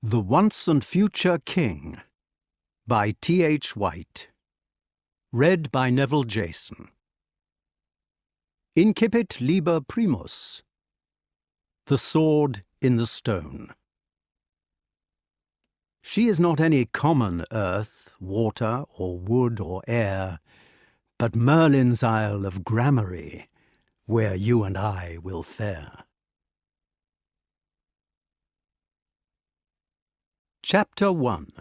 The Once and Future King by T.H. White. Read by Neville Jason. Incipit liber primus. The Sword in the Stone. She is not any common earth, water, or wood, or air, but Merlyn's isle of gramarye, where you and I will fare. Chapter 1.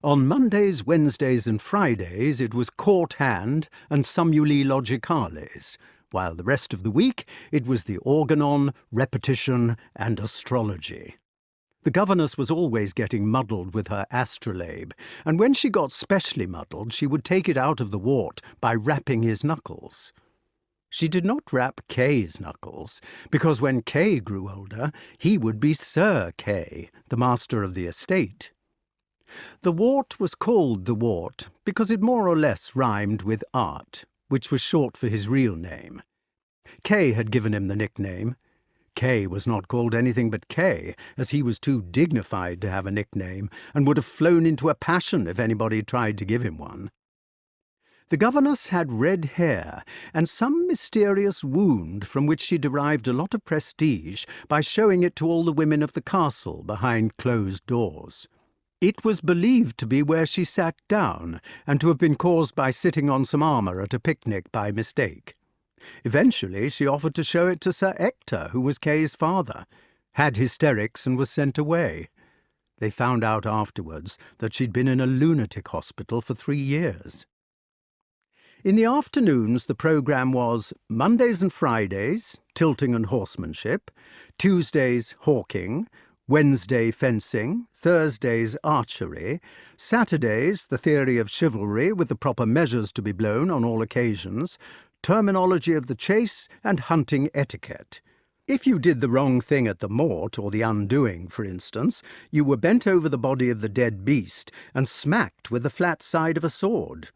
On Mondays, Wednesdays, and Fridays it was court hand and summuli logicales, while the rest of the week it was the organon, repetition, and astrology. The governess was always getting muddled with her astrolabe, and when she got specially muddled she would take it out of the Wart by rapping his knuckles. She did not rap Kay's knuckles, because when Kay grew older, he would be Sir Kay, the master of the estate. The Wart was called the Wart because it more or less rhymed with art, which was short for his real name. Kay had given him the nickname. Kay was not called anything but Kay, as he was too dignified to have a nickname, and would have flown into a passion if anybody tried to give him one. The governess had red hair and some mysterious wound from which she derived a lot of prestige by showing it to all the women of the castle behind closed doors. It was believed to be where she sat down, and to have been caused by sitting on some armour at a picnic by mistake. Eventually she offered to show it to Sir Ector, who was Kay's father, had hysterics and was sent away. They found out afterwards that she'd been in a lunatic hospital for 3 years. In the afternoons the programme was Mondays and Fridays, tilting and horsemanship, Tuesdays, hawking, Wednesday, fencing, Thursdays, archery, Saturdays, the theory of chivalry with the proper measures to be blown on all occasions, terminology of the chase, and hunting etiquette. If you did the wrong thing at the mort, or the undoing, for instance, you were bent over the body of the dead beast and smacked with the flat side of a sword.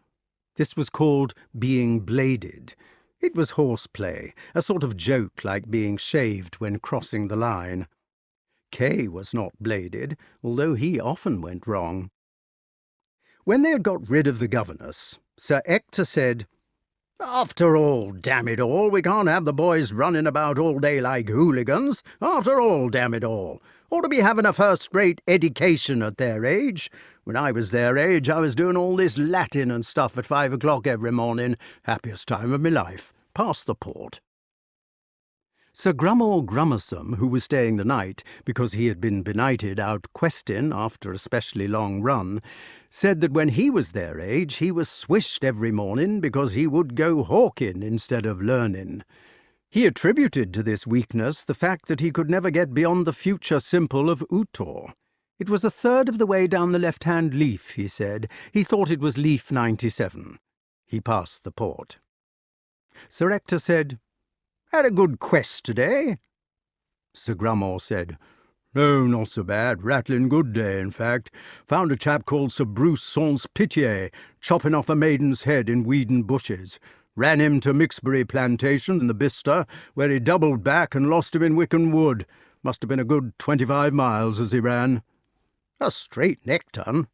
This was called being bladed. It was horseplay, a sort of joke like being shaved when crossing the line. Kay was not bladed, although he often went wrong. When they had got rid of the governess, Sir Ector said, "After all, damn it all, we can't have the boys running about all day like hooligans. After all, damn it all. Ought to be having a first-rate education at their age. When I was their age, I was doing all this Latin and stuff at 5 o'clock every morning. Happiest time of my life. Pass the port." Sir Grummel Grummersome, who was staying the night, because he had been benighted out questing after a specially long run, said that when he was their age he was swished every morning because he would go hawking instead of learning. He attributed to this weakness the fact that he could never get beyond the future simple of utor. It was a third of the way down the left-hand leaf, he said. He thought it was leaf 97. He passed the port. Sir Ector said, "Had a good quest today?" Sir Grummel said, "No, not so bad. Rattling good day, in fact. Found a chap called Sir Bruce Sans Pitié chopping off a maiden's head in weeden bushes. Ran him to Mixbury Plantation in the Bicester, where he doubled back and lost him in Wickham Wood. Must have been a good 25 miles as he ran." "A straight neckton,"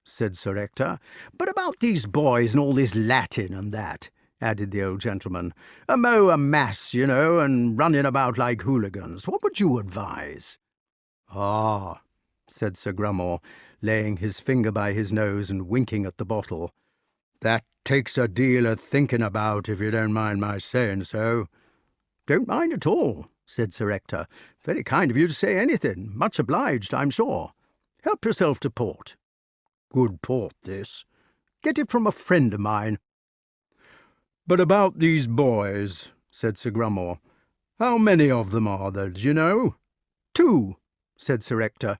said Sir Ector. "But about these boys and all this Latin and that," added the old gentleman. "A mow a mass, you know, and running about like hooligans. What would you advise?" "Ah," said Sir Grummel, laying his finger by his nose and winking at the bottle. "That takes a deal of thinking about, if you don't mind my saying so." "Don't mind at all," said Sir Ector. "Very kind of you to say anything. Much obliged, I'm sure. Help yourself to port." "Good port, this. Get it from a friend of mine." "But about these boys," said Sir Grummel. "How many of them are there, do you know?" "2," said Sir Ector.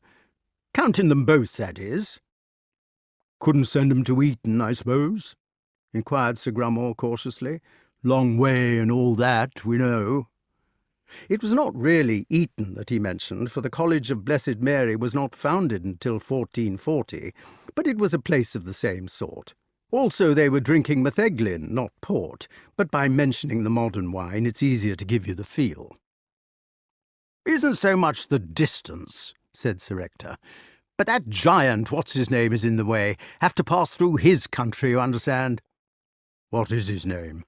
"Counting them both, that is." "Couldn't send 'em to Eton, I suppose?" inquired Sir Grummel cautiously. "Long way and all that, we know." It was not really Eton that he mentioned, for the College of Blessed Mary was not founded until 1440, but it was a place of the same sort. Also they were drinking metheglin, not port, but by mentioning the modern wine it's easier to give you the feel. "Isn't so much the distance," said Sir Ector. "But that giant, what's-his-name, is in the way. Have to pass through his country, you understand." "What is his name?"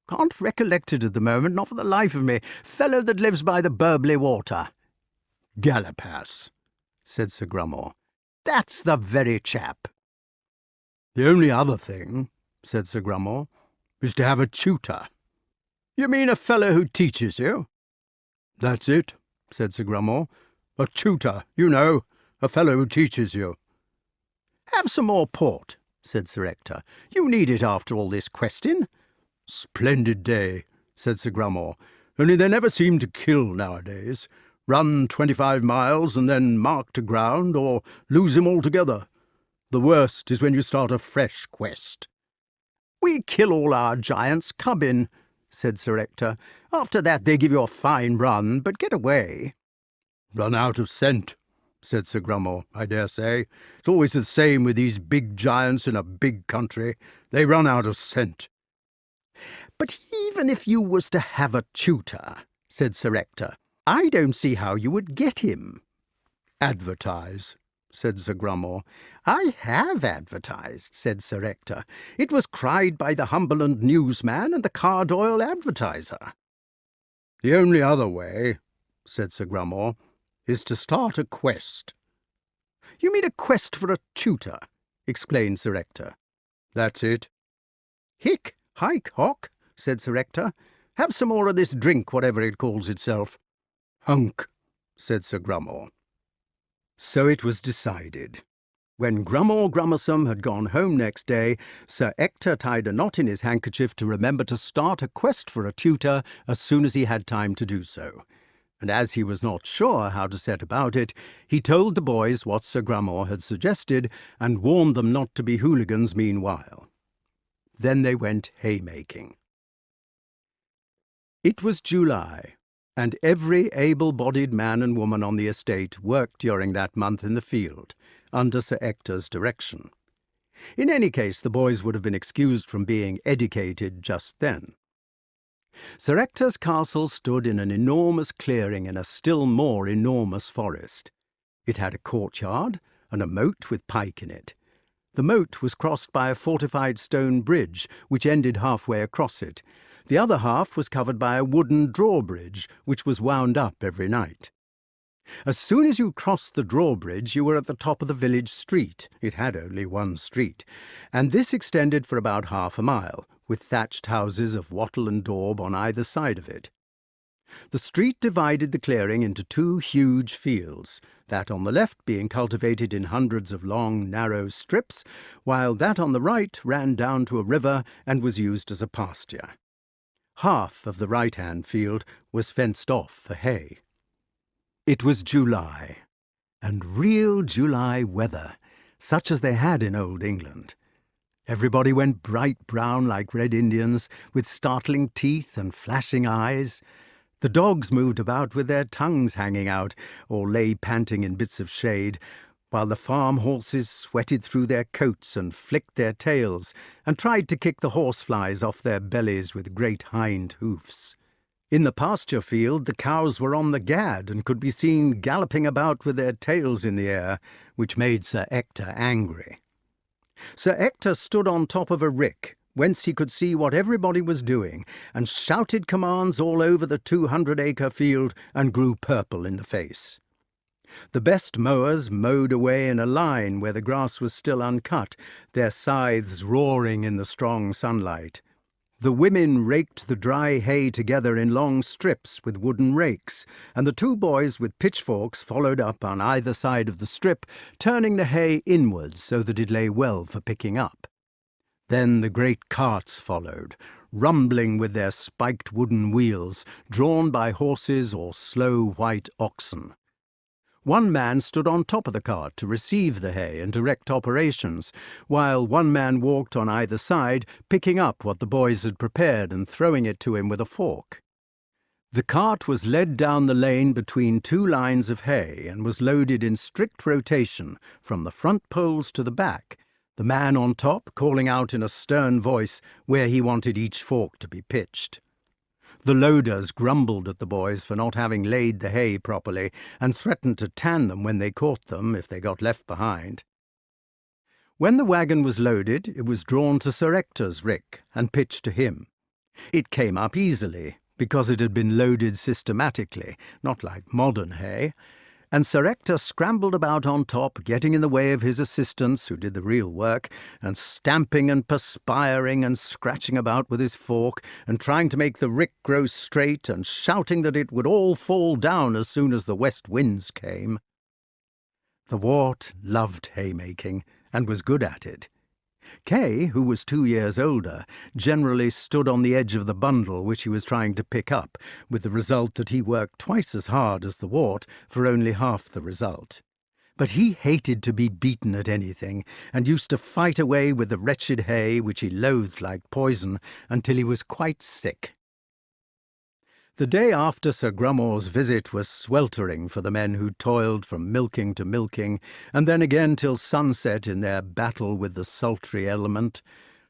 "Can't recollect it at the moment, not for the life of me. Fellow that lives by the Burbly water." "Galapas," said Sir Grummore. "That's the very chap." "The only other thing," said Sir Grummore, "is to have a tutor." "You mean a fellow who teaches you?" "That's it," said Sir Grummore. "A tutor, you know, a fellow who teaches you." "Have some more port," said Sir Ector. "You need it after all this questing." "Splendid day," said Sir Grummore, "only they never seem to kill nowadays. Run 25 miles and then mark to ground, or lose him altogether. The worst is when you start a fresh quest." "We kill all our giants cubbing," said Sir Ector. "After that they give you a fine run, but get away." "Run out of scent," said Sir Grummore, "I dare say. It's always the same with these big giants in a big country. They run out of scent." "But even if you was to have a tutor," said Sir Ector, "I don't see how you would get him." "Advertise," said Sir Grummore. "I have advertised," said Sir Ector. "It was cried by the Humberland newsman and the Cardoyle advertiser." "The only other way," said Sir Grummore, "is to start a quest." "You mean a quest for a tutor?" explained Sir Ector. "That's it." "Hick, hike, hock," said Sir Ector. "Have some more of this drink, whatever it calls itself." "Hunk," said Sir Grummore. So it was decided. When Grummore Grummersome had gone home next day, Sir Ector tied a knot in his handkerchief to remember to start a quest for a tutor as soon as he had time to do so. And as he was not sure how to set about it, he told the boys what Sir Grummore had suggested, and warned them not to be hooligans meanwhile. Then they went haymaking. It was July, and every able-bodied man and woman on the estate worked during that month in the field, under Sir Ector's direction. In any case, the boys would have been excused from being educated just then. Sir Ector's castle stood in an enormous clearing in a still more enormous forest. It had a courtyard and a moat with pike in it. The moat was crossed by a fortified stone bridge, which ended halfway across it. The other half was covered by a wooden drawbridge, which was wound up every night. As soon as you crossed the drawbridge, you were at the top of the village street. It had only one street, and this extended for about half a mile, with thatched houses of wattle and daub on either side of it. The street divided the clearing into two huge fields, that on the left being cultivated in hundreds of long, narrow strips, while that on the right ran down to a river and was used as a pasture. Half of the right-hand field was fenced off for hay. It was July, and real July weather, such as they had in old England. Everybody went bright brown like Red Indians, with startling teeth and flashing eyes. The dogs moved about with their tongues hanging out, or lay panting in bits of shade, while the farm horses sweated through their coats and flicked their tails, and tried to kick the horseflies off their bellies with great hind hoofs. In the pasture field the cows were on the gad, and could be seen galloping about with their tails in the air, which made Sir Ector angry. Sir Ector stood on top of a rick, whence he could see what everybody was doing, and shouted commands all over the 200-acre field, and grew purple in the face. The best mowers mowed away in a line where the grass was still uncut, their scythes roaring in the strong sunlight. The women raked the dry hay together in long strips with wooden rakes, and the two boys with pitchforks followed up on either side of the strip, turning the hay inwards so that it lay well for picking up. Then the great carts followed, rumbling with their spiked wooden wheels, drawn by horses or slow white oxen. One man stood on top of the cart to receive the hay and direct operations, while one man walked on either side, picking up what the boys had prepared and throwing it to him with a fork. The cart was led down the lane between two lines of hay and was loaded in strict rotation from the front poles to the back, the man on top calling out in a stern voice where he wanted each fork to be pitched. The loaders grumbled at the boys for not having laid the hay properly, and threatened to tan them when they caught them if they got left behind. When the wagon was loaded, it was drawn to Sir Ector's rick and pitched to him. It came up easily, because it had been loaded systematically, not like modern hay, and Sir Ector scrambled about on top, getting in the way of his assistants, who did the real work, and stamping and perspiring and scratching about with his fork, and trying to make the rick grow straight, and shouting that it would all fall down as soon as the west winds came. The Wart loved haymaking, and was good at it. Kay, who was 2 years older, generally stood on the edge of the bundle which he was trying to pick up, with the result that he worked twice as hard as the Wart for only half the result. But he hated to be beaten at anything, and used to fight away with the wretched hay, which he loathed like poison, until he was quite sick. The day after Sir Grummor's visit was sweltering for the men who toiled from milking to milking, and then again till sunset in their battle with the sultry element,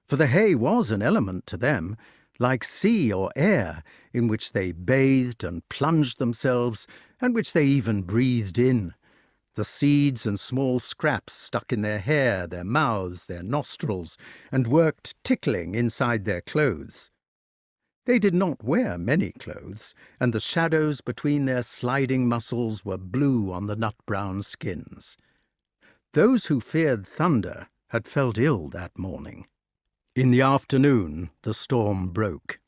for the hay was an element to them, like sea or air, in which they bathed and plunged themselves, and which they even breathed in. The seeds and small scraps stuck in their hair, their mouths, their nostrils, and worked tickling inside their clothes. They did not wear many clothes, and the shadows between their sliding muscles were blue on the nut-brown skins. Those who feared thunder had felt ill that morning. In the afternoon the storm broke.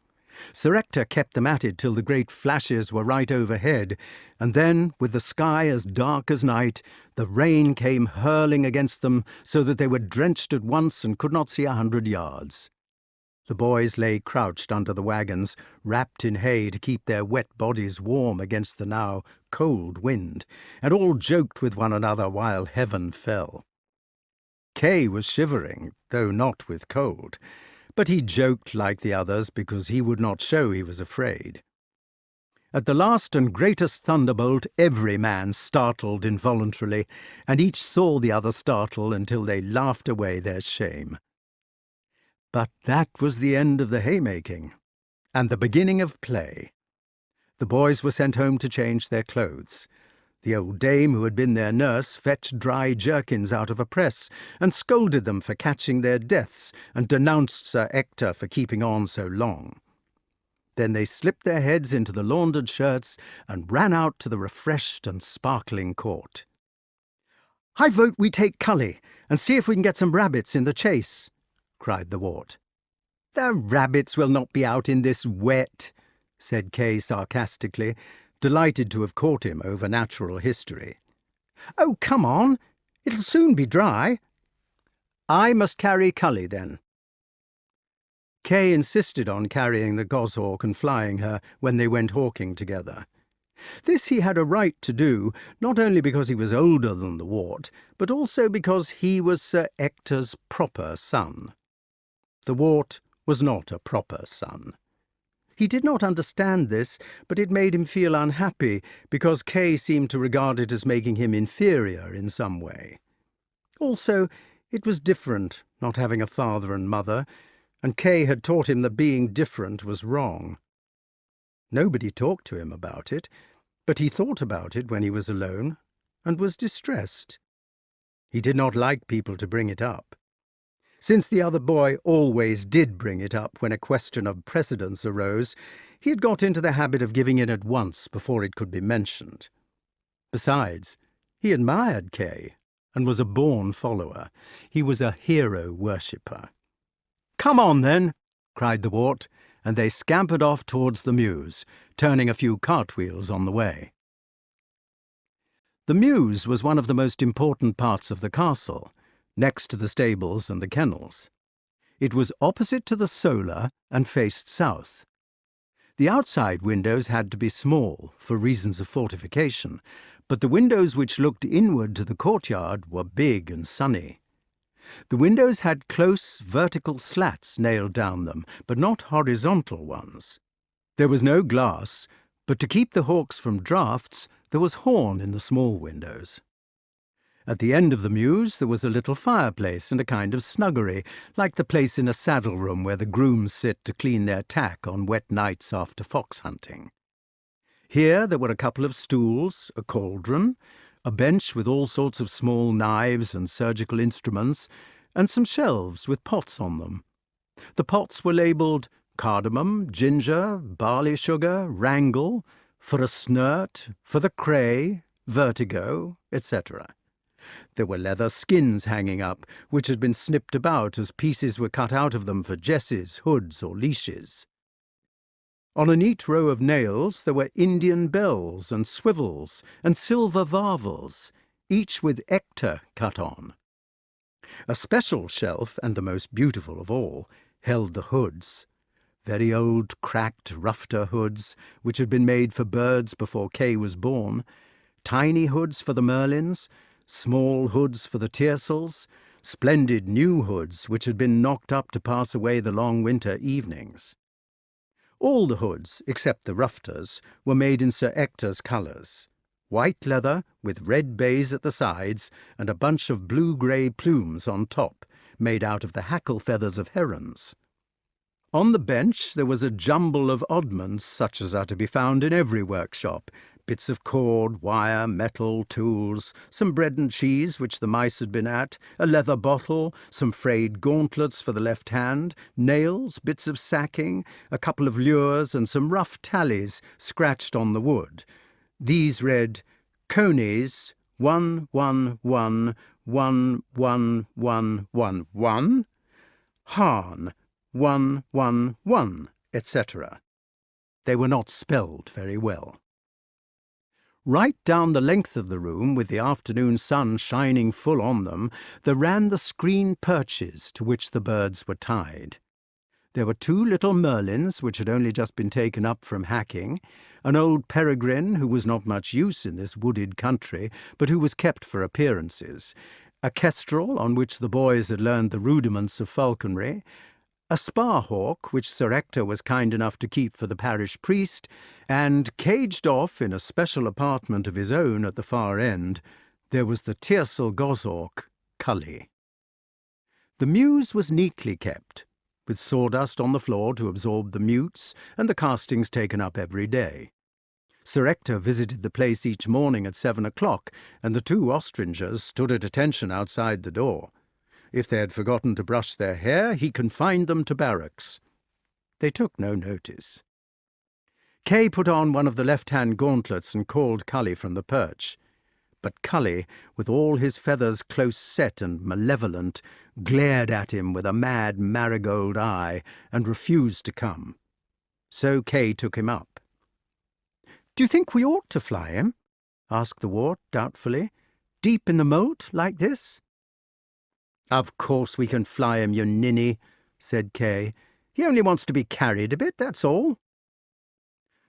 Sir Ector kept them at it till the great flashes were right overhead, and then, with the sky as dark as night, the rain came hurling against them, so that they were drenched at once and could not see 100 yards. The boys lay crouched under the wagons, wrapped in hay to keep their wet bodies warm against the now cold wind, and all joked with one another while heaven fell. Kay was shivering, though not with cold, but he joked like the others because he would not show he was afraid. At the last and greatest thunderbolt every man startled involuntarily, and each saw the other startle until they laughed away their shame. But that was the end of the haymaking, and the beginning of play. The boys were sent home to change their clothes. The old dame who had been their nurse fetched dry jerkins out of a press, and scolded them for catching their deaths, and denounced Sir Ector for keeping on so long. Then they slipped their heads into the laundered shirts, and ran out to the refreshed and sparkling court. "I vote we take Cully, and see if we can get some rabbits in the chase," cried the Wart. "The rabbits will not be out in this wet," said Kay sarcastically, delighted to have caught him over natural history. "Oh, come on, it'll soon be dry." "I must carry Cully, then." Kay insisted on carrying the goshawk and flying her when they went hawking together. This he had a right to do, not only because he was older than the Wart, but also because he was Sir Ector's proper son. The Wart was not a proper son. He did not understand this, but it made him feel unhappy, because Kay seemed to regard it as making him inferior in some way. Also, it was different, not having a father and mother, and Kay had taught him that being different was wrong. Nobody talked to him about it, but he thought about it when he was alone, and was distressed. He did not like people to bring it up. Since the other boy always did bring it up when a question of precedence arose, he had got into the habit of giving in at once before it could be mentioned. Besides, he admired Kay, and was a born follower. He was a hero worshipper. "Come on, then," cried the Wart, and they scampered off towards the mews, turning a few cartwheels on the way. The mews was one of the most important parts of the castle, next to the stables and the kennels. It was opposite to the solar and faced south. The outside windows had to be small, for reasons of fortification, but the windows which looked inward to the courtyard were big and sunny. The windows had close vertical slats nailed down them, but not horizontal ones. There was no glass, but to keep the hawks from draughts, there was horn in the small windows. At the end of the mews there was a little fireplace and a kind of snuggery, like the place in a saddle-room where the grooms sit to clean their tack on wet nights after fox hunting. Here there were a couple of stools, a cauldron, a bench with all sorts of small knives and surgical instruments, and some shelves with pots on them. The pots were labelled cardamom, ginger, barley sugar, wrangle, for a snurt, for the cray, vertigo, etc. There were leather skins hanging up, which had been snipped about as pieces were cut out of them for jesses, hoods, or leashes. On a neat row of nails there were Indian bells and swivels and silver varvels, each with Ector cut on. A special shelf, and the most beautiful of all, held the hoods, very old, cracked rufter hoods, which had been made for birds before Kay was born, tiny hoods for the Merlyns, small hoods for the Tiercels, splendid new hoods which had been knocked up to pass away the long winter evenings. All the hoods, except the rufters, were made in Sir Ector's colours, white leather with red bays at the sides and a bunch of blue-grey plumes on top, made out of the hackle feathers of herons. On the bench there was a jumble of oddments such as are to be found in every workshop, bits of cord, wire, metal, tools, some bread and cheese which the mice had been at, a leather bottle, some frayed gauntlets for the left hand, nails, bits of sacking, a couple of lures, and some rough tallies scratched on the wood. These read, Conies 111 11111, Hahn 111, etc. They were not spelled very well. Right down the length of the room, with the afternoon sun shining full on them, there ran the screen perches to which the birds were tied. There were 2 little Merlyns, which had only just been taken up from hacking, an old peregrine who was not much use in this wooded country, but who was kept for appearances, a kestrel on which the boys had learned the rudiments of falconry, a sparhawk which Sir Ector was kind enough to keep for the parish priest, and caged off in a special apartment of his own at the far end, there was the Tiercel goshawk, Cully. The mews was neatly kept, with sawdust on the floor to absorb the mutes, and the castings taken up every day. Sir Ector visited the place each morning at 7 o'clock, and the 2 ostringers stood at attention outside the door. If they had forgotten to brush their hair, he confined them to barracks. They took no notice. Kay put on one of the left-hand gauntlets and called Cully from the perch. But Cully, with all his feathers close set and malevolent, glared at him with a mad marigold eye and refused to come. So Kay took him up. "Do you think we ought to fly him?" asked the Wart doubtfully. "Deep in the moat like this?" "Of course we can fly him, you ninny," said Kay. "He only wants to be carried a bit, that's all."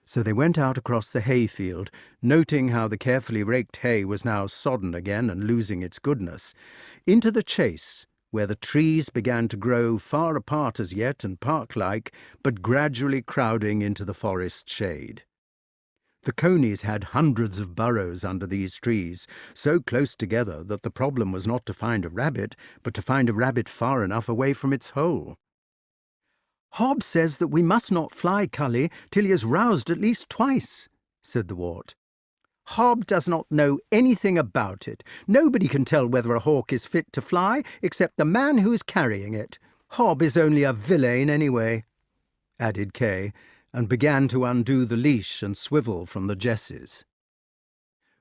So they went out across the hayfield, noting how the carefully raked hay was now sodden again and losing its goodness, into the chase, where the trees began to grow far apart as yet and park-like, but gradually crowding into the forest shade. The conies had hundreds of burrows under these trees, so close together that the problem was not to find a rabbit, but to find a rabbit far enough away from its hole. "Hob says that we must not fly Cully till he is roused at least twice," said the Wart. "Hob does not know anything about it. Nobody can tell whether a hawk is fit to fly except the man who is carrying it. Hob is only a villain anyway," added Kay, and began to undo the leash and swivel from the jesses.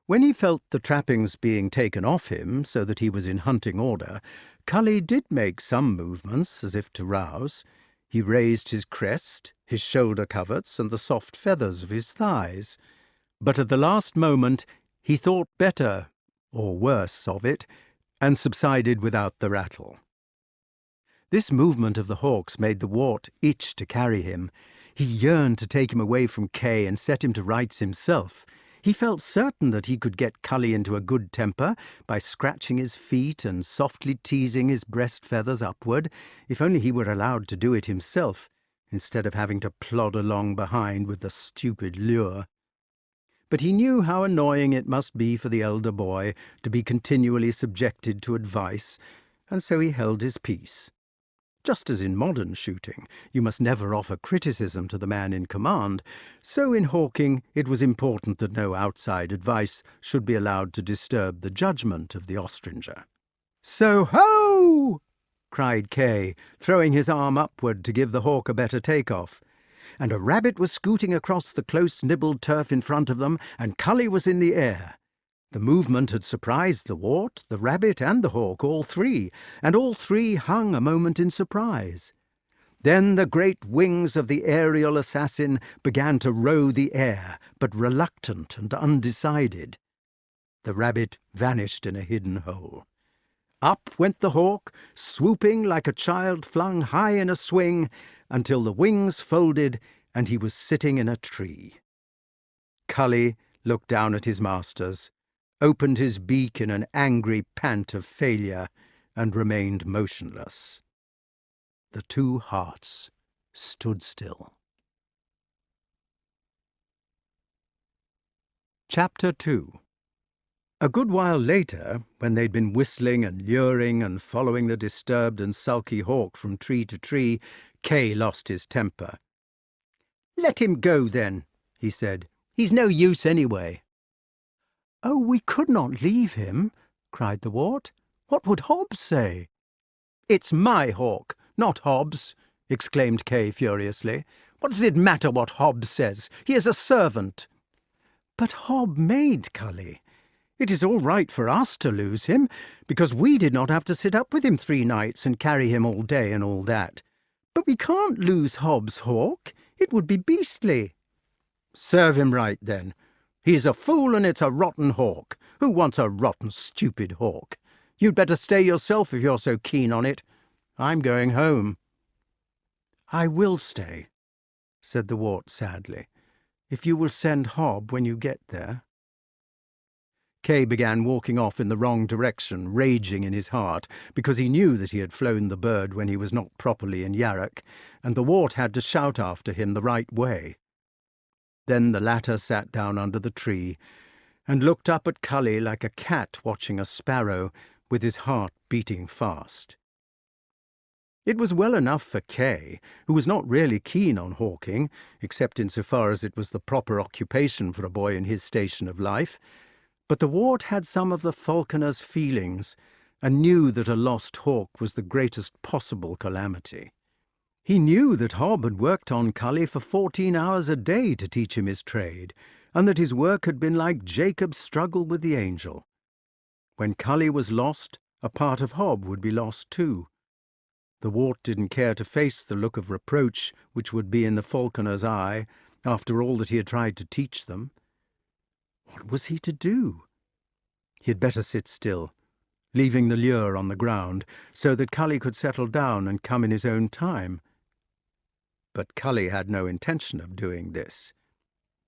When he felt the trappings being taken off him so that he was in hunting order, Cully did make some movements as if to rouse. He raised his crest, his shoulder coverts, and the soft feathers of his thighs. But at the last moment he thought better, or worse, of it, and subsided without the rattle. This movement of the hawk's made the Wart itch to carry him. He yearned to take him away from Kay and set him to rights himself. He felt certain that he could get Cully into a good temper by scratching his feet and softly teasing his breast feathers upward, if only he were allowed to do it himself, instead of having to plod along behind with the stupid lure. but he knew how annoying it must be for the elder boy to be continually subjected to advice, and so he held his peace. Just as in modern shooting, you must never offer criticism to the man in command, so in hawking it was important that no outside advice should be allowed to disturb the judgment of the ostringer. "So ho!" cried Kay, throwing his arm upward to give the hawk a better take-off. And a rabbit was scooting across the close-nibbled turf in front of them, and Cully was in the air. The movement had surprised the wart, the rabbit, and the hawk, all three, and all three hung a moment in surprise. Then the great wings of the aerial assassin began to row the air, but reluctant and undecided. The rabbit vanished in a hidden hole. Up went the hawk, swooping like a child flung high in a swing, until the wings folded and he was sitting in a tree. Cully looked down at his masters, opened his beak in an angry pant of failure, and remained motionless. The two hearts stood still. Chapter 2. A good while later, when they'd been whistling and luring and following the disturbed and sulky hawk from tree to tree, Kay lost his temper. "Let him go, then," he said. "He's no use anyway." "Oh, we could not leave him," cried the wart. "What would Hobbs say?" "It's my hawk, not Hobbs," exclaimed Kay furiously. "What does it matter what Hobbs says? He is a servant." "But Hob made Cully. It is all right for us to lose him, because we did not have to sit up with him 3 nights and carry him all day and all that. But we can't lose Hobbs' hawk. It would be beastly." "Serve him right, then. He's a fool and it's a rotten hawk. Who wants a rotten, stupid hawk? You'd better stay yourself if you're so keen on it. I'm going home." "I will stay," said the wart sadly, "if you will send Hob when you get there." Kay began walking off in the wrong direction, raging in his heart, because he knew that he had flown the bird when he was not properly in Yarrock, and the wart had to shout after him the right way. Then the latter sat down under the tree, and looked up at Cully like a cat watching a sparrow, with his heart beating fast. It was well enough for Kay, who was not really keen on hawking, except in so far as it was the proper occupation for a boy in his station of life, but the wart had some of the falconer's feelings, and knew that a lost hawk was the greatest possible calamity. He knew that Hob had worked on Cully for 14 hours a day to teach him his trade, and that his work had been like Jacob's struggle with the angel. When Cully was lost, a part of Hob would be lost too. The wart didn't care to face the look of reproach which would be in the falconer's eye after all that he had tried to teach them. What was he to do? He had better sit still, leaving the lure on the ground, so that Cully could settle down and come in his own time. But Cully had no intention of doing this.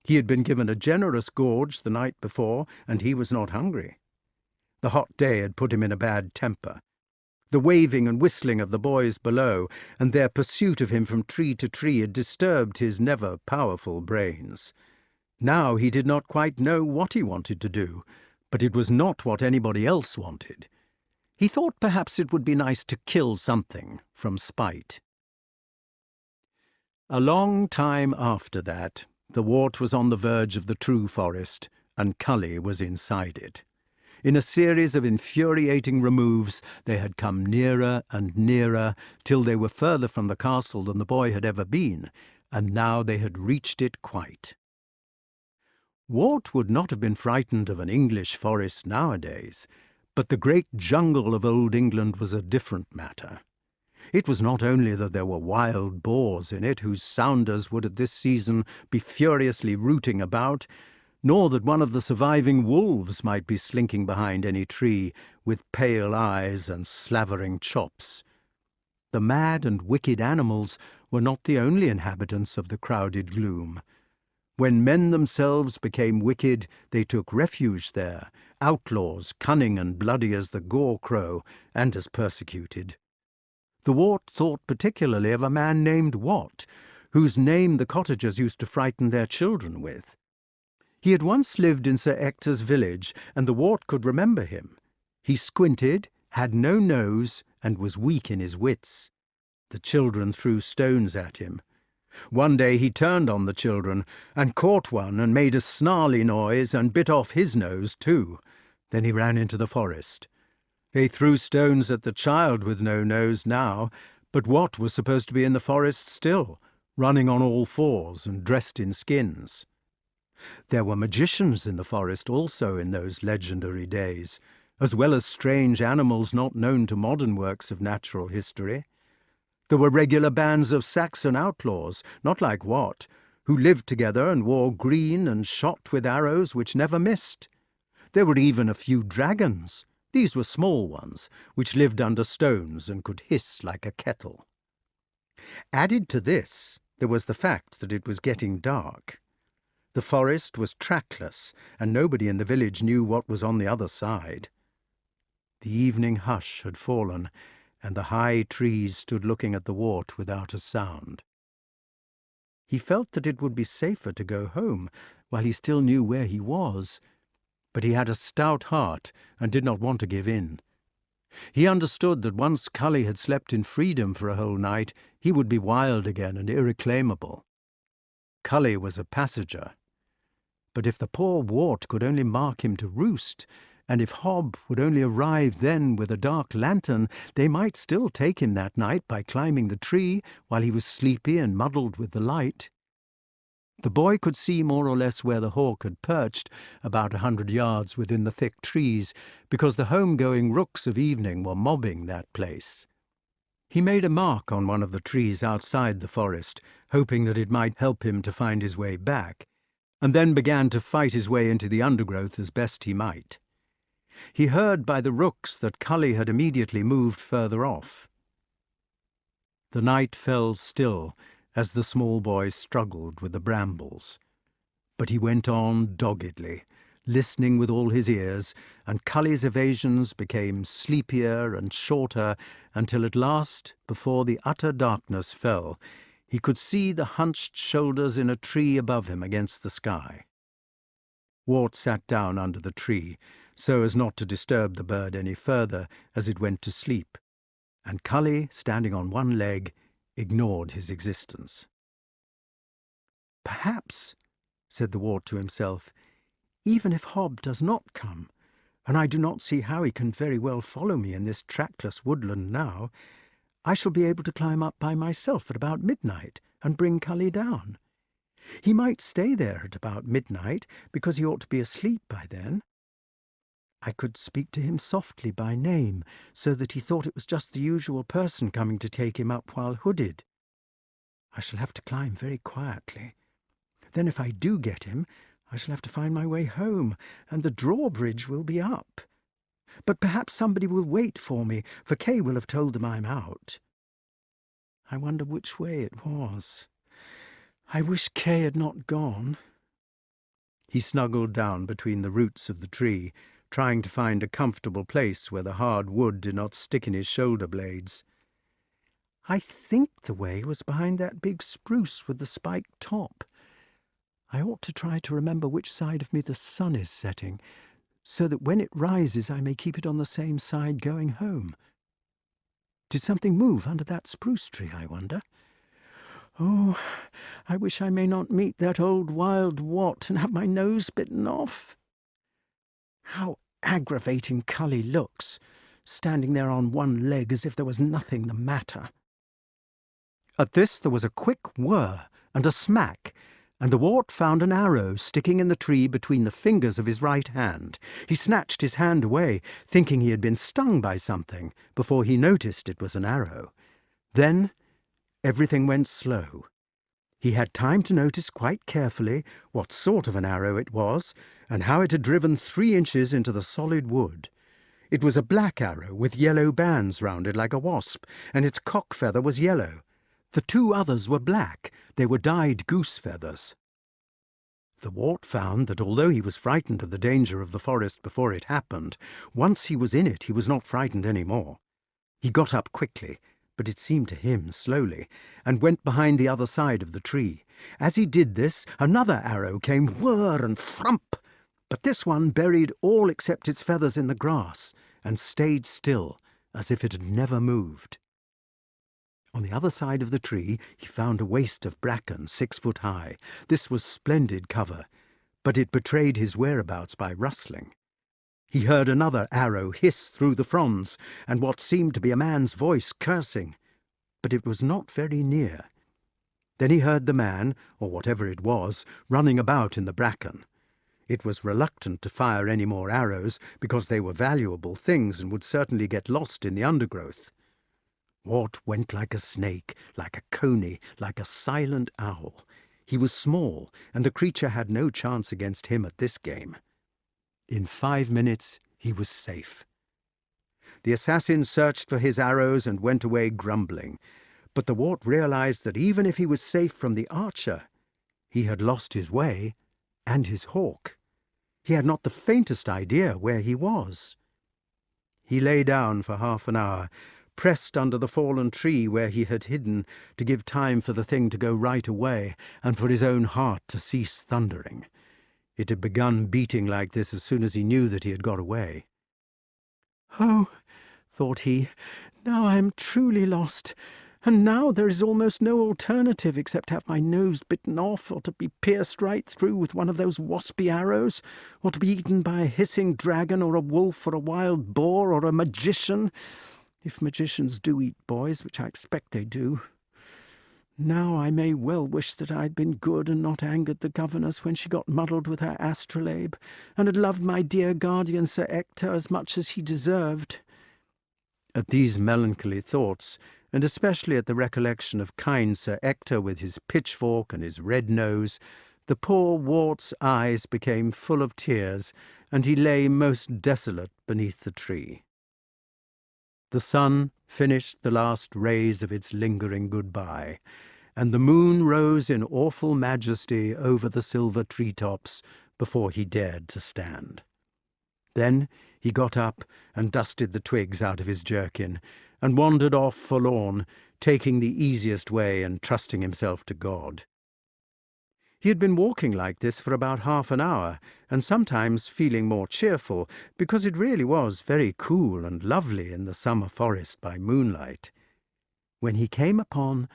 He had been given a generous gorge the night before, and he was not hungry. The hot day had put him in a bad temper. The waving and whistling of the boys below, and their pursuit of him from tree to tree, had disturbed his never powerful brains. Now he did not quite know what he wanted to do, but it was not what anybody else wanted. He thought perhaps it would be nice to kill something from spite. A long time after that, the wart was on the verge of the true forest, and Cully was inside it. In a series of infuriating removes, they had come nearer and nearer, till they were further from the castle than the boy had ever been, and now they had reached it quite. Wart would not have been frightened of an English forest nowadays, but the great jungle of old England was a different matter. It was not only that there were wild boars in it whose sounders would at this season be furiously rooting about, nor that one of the surviving wolves might be slinking behind any tree with pale eyes and slavering chops. The mad and wicked animals were not the only inhabitants of the crowded gloom. When men themselves became wicked, they took refuge there, outlaws, cunning and bloody as the gore-crow, and as persecuted. The wart thought particularly of a man named Wart, whose name the cottagers used to frighten their children with. He had once lived in Sir Ector's village, and the Wart could remember him. He squinted, had no nose, and was weak in his wits. The children threw stones at him. One day he turned on the children, and caught one and made a snarly noise and bit off his nose too. Then he ran into the forest. They threw stones at the child with no nose now, but Wat was supposed to be in the forest still, running on all fours and dressed in skins. There were magicians in the forest also in those legendary days, as well as strange animals not known to modern works of natural history. There were regular bands of Saxon outlaws, not like Wat, who lived together and wore green and shot with arrows which never missed. There were even a few dragons. These were small ones, which lived under stones and could hiss like a kettle. Added to this, there was the fact that it was getting dark. The forest was trackless, and nobody in the village knew what was on the other side. The evening hush had fallen, and the high trees stood looking at the Wart without a sound. He felt that it would be safer to go home while he still knew where he was, but he had a stout heart and did not want to give in. He understood that once Cully had slept in freedom for a whole night, he would be wild again and irreclaimable. Cully was a passenger. But if the poor Wart could only mark him to roost, and if Hob would only arrive then with a dark lantern, they might still take him that night by climbing the tree while he was sleepy and muddled with the light. The boy could see more or less where the hawk had perched, about 100 yards within the thick trees, because the home-going rooks of evening were mobbing that place. He made a mark on one of the trees outside the forest, hoping that it might help him to find his way back, and then began to fight his way into the undergrowth as best he might. He heard by the rooks that Cully had immediately moved further off. The night fell still as the small boy struggled with the brambles. But he went on doggedly, listening with all his ears, and Cully's evasions became sleepier and shorter until at last, before the utter darkness fell, he could see the hunched shoulders in a tree above him against the sky. Wart sat down under the tree, so as not to disturb the bird any further as it went to sleep, and Cully, standing on one leg, ignored his existence. "Perhaps," said the Wart to himself, "even if Hob does not come, and I do not see how he can very well follow me in this trackless woodland now, I shall be able to climb up by myself at about midnight and bring Cully down. He might stay there at about midnight, because he ought to be asleep by then. I could speak to him softly by name, so that he thought it was just the usual person coming to take him up while hooded. I shall have to climb very quietly. Then if I do get him, I shall have to find my way home, and the drawbridge will be up. But perhaps somebody will wait for me, for Kay will have told them I'm out. I wonder which way it was. I wish Kay had not gone." He snuggled down between the roots of the tree, trying to find a comfortable place where the hard wood did not stick in his shoulder blades. "I think the way was behind that big spruce with the spiked top. I ought to try to remember which side of me the sun is setting, so that when it rises I may keep it on the same side going home. Did something move under that spruce tree, I wonder? Oh, I wish I may not meet that old wild Wat and have my nose bitten off. How aggravating Cully looks, standing there on one leg as if there was nothing the matter." At this there was a quick whir and a smack, and the Wart found an arrow sticking in the tree between the fingers of his right hand. He snatched his hand away, thinking he had been stung by something, before he noticed it was an arrow. Then everything went slow. He had time to notice quite carefully what sort of an arrow it was, and how it had driven 3 inches into the solid wood. It was a black arrow with yellow bands round it like a wasp, and its cock feather was yellow. The 2 others were black. They were dyed goose feathers. The Wart found that although he was frightened of the danger of the forest before it happened, once he was in it he was not frightened any more. He got up quickly, but it seemed to him slowly, and went behind the other side of the tree. As he did this, another arrow came whir and frump, but this one buried all except its feathers in the grass and stayed still, as if it had never moved. On the other side of the tree he found a waste of bracken 6 foot high. This was splendid cover, but it betrayed his whereabouts by rustling. He heard another arrow hiss through the fronds, and what seemed to be a man's voice cursing, but it was not very near. Then he heard the man, or whatever it was, running about in the bracken. It was reluctant to fire any more arrows, because they were valuable things and would certainly get lost in the undergrowth. Wart went like a snake, like a coney, like a silent owl. He was small, and the creature had no chance against him at this game. In 5 minutes he was safe. The assassin searched for his arrows and went away grumbling, but the Wart realized that even if he was safe from the archer, he had lost his way and his hawk. He had not the faintest idea where he was. He lay down for half an hour, pressed under the fallen tree where he had hidden, to give time for the thing to go right away and for his own heart to cease thundering. It had begun beating like this as soon as he knew that he had got away. "Oh," thought he, "now I am truly lost, and now there is almost no alternative except to have my nose bitten off, or to be pierced right through with one of those waspy arrows, or to be eaten by a hissing dragon, or a wolf, or a wild boar, or a magician, if magicians do eat boys, which I expect they do. Now I may well wish that I had been good and not angered the governess when she got muddled with her astrolabe, and had loved my dear guardian Sir Ector as much as he deserved." At these melancholy thoughts, and especially at the recollection of kind Sir Ector with his pitchfork and his red nose, the poor Wart's eyes became full of tears, and he lay most desolate beneath the tree. The sun finished the last rays of its lingering goodbye, and the moon rose in awful majesty over the silver tree-tops before he dared to stand. Then he got up and dusted the twigs out of his jerkin, and wandered off forlorn, taking the easiest way and trusting himself to God. He had been walking like this for about half an hour, and sometimes feeling more cheerful, because it really was very cool and lovely in the summer forest by moonlight, when he came upon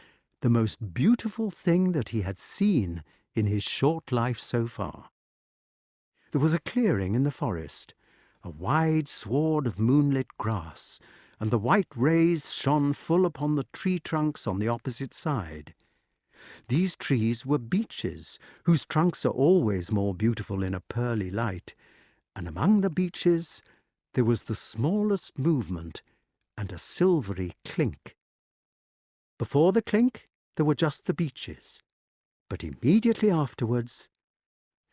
the most beautiful thing that he had seen in his short life so far. There was a clearing in the forest, a wide sward of moonlit grass, and the white rays shone full upon the tree trunks on the opposite side. These trees were beeches, whose trunks are always more beautiful in a pearly light, and among the beeches there was the smallest movement and a silvery clink. Before the clink there were just the beeches, but immediately afterwards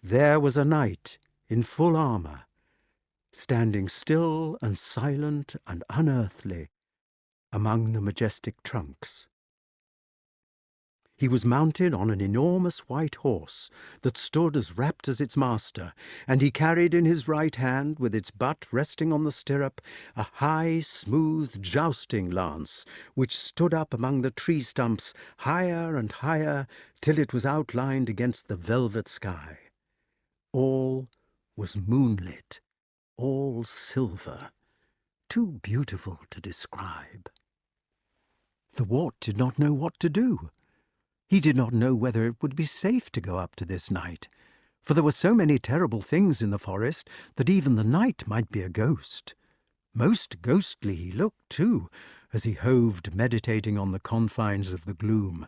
there was a knight in full armour, standing still and silent and unearthly among the majestic trunks. He was mounted on an enormous white horse that stood as rapt as its master, and he carried in his right hand, with its butt resting on the stirrup, a high, smooth jousting lance, which stood up among the tree stumps higher and higher till it was outlined against the velvet sky. All was moonlit, all silver, too beautiful to describe. The Wart did not know what to do. He did not know whether it would be safe to go up to this knight, for there were so many terrible things in the forest that even the knight might be a ghost. Most ghostly he looked, too, as he hoved meditating on the confines of the gloom.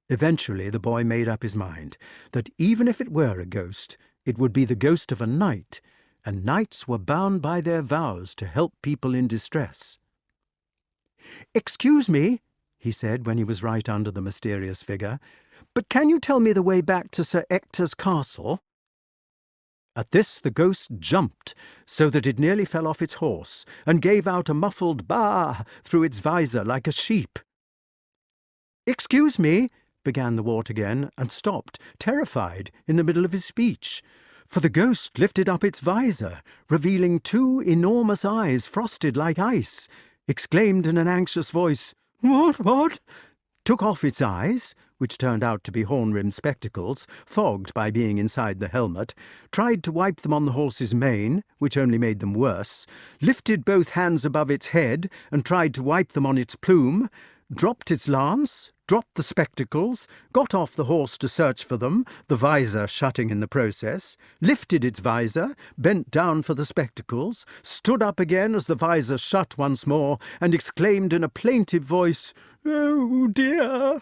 Eventually the boy made up his mind that even if it were a ghost, it would be the ghost of a knight, and knights were bound by their vows to help people in distress. "Excuse me," he said when he was right under the mysterious figure, "but can you tell me the way back to Sir Ector's castle?" At this the ghost jumped so that it nearly fell off its horse, and gave out a muffled "baa" through its visor like a sheep. "Excuse me," began the Wart again, and stopped, terrified, in the middle of his speech, for the ghost lifted up its visor, revealing 2 enormous eyes frosted like ice, exclaimed in an anxious voice, "What? Took off its eyes, which turned out to be horn-rimmed spectacles, fogged by being inside the helmet, tried to wipe them on the horse's mane, which only made them worse, lifted both hands above its head and tried to wipe them on its plume, dropped its lance, dropped the spectacles, got off the horse to search for them, the visor shutting in the process, lifted its visor, bent down for the spectacles, stood up again as the visor shut once more, and exclaimed in a plaintive voice, "Oh, dear!"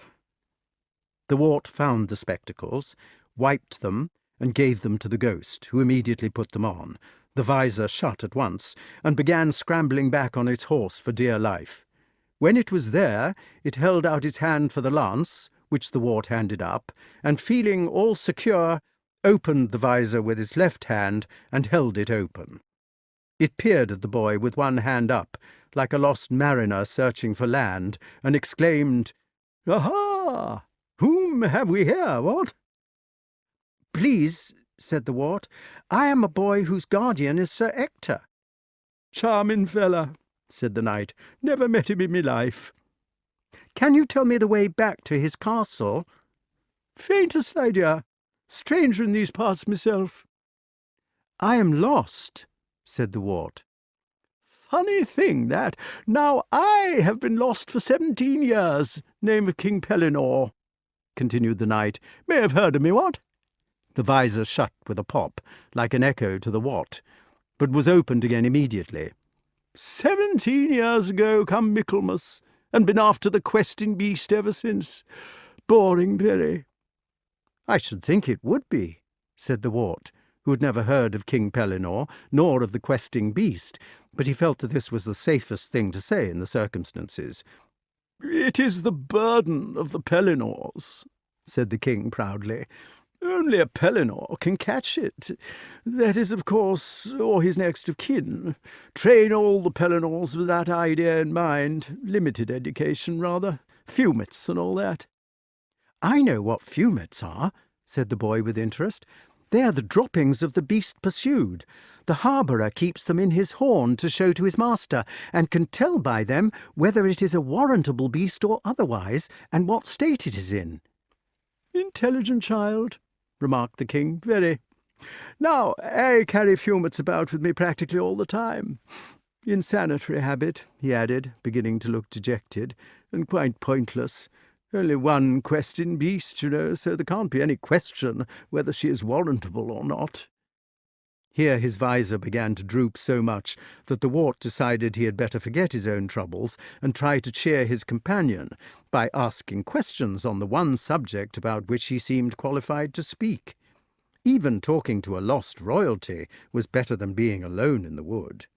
The Wart found the spectacles, wiped them, and gave them to the ghost, who immediately put them on. The visor shut at once, and began scrambling back on its horse for dear life. When it was there, it held out its hand for the lance, which the Wart handed up, and feeling all secure, opened the visor with its left hand and held it open. It peered at the boy with one hand up, like a lost mariner searching for land, and exclaimed, "Aha! Whom have we here, what?" "Please," said the Wart, "I am a boy whose guardian is Sir Ector." "Charming fella," said the knight. "Never met him in me life." "Can you tell me the way back to his castle?" "Faintest idea. Stranger in these parts myself." "I am lost," said the Wart. "Funny thing, that. Now I have been lost for 17 years. Name of King Pellinore," continued the knight. "May have heard of me, what?" The visor shut with a pop, like an echo to the Wart, but was opened again immediately. 17 years ago come Michaelmas, and been after the questing beast ever since. Boring very." "I should think it would be," said the Wart, who had never heard of King Pellinore, nor of the questing beast, but he felt that this was the safest thing to say in the circumstances. "It is the burden of the Pellinores," said the king proudly. "Only a Pellinore can catch it. That is, of course, or his next of kin. Train all the Pellinores with that idea in mind. Limited education, rather. Fumets and all that." "I know what fumets are," said the boy with interest. "They are the droppings of the beast pursued. The harbourer keeps them in his horn to show to his master, and can tell by them whether it is a warrantable beast or otherwise, and what state it is in." "Intelligent child," remarked the king. "Very. Now, I carry fumets about with me practically all the time. Insanitary habit," he added, beginning to look dejected, "and quite pointless. Only one questing beast, you know, so there can't be any question whether she is warrantable or not." Here his visor began to droop so much that the Wart decided he had better forget his own troubles and try to cheer his companion by asking questions on the one subject about which he seemed qualified to speak. Even talking to a lost royalty was better than being alone in the wood.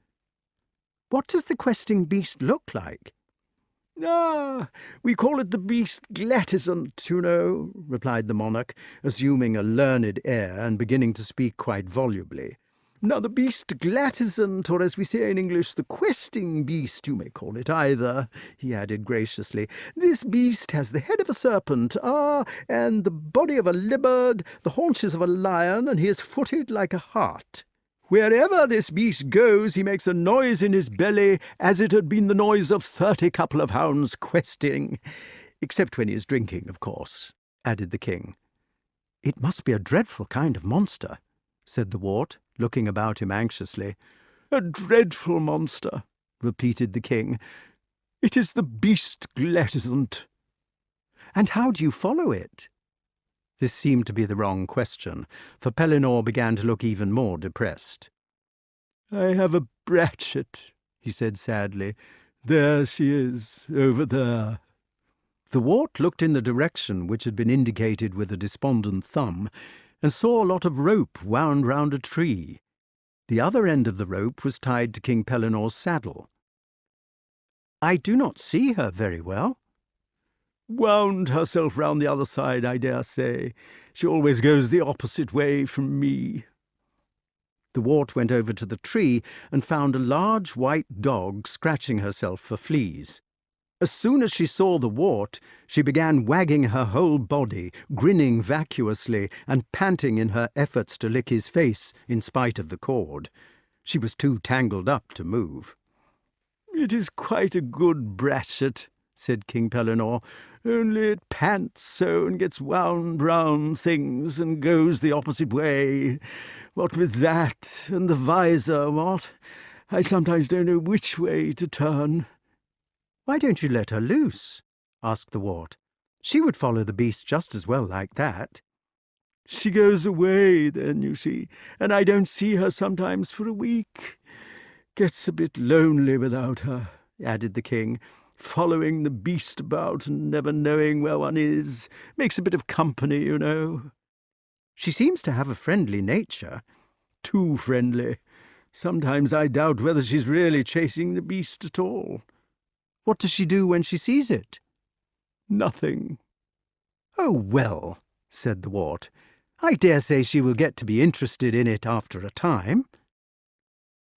"What does the questing beast look like?" "Ah, we call it the beast glatisant, you know," replied the monarch, assuming a learned air and beginning to speak quite volubly. "Now the beast glatisant, or as we say in English, the questing beast, you may call it either," he added graciously. "This beast has the head of a serpent, and the body of a leopard, the haunches of a lion, and he is footed like a hart. Wherever this beast goes, he makes a noise in his belly, as it had been the noise of 30 couple of hounds questing. Except when he is drinking, of course," added the king. "It must be a dreadful kind of monster," said the Wart, looking about him anxiously. "A dreadful monster," repeated the king. "It is the beast glatisant." "And how do you follow it?" This seemed to be the wrong question, for Pellinore began to look even more depressed. "I have a Bratchet," he said sadly. "There she is, over there." The Wart looked in the direction which had been indicated with a despondent thumb, and saw a lot of rope wound round a tree. The other end of the rope was tied to King Pellinore's saddle. "I do not see her very well." "Wound herself round the other side, I dare say. She always goes the opposite way from me." The Wart went over to the tree and found a large white dog scratching herself for fleas. As soon as she saw the Wart, she began wagging her whole body, grinning vacuously, and panting in her efforts to lick his face in spite of the cord. She was too tangled up to move. "It is quite a good Bratchet," said King Pellinore, "only it pants so and gets wound round things and goes the opposite way. What with that and the visor, what? I sometimes don't know which way to turn." "Why don't you let her loose?" asked the Wart. "She would follow the beast just as well like that." "She goes away then, you see, and I don't see her sometimes for a week. Gets a bit lonely without her," added the king. "Following the beast about and never knowing where one is. Makes a bit of company, you know." "She seems to have a friendly nature." "Too friendly. Sometimes I doubt whether she's really chasing the beast at all." "What does she do when she sees it?" "Nothing." "Oh, well," said the Wart, "I dare say she will get to be interested in it after a time."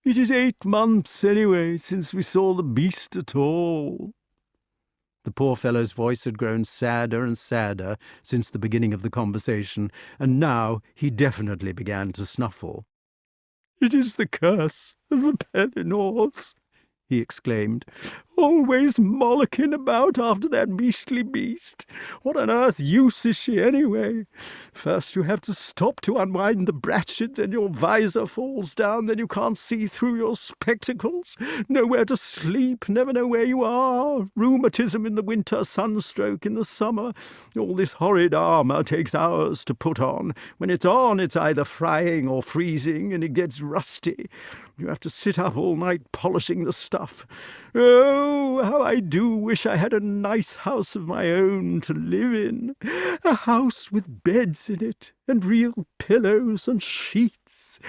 "It is 8 months, anyway, since we saw the beast at all." The poor fellow's voice had grown sadder and sadder since the beginning of the conversation, and now he definitely began to snuffle. "It is the curse of the Pellinores," he exclaimed. "Always mollocking about after that beastly beast. What on earth use is she, anyway? First you have to stop to unwind the brachet, then your visor falls down, then you can't see through your spectacles, nowhere to sleep, never know where you are, rheumatism in the winter, sunstroke in the summer. All this horrid armour takes hours to put on. When it's on, it's either frying or freezing, and it gets rusty. You have to sit up all night polishing the stuff. Oh, how I do wish I had a nice house of my own to live in. A house with beds in it, and real pillows and sheets.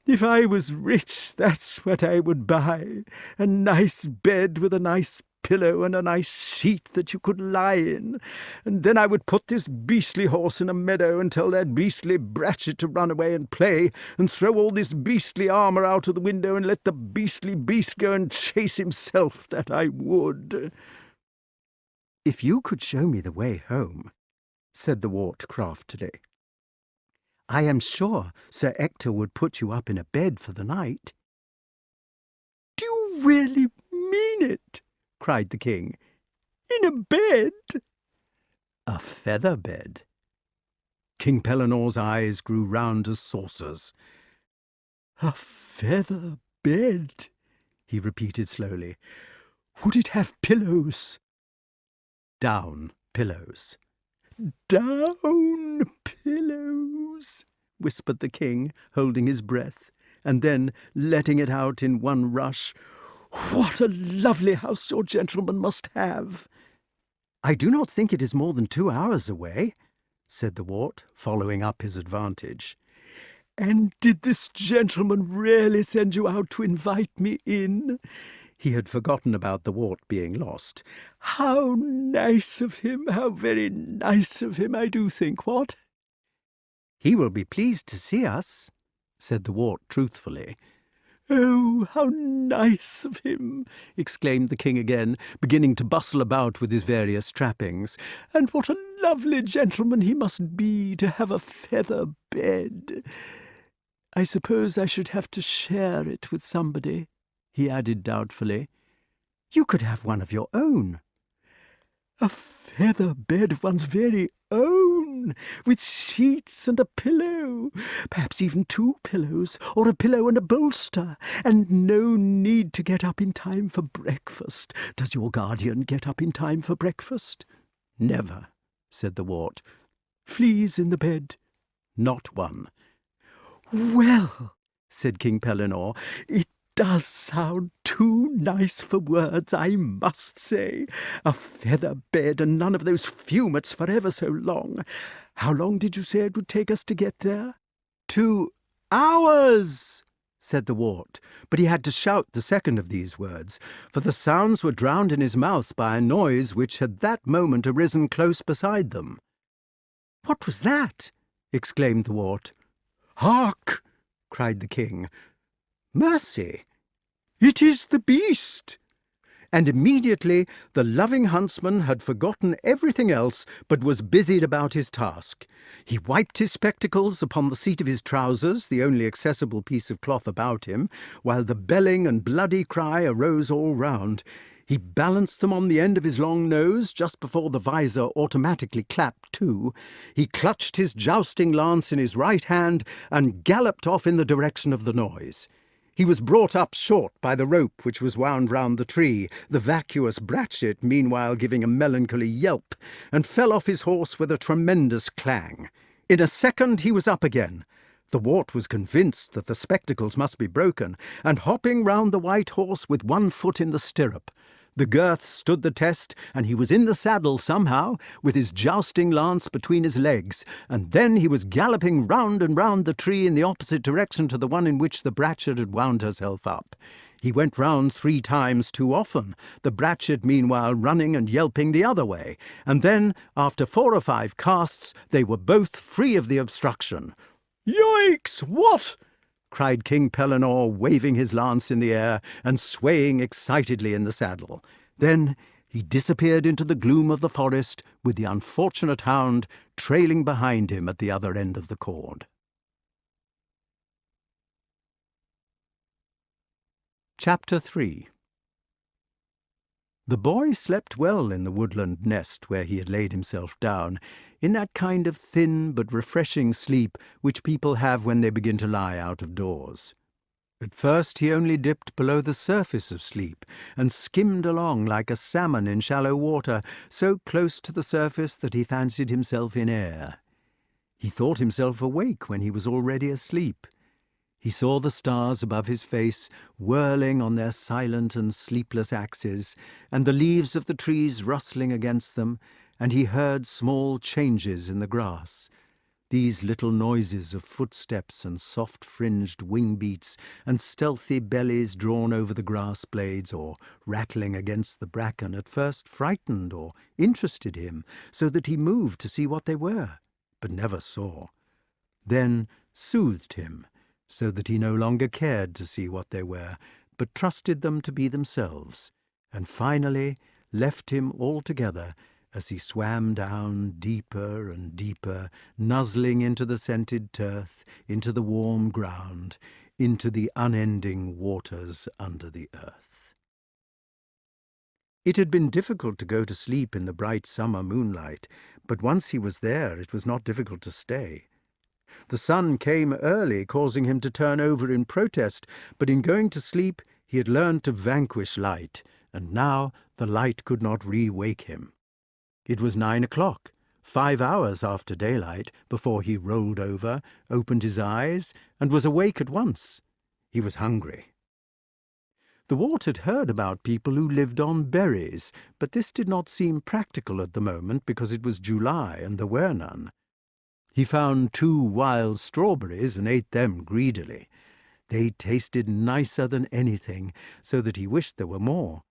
If I was rich, that's what I would buy. A nice bed with a nice pillow and a nice sheet that you could lie in. And then I would put this beastly horse in a meadow and tell that beastly brachet to run away and play, and throw all this beastly armour out of the window and let the beastly beast go and chase himself, that I would." "If you could show me the way home," said the Wart craftily, "I am sure Sir Ector would put you up in a bed for the night." "Do you really mean it?" cried the king. "In a bed?" "A feather bed." King Pellinore's eyes grew round as saucers. "A feather bed," he repeated slowly. "Would it have pillows?" "Down pillows." "Down pillows," whispered the king, holding his breath, and then letting it out in one rush. "What a lovely house your gentleman must have!" "I do not think it is more than 2 hours away," said the Wart, following up his advantage. "And did this gentleman really send you out to invite me in?" He had forgotten about the Wart being lost. "How nice of him, how very nice of him, I do think, what?" "He will be pleased to see us," said the Wart truthfully. "Oh, how nice of him!" exclaimed the king again, beginning to bustle about with his various trappings. "And what a lovely gentleman he must be to have a feather bed. I suppose I should have to share it with somebody," he added doubtfully. "You could have one of your own." "A feather bed of one's very own, with sheets and a pillow, perhaps even 2 pillows, or a pillow and a bolster, and no need to get up in time for breakfast. Does your guardian get up in time for breakfast?" "Never," said the Wart. "Fleas in the bed?" "Not one." "Well," said King Pellinore, "it does sound too nice for words, I must say. A feather bed and none of those fumets for ever so long. How long did you say it would take us to get there?" 2 hours, said the Wart, but he had to shout the second of these words, for the sounds were drowned in his mouth by a noise which had that moment arisen close beside them. "What was that?" exclaimed the Wart. "Hark!" cried the king. "Mercy! It is the beast!" And immediately the loving huntsman had forgotten everything else, but was busied about his task. He wiped his spectacles upon the seat of his trousers, the only accessible piece of cloth about him, while the belling and bloody cry arose all round. He balanced them on the end of his long nose just before the visor automatically clapped to. He clutched his jousting lance in his right hand and galloped off in the direction of the noise. He was brought up short by the rope which was wound round the tree, the vacuous Bratchet meanwhile giving a melancholy yelp, and fell off his horse with a tremendous clang. In a second he was up again. The Wart was convinced that the spectacles must be broken, and hopping round the white horse with one foot in the stirrup. The girths stood the test, and he was in the saddle somehow, with his jousting lance between his legs, and then he was galloping round and round the tree in the opposite direction to the one in which the Bratchet had wound herself up. He went round 3 times too often, the Bratchet meanwhile running and yelping the other way, and then, after 4 or 5 casts, they were both free of the obstruction. "Yikes! What?" cried King Pellinore, waving his lance in the air and swaying excitedly in the saddle. Then he disappeared into the gloom of the forest, with the unfortunate hound trailing behind him at the other end of the cord. Chapter 3. The boy slept well in the woodland nest where he had laid himself down, in that kind of thin but refreshing sleep which people have when they begin to lie out of doors. At first he only dipped below the surface of sleep, and skimmed along like a salmon in shallow water, so close to the surface that he fancied himself in air. He thought himself awake when he was already asleep. He saw the stars above his face whirling on their silent and sleepless axes, and the leaves of the trees rustling against them, and he heard small changes in the grass. These little noises of footsteps and soft-fringed wing-beats and stealthy bellies drawn over the grass blades or rattling against the bracken at first frightened or interested him, so that he moved to see what they were, but never saw. Then soothed him, so that he no longer cared to see what they were, but trusted them to be themselves, and finally left him altogether as he swam down deeper and deeper, nuzzling into the scented turf, into the warm ground, into the unending waters under the earth. It had been difficult to go to sleep in the bright summer moonlight, but once he was there it was not difficult to stay. The sun came early, causing him to turn over in protest, but in going to sleep he had learned to vanquish light, and now the light could not re-wake him. It was 9 o'clock, 5 hours after daylight, before he rolled over, opened his eyes, and was awake at once. He was hungry. The Wart had heard about people who lived on berries, but this did not seem practical at the moment because it was July and there were none. He found 2 wild strawberries and ate them greedily. They tasted nicer than anything, so that he wished there were more.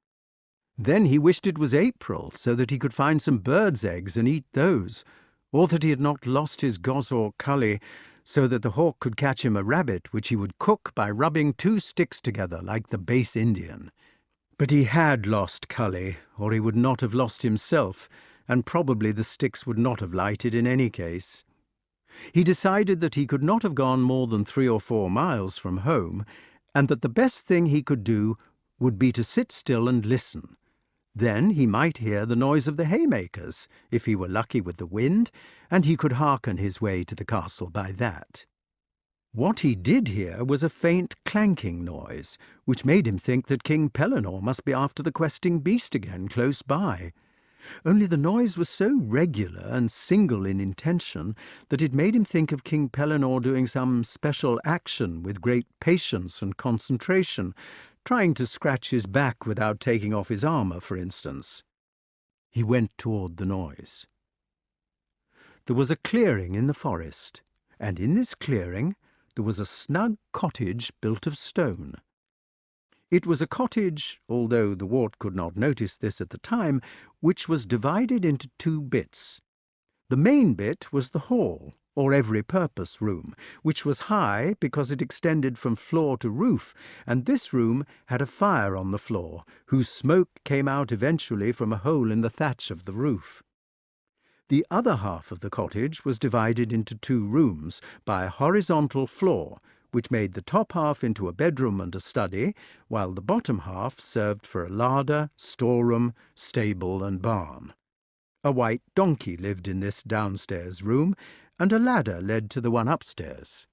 Then he wished it was April, so that he could find some birds' eggs and eat those, or that he had not lost his gossaw cully, so that the hawk could catch him a rabbit, which he would cook by rubbing 2 sticks together like the base Indian. But he had lost cully, or he would not have lost himself, and probably the sticks would not have lighted in any case. He decided that he could not have gone more than 3 or 4 miles from home, and that the best thing he could do would be to sit still and listen. Then he might hear the noise of the haymakers, if he were lucky with the wind, and he could hearken his way to the castle by that. What he did hear was a faint clanking noise, which made him think that King Pellinore must be after the questing beast again close by. Only the noise was so regular and single in intention that it made him think of King Pellinore doing some special action with great patience and concentration, trying to scratch his back without taking off his armour, for instance. He went toward the noise. There was a clearing in the forest, and in this clearing there was a snug cottage built of stone. It was a cottage, although the Wart could not notice this at the time, which was divided into 2 bits. The main bit was the hall, or every-purpose room, which was high because it extended from floor to roof, and this room had a fire on the floor, whose smoke came out eventually from a hole in the thatch of the roof. The other half of the cottage was divided into 2 rooms by a horizontal floor, which made the top half into a bedroom and a study, while the bottom half served for a larder, storeroom, stable and barn. A white donkey lived in this downstairs room, and a ladder led to the one upstairs.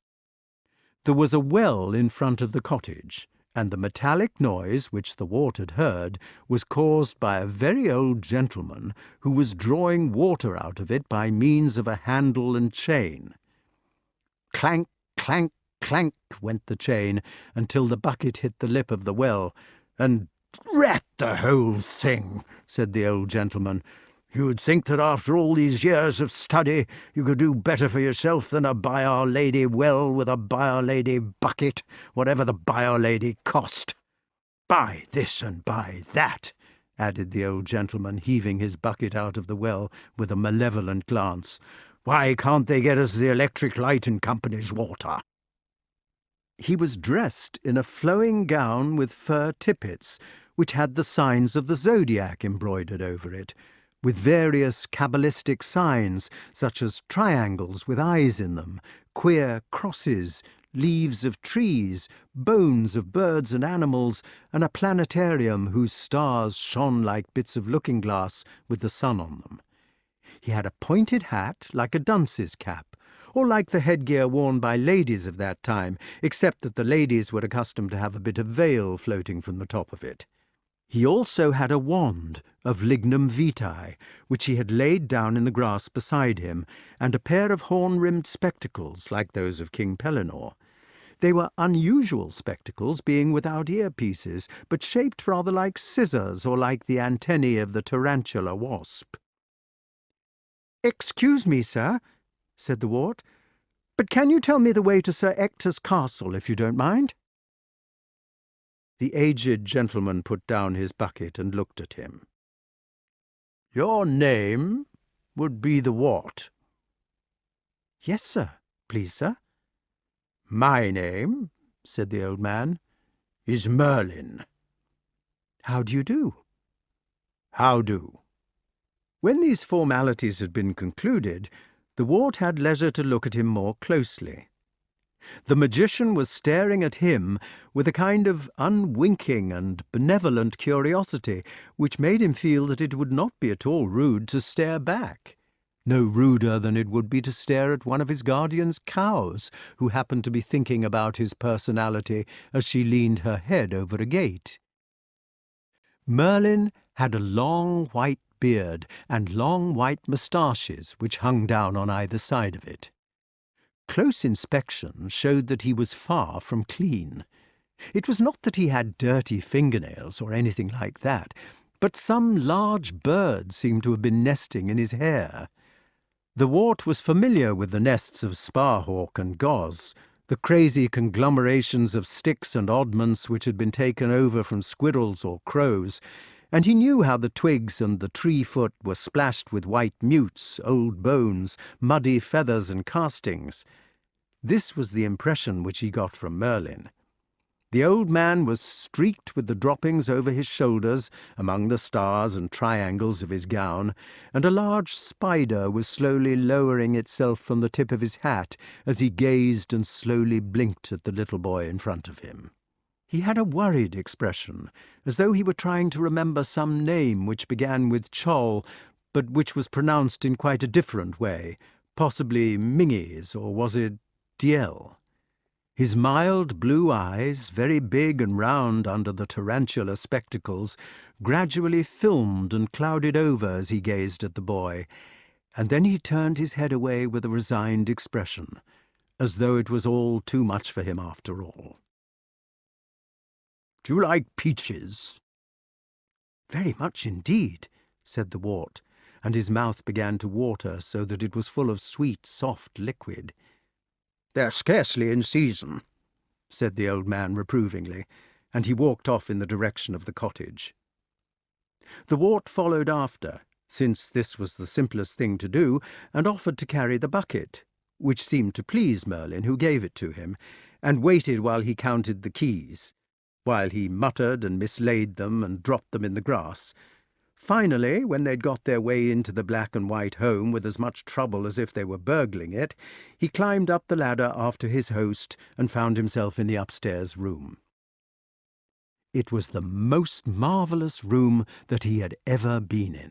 There was a well in front of the cottage, and the metallic noise which the Wart had heard was caused by a very old gentleman who was drawing water out of it by means of a handle and chain. Clank, clank, clank went the chain until the bucket hit the lip of the well, and "Drat the whole thing," said the old gentleman. "You'd think that after all these years of study you could do better for yourself than a By Our Lady well with a By Our Lady bucket, whatever the By Our Lady cost. Buy this and buy that," added the old gentleman, heaving his bucket out of the well with a malevolent glance. "Why can't they get us the Electric Light and Company's water?" He was dressed in a flowing gown with fur tippets, which had the signs of the zodiac embroidered over it, with various cabalistic signs, such as triangles with eyes in them, queer crosses, leaves of trees, bones of birds and animals, and a planetarium whose stars shone like bits of looking-glass with the sun on them. He had a pointed hat like a dunce's cap, or like the headgear worn by ladies of that time, except that the ladies were accustomed to have a bit of veil floating from the top of it. He also had a wand of lignum vitae, which he had laid down in the grass beside him, and a pair of horn-rimmed spectacles like those of King Pellinore. They were unusual spectacles, being without earpieces, but shaped rather like scissors or like the antennae of the tarantula wasp. "Excuse me, sir," said the Wart, "but can you tell me the way to Sir Ector's castle, if you don't mind?" The aged gentleman put down his bucket and looked at him. "Your name would be the Wart?" "Yes, sir. Please, sir." "My name," said the old man, "is Merlyn." "How do you do?" "How do?" When these formalities had been concluded, the Wart had leisure to look at him more closely. The magician was staring at him with a kind of unwinking and benevolent curiosity, which made him feel that it would not be at all rude to stare back. No ruder than it would be to stare at one of his guardian's cows, who happened to be thinking about his personality as she leaned her head over a gate. Merlyn had a long white beard and long white moustaches which hung down on either side of it. Close inspection showed that he was far from clean. It was not that he had dirty fingernails or anything like that, but some large bird seemed to have been nesting in his hair. The Wart was familiar with the nests of sparhawk and goz, the crazy conglomerations of sticks and oddments which had been taken over from squirrels or crows, and he knew how the twigs and the tree foot were splashed with white newts, old bones, muddy feathers and castings. This was the impression which he got from Merlyn. The old man was streaked with the droppings over his shoulders among the stars and triangles of his gown, and a large spider was slowly lowering itself from the tip of his hat as he gazed and slowly blinked at the little boy in front of him. He had a worried expression, as though he were trying to remember some name which began with Chol, but which was pronounced in quite a different way, possibly Mingies, or was it Diel? His mild blue eyes, very big and round under the tarantula spectacles, gradually filmed and clouded over as he gazed at the boy, and then he turned his head away with a resigned expression, as though it was all too much for him after all. "Do you like peaches?" "Very much indeed," said the Wart, and his mouth began to water so that it was full of sweet, soft liquid. "They're scarcely in season," said the old man reprovingly, and he walked off in the direction of the cottage. The Wart followed after, since this was the simplest thing to do, and offered to carry the bucket, which seemed to please Merlyn, who gave it to him, and waited while he counted the keys, while he muttered and mislaid them and dropped them in the grass. Finally, when they'd got their way into the black and white home with as much trouble as if they were burgling it, he climbed up the ladder after his host and found himself in the upstairs room. It was the most marvellous room that he had ever been in.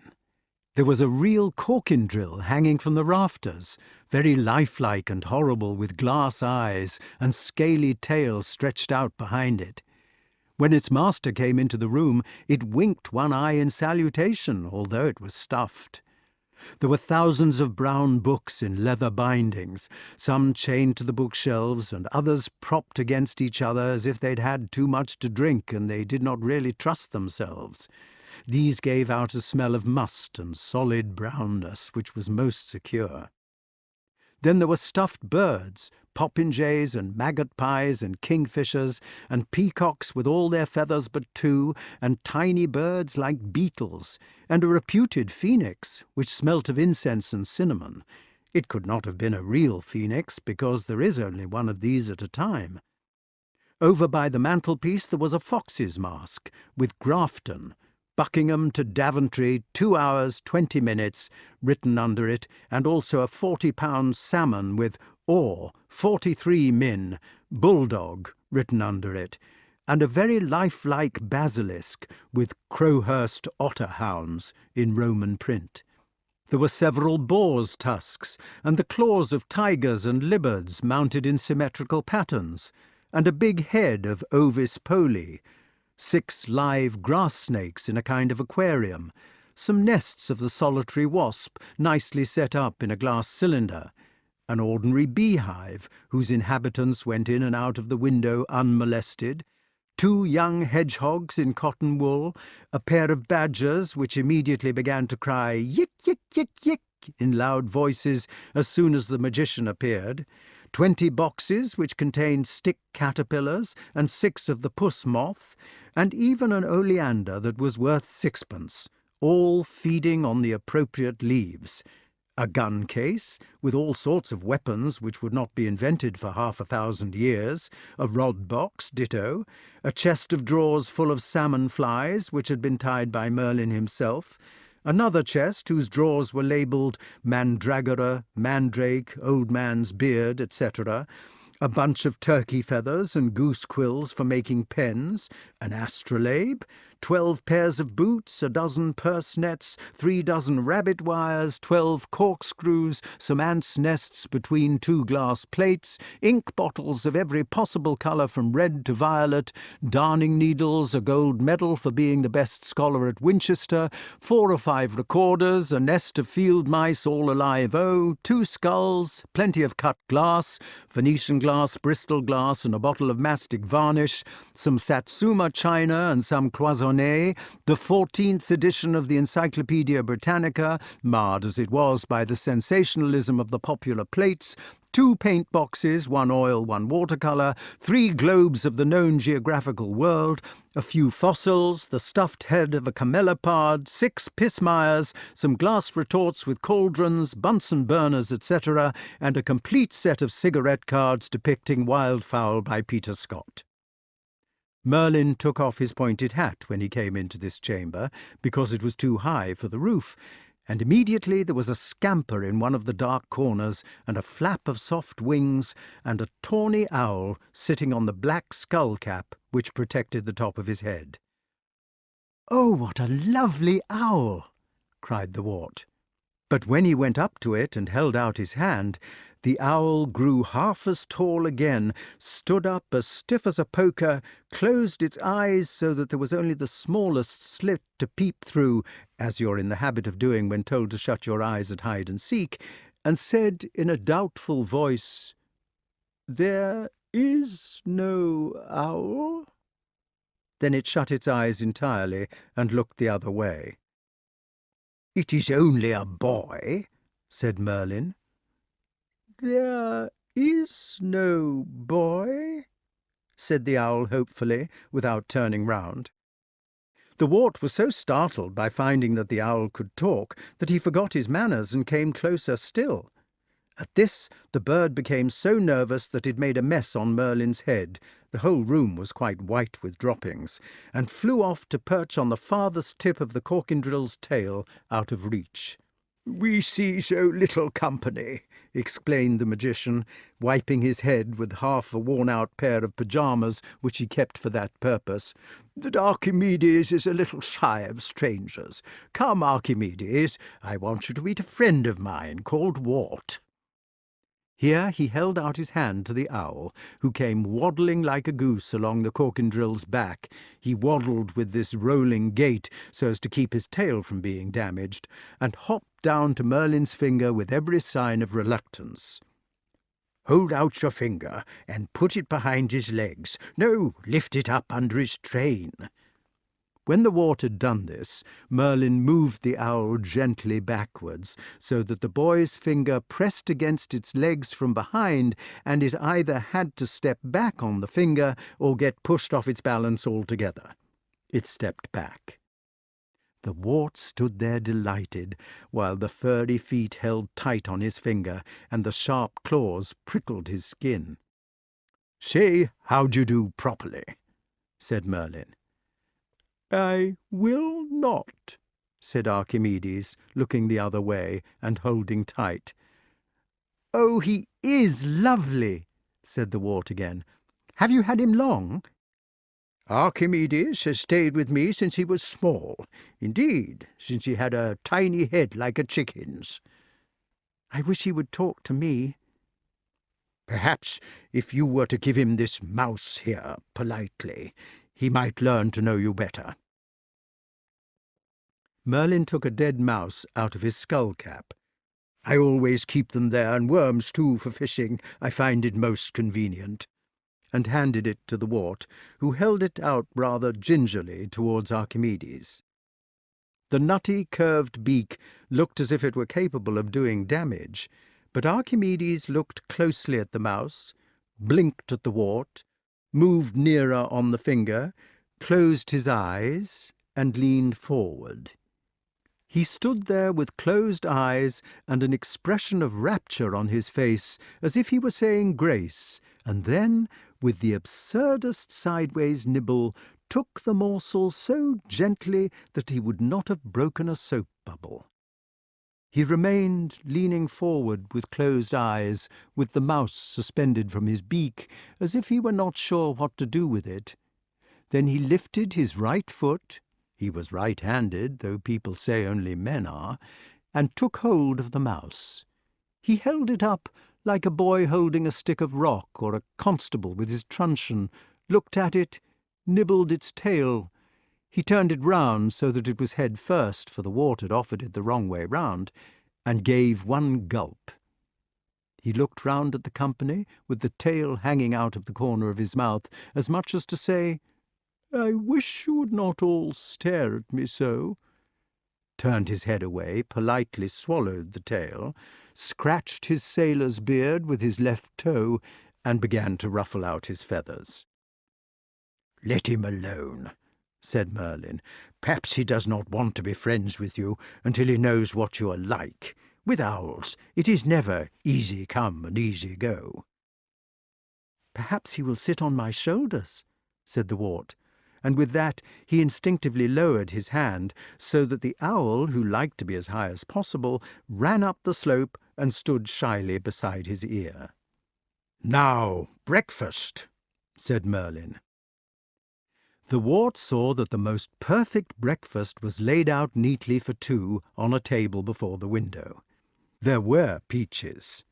There was a real corking drill hanging from the rafters, very lifelike and horrible, with glass eyes and scaly tail stretched out behind it. When its master came into the room, it winked one eye in salutation, although it was stuffed. There were thousands of brown books in leather bindings, some chained to the bookshelves and others propped against each other as if they'd had too much to drink and they did not really trust themselves. These gave out a smell of must and solid brownness, which was most secure. Then there were stuffed birds, popinjays and maggot pies and kingfishers, and peacocks with all their feathers but two, and tiny birds like beetles, and a reputed phoenix, which smelt of incense and cinnamon. It could not have been a real phoenix, because there is only one of these at a time. Over by the mantelpiece there was a fox's mask, with Grafton, Buckingham to Daventry, 2 hours 20 minutes, written under it, and also a 40-pound salmon with Or, 43 min, Bulldog, written under it, and a very lifelike basilisk with Crowhurst otter hounds in Roman print. There were several boars' tusks, and the claws of tigers and libards mounted in symmetrical patterns, and a big head of Ovis poli, 6 live grass snakes in a kind of aquarium, some nests of the solitary wasp nicely set up in a glass cylinder, an ordinary beehive whose inhabitants went in and out of the window unmolested, 2 young hedgehogs in cotton wool, a pair of badgers which immediately began to cry yick, yick, yick, yick in loud voices as soon as the magician appeared, 20 boxes which contained stick caterpillars and 6 of the puss moth, and even an oleander that was worth 6pence, all feeding on the appropriate leaves, a gun case with all sorts of weapons which would not be invented for 500 years, a rod box ditto, a chest of drawers full of salmon flies which had been tied by Merlyn himself, another chest whose drawers were labelled Mandragora, Mandrake, Old Man's Beard, etc., a bunch of turkey feathers and goose quills for making pens, an astrolabe, 12 pairs of boots, a dozen purse nets, 3 dozen rabbit wires, 12 corkscrews, some ants' nests between 2 glass plates, ink bottles of every possible colour from red to violet, darning needles, a gold medal for being the best scholar at Winchester, 4 or 5 recorders, a nest of field mice all alive, 2 skulls, plenty of cut glass, Venetian glass, Bristol glass, and a bottle of mastic varnish, some Satsuma china and some cloisonné, the 14th edition of the Encyclopaedia Britannica, marred as it was by the sensationalism of the popular plates, 2 paint boxes, 1 oil, 1 watercolour, 3 globes of the known geographical world, a few fossils, the stuffed head of a camelopard, 6 pismires, some glass retorts with cauldrons, Bunsen burners, etc., and a complete set of cigarette cards depicting wildfowl by Peter Scott. Merlyn took off his pointed hat when he came into this chamber, because it was too high for the roof, and immediately there was a scamper in one of the dark corners, and a flap of soft wings, and a tawny owl sitting on the black skull-cap which protected the top of his head. "Oh, what a lovely owl!" cried the Wart. But when he went up to it and held out his hand, the owl grew half as tall again, stood up as stiff as a poker, closed its eyes so that there was only the smallest slit to peep through, as you're in the habit of doing when told to shut your eyes at hide-and-seek, and said in a doubtful voice, "There is no owl." Then it shut its eyes entirely and looked the other way. "It is only a boy," said Merlyn. "There is no boy," said the owl hopefully, without turning round. The Wart was so startled by finding that the owl could talk that he forgot his manners and came closer still. At this, the bird became so nervous that it made a mess on Merlin's head — the whole room was quite white with droppings — and flew off to perch on the farthest tip of the corkindrill's tail, out of reach. "We see so little company," explained the magician, wiping his head with half a worn-out pair of pyjamas which he kept for that purpose, "that Archimedes is a little shy of strangers. Come, Archimedes, I want you to meet a friend of mine called Wart." Here he held out his hand to the owl, who came waddling like a goose along the corkindrill's back. He waddled with this rolling gait so as to keep his tail from being damaged, and hopped down to Merlin's finger with every sign of reluctance. "Hold out your finger and put it behind his legs. No, lift it up under his train." When the Wart had done this, Merlin moved the owl gently backwards, so that the boy's finger pressed against its legs from behind, and it either had to step back on the finger or get pushed off its balance altogether. It stepped back. The Wart stood there delighted, while the furry feet held tight on his finger, and the sharp claws prickled his skin. "Say how d'you do properly," said Merlin. "I will not," said Archimedes, looking the other way and holding tight. "Oh, he is lovely," said the Wart again. "Have you had him long?" "Archimedes has stayed with me since he was small. Indeed, since he had a tiny head like a chicken's." "I wish he would talk to me." "Perhaps if you were to give him this mouse here politely, he might learn to know you better." Merlin took a dead mouse out of his skull-cap. "I always keep them there, and worms too, for fishing. I find it most convenient," and handed it to the Wart, who held it out rather gingerly towards Archimedes. The nutty, curved beak looked as if it were capable of doing damage, but Archimedes looked closely at the mouse, blinked at the Wart, moved nearer on the finger, closed his eyes, and leaned forward. He stood there with closed eyes and an expression of rapture on his face, as if he were saying grace, and then, with the absurdest sideways nibble, took the morsel so gently that he would not have broken a soap bubble. He remained leaning forward with closed eyes, with the mouse suspended from his beak, as if he were not sure what to do with it. Then he lifted his right foot — he was right-handed, though people say only men are — and took hold of the mouse. He held it up like a boy holding a stick of rock, or a constable with his truncheon, looked at it, nibbled its tail. He turned it round so that it was head first, for the Wart had offered it the wrong way round, and gave one gulp. He looked round at the company, with the tail hanging out of the corner of his mouth, as much as to say, "I wish you would not all stare at me so," turned his head away, politely swallowed the tail, scratched his sailor's beard with his left toe, and began to ruffle out his feathers. "Let him alone," said Merlin. "Perhaps he does not want to be friends with you until he knows what you are like. With owls, it is never easy come and easy go." "Perhaps he will sit on my shoulders," said the Wart, and with that he instinctively lowered his hand, so that the owl, who liked to be as high as possible, ran up the slope and stood shyly beside his ear. "Now, breakfast," said Merlin. The Wart saw that the most perfect breakfast was laid out neatly for two on a table before the window. There were peaches.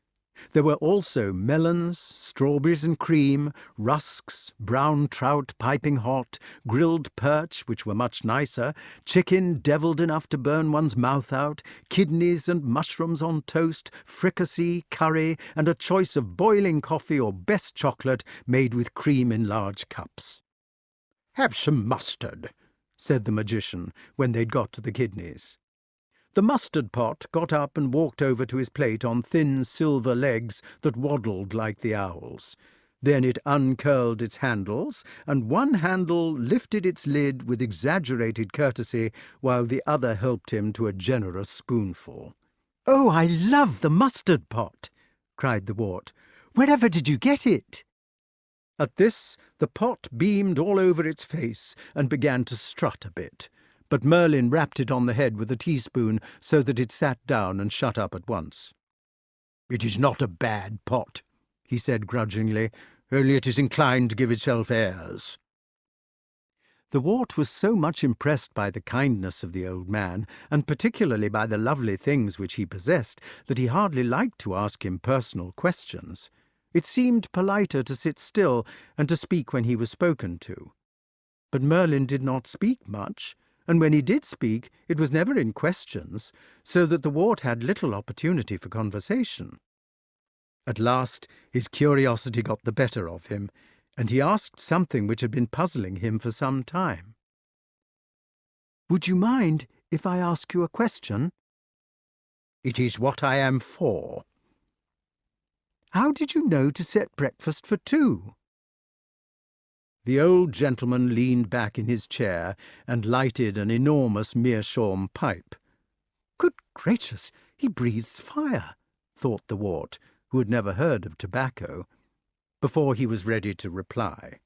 There were also melons, strawberries and cream, rusks, brown trout piping hot, grilled perch, which were much nicer, chicken devilled enough to burn one's mouth out, kidneys and mushrooms on toast, fricassee, curry, and a choice of boiling coffee or best chocolate made with cream in large cups. "Have some mustard," said the magician, when they'd got to the kidneys. The mustard pot got up and walked over to his plate on thin silver legs that waddled like the owl's. Then it uncurled its handles, and one handle lifted its lid with exaggerated courtesy, while the other helped him to a generous spoonful. "Oh, I love the mustard pot," cried the Wart. "Wherever did you get it?" At this the pot beamed all over its face and began to strut a bit, but Merlin rapped it on the head with a teaspoon so that it sat down and shut up at once. "It is not a bad pot," he said grudgingly, "only it is inclined to give itself airs." The Wart was so much impressed by the kindness of the old man, and particularly by the lovely things which he possessed, that he hardly liked to ask him personal questions. It seemed politer to sit still and to speak when he was spoken to. But Merlin did not speak much, and when he did speak, it was never in questions, so that the Wart had little opportunity for conversation. At last his curiosity got the better of him, and he asked something which had been puzzling him for some time. "Would you mind if I ask you a question?" "It is what I am for." "How did you know to set breakfast for 2? The old gentleman leaned back in his chair and lighted an enormous meerschaum pipe. "Good gracious, he breathes fire," thought the Wart, who had never heard of tobacco, before he was ready to reply.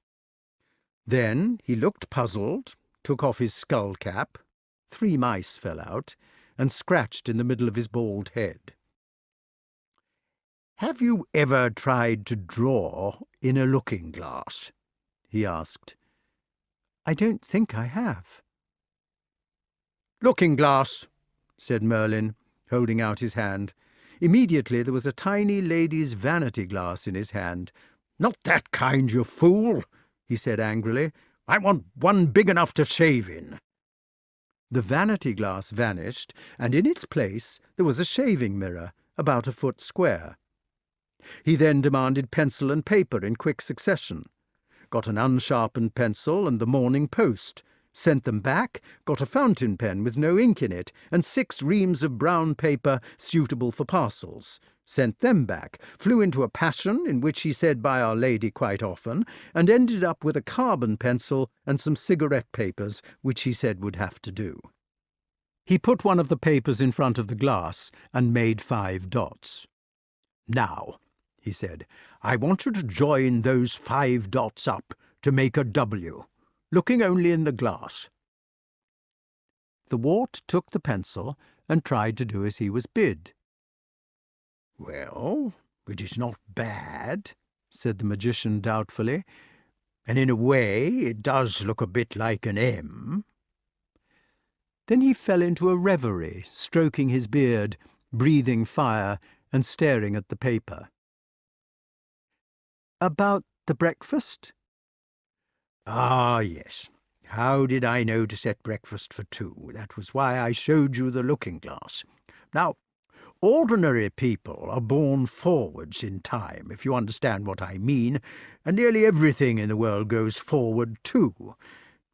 Then he looked puzzled, took off his skull cap, 3 mice fell out, and scratched in the middle of his bald head. "Have you ever tried to draw in a looking-glass?" he asked. "I don't think I have." "Looking-glass," said Merlin, holding out his hand. Immediately there was a tiny lady's vanity-glass in his hand. "Not that kind, you fool," he said angrily. "I want one big enough to shave in." The vanity-glass vanished, and in its place there was a shaving mirror, about 1 foot square. He then demanded pencil and paper in quick succession, got an unsharpened pencil and the Morning Post, sent them back, got a fountain pen with no ink in it, and 6 reams of brown paper suitable for parcels, sent them back, flew into a passion, in which he said by Our Lady quite often, and ended up with a carbon pencil and some cigarette papers, which he said would have to do. He put one of the papers in front of the glass and made 5 dots. "Now," he said, "I want you to join those 5 dots up to make a W, looking only in the glass." The Wart took the pencil and tried to do as he was bid. "Well, it is not bad," said the magician doubtfully, "and in a way it does look a bit like an M." Then he fell into a reverie, stroking his beard, breathing fire, and staring at the paper. "About the breakfast?" "Ah, yes. How did I know to set breakfast for 2? That was why I showed you the looking-glass. Now, ordinary people are born forwards in time, if you understand what I mean, and nearly everything in the world goes forward too.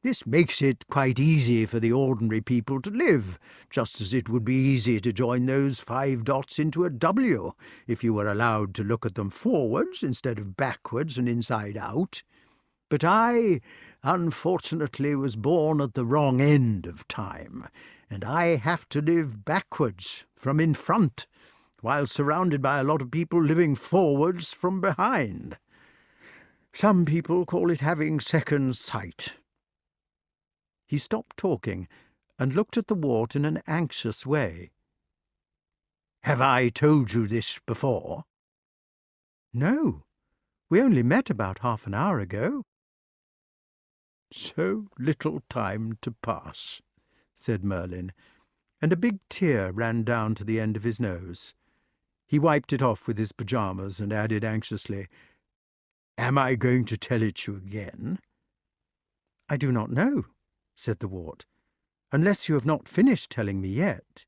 This makes it quite easy for the ordinary people to live, just as it would be easy to join those 5 dots into a W, if you were allowed to look at them forwards instead of backwards and inside out. But I, unfortunately, was born at the wrong end of time, and I have to live backwards from in front, while surrounded by a lot of people living forwards from behind. Some people call it having second sight." He stopped talking and looked at the Wart in an anxious way. "Have I told you this before?" "No. We only met about half an hour ago." "So little time to pass," said Merlin, and a big tear ran down to the end of his nose. He wiped it off with his pyjamas and added anxiously, "Am I going to tell it you again?" "I do not know," said the Wart, "unless you have not finished telling me yet."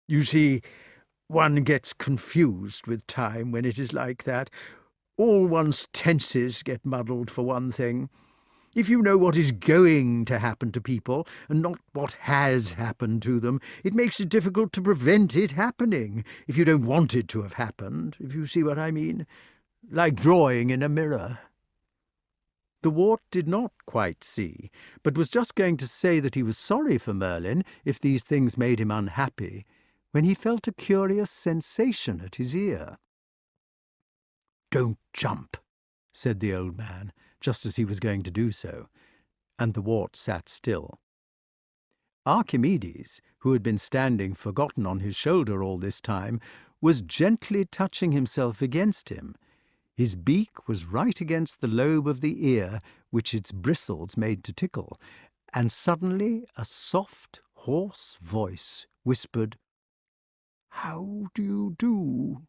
"You see, one gets confused with time when it is like that. All one's tenses get muddled, for one thing. If you know what is going to happen to people, and not what has happened to them, it makes it difficult to prevent it happening, if you don't want it to have happened, if you see what I mean. Like drawing in a mirror." The Wart did not quite see, but was just going to say that he was sorry for Merlin if these things made him unhappy, when he felt a curious sensation at his ear. "Don't jump," said the old man, just as he was going to do so, and the Wart sat still. Archimedes, who had been standing forgotten on his shoulder all this time, was gently touching himself against him. His beak was right against the lobe of the ear, which its bristles made to tickle, and suddenly a soft, hoarse voice whispered, "How do you do?"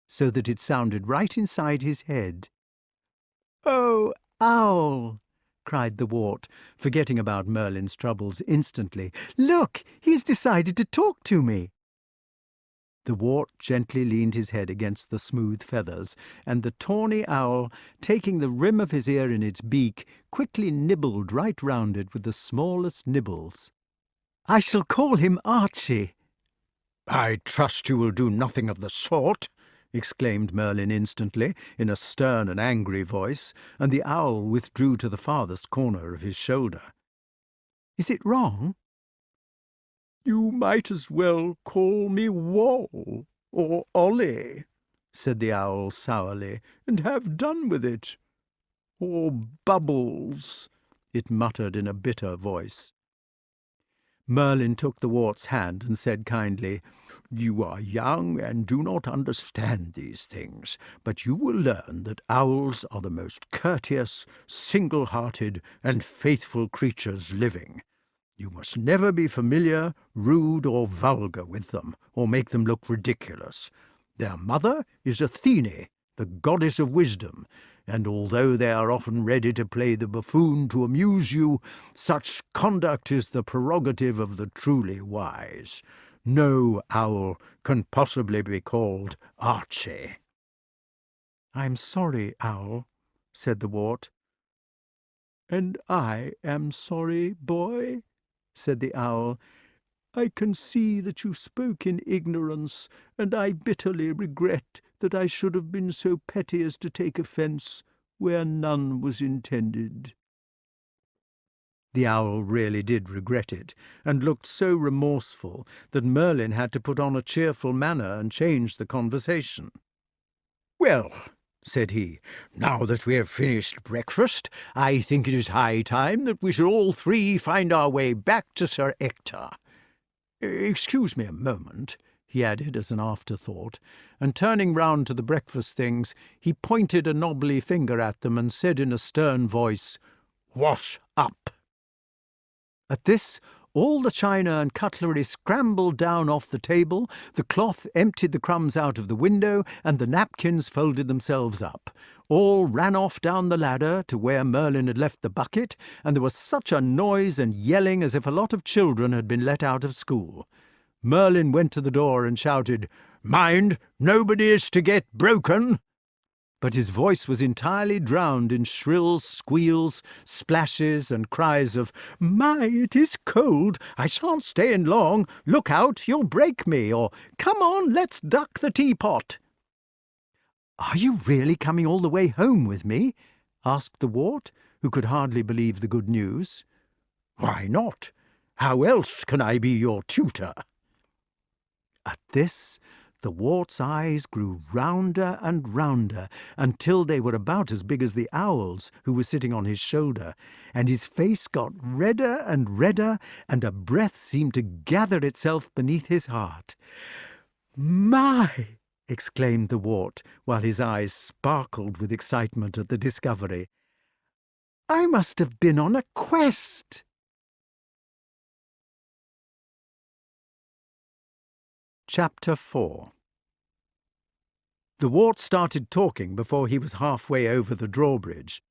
so that it sounded right inside his head. "Oh, Owl!" cried the Wart, forgetting about Merlin's troubles instantly. "Look, he's decided to talk to me." The Wart gently leaned his head against the smooth feathers, and the tawny owl, taking the rim of his ear in its beak, quickly nibbled right round it with the smallest nibbles. "I shall call him Archie." "I trust you will do nothing of the sort," exclaimed Merlin instantly, in a stern and angry voice, and the owl withdrew to the farthest corner of his shoulder. "Is it wrong?" "You might as well call me Wall or Ollie," said the owl sourly, "and have done with it. Or Bubbles," it muttered in a bitter voice. Merlin took the Wart's hand and said kindly, "You are young and do not understand these things, but you will learn that owls are the most courteous, single-hearted, and faithful creatures living. You must never be familiar, rude, or vulgar with them, or make them look ridiculous. Their mother is Athene, the goddess of wisdom, and although they are often ready to play the buffoon to amuse you, such conduct is the prerogative of the truly wise. No owl can possibly be called Archie." "I'm sorry, Owl," said the Wart. "And I am sorry, boy," said the owl. "I can see that you spoke in ignorance, and I bitterly regret that I should have been so petty as to take offence where none was intended." The owl really did regret it, and looked so remorseful that Merlin had to put on a cheerful manner and change the conversation. "Well," said he, "now that we have finished breakfast, I think it is high time that we should all three find our way back to Sir Ector. Excuse me a moment," he added as an afterthought, and turning round to the breakfast things, he pointed a knobbly finger at them and said in a stern voice, "Wash up." At this, all the china and cutlery scrambled down off the table, the cloth emptied the crumbs out of the window, and the napkins folded themselves up. All ran off down the ladder to where Merlin had left the bucket, and there was such a noise and yelling as if a lot of children had been let out of school. Merlin went to the door and shouted, "Mind, nobody is to get broken!" But his voice was entirely drowned in shrill squeals, splashes, and cries of, "My, it is cold! I shan't stay in long! Look out, you'll break me!" or "Come on, let's duck the teapot!" "Are you really coming all the way home with me?" asked the Wart, who could hardly believe the good news. "Why not? How else can I be your tutor?" At this, the Wart's eyes grew rounder and rounder until they were about as big as the owl's, who was sitting on his shoulder, and his face got redder and redder, and a breath seemed to gather itself beneath his heart. "My!" exclaimed the Wart, while his eyes sparkled with excitement at the discovery. "I must have been on a quest!" Chapter 4. The Wart started talking before he was halfway over the drawbridge.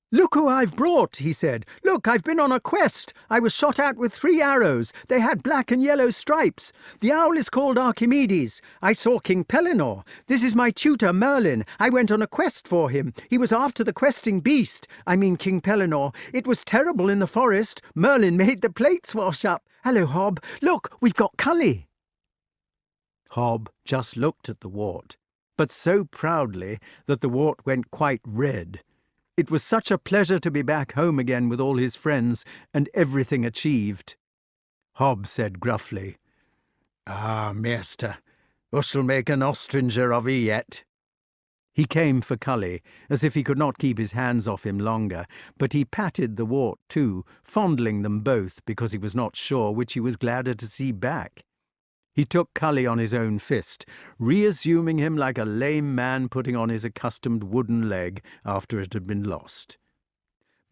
"Look who I've brought," he said. "Look, I've been on a quest. I was shot at with 3 arrows. They had black and yellow stripes. The owl is called Archimedes. I saw King Pellinore. This is my tutor, Merlin. I went on a quest for him. He was after the questing beast. I mean King Pellinore. It was terrible in the forest. Merlin made the plates wash up. Hello, Hob. Look, we've got Cully." Hob just looked at the Wart, but so proudly that the Wart went quite red. It was such a pleasure to be back home again with all his friends and everything achieved. Hob said gruffly, "Ah, measter, us'll make an ostringer of 'ee yet." He came for Cully, as if he could not keep his hands off him longer, but he patted the Wart too, fondling them both because he was not sure which he was gladder to see back. He took Cully on his own fist, reassuming him like a lame man putting on his accustomed wooden leg after it had been lost.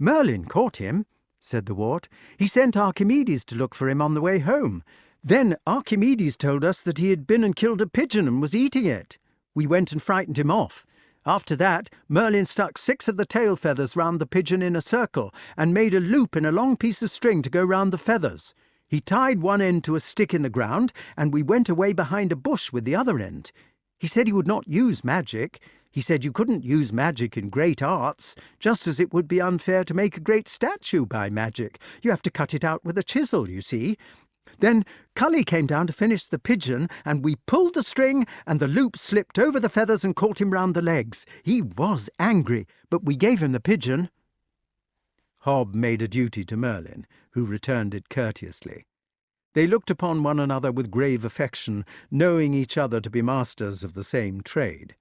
"Merlyn caught him," said the Wart. "He sent Archimedes to look for him on the way home. Then Archimedes told us that he had been and killed a pigeon and was eating it. We went and frightened him off. After that, Merlyn stuck 6 of the tail feathers round the pigeon in a circle and made a loop in a long piece of string to go round the feathers. He tied one end to a stick in the ground, and we went away behind a bush with the other end. He said he would not use magic. He said you couldn't use magic in great arts, just as it would be unfair to make a great statue by magic. You have to cut it out with a chisel, you see. Then Cully came down to finish the pigeon, and we pulled the string, and the loop slipped over the feathers and caught him round the legs. He was angry, but we gave him the pigeon." Hob made a duty to Merlyn, who returned it courteously. They looked upon one another with grave affection, knowing each other to be masters of the same trade.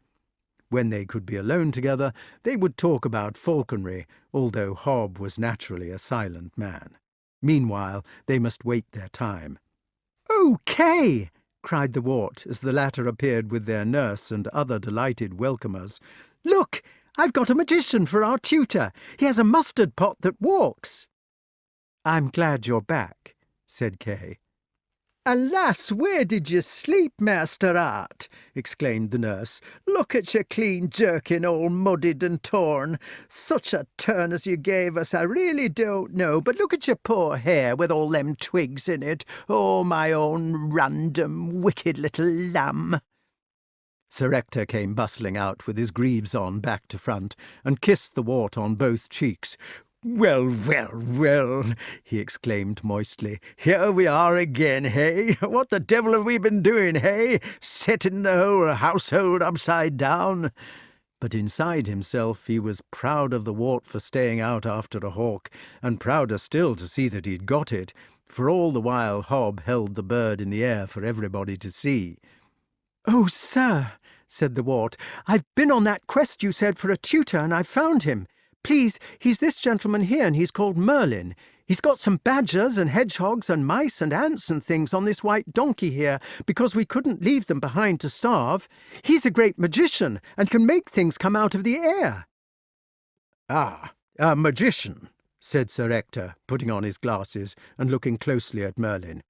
When they could be alone together, they would talk about falconry, although Hob was naturally a silent man. Meanwhile, they must wait their time. "Oh, Kay!" cried the Wart, as the latter appeared with their nurse and other delighted welcomers. "Look! I've got a magician for our tutor. He has a mustard pot that walks." "I'm glad you're back," said Kay. "Alas, where did you sleep, Master Art?" exclaimed the nurse. "Look at your clean jerkin all muddied and torn. Such a turn as you gave us, I really don't know. But look at your poor hair with all them twigs in it. Oh, my own random, wicked little lamb." Sir Ector came bustling out with his greaves on back to front, and kissed the Wart on both cheeks. "Well, well, well," he exclaimed moistly. "Here we are again, hey? What the devil have we been doing, hey? Setting the whole household upside down?" But inside himself he was proud of the Wart for staying out after a hawk, and prouder still to see that he'd got it, for all the while Hob held the bird in the air for everybody to see. "Oh, sir," said the Wart, "I've been on that quest you said for a tutor, and I've found him. Please, he's this gentleman here, and he's called Merlyn. He's got some badgers and hedgehogs and mice and ants and things on this white donkey here, because we couldn't leave them behind to starve. He's a great magician, and can make things come out of the air." "Ah, a magician," said Sir Ector, putting on his glasses and looking closely at Merlyn.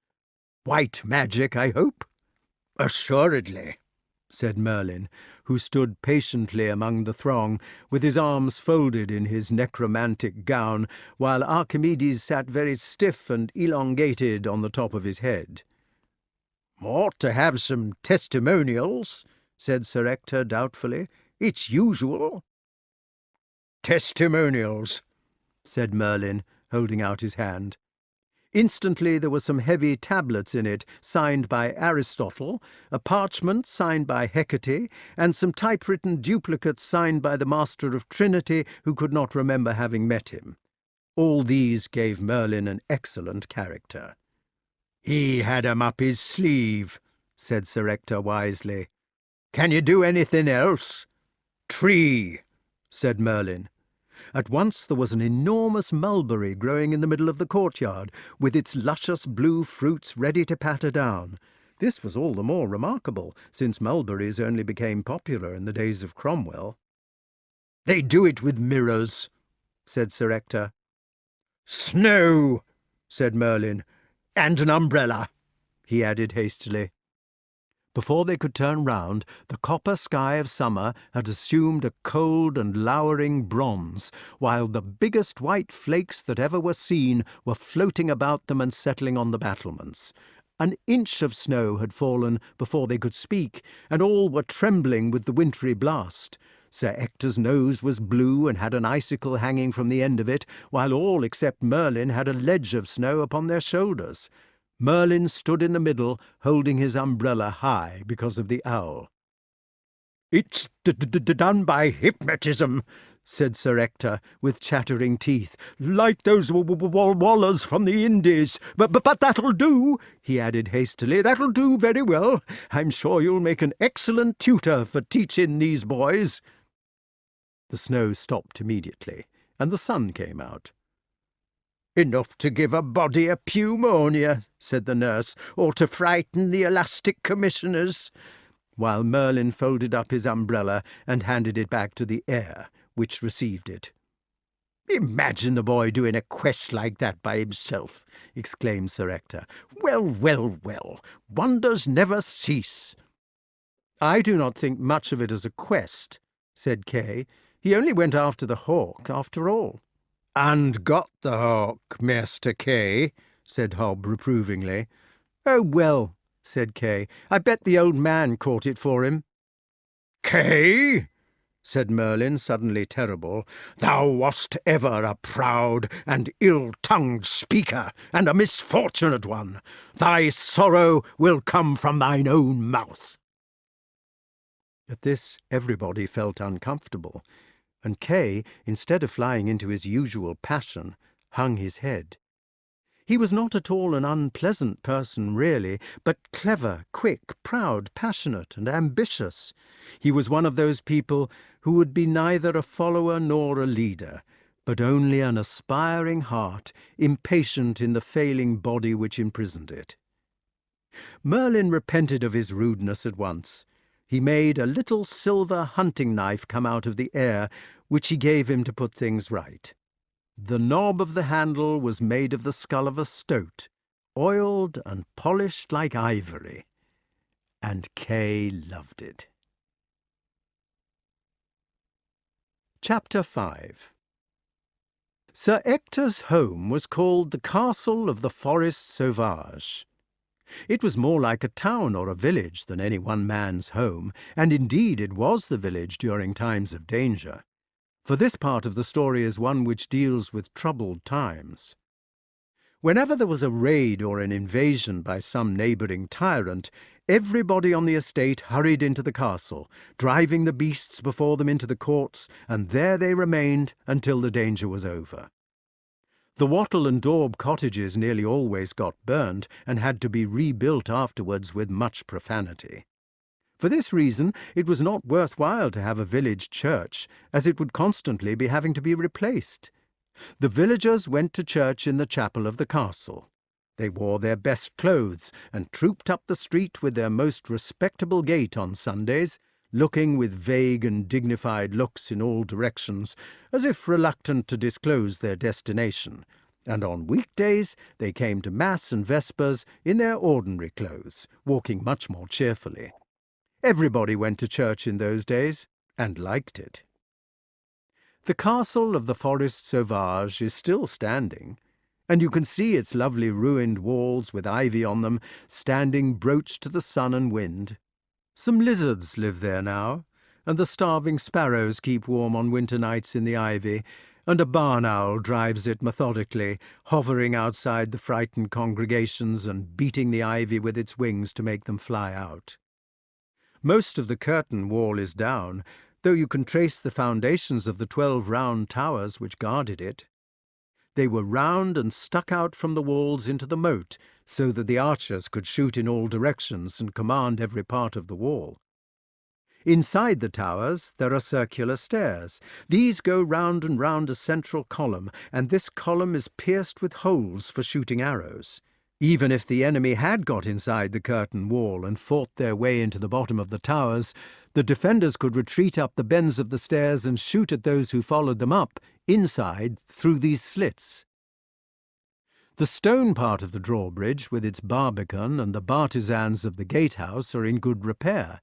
"White magic, I hope?" "Assuredly," said Merlyn, who stood patiently among the throng, with his arms folded in his necromantic gown, while Archimedes sat very stiff and elongated on the top of his head. "Ought to have some testimonials," said Sir Ector doubtfully. "It's usual." "Testimonials," said Merlyn, holding out his hand. Instantly there were some heavy tablets in it, signed by Aristotle, a parchment signed by Hecate, and some typewritten duplicates signed by the Master of Trinity, who could not remember having met him. All these gave Merlyn an excellent character. "He had 'em up his sleeve," said Sir Ector wisely. "Can you do anything else?" "Tree," said Merlyn. At once there was an enormous mulberry growing in the middle of the courtyard, with its luscious blue fruits ready to patter down. This was all the more remarkable, since mulberries only became popular in the days of Cromwell. "They do it with mirrors," said Sir Ector. "Snow," said Merlyn. "And an umbrella," he added hastily. Before they could turn round, the copper sky of summer had assumed a cold and lowering bronze, while the biggest white flakes that ever were seen were floating about them and settling on the battlements. An inch of snow had fallen before they could speak, and all were trembling with the wintry blast. Sir Ector's nose was blue and had an icicle hanging from the end of it, while all except Merlyn had a ledge of snow upon their shoulders. Merlyn stood in the middle, holding his umbrella high because of the owl. "It's done by hypnotism," said Sir Ector, with chattering teeth, "like those wallers from the Indies. But that'll do," he added hastily. "That'll do very well. I'm sure you'll make an excellent tutor for teaching these boys." The snow stopped immediately, and the sun came out. "Enough to give a body a pneumonia," said the nurse, "or to frighten the elastic commissioners," while Merlyn folded up his umbrella and handed it back to the heir, which received it. "Imagine the boy doing a quest like that by himself," exclaimed Sir Ector. "Well, well, well, wonders never cease." "I do not think much of it as a quest," said Kay. "He only went after the hawk, after all." "And got the hawk, Master Kay," said Hob reprovingly. "Oh, well," said Kay, "I bet the old man caught it for him." "Kay," said Merlyn, suddenly terrible, "thou wast ever a proud and ill-tongued speaker, and a misfortunate one. Thy sorrow will come from thine own mouth." At this everybody felt uncomfortable, and Kay, instead of flying into his usual passion, hung his head. He was not at all an unpleasant person really, but clever, quick, proud, passionate, and ambitious. He was one of those people who would be neither a follower nor a leader, but only an aspiring heart, impatient in the failing body which imprisoned it. Merlyn repented of his rudeness at once. He made a little silver hunting knife come out of the air, which he gave him to put things right. The knob of the handle was made of the skull of a stoat, oiled and polished like ivory, and Kay loved it. Chapter 5. Sir Ector's home was called the Castle of the Forest Sauvage. It was more like a town or a village than any one man's home, and indeed it was the village during times of danger. For this part of the story is one which deals with troubled times. Whenever there was a raid or an invasion by some neighbouring tyrant, everybody on the estate hurried into the castle, driving the beasts before them into the courts, and there they remained until the danger was over. The wattle and daub cottages nearly always got burned and had to be rebuilt afterwards with much profanity. For this reason, it was not worth while to have a village church, as it would constantly be having to be replaced. The villagers went to church in the chapel of the castle. They wore their best clothes and trooped up the street with their most respectable gait on Sundays, looking with vague and dignified looks in all directions, as if reluctant to disclose their destination, and on weekdays they came to Mass and Vespers in their ordinary clothes, walking much more cheerfully. Everybody went to church in those days, and liked it. The castle of the Forest Sauvage is still standing, and you can see its lovely ruined walls with ivy on them, standing broached to the sun and wind. Some lizards live there now, and the starving sparrows keep warm on winter nights in the ivy, and a barn owl drives it methodically, hovering outside the frightened congregations and beating the ivy with its wings to make them fly out. Most of the curtain wall is down, though you can trace the foundations of the 12 round towers which guarded it. They were round and stuck out from the walls into the moat, so that the archers could shoot in all directions and command every part of the wall. Inside the towers there are circular stairs. These go round and round a central column, and this column is pierced with holes for shooting arrows. Even if the enemy had got inside the curtain wall and fought their way into the bottom of the towers, the defenders could retreat up the bends of the stairs and shoot at those who followed them up, inside, through these slits. The stone part of the drawbridge, with its barbican and the bartizans of the gatehouse, are in good repair.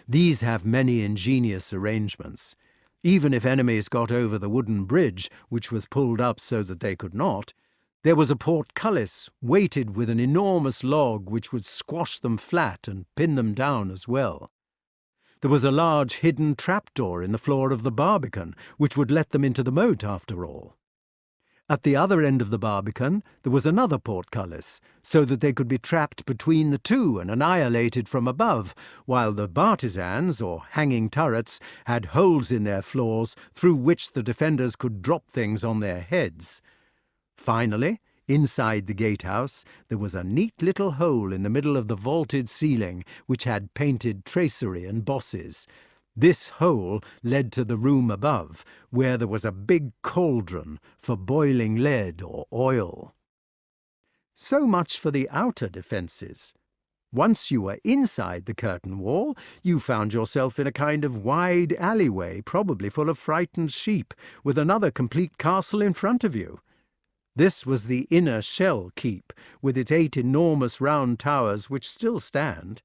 These have many ingenious arrangements. Even if enemies got over the wooden bridge, which was pulled up so that they could not, there was a portcullis weighted with an enormous log which would squash them flat and pin them down as well. There was a large hidden trapdoor in the floor of the barbican, which would let them into the moat after all. At the other end of the barbican there was another portcullis, so that they could be trapped between the two and annihilated from above, while the bartizans, or hanging turrets, had holes in their floors through which the defenders could drop things on their heads. Finally, inside the gatehouse, there was a neat little hole in the middle of the vaulted ceiling, which had painted tracery and bosses. This hole led to the room above, where there was a big cauldron for boiling lead or oil. So much for the outer defences. Once you were inside the curtain wall, you found yourself in a kind of wide alleyway, probably full of frightened sheep, with another complete castle in front of you. This was the inner shell keep, with its 8 enormous round towers which still stand.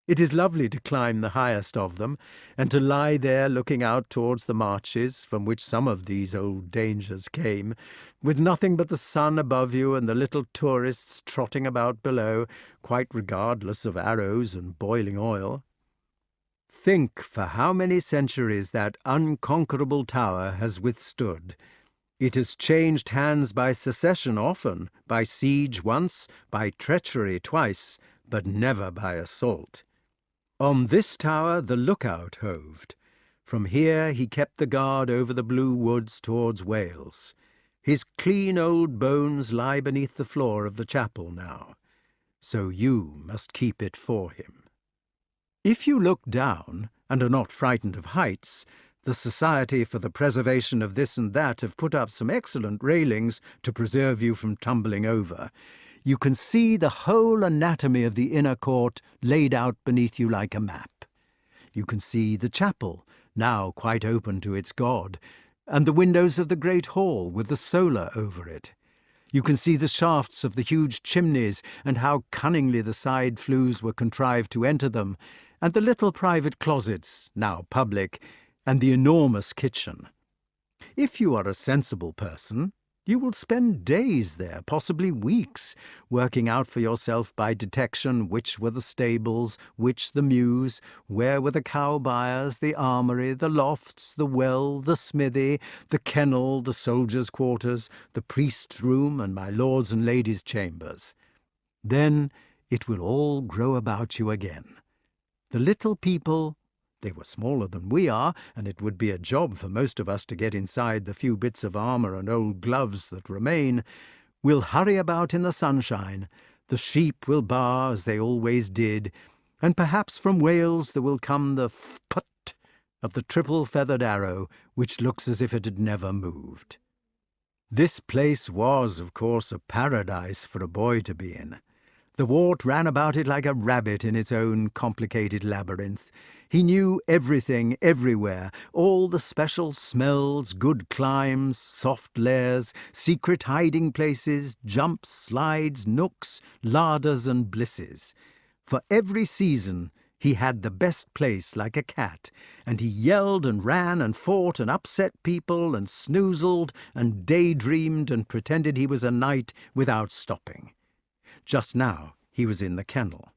It is lovely to climb the highest of them, and to lie there looking out towards the marches, from which some of these old dangers came, with nothing but the sun above you and the little tourists trotting about below, quite regardless of arrows and boiling oil. Think for how many centuries that unconquerable tower has withstood. It has changed hands by secession often, by siege once, by treachery twice, but never by assault. On this tower the lookout hoved. From here he kept the guard over the blue woods towards Wales. His clean old bones lie beneath the floor of the chapel now, so you must keep it for him. If you look down, and are not frightened of heights, the Society for the Preservation of This and That have put up some excellent railings to preserve you from tumbling over. You can see the whole anatomy of the inner court laid out beneath you like a map. You can see the chapel, now quite open to its God, and the windows of the great hall with the solar over it. You can see the shafts of the huge chimneys and how cunningly the side flues were contrived to enter them, and the little private closets, now public, and the enormous kitchen. If you are a sensible person, you will spend days there, possibly weeks, working out for yourself by detection which were the stables, which the mews, where were the cow byres, the armoury, the lofts, the well, the smithy, the kennel, the soldiers' quarters, the priest's room, and my lords' and ladies' chambers. Then it will all grow about you again. The little people, they were smaller than we are, and it would be a job for most of us to get inside the few bits of armour and old gloves that remain, will hurry about in the sunshine, the sheep will baa as they always did, and perhaps from Wales there will come the phut of the triple-feathered arrow, which looks as if it had never moved. This place was, of course, a paradise for a boy to be in. The Wart ran about it like a rabbit in its own complicated labyrinth. He knew everything, everywhere, all the special smells, good climbs, soft lairs, secret hiding places, jumps, slides, nooks, larders and blisses. For every season he had the best place like a cat, and he yelled and ran and fought and upset people and snoozled and daydreamed and pretended he was a knight without stopping. Just now he was in the kennel.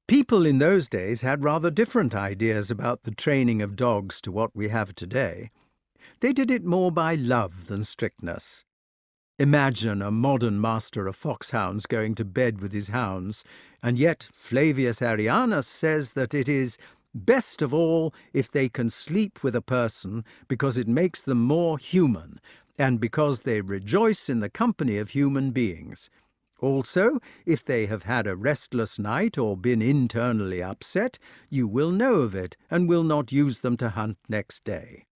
People in those days had rather different ideas about the training of dogs to what we have today. They did it more by love than strictness. Imagine a modern master of foxhounds going to bed with his hounds, and yet Flavius Arrianus says that it is best of all if they can sleep with a person because it makes them more human, and because they rejoice in the company of human beings. Also, if they have had a restless night or been internally upset, you will know of it and will not use them to hunt next day.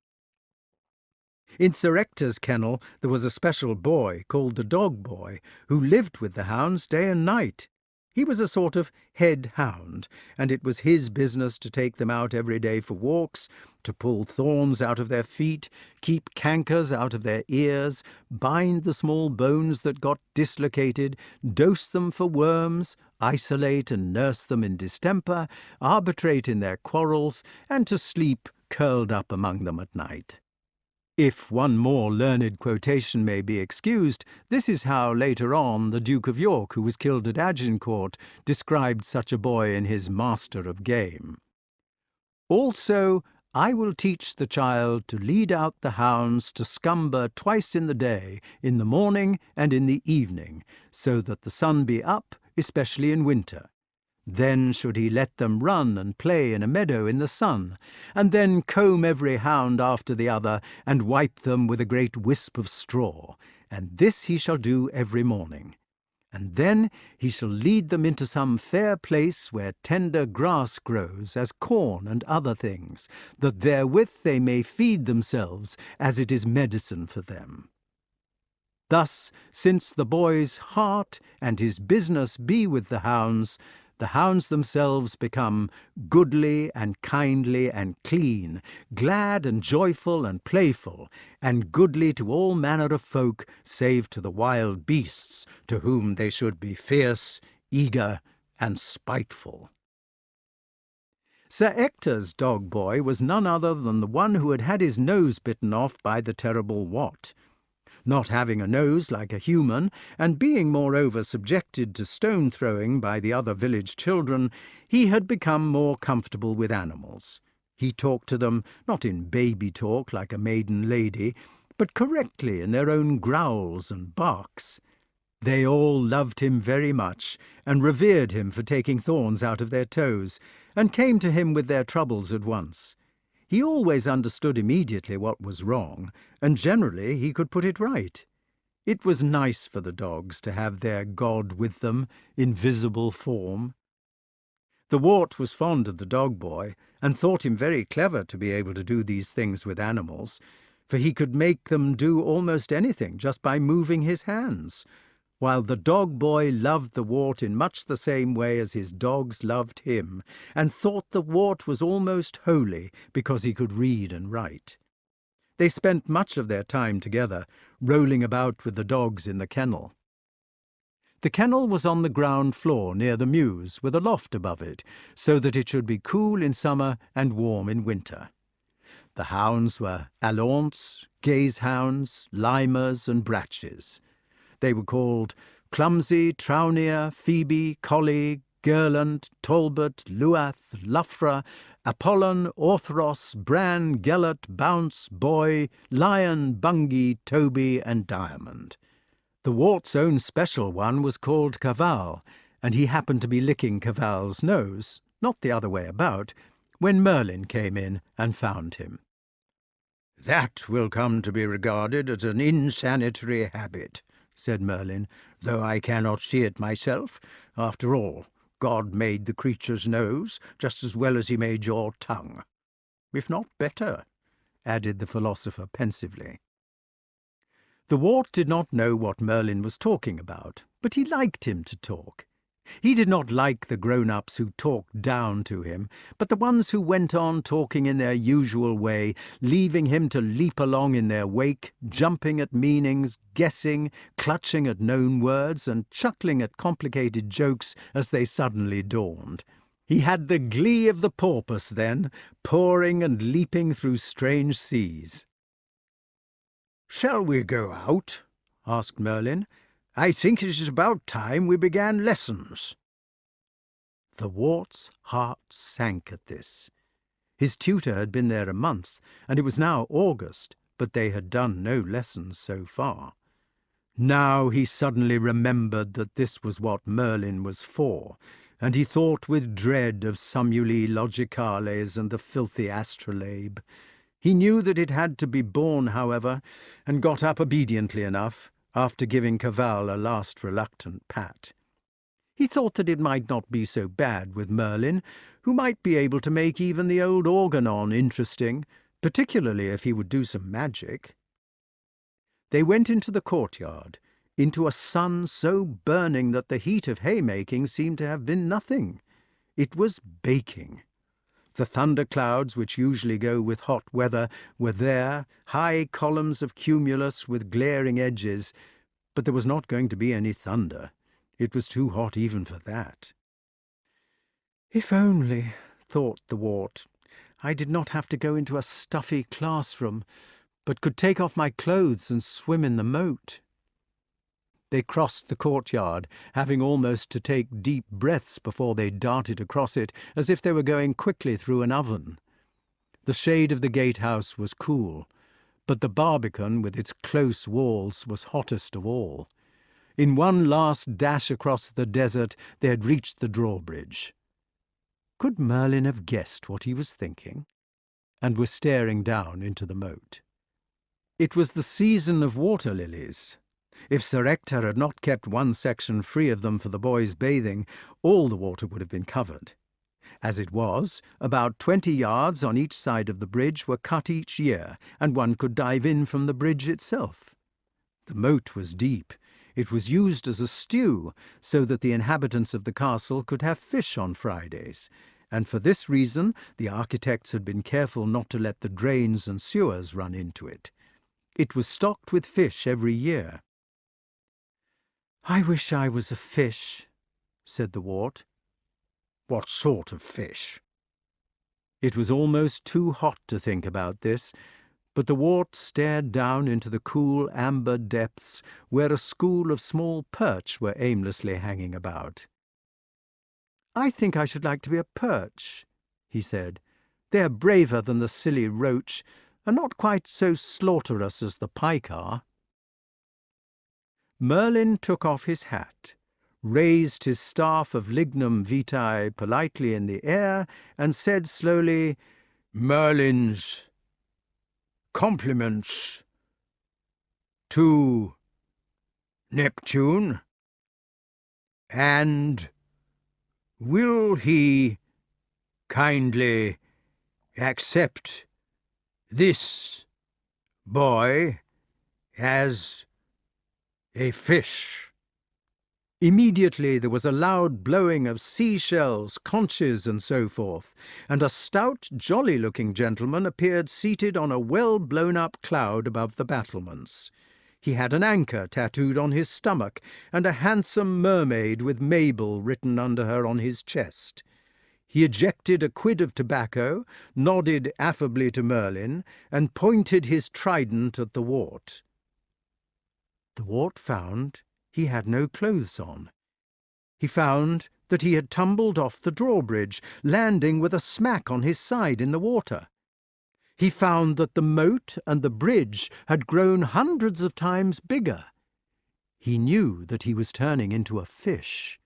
In Sir Ector's kennel there was a special boy called the dog boy who lived with the hounds day and night. He was a sort of head hound, and it was his business to take them out every day for walks, to pull thorns out of their feet, keep cankers out of their ears, bind the small bones that got dislocated, dose them for worms, isolate and nurse them in distemper, arbitrate in their quarrels, and to sleep curled up among them at night. If one more learned quotation may be excused, this is how, later on, the Duke of York, who was killed at Agincourt, described such a boy in his Master of Game. Also, I will teach the child to lead out the hounds to scumber twice in the day, in the morning and in the evening, so that the sun be up, especially in winter. Then should he let them run and play in a meadow in the sun, and then comb every hound after the other, and wipe them with a great wisp of straw, and this he shall do every morning. and then he shall lead them into some fair place where tender grass grows, as corn and other things, that therewith they may feed themselves, as it is medicine for them. Thus, since the boy's heart and his business be with the hounds themselves become goodly and kindly and clean, glad and joyful and playful, and goodly to all manner of folk, save to the wild beasts, to whom they should be fierce, eager, and spiteful. Sir Ector's dog-boy was none other than the one who had had his nose bitten off by the terrible Wart. Not having a nose like a human, and being moreover subjected to stone-throwing by the other village children, he had become more comfortable with animals. He talked to them, not in baby talk like a maiden lady, but correctly in their own growls and barks. They all loved him very much, and revered him for taking thorns out of their toes, and came to him with their troubles at once. He always understood immediately what was wrong, and generally he could put it right. It was nice for the dogs to have their God with them in visible form. The Wart was fond of the dog-boy, and thought him very clever to be able to do these things with animals, for he could make them do almost anything just by moving his hands, while the dog-boy loved the Wart in much the same way as his dogs loved him, and thought the Wart was almost holy because he could read and write. They spent much of their time together, rolling about with the dogs in the kennel. The kennel was on the ground floor near the mews, with a loft above it, so that it should be cool in summer and warm in winter. The hounds were alaunts, gazehounds, limers, and brachys. They were called Clumsy, Trownier, Phoebe, Collie, Gerland, Talbot, Luath, Luffra, Apollon, Orthros, Bran, Gelert, Bounce, Boy, Lion, Bungie, Toby, and Diamond. The Wart's own special one was called Cavall, and he happened to be licking Cavall's nose, not the other way about, when Merlyn came in and found him. "That will come to be regarded as an insanitary habit," said Merlyn, "though I cannot see it myself. After all, God made the creature's nose just as well as he made your tongue. If not better," added the philosopher pensively. The Wart did not know what Merlyn was talking about, but he liked him to talk. He did not like the grown-ups who talked down to him, but the ones who went on talking in their usual way, leaving him to leap along in their wake, jumping at meanings, guessing, clutching at known words, and chuckling at complicated jokes as they suddenly dawned. He had the glee of the porpoise then, pouring and leaping through strange seas. "Shall we go out?" asked Merlyn. "I think it is about time we began lessons." The Wart's heart sank at this. His tutor had been there a month, and it was now August, but they had done no lessons so far. Now he suddenly remembered that this was what Merlyn was for, and he thought with dread of Sumuli Logicales and the filthy astrolabe. He knew that it had to be borne, however, and got up obediently enough, after giving Cavall a last reluctant pat. He thought that it might not be so bad with Merlyn, who might be able to make even the old organon interesting, particularly if he would do some magic. They went into the courtyard, into a sun so burning that the heat of haymaking seemed to have been nothing. It was baking. The thunderclouds, which usually go with hot weather, were there, high columns of cumulus with glaring edges, but there was not going to be any thunder. It was too hot even for that. "If only," thought the Wart, "I did not have to go into a stuffy classroom, but could take off my clothes and swim in the moat." They crossed the courtyard, having almost to take deep breaths before they darted across it, as if they were going quickly through an oven. The shade of the gatehouse was cool, but the barbican with its close walls was hottest of all. In one last dash across the desert they had reached the drawbridge. Could Merlyn have guessed what he was thinking? And were staring down into the moat. It was the season of water lilies. If Sir Ector had not kept one section free of them for the boys' bathing, all the water would have been covered. As it was, about 20 yards on each side of the bridge were cut each year, and one could dive in from the bridge itself. The moat was deep. It was used as a stew, so that the inhabitants of the castle could have fish on Fridays, and for this reason the architects had been careful not to let the drains and sewers run into it. It was stocked with fish every year. "I wish I was a fish," said the Wart. "What sort of fish?" It was almost too hot to think about this, but the Wart stared down into the cool amber depths where a school of small perch were aimlessly hanging about. "I think I should like to be a perch," he said. "They're braver than the silly roach, and not quite so slaughterous as the pike are." Merlyn took off his hat, raised his staff of lignum vitae politely in the air, and said slowly, "Merlyn's compliments to Neptune, and will he kindly accept this boy as a fish?" Immediately there was a loud blowing of seashells, conches, and so forth, and a stout, jolly-looking gentleman appeared seated on a well-blown-up cloud above the battlements. He had an anchor tattooed on his stomach, and a handsome mermaid with Mabel written under her on his chest. He ejected a quid of tobacco, nodded affably to Merlyn, and pointed his trident at the Wart. The Wart found he had no clothes on. He found that he had tumbled off the drawbridge, landing with a smack on his side in the water. He found that the moat and the bridge had grown hundreds of times bigger. He knew that he was turning into a fish.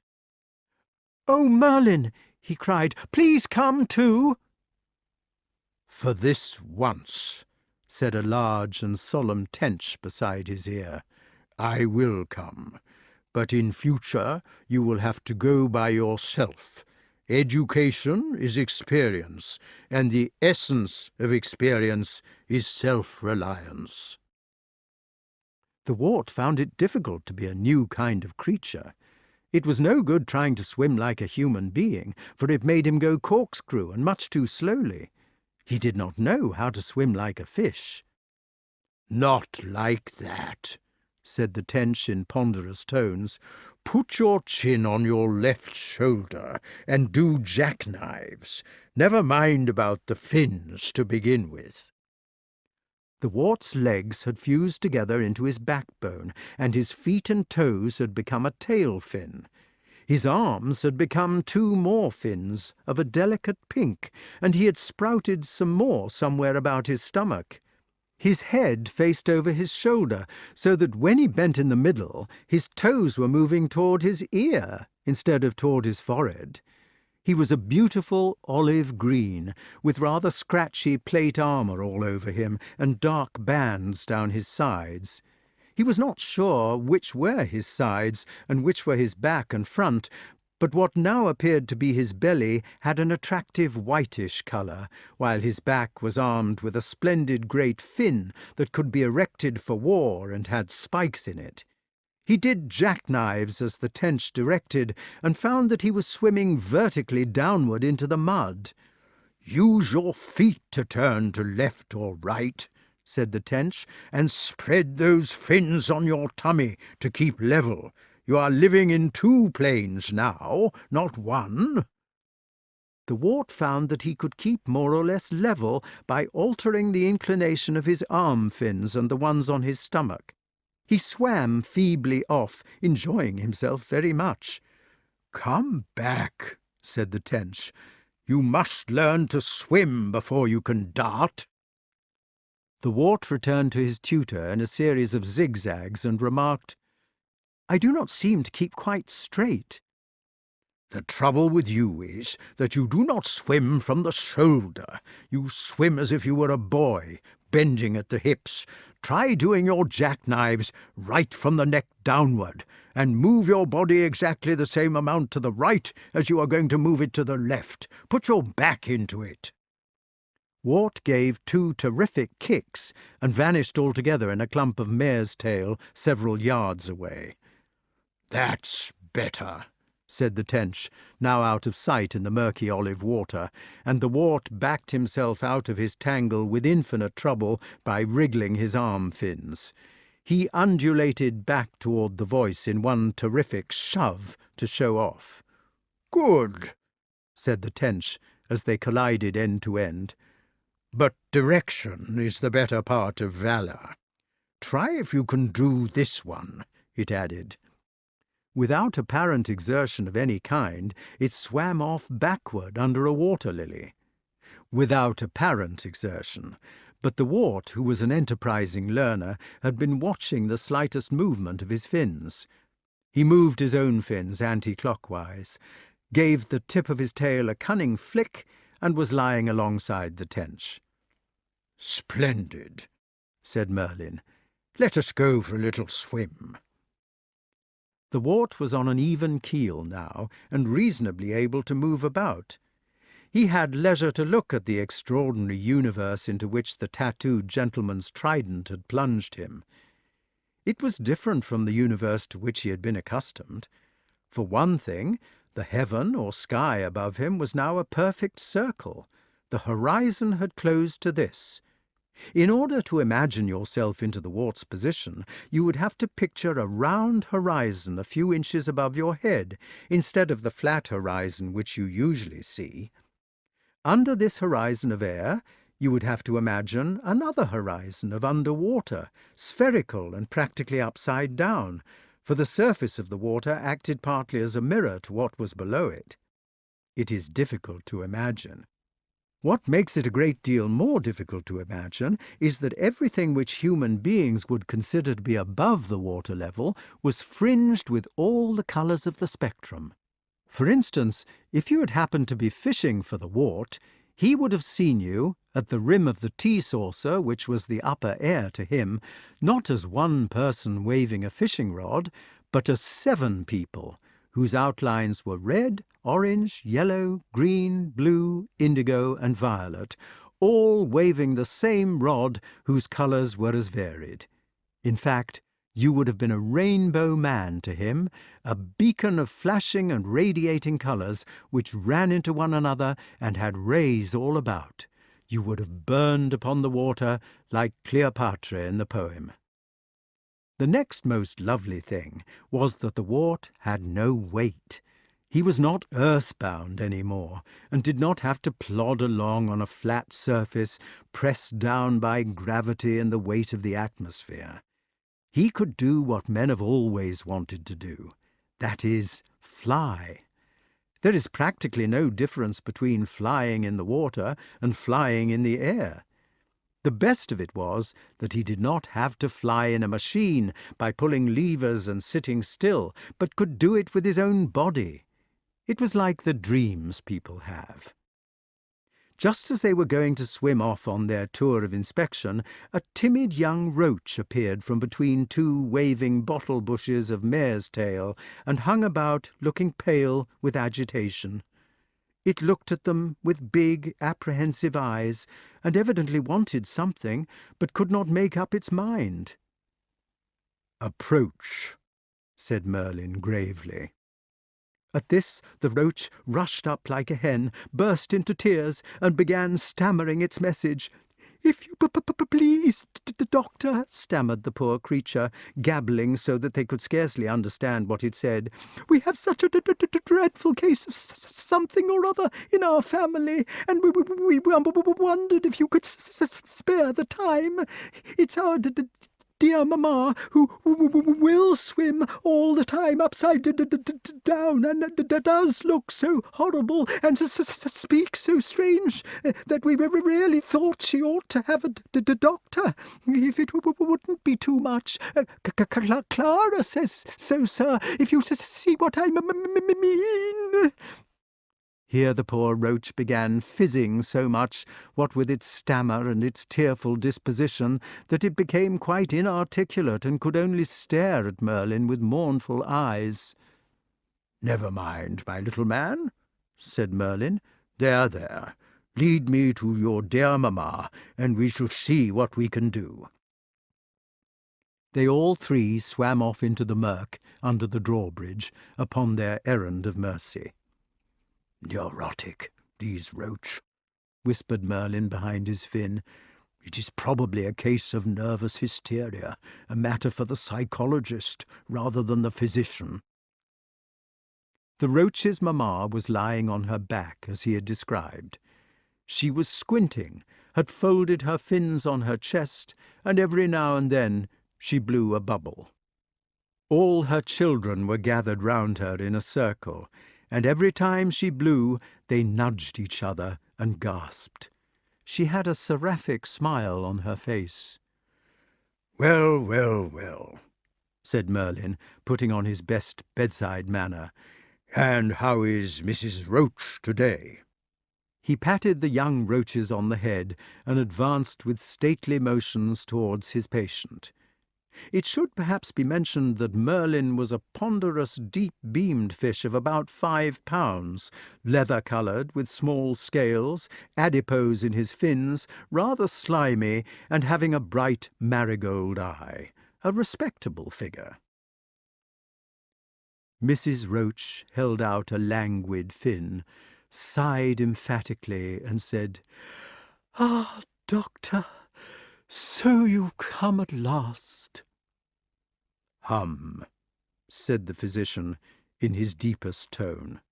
"Oh, Merlyn!" he cried, "please come too." "For this once," said a large and solemn tench beside his ear, "I will come, but in future you will have to go by yourself. Education is experience, and the essence of experience is self-reliance." The Wart found it difficult to be a new kind of creature. It was no good trying to swim like a human being, for it made him go corkscrew and much too slowly. He did not know how to swim like a fish. "Not like that," said the tench in ponderous tones. "Put your chin on your left shoulder and do jackknives. Never mind about the fins to begin with." The Wart's legs had fused together into his backbone, and his feet and toes had become a tail fin. His arms had become 2 more fins of a delicate pink, and he had sprouted some more somewhere about his stomach. His head faced over his shoulder, so that when he bent in the middle, his toes were moving toward his ear instead of toward his forehead. He was a beautiful olive green, with rather scratchy plate armour all over him and dark bands down his sides. He was not sure which were his sides and which were his back and front, but what now appeared to be his belly had an attractive whitish colour, while his back was armed with a splendid great fin that could be erected for war and had spikes in it. He did jackknives as the tench directed, and found that he was swimming vertically downward into the mud. "Use your feet to turn to left or right," said the tench, "and spread those fins on your tummy to keep level. You are living in 2 planes now, not 1. The Wart found that he could keep more or less level by altering the inclination of his arm fins and the ones on his stomach. He swam feebly off, enjoying himself very much. "Come back," said the tench. "You must learn to swim before you can dart." The Wart returned to his tutor in a series of zigzags and remarked, "I do not seem to keep quite straight." "The trouble with you is that you do not swim from the shoulder. You swim as if you were a boy, bending at the hips. Try doing your jackknives right from the neck downward, and move your body exactly the same amount to the right as you are going to move it to the left. Put your back into it." Wart gave 2 terrific kicks and vanished altogether in a clump of mare's tail several yards away. "That's better," said the Tench, now out of sight in the murky olive water, and the Wart backed himself out of his tangle with infinite trouble by wriggling his arm fins. He undulated back toward the voice in one terrific shove to show off. "Good," said the Tench as they collided end to end. "But direction is the better part of valour. Try if you can do this one," it added. Without apparent exertion of any kind, it swam off backward under a water-lily. Without apparent exertion, but the Wart, who was an enterprising learner, had been watching the slightest movement of his fins. He moved his own fins anti-clockwise, gave the tip of his tail a cunning flick, and was lying alongside the Tench. "Splendid," said Merlyn. "Let us go for a little swim." The Wart was on an even keel now, and reasonably able to move about. He had leisure to look at the extraordinary universe into which the tattooed gentleman's trident had plunged him. It was different from the universe to which he had been accustomed. For one thing, the heaven or sky above him was now a perfect circle. The horizon had closed to this. In order to imagine yourself into the Wart's position, you would have to picture a round horizon a few inches above your head, instead of the flat horizon which you usually see. Under this horizon of air, you would have to imagine another horizon of underwater, spherical and practically upside down, for the surface of the water acted partly as a mirror to what was below it. It is difficult to imagine. What makes it a great deal more difficult to imagine is that everything which human beings would consider to be above the water level was fringed with all the colours of the spectrum. For instance, if you had happened to be fishing for the Wart, he would have seen you, at the rim of the tea-saucer, which was the upper air to him, not as one person waving a fishing rod, but as 7 people, whose outlines were red, orange, yellow, green, blue, indigo, and violet, all waving the same rod whose colours were as varied. In fact, you would have been a rainbow man to him, a beacon of flashing and radiating colours which ran into one another and had rays all about. You would have burned upon the water like Cleopatra in the poem. The next most lovely thing was that the Wart had no weight. He was not earthbound any more, and did not have to plod along on a flat surface pressed down by gravity and the weight of the atmosphere. He could do what men have always wanted to do, that is, fly. There is practically no difference between flying in the water and flying in the air. The best of it was that he did not have to fly in a machine by pulling levers and sitting still, but could do it with his own body. It was like the dreams people have. Just as they were going to swim off on their tour of inspection, a timid young roach appeared from between 2 waving bottle bushes of mare's tail and hung about, looking pale with agitation. It looked at them with big, apprehensive eyes, and evidently wanted something, but could not make up its mind. "Approach," said Merlyn gravely. At this the roach rushed up like a hen, burst into tears, and began stammering its message. "If you please, doctor," stammered the poor creature, gabbling so that they could scarcely understand what it said. "We have such a dreadful case of something or other in our family, and we wondered if you could spare the time. It's our dear mamma, who will swim all the time upside down, and does look so horrible and speaks so strange that we really thought she ought to have a doctor, if it wouldn't be too much. Clara says so, sir, if you see what I mean." Here the poor roach began fizzing so much, what with its stammer and its tearful disposition, that it became quite inarticulate and could only stare at Merlin with mournful eyes. "Never mind, my little man," said Merlin. "There, there. Lead me to your dear mamma, and we shall see what we can do." They all three swam off into the murk under the drawbridge upon their errand of mercy. "Neurotic, these roach," whispered Merlin behind his fin. "It is probably a case of nervous hysteria, a matter for the psychologist rather than the physician." The roach's mamma was lying on her back as he had described. She was squinting, had folded her fins on her chest, and every now and then she blew a bubble. All her children were gathered round her in a circle, and every time she blew they nudged each other and gasped. She had a seraphic smile on her face. "Well, well, well," said Merlin, putting on his best bedside manner. "And how is Mrs. Roach to-day?" He patted the young roaches on the head and advanced with stately motions towards his patient. It should perhaps be mentioned that Merlin was a ponderous, deep-beamed fish of about 5 pounds, leather-coloured, with small scales, adipose in his fins, rather slimy, and having a bright marigold eye. A respectable figure. Mrs. Roach held out a languid fin, sighed emphatically, and said, "Ah, doctor, so you've come at last." "Hum," said the physician in his deepest tone.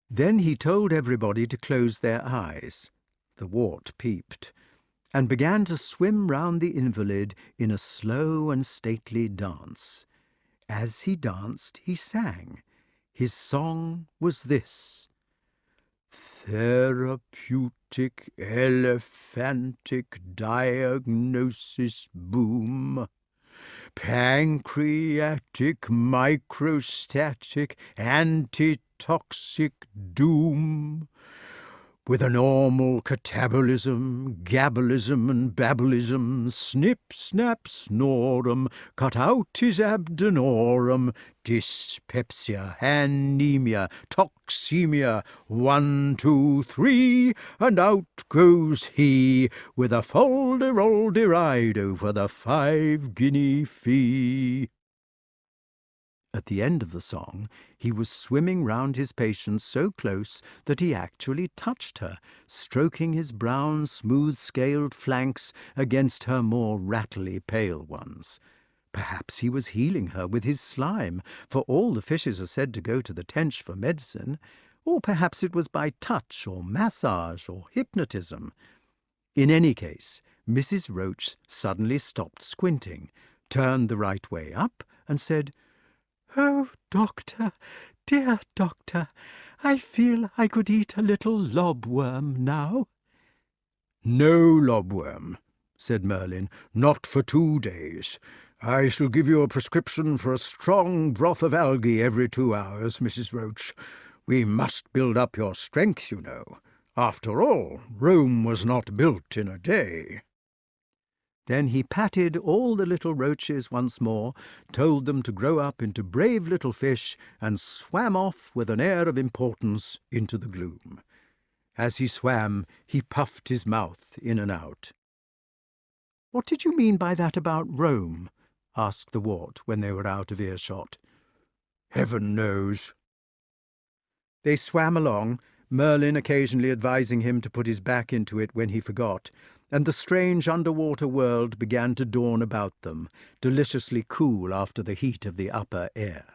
Then he told everybody to close their eyes. The Wart peeped, and began to swim round the invalid in a slow and stately dance. As he danced, he sang. His song was this: "Therapeutic, elephantic diagnosis boom. Pancreatic, microstatic, antitoxic doom. With a normal catabolism, gabolism and babbleism, snip, snap, snorum, cut out his abdonorum, dyspepsia, anemia, toxemia, 1, 2, 3, and out goes he, with a fol-de-rol-de-ride for the 5-guinea fee." At the end of the song, he was swimming round his patient so close that he actually touched her, stroking his brown, smooth-scaled flanks against her more rattly pale ones. Perhaps he was healing her with his slime, for all the fishes are said to go to the Tench for medicine, or perhaps it was by touch or massage or hypnotism. In any case, Mrs. Roach suddenly stopped squinting, turned the right way up, and said, "Oh, doctor, dear doctor, I feel I could eat a little lobworm now." "No lobworm," said Merlin, "not for 2 days. I shall give you a prescription for a strong broth of algae every 2 hours, Mrs. Roach. We must build up your strength, you know. After all, Rome was not built in a day." Then he patted all the little roaches once more, told them to grow up into brave little fish, and swam off with an air of importance into the gloom. As he swam, he puffed his mouth in and out. "What did you mean by that about Rome?" asked the Wart when they were out of earshot. "Heaven knows." They swam along, Merlin occasionally advising him to put his back into it when he forgot, and the strange underwater world began to dawn about them, deliciously cool after the heat of the upper air.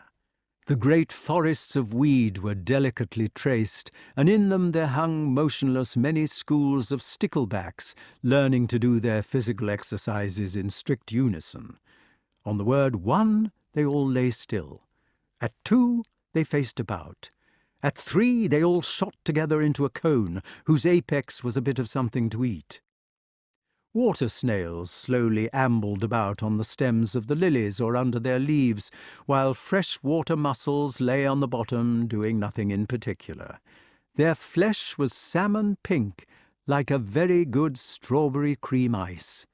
The great forests of weed were delicately traced, and in them there hung motionless many schools of sticklebacks, learning to do their physical exercises in strict unison. On the word 1, they all lay still. At 2, they faced about. At 3, they all shot together into a cone, whose apex was a bit of something to eat. Water snails slowly ambled about on the stems of the lilies or under their leaves, while fresh water mussels lay on the bottom, doing nothing in particular. Their flesh was salmon pink, like a very good strawberry cream ice.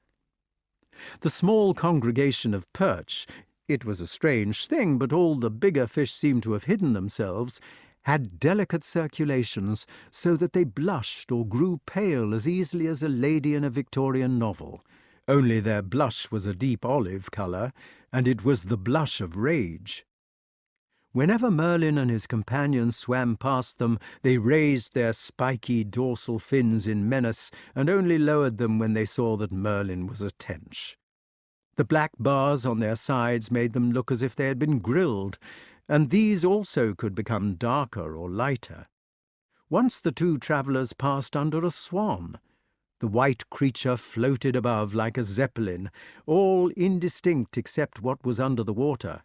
The small congregation of perch, it was a strange thing, but all the bigger fish seemed to have hidden themselves, had delicate circulations, so that they blushed or grew pale as easily as a lady in a Victorian novel, only their blush was a deep olive colour, and it was the blush of rage. Whenever Merlin and his companions swam past them, they raised their spiky dorsal fins in menace and only lowered them when they saw that Merlin was a tench. The black bars on their sides made them look as if they had been grilled, and these also could become darker or lighter. Once the two travellers passed under a swan. The white creature floated above like a zeppelin, all indistinct except what was under the water.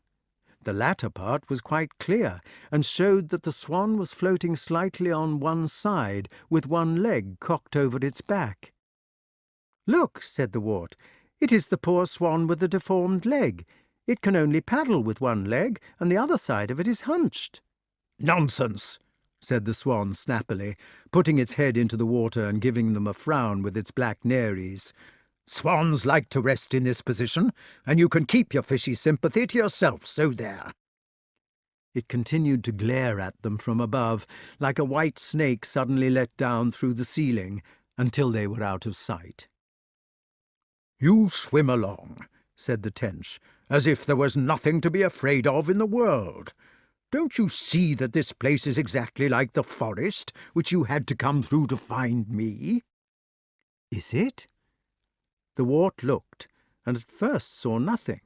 The latter part was quite clear, and showed that the swan was floating slightly on one side, with one leg cocked over its back. "Look," said the Wart, "it is the poor swan with the deformed leg. It can only paddle with one leg, and the other side of it is hunched." "Nonsense," said the swan snappily, putting its head into the water and giving them a frown with its black nares. "Swans like to rest in this position, and you can keep your fishy sympathy to yourself, so there." It continued to glare at them from above, like a white snake suddenly let down through the ceiling, until they were out of sight. "You swim along," said the tench, "as if there was nothing to be afraid of in the world. Don't you see that this place is exactly like the forest, which you had to come through to find me?" "Is it?" The Wart looked, and at first saw nothing.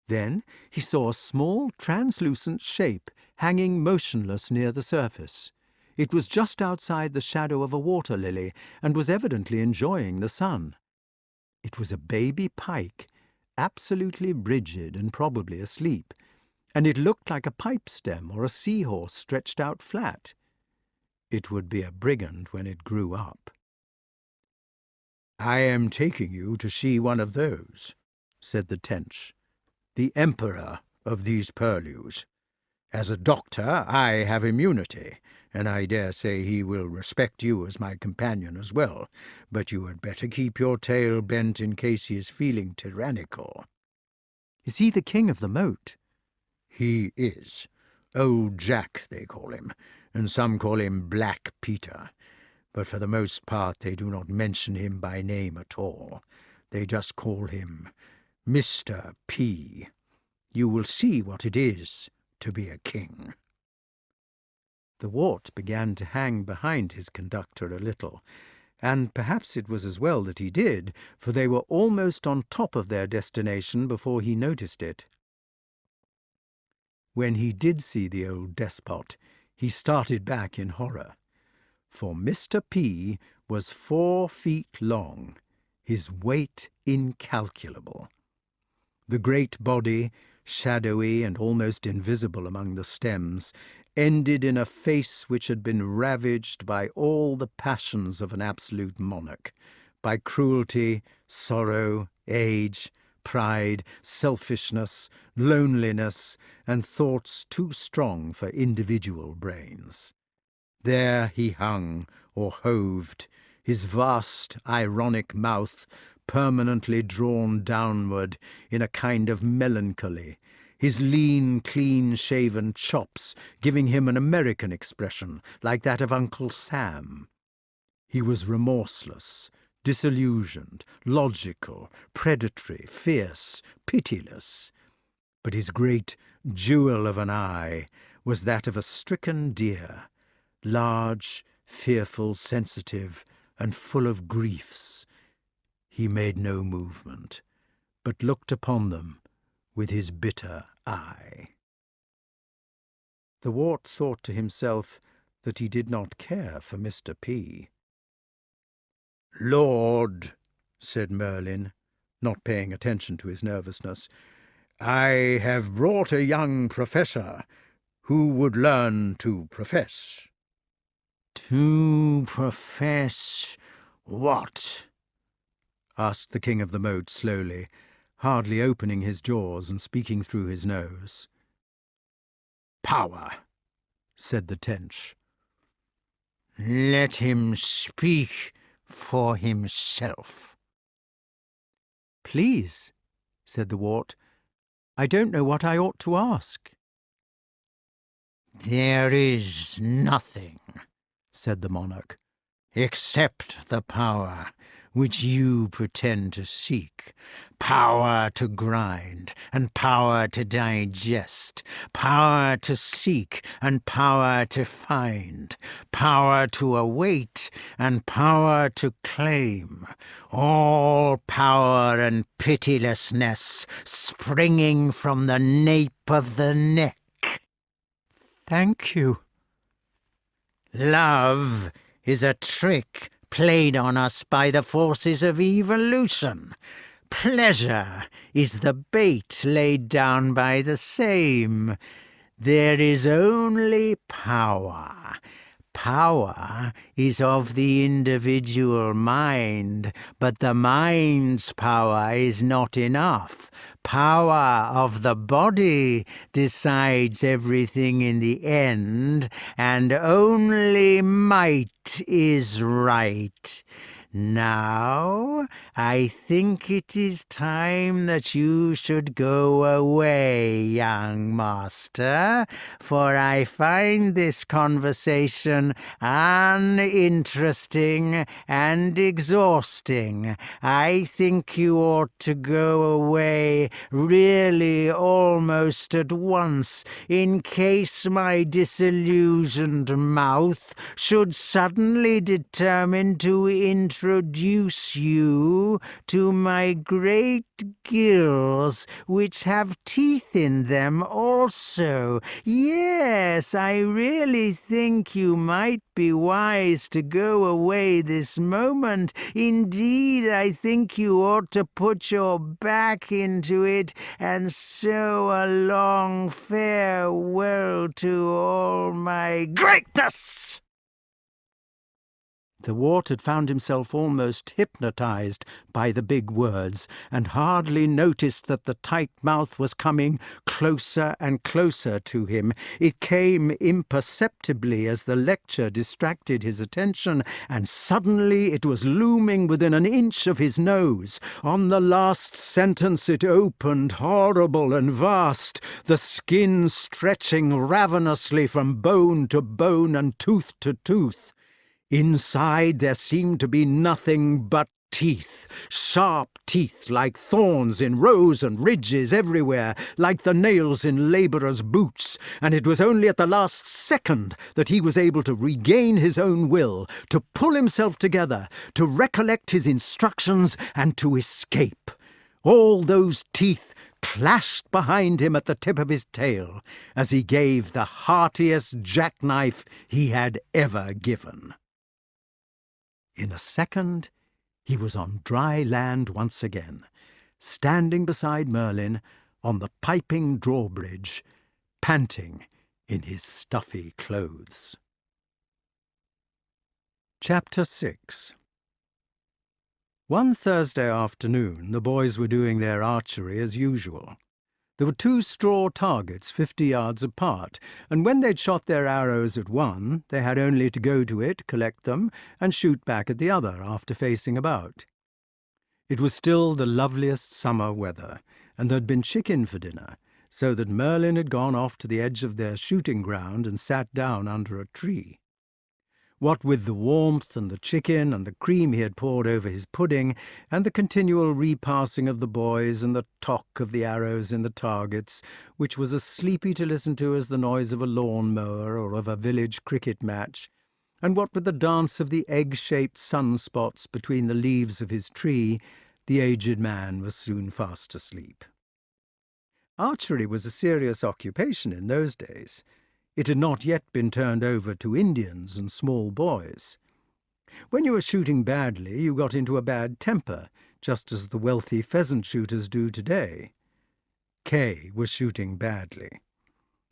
Then he saw a small, translucent shape hanging motionless near the surface. It was just outside the shadow of a water lily, and was evidently enjoying the sun. It was a baby pike, absolutely rigid and probably asleep, and it looked like a pipe stem or a seahorse stretched out flat. It would be a brigand when it grew up. "I am taking you to see one of those," said the tench, "the emperor of these purlieus. As a doctor I have immunity, and I dare say he will respect you as my companion as well, but you had better keep your tail bent in case he is feeling tyrannical." "Is he the king of the moat?" "He is. Old Jack, they call him, and some call him Black Peter. But for the most part they do not mention him by name at all. They just call him Mr. P. You will see what it is to be a king." The Wart began to hang behind his conductor a little, and perhaps it was as well that he did, for they were almost on top of their destination before he noticed it. When he did see the old despot, he started back in horror. For Mr. P was 4 feet long, his weight incalculable. The great body, shadowy and almost invisible among the stems, ended in a face which had been ravaged by all the passions of an absolute monarch, by cruelty, sorrow, age, pride, selfishness, loneliness, and thoughts too strong for individual brains. There he hung, or hoved, his vast, ironic mouth permanently drawn downward in a kind of melancholy, his lean, clean-shaven chops giving him an American expression, like that of Uncle Sam. He was remorseless, disillusioned, logical, predatory, fierce, pitiless. But his great jewel of an eye was that of a stricken deer, large, fearful, sensitive, and full of griefs. He made no movement, but looked upon them with his bitter eye. The Wart thought to himself that he did not care for Mr. P. "Lord," said Merlyn, not paying attention to his nervousness, "I have brought a young professor who would learn to profess." "To profess what?" asked the King of the Moat slowly, hardly opening his jaws and speaking through his nose. "Power," said the tench. Let him speak for himself." "Please," said the Wart, "I don't know what I ought to ask." "There is nothing," said the monarch, "except the power which you pretend to seek, power to grind and power to digest, power to seek and power to find, power to await and power to claim, all power and pitilessness springing from the nape of the neck." "Thank you." "Love is a trick played on us by the forces of evolution. Pleasure is the bait laid down by the same. There is only power. Power is of the individual mind, but the mind's power is not enough. Power of the body decides everything in the end, and only might is right. Now, I think it is time that you should go away, young master, for I find this conversation uninteresting and exhausting. I think you ought to go away really almost at once, in case my disillusioned mouth should suddenly determine to introduce you to my great gills, which have teeth in them also. Yes, I really think you might be wise to go away this moment. Indeed, I think you ought to put your back into it and so a long farewell to all my greatness." The Wart had found himself almost hypnotized by the big words, and hardly noticed that the tight mouth was coming closer and closer to him. It came imperceptibly as the lecture distracted his attention, and suddenly it was looming within an inch of his nose. On the last sentence it opened, horrible and vast, the skin stretching ravenously from bone to bone and tooth to tooth. Inside there seemed to be nothing but teeth, sharp teeth like thorns in rows and ridges everywhere, like the nails in labourers' boots, and it was only at the last second that he was able to regain his own will, to pull himself together, to recollect his instructions, and to escape. All those teeth clashed behind him at the tip of his tail, as he gave the heartiest jackknife he had ever given. In a second, he was on dry land once again, standing beside Merlyn on the piping drawbridge, panting in his stuffy clothes. Chapter 6. One Thursday afternoon, the boys were doing their archery as usual. There were 2 straw targets 50 yards apart, and when they'd shot their arrows at one, they had only to go to it, collect them, and shoot back at the other after facing about. It was still the loveliest summer weather, and there'd been chicken for dinner, so that Merlyn had gone off to the edge of their shooting ground and sat down under a tree. What with the warmth and the chicken and the cream he had poured over his pudding, and the continual repassing of the boys and the tock of the arrows in the targets, which was as sleepy to listen to as the noise of a lawn-mower or of a village cricket match, and what with the dance of the egg-shaped sunspots between the leaves of his tree, the aged man was soon fast asleep. Archery was a serious occupation in those days. It had not yet been turned over to Indians and small boys. When you were shooting badly, you got into a bad temper, just as the wealthy pheasant shooters do today. Kay was shooting badly.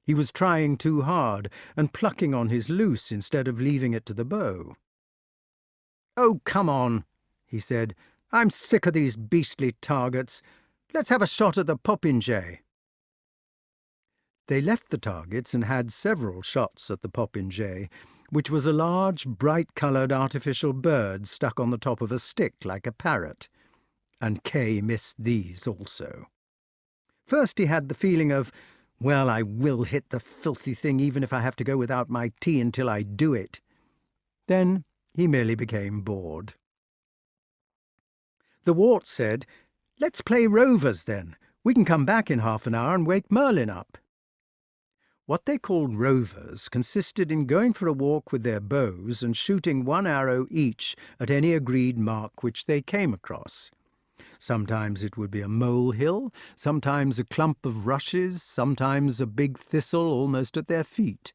He was trying too hard and plucking on his loose instead of leaving it to the bow. "Oh, come on," he said. "I'm sick of these beastly targets. Let's have a shot at the popinjay." They left the targets and had several shots at the popinjay, which was a large, bright-coloured artificial bird stuck on the top of a stick like a parrot, and Kay missed these also. First he had the feeling of, well, I will hit the filthy thing even if I have to go without my tea until I do it. Then he merely became bored. The Wart said, "Let's play rovers, then. We can come back in half an hour and wake Merlyn up." What they called rovers consisted in going for a walk with their bows and shooting one arrow each at any agreed mark which they came across. Sometimes it would be a molehill, sometimes a clump of rushes, sometimes a big thistle almost at their feet.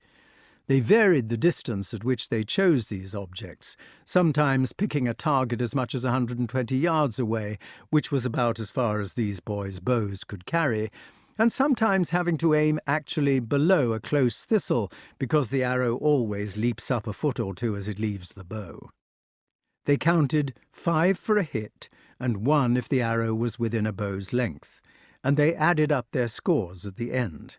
They varied the distance at which they chose these objects, sometimes picking a target as much as 120 yards away, which was about as far as these boys' bows could carry, and sometimes having to aim actually below a close thistle, because the arrow always leaps up a foot or two as it leaves the bow. They counted 5 for a hit, and 1 if the arrow was within a bow's length, and they added up their scores at the end.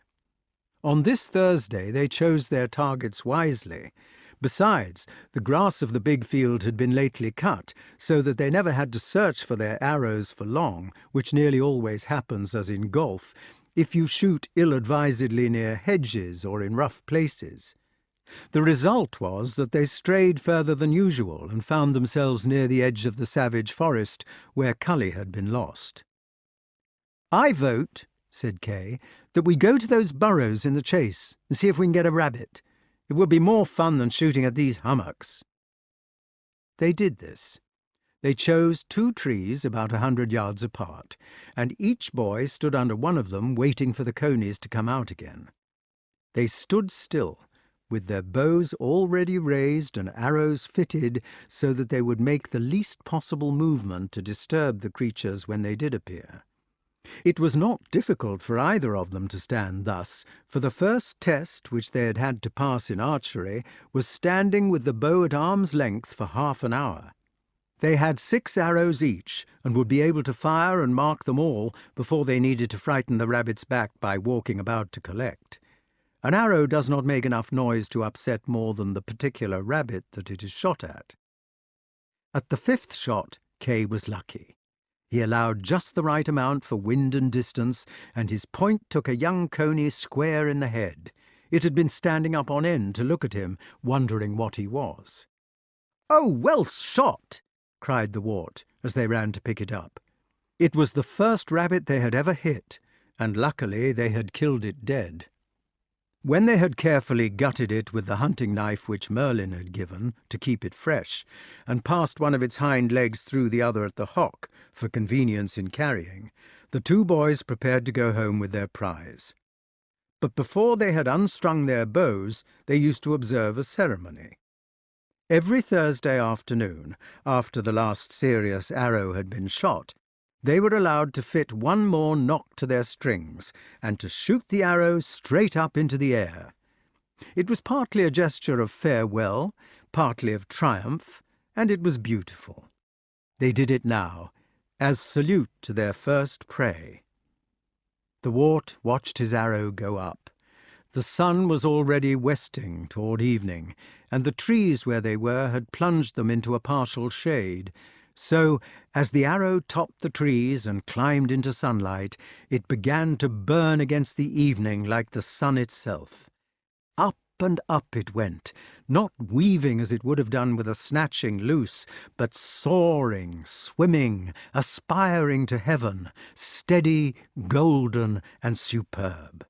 On this Thursday they chose their targets wisely. Besides, the grass of the big field had been lately cut, so that they never had to search for their arrows for long, which nearly always happens, as in golf, if you shoot ill-advisedly near hedges or in rough places. The result was that they strayed further than usual and found themselves near the edge of the savage forest where Cully had been lost. "I vote," said Kay, "that we go to those burrows in the chase and see if we can get a rabbit. It would be more fun than shooting at these hummocks." They did this. They chose 2 trees about 100 yards apart, and each boy stood under one of them waiting for the conies to come out again. They stood still, with their bows already raised and arrows fitted so that they would make the least possible movement to disturb the creatures when they did appear. It was not difficult for either of them to stand thus, for the first test which they had had to pass in archery was standing with the bow at arm's length for half an hour. They had 6 arrows each, and would be able to fire and mark them all before they needed to frighten the rabbits back by walking about to collect. An arrow does not make enough noise to upset more than the particular rabbit that it is shot at. At the 5th shot, Kay was lucky. He allowed just the right amount for wind and distance, and his point took a young coney square in the head. It had been standing up on end to look at him, wondering what he was. "Oh, well shot!" cried the Wart, as they ran to pick it up. It was the first rabbit they had ever hit, and luckily they had killed it dead. When they had carefully gutted it with the hunting knife which Merlyn had given, to keep it fresh, and passed one of its hind legs through the other at the hock, for convenience in carrying, the 2 boys prepared to go home with their prize. But before they had unstrung their bows, they used to observe a ceremony. Every Thursday afternoon, after the last serious arrow had been shot, they were allowed to fit 1 more knock to their strings, and to shoot the arrow straight up into the air. It was partly a gesture of farewell, partly of triumph, and it was beautiful. They did it now, as salute to their first prey. The Wart watched his arrow go up. The sun was already westing toward evening, and the trees where they were had plunged them into a partial shade. So, as the arrow topped the trees and climbed into sunlight, it began to burn against the evening like the sun itself. Up and up it went, not weaving as it would have done with a snatching loose, but soaring, swimming, aspiring to heaven, steady, golden, and superb.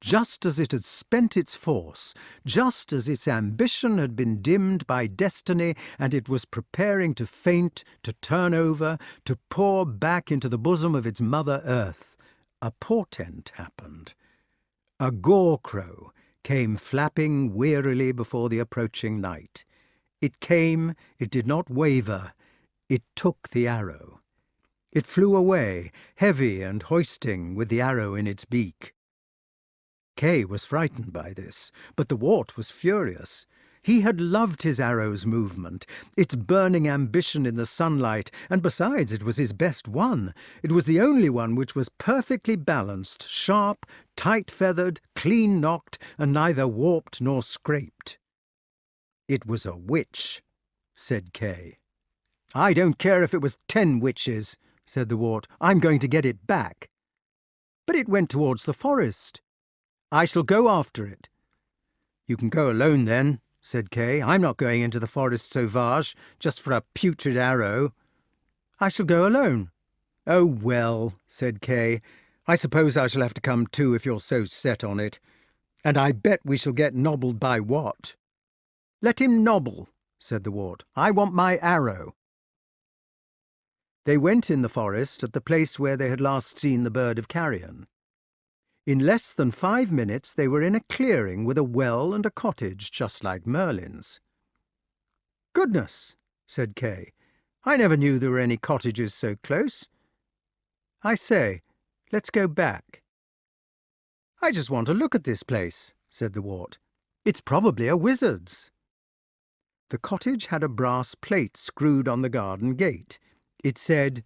Just as it had spent its force, just as its ambition had been dimmed by destiny, and it was preparing to faint, to turn over, to pour back into the bosom of its mother earth, a portent happened. A gore-crow came flapping wearily before the approaching night. It came, it did not waver, it took the arrow. It flew away, heavy and hoisting, with the arrow in its beak. Kay was frightened by this, but the Wart was furious. He had loved his arrow's movement, its burning ambition in the sunlight, and besides it was his best one. It was the only one which was perfectly balanced, sharp, tight-feathered, clean-nocked, and neither warped nor scraped. "It was a witch," said Kay. "I don't care if it was 10 witches," said the Wart. "I'm going to get it back." "But it went towards the forest." "I shall go after it." "You can go alone then," said Kay. "I'm not going into the Forest Sauvage just for a putrid arrow." "I shall go alone." "Oh, well," said Kay, "I suppose I shall have to come too if you're so set on it. And I bet we shall get nobbled by Wat." "Let him nobble," said the Wart. "I want my arrow." They went in the forest at the place where they had last seen the bird of carrion. In less than 5 minutes they were in a clearing with a well and a cottage just like Merlyn's. "Goodness," said Kay. "I never knew there were any cottages so close. I say, let's go back." "I just want to look at this place," said the Wart. "It's probably a wizard's." The cottage had a brass plate screwed on the garden gate. It said,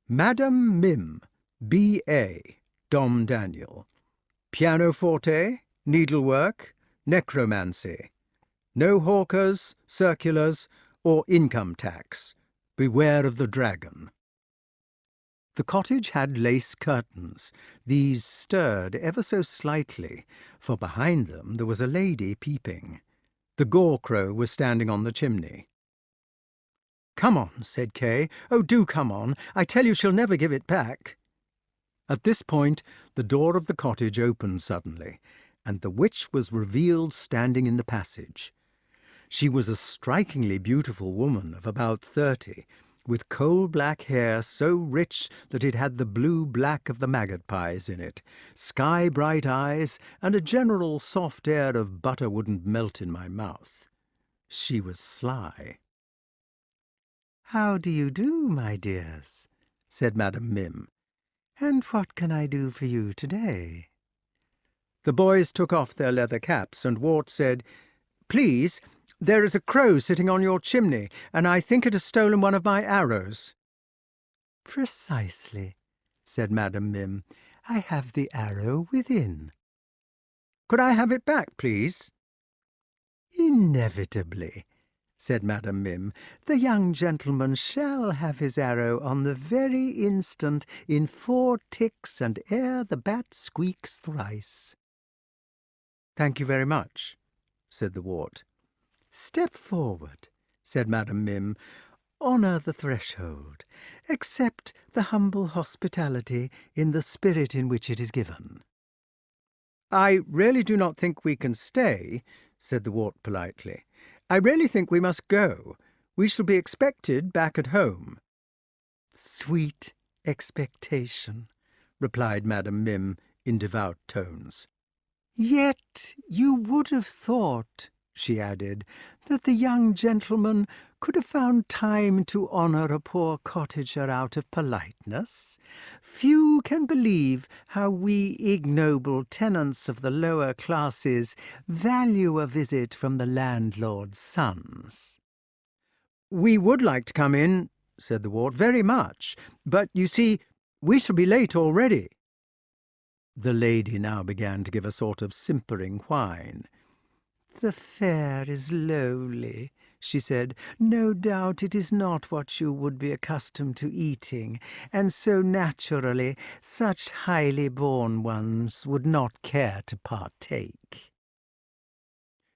"Madam Mim, B.A., Dom Daniel. Pianoforte, needlework, necromancy. No hawkers, circulars, or income tax. Beware of the dragon." The cottage had lace curtains. These stirred ever so slightly, for behind them there was a lady peeping. The gore-crow was standing on the chimney. "Come on," said Kay. "Oh, do come on. I tell you she'll never give it back." At this point the door of the cottage opened suddenly, and the witch was revealed standing in the passage. She was a strikingly beautiful woman of about 30, with coal-black hair so rich that it had the blue-black of the magpies in it, sky-bright eyes, and a general soft air of butter wouldn't melt in my mouth. She was sly. "How do you do, my dears?" said Madam Mim. "And what can I do for you today?" The boys took off their leather caps, and Wart said, "Please, there is a crow sitting on your chimney, and I think it has stolen one of my arrows." "Precisely," said Madam Mim. "I have the arrow within." "Could I have it back, please?" "Inevitably," said Madam Mim. "The young gentleman shall have his arrow on the very instant, in 4 ticks, and ere the bat squeaks thrice." "Thank you very much," said the Wart. "Step forward," said Madam Mim. "Honour the threshold. Accept the humble hospitality in the spirit in which it is given." "I really do not think we can stay," said the Wart politely. "I really think we must go. We shall be expected back at home." "Sweet expectation," replied Madam Mim in devout tones. "Yet you would have thought," she added, "that the young gentleman could have found time to honour a poor cottager out of politeness. Few can believe how we ignoble tenants of the lower classes value a visit from the landlord's sons." "We would like to come in," said the Wart, "very much. But, you see, we shall be late already." The lady now began to give a sort of simpering whine. "The fare is lowly," she said. "No doubt it is not what you would be accustomed to eating, and so naturally such highly born ones would not care to partake."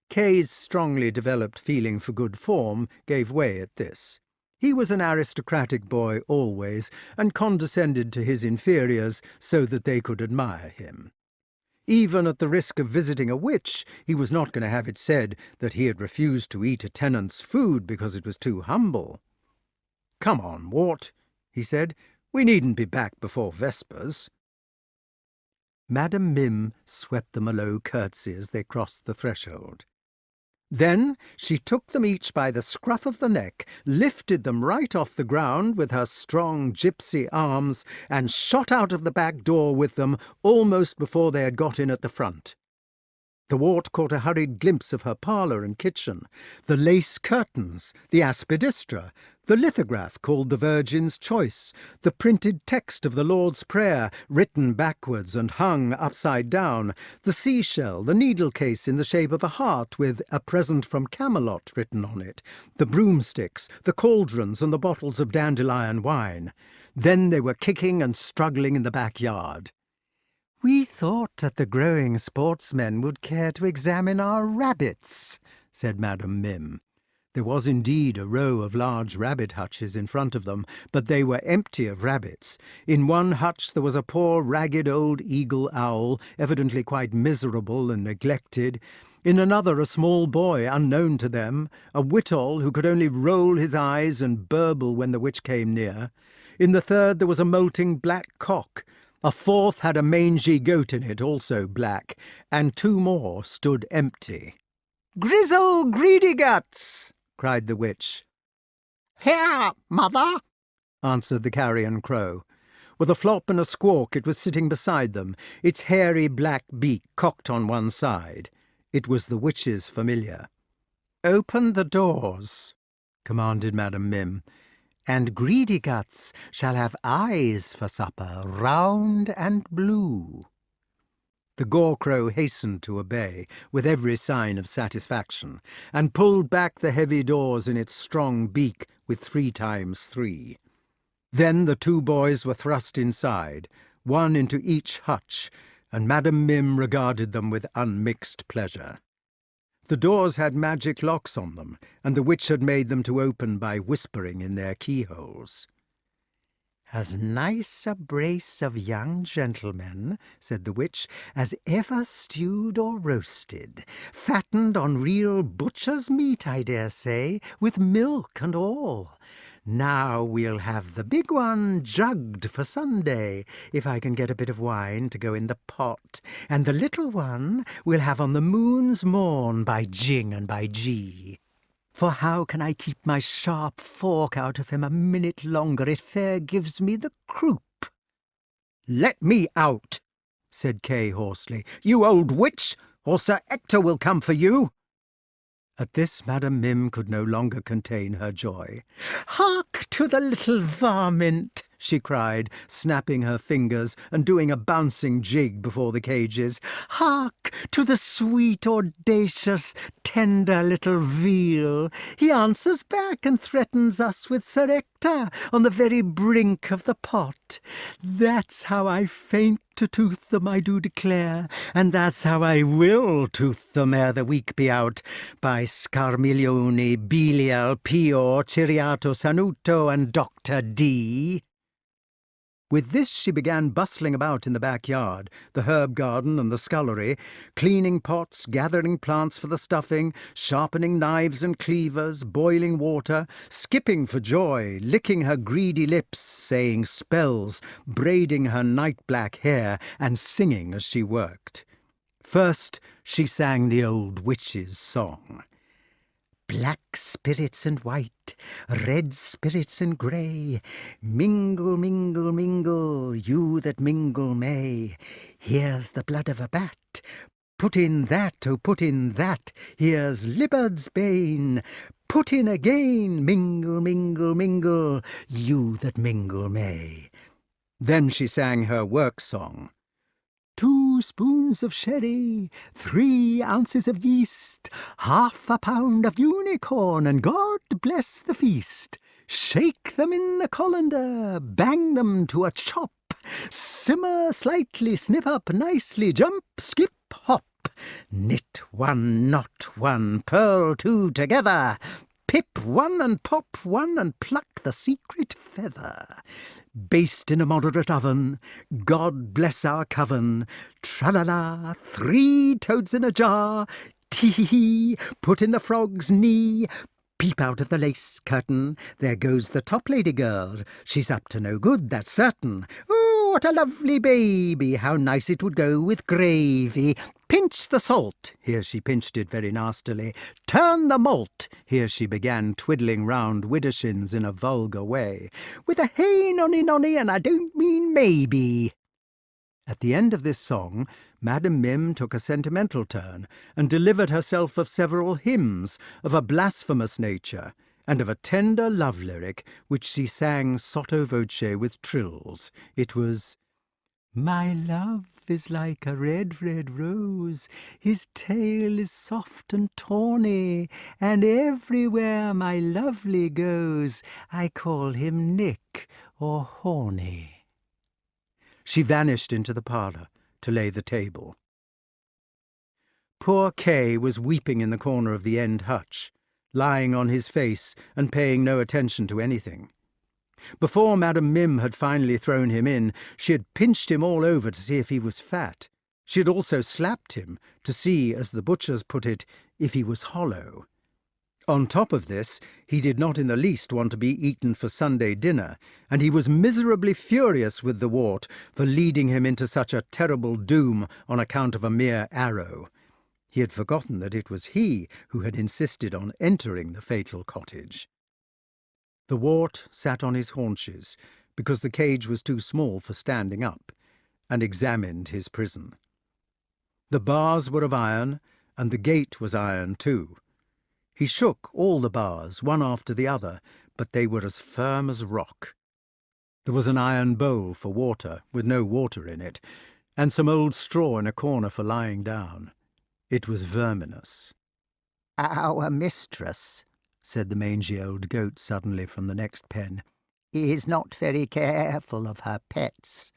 Kay's strongly developed feeling for good form gave way at this. He was an aristocratic boy always, and condescended to his inferiors so that they could admire him. Even at the risk of visiting a witch, he was not going to have it said that he had refused to eat a tenant's food because it was too humble. "Come on, Wart," he said. "We needn't be back before vespers." Madam Mim swept them a low curtsy as they crossed the threshold. Then she took them each by the scruff of the neck, lifted them right off the ground with her strong gypsy arms, and shot out of the back door with them almost before they had got in at the front. The Wart caught a hurried glimpse of her parlour and kitchen, the lace curtains, the aspidistra, the lithograph called the Virgin's Choice, the printed text of the Lord's Prayer, written backwards and hung upside down, the seashell, the needle case in the shape of a heart with "A Present from Camelot" written on it, the broomsticks, the cauldrons and the bottles of dandelion wine. Then they were kicking and struggling in the backyard. "We thought that the growing sportsmen would care to examine our rabbits," said Madam Mim. There was indeed a row of large rabbit hutches in front of them, but they were empty of rabbits. In one hutch there was a poor ragged old eagle owl, evidently quite miserable and neglected. In another a small boy, unknown to them, a wittol who could only roll his eyes and burble when the witch came near. In the third there was a moulting black cock. A fourth had a mangy goat in it, also black, and two more stood empty. "Grizzle Greedyguts!" cried the witch. "Here, mother!" answered the carrion crow. With a flop and a squawk it was sitting beside them, its hairy black beak cocked on one side. It was the witch's familiar. "Open the doors," commanded Madam Mim, "and Greedyguts shall have eyes for supper, round and blue." The gore-crow hastened to obey, with every sign of satisfaction, and pulled back the heavy doors in its strong beak with 3 times 3. Then the two boys were thrust inside, one into each hutch, and Madam Mim regarded them with unmixed pleasure. The doors had magic locks on them, and the witch had made them to open by whispering in their keyholes. "As nice a brace of young gentlemen," said the witch, "as ever stewed or roasted, fattened on real butcher's meat, I dare say, with milk and all. Now we'll have the big one jugged for Sunday, if I can get a bit of wine to go in the pot, and the little one we'll have on the moon's morn, by Jing and by G. For how can I keep my sharp fork out of him a minute longer? It fair gives me the croup." "Let me out," said Kay hoarsely, "you old witch, or Sir Ector will come for you." At this Madam Mim could no longer contain her joy. "Hark to the little varmint!" she cried, snapping her fingers and doing a bouncing jig before the cages. "Hark to the sweet, audacious, tender little veal! He answers back and threatens us with Sir Ector on the very brink of the pot. That's how I faint to tooth them, I do declare, and that's how I will tooth them ere the week be out, by Scarmiglione, Belial, Pio, Ciriato, Sanuto, and Dr. D." With this she began bustling about in the backyard, the herb garden and the scullery, cleaning pots, gathering plants for the stuffing, sharpening knives and cleavers, boiling water, skipping for joy, licking her greedy lips, saying spells, braiding her night-black hair, and singing as she worked. First she sang the old witch's song. "Black spirits and white, red spirits and grey, mingle, mingle, mingle, you that mingle may. Here's the blood of a bat, put in that, oh put in that, here's Libard's bane, put in again, mingle, mingle, mingle, you that mingle may." Then she sang her work song. 2 spoons of sherry, 3 ounces of yeast, 1/2 pound of unicorn, and God bless the feast. Shake them in the colander, bang them to a chop, simmer slightly, snip up nicely, jump, skip, hop. Knit 1, knot 1, purl 2 together, pip 1 and pop 1 and pluck the secret feather. Baste in a moderate oven, God bless our coven. Tra-la-la, 3 toads in a jar, tee-hee-hee, put in the frog's knee. Peep out of the lace curtain, there goes the top lady girl. She's up to no good, that's certain. Oh, what a lovely baby, how nice it would go with gravy. Pinch the salt, here she pinched it very nastily. Turn the malt, here she began twiddling round widdershins in a vulgar way. With a hey nonny nonny, and I don't mean maybe. At the end of this song, Madam Mim took a sentimental turn and delivered herself of several hymns of a blasphemous nature, and of a tender love lyric which she sang sotto voce with trills. It was, "My love is like a red, red rose, his tail is soft and tawny, and everywhere my lovely goes, I call him Nick or Horny." She vanished into the parlour to lay the table. Poor Kay was weeping in the corner of the end hutch, lying on his face and paying no attention to anything. Before Madam Mim had finally thrown him in, she had pinched him all over to see if he was fat. She had also slapped him to see, as the butchers put it, if he was hollow. On top of this, he did not in the least want to be eaten for Sunday dinner, and he was miserably furious with the Wart for leading him into such a terrible doom on account of a mere arrow. He had forgotten that it was he who had insisted on entering the fatal cottage. The Wart sat on his haunches, because the cage was too small for standing up, and examined his prison. The bars were of iron, and the gate was iron too. He shook all the bars, one after the other, but they were as firm as rock. There was an iron bowl for water, with no water in it, and some old straw in a corner for lying down. It was verminous. "Our mistress," said the mangy old goat suddenly from the next pen, "is not very careful of her pets."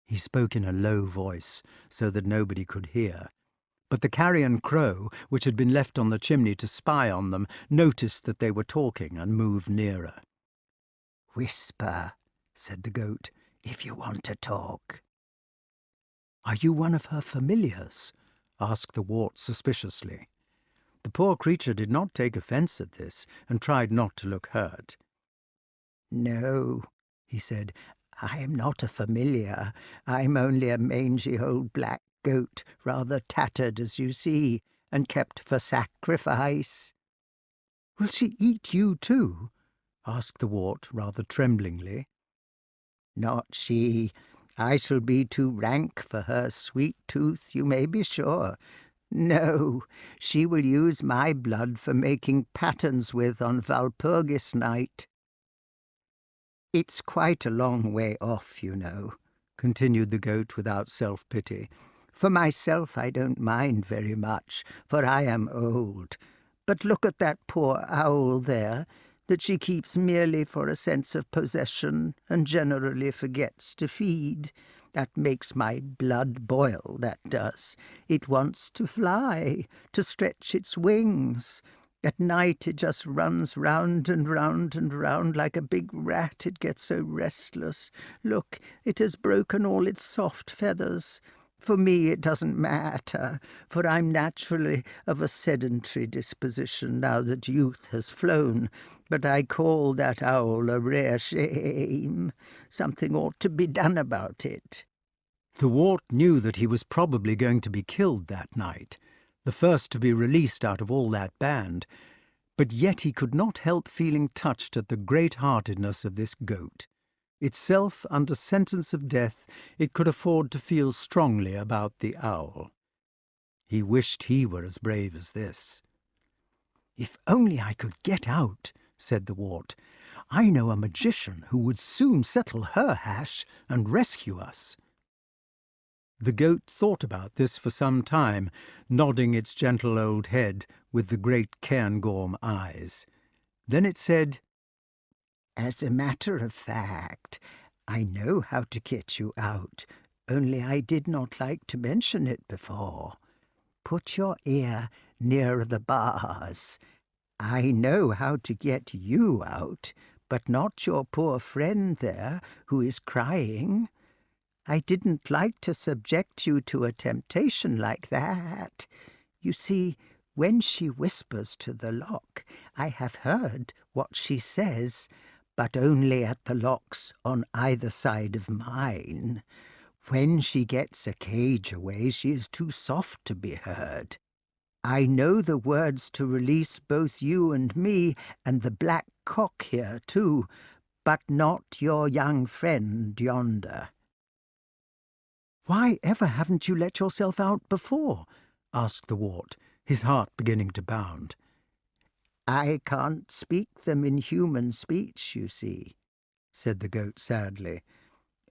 He spoke in a low voice, so that nobody could hear. But the carrion crow, which had been left on the chimney to spy on them, noticed that they were talking and moved nearer. "Whisper," said the goat, "if you want to talk." "Are you one of her familiars?" asked the Wart suspiciously. The poor creature did not take offence at this, and tried not to look hurt. "No," he said, "I am not a familiar. I'm only a mangy old black goat, rather tattered, as you see, and kept for sacrifice." "Will she eat you too?" asked the Wart, rather tremblingly. "Not she. I shall be too rank for her sweet tooth, you may be sure. No, she will use my blood for making patterns with on Walpurgis night." "It's quite a long way off, you know," continued the goat without self-pity. "For myself, I don't mind very much, for I am old. But look at that poor owl there, that she keeps merely for a sense of possession and generally forgets to feed. That makes my blood boil, that does. It wants to fly, to stretch its wings. At night it just runs round and round and round like a big rat, it gets so restless. Look, it has broken all its soft feathers. For me it doesn't matter, for I'm naturally of a sedentary disposition now that youth has flown, but I call that owl a rare shame. Something ought to be done about it." The Wart knew that he was probably going to be killed that night, the first to be released out of all that band, but yet he could not help feeling touched at the great-heartedness of this goat. Itself, under sentence of death, it could afford to feel strongly about the owl. He wished he were as brave as this. "If only I could get out," said the Wart. "I know a magician who would soon settle her hash and rescue us." The goat thought about this for some time, nodding its gentle old head with the great Cairngorm eyes. Then it said, "As a matter of fact, I know how to get you out, only I did not like to mention it before. Put your ear near the bars. I know how to get you out, but not your poor friend there, who is crying. I didn't like to subject you to a temptation like that. You see, when she whispers to the lock, I have heard what she says, but only at the locks on either side of mine. When she gets a cage away, she is too soft to be heard. I know the words to release both you and me, and the black cock here too, but not your young friend yonder." "Why ever haven't you let yourself out before?" asked the Wart, his heart beginning to bound. "I can't speak them in human speech, you see," said the Goat sadly.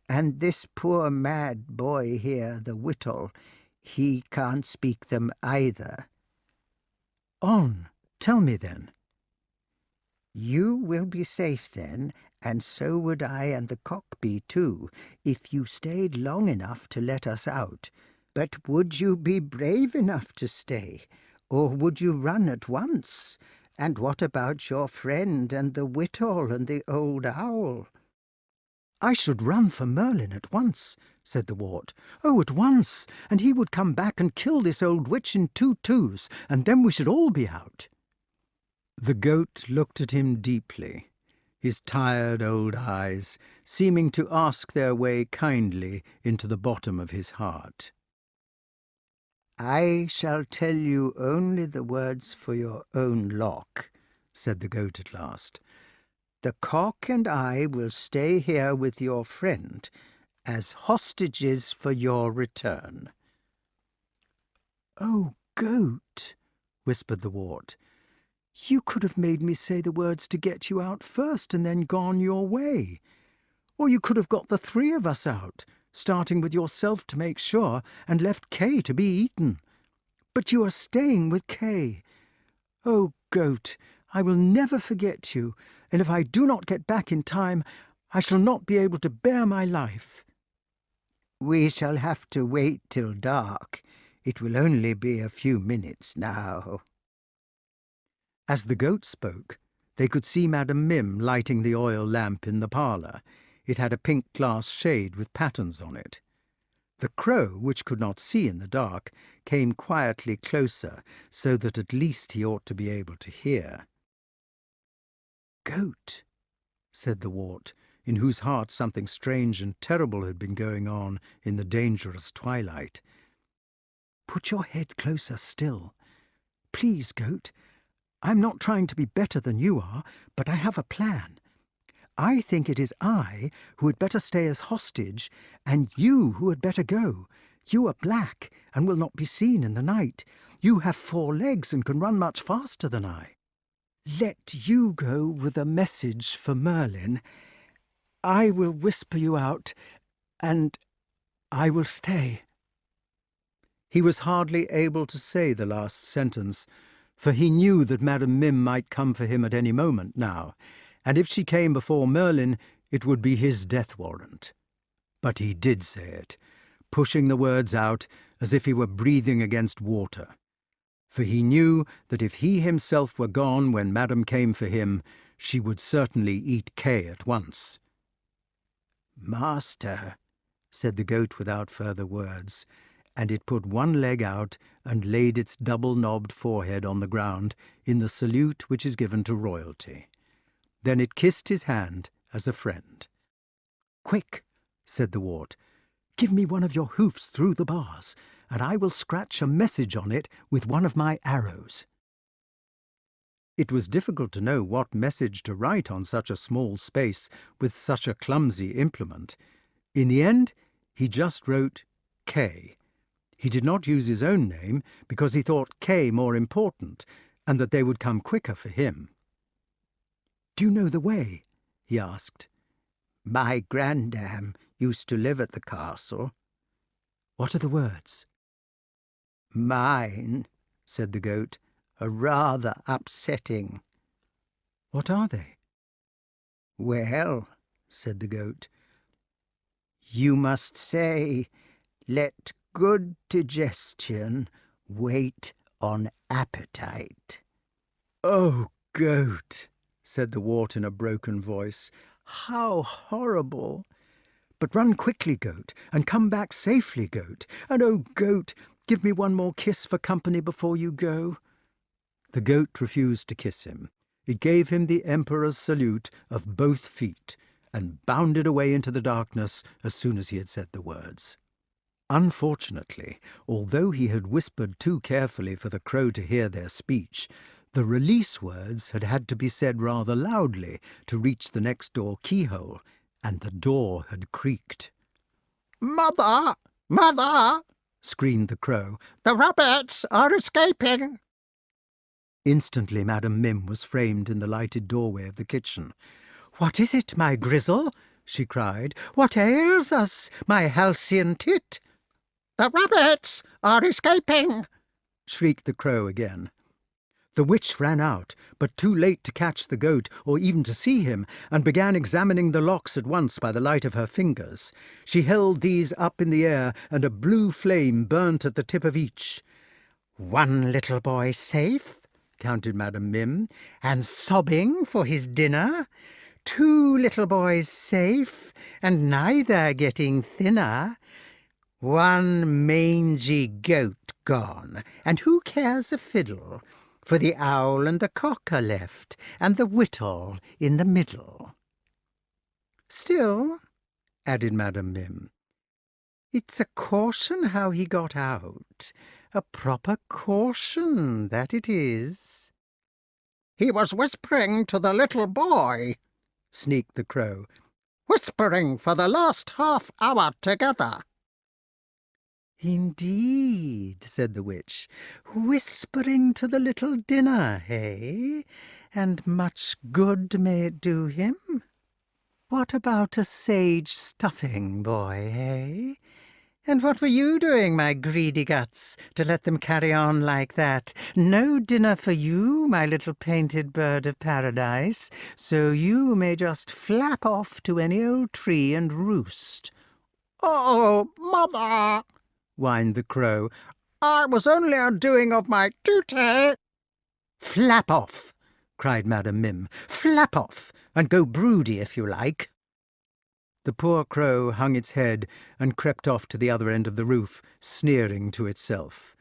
"And this poor mad boy here, the Whittle, he can't speak them either." "On, tell me then." "You will be safe then, and so would I and the cock be too, if you stayed long enough to let us out. But would you be brave enough to stay, or would you run at once? And what about your friend and the Whittle and the old owl?" "I should run for Merlyn at once," said the Wart. "Oh, at once, and he would come back and kill this old witch in 2 twos, and then we should all be out." The Goat looked at him deeply, his tired old eyes seeming to ask their way kindly into the bottom of his heart. "I shall tell you only the words for your own lock," said the Goat at last. "The cock and I will stay here with your friend as hostages for your return." "Oh, Goat," whispered the Wart, "you could have made me say the words to get you out first and then gone your way. Or you could have got the 3 of us out, starting with yourself to make sure, and left Kay to be eaten. But you are staying with Kay. Oh, Goat, I will never forget you, and if I do not get back in time, I shall not be able to bear my life." "We shall have to wait till dark. It will only be a few minutes now." As the Goat spoke, they could see Madam Mim lighting the oil lamp in the parlour. It had a pink glass shade with patterns on it. The Crow, which could not see in the dark, came quietly closer, so that at least he ought to be able to hear. "Goat," said the Wart, in whose heart something strange and terrible had been going on in the dangerous twilight, "put your head closer still. Please, Goat, I'm not trying to be better than you are, but I have a plan. I think it is I who had better stay as hostage, and you who had better go. You are black, and will not be seen in the night. You have 4 legs and can run much faster than I. Let you go with a message for Merlyn. I will whisper you out, and I will stay." He was hardly able to say the last sentence, for he knew that Madam Mim might come for him at any moment now, and if she came before Merlyn, it would be his death warrant. But he did say it, pushing the words out as if he were breathing against water, for he knew that if he himself were gone when Madam came for him, she would certainly eat Kay at once. "Master," said the Goat without further words, and it put 1 leg out and laid its double-knobbed forehead on the ground in the salute which is given to royalty. Then it kissed his hand as a friend. "Quick," said the Wart, "give me one of your hoofs through the bars, and I will scratch a message on it with one of my arrows." It was difficult to know what message to write on such a small space with such a clumsy implement. In the end, he just wrote K. He did not use his own name because he thought K more important, and that they would come quicker for him. "Do you know the way?" he asked. "My grandam used to live at the castle." "What are the words?" "Mine," said the Goat, "are rather upsetting." "What are they?" "Well," said the Goat, "you must say, 'Let good digestion wait on appetite.'" "Oh, Goat," said the Wart in a broken voice, "how horrible! But run quickly, Goat, and come back safely, Goat. And oh, Goat, give me one more kiss for company before you go." The Goat refused to kiss him. It gave him the Emperor's salute of both feet, and bounded away into the darkness as soon as he had said the words. Unfortunately, although he had whispered too carefully for the Crow to hear their speech, the release words had to be said rather loudly to reach the next door keyhole, and the door had creaked. "Mother!" "Mother!" screamed the crow. "The rabbits are escaping!" Instantly Madam Mim was framed in the lighted doorway of the kitchen. "What is it, my Grizzle?" she cried. "What ails us, my halcyon tit?" "The rabbits are escaping!" shrieked the crow again. The witch ran out, but too late to catch the goat or even to see him, and began examining the locks at once by the light of her fingers. She held these up in the air, and a blue flame burnt at the tip of each. "One little boy safe," counted Madam Mim, "and sobbing for his dinner. 2 little boys safe, and neither getting thinner. 1 mangy goat gone, and who cares a fiddle? For the owl and the cock are left, and the whittle in the middle." "Still," added Madam Mim, "it's a caution how he got out. A proper caution, that it is." "He was whispering to the little boy," sneaked the crow. "Whispering for the last half hour together." "Indeed," said the witch, "whispering to the little dinner, hey? And much good may it do him? What about a sage stuffing, boy, hey? And what were you doing, my greedy guts, to let them carry on like that? No dinner for you, my little painted bird of paradise, so you may just flap off to any old tree and roost." "Oh, Mother!" whined the crow. "I was only a doing of my duty." "Flap off!" cried Madam Mim. "Flap off, and go broody if you like." The poor crow hung its head and crept off to the other end of the roof, sneering to itself.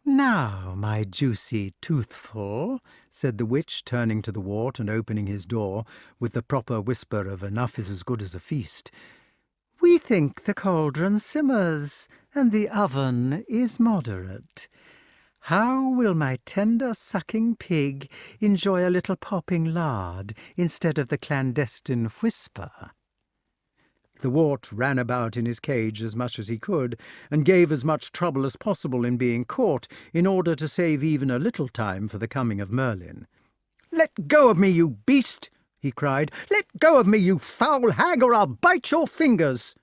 "Now, my juicy toothful," said the witch, turning to the Wart and opening his door, with the proper whisper of "enough is as good as a feast," "we think the cauldron simmers, and the oven is moderate. How will my tender sucking pig enjoy a little popping lard instead of the clandestine whisper?" The Wart ran about in his cage as much as he could, and gave as much trouble as possible in being caught, in order to save even a little time for the coming of Merlyn. "Let go of me, you beast!" he cried. "Let go of me, you foul hag, or I'll bite your fingers."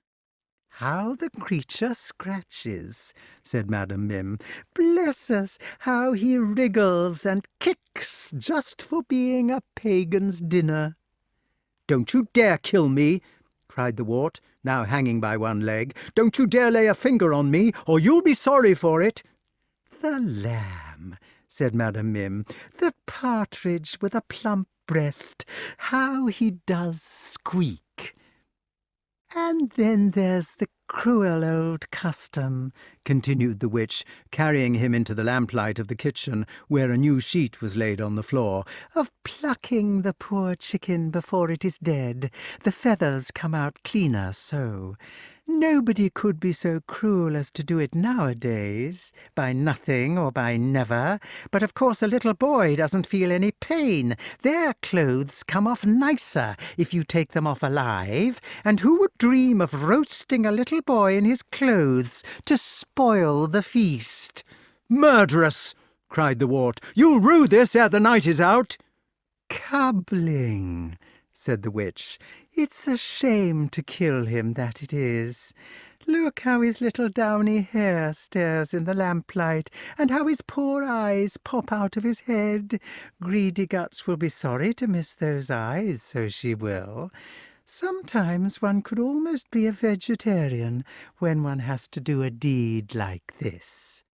"How the creature scratches," said Madam Mim. "Bless us, how he wriggles and kicks just for being a pagan's dinner." "Don't you dare kill me!" cried the Wart, now hanging by one leg. "Don't you dare lay a finger on me, or you'll be sorry for it." "The lamb," said Madam Mim, "the partridge with a plump breast, how he does squeak." "And then there's the cruel old custom," continued the witch, carrying him into the lamplight of the kitchen, where a new sheet was laid on the floor, "of plucking the poor chicken before it is dead. The feathers come out cleaner so. Nobody could be so cruel as to do it nowadays, by nothing or by never. But of course a little boy doesn't feel any pain. Their clothes come off nicer if you take them off alive. And who would dream of roasting a little boy in his clothes to spoil the feast?" "Murderess!" cried the Wart. "You'll rue this ere the night is out." "Cubbling," said the witch. "It's a shame to kill him, that it is. Look how his little downy hair stares in the lamplight, and how his poor eyes pop out of his head. Greedy Guts will be sorry to miss those eyes, so she will. Sometimes one could almost be a vegetarian when one has to do a deed like this."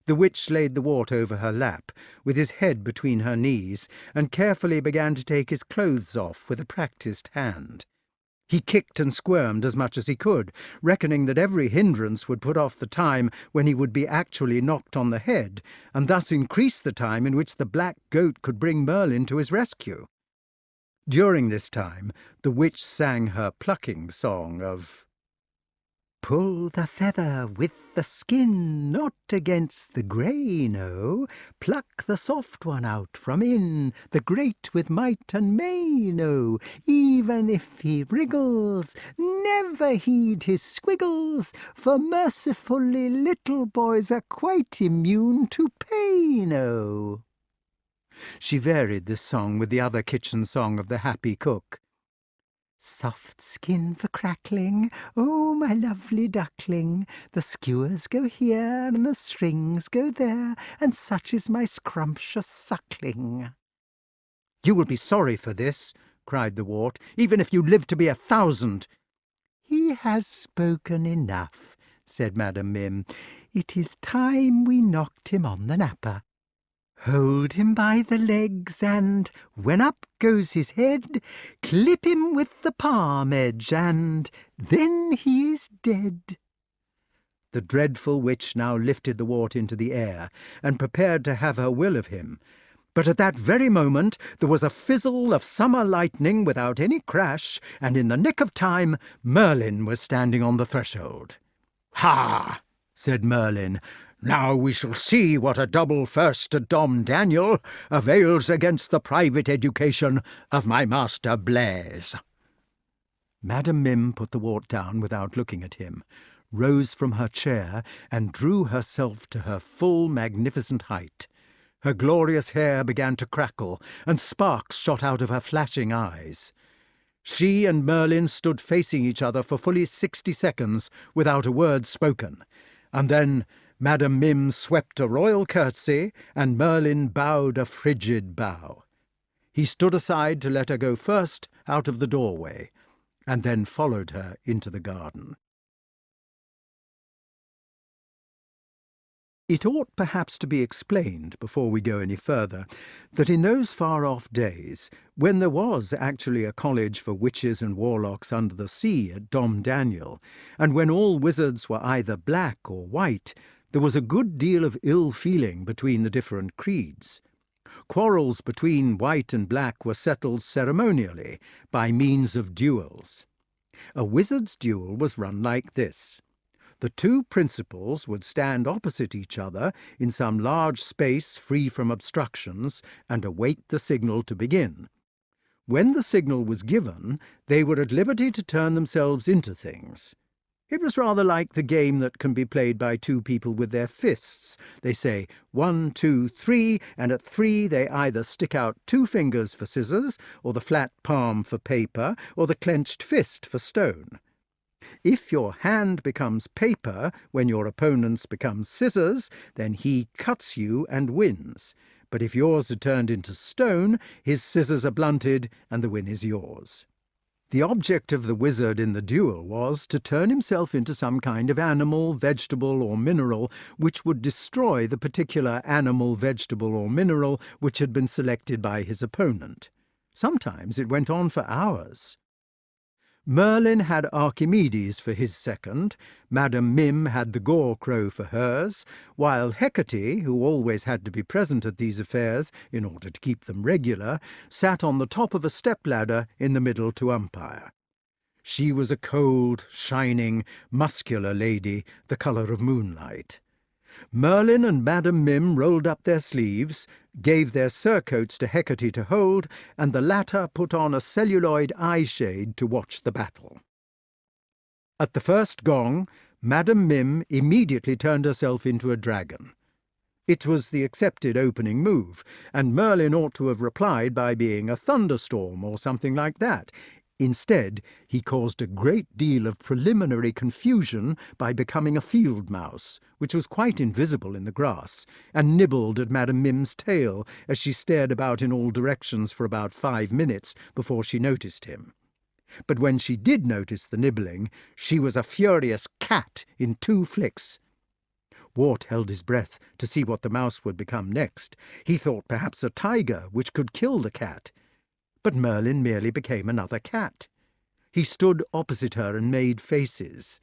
The witch laid the Wart over her lap, with his head between her knees, and carefully began to take his clothes off with a practised hand. He kicked and squirmed as much as he could, reckoning that every hindrance would put off the time when he would be actually knocked on the head, and thus increase the time in which the black goat could bring Merlyn to his rescue. During this time, the witch sang her plucking song of Pull the feather with the skin, not against the grey, no. Pluck the soft one out from in, the great with might and main, no. Even if he wriggles, never heed his squiggles, for mercifully little boys are quite immune to pain, oh. She varied this song with the other kitchen song of the happy cook. Soft skin for crackling, oh, my lovely duckling, the skewers go here and the strings go there, and such is my scrumptious suckling. You will be sorry for this, cried the Wart, even if you live to be 1,000. He has spoken enough, said Madam Mim. It is time we knocked him on the napper. Hold him by the legs, and, when up goes his head, clip him with the palm edge, and then he is dead. The dreadful witch now lifted the Wart into the air, and prepared to have her will of him. But at that very moment there was a fizzle of summer lightning without any crash, and in the nick of time Merlyn was standing on the threshold. "Ha!" said Merlyn. "Now we shall see what a double first to Dom Daniel avails against the private education of my master Blaise." Madam Mim put the Wart down without looking at him, rose from her chair, and drew herself to her full magnificent height. Her glorious hair began to crackle, and sparks shot out of her flashing eyes. She and Merlyn stood facing each other for fully 60 seconds without a word spoken, and then Madam Mim swept a royal curtsy, and Merlyn bowed a frigid bow. He stood aside to let her go first out of the doorway, and then followed her into the garden. It ought perhaps to be explained, before we go any further, that in those far-off days, when there was actually a college for witches and warlocks under the sea at Dom Daniel, and when all wizards were either black or white, there was a good deal of ill-feeling between the different creeds. Quarrels between white and black were settled ceremonially by means of duels. A wizard's duel was run like this. The two principals would stand opposite each other in some large space free from obstructions and await the signal to begin. When the signal was given, they were at liberty to turn themselves into things. It was rather like the game that can be played by two people with their fists. They say 1, 2, 3, and at 3 they either stick out 2 fingers for scissors, or the flat palm for paper, or the clenched fist for stone. If your hand becomes paper when your opponent's becomes scissors, then he cuts you and wins. But if yours are turned into stone, his scissors are blunted and the win is yours. The object of the wizard in the duel was to turn himself into some kind of animal, vegetable, or mineral which would destroy the particular animal, vegetable, or mineral which had been selected by his opponent. Sometimes it went on for hours. Merlyn had Archimedes for his second, Madam Mim had the Gore-Crow for hers, while Hecate, who always had to be present at these affairs in order to keep them regular, sat on the top of a step-ladder in the middle to umpire. She was a cold, shining, muscular lady, the colour of moonlight. Merlyn and Madam Mim rolled up their sleeves, gave their surcoats to Hecate to hold, and the latter put on a celluloid eye-shade to watch the battle. At the first gong, Madam Mim immediately turned herself into a dragon. It was the accepted opening move, and Merlyn ought to have replied by being a thunderstorm or something like that. Instead, he caused a great deal of preliminary confusion by becoming a field mouse, which was quite invisible in the grass, and nibbled at Madam Mim's tail as she stared about in all directions for about 5 minutes before she noticed him. But when she did notice the nibbling, she was a furious cat in 2 flicks. Wart held his breath to see what the mouse would become next. He thought perhaps a tiger, which could kill the cat. But Merlyn merely became another cat. He stood opposite her and made faces.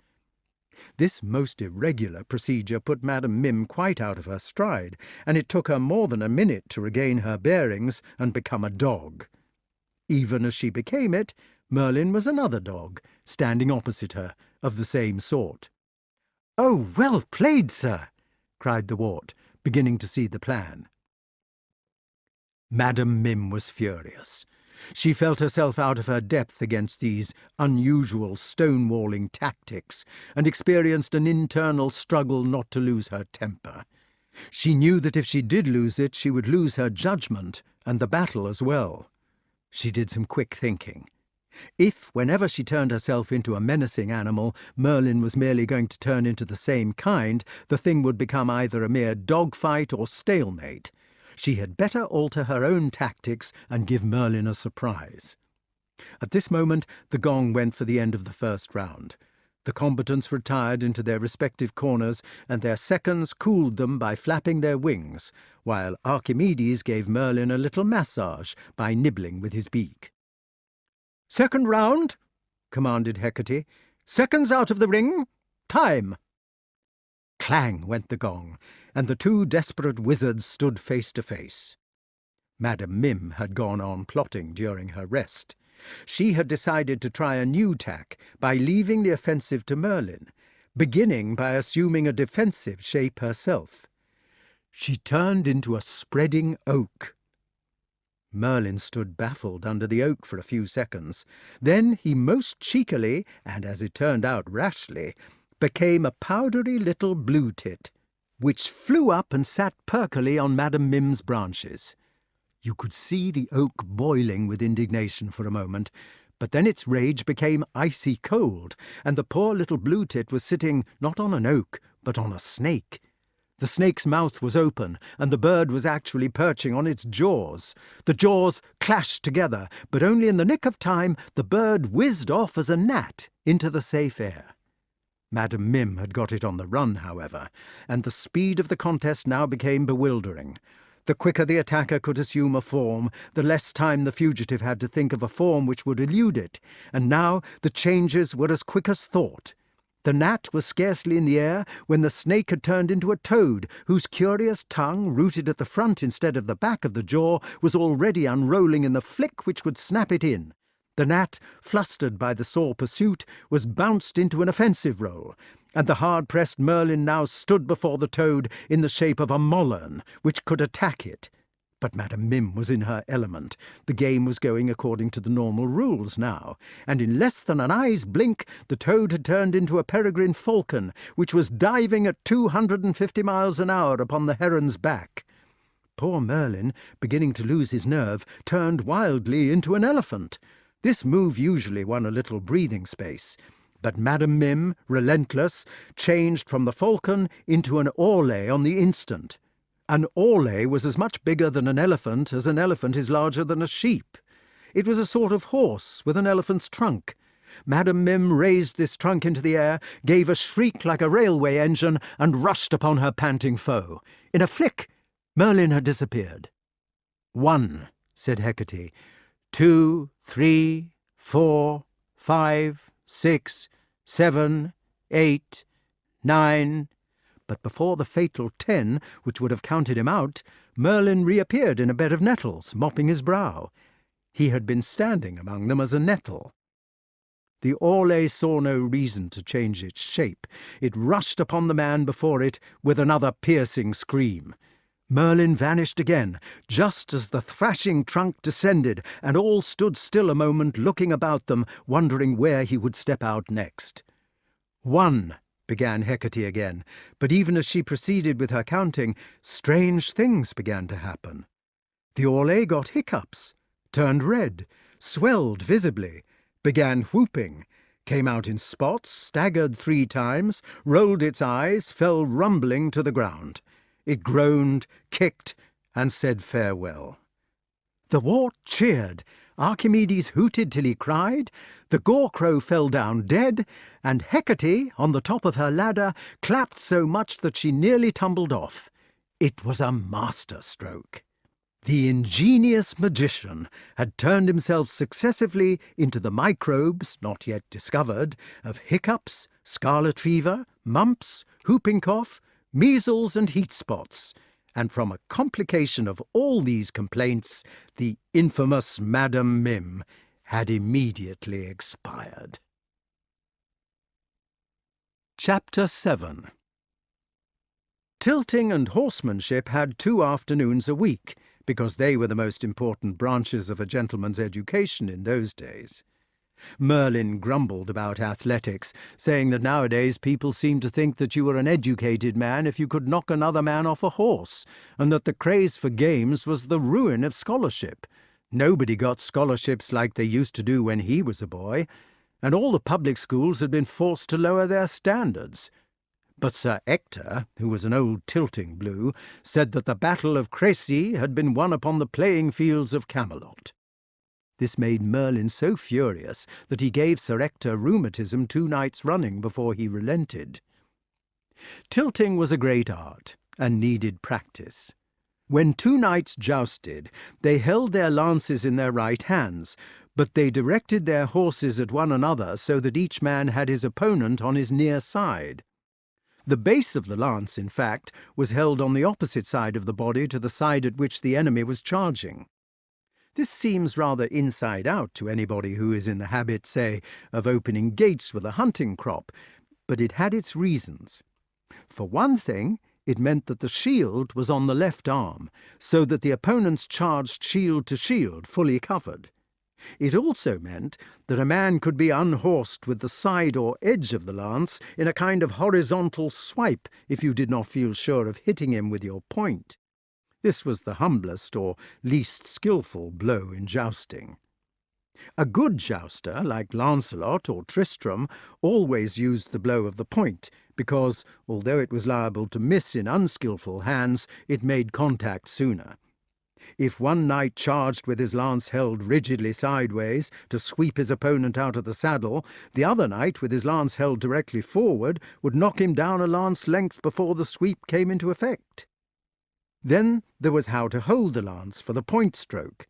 This most irregular procedure put Madam Mim quite out of her stride, and it took her more than a minute to regain her bearings and become a dog. Even as she became it, Merlyn was another dog, standing opposite her, of the same sort. "Oh, well played, sir!" cried the Wart, beginning to see the plan. Madam Mim was furious. She felt herself out of her depth against these unusual stonewalling tactics, and experienced an internal struggle not to lose her temper. She knew that if she did lose it, she would lose her judgment, and the battle as well. She did some quick thinking. If, whenever she turned herself into a menacing animal, Merlyn was merely going to turn into the same kind, the thing would become either a mere dogfight or stalemate. She had better alter her own tactics and give Merlyn a surprise. At this moment the gong went for the end of the first round. The combatants retired into their respective corners, and their seconds cooled them by flapping their wings, while Archimedes gave Merlyn a little massage by nibbling with his beak. "Second round," commanded Hecate. "Seconds out of the ring. Time!" Clang went the gong, and the two desperate wizards stood face to face. Madam Mim had gone on plotting during her rest. She had decided to try a new tack by leaving the offensive to Merlyn, beginning by assuming a defensive shape herself. She turned into a spreading oak. Merlyn stood baffled under the oak for a few seconds. Then he most cheekily, and as it turned out rashly, became a powdery little blue tit, which flew up and sat perkily on Madam Mim's branches. You could see the oak boiling with indignation for a moment, but then its rage became icy cold, and the poor little blue tit was sitting not on an oak, but on a snake. The snake's mouth was open, and the bird was actually perching on its jaws. The jaws clashed together, but only in the nick of time the bird whizzed off as a gnat into the safe air. Madam Mim had got it on the run, however, and the speed of the contest now became bewildering. The quicker the attacker could assume a form, the less time the fugitive had to think of a form which would elude it, and now the changes were as quick as thought. The gnat was scarcely in the air when the snake had turned into a toad, whose curious tongue, rooted at the front instead of the back of the jaw, was already unrolling in the flick which would snap it in. The gnat, flustered by the sore pursuit, was bounced into an offensive roll, and the hard-pressed Merlyn now stood before the toad in the shape of a mollern, which could attack it. But Madam Mim was in her element. The game was going according to the normal rules now, and in less than an eye's blink the toad had turned into a peregrine falcon, which was diving at 250 miles an hour upon the heron's back. Poor Merlyn, beginning to lose his nerve, turned wildly into an elephant. This move usually won a little breathing space, but Madam Mim, relentless, changed from the falcon into an orlay on the instant. An orlay was as much bigger than an elephant as an elephant is larger than a sheep. It was a sort of horse with an elephant's trunk. Madam Mim raised this trunk into the air, gave a shriek like a railway engine, and rushed upon her panting foe. In a flick, Merlyn had disappeared. 1, said Hecate. 2, 3, 4, 5, 6, 7, 8, 9... But before the fatal 10, which would have counted him out, Merlyn reappeared in a bed of nettles, mopping his brow. He had been standing among them as a nettle. The orlay saw no reason to change its shape. It rushed upon the man before it with another piercing scream. Merlyn vanished again, just as the thrashing trunk descended, and all stood still a moment, looking about them, wondering where he would step out next. 1, began Hecate again, but even as she proceeded with her counting, strange things began to happen. The orlay got hiccups, turned red, swelled visibly, began whooping, came out in spots, staggered 3 times, rolled its eyes, fell rumbling to the ground. It groaned, kicked, and said farewell. The Wart cheered, Archimedes hooted till he cried, the gore-crow fell down dead, and Hecate, on the top of her ladder, clapped so much that she nearly tumbled off. It was a master-stroke. The ingenious magician had turned himself successively into the microbes, not yet discovered, of hiccups, scarlet fever, mumps, whooping cough, measles and heat spots, and from a complication of all these complaints, the infamous Madam Mim had immediately expired. Chapter 7. Tilting and horsemanship had 2 afternoons a week, because they were the most important branches of a gentleman's education in those days. Merlyn grumbled about athletics, saying that nowadays people seemed to think that you were an educated man if you could knock another man off a horse, and that the craze for games was the ruin of scholarship. Nobody got scholarships like they used to do when he was a boy, and all the public schools had been forced to lower their standards. But Sir Ector, who was an old tilting blue, said that the Battle of Crécy had been won upon the playing fields of Camelot. This made Merlyn so furious that he gave Sir Ector rheumatism 2 nights running before he relented. Tilting was a great art, and needed practice. When 2 knights jousted, they held their lances in their right hands, but they directed their horses at one another so that each man had his opponent on his near side. The base of the lance, in fact, was held on the opposite side of the body to the side at which the enemy was charging. This seems rather inside out to anybody who is in the habit, say, of opening gates with a hunting crop, but it had its reasons. For one thing, it meant that the shield was on the left arm, so that the opponents charged shield to shield, fully covered. It also meant that a man could be unhorsed with the side or edge of the lance in a kind of horizontal swipe if you did not feel sure of hitting him with your point. This was the humblest or least skilful blow in jousting. A good jouster, like Lancelot or Tristram, always used the blow of the point, because, although it was liable to miss in unskilful hands, it made contact sooner. If one knight charged with his lance held rigidly sideways to sweep his opponent out of the saddle, the other knight, with his lance held directly forward, would knock him down a lance length before the sweep came into effect. Then there was how to hold the lance for the point stroke.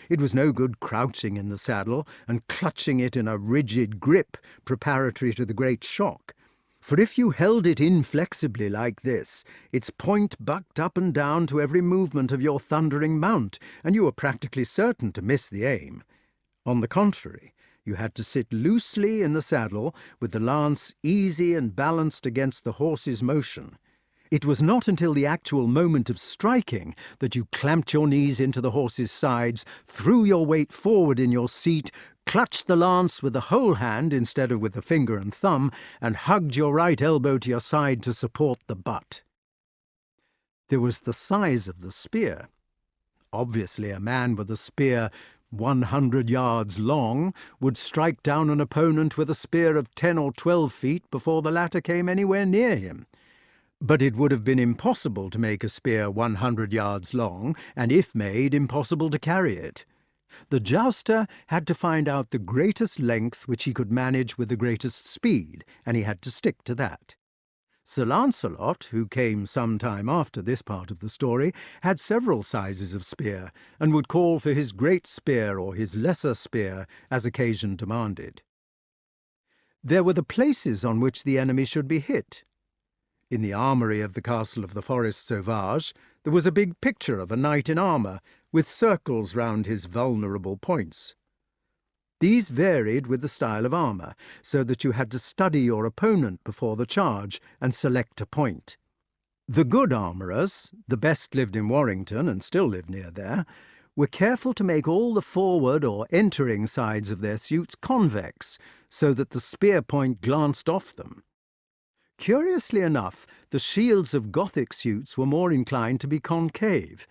It was no good crouching in the saddle and clutching it in a rigid grip preparatory to the great shock. For if you held it inflexibly like this, its point bucked up and down to every movement of your thundering mount, and you were practically certain to miss the aim. On the contrary, you had to sit loosely in the saddle, with the lance easy and balanced against the horse's motion. It was not until the actual moment of striking that you clamped your knees into the horse's sides, threw your weight forward in your seat, clutched the lance with the whole hand instead of with the finger and thumb, and hugged your right elbow to your side to support the butt. There was the size of the spear. Obviously, a man with a spear 100 yards long would strike down an opponent with a spear of 10 or 12 feet before the latter came anywhere near him. But it would have been impossible to make a spear 100 yards long, and if made, impossible to carry it. The jouster had to find out the greatest length which he could manage with the greatest speed, and he had to stick to that. Sir Lancelot, who came some time after this part of the story, had several sizes of spear, and would call for his great spear or his lesser spear as occasion demanded. There were the places on which the enemy should be hit. In the armoury of the castle of the Forest Sauvage there was a big picture of a knight in armour, with circles round his vulnerable points. These varied with the style of armour, so that you had to study your opponent before the charge and select a point. The good armourers, the best lived in Warrington and still live near there, were careful to make all the forward or entering sides of their suits convex, so that the spear point glanced off them. Curiously enough, the shields of Gothic suits were more inclined to be concave.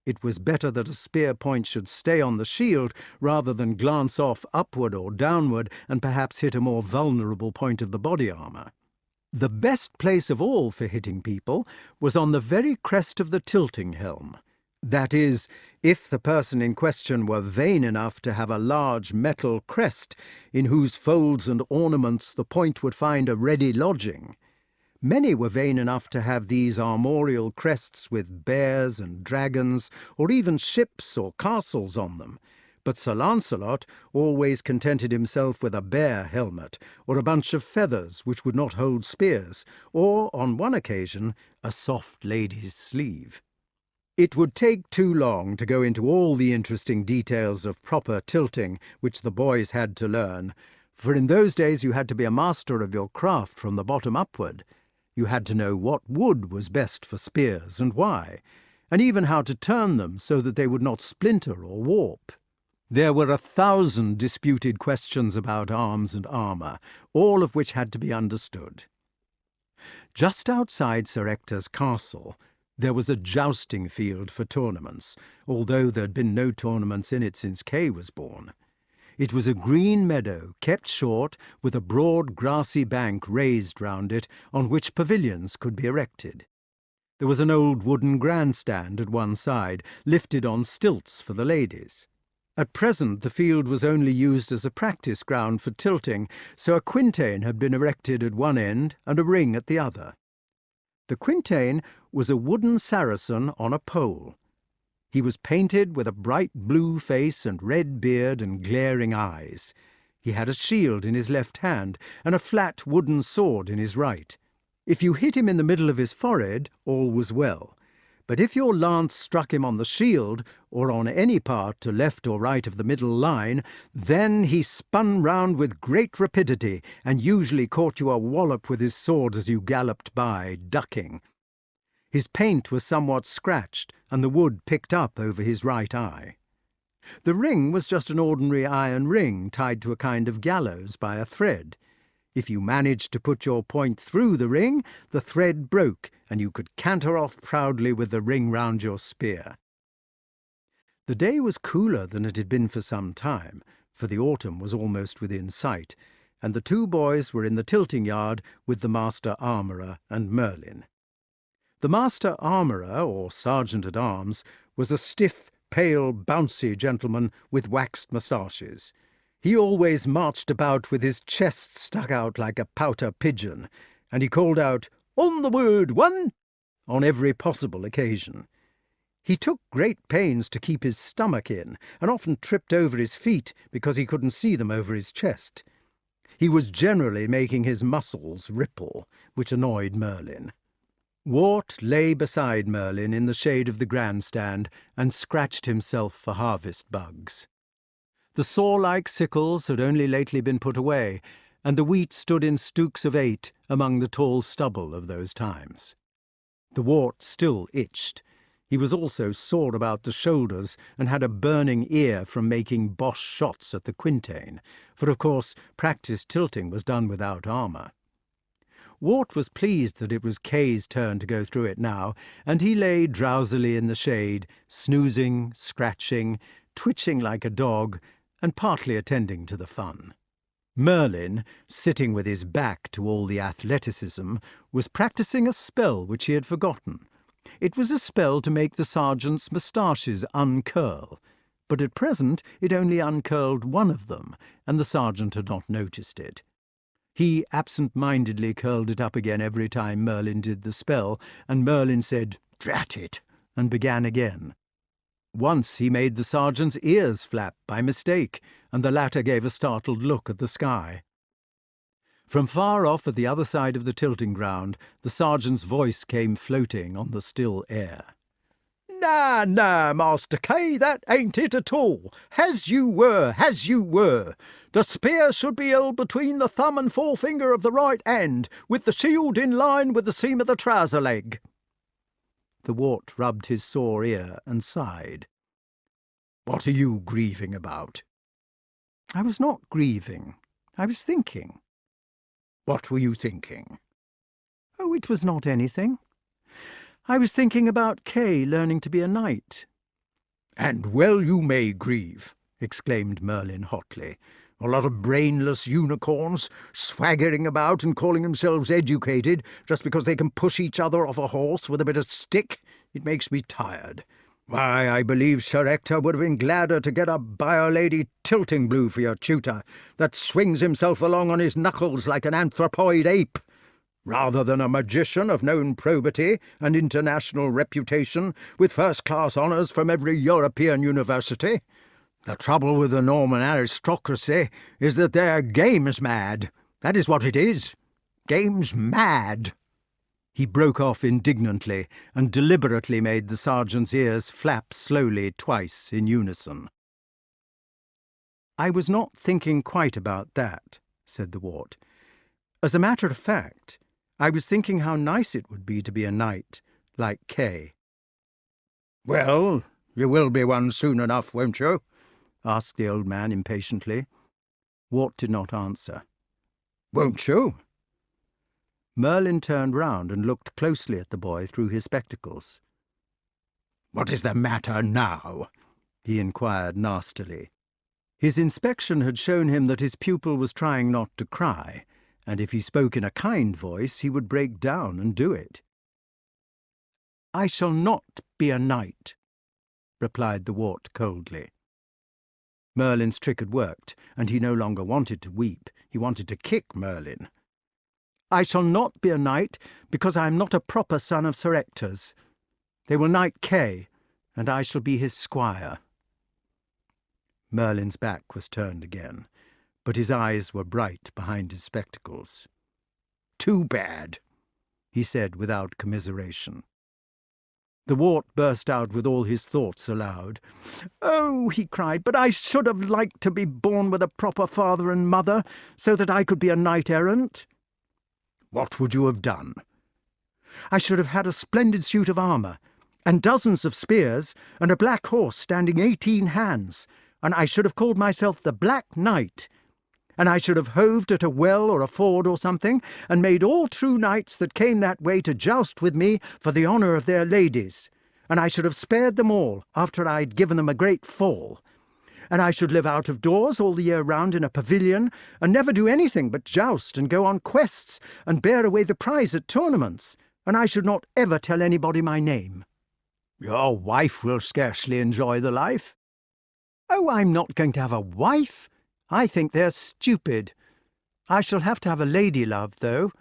It was better that a spear point should stay on the shield rather than glance off upward or downward and perhaps hit a more vulnerable point of the body armour. The best place of all for hitting people was on the very crest of the tilting helm. That is, if the person in question were vain enough to have a large metal crest in whose folds and ornaments the point would find a ready lodging. Many were vain enough to have these armorial crests with bears and dragons, or even ships or castles on them, but Sir Lancelot always contented himself with a bear helmet, or a bunch of feathers which would not hold spears, or, on one occasion, a soft lady's sleeve. It would take too long to go into all the interesting details of proper tilting which the boys had to learn, for in those days you had to be a master of your craft from the bottom upward. You had to know what wood was best for spears and why, and even how to turn them so that they would not splinter or warp. There were 1,000 disputed questions about arms and armour, all of which had to be understood. Just outside Sir Ector's castle, there was a jousting field for tournaments, although there had been no tournaments in it since Kay was born. It was a green meadow, kept short, with a broad grassy bank raised round it, on which pavilions could be erected. There was an old wooden grandstand at one side, lifted on stilts for the ladies. At present the field was only used as a practice ground for tilting, so a quintain had been erected at one end and a ring at the other. The quintain was a wooden Saracen on a pole. He was painted with a bright blue face and red beard and glaring eyes. He had a shield in his left hand and a flat wooden sword in his right. If you hit him in the middle of his forehead, all was well. But if your lance struck him on the shield, or on any part to left or right of the middle line, then he spun round with great rapidity, and usually caught you a wallop with his sword as you galloped by, ducking. His paint was somewhat scratched, and the wood picked up over his right eye. The ring was just an ordinary iron ring tied to a kind of gallows by a thread. If you managed to put your point through the ring, the thread broke, and you could canter off proudly with the ring round your spear. The day was cooler than it had been for some time, for the autumn was almost within sight, and the two boys were in the tilting yard with the master armourer and Merlyn. The master armourer, or sergeant-at-arms, was a stiff, pale, bouncy gentleman with waxed moustaches. He always marched about with his chest stuck out like a pouter pigeon, and he called out, "On the word, one!" on every possible occasion. He took great pains to keep his stomach in, and often tripped over his feet because he couldn't see them over his chest. He was generally making his muscles ripple, which annoyed Merlyn. Wart lay beside Merlyn in the shade of the grandstand and scratched himself for harvest bugs. The saw-like sickles had only lately been put away, and the wheat stood in stooks of 8 among the tall stubble of those times. The wart still itched. He was also sore about the shoulders and had a burning ear from making Boche shots at the quintain, for of course practice tilting was done without armour. Wart was pleased that it was Kay's turn to go through it now, and he lay drowsily in the shade, snoozing, scratching, twitching like a dog, and partly attending to the fun. Merlyn, sitting with his back to all the athleticism, was practising a spell which he had forgotten. It was a spell to make the sergeant's moustaches uncurl, but at present it only uncurled one of them, and the sergeant had not noticed it. He absent-mindedly curled it up again every time Merlyn did the spell, and Merlyn said, "Drat it," and began again. Once he made the sergeant's ears flap by mistake, and the latter gave a startled look at the sky. From far off at the other side of the tilting ground, the sergeant's voice came floating on the still air. "Nah, Master Kay, that ain't it at all. As you were. The spear should be held between the thumb and forefinger of the right hand, with the shield in line with the seam of the trouser leg." The wart rubbed his sore ear and sighed. "What are you grieving about?" "I was not grieving. I was thinking." "What were you thinking?" "Oh, it was not anything. I was thinking about Kay learning to be a knight." "And well you may grieve," exclaimed Merlyn hotly. "A lot of brainless unicorns swaggering about and calling themselves educated just because they can push each other off a horse with a bit of stick. It makes me tired. Why, I believe Sir Ector would have been gladder to get a byre-lady tilting blue for your tutor, that swings himself along on his knuckles like an anthropoid ape, rather than a magician of known probity and international reputation, with first-class honours from every European university. The trouble with the Norman aristocracy is that they're games mad. That is what it is. Games mad." He broke off indignantly and deliberately made the sergeant's ears flap slowly twice in unison. "I was not thinking quite about that," said the Wart. "As a matter of fact, I was thinking how nice it would be to be a knight, like Kay." "Well, you will be one soon enough, won't you?" asked the old man impatiently. Wart did not answer. "Won't you?" Merlyn turned round and looked closely at the boy through his spectacles. "What is the matter now?" he inquired nastily. His inspection had shown him that his pupil was trying not to cry, and if he spoke in a kind voice he would break down and do it. "I shall not be a knight," replied the Wart coldly. Merlin's trick had worked, and he no longer wanted to weep. He wanted to kick Merlyn. "I shall not be a knight because I am not a proper son of Sir Ector's. They will knight Kay, and I shall be his squire." Merlin's back was turned again, but his eyes were bright behind his spectacles. "Too bad," he said without commiseration. The Wart burst out with all his thoughts aloud. "Oh," he cried, "but I should have liked to be born with a proper father and mother, so that I could be a knight-errant." "What would you have done?" "I should have had a splendid suit of armour, and dozens of spears, and a black horse standing 18 hands, and I should have called myself the Black Knight, and I should have hoved at a well or a ford or something, and made all true knights that came that way to joust with me for the honour of their ladies, and I should have spared them all after I'd given them a great fall, and I should live out of doors all the year round in a pavilion, and never do anything but joust and go on quests and bear away the prize at tournaments, and I should not ever tell anybody my name." "Your wife will scarcely enjoy the life." "Oh, I'm not going to have a wife. I think they're stupid. I shall have to have a lady-love, though,"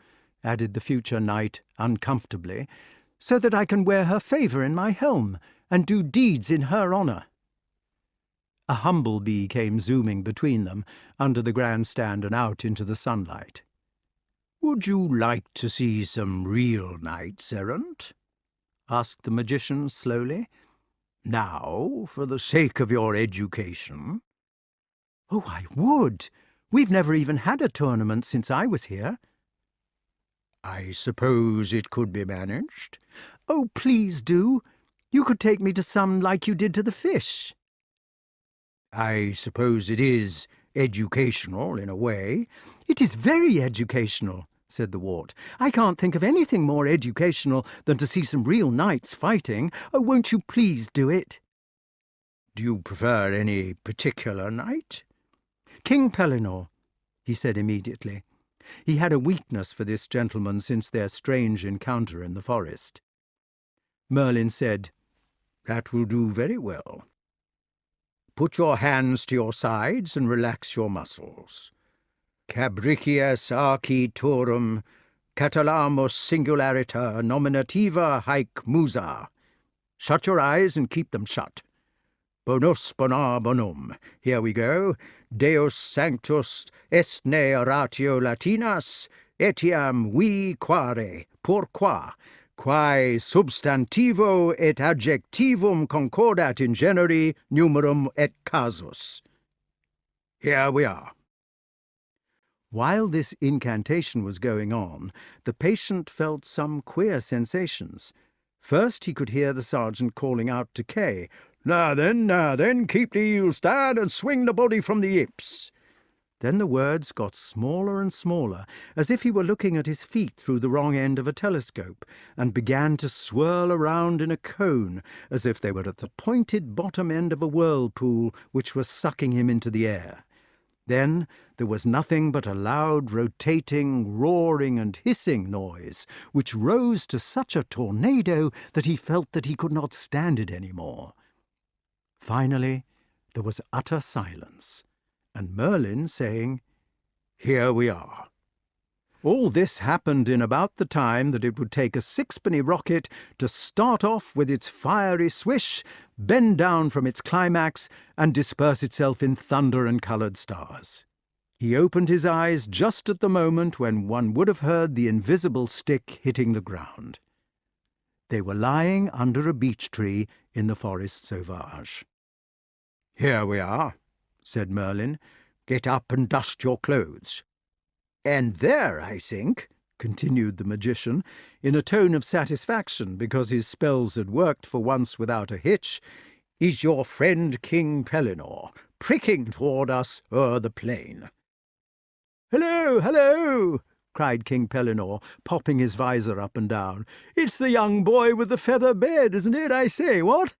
added the future knight uncomfortably, "so that I can wear her favour in my helm and do deeds in her honour." A humble-bee came zooming between them, under the grandstand and out into the sunlight. "Would you like to see some real knights-errant?" asked the magician slowly. "Now, for the sake of your education." "Oh, I would. We've never even had a tournament since I was here." "I suppose it could be managed?" "Oh, please do. You could take me to some like you did to the fish." "I suppose it is educational in a way?" "It is very educational," said the Wart. "I can't think of anything more educational than to see some real knights fighting. Oh, won't you please do it?" "Do you prefer any particular knight?" "King Pellinore," he said immediately. He had a weakness for this gentleman since their strange encounter in the forest. Merlyn said, "That will do very well. Put your hands to your sides and relax your muscles. Cabricias archi turum, catalamus singularita nominativa haec musa. Shut your eyes and keep them shut. Bonus bona bonum. Here we go. Deus sanctus est ne oratio latinas, etiam vi quare, pourquoi, quae substantivo et adjectivum concordat in generi, numerum et casus. Here we are." While this incantation was going on, the patient felt some queer sensations. First he could hear the sergeant calling out to Kay, now then, keep the heel stand and swing the body from the hips." Then the words got smaller and smaller, as if he were looking at his feet through the wrong end of a telescope, and began to swirl around in a cone, as if they were at the pointed bottom end of a whirlpool which was sucking him into the air. Then there was nothing but a loud rotating, roaring and hissing noise, which rose to such a tornado that he felt that he could not stand it any more. Finally there was utter silence, and Merlyn saying, "Here we are." All this happened in about the time that it would take a sixpenny rocket to start off with its fiery swish, bend down from its climax, and disperse itself in thunder and coloured stars. He opened his eyes just at the moment when one would have heard the invisible stick hitting the ground. They were lying under a beech tree in the Forest Sauvage. "Here we are," said Merlin. "Get up and dust your clothes." "And there, I think," continued the magician, in a tone of satisfaction because his spells had worked for once without a hitch, "is your friend King Pellinore, pricking toward us o'er the plain." "Hello, hello!" cried King Pellinore, popping his visor up and down. "It's the young boy with the feather bed, isn't it, I say, what?"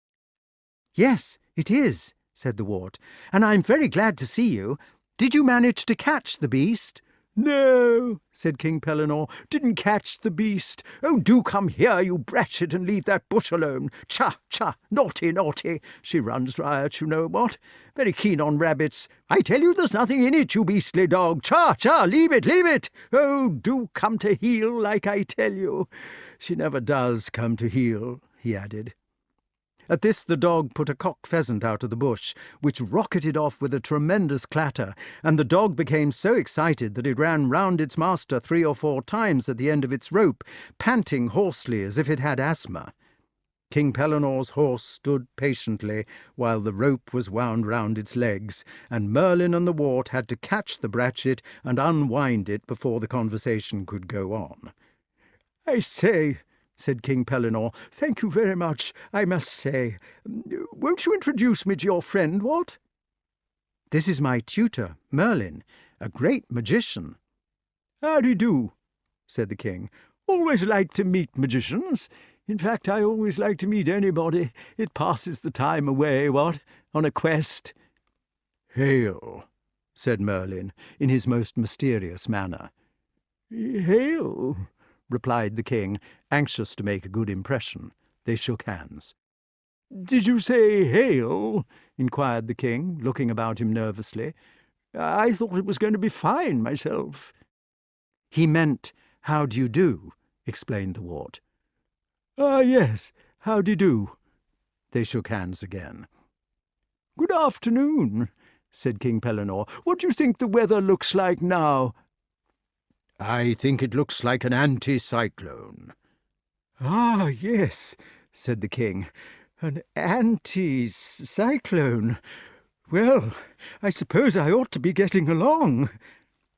"Yes, it is," said the Wart, "and I'm very glad to see you. Did you manage to catch the beast?" "No," said King Pellinore, "didn't catch the beast. Oh, do come here, you Bratchett, and leave that bush alone. Cha, cha, naughty, naughty. She runs riot, you know what. Very keen on rabbits. I tell you there's nothing in it, you beastly dog. Cha, cha, leave it, leave it. Oh, do come to heel, like I tell you. She never does come to heel," he added. At this the dog put a cock pheasant out of the bush, which rocketed off with a tremendous clatter, and the dog became so excited that it ran round its master 3 or 4 times at the end of its rope, panting hoarsely as if it had asthma. King Pellinore's horse stood patiently while the rope was wound round its legs, and Merlin and the Wart had to catch the Bratchett and unwind it before the conversation could go on. "I say," said King Pellinore, "thank you very much, I must say. Won't you introduce me to your friend, Wart?" "This is my tutor, Merlyn, a great magician." "How-de-do," said the king. "Always like to meet magicians. In fact, I always like to meet anybody. It passes the time away, what, on a quest." "Hail," said Merlin, in his most mysterious manner. "Hail," replied the king, anxious to make a good impression. They shook hands. "Did you say hail?" inquired the king, looking about him nervously. "I thought it was going to be fine myself." "He meant, how do you do?" explained the Wart. "Ah, yes, how do you do?" They shook hands again. "Good afternoon," said King Pellinore. "What do you think the weather looks like now?" "I think it looks like an anti-cyclone." "Ah, yes," said the king, "an anti-cyclone. Well, I suppose I ought to be getting along."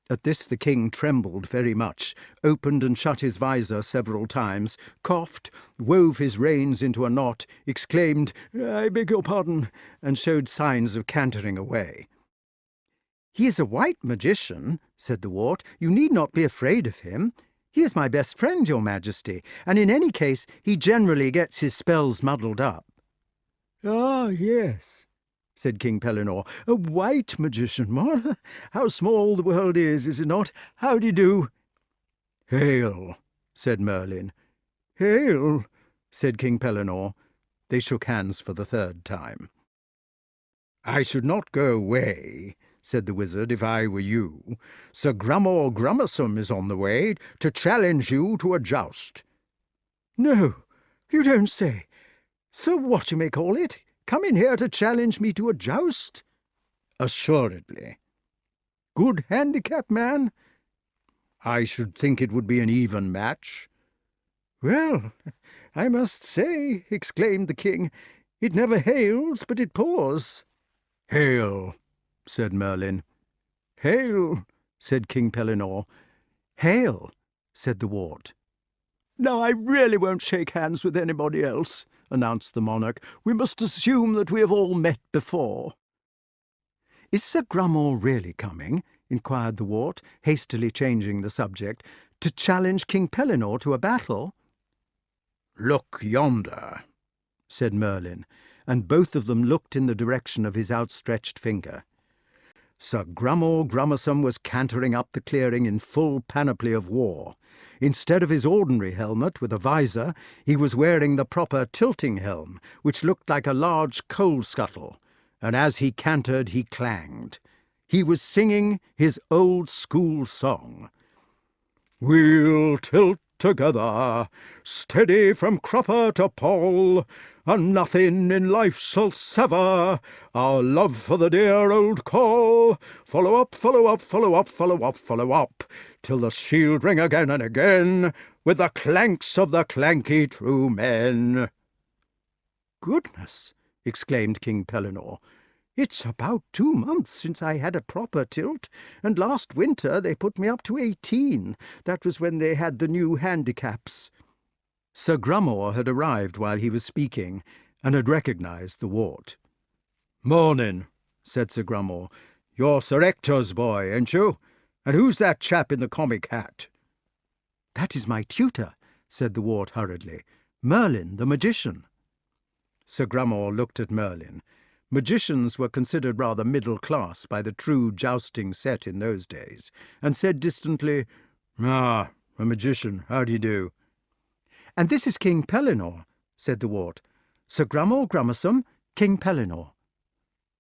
At this the king trembled very much, opened and shut his visor several times, coughed, wove his reins into a knot, exclaimed, "I beg your pardon," and showed signs of cantering away. "He is a white magician," said the Wart. "You need not be afraid of him. He is my best friend, your majesty, and in any case he generally gets his spells muddled up." "Ah, yes," said King Pellinore. "A white magician, what? How small the world is it not? How-de-do?" "Hail," said Merlin. "Hail," said King Pellinore. They shook hands for the 3rd time. "I should not go away," said the wizard, "if I were you. Sir Grummore Grummersome is on the way to challenge you to a joust." "No, you don't say. Sir what you may call it, come in here to challenge me to a joust?" "Assuredly." "Good handicap, man?" "I should think it would be an even match." "Well, I must say," exclaimed the king, "it never hails but it pours." "Hail," said Merlin. "Hail," said King Pellinore. "Hail," said the Wart. "Now I really won't shake hands with anybody else," announced the monarch. "We must assume that we have all met before." "Is Sir Grummore really coming?" inquired the Wart, hastily changing the subject, "to challenge King Pellinore to a battle?" "Look yonder," said Merlin, and both of them looked in the direction of his outstretched finger. Sir Grummore Grummersome was cantering up the clearing in full panoply of war. Instead of his ordinary helmet with a visor, he was wearing the proper tilting helm, which looked like a large coal scuttle, and as he cantered he clanged. He was singing his old-school song. "We'll tilt together, steady from crupper to pole, and nothing in life shall sever our love for the dear old call. Follow up, follow up, follow up, follow up, follow up, till the shield ring again and again, with the clanks of the clanky true men. "Goodness!" exclaimed King Pellinore. "It's about 2 months since I had a proper tilt, and last winter they put me up to 18. That was when they had the new handicaps." Sir Grummore had arrived while he was speaking, and had recognised the Wart. "Morning," said Sir Grummore. "You're Sir Ector's boy, ain't you? And who's that chap in the comic hat?" "That is my tutor," said the Wart hurriedly. "Merlyn, the magician." Sir Grummore looked at Merlyn. Magicians were considered rather middle class by the true jousting set in those days, and said distantly, "Ah, a magician, how do you do?" "And this is King Pellinore," said the Wart. "Sir Grummore Grummersome, King Pellinore."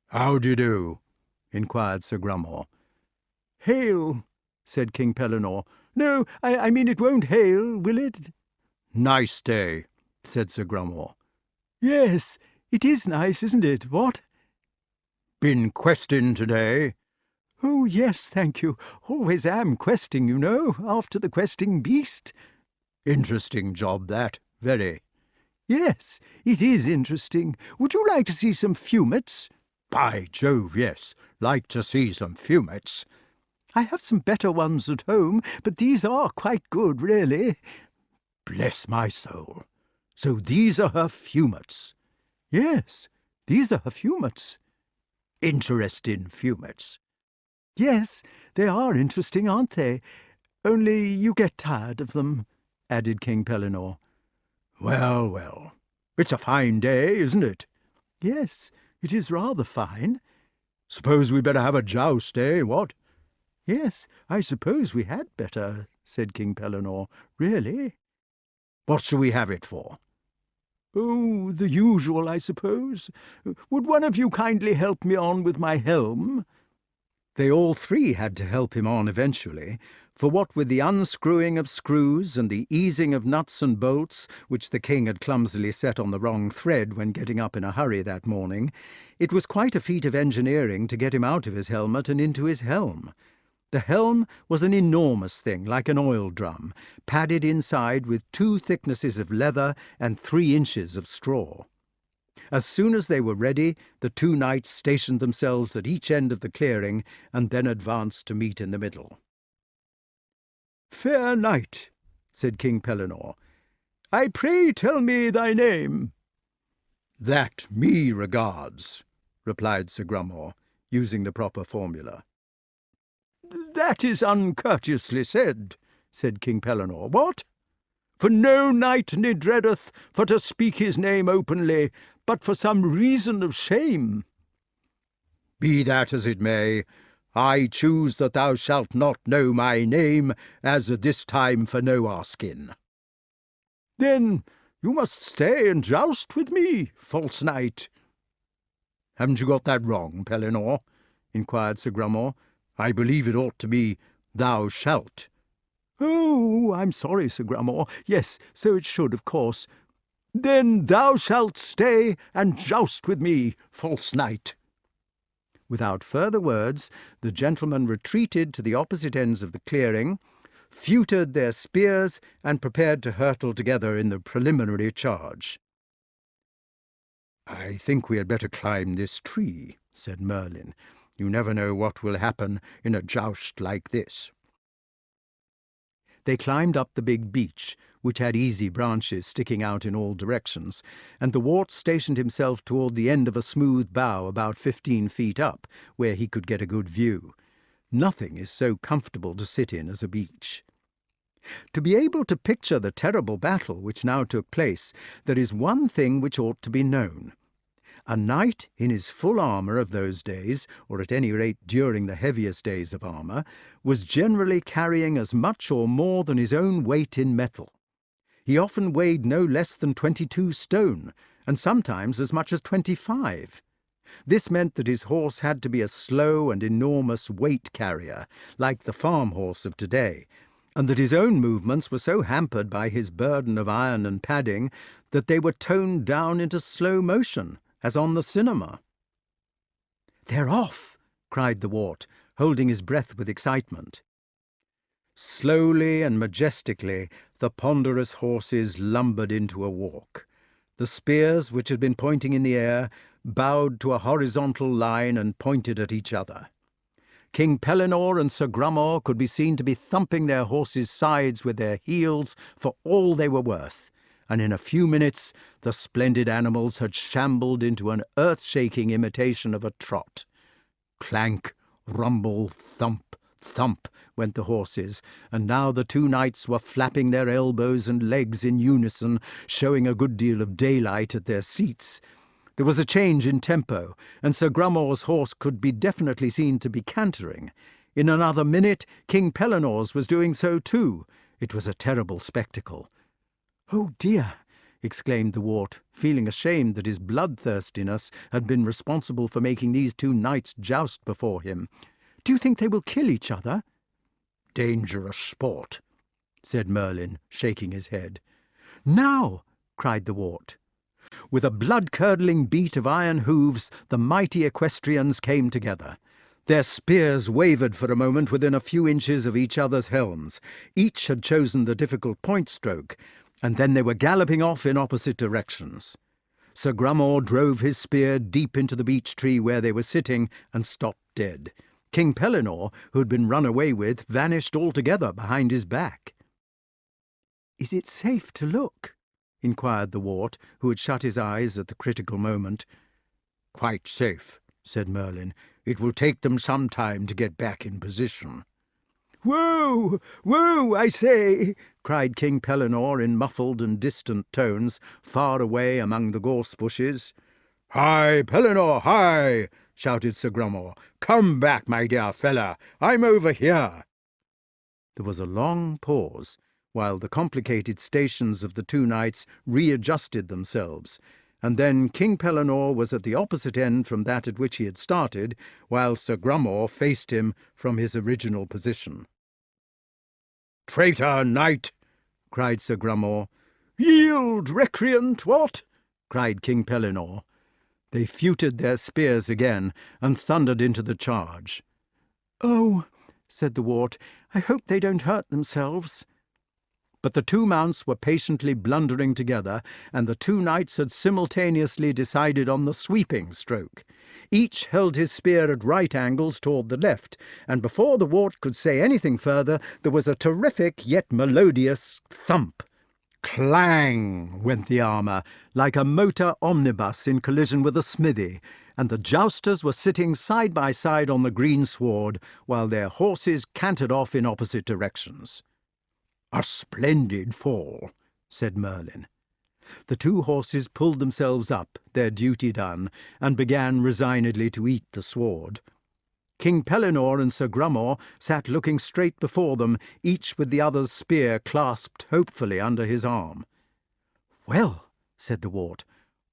"How do you do?" inquired Sir Grummore. "Hail," said King Pellinore. "No, I mean it won't hail, will it?" "Nice day," said Sir Grummore. "Yes, it is nice, isn't it, what?" "Been questing today?" "Oh, yes, thank you. Always am questing, you know, after the questing beast." "Interesting job, that, very." "Yes, it is interesting. Would you like to see some fumets?" "By Jove, yes. Like to see some fumets." "I have some better ones at home, but these are quite good, really." "Bless my soul. So these are her fumets?" "Yes, these are her fumets." "Interesting fumets." "Yes, they are interesting, aren't they? Only you get tired of them," added King Pellinore. "Well, well. It's a fine day, isn't it?" "Yes, it is rather fine." "Suppose we better have a joust, eh, what?" "Yes, I suppose we had better," said King Pellinore. "Really." "What shall we have it for?" "Oh, the usual, I suppose. Would one of you kindly help me on with my helm?" They all three had to help him on eventually, for what with the unscrewing of screws and the easing of nuts and bolts, which the king had clumsily set on the wrong thread when getting up in a hurry that morning, it was quite a feat of engineering to get him out of his helmet and into his helm. The helm was an enormous thing, like an oil drum, padded inside with 2 thicknesses of leather and 3 inches of straw. As soon as they were ready, the 2 knights stationed themselves at each end of the clearing, and then advanced to meet in the middle. "Fair knight," said King Pellinore, "I pray tell me thy name." "That me regards," replied Sir Grummore, using the proper formula. "That is uncourteously said," said King Pellinore. "What? For no knight ne dreadeth for to speak his name openly, but for some reason of shame." "Be that as it may, I choose that thou shalt not know my name, as at this time for no asking." "Then you must stay and joust with me, false knight." "Haven't you got that wrong, Pellinore?" inquired Sir Grummore. "I believe it ought to be thou shalt." "Oh, I'm sorry, Sir Grummore. Yes, so it should, of course. Then thou shalt stay and joust with me, false knight." Without further words, the gentlemen retreated to the opposite ends of the clearing, feuted their spears, and prepared to hurtle together in the preliminary charge. "I think we had better climb this tree," said Merlyn. "You never know what will happen in a joust like this." They climbed up the big beech, which had easy branches sticking out in all directions, and the Wart stationed himself toward the end of a smooth bough about 15 feet up, where he could get a good view. Nothing is so comfortable to sit in as a beech. To be able to picture the terrible battle which now took place, there is one thing which ought to be known. A knight in his full armour of those days, or at any rate during the heaviest days of armour, was generally carrying as much or more than his own weight in metal. He often weighed no less than 22 stone, and sometimes as much as 25. This meant that his horse had to be a slow and enormous weight carrier, like the farm horse of today, and that his own movements were so hampered by his burden of iron and padding that they were toned down into slow motion, as on the cinema. "They're off!" cried the Wart, holding his breath with excitement. Slowly and majestically the ponderous horses lumbered into a walk. The spears, which had been pointing in the air, bowed to a horizontal line and pointed at each other. King Pellinore and Sir Grummore could be seen to be thumping their horses' sides with their heels for all they were worth, and in a few minutes the splendid animals had shambled into an earth-shaking imitation of a trot. Clank, rumble, thump, thump went the horses, and now the two knights were flapping their elbows and legs in unison, showing a good deal of daylight at their seats. There was a change in tempo, and Sir Grummore's horse could be definitely seen to be cantering. In another minute King Pellinore's was doing so too. It was a terrible spectacle. "Oh dear!" exclaimed the Wart, feeling ashamed that his bloodthirstiness had been responsible for making these two knights joust before him. "Do you think they will kill each other?" "Dangerous sport," said Merlyn, shaking his head. "Now!" cried the Wart. With a blood-curdling beat of iron hooves, the mighty equestrians came together. Their spears wavered for a moment within a few inches of each other's helms. Each had chosen the difficult point stroke, and then they were galloping off in opposite directions. Sir Grummore drove his spear deep into the beech tree where they were sitting and stopped dead. King Pellinore, who had been run away with, vanished altogether behind his back. "Is it safe to look?" inquired the Wart, who had shut his eyes at the critical moment. "Quite safe," said Merlyn. "It will take them some time to get back in position." "Whoa! Whoa, I say!" cried King Pellinore in muffled and distant tones, far away among the gorse bushes. "Hi, Pellinore, hi!" shouted Sir Grummore. "Come back, my dear fella. I'm over here." There was a long pause, while the complicated stations of the two knights readjusted themselves, and then King Pellinore was at the opposite end from that at which he had started, while Sir Grummore faced him from his original position. "Traitor knight!" cried Sir Grummore. "Yield, recreant, what?" cried King Pellinore. They feuted their spears again and thundered into the charge. "Oh," said the Wart, "I hope they don't hurt themselves." But the two mounts were patiently blundering together, and the two knights had simultaneously decided on the sweeping stroke. Each held his spear at right angles toward the left, and before the Wart could say anything further, there was a terrific yet melodious thump. Clang went the armour, like a motor omnibus in collision with a smithy, and the jousters were sitting side by side on the green sward, while their horses cantered off in opposite directions. "A splendid fall," said Merlyn. The two horses pulled themselves up, their duty done, and began resignedly to eat the sward. King Pellinore and Sir Grummore sat looking straight before them, each with the other's spear clasped hopefully under his arm. "Well," said the Wart,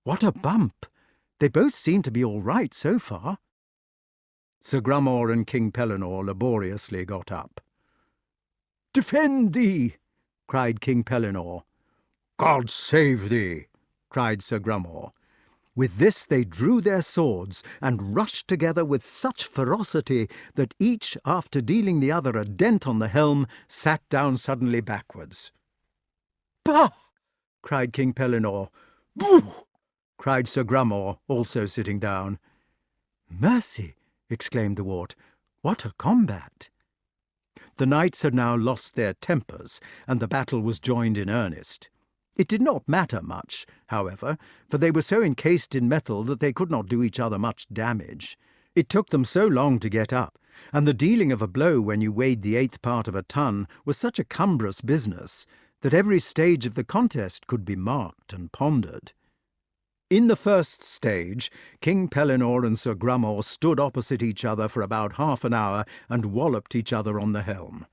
"what a bump! They both seem to be all right so far." Sir Grummore and King Pellinore laboriously got up. "Defend thee!" cried King Pellinore. "God save thee!" cried Sir Grummore. With this they drew their swords and rushed together with such ferocity that each, after dealing the other a dent on the helm, sat down suddenly backwards. "Bah!" cried King Pellinore. "Boo!" cried Sir Grummore, also sitting down. "Mercy!" exclaimed the Wart. "What a combat!" The knights had now lost their tempers, and the battle was joined in earnest. It did not matter much, however, for they were so encased in metal that they could not do each other much damage. It took them so long to get up, and the dealing of a blow when you weighed the 1/8 part of a ton was such a cumbrous business, that every stage of the contest could be marked and pondered. In the first stage, King Pellinore and Sir Grummore stood opposite each other for about half an hour and walloped each other on the helm.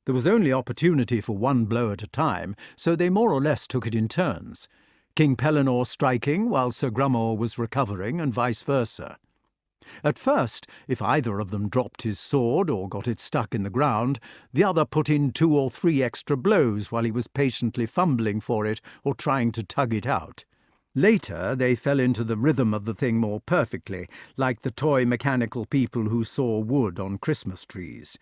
There was only opportunity for one blow at a time, so they more or less took it in turns, King Pellinore striking while Sir Grummore was recovering, and vice versa. At first, if either of them dropped his sword or got it stuck in the ground, the other put in 2 or 3 extra blows while he was patiently fumbling for it or trying to tug it out. Later, they fell into the rhythm of the thing more perfectly, like the toy mechanical people who saw wood on Christmas trees.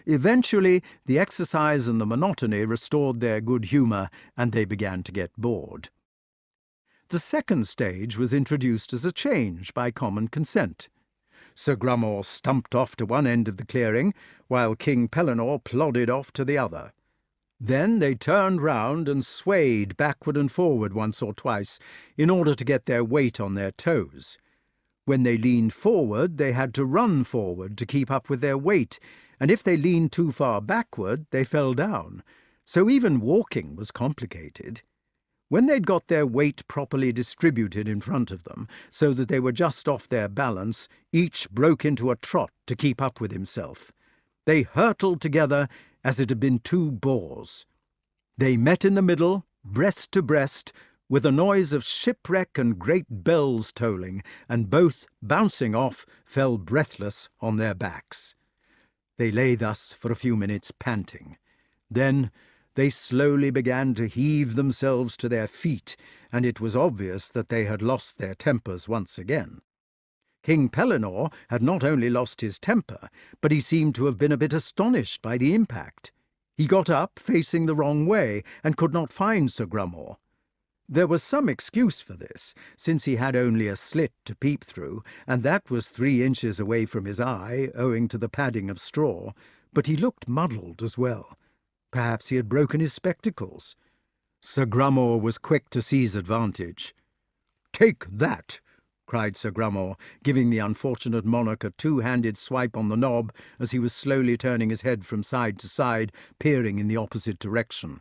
Eventually, the exercise and the monotony restored their good humour, and they began to get bored. The second stage was introduced as a change by common consent. Sir Grummore stumped off to one end of the clearing, while King Pellinore plodded off to the other. Then they turned round and swayed backward and forward once or twice in order to get their weight on their toes. When they leaned forward, they had to run forward to keep up with their weight, and if they leaned too far backward, they fell down. So even walking was complicated. When they'd got their weight properly distributed in front of them, so that they were just off their balance, each broke into a trot to keep up with himself. They hurtled together as it had been 2 boars. They met in the middle, breast to breast, with a noise of shipwreck and great bells tolling, and both, bouncing off, fell breathless on their backs. They lay thus for a few minutes panting. Then they slowly began to heave themselves to their feet, and it was obvious that they had lost their tempers once again. King Pellinore had not only lost his temper, but he seemed to have been a bit astonished by the impact. He got up, facing the wrong way, and could not find Sir Grummore. There was some excuse for this, since he had only a slit to peep through, and that was 3 inches away from his eye, owing to the padding of straw, but he looked muddled as well. Perhaps he had broken his spectacles. Sir Grummore was quick to seize advantage. "Take that!" cried Sir Grummore, giving the unfortunate monarch a 2-handed swipe on the knob as he was slowly turning his head from side to side, peering in the opposite direction.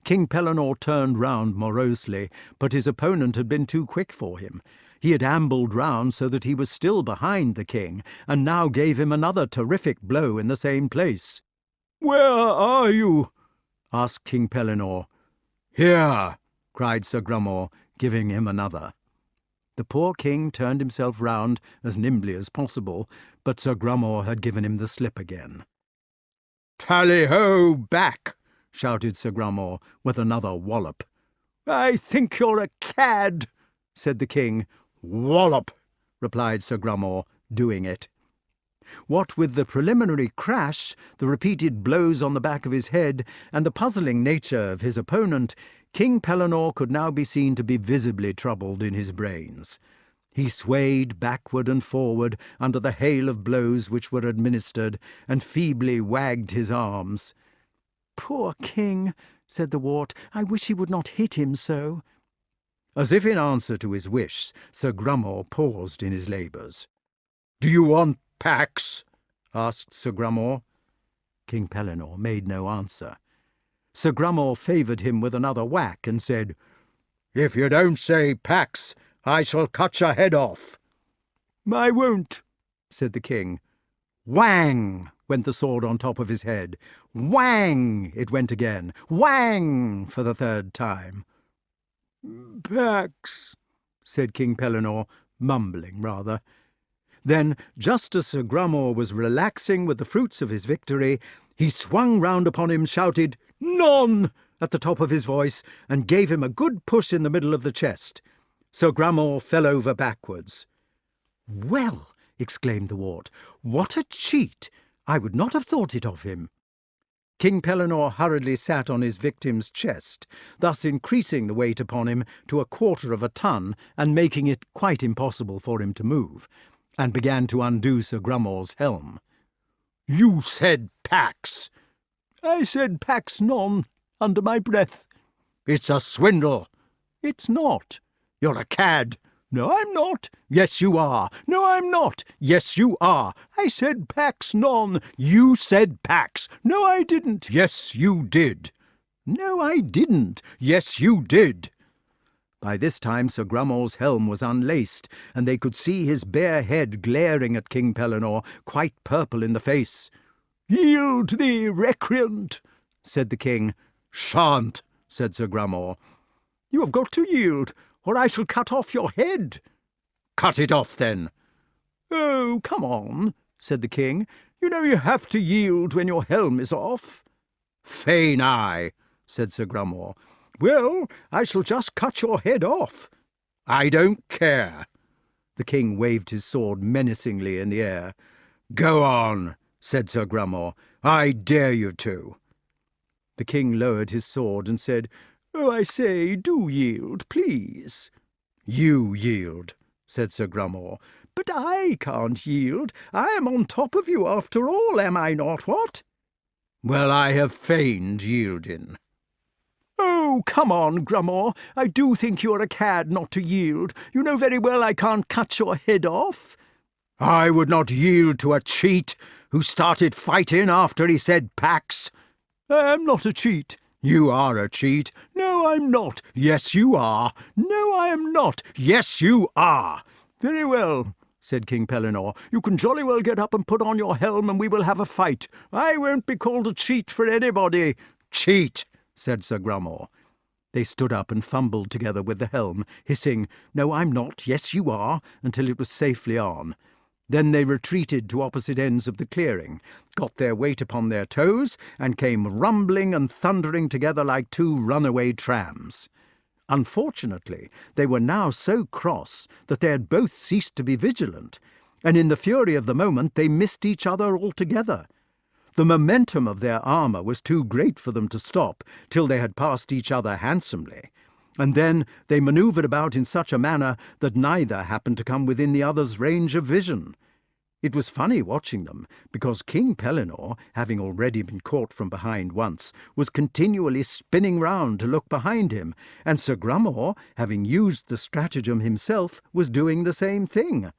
King Pellinore turned round morosely, but his opponent had been too quick for him. He had ambled round so that he was still behind the king, and now gave him another terrific blow in the same place. "Where are you?" asked King Pellinore. "Here!" cried Sir Grummore, giving him another. The poor king turned himself round as nimbly as possible, but Sir Grummore had given him the slip again. "Tally-ho, back!" shouted Sir Grummore, with another wallop. "I think you're a cad," said the king. "Wallop!" replied Sir Grummore, doing it. What with the preliminary crash, the repeated blows on the back of his head, and the puzzling nature of his opponent, King Pellinore could now be seen to be visibly troubled in his brains. He swayed backward and forward under the hail of blows which were administered, and feebly wagged his arms. "Poor king," said the Wart, "I wish he would not hit him so." As if in answer to his wish, Sir Grummore paused in his labours. "Do you want Pax?" asked Sir Grummore. King Pellinore made no answer. Sir Grummore favoured him with another whack and said, "If you don't say Pax, I shall cut your head off." "I won't," said the king. Whang went the sword on top of his head. Whang it went again. Whang for the 3rd time. "Pax," said King Pellinore, mumbling rather. Then, just as Sir Grummore was relaxing with the fruits of his victory, he swung round upon him, shouted, "None!" at the top of his voice, and gave him a good push in the middle of the chest. Sir Grummore fell over backwards. "Well," exclaimed the Wart, "what a cheat! I would not have thought it of him." King Pellinore hurriedly sat on his victim's chest, thus increasing the weight upon him to 1/4 of a ton and making it quite impossible for him to move, and began to undo Sir Grummore's helm. "You said Pax." "I said Pax non, under my breath." "It's a swindle." "It's not." "You're a cad." "No, I'm not." "Yes, you are." "No, I'm not." "Yes, you are." "I said Pax non." "You said Pax." "No, I didn't." "Yes, you did." "No, I didn't." "Yes, you did." By this time Sir Grummore's helm was unlaced, and they could see his bare head glaring at King Pellinore, quite purple in the face. "Yield thee, recreant," said the king. "Shan't," said Sir Grummore. "You have got to yield, or I shall cut off your head." "Cut it off, then." "Oh, come on," said the king. "You know you have to yield when your helm is off." "Fain I," said Sir Grummore. "Well, I shall just cut your head off." "I don't care." The king waved his sword menacingly in the air. "Go on," said Sir Grummore. "I dare you to." The king lowered his sword and said, "Oh, I say, do yield, please." "You yield," said Sir Grummore. "But I can't yield. I am on top of you after all, am I not, what?" "Well, I have feigned yielding." "Oh, come on, Grummore. I do think you are a cad not to yield. You know very well I can't cut your head off." "I would not yield to a cheat who started fighting after he said pax." "I am not a cheat." "You are a cheat." "No, I'm not." "Yes, you are." "No, I am not." "Yes, you are." "Very well," said King Pellinore. "You can jolly well get up and put on your helm, and we will have a fight. I won't be called a cheat for anybody." "Cheat," said Sir Grummore. They stood up and fumbled together with the helm, hissing, "No, I'm not. Yes, you are," until it was safely on. Then they retreated to opposite ends of the clearing, got their weight upon their toes, and came rumbling and thundering together like two runaway trams. Unfortunately, they were now so cross that they had both ceased to be vigilant, and in the fury of the moment they missed each other altogether. The momentum of their armour was too great for them to stop till they had passed each other handsomely, and then they manoeuvred about in such a manner that neither happened to come within the other's range of vision. It was funny watching them, because King Pellinore, having already been caught from behind once, was continually spinning round to look behind him, and Sir Grummore, having used the stratagem himself, was doing the same thing.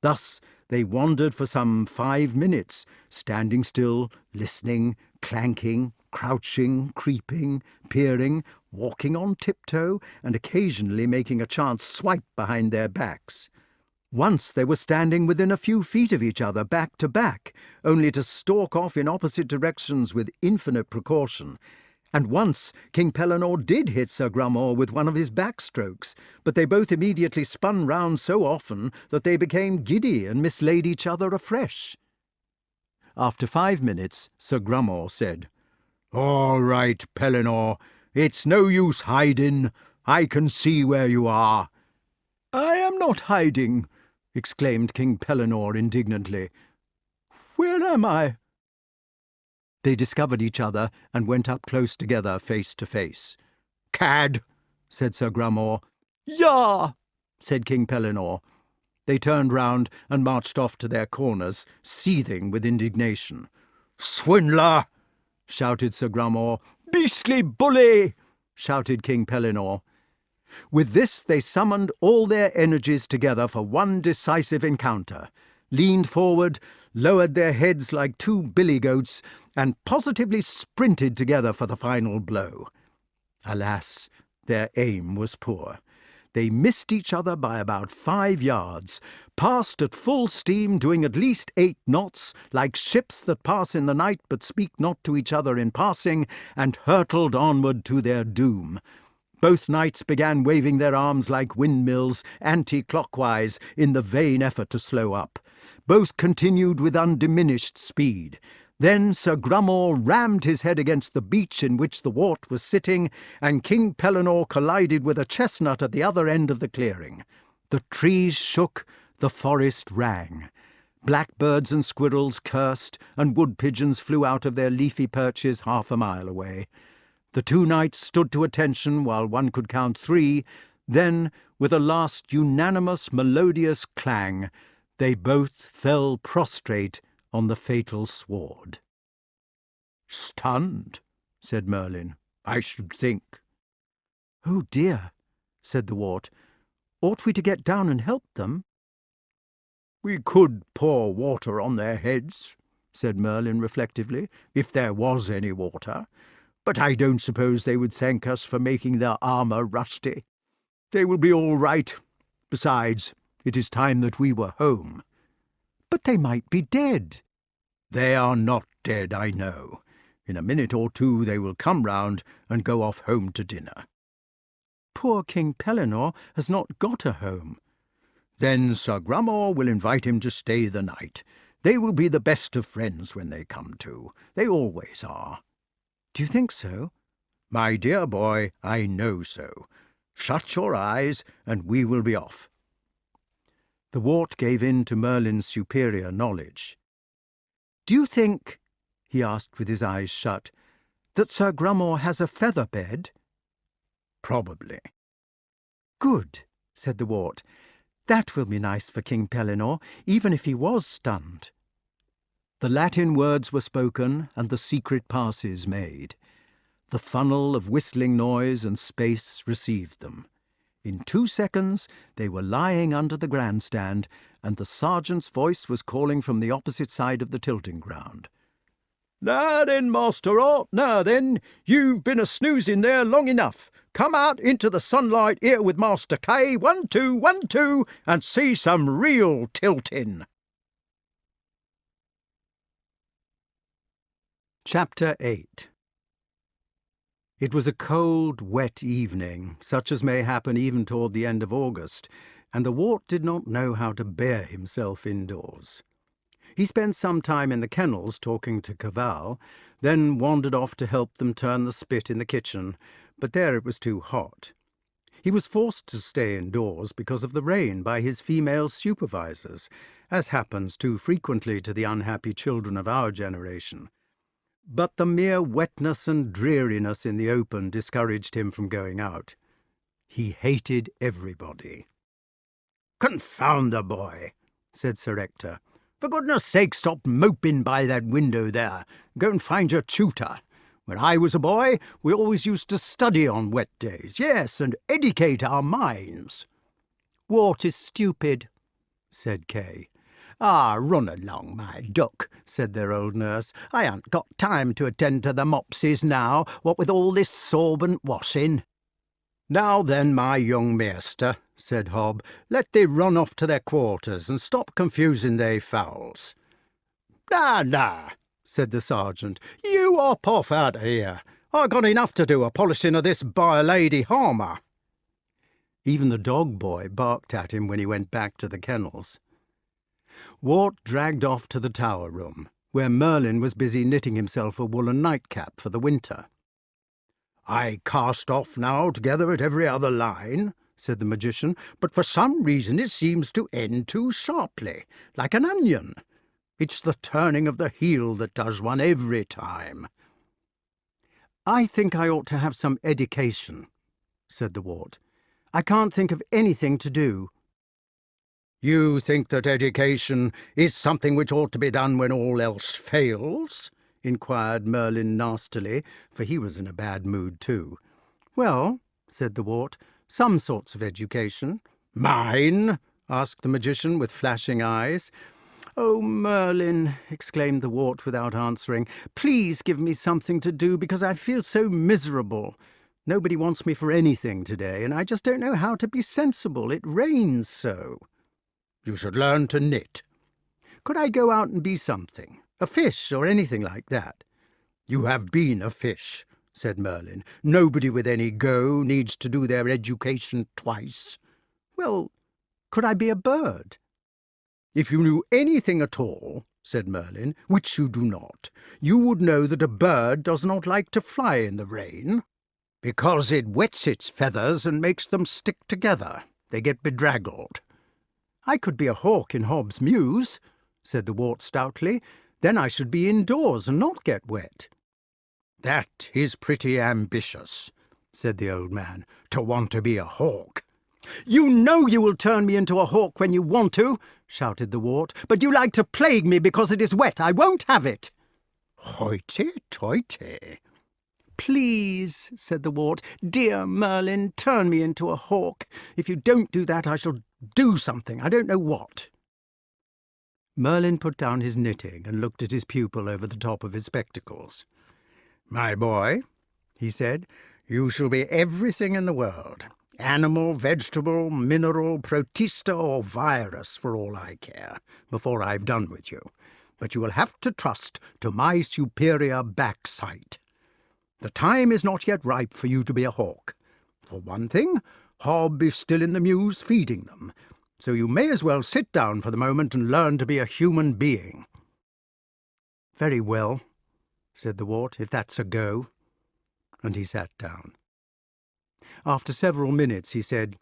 Thus they wandered for some 5 minutes, standing still, listening, clanking, crouching, creeping, peering, walking on tiptoe, and occasionally making a chance swipe behind their backs. Once they were standing within a few feet of each other, back to back, only to stalk off in opposite directions with infinite precaution. And once King Pellinore did hit Sir Grummore with one of his backstrokes, but they both immediately spun round so often that they became giddy and mislaid each other afresh. After 5 minutes, Sir Grummore said, "All right, Pellinore, it's no use hiding. I can see where you are." "I am not hiding," exclaimed King Pellinore indignantly. "Where am I?" They discovered each other and went up close together, face to face. "Cad," said Sir Grummore. "Yah!" said King Pellinore. They turned round and marched off to their corners, seething with indignation. "Swindler!" shouted Sir Grummore. "Beastly bully!" shouted King Pellinore. With this they summoned all their energies together for one decisive encounter, leaned forward, lowered their heads like two billy-goats, and positively sprinted together for the final blow. Alas, their aim was poor. They missed each other by about 5 yards, passed at full steam, doing at least 8 knots, like ships that pass in the night but speak not to each other in passing, and hurtled onward to their doom. Both knights began waving their arms like windmills, anti-clockwise, in the vain effort to slow up. Both continued with undiminished speed. Then Sir Grummore rammed his head against the beech in which the Wart was sitting, and King Pellinore collided with a chestnut at the other end of the clearing. The trees shook, the forest rang. Blackbirds and squirrels cursed, and wood-pigeons flew out of their leafy perches 1/2 mile away. The 2 knights stood to attention while one could count 3. Then, with a last unanimous melodious clang, they both fell prostrate on the fatal sward. "Stunned," said Merlyn, "I should think." "Oh dear," said the Wart. "Ought we to get down and help them?" "We could pour water on their heads," said Merlyn reflectively, "if there was any water. But I don't suppose they would thank us for making their armour rusty. They will be all right. Besides, it is time that we were home." "But they might be dead." "They are not dead, I know. In a minute or 2 they will come round and go off home to dinner." "Poor King Pellinore has not got a home." Then Sir Grummore will invite him to stay the night. They will be the best of friends when they come to. They always are. Do you think so? My dear boy, I know so. Shut your eyes, and we will be off. The Wart gave in to Merlin's superior knowledge. Do you think, he asked with his eyes shut, that Sir Grummore has a feather bed? Probably. Good, said the Wart. That will be nice for King Pellinore, even if he was stunned. The Latin words were spoken and the secret passes made. The funnel of whistling noise and space received them. In 2 seconds they were lying under the grandstand, and the sergeant's voice was calling from the opposite side of the tilting ground. Now then, Master Art, now then, you've been a-snoozing there long enough. Come out into the sunlight here with Master K, 1, 2, 1, 2, and see some real tilting. Chapter 8. It was a cold, wet evening, such as may happen even toward the end of August, and the Wart did not know how to bear himself indoors. He spent some time in the kennels talking to Cavall, then wandered off to help them turn the spit in the kitchen, but there it was too hot. He was forced to stay indoors because of the rain by his female supervisors, as happens too frequently to the unhappy children of our generation. But the mere wetness and dreariness in the open discouraged him from going out. He hated everybody. "Confound the boy," said Sir Ector. "For goodness' sake, stop moping by that window there. Go and find your tutor. When I was a boy, we always used to study on wet days, yes, and educate our minds." "Wart is stupid," said Kay. "Ah, run along, my duck," said their old nurse. "I ain't got time to attend to the mopsies now, what with all this sorbent washing." "Now then, my young master," said Hob, "let they run off to their quarters and stop confusing they fowls." "Nah," said the sergeant, "you hop off out of here. I got enough to do a polishing of this by Lady Harmer." Even the dog boy barked at him when he went back to the kennels. Wart dragged off to the tower room, where Merlyn was busy knitting himself a woolen nightcap for the winter. "I cast off now together at every other line," said the magician, "but for some reason it seems to end too sharply, like an onion. It's the turning of the heel that does one every time." "I think I ought to have some education," said the Wart. "I can't think of anything to do." "You think that education is something which ought to be done when all else fails?" inquired Merlyn nastily, for he was in a bad mood too. "Well," said the Wart, "some sorts of education." "Mine?" asked the magician with flashing eyes. "Oh, Merlyn," exclaimed the Wart without answering, "please give me something to do, because I feel so miserable. Nobody wants me for anything today, and I just don't know how to be sensible. It rains so." "You should learn to knit." "Could I go out and be something? A fish or anything like that?" "You have been a fish," said Merlyn. "Nobody with any go needs to do their education twice." "Well, could I be a bird?" "If you knew anything at all," said Merlyn, "which you do not, you would know that a bird does not like to fly in the rain, because it wets its feathers and makes them stick together. They get bedraggled." "I could be a hawk in Hobbs' Mews," said the Wart stoutly. "Then I should be indoors and not get wet." "That is pretty ambitious," said the old man, "to want to be a hawk." "You know you will turn me into a hawk when you want to," shouted the Wart, "but you like to plague me because it is wet. I won't have it." "Hoity-toity." "Please," said the Wart, "dear Merlyn, turn me into a hawk. If you don't do that, I shall do something. I don't know what." Merlyn put down his knitting and looked at his pupil over the top of his spectacles. "My boy," he said, "you shall be everything in the world. Animal, vegetable, mineral, protista, or virus, for all I care, before I've done with you. But you will have to trust to my superior backsight. The time is not yet ripe for you to be a hawk. For one thing, Hob is still in the mews feeding them. so you may as well sit down for the moment and learn to be a human being." "Very well," said the Wart, "if that's a go." And he sat down. After several minutes he said,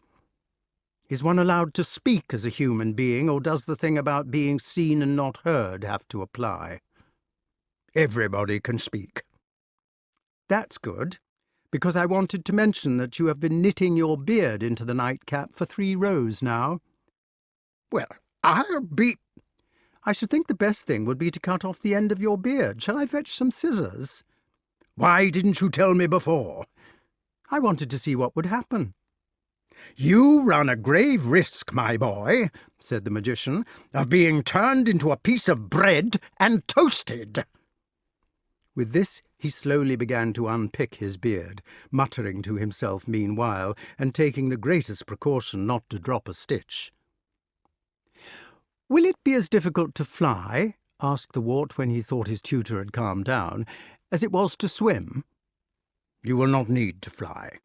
"Is one allowed to speak as a human being, or does the thing about being seen and not heard have to apply?" "Everybody can speak." "That's good, because I wanted to mention that you have been knitting your beard into the nightcap for 3 rows now." "Well, I'll be—" "I should think the best thing would be to cut off the end of your beard. Shall I fetch some scissors?" "Why didn't you tell me before?" "I wanted to see what would happen." "You run a grave risk, my boy," said the magician, "of being turned into a piece of bread and toasted." With this he slowly began to unpick his beard, muttering to himself meanwhile, and taking the greatest precaution not to drop a stitch. "Will it be as difficult to fly," asked the Wart when he thought his tutor had calmed down, "as it was to swim?" "You will not need to fly.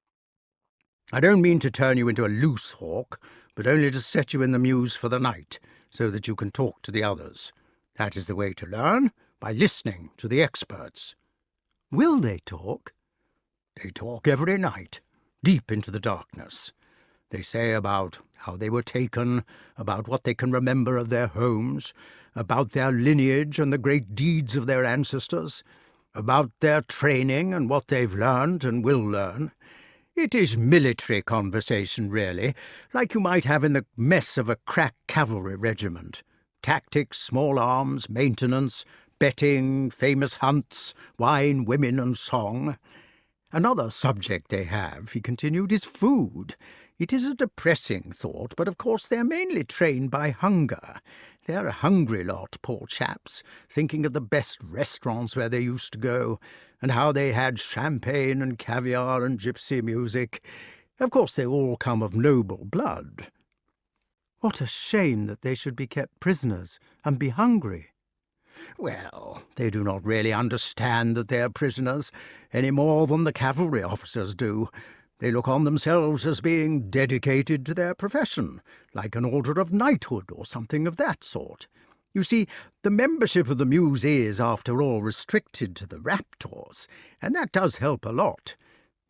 I don't mean to turn you into a loose hawk, but only to set you in the mews for the night, so that you can talk to the others. That is the way to learn, by listening to the experts." "Will they talk?" "They talk every night, deep into the darkness. They say about how they were taken, about what they can remember of their homes, about their lineage and the great deeds of their ancestors, about their training and what they've learned and will learn. It is military conversation, really, like you might have in the mess of a crack cavalry regiment. Tactics, small arms, maintenance, betting, famous hunts, wine, women, and song. Another subject they have," he continued, "is food. It is a depressing thought, but of course they're mainly trained by hunger. They're a hungry lot, poor chaps, thinking of the best restaurants where they used to go, and how they had champagne and caviar and gypsy music. Of course they all come of noble blood." "What a shame that they should be kept prisoners and be hungry." "Well, they do not really understand that they are prisoners, any more than the cavalry officers do. They look on themselves as being dedicated to their profession, like an order of knighthood or something of that sort. You see, the membership of the Mews is, after all, restricted to the raptors, and that does help a lot.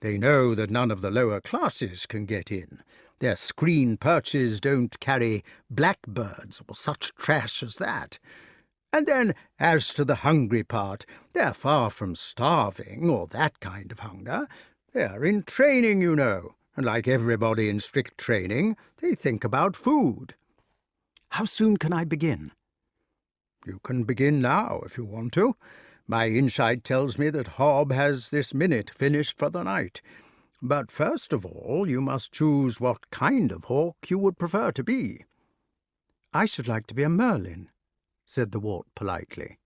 They know that none of the lower classes can get in. Their screen perches don't carry blackbirds or such trash as that. And then, as to the hungry part, they're far from starving or that kind of hunger. They're in training, you know, and like everybody in strict training, they think about food." "How soon can I begin?" "You can begin now, if you want to. My insight tells me that Hob has this minute finished for the night. But first of all, you must choose what kind of hawk you would prefer to be." "I should like to be a Merlyn," said the Wart politely.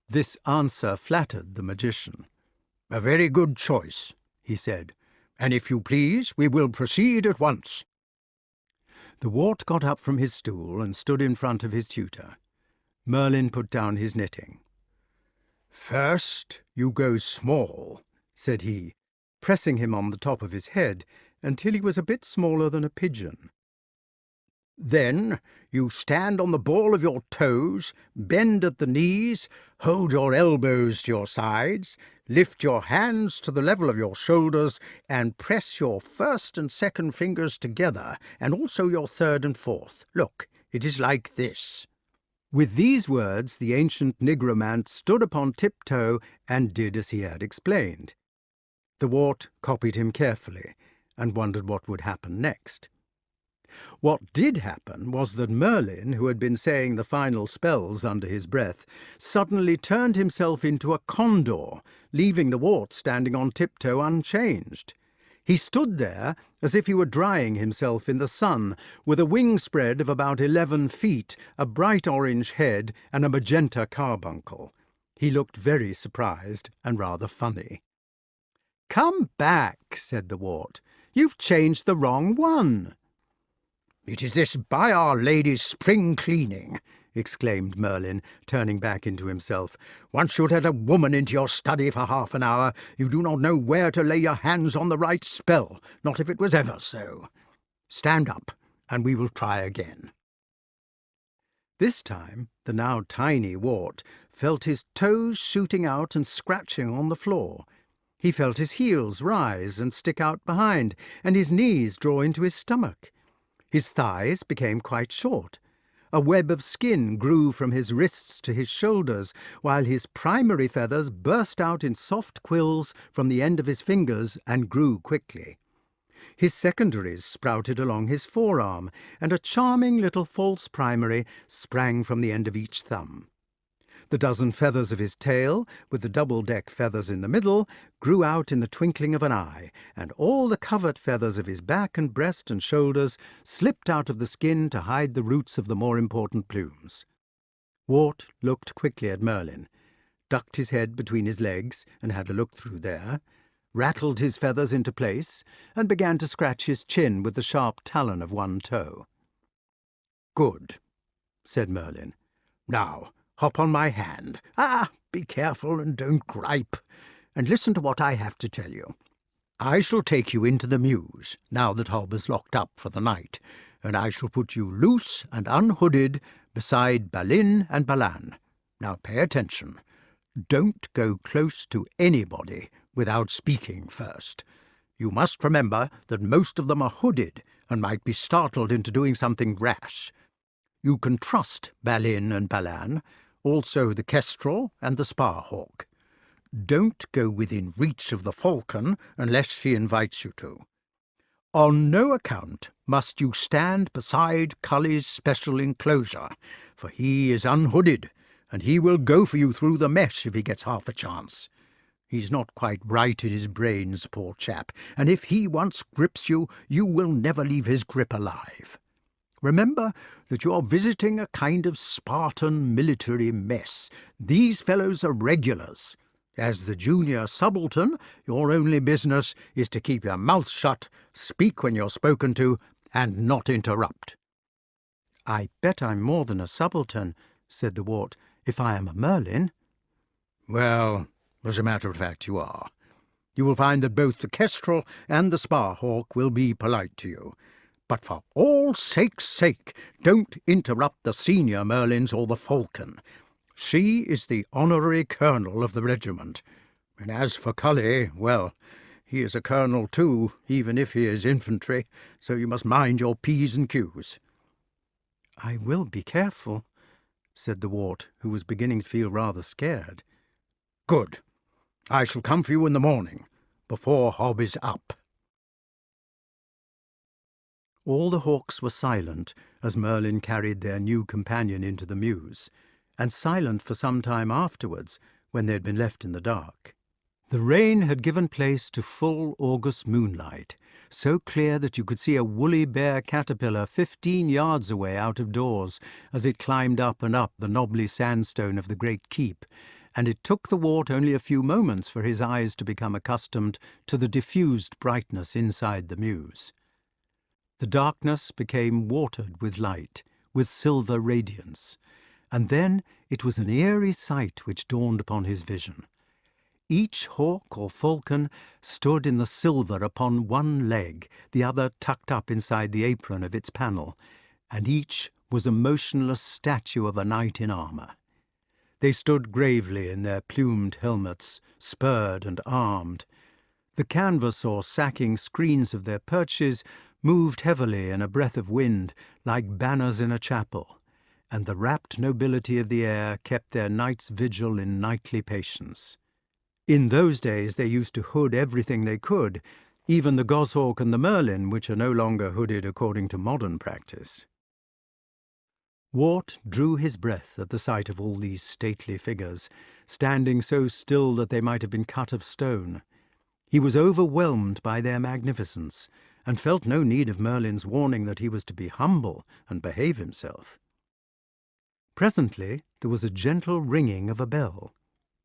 This answer flattered the magician. "A very good choice," he said, "and if you please, we will proceed at once." The Wart got up from his stool and stood in front of his tutor. Merlyn put down his knitting. "First you go small," said he, pressing him on the top of his head until he was a bit smaller than a pigeon. "Then you stand on the ball of your toes, bend at the knees, hold your elbows to your sides, lift your hands to the level of your shoulders, and press your first and second fingers together, and also your third and fourth. Look, it is like this." With these words the ancient nigromant stood upon tiptoe and did as he had explained. The Wart copied him carefully, and wondered what would happen next. What did happen was that Merlyn, who had been saying the final spells under his breath, suddenly turned himself into a condor, leaving the Wart standing on tiptoe unchanged. He stood there as if he were drying himself in the sun, with a wing spread of about 11 feet, a bright orange head, and a magenta carbuncle. He looked very surprised and rather funny. "Come back," said the Wart. "You've changed the wrong one." "It is this by Our Lady's spring cleaning," exclaimed Merlyn, turning back into himself. "Once you let a woman into your study for half an hour, you do not know where to lay your hands on the right spell, not if it was ever so. Stand up, and we will try again." This time the now tiny Wart felt his toes shooting out and scratching on the floor. He felt his heels rise and stick out behind, and his knees draw into his stomach. His thighs became quite short. A web of skin grew from his wrists to his shoulders, while his primary feathers burst out in soft quills from the end of his fingers and grew quickly. His secondaries sprouted along his forearm, and a charming little false primary sprang from the end of each thumb. The dozen feathers of his tail, with the double-deck feathers in the middle, grew out in the twinkling of an eye, and all the covert feathers of his back and breast and shoulders slipped out of the skin to hide the roots of the more important plumes. Wart looked quickly at Merlyn, ducked his head between his legs and had a look through there, rattled his feathers into place, and began to scratch his chin with the sharp talon of one toe. "Good," said Merlyn. "Now, hop on my hand. Be careful and don't gripe, and listen to what I have to tell you. I shall take you into the mews, now that Hob is locked up for the night, and I shall put you loose and unhooded beside Balin and Balan. Now pay attention. Don't go close to anybody without speaking first. You must remember that most of them are hooded and might be startled into doing something rash. You can trust Balin and Balan, also the kestrel and the sparhawk. Don't go within reach of the falcon unless she invites you to. On no account must you stand beside Cully's special enclosure, for he is unhooded, and he will go for you through the mesh if he gets half a chance. He's not quite right in his brains, poor chap, and if he once grips you, you will never leave his grip alive. Remember that you are visiting a kind of Spartan military mess. These fellows are regulars. As the junior subaltern, your only business is to keep your mouth shut, speak when you're spoken to, and not interrupt." "I bet I'm more than a subaltern," said the Wart, "if I am a Merlyn." "Well, as a matter of fact, you are. You will find that both the kestrel and the sparhawk will be polite to you. But for all sake's sake, don't interrupt the senior Merlyns or the falcon. She is the honorary colonel of the regiment. And as for Cully, well, he is a colonel too, even if he is infantry, so you must mind your P's and Q's." "I will be careful," said the Wart, who was beginning to feel rather scared. "Good. I shall come for you in the morning, before Hob is up." All the hawks were silent as Merlyn carried their new companion into the mews, and silent for some time afterwards when they had been left in the dark. The rain had given place to full August moonlight, so clear that you could see a woolly bear caterpillar 15 yards away out of doors as it climbed up and up the knobbly sandstone of the great keep, and it took the Wart only a few moments for his eyes to become accustomed to the diffused brightness inside the mews. The darkness became watered with light, with silver radiance, and then it was an eerie sight which dawned upon his vision. Each hawk or falcon stood in the silver upon one leg, the other tucked up inside the apron of its panel, and each was a motionless statue of a knight in armour. They stood gravely in their plumed helmets, spurred and armed. The canvas or sacking screens of their perches moved heavily in a breath of wind, like banners in a chapel, and the rapt nobility of the air kept their night's vigil in knightly patience. In those days they used to hood everything they could, even the goshawk and the merlin, which are no longer hooded according to modern practice. Wart drew his breath at the sight of all these stately figures, standing so still that they might have been cut of stone. He was overwhelmed by their magnificence, and felt no need of Merlin's warning that he was to be humble and behave himself. Presently there was a gentle ringing of a bell.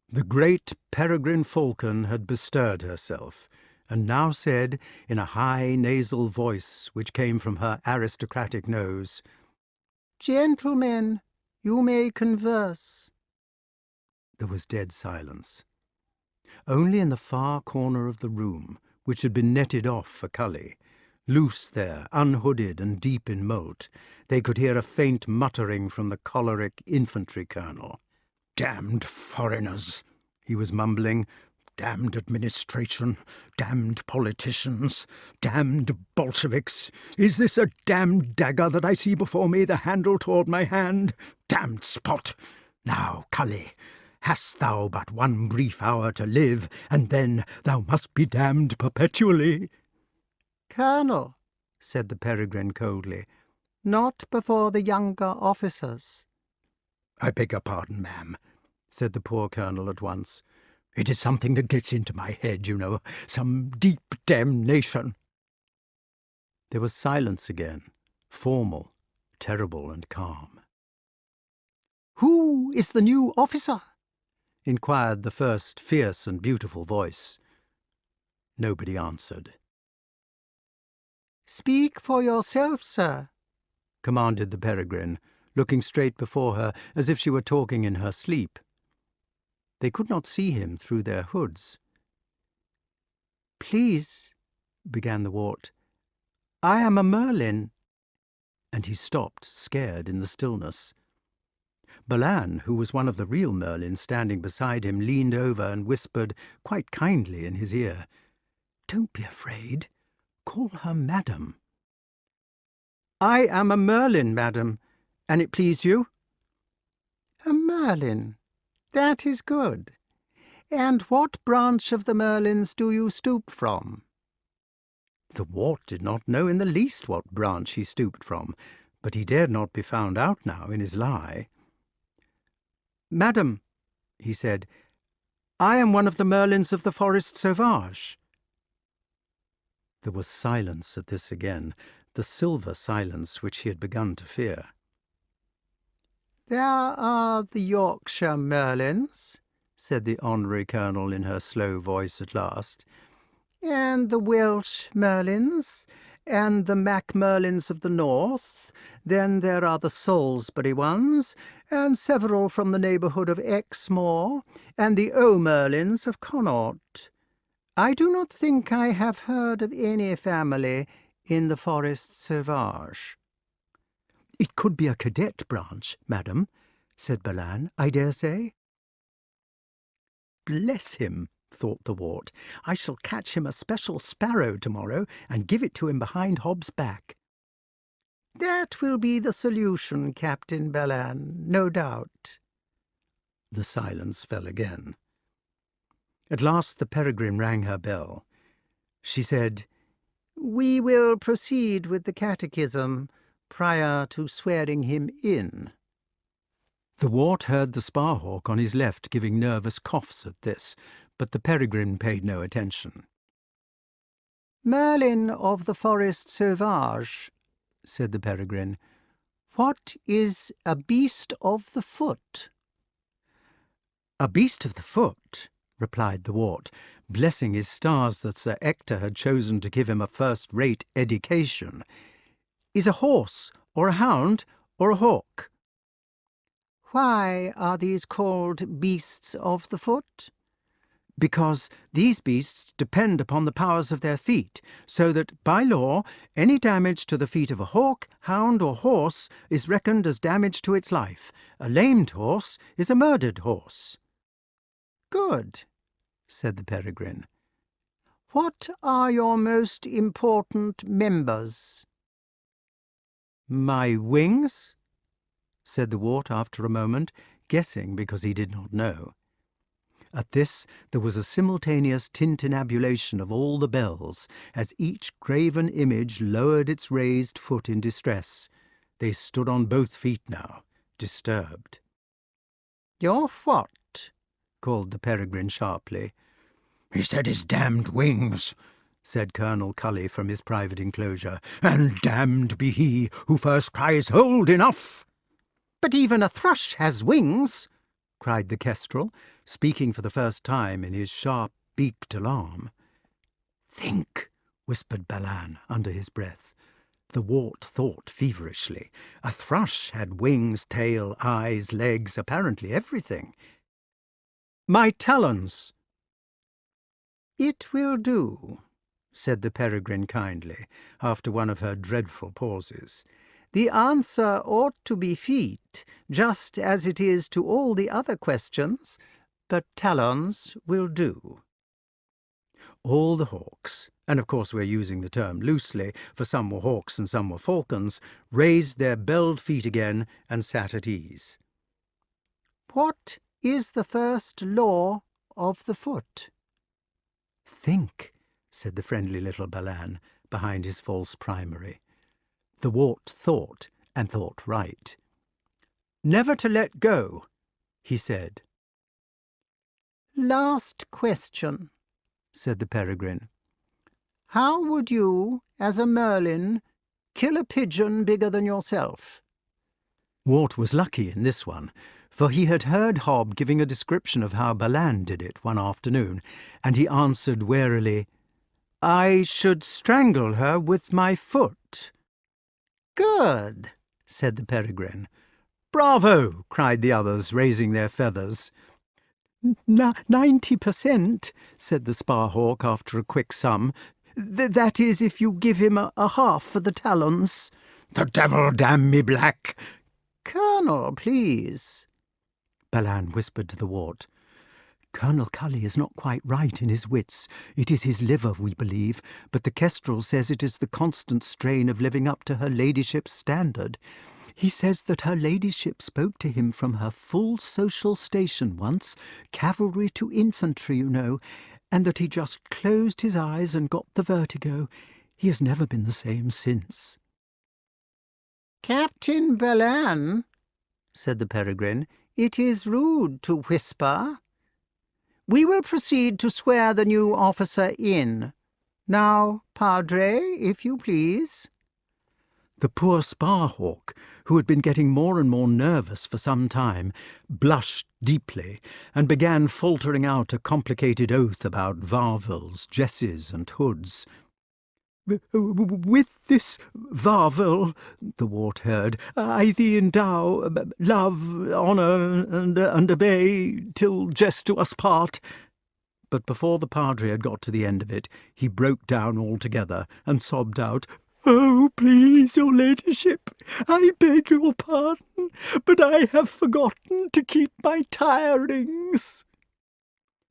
The great peregrine falcon had bestirred herself, and now said, in a high nasal voice which came from her aristocratic nose, "Gentlemen, you may converse." There was dead silence. Only in the far corner of the room, which had been netted off for Cully, Loose there, unhooded and deep in moult, they could hear a faint muttering from the choleric infantry colonel. "Damned foreigners," he was mumbling. "Damned administration, damned politicians, damned Bolsheviks. Is this a damned dagger that I see before me, the handle toward my hand? Damned spot! Now, Cully, hast thou but one brief hour to live, and then thou must be damned perpetually?" "Colonel," said the Peregrine coldly, "not before the younger officers." "I beg your pardon, ma'am," said the poor colonel at once. "It is something that gets into my head, you know, some deep damnation." There was silence again, formal, terrible and calm. "Who is the new officer?" inquired the first fierce and beautiful voice. Nobody answered. "Speak for yourself, sir," commanded the Peregrine, looking straight before her as if she were talking in her sleep. They could not see him through their hoods. "Please," began the Wart, "I am a Merlyn." And he stopped, scared in the stillness. Merlyn, who was one of the real Merlyns standing beside him, leaned over and whispered quite kindly in his ear, "Don't be afraid. Call her madam." "I am a Merlyn, madam, an it please you." "A Merlyn. That is good. And what branch of the Merlyns do you stoop from?" The Wart did not know in the least what branch he stooped from, but he dared not be found out now in his lie. "Madam," he said, "I am one of the Merlyns of the Forest Sauvage." There was silence at this again, the silver silence which he had begun to fear. "There are the Yorkshire Merlyns," said the honorary colonel in her slow voice at last, "and the Welsh Merlyns, and the Macmerlyns of the north. Then there are the Salisbury ones, and several from the neighbourhood of Exmoor, and the O'Merlyns of Connaught. I do not think I have heard of any family in the Forest Sauvage." "It could be a cadet branch, madam," said Merlyn, "I dare say." "Bless him," thought the Wart. "I shall catch him a special sparrow tomorrow and give it to him behind Hobbs' back." "That will be the solution, Captain Merlyn, no doubt." The silence fell again. At last the Peregrine rang her bell. She said, "We will proceed with the catechism prior to swearing him in." The Wart heard the Sparhawk on his left giving nervous coughs at this, but the Peregrine paid no attention. "Merlyn of the Forest Sauvage," said the Peregrine, "what is a beast of the foot?" "A beast of the foot," replied the Wart, blessing his stars that Sir Ector had chosen to give him a first-rate education, "is a horse, or a hound, or a hawk." "Why are these called beasts of the foot?" "Because these beasts depend upon the powers of their feet, so that, by law, any damage to the feet of a hawk, hound, or horse is reckoned as damage to its life. A lamed horse is a murdered horse." "Good," said the Peregrine. "What are your most important members?" "My wings," said the Wart after a moment, guessing because he did not know. At this there was a simultaneous tintinnabulation of all the bells, as each graven image lowered its raised foot in distress. They stood on both feet now, disturbed. "Your what?" called the Peregrine sharply. "He said his damned wings," said Colonel Cully from his private enclosure, "and damned be he who first cries, 'Hold, enough!'" "But even a thrush has wings," cried the Kestrel, speaking for the first time in his sharp-beaked alarm. "Think," whispered Merlyn under his breath. The Wart thought feverishly. A thrush had wings, tail, eyes, legs, apparently everything. "My talons." "It will do," said the Peregrine kindly, after one of her dreadful pauses. The answer ought to be feet, just as it is to all the other questions, but talons will do. All the hawks, and of course we're using the term loosely, for some were hawks and some were falcons, raised their belled feet again and sat at ease. What is the first law of the foot? Think, said the friendly little Balan, behind his false primary. The Wart thought, and thought right. Never to let go, he said. Last question, said the Peregrine. How would you, as a Merlyn, kill a pigeon bigger than yourself? Wart was lucky in this one, for he had heard Hob giving a description of how Balan did it one afternoon, and he answered warily, I should strangle her with my foot. Good, said the Peregrine. Bravo, cried the others, raising their feathers. 90%, said the Sparhawk after a quick sum. That is, if you give him a half for the talons. The devil damn me black! Colonel, please. Balan whispered to the Wart. Colonel Cully is not quite right in his wits. It is his liver, we believe, but the Kestrel says it is the constant strain of living up to her ladyship's standard. He says that her ladyship spoke to him from her full social station once, cavalry to infantry, you know, and that he just closed his eyes and got the vertigo. He has never been the same since. Captain Balan, said the Peregrine, it is rude to whisper. We will proceed to swear the new officer in. Now, Padre, if you please. The poor Sparhawk, who had been getting more and more nervous for some time, blushed deeply and began faltering out a complicated oath about varvels, jesses, and hoods. With this varvel, the Wart heard, I thee endow, love, honour, and obey, till jest to us part. But before the Padre had got to the end of it, he broke down altogether and sobbed out, Oh, please, your ladyship, I beg your pardon, but I have forgotten to keep my tirings.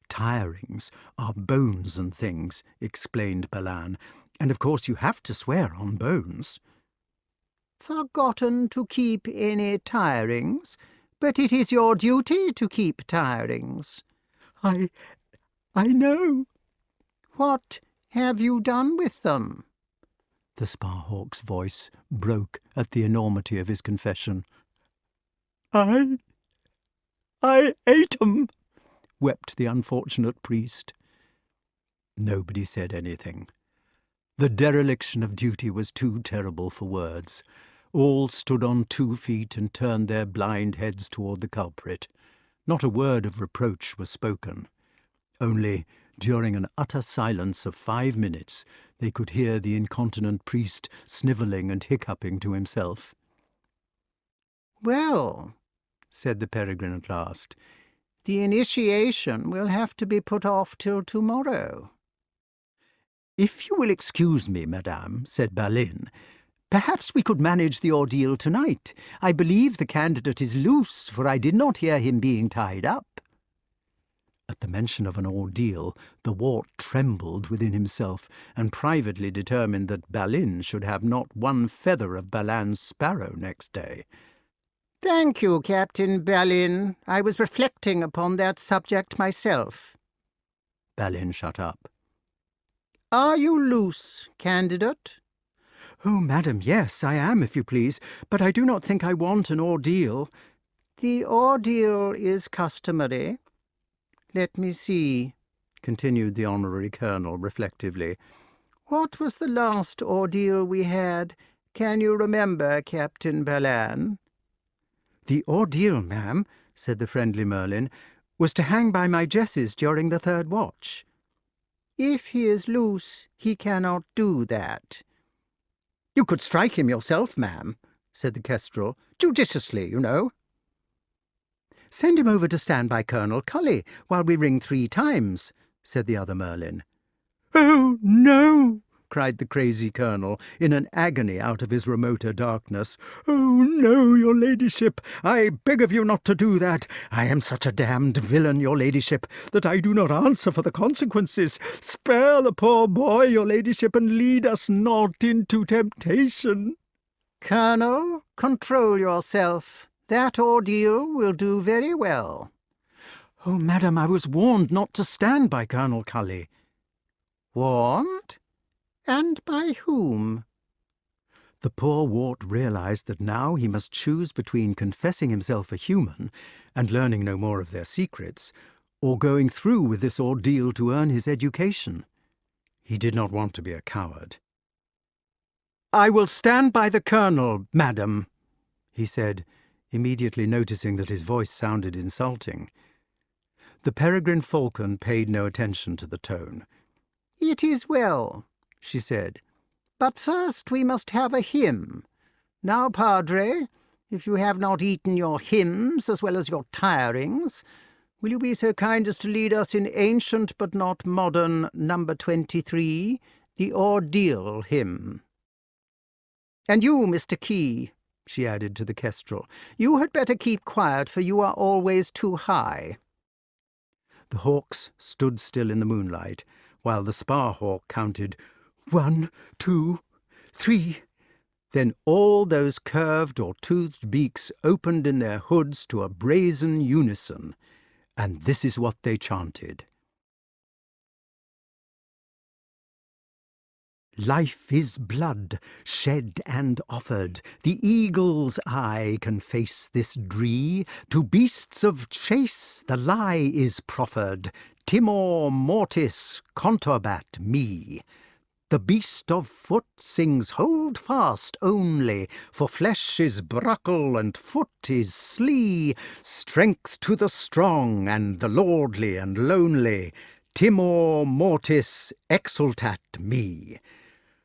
Tirings are bones and things, explained Balan, and of course you have to swear on bones. Forgotten to keep any tirings, but it is your duty to keep tirings. I know. What have you done with them? The Sparhawk's voice broke at the enormity of his confession. I ate 'em, wept the unfortunate priest. Nobody said anything. The dereliction of duty was too terrible for words. All stood on 2 feet and turned their blind heads toward the culprit. Not a word of reproach was spoken. Only, during an utter silence of 5 minutes, they could hear the incontinent priest snivelling and hiccuping to himself. Well, said the Peregrine at last, the initiation will have to be put off till tomorrow. If you will excuse me, madame, said Balin, perhaps we could manage the ordeal tonight. I believe the candidate is loose, for I did not hear him being tied up. At the mention of an ordeal, the Wart trembled within himself, and privately determined that Balin should have not one feather of Balan's sparrow next day. Thank you, Captain Balin. I was reflecting upon that subject myself. Balin shut up. Are you loose, candidate? Oh, madam, yes, I am, if you please, but I do not think I want an ordeal. The ordeal is customary. Let me see, continued the honorary colonel reflectively. What was the last ordeal we had? Can you remember, Captain Balan? The ordeal, ma'am, said the friendly Merlyn, was to hang by my jesses during the 3rd watch. If he is loose, he cannot do that. You could strike him yourself, ma'am, said the Kestrel, judiciously, you know. Send him over to stand by Colonel Cully while we ring 3 times, said the other Merlyn. "Oh, no!" cried the crazy colonel, in an agony out of his remoter darkness. "Oh, no, your ladyship! I beg of you not to do that. I am such a damned villain, your ladyship, that I do not answer for the consequences. Spare the poor boy, your ladyship, and lead us not into temptation." Colonel, control yourself. That ordeal will do very well. "Oh, madam, I was warned not to stand by Colonel Cully." Warned? And by whom? The poor Wart realized that now he must choose between confessing himself a human and learning no more of their secrets, or going through with this ordeal to earn his education. He did not want to be a coward. "I will stand by the colonel, madam," he said, immediately noticing that his voice sounded insulting. The peregrine falcon paid no attention to the tone. It is well, she said. But first we must have a hymn. Now, Padre, if you have not eaten your hymns as well as your tirings, will you be so kind as to lead us in ancient but not modern number 23, the Ordeal Hymn? And you, Mr. Key, she added to the kestrel, you had better keep quiet, for you are always too high. The hawks stood still in the moonlight, while the sparhawk counted 1, 2, 3. Then all those curved or toothed beaks opened in their hoods to a brazen unison, and this is what they chanted. Life is blood, shed and offered. The eagle's eye can face this dree. To beasts of chase the lie is proffered. Timor mortis conturbat me. The beast of foot sings hold fast only, for flesh is bruckle and foot is slee. Strength to the strong and the lordly and lonely. Timor mortis exultat me.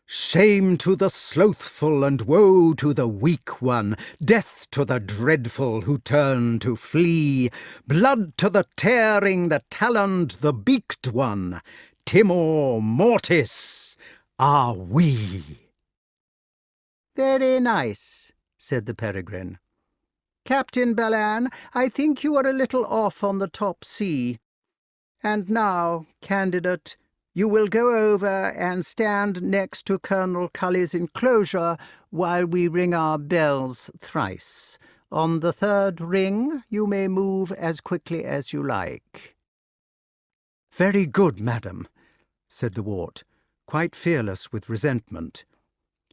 Shame to the slothful and woe to the weak one, death to the dreadful who turn to flee, blood to the tearing, the taloned, the beaked one, timor mortis are we. Very nice, said the peregrine. Captain Bellan, I think you are a little off on the top C. And now, candidate, you will go over and stand next to Colonel Cully's enclosure while we ring our bells thrice. On the third ring you may move as quickly as you like. Very good, madam, said the Wart, quite fearless with resentment.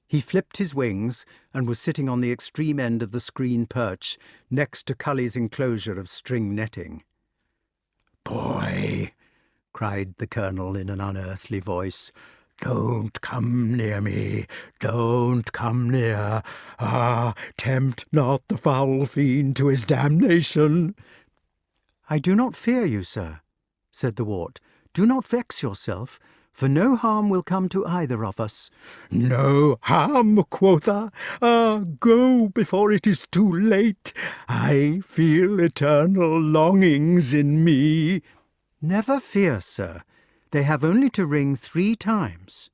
He flipped his wings and was sitting on the extreme end of the screen perch next to Cully's enclosure of string netting. "Boy," cried the colonel in an unearthly voice, "don't come near me, don't come near. Ah, tempt not the foul fiend to his damnation." "I do not fear you, sir," said the Wart. "Do not vex yourself, for no harm will come to either of us." "No harm, quotha? Ah, go before it is too late. I feel eternal longings in me." "Never fear, sir. They have only to ring 3 times.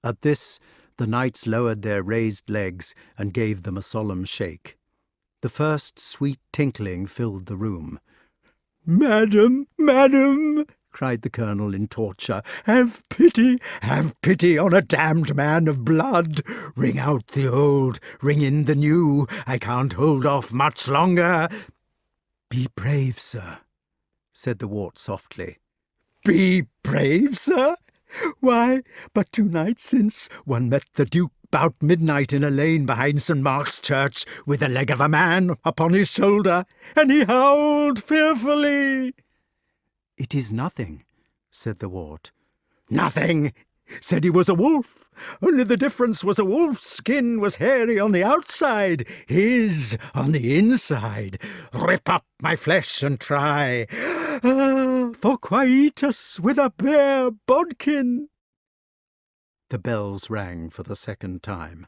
At this, the knights lowered their raised legs and gave them a solemn shake. The first sweet tinkling filled the room. "Madam, madam," cried the colonel in torture, have pity on a damned man of blood. Ring out the old, ring in the new. I can't hold off much longer." "Be brave, sir," said the Wart softly. "Be brave, sir? Why, but 2 nights since one met the Duke about midnight in a lane behind St. Mark's Church with the leg of a man upon his shoulder, and he howled fearfully." "It is nothing," said the Wart. "Nothing! Said he was a wolf, only the difference was a wolf's skin was hairy on the outside, his on the inside. Rip up my flesh and try. Ah, for quietus with a bare bodkin." The bells rang for the 2nd time.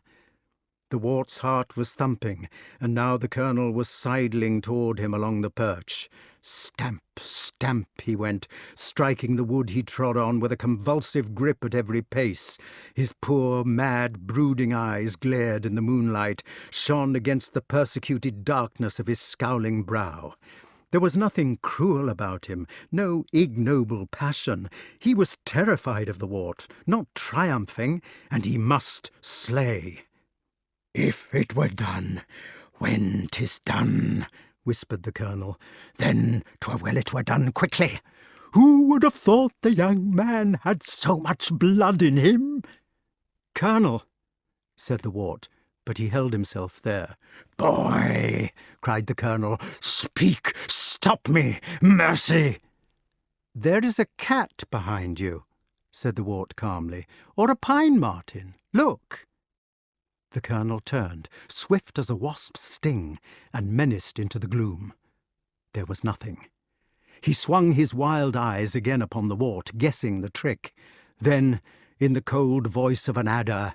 The Wart's heart was thumping, and now the colonel was sidling toward him along the perch. Stamp, stamp he went, striking the wood he trod on with a convulsive grip at every pace. His poor, mad, brooding eyes glared in the moonlight, shone against the persecuted darkness of his scowling brow. There was nothing cruel about him, no ignoble passion. He was terrified of the Wart, not triumphing, and he must slay. "If it were done, when 'tis done," whispered the colonel, "then 'twere well it were done quickly. Who would have thought the young man had so much blood in him?" "Colonel," said the Wart, but he held himself there. "Boy," cried the colonel, "speak! Stop me! Mercy!" "There is a cat behind you," said the Wart calmly, "or a pine marten. Look." The colonel turned, swift as a wasp's sting, and menaced into the gloom. There was nothing. He swung his wild eyes again upon the Wart, guessing the trick. Then, in the cold voice of an adder,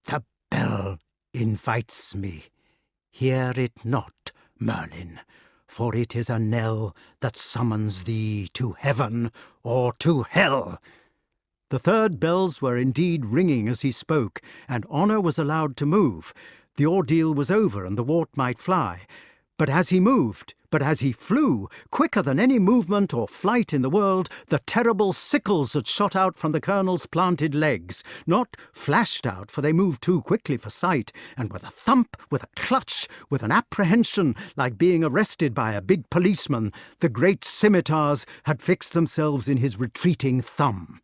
"The bell invites me. Hear it not, Merlyn, for it is a knell that summons thee to heaven or to hell." The third bells were indeed ringing as he spoke, and Honour was allowed to move. The ordeal was over, and the Wart might fly. But as he flew, quicker than any movement or flight in the world, the terrible sickles that shot out from the colonel's planted legs, not flashed out, for they moved too quickly for sight, and with a thump, with a clutch, with an apprehension, like being arrested by a big policeman, the great scimitars had fixed themselves in his retreating thumb.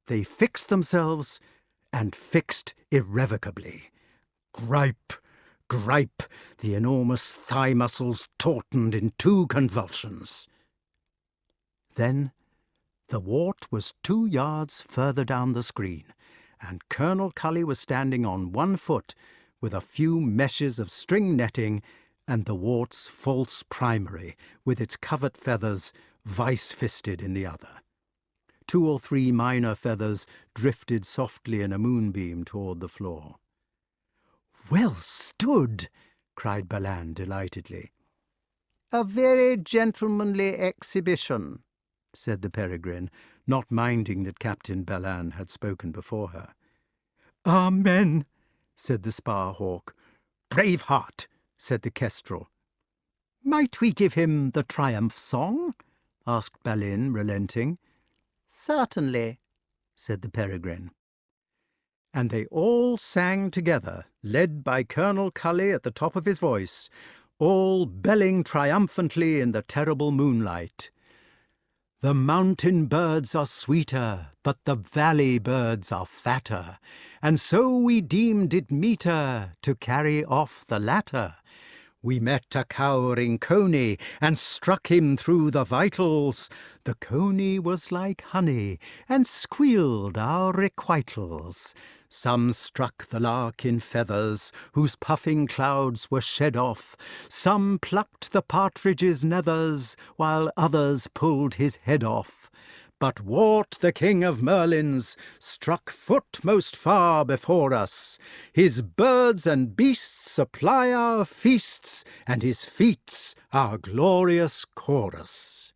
They fixed themselves, and fixed irrevocably. Gripe, gripe, the enormous thigh muscles tautened in two convulsions. Then the Wart was 2 yards further down the screen, and Colonel Cully was standing on one foot with a few meshes of string netting and the Wart's false primary, with its covert feathers vice-fisted in the other. 2 or 3 minor feathers drifted softly in a moonbeam toward the floor. "Well stood!" cried Balan delightedly. "A very gentlemanly exhibition," said the Peregrine, not minding that Captain Balan had spoken before her. "Amen," said the Sparhawk. "Brave heart," said the Kestrel. "Might we give him the triumph song?" asked Balin, relenting. "Certainly," said the Peregrine. And they all sang together, led by Colonel Cully at the top of his voice, all belling triumphantly in the terrible moonlight. "The mountain birds are sweeter, but the valley birds are fatter, and so we deemed it meeter to carry off the latter. We met a cowering coney, and struck him through the vitals. The coney was like honey, and squealed our requitals. Some struck the lark in feathers, whose puffing clouds were shed off. Some plucked the partridge's nethers, while others pulled his head off. But Wart, the king of Merlyns, struck foot most far before us. His birds and beasts supply our feasts, and his feats our glorious chorus."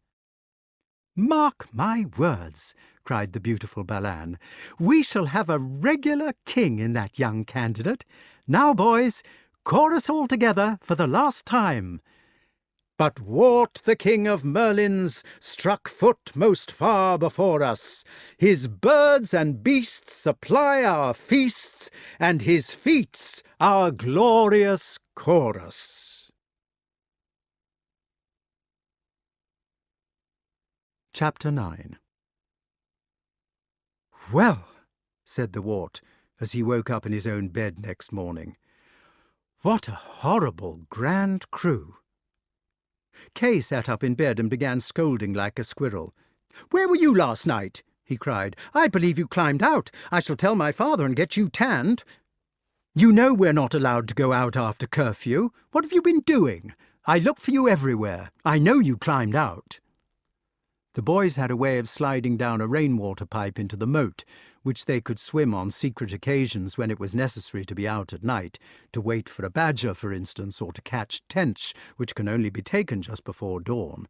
"Mark my words," cried the beautiful Balan. "We shall have a regular king in that young candidate. Now, boys, chorus all together for the last time." But Wart, the king of Merlyns, struck foot most far before us. His birds and beasts supply our feasts, and his feats our glorious chorus. Chapter 9. "Well," said the Wart, as he woke up in his own bed next morning, "what a horrible grand crew." Kay sat up in bed and began scolding like a squirrel. "Where were you last night?" he cried. "I believe you climbed out. I shall tell my father and get you tanned. You know we're not allowed to go out after curfew. What have you been doing? I looked for you everywhere. I know you climbed out." The boys had a way of sliding down a rainwater pipe into the moat, which they could swim on secret occasions when it was necessary to be out at night, to wait for a badger, for instance, or to catch tench, which can only be taken just before dawn.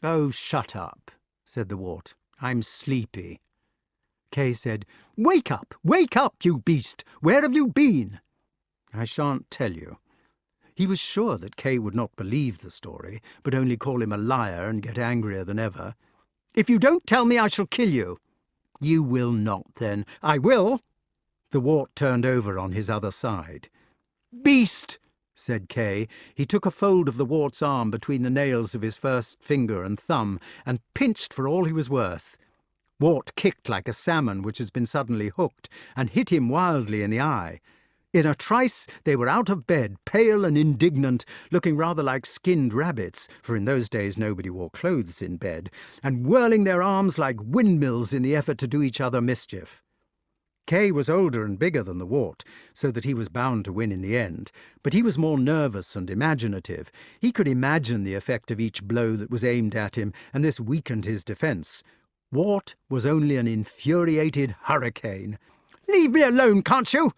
"Oh, shut up," said the Wart. "I'm sleepy." Kay said, wake up, you beast! Where have you been?" "I shan't tell you." He was sure that Kay would not believe the story, but only call him a liar and get angrier than ever. "If you don't tell me, I shall kill you." "You will not, then." "I will." The Wart turned over on his other side. "Beast!" said Kay. He took a fold of the Wart's arm between the nails of his first finger and thumb, and pinched for all he was worth. Wart kicked like a salmon which has been suddenly hooked, and hit him wildly in the eye. In a trice they were out of bed, pale and indignant, looking rather like skinned rabbits, for in those days nobody wore clothes in bed, and whirling their arms like windmills in the effort to do each other mischief. Kay was older and bigger than the Wart, so that he was bound to win in the end, but he was more nervous and imaginative. He could imagine the effect of each blow that was aimed at him, and this weakened his defence. Wart was only an infuriated hurricane. "Leave me alone, can't you?"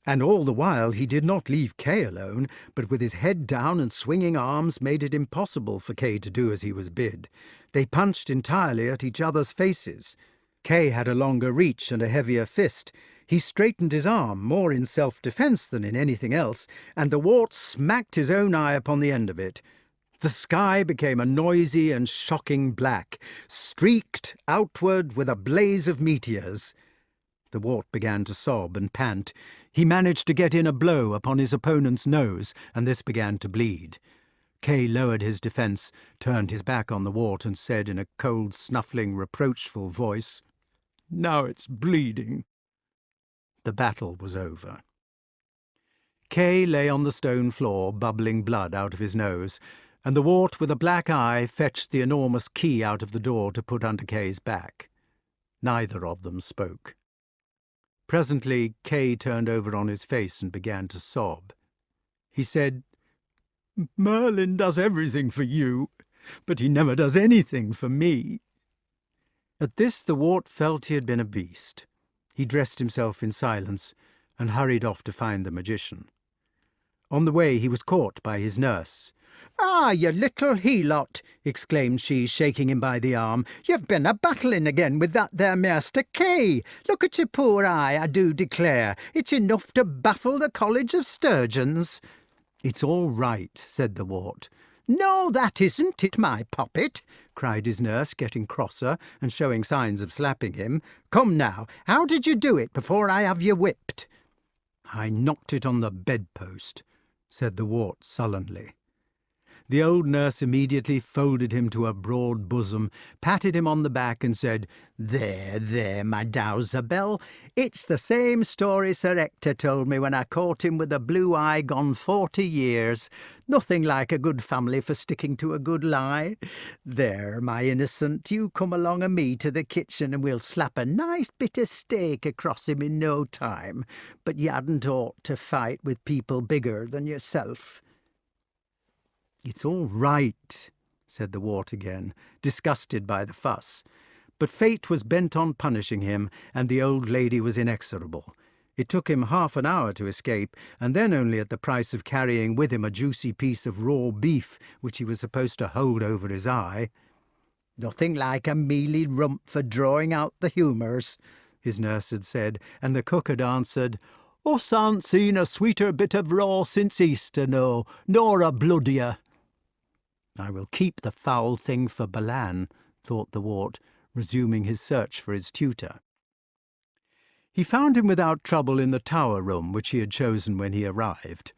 And all the while he did not leave Kay alone, but with his head down and swinging arms made it impossible for Kay to do as he was bid. They punched entirely at each other's faces. Kay had a longer reach and a heavier fist. He straightened his arm, more in self-defence than in anything else, and the Wart smacked his own eye upon the end of it. The sky became a noisy and shocking black, streaked outward with a blaze of meteors. The Wart began to sob and pant. He managed to get in a blow upon his opponent's nose, and this began to bleed. Kay lowered his defence, turned his back on the Wart, and said in a cold, snuffling, reproachful voice, "Now it's bleeding." The battle was over. Kay lay on the stone floor, bubbling blood out of his nose, and the Wart with a black eye fetched the enormous key out of the door to put under Kay's back. Neither of them spoke. Presently Kay turned over on his face and began to sob. He said, "Merlyn does everything for you, but he never does anything for me." At this the Wart felt he had been a beast. He dressed himself in silence and hurried off to find the magician. On the way he was caught by his nurse. "Ah, you little he-lot!" exclaimed she, shaking him by the arm. "You've been a-battling again with that there Master Kay. Look at your poor eye, I do declare. It's enough to baffle the College of Sturgeons." "It's all right," said the Wart. "No, that isn't it, my poppet," cried his nurse, getting crosser and showing signs of slapping him. "Come now, how did you do it before I have you whipped?" "I knocked it on the bedpost," said the Wart sullenly. The old nurse immediately folded him to her broad bosom, patted him on the back, and said, There, my Dowsabel. It's the same story Sir Ector told me when I caught him with a blue eye gone 40 years. Nothing like a good family for sticking to a good lie. There, my innocent, you come along o' me to the kitchen and we'll slap a nice bit of steak across him in no time. But you hadn't ought to fight with people bigger than yourself." "It's all right," said the Wart again, disgusted by the fuss. But fate was bent on punishing him, and the old lady was inexorable. It took him half an hour to escape, and then only at the price of carrying with him a juicy piece of raw beef, which he was supposed to hold over his eye. "Nothing like a mealy rump for drawing out the humours," his nurse had said, and the cook had answered, "Us han't seen a sweeter bit of raw since Easter, no, nor a bloodier." "I will keep the foul thing for Balan," thought the Wart, resuming his search for his tutor. He found him without trouble in the tower room which he had chosen when he arrived.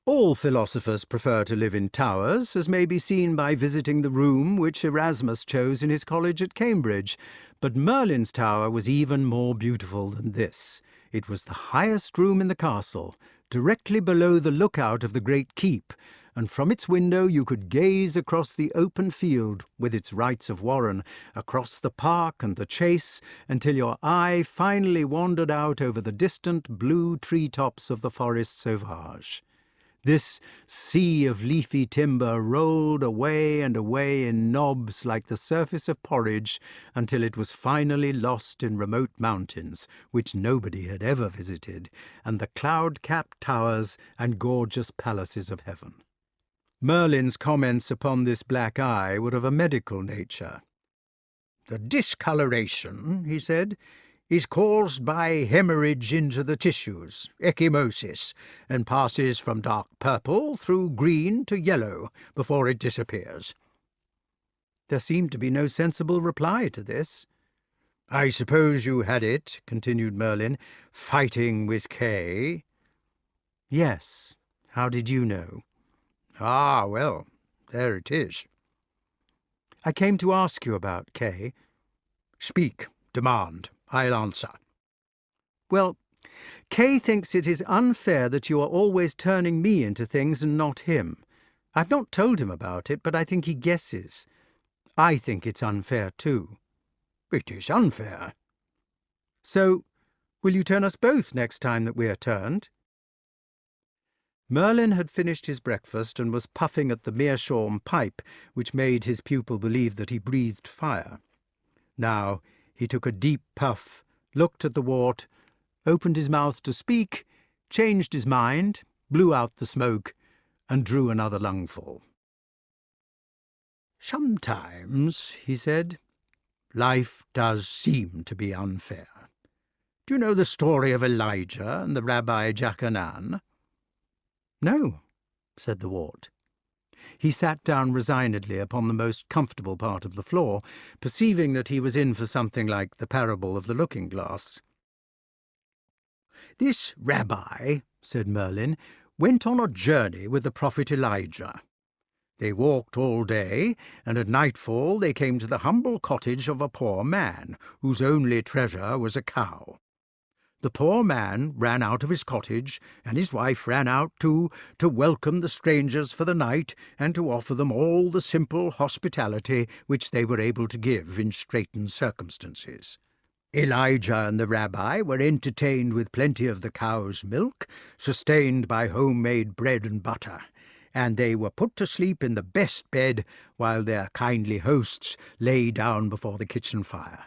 All philosophers prefer to live in towers, as may be seen by visiting the room which Erasmus chose in his college at Cambridge, but Merlyn's tower was even more beautiful than this. It was the highest room in the castle, directly below the lookout of the great keep, and from its window you could gaze across the open field with its rights of warren, across the park and the chase, until your eye finally wandered out over the distant blue tree-tops of the Forest Sauvage. This sea of leafy timber rolled away and away in knobs like the surface of porridge until it was finally lost in remote mountains, which nobody had ever visited, and the cloud-capped towers and gorgeous palaces of heaven. Merlin's comments upon this black eye were of a medical nature. "The discoloration," he said, "is caused by hemorrhage into the tissues, ecchymosis, and passes from dark purple through green to yellow before it disappears." There seemed to be no sensible reply to this. "I suppose you had it," continued Merlin, "fighting with Kay?" "Yes. How did you know?" "Ah, well, there it is." "I came to ask you about Kay." "Speak, demand. I'll answer." "Well, Kay thinks it is unfair that you are always turning me into things and not him. I've not told him about it, but I think he guesses. I think it's unfair too." "It is unfair." "So, will you turn us both next time that we are turned?" Merlin had finished his breakfast and was puffing at the meerschaum pipe, which made his pupil believe that he breathed fire. Now he took a deep puff, looked at the Wart, opened his mouth to speak, changed his mind, blew out the smoke, and drew another lungful. "Sometimes," he said, "life does seem to be unfair. Do you know the story of Elijah and the Rabbi Jachanan?" "No," said the Wart. He sat down resignedly upon the most comfortable part of the floor, perceiving that he was in for something like the parable of the looking-glass. "This rabbi," said Merlin, "went on a journey with the prophet Elijah. They walked all day, and at nightfall they came to the humble cottage of a poor man, whose only treasure was a cow. The poor man ran out of his cottage, and his wife ran out too, to welcome the strangers for the night and to offer them all the simple hospitality which they were able to give in straitened circumstances. Elijah and the rabbi were entertained with plenty of the cow's milk, sustained by homemade bread and butter, and they were put to sleep in the best bed while their kindly hosts lay down before the kitchen fire.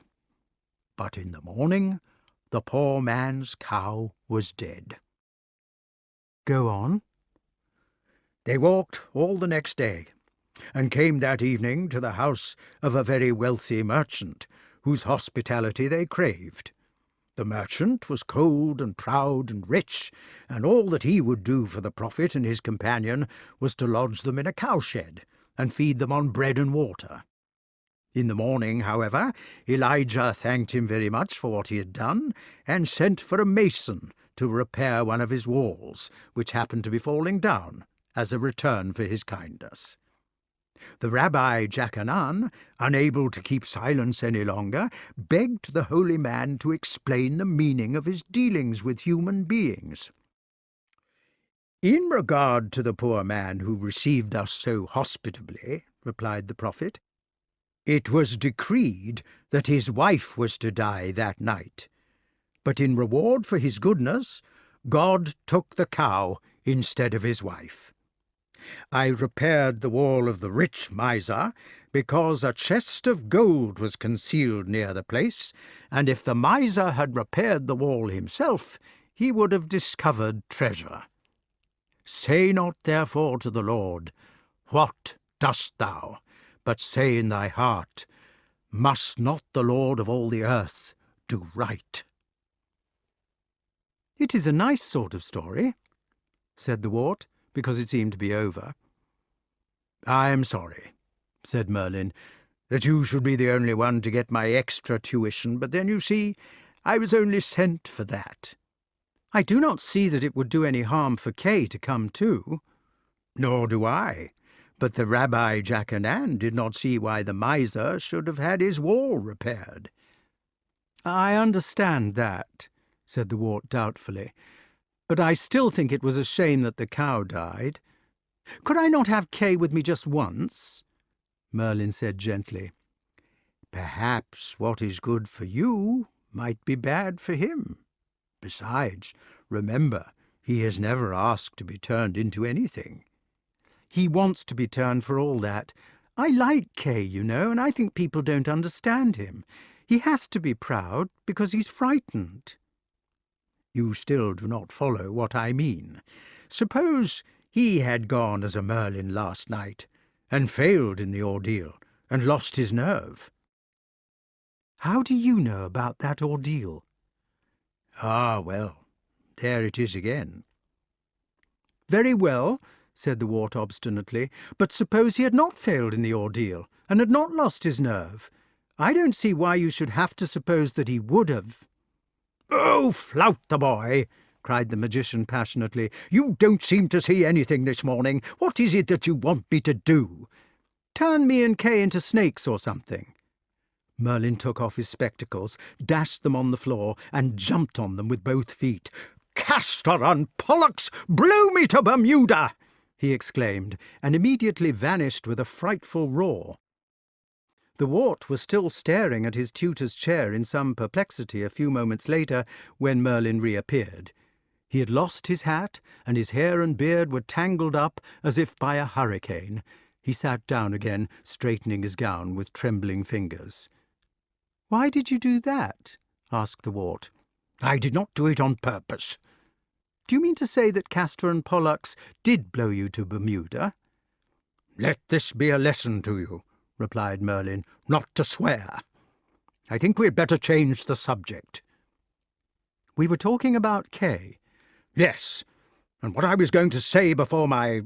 But in the morning the poor man's cow was dead." "Go on." "They walked all the next day, and came that evening to the house of a very wealthy merchant, whose hospitality they craved. The merchant was cold and proud and rich, and all that he would do for the prophet and his companion was to lodge them in a cowshed and feed them on bread and water. In the morning, however, Elijah thanked him very much for what he had done, and sent for a mason to repair one of his walls, which happened to be falling down, as a return for his kindness. The Rabbi Jachanan, unable to keep silence any longer, begged the holy man to explain the meaning of his dealings with human beings. "In regard to the poor man who received us so hospitably," replied the prophet, "it was decreed that his wife was to die that night. But in reward for his goodness, God took the cow instead of his wife. I repaired the wall of the rich miser because a chest of gold was concealed near the place, and if the miser had repaired the wall himself, he would have discovered treasure. Say not therefore to the Lord, 'What dost thou?' but say in thy heart, 'Must not the Lord of all the earth do right?'" "It is a nice sort of story," said the Wart, because it seemed to be over. "I am sorry," said Merlin, "that you should be the only one to get my extra tuition, but then, you see, I was only sent for that." "I do not see that it would do any harm for Kay to come too." "Nor do I. But the Rabbi Jachanan did not see why the miser should have had his wall repaired." "I understand that," said the Wart doubtfully, "but I still think it was a shame that the cow died. Could I not have Kay with me just once?" Merlin said gently. "Perhaps what is good for you might be bad for him. Besides, remember, He has never asked to be turned into anything. He wants to be turned for all that. I like Kay, you know, and I think people don't understand him. He has to be proud because he's frightened. You still do not follow what I mean. Suppose he had gone as a Merlin last night, and failed in the ordeal, and lost his nerve. How do you know about that ordeal? Ah, well, there it is again. Very well, said the Wart obstinately, but suppose he had not failed in the ordeal, and had not lost his nerve. I don't see why you should have to suppose that he would have. Oh, flout the boy! Cried the magician passionately. You don't seem to see anything this morning. What is it that you want me to do? Turn me and Kay into snakes or something. Merlin took off his spectacles, dashed them on the floor, and jumped on them with both feet. Castor and Pollux, blow me to Bermuda! He exclaimed, and immediately vanished with a frightful roar. The Wart was still staring at his tutor's chair in some perplexity a few moments later when Merlin reappeared. He had lost his hat, and his hair and beard were tangled up as if by a hurricane. He sat down again, straightening his gown with trembling fingers. "Why did you do that?" asked the Wart. "I did not do it on purpose." "Do you mean to say that Castor and Pollux did blow you to Bermuda?" "Let this be a lesson to you," replied Merlin, "not to swear. I think we had better change the subject." "We were talking about Kay." "Yes, and what I was going to say before my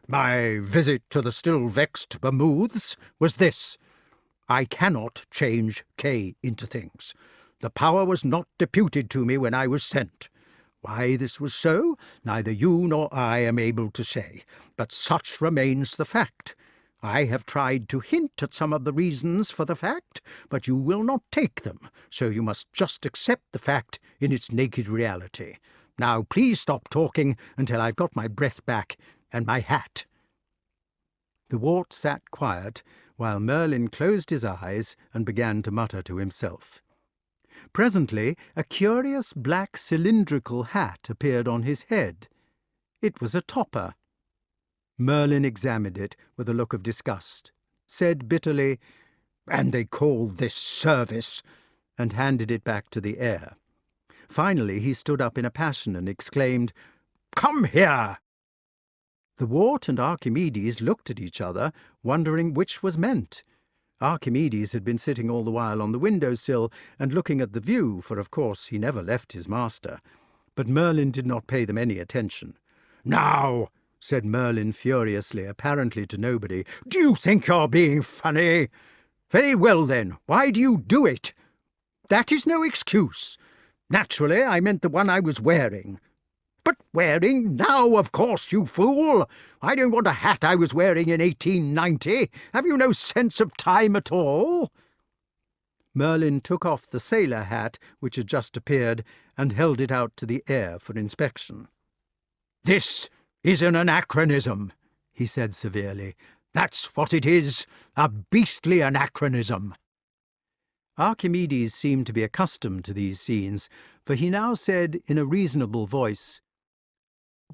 my visit to the still-vexed Bermuths was this. I cannot change Kay into things. The power was not deputed to me when I was sent. Why this was so, neither you nor I am able to say, but such remains the fact. I have tried to hint at some of the reasons for the fact, but you will not take them, so you must just accept the fact in its naked reality. Now please stop talking until I've got my breath back and my hat." The Wart sat quiet, while Merlin closed his eyes and began to mutter to himself. Presently a curious black cylindrical hat appeared on his head. It was a topper. Merlin examined it with a look of disgust, said bitterly, "And they call this service," and handed it back to the air. Finally he stood up in a passion and exclaimed, "Come here!" The Wart and Archimedes looked at each other, wondering which was meant. Archimedes had been sitting all the while on the window-sill and looking at the view, for of course he never left his master. But Merlin did not pay them any attention. "Now," said Merlin furiously, apparently to nobody, "do you think you're being funny? Very well then, why do you do it? That is no excuse. Naturally, I meant the one I was wearing. But wearing now, of course, you fool! I don't want a hat I was wearing in 1890. Have you no sense of time at all?" Merlin took off the sailor hat, which had just appeared, and held it out to the air for inspection. "This is an anachronism," he said severely. "That's what it is, a beastly anachronism." Archimedes seemed to be accustomed to these scenes, for he now said in a reasonable voice,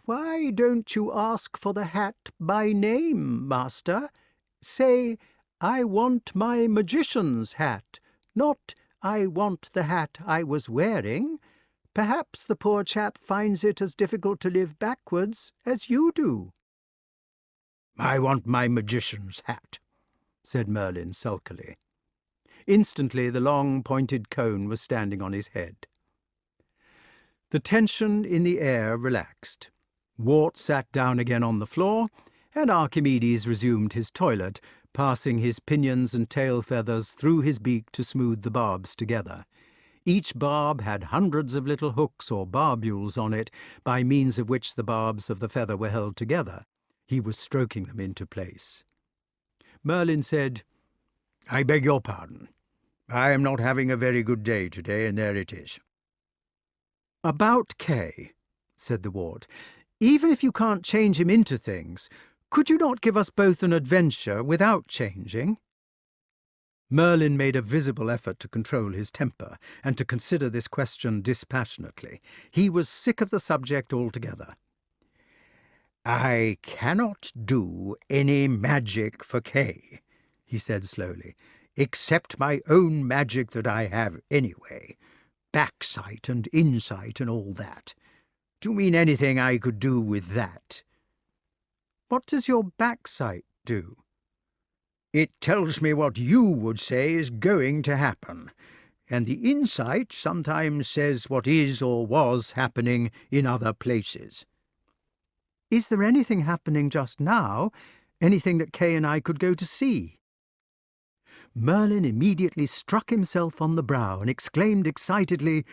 "Why don't you ask for the hat by name, master? Say, 'I want my magician's hat,' not 'I want the hat I was wearing.' Perhaps the poor chap finds it as difficult to live backwards as you do." "I want my magician's hat," said Merlin sulkily. Instantly the long pointed cone was standing on his head. The tension in the air relaxed. Wart sat down again on the floor, and Archimedes resumed his toilet, passing his pinions and tail feathers through his beak to smooth the barbs together. Each barb had hundreds of little hooks or barbules on it, by means of which the barbs of the feather were held together. He was stroking them into place. Merlin said, "I beg your pardon. I am not having a very good day today, and there it is." "About Kay," said the Wart. "Even if you can't change him into things, could you not give us both an adventure without changing?" Merlyn made a visible effort to control his temper and to consider this question dispassionately. He was sick of the subject altogether. "I cannot do any magic for Kay," he said slowly, "except my own magic that I have anyway. Backsight and insight and all that. Do you mean anything I could do with that?" "What does your backsight do?" "It tells me what you would say is going to happen, and the insight sometimes says what is or was happening in other places." "Is there anything happening just now? Anything that Kay and I could go to see?" Merlyn immediately struck himself on the brow and exclaimed excitedly,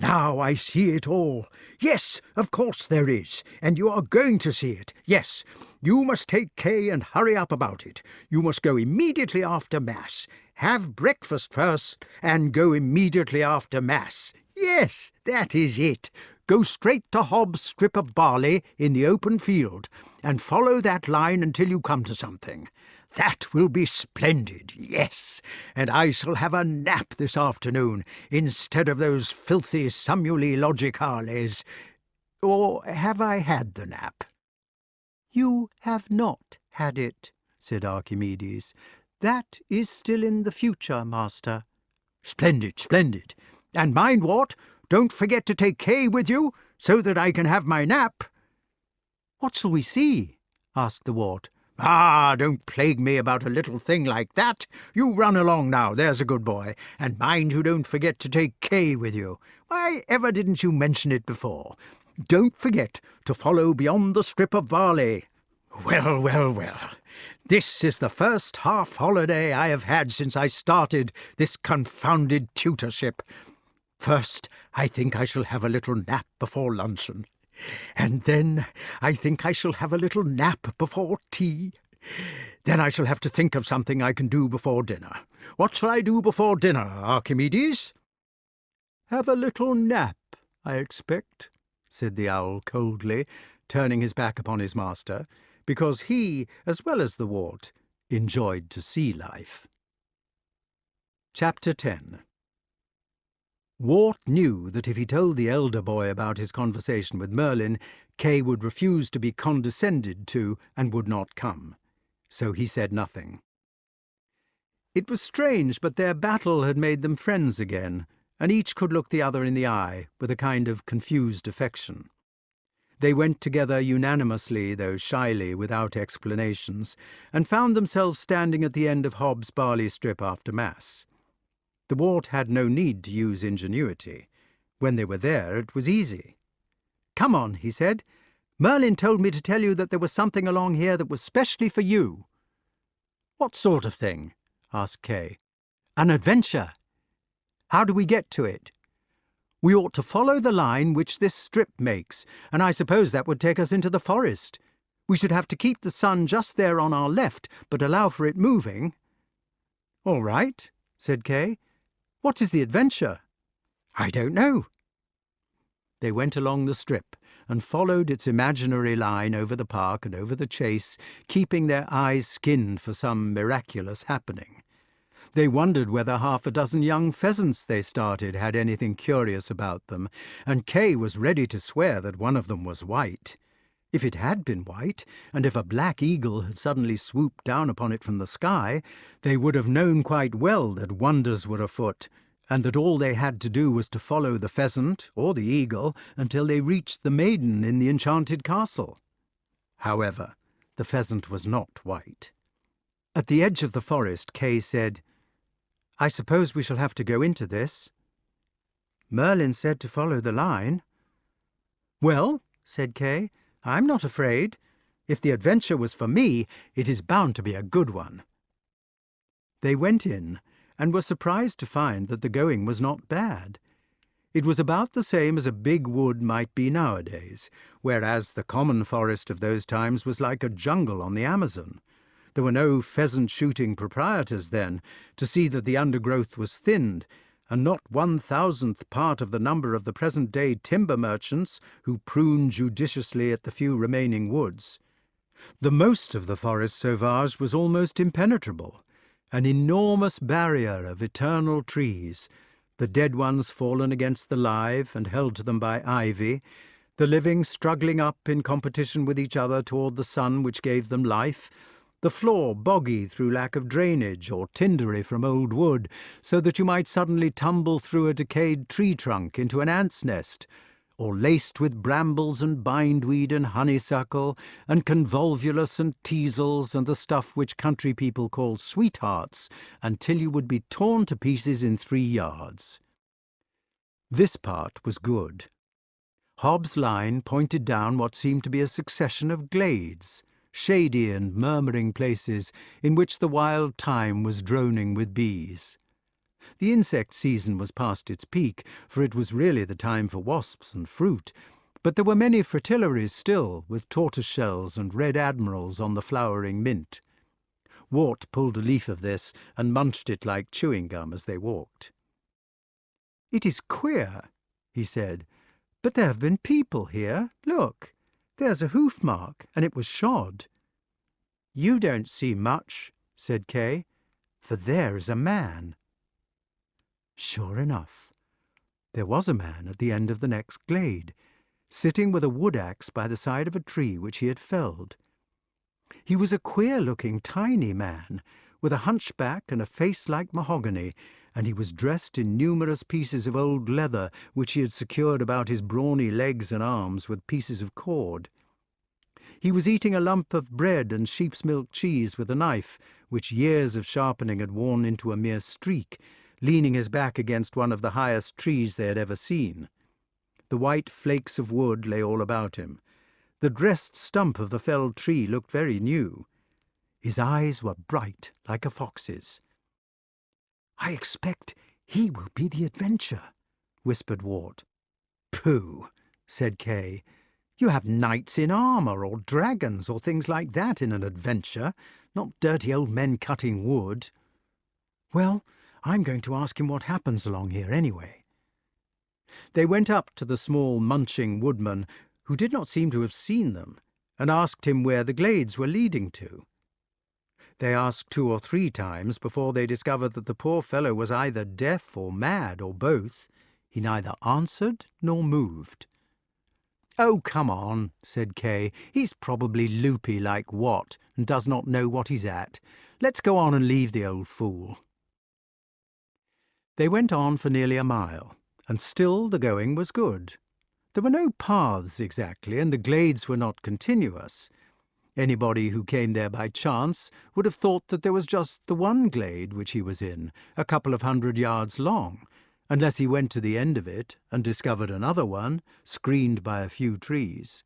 "Now I see it all. Yes, of course there is, and you are going to see it. Yes, you must take Kay and hurry up about it. You must go immediately after Mass. Have breakfast first and go immediately after Mass. Yes, that is it. Go straight to Hobbs' strip of barley in the open field, and follow that line until you come to something. That will be splendid, yes, and I shall have a nap this afternoon instead of those filthy Sumuli Logicales. Or have I had the nap?" "You have not had it," said Archimedes. "That is still in the future, master." "Splendid, splendid. And mind, Wart, don't forget to take Kay with you, so that I can have my nap." "What shall we see?" asked the Wart. "Ah, don't plague me about a little thing like that. You run along now, there's a good boy, and mind you don't forget to take Kay with you. Why ever didn't you mention it before? Don't forget to follow beyond the strip of barley. Well, well, well. This is the first half-holiday I have had since I started this confounded tutorship. First, I think I shall have a little nap before luncheon. And then I think I shall have a little nap before tea. Then I shall have to think of something I can do before dinner. What shall I do before dinner, Archimedes?" "Have a little nap, I expect," said the owl coldly, turning his back upon his master, because he, as well as the Wart, enjoyed to see life. Chapter 10. Wart knew that if he told the elder boy about his conversation with Merlyn, Kay would refuse to be condescended to and would not come. So he said nothing. It was strange, but their battle had made them friends again, and each could look the other in the eye with a kind of confused affection. They went together unanimously, though shyly, without explanations, and found themselves standing at the end of Hobbs' barley strip after Mass. The Wart had no need to use ingenuity. When they were there, it was easy. "Come on," he said. "Merlyn told me to tell you that there was something along here that was specially for you." "What sort of thing?" asked Kay. "An adventure." "How do we get to it?" "We ought to follow the line which this strip makes, and I suppose that would take us into the forest. We should have to keep the sun just there on our left, but allow for it moving." "All right," said Kay. "What is the adventure?" "I don't know." They went along the strip and followed its imaginary line over the park and over the chase, keeping their eyes skinned for some miraculous happening. They wondered whether half a dozen young pheasants they started had anything curious about them, and Kay was ready to swear that one of them was white. If it had been white, and if a black eagle had suddenly swooped down upon it from the sky, they would have known quite well that wonders were afoot, and that all they had to do was to follow the pheasant or the eagle until they reached the maiden in the enchanted castle. However, the pheasant was not white. At the edge of the forest, Kay said, "I suppose we shall have to go into this." "Merlyn said to follow the line." "Well," said Kay, "I'm not afraid. If the adventure was for me, it is bound to be a good one." They went in, and were surprised to find that the going was not bad. It was about the same as a big wood might be nowadays, whereas the common forest of those times was like a jungle on the Amazon. There were no pheasant-shooting proprietors then to see that the undergrowth was thinned, and not 1,000th part of the number of the present-day timber merchants who prune judiciously at the few remaining woods. The most of the Forest Sauvage was almost impenetrable, An enormous barrier of eternal trees, the dead ones fallen against the live and held to them by ivy, the living struggling up in competition with each other toward the sun which gave them life, the floor boggy through lack of drainage or tindery from old wood, so that you might suddenly tumble through a decayed tree trunk into an ant's nest, or laced with brambles and bindweed and honeysuckle and convolvulus and teasels and the stuff which country people call sweethearts, until you would be torn to pieces in 3 yards. This part was good. Hobbs' line pointed down what seemed to be a succession of glades, shady and murmuring places in which the wild thyme was droning with bees. The insect season was past its peak, for it was really the time for wasps and fruit, but there were many fritillaries still, with tortoise-shells and red admirals on the flowering mint. Wart pulled a leaf of this and munched it like chewing gum as they walked. "It is queer," he said, "but there have been people here. Look, there's a hoof mark, and it was shod." "You don't see much," said Kay, "for there is a man." Sure enough, there was a man at the end of the next glade, sitting with a wood-axe by the side of a tree which he had felled. He was a queer-looking, tiny man, with a hunchback and a face like mahogany, and he was dressed in numerous pieces of old leather which he had secured about his brawny legs and arms with pieces of cord. He was eating a lump of bread and sheep's milk cheese with a knife, which years of sharpening had worn into a mere streak, leaning his back against one of the highest trees they had ever seen. The white flakes of wood lay all about him. The dressed stump of the felled tree looked very new. His eyes were bright like a fox's. "I expect he will be the adventure," whispered Wart. "Pooh," said Kay. "You have knights in armour, or dragons, or things like that in an adventure, not dirty old men cutting wood." "Well, I'm going to ask him what happens along here anyway." They went up to the small munching woodman, who did not seem to have seen them, and asked him where the glades were leading to. They asked 2 or 3 times before they discovered that the poor fellow was either deaf or mad or both. He neither answered nor moved. "Oh, come on," said Kay. "He's probably loopy like Wat, and does not know what he's at. Let's go on and leave the old fool." They went on for nearly a mile, and still the going was good. There were no paths exactly, and the glades were not continuous. Anybody who came there by chance would have thought that there was just the one glade which he was in, a couple of 100 yards long, unless he went to the end of it and discovered another one, screened by a few trees.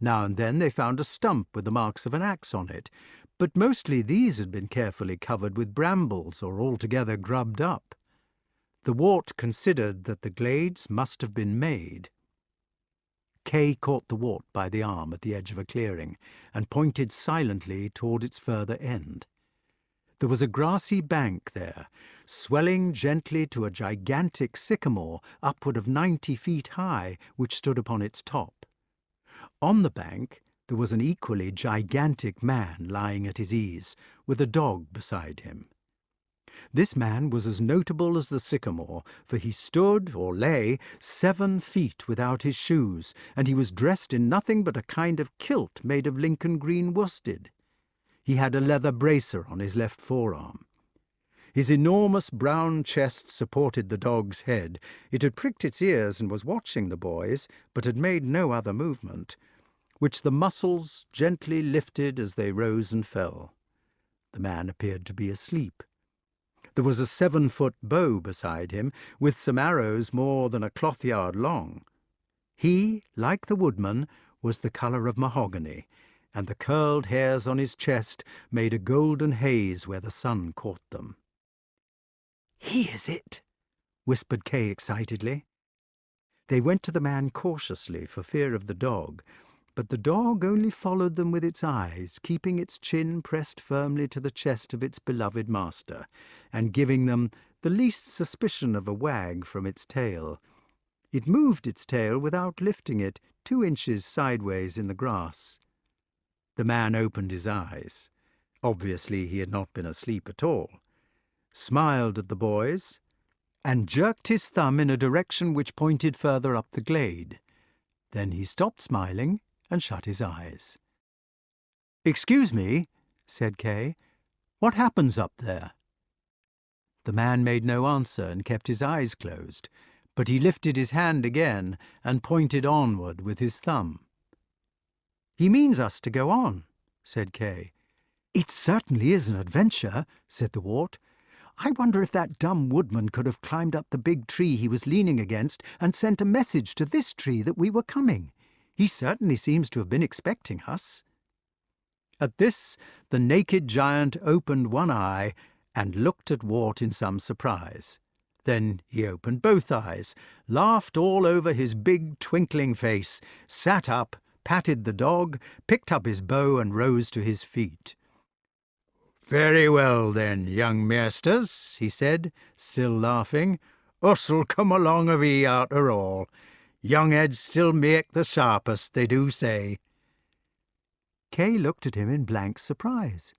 Now and then they found a stump with the marks of an axe on it, but mostly these had been carefully covered with brambles or altogether grubbed up. The Wart considered that the glades must have been made. Kay caught the Wart by the arm at the edge of a clearing and pointed silently toward its further end. There was a grassy bank there, swelling gently to a gigantic sycamore upward of 90 feet high, which stood upon its top. On the bank there was an equally gigantic man lying at his ease, with a dog beside him. This man was as notable as the sycamore, for he stood, or lay, 7 feet without his shoes, and he was dressed in nothing but a kind of kilt made of Lincoln green worsted. He had a leather bracer on his left forearm. His enormous brown chest supported the dog's head. It had pricked its ears and was watching the boys, but had made no other movement, which the muscles gently lifted as they rose and fell. The man appeared to be asleep. There was a 7-foot bow beside him, with some arrows more than a cloth-yard long. He, like the woodman, was the colour of mahogany, and the curled hairs on his chest made a golden haze where the sun caught them. "He is it," whispered Kay excitedly. They went to the man cautiously for fear of the dog, but the dog only followed them with its eyes, keeping its chin pressed firmly to the chest of its beloved master, and giving them the least suspicion of a wag from its tail. It moved its tail without lifting it 2 inches sideways in the grass. The man opened his eyes. obviously he had not been asleep at all, smiled at the boys, and jerked his thumb in a direction which pointed further up the glade. Then he stopped smiling and shut his eyes. "Excuse me," said Kay, "what happens up there?" The man made no answer and kept his eyes closed, but he lifted his hand again and pointed onward with his thumb. "He means us to go on," said Kay. "It certainly is an adventure," said the Wart. "I wonder if that dumb woodman could have climbed up the big tree he was leaning against and sent a message to this tree that we were coming. He certainly seems to have been expecting us." At this, the naked giant opened one eye and looked at Wart in some surprise. Then he opened both eyes, laughed all over his big twinkling face, sat up, patted the dog, picked up his bow and rose to his feet. "Very well then, young maisters," he said, still laughing. "Us'll come along of 'ee arter all. Young heads still make the sharpest, they do say." Kay looked at him in blank surprise.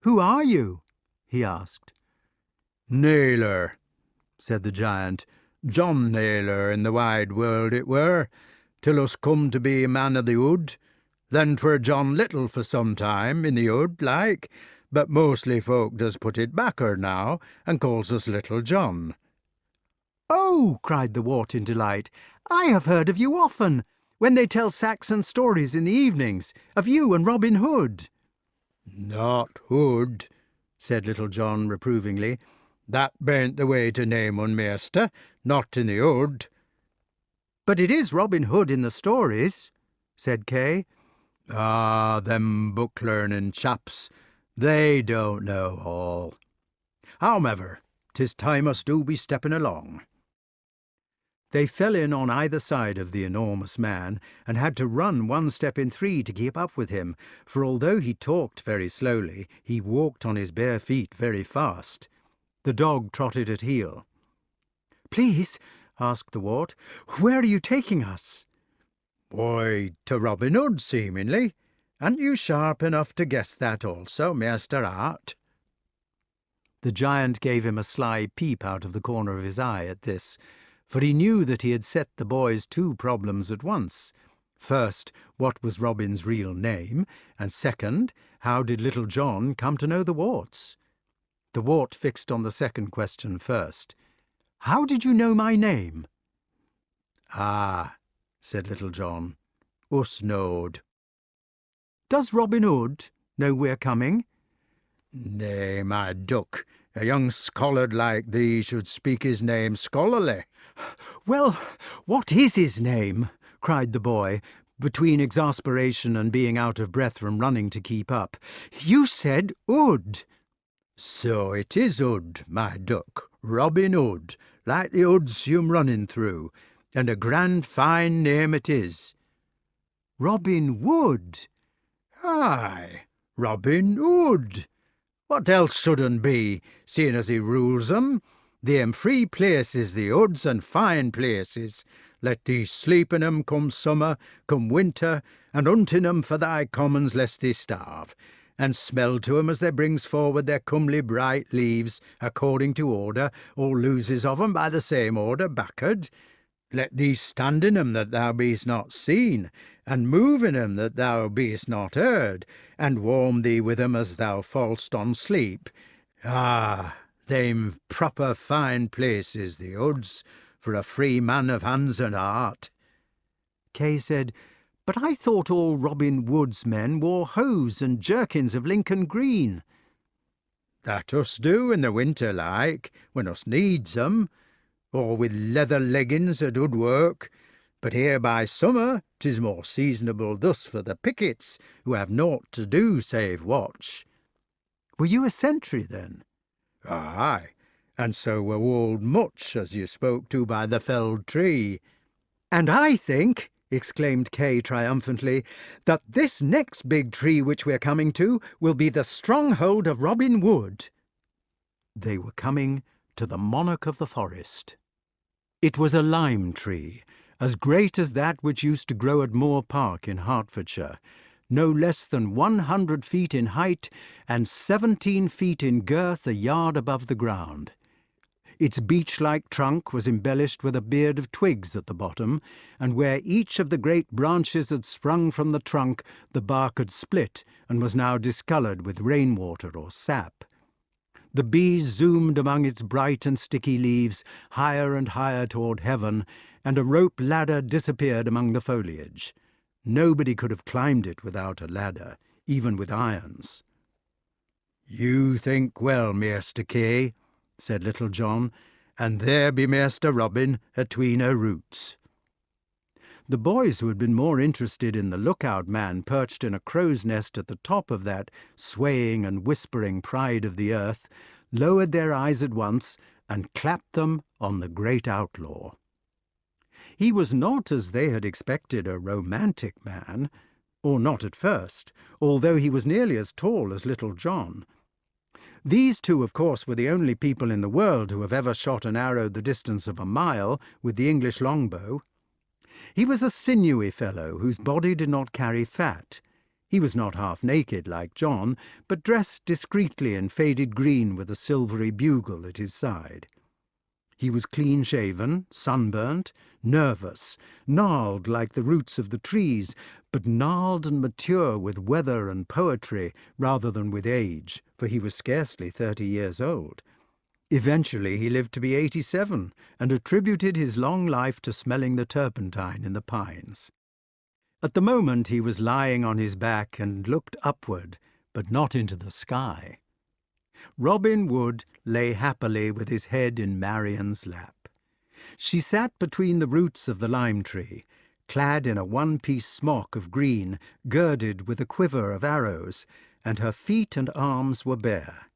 "Who are you?" he asked. "Naylor," said the giant, "John Naylor in the wide world it were, till us come to be a man of the wood. Then 'twere John Little for some time, in the wood, like, but mostly folk does put it backer now, and calls us Little John." "Oh," cried the Wart in delight, "I have heard of you often, when they tell Saxon stories in the evenings, of you and Robin Hood." "Not Hood," said Little John reprovingly. "That bain't the way to name un, maester, not in the wood." "But it is Robin Hood in the stories," said Kay. "Ah, them book-learning chaps, they don't know all. However, 'tis time us do be stepping along." They fell in on either side of the enormous man, and had to run 1 step in 3 to keep up with him, for although he talked very slowly, he walked on his bare feet very fast. The dog trotted at heel. "Please," asked the Wart, "where are you taking us?" "Why, to Robin Hood, seemingly. Aren't you sharp enough to guess that also, Master Art?" The giant gave him a sly peep out of the corner of his eye at this, for he knew that he had set the boys 2 problems at once. First, what was Robin's real name? And second, how did Little John come to know the Warts? The Wart fixed on the second question first. "How did you know my name?" "Ah," said Little John, "us knowed." "Does Robin Hood know we're coming?" "Nay, my duck, a young scholard like thee should speak his name scholarly." "Well, what is his name?" cried the boy, between exasperation and being out of breath from running to keep up. "You said Hood." "So it is Hood, my duck, Robin Hood, like the hoods you'm running through, and a grand fine name it is." "Robin Wood." "Aye, Robin Hood. What else should un be, seeing as he rules 'em? They'm free places, the hoods, and fine places. Let thee sleep in 'em come summer, come winter, and hunt in 'em for thy commons lest thee starve, and smell to 'em as they brings forward their comely bright leaves according to order, or loses of 'em by the same order back'ard. Let thee stand in 'em that thou beest not seen, and move in 'em that thou beest not heard, and warm thee with 'em as thou fall'st on sleep. Ah, they'm proper fine places, the hoods, for a free man of hands and heart." Kay said, "But I thought all Robin Wood's men wore hose and jerkins of Lincoln green." "That us do in the winter, like, when us needs 'em, or with leather leggins at good work. But here by summer 'tis more seasonable thus for the pickets, who have naught to do save watch." "Were you a sentry then?" "Aye, and so were old Much, as you spoke to by the felled tree." "And I think," exclaimed Kay triumphantly, "that this next big tree which we're coming to will be the stronghold of Robin Wood." They were coming to the monarch of the forest. It was a lime tree, as great as that which used to grow at Moor Park in Hertfordshire, no less than 100 feet in height and 17 feet in girth, a yard above the ground. Its beech-like trunk was embellished with a beard of twigs at the bottom, and where each of the great branches had sprung from the trunk, the bark had split and was now discoloured with rainwater or sap. The bees zoomed among its bright and sticky leaves, higher and higher toward heaven, and a rope ladder disappeared among the foliage. Nobody could have climbed it without a ladder, even with irons. "You think well, Master Kay," said Little John, "and there be Master Robin atween her roots." The boys, who had been more interested in the lookout man perched in a crow's nest at the top of that swaying and whispering pride of the earth, lowered their eyes at once and clapped them on the great outlaw. He was not, as they had expected, a romantic man, or not at first, although he was nearly as tall as Little John. These two, of course, were the only people in the world who have ever shot an arrow the distance of a mile with the English longbow. He was a sinewy fellow whose body did not carry fat. He was not half naked like John, but dressed discreetly in faded green with a silvery bugle at his side. He was clean-shaven, sunburnt, nervous, gnarled like the roots of the trees, but gnarled and mature with weather and poetry rather than with age, for he was scarcely 30 years old. Eventually he lived to be 87, and attributed his long life to smelling the turpentine in the pines. At the moment he was lying on his back and looked upward, but not into the sky. Robin Wood lay happily with his head in Marian's lap. She sat between the roots of the lime-tree, clad in a one-piece smock of green, girded with a quiver of arrows, and her feet and arms were bare.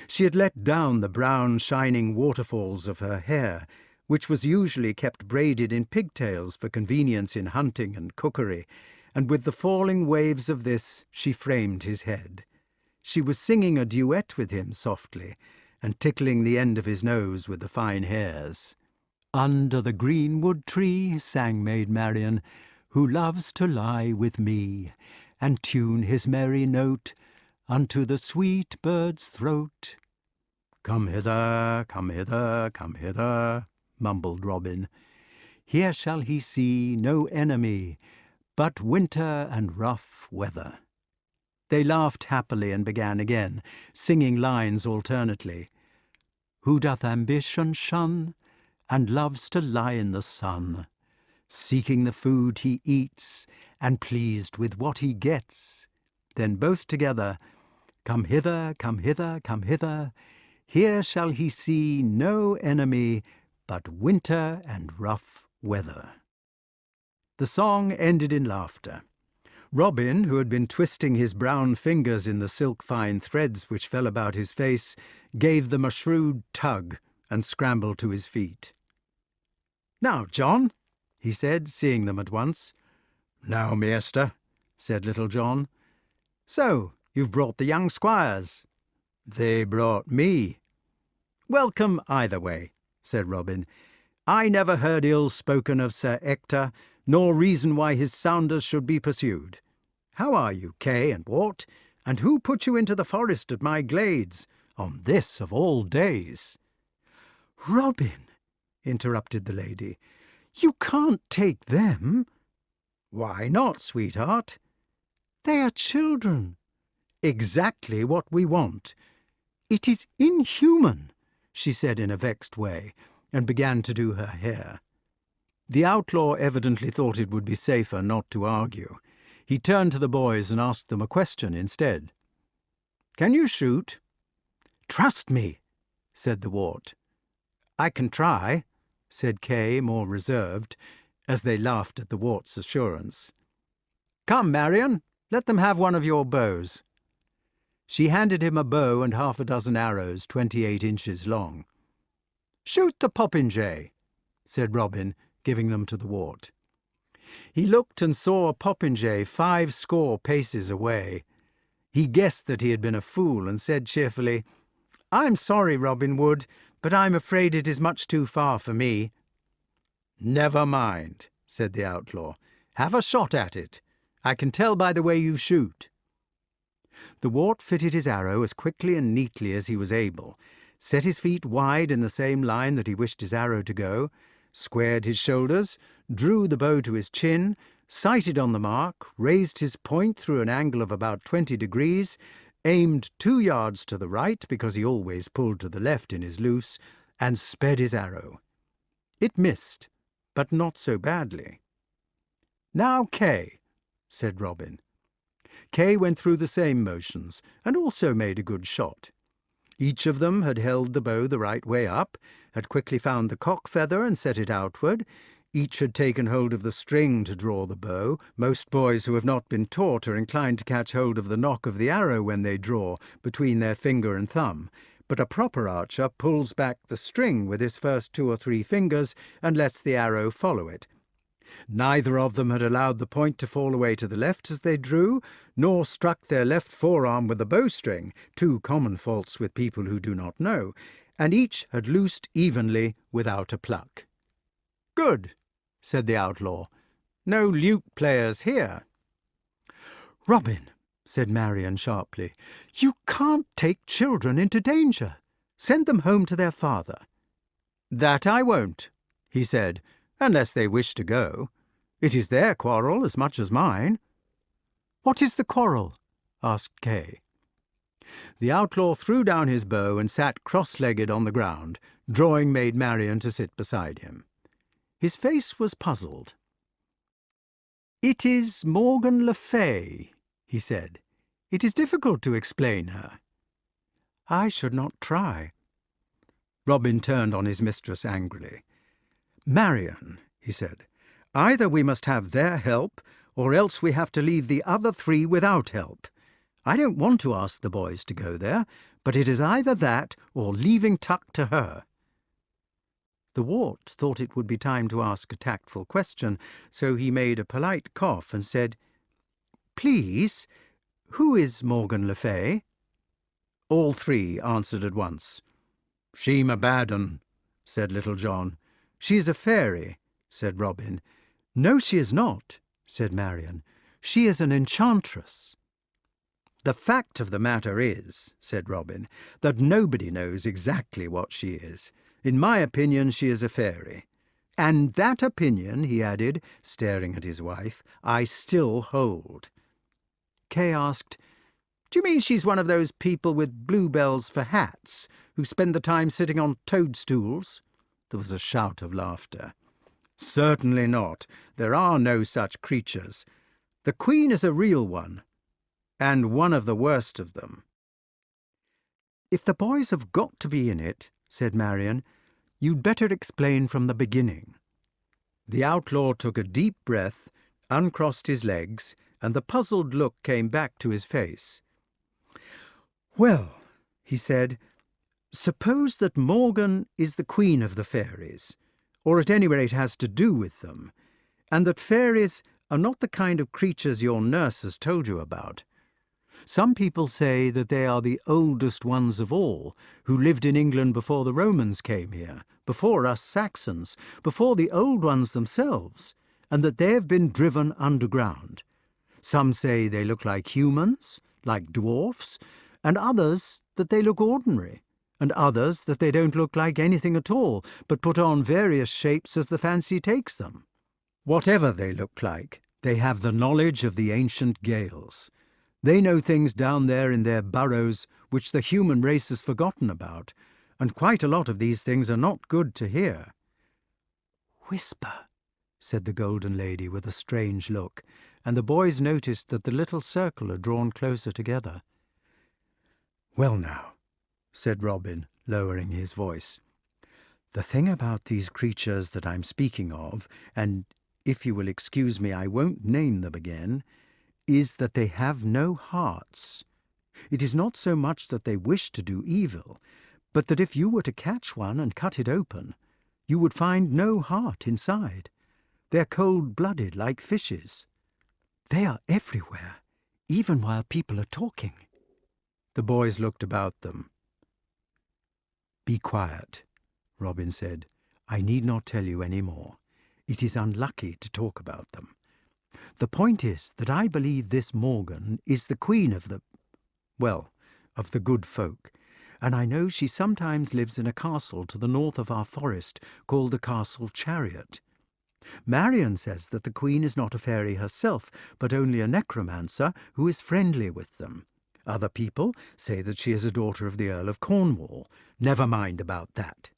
She had let down the brown, shining waterfalls of her hair, which was usually kept braided in pigtails for convenience in hunting and cookery, and with the falling waves of this she framed his head. She was singing a duet with him softly, and tickling the end of his nose with the fine hairs. "Under the greenwood tree," sang Maid Marian, "who loves to lie with me, and tune his merry note unto the sweet bird's throat." "Come hither, come hither, come hither," mumbled Robin. "Here shall he see no enemy, but winter and rough weather." They laughed happily and began again, singing lines alternately. "Who doth ambition shun, and loves to lie in the sun, seeking the food he eats, and pleased with what he gets." Then both together, "Come hither, come hither, come hither, here shall he see no enemy, but winter and rough weather." The song ended in laughter. Robin, who had been twisting his brown fingers in the silk-fine threads which fell about his face, gave them a shrewd tug and scrambled to his feet. "Now, John," he said, seeing them at once. "Now, Master," said Little John. "So, you've brought the young squires?" "They brought me." "Welcome either way," said Robin. "I never heard ill spoken of Sir Ector, nor reason why his sounders should be pursued. How are you, Kay and Wart, and who put you into the forest at my glades, on this of all days?" "Robin," interrupted the lady, "you can't take them." "Why not, sweetheart?" "They are children." "Exactly what we want." "It is inhuman," she said in a vexed way, and began to do her hair. The outlaw evidently thought it would be safer not to argue. He turned to the boys and asked them a question instead. "Can you shoot?" "Trust me," said the Wart. "I can try," said Kay, more reserved, as they laughed at the Wart's assurance. "Come, Marian, let them have one of your bows." She handed him a bow and half a dozen arrows, 28 inches long. "Shoot the popinjay," said Robin, giving them to the Wart. He looked and saw a popinjay 50 paces away. He guessed that he had been a fool, and said cheerfully, "I'm sorry, Robin Wood, but I'm afraid it is much too far for me." "Never mind," said the outlaw. "Have a shot at it, I can tell by the way you shoot." The Wart fitted his arrow as quickly and neatly as he was able, set his feet wide in the same line that he wished his arrow to go, squared his shoulders, drew the bow to his chin, sighted on the mark, raised his point through an angle of about 20 degrees, aimed 2 yards to the right, because he always pulled to the left in his loose, and sped his arrow. It missed, but not so badly. "Now, Kay," said Robin. Kay went through the same motions, and also made a good shot. Each of them had held the bow the right way up, had quickly found the cock feather and set it outward. Each had taken hold of the string to draw the bow. Most boys who have not been taught are inclined to catch hold of the nock of the arrow when they draw, between their finger and thumb, but a proper archer pulls back the string with his first 2 or 3 fingers and lets the arrow follow it. Neither of them had allowed the point to fall away to the left as they drew, nor struck their left forearm with the bowstring, 2 common faults with people who do not know, and each had loosed evenly without a pluck. "Good," said the outlaw. "No lute players here." "Robin," said Marian sharply, "you can't take children into danger. Send them home to their father." "That I won't," he said, "unless they wish to go. It is their quarrel as much as mine." "What is the quarrel?" asked Kay. The outlaw threw down his bow and sat cross-legged on the ground, drawing Maid Marian to sit beside him. His face was puzzled. "It is Morgan le Fay," he said. "It is difficult to explain her." "I should not try." Robin turned on his mistress angrily. "Marian," he said, "either we must have their help, or else we have to leave the other 3 without help. I don't want to ask the boys to go there, but it is either that or leaving Tuck to her." The Wart thought it would be time to ask a tactful question, so he made a polite cough and said, "Please, who is Morgan le Fay?" All 3 answered at once. "She'm a bad un," said Little John. "She is a fairy," said Robin. "No, she is not," said Marian. "She is an enchantress." "The fact of the matter is," said Robin, "that nobody knows exactly what she is. In my opinion, she is a fairy. And that opinion," he added, staring at his wife, "I still hold." Kay asked, "Do you mean she's one of those people with bluebells for hats, who spend the time sitting on toadstools?" There was a shout of laughter. "Certainly not. There are no such creatures. The Queen is a real one, and one of the worst of them." "If the boys have got to be in it," said Marian, "you'd better explain from the beginning." The outlaw took a deep breath, uncrossed his legs, and the puzzled look came back to his face. "Well," he said, "suppose that Morgan is the queen of the fairies, or at any rate has to do with them, and that fairies are not the kind of creatures your nurse has told you about. Some people say that they are the oldest ones of all, who lived in England before the Romans came here, before us Saxons, before the old ones themselves, and that they have been driven underground. Some say they look like humans, like dwarfs, and others that they look ordinary, and others that they don't look like anything at all, but put on various shapes as the fancy takes them. Whatever they look like, they have the knowledge of the ancient Gaels. They know things down there in their burrows which the human race has forgotten about, and quite a lot of these things are not good to hear." "Whisper," said the Golden Lady with a strange look, and the boys noticed that the little circle had drawn closer together. "Well now," said Robin, lowering his voice, "the thing about these creatures that I'm speaking of, and if you will excuse me I won't name them again, is that they have no hearts. It is not so much that they wish to do evil, but that if you were to catch one and cut it open, you would find no heart inside. They're cold-blooded like fishes. They are everywhere, even while people are talking." The boys looked about them. "Be quiet," Robin said. "I need not tell you any more. It is unlucky to talk about them. The point is that I believe this Morgan is the queen of the good folk, and I know she sometimes lives in a castle to the north of our forest called the Castle Chariot. Marion says that the queen is not a fairy herself, but only a necromancer who is friendly with them. Other people say that she is a daughter of the Earl of Cornwall. Never mind about that.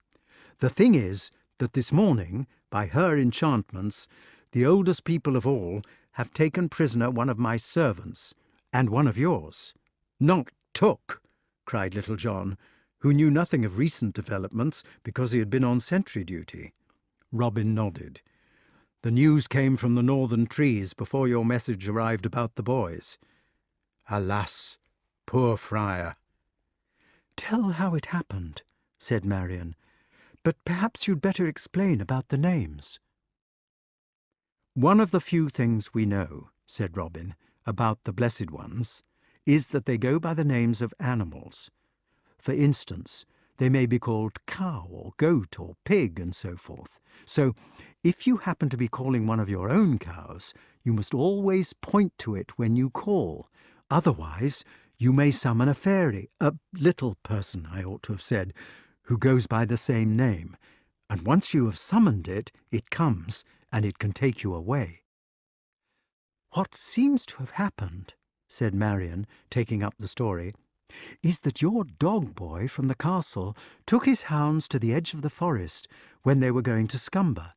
The thing is that this morning, by her enchantments, the oldest people of all have taken prisoner one of my servants, and one of yours. Not took, cried Little John, who knew nothing of recent developments because he had been on sentry duty. Robin nodded. The news came from the northern trees before your message arrived about the boys. Alas, poor friar. Tell how it happened, said Marion, but perhaps you'd better explain about the names. One of the few things we know, said Robin, about the Blessed Ones, is that they go by the names of animals. For instance, they may be called cow or goat or pig and so forth. So, if you happen to be calling one of your own cows, you must always point to it when you call. Otherwise, you may summon a fairy, a little person, I ought to have said, who goes by the same name. And once you have summoned it, it comes, and it can take you away. What seems to have happened, said Marion, taking up the story, is that your dog boy from the castle took his hounds to the edge of the forest when they were going to Scumber,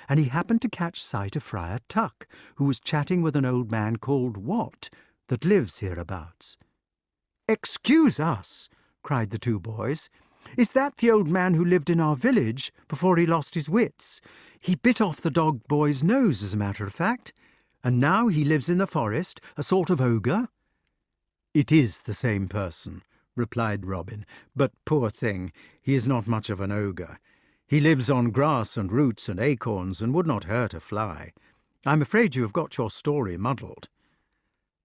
and he happened to catch sight of Friar Tuck, who was chatting with an old man called Wart, that lives hereabouts. Excuse us, cried the two boys. Is that the old man who lived in our village before he lost his wits? He bit off the dog boy's nose, as a matter of fact, and now he lives in the forest, a sort of ogre? It is the same person, replied Robin, but poor thing, he is not much of an ogre. He lives on grass and roots and acorns and would not hurt a fly. I'm afraid you have got your story muddled.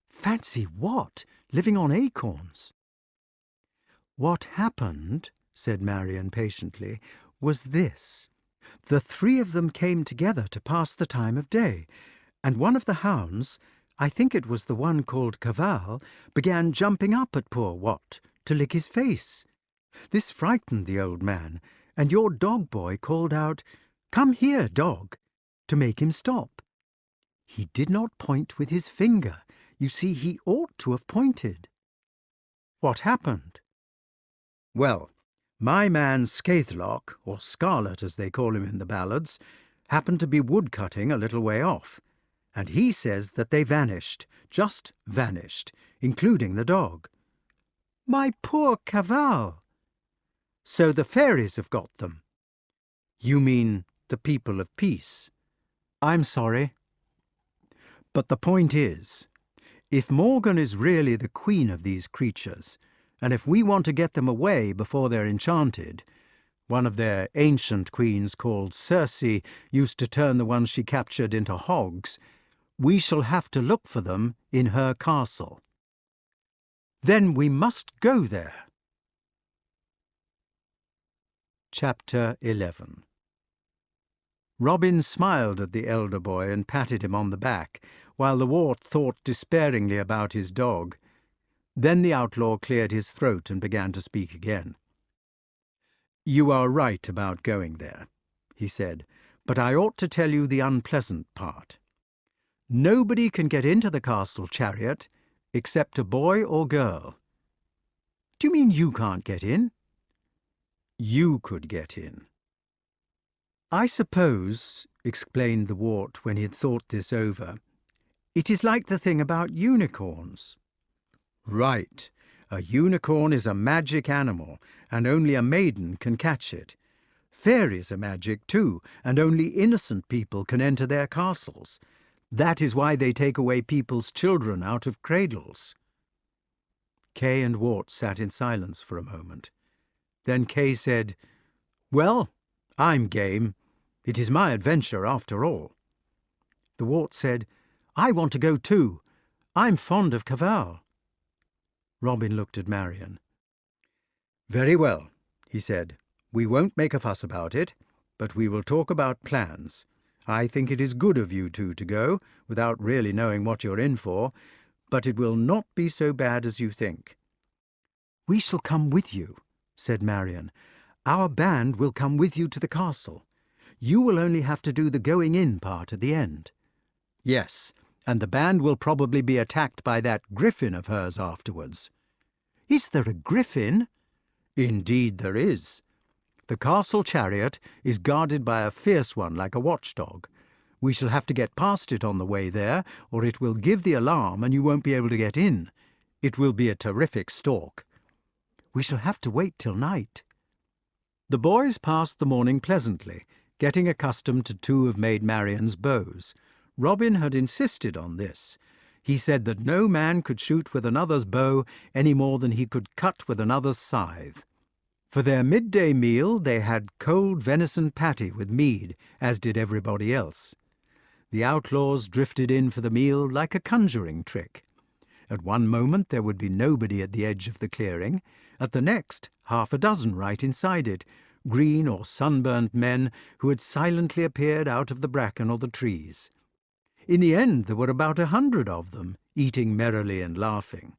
Fancy what? Living on acorns? What happened, said Marion patiently, was this. The three of them came together to pass the time of day, and one of the hounds, I think it was the one called Cavall, began jumping up at poor Wat to lick his face. This frightened the old man, and your dog boy called out, "Come here, dog," to make him stop. He did not point with his finger. You see, he ought to have pointed. What happened? Well, my man Scathelock, or Scarlet as they call him in the ballads, happened to be wood-cutting a little way off, and he says that they vanished, just vanished, including the dog. My poor Cavall! So the fairies have got them. You mean the people of peace. I'm sorry. But the point is, if Morgan is really the queen of these creatures, and if we want to get them away before they're enchanted, one of their ancient queens called Circe used to turn the ones she captured into hogs, we shall have to look for them in her castle. Then we must go there. Chapter 11. Robin smiled at the elder boy and patted him on the back, while the Wart thought despairingly about his dog. Then the outlaw cleared his throat and began to speak again. You are right about going there, he said, but I ought to tell you the unpleasant part. Nobody can get into the castle chariot except a boy or girl. Do you mean you can't get in? You could get in. I suppose, explained the Wart when he had thought this over, it is like the thing about unicorns. Right. A unicorn is a magic animal, and only a maiden can catch it. Fairies are magic too, and only innocent people can enter their castles. That is why they take away people's children out of cradles. Kay and Wart sat in silence for a moment. Then Kay said, Well, I'm game. It is my adventure after all. The Wart said, I want to go too. I'm fond of Cavall. Robin looked at Marion. Very well, he said. We won't make a fuss about it, but we will talk about plans. I think it is good of you two to go, without really knowing what you're in for, but it will not be so bad as you think." "We shall come with you," said Marion. "Our band will come with you to the castle. You will only have to do the going-in part at the end." "Yes, and the band will probably be attacked by that griffin of hers afterwards." "Is there a griffin?" "Indeed there is. The castle chariot is guarded by a fierce one like a watchdog. We shall have to get past it on the way there, or it will give the alarm and you won't be able to get in. It will be a terrific stalk." "We shall have to wait till night." The boys passed the morning pleasantly, getting accustomed to two of Maid Marian's bows. Robin had insisted on this. He said that no man could shoot with another's bow any more than he could cut with another's scythe. For their midday meal they had cold venison patty with mead, as did everybody else. The outlaws drifted in for the meal like a conjuring trick. At one moment there would be nobody at the edge of the clearing, at the next half a dozen right inside it, green or sunburnt men who had silently appeared out of the bracken or the trees. In the end there were about 100 of them, eating merrily and laughing.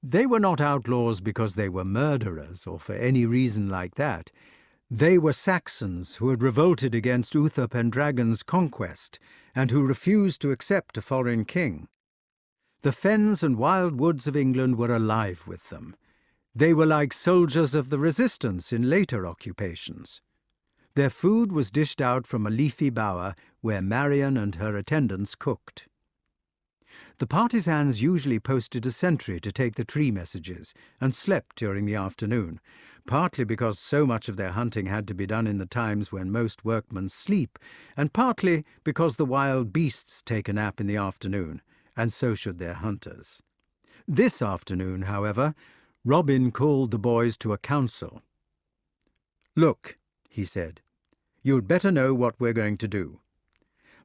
They were not outlaws because they were murderers, or for any reason like that. They were Saxons who had revolted against Uther Pendragon's conquest, and who refused to accept a foreign king. The fens and wild woods of England were alive with them. They were like soldiers of the resistance in later occupations. Their food was dished out from a leafy bower where Marian and her attendants cooked. The partisans usually posted a sentry to take the tree messages, and slept during the afternoon, partly because so much of their hunting had to be done in the times when most workmen sleep, and partly because the wild beasts take a nap in the afternoon, and so should their hunters. This afternoon, however, Robin called the boys to a council. "Look," he said, "you'd better know what we're going to do.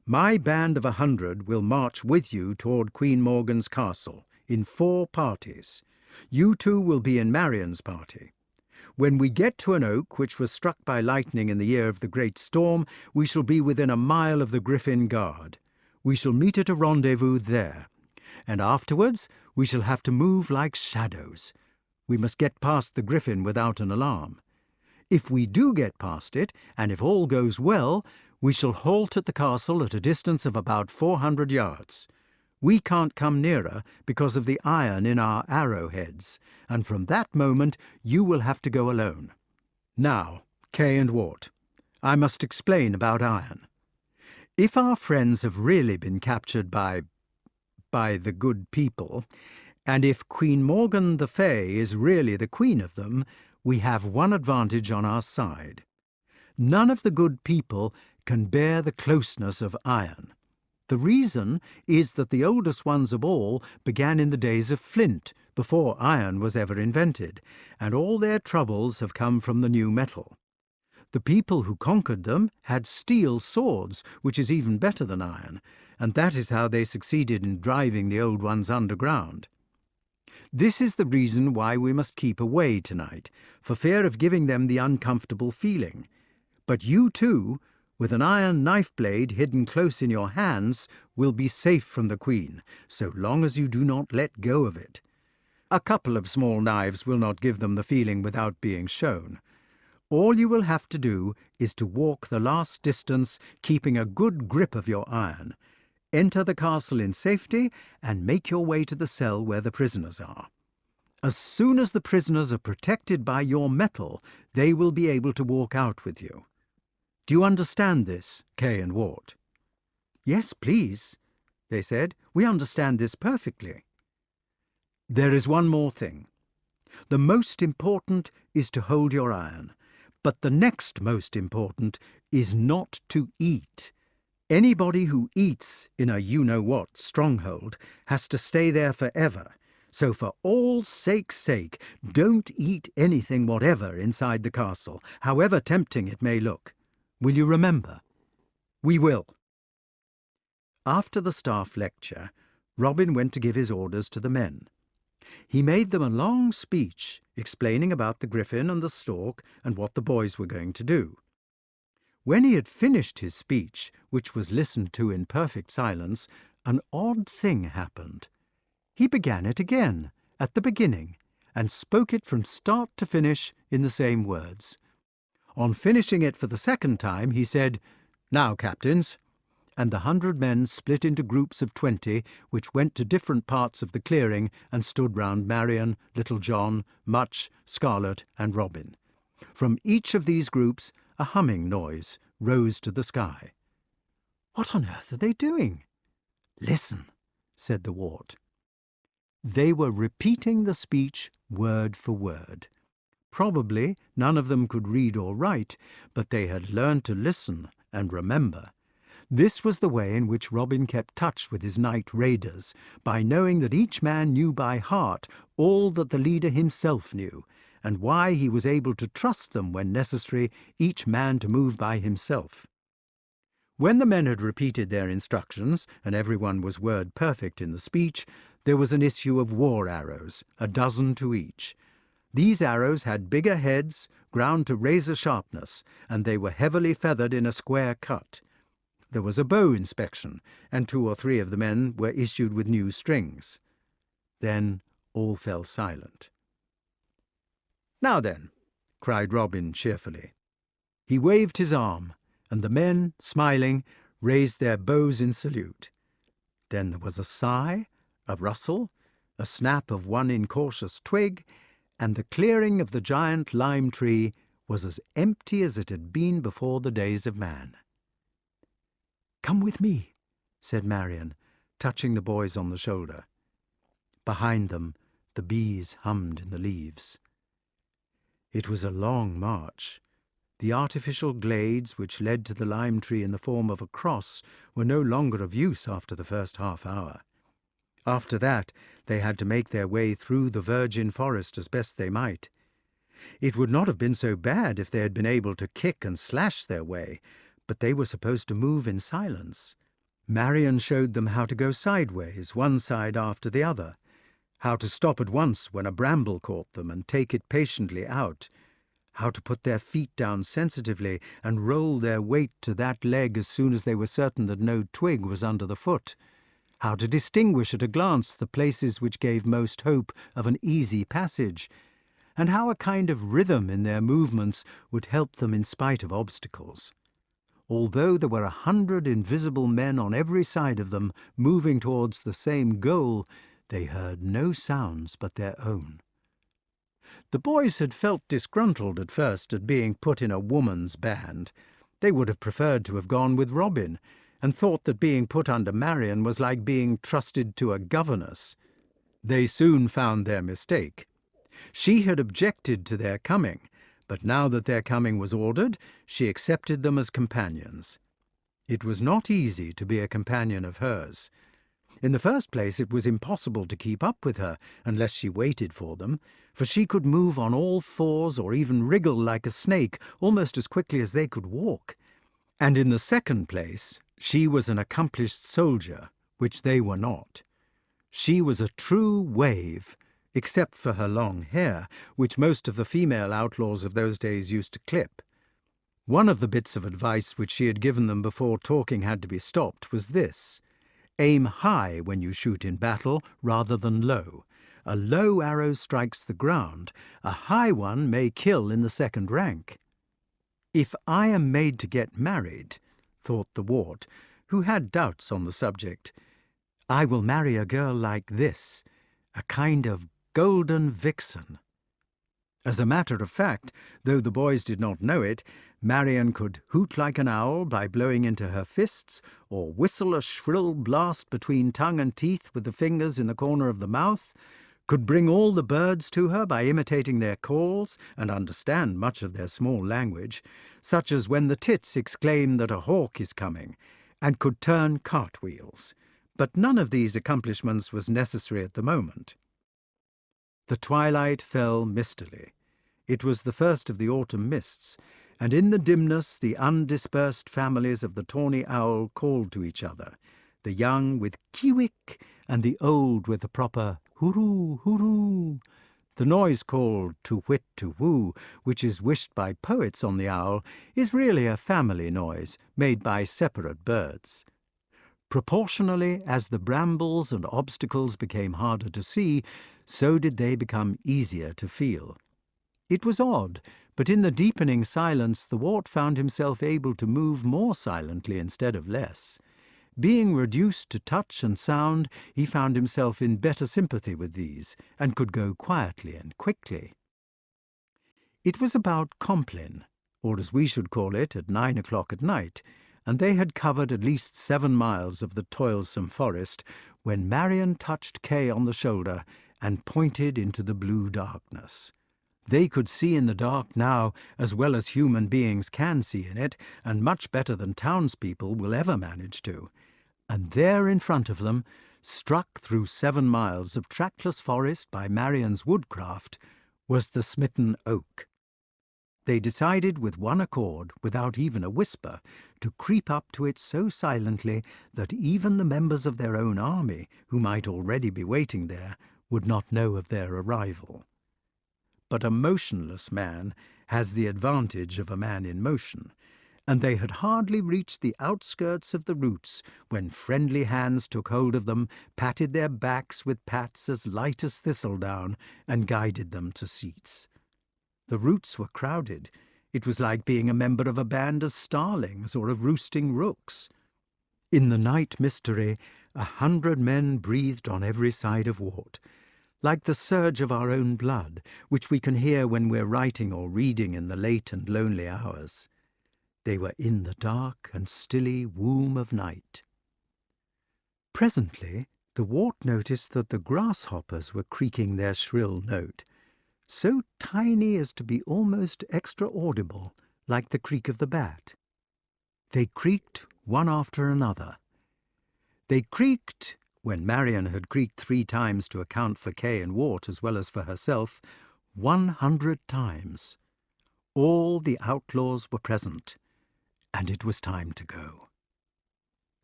My band of 100 will march with you toward Queen Morgan's castle, in 4 parties. You two will be in Marian's party. When we get to an oak which was struck by lightning in the year of the great storm, we shall be within a mile of the Griffin Guard. We shall meet at a rendezvous there, and afterwards we shall have to move like shadows. We must get past the Griffin without an alarm. If we do get past it, and if all goes well, we shall halt at the castle at a distance of about 400 yards. We can't come nearer because of the iron in our arrowheads, and from that moment you will have to go alone. Now, Kay and Wart, I must explain about iron. If our friends have really been captured by the good people, and if Queen Morgan the Fay is really the queen of them, we have one advantage on our side. None of the good people can bear the closeness of iron. The reason is that the oldest ones of all began in the days of flint, before iron was ever invented, and all their troubles have come from the new metal. The people who conquered them had steel swords, which is even better than iron, and that is how they succeeded in driving the old ones underground. This is the reason why we must keep away tonight, for fear of giving them the uncomfortable feeling. But you too, with an iron knife blade hidden close in your hands, will be safe from the Queen, so long as you do not let go of it. A couple of small knives will not give them the feeling without being shown. All you will have to do is to walk the last distance, keeping a good grip of your iron. Enter the castle in safety, and make your way to the cell where the prisoners are. As soon as the prisoners are protected by your metal, they will be able to walk out with you. Do you understand this, Kay and Wart?" "Yes, please," they said. "We understand this perfectly." "There is one more thing. The most important is to hold your iron, but the next most important is not to eat. Anybody who eats in a you-know-what stronghold has to stay there forever, so for all sake's sake, don't eat anything whatever inside the castle, however tempting it may look. Will you remember?" "We will." After the staff lecture, Robin went to give his orders to the men. He made them a long speech, explaining about the griffin and the stork and what the boys were going to do. When he had finished his speech, which was listened to in perfect silence, an odd thing happened. He began it again, at the beginning, and spoke it from start to finish in the same words. On finishing it for the second time, he said, "Now, captains," and the 100 men split into groups of 20, which went to different parts of the clearing and stood round Marian, Little John, Much, Scarlet, and Robin. From each of these groups a humming noise rose to the sky. "What on earth are they doing?" "Listen," said the Wart. They were repeating the speech word for word. Probably none of them could read or write, but they had learned to listen and remember. This was the way in which Robin kept touch with his knight raiders, by knowing that each man knew by heart all that the leader himself knew, and why he was able to trust them when necessary, each man to move by himself. When the men had repeated their instructions, and everyone was word perfect in the speech, there was an issue of war arrows, 12 to each. These arrows had bigger heads, ground to razor sharpness, and they were heavily feathered in a square cut. There was a bow inspection, and 2 or 3 of the men were issued with new strings. Then all fell silent. "Now then," cried Robin cheerfully. He waved his arm, and the men, smiling, raised their bows in salute. Then there was a sigh, a rustle, a snap of one incautious twig, and the clearing of the giant lime tree was as empty as it had been before the days of man. "Come with me," said Marian, touching the boys on the shoulder. Behind them the bees hummed in the leaves. It was a long march. The artificial glades which led to the lime tree in the form of a cross were no longer of use after the first half hour. After that they had to make their way through the virgin forest as best they might. It would not have been so bad if they had been able to kick and slash their way, but they were supposed to move in silence. Marian showed them how to go sideways, one side after the other, how to stop at once when a bramble caught them and take it patiently out, how to put their feet down sensitively and roll their weight to that leg as soon as they were certain that no twig was under the foot, how to distinguish at a glance the places which gave most hope of an easy passage, and how a kind of rhythm in their movements would help them in spite of obstacles. Although there were 100 invisible men on every side of them, moving towards the same goal, they heard no sounds but their own. The boys had felt disgruntled at first at being put in a woman's band. They would have preferred to have gone with Robin, and thought that being put under Marian was like being trusted to a governess. They soon found their mistake. She had objected to their coming, but now that their coming was ordered, she accepted them as companions. It was not easy to be a companion of hers. In the first place, it was impossible to keep up with her unless she waited for them, for she could move on all fours or even wriggle like a snake almost as quickly as they could walk. And in the second place, she was an accomplished soldier, which they were not. She was a true wave, except for her long hair, which most of the female outlaws of those days used to clip. One of the bits of advice which she had given them before talking had to be stopped was this: aim high when you shoot in battle rather than low. A low arrow strikes the ground. A high one may kill in the second rank. "If I am made to get married," thought the Wart, who had doubts on the subject, "I will marry a girl like this, a kind of golden vixen." As a matter of fact, though the boys did not know it, Marian could hoot like an owl by blowing into her fists, or whistle a shrill blast between tongue and teeth with the fingers in the corner of the mouth, could bring all the birds to her by imitating their calls, and understand much of their small language, such as when the tits exclaim that a hawk is coming, and could turn cartwheels. But none of these accomplishments was necessary at the moment. The twilight fell mistily. It was the first of the autumn mists, and in the dimness the undispersed families of the tawny owl called to each other, the young with kiwick, and the old with the proper hooroo, hooroo. The noise called to whit to whoo, which is wished by poets on the owl, is really a family noise made by separate birds. Proportionally as the brambles and obstacles became harder to see, so did they become easier to feel. It was odd, but in the deepening silence the Wart found himself able to move more silently instead of less. Being reduced to touch and sound, he found himself in better sympathy with these, and could go quietly and quickly. It was about Compline, or as we should call it, at 9 o'clock at night, and they had covered at least 7 miles of the toilsome forest, when Marian touched Kay on the shoulder and pointed into the blue darkness. They could see in the dark now as well as human beings can see in it, and much better than townspeople will ever manage to. And there in front of them, struck through 7 miles of trackless forest by Marian's woodcraft, was the smitten oak. They decided with one accord, without even a whisper, to creep up to it so silently that even the members of their own army, who might already be waiting there, would not know of their arrival. But a motionless man has the advantage of a man in motion, and they had hardly reached the outskirts of the roots when friendly hands took hold of them, patted their backs with pats as light as thistledown, and guided them to seats. The roots were crowded. It was like being a member of a band of starlings or of roosting rooks. In the night mystery, 100 men breathed on every side of Wart, like the surge of our own blood, which we can hear when we're writing or reading in the late and lonely hours. They were in the dark and stilly womb of night. Presently, the Wart noticed that the grasshoppers were creaking their shrill note, so tiny as to be almost extra-audible, like the creak of the bat. They creaked one after another. They creaked, when Marian had creaked 3 times to account for Kay and Wart as well as for herself, 100 times. All the outlaws were present, and it was time to go.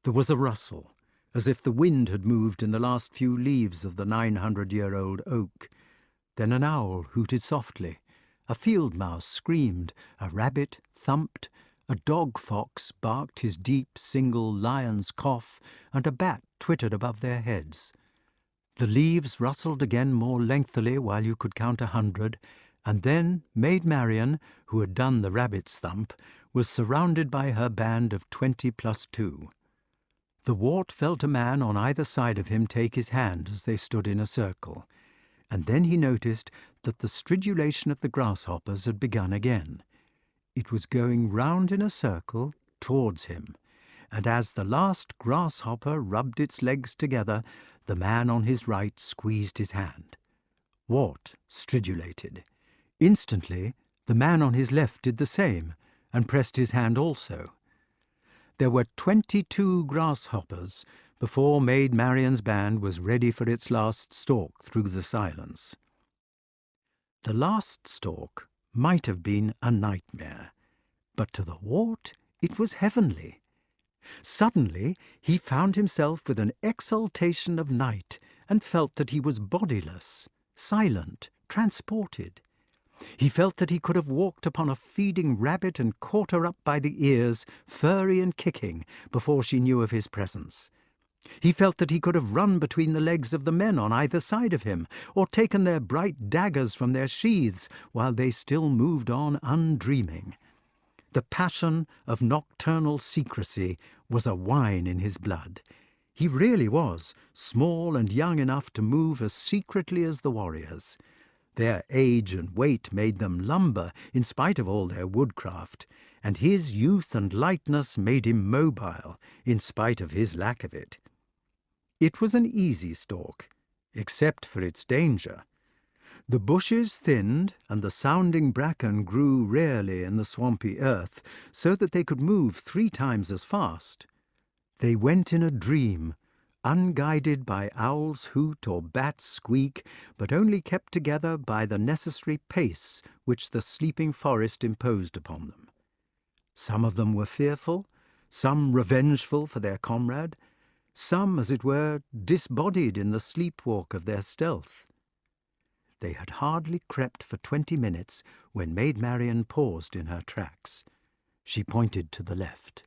There was a rustle, as if the wind had moved in the last few leaves of the 900-year-old oak. Then an owl hooted softly, a field mouse screamed, a rabbit thumped, a dog-fox barked his deep, single lion's cough, and a bat twittered above their heads. The leaves rustled again more lengthily while you could count 100, and then Maid Marian, who had done the rabbit's thump, was surrounded by her band of 20 plus 2. The Wart felt a man on either side of him take his hand as they stood in a circle, and then he noticed that the stridulation of the grasshoppers had begun again. It was going round in a circle towards him, and as the last grasshopper rubbed its legs together, the man on his right squeezed his hand. Wart stridulated. Instantly, the man on his left did the same, and pressed his hand also. There were 22 grasshoppers before Maid Marian's band was ready for its last stalk through the silence. The last stalk might have been a nightmare, but to the Wart it was heavenly. Suddenly he found himself with an exultation of night, and felt that he was bodiless, silent, transported. He felt that he could have walked upon a feeding rabbit and caught her up by the ears, furry and kicking, before she knew of his presence. He felt that he could have run between the legs of the men on either side of him, or taken their bright daggers from their sheaths while they still moved on undreaming. The passion of nocturnal secrecy was a wine in his blood. He really was small and young enough to move as secretly as the warriors. Their age and weight made them lumber in spite of all their woodcraft, and his youth and lightness made him mobile in spite of his lack of it. It was an easy stalk, except for its danger. The bushes thinned, and the sounding bracken grew rarely in the swampy earth, so that they could move 3 times as fast. They went in a dream, unguided by owl's hoot or bat's squeak, but only kept together by the necessary pace which the sleeping forest imposed upon them. Some of them were fearful, some revengeful for their comrade, some, as it were, disbodied in the sleepwalk of their stealth. They had hardly crept for 20 minutes when Maid Marian paused in her tracks. She pointed to the left.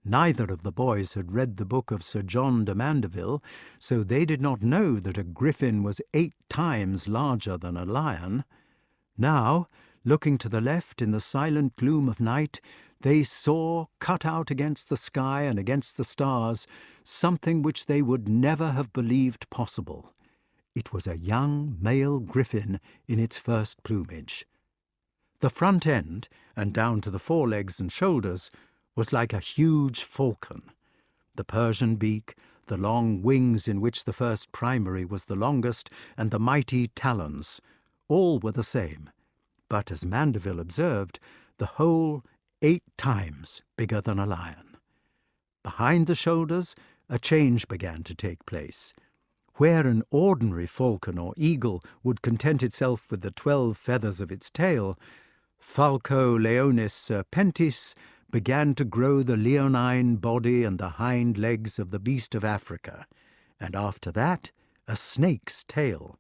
Neither of the boys had read the book of Sir John de Mandeville, so they did not know that a griffin was 8 times larger than a lion. Now, looking to the left in the silent gloom of night, they saw, cut out against the sky and against the stars, something which they would never have believed possible. It was a young male griffin in its first plumage. The front end, and down to the forelegs and shoulders, was like a huge falcon. The Persian beak, the long wings in which the first primary was the longest, and the mighty talons, all were the same, but, as Mandeville observed, the whole 8 times bigger than a lion. Behind the shoulders, a change began to take place. Where an ordinary falcon or eagle would content itself with the 12 feathers of its tail, Falco leonis serpentis began to grow the leonine body and the hind legs of the beast of Africa, and after that a snake's tail.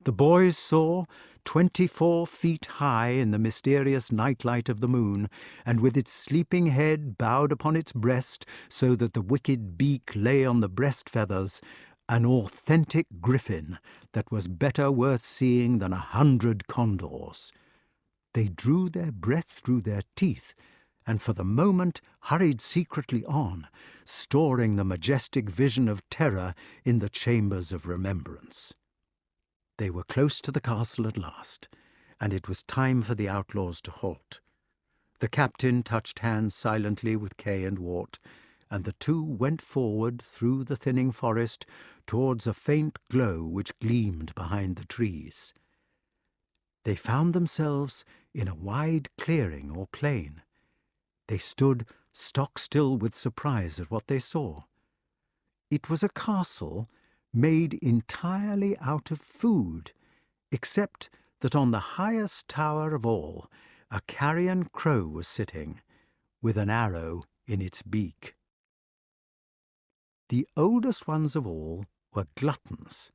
The boys saw, 24 feet high in the mysterious nightlight of the moon, and with its sleeping head bowed upon its breast so that the wicked beak lay on the breast feathers, an authentic griffin that was better worth seeing than 100 condors. They drew their breath through their teeth, and for the moment hurried secretly on, storing the majestic vision of terror in the chambers of remembrance. They were close to the castle at last, and it was time for the outlaws to halt. The captain touched hands silently with Kay and Wart, and the two went forward through the thinning forest towards a faint glow which gleamed behind the trees. They found themselves in a wide clearing or plain. They stood stock-still with surprise at what they saw. It was a castle made entirely out of food, except that on the highest tower of all a carrion crow was sitting, with an arrow in its beak. The oldest ones of all were gluttons.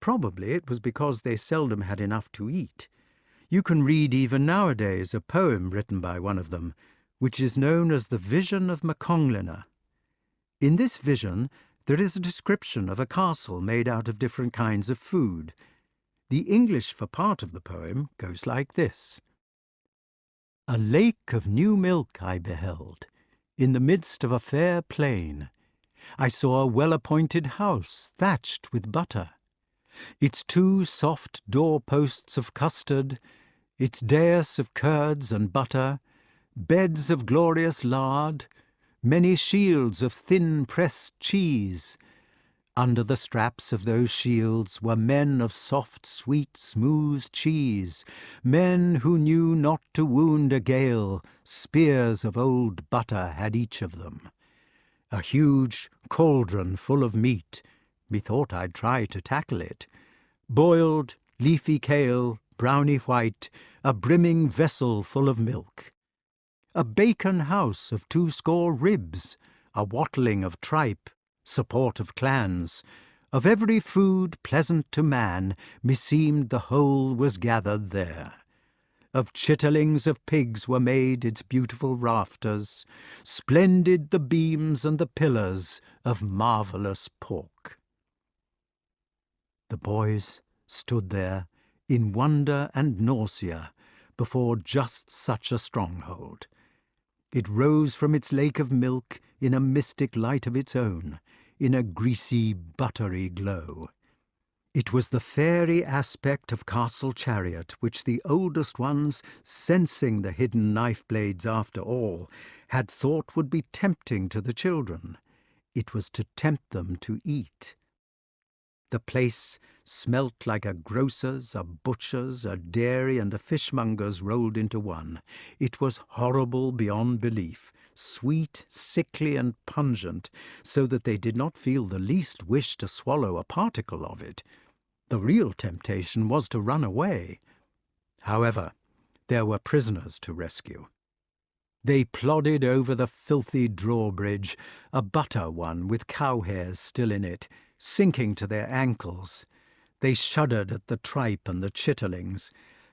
Probably it was because they seldom had enough to eat. You can read even nowadays a poem written by one of them, which is known as the Vision of Maconglinna. In this vision there is a description of a castle made out of different kinds of food. The English for part of the poem goes like this. A lake of new milk I beheld, in the midst of a fair plain. I saw a well-appointed house thatched with butter, its 2 soft door-posts of custard, its dais of curds and butter, beds of glorious lard, many shields of thin-pressed cheese. Under the straps of those shields were men of soft, sweet, smooth cheese, men who knew not to wound a gale, spears of old butter had each of them. A huge cauldron full of meat, methought I'd try to tackle it, boiled, leafy kale, browny white, a brimming vessel full of milk. A bacon house of 2 ribs, a wattling of tripe, support of clans, of every food pleasant to man, meseemed the whole was gathered there. Of chitterlings of pigs were made its beautiful rafters, splendid the beams and the pillars of marvellous pork. The boys stood there in wonder and nausea before just such a stronghold. It rose from its lake of milk in a mystic light of its own, in a greasy, buttery glow. It was the fairy aspect of Castle Chariot which the oldest ones, sensing the hidden knife-blades after all, had thought would be tempting to the children. It was to tempt them to eat. The place smelt like a grocer's, a butcher's, a dairy and a fishmonger's rolled into one. It was horrible beyond belief, sweet, sickly and pungent, so that they did not feel the least wish to swallow a particle of it. The real temptation was to run away. However, there were prisoners to rescue. They plodded over the filthy drawbridge, a butter one with cow hairs still in it, sinking to their ankles. They shuddered at the tripe and the chitterlings.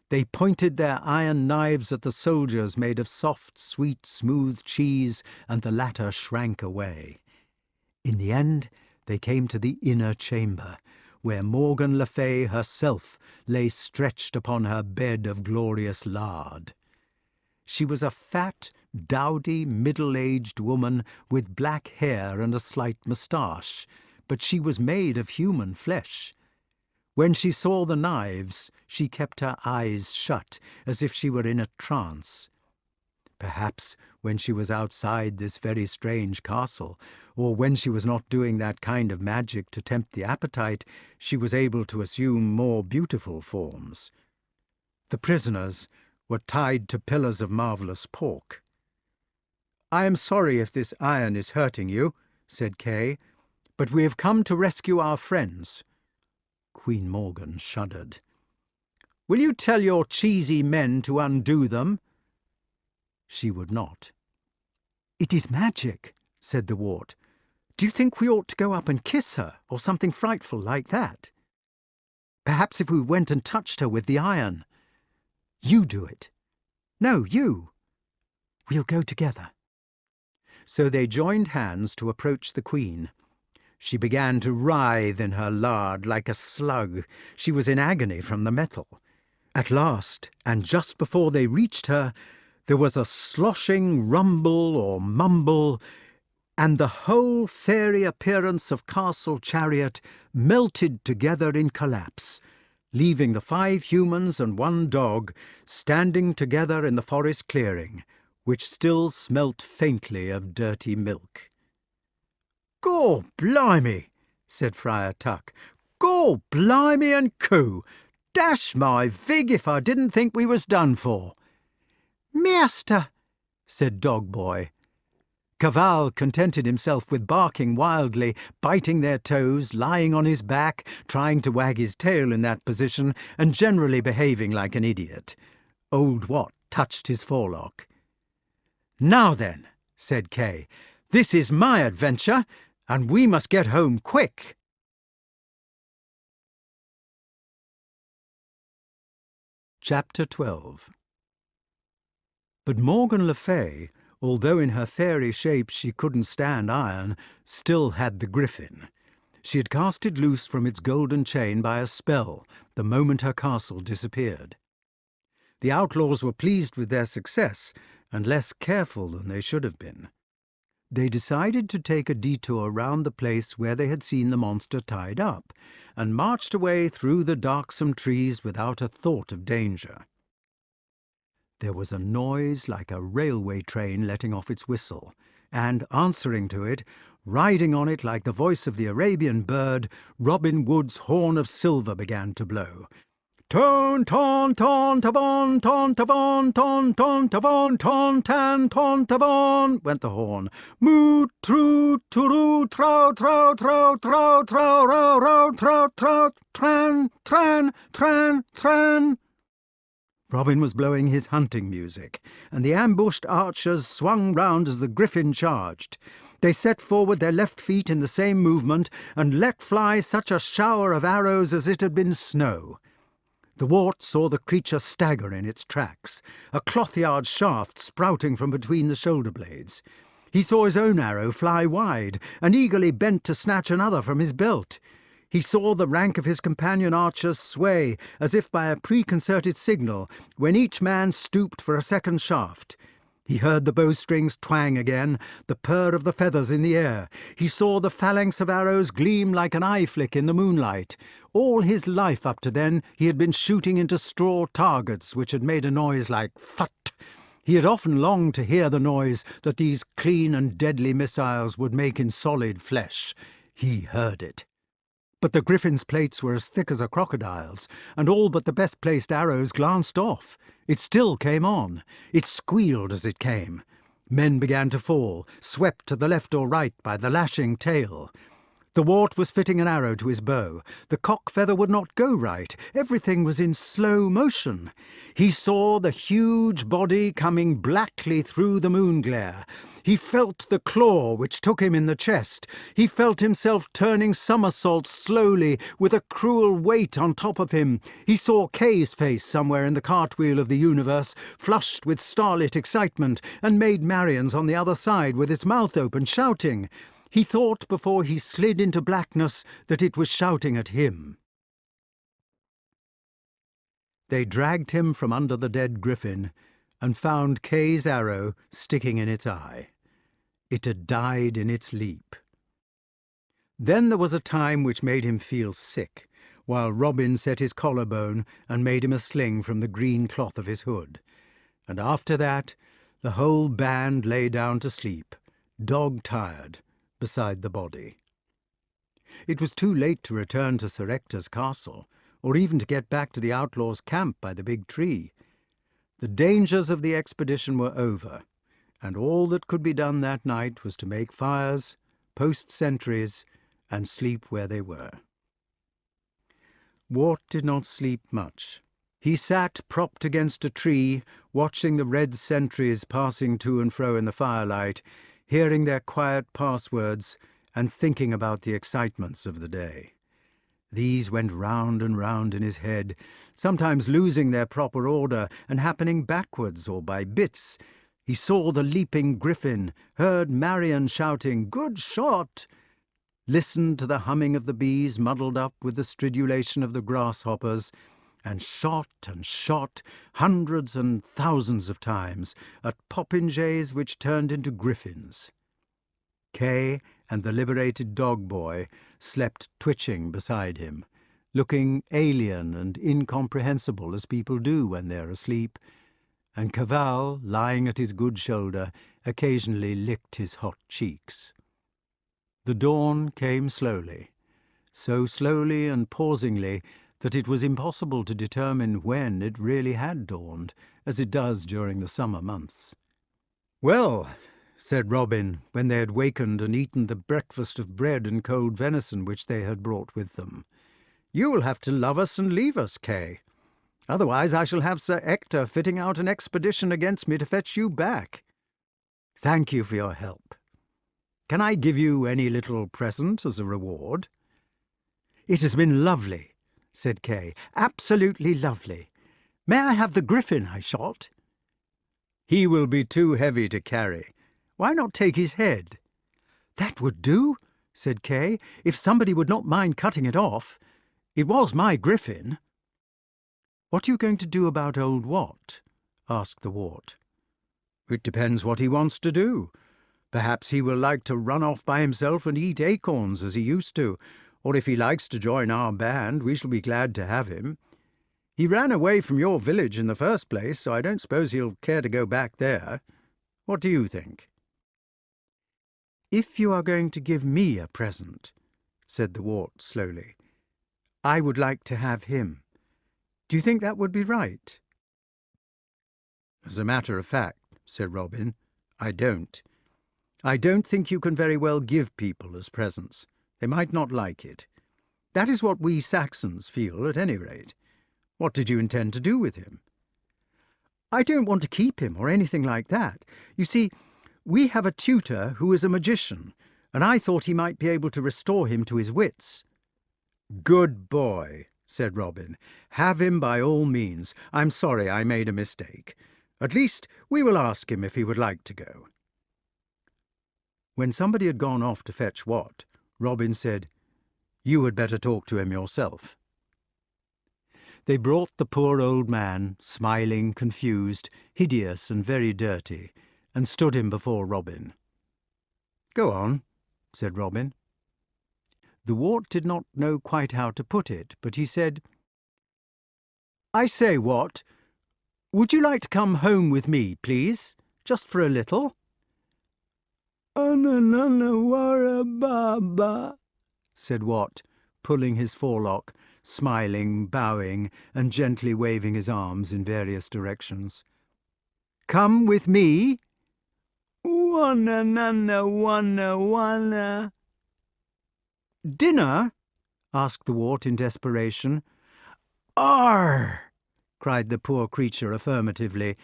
They pointed their iron knives at the soldiers made of soft, sweet, smooth cheese, and the latter shrank away. In the end, they came to the inner chamber, where Morgan le Fay herself lay stretched upon her bed of glorious lard. She was a fat, dowdy, middle-aged woman with black hair and a slight moustache, but she was made of human flesh. When she saw the knives, she kept her eyes shut, as if she were in a trance. Perhaps when she was outside this very strange castle, or when she was not doing that kind of magic to tempt the appetite, she was able to assume more beautiful forms. The prisoners were tied to pillars of marvellous pork. "I am sorry if this iron is hurting you," said Kay, "but we have come to rescue our friends." Queen Morgan shuddered. "Will you tell your cheesy men to undo them?" She would not. "It is magic," said the Wart. "Do you think we ought to go up and kiss her, or something frightful like that? Perhaps if we went and touched her with the iron. You do it. No, you. We'll go together." So they joined hands to approach the Queen. She began to writhe in her lard like a slug. She was in agony from the metal. At last, and just before they reached her, there was a sloshing rumble or mumble, and the whole fairy appearance of castle chariot melted together in collapse, leaving the 5 humans and 1 dog standing together in the forest clearing, which still smelt faintly of dirty milk. "Gaw blimey," said Friar Tuck. "Gaw blimey and coo! Dash my vig if I didn't think we was done for." "Master," said Dog Boy. Cavall contented himself with barking wildly, biting their toes, lying on his back, trying to wag his tail in that position, and generally behaving like an idiot. Old Wat touched his forelock. "Now then," said Kay, "this is my adventure, and we must get home quick." Chapter 12. But Morgan le Fay, although in her fairy shape she couldn't stand iron, still had the griffin. She had cast it loose from its golden chain by a spell the moment her castle disappeared. The outlaws were pleased with their success, and less careful than they should have been. They decided to take a detour round the place where they had seen the monster tied up, and marched away through the darksome trees without a thought of danger. There was a noise like a railway train letting off its whistle, and, answering to it, riding on it like the voice of the Arabian bird, Robin Hood's horn of silver began to blow. "Ton, ton, ton, tavon, ton, tavon, ton, ton, tavon, ton, tan, ton, tavon," went the horn. "Moo, troo, turu, trow, trow, trow, trow, trow, row, row, trow, trow, tran, tran, tran, tran." Robin was blowing his hunting music, and the ambushed archers swung round as the griffin charged. They set forward their left feet in the same movement, and let fly such a shower of arrows as it had been snow. The Wart saw the creature stagger in its tracks, a cloth-yard shaft sprouting from between the shoulder blades. He saw his own arrow fly wide, and eagerly bent to snatch another from his belt. He saw the rank of his companion archers sway, as if by a preconcerted signal, when each man stooped for a second shaft. He heard the bowstrings twang again, the purr of the feathers in the air. He saw the phalanx of arrows gleam like an eye flick in the moonlight. All his life up to then he had been shooting into straw targets which had made a noise like phut. He had often longed to hear the noise that these clean and deadly missiles would make in solid flesh. He heard it. But the griffin's plates were as thick as a crocodile's, and all but the best-placed arrows glanced off. It still came on. It squealed as it came. Men began to fall, swept to the left or right by the lashing tail. The Wart was fitting an arrow to his bow. The cock feather would not go right. Everything was in slow motion. He saw the huge body coming blackly through the moon glare. He felt the claw which took him in the chest. He felt himself turning somersaults slowly with a cruel weight on top of him. He saw Kay's face somewhere in the cartwheel of the universe, flushed with starlit excitement, and Maid Marian's on the other side with its mouth open, shouting. He thought before he slid into blackness that it was shouting at him. They dragged him from under the dead griffin and found Kay's arrow sticking in its eye. It had died in its leap. Then there was a time which made him feel sick, while Robin set his collarbone and made him a sling from the green cloth of his hood. And after that, the whole band lay down to sleep, dog-tired, beside the body. It was too late to return to Sir Ector's castle, or even to get back to the outlaws' camp by the big tree. The dangers of the expedition were over, and all that could be done that night was to make fires, post sentries, and sleep where they were. Wart did not sleep much. He sat propped against a tree, watching the red sentries passing to and fro in the firelight, hearing their quiet passwords and thinking about the excitements of the day. These went round and round in his head, sometimes losing their proper order and happening backwards or by bits. He saw the leaping griffin, heard Marian shouting, "Good shot!" listened to the humming of the bees muddled up with the stridulation of the grasshoppers, and shot hundreds and thousands of times at popinjays which turned into griffins. Kay and the liberated dog-boy slept twitching beside him, looking alien and incomprehensible as people do when they're asleep, and Cavall, lying at his good shoulder, occasionally licked his hot cheeks. The dawn came slowly, so slowly and pausingly that it was impossible to determine when it really had dawned, as it does during the summer months. "Well," said Robin, when they had wakened and eaten the breakfast of bread and cold venison which they had brought with them, "you'll have to love us and leave us, Kay. Otherwise I shall have Sir Ector fitting out an expedition against me to fetch you back. Thank you for your help. Can I give you any little present as a reward?" "It has been lovely," said Kay. "Absolutely lovely. May I have the griffin I shot?" "He will be too heavy to carry. Why not take his head?" "That would do," said Kay, "if somebody would not mind cutting it off. It was my griffin." "What are you going to do about old Wat?" asked the Wart. "It depends what he wants to do. Perhaps he will like to run off by himself and eat acorns as he used to, or if he likes to join our band, we shall be glad to have him. He ran away from your village in the first place, so I don't suppose he'll care to go back there. What do you think?" "If you are going to give me a present," said the Wart slowly, "I would like to have him. Do you think that would be right?" "As a matter of fact," said Robin, "I don't. I don't think you can very well give people as presents. They might not like it. That is what we Saxons feel, at any rate. What did you intend to do with him?" "I don't want to keep him or anything like that. You see, we have a tutor who is a magician, and I thought he might be able to restore him to his wits." "Good boy," said Robin. "Have him by all means. I'm sorry I made a mistake. At least we will ask him if he would like to go." When somebody had gone off to fetch Wat, Robin said, "You had better talk to him yourself." They brought the poor old man, smiling, confused, hideous and very dirty, and stood him before Robin. "Go on," said Robin. The Wart did not know quite how to put it, but he said, "I say, Wat, would you like to come home with me, please, just for a little?" "Baba," said Wat, pulling his forelock, smiling, bowing, and gently waving his arms in various directions. "Come with me?" "Wanna. Dinner? Asked the Wart in desperation. Arr! Cried the poor creature affirmatively,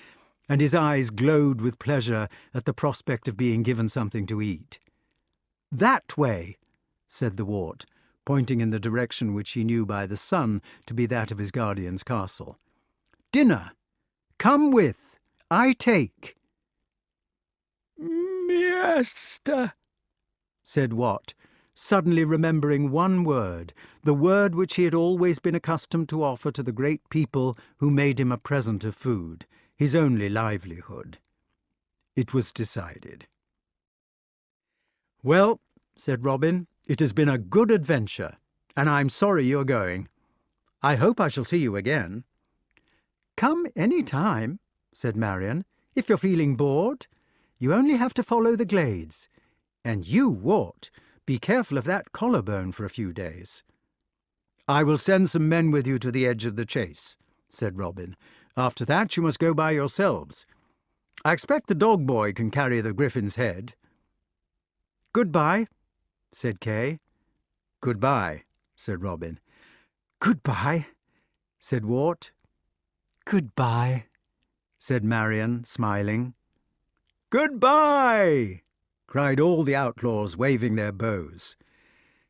and his eyes glowed with pleasure at the prospect of being given something to eat. That way, said the Wart, pointing in the direction which he knew by the sun to be that of his guardian's castle. Dinner! Come with! I take! Master, said Wat, suddenly remembering one word, the word which he had always been accustomed to offer to the great people who made him a present of food, his only livelihood. It was decided. Well, said Robin, it has been a good adventure, and I'm sorry you're going. I hope I shall see you again. Come any time, said Marian, if you're feeling bored. You only have to follow the glades. And you, Wart, be careful of that collarbone for a few days. I will send some men with you to the edge of the chase, said Robin. After that you must go by yourselves. I expect the dog boy can carry the griffin's head. Goodbye, said Kay. Goodbye, said Robin. Goodbye, said Wart. Goodbye, said Marian, smiling. Goodbye, cried all the outlaws, waving their bows.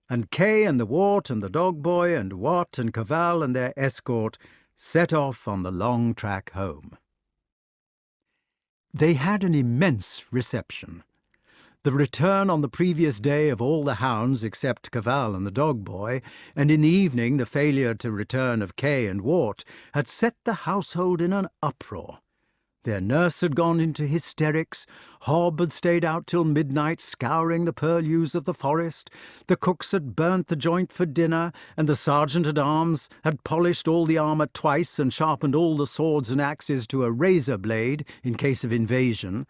And Kay and the Wart and the dog boy and Wat and Cavall and their escort set off on the long track home. They had an immense reception. The return on the previous day of all the hounds except Cavall and the dog boy, and in the evening the failure to return of Kay and Wart, had set the household in an uproar. Their nurse had gone into hysterics, Hob had stayed out till midnight scouring the purlieus of the forest, the cooks had burnt the joint for dinner, and the sergeant-at-arms had polished all the armour twice and sharpened all the swords and axes to a razor blade in case of invasion.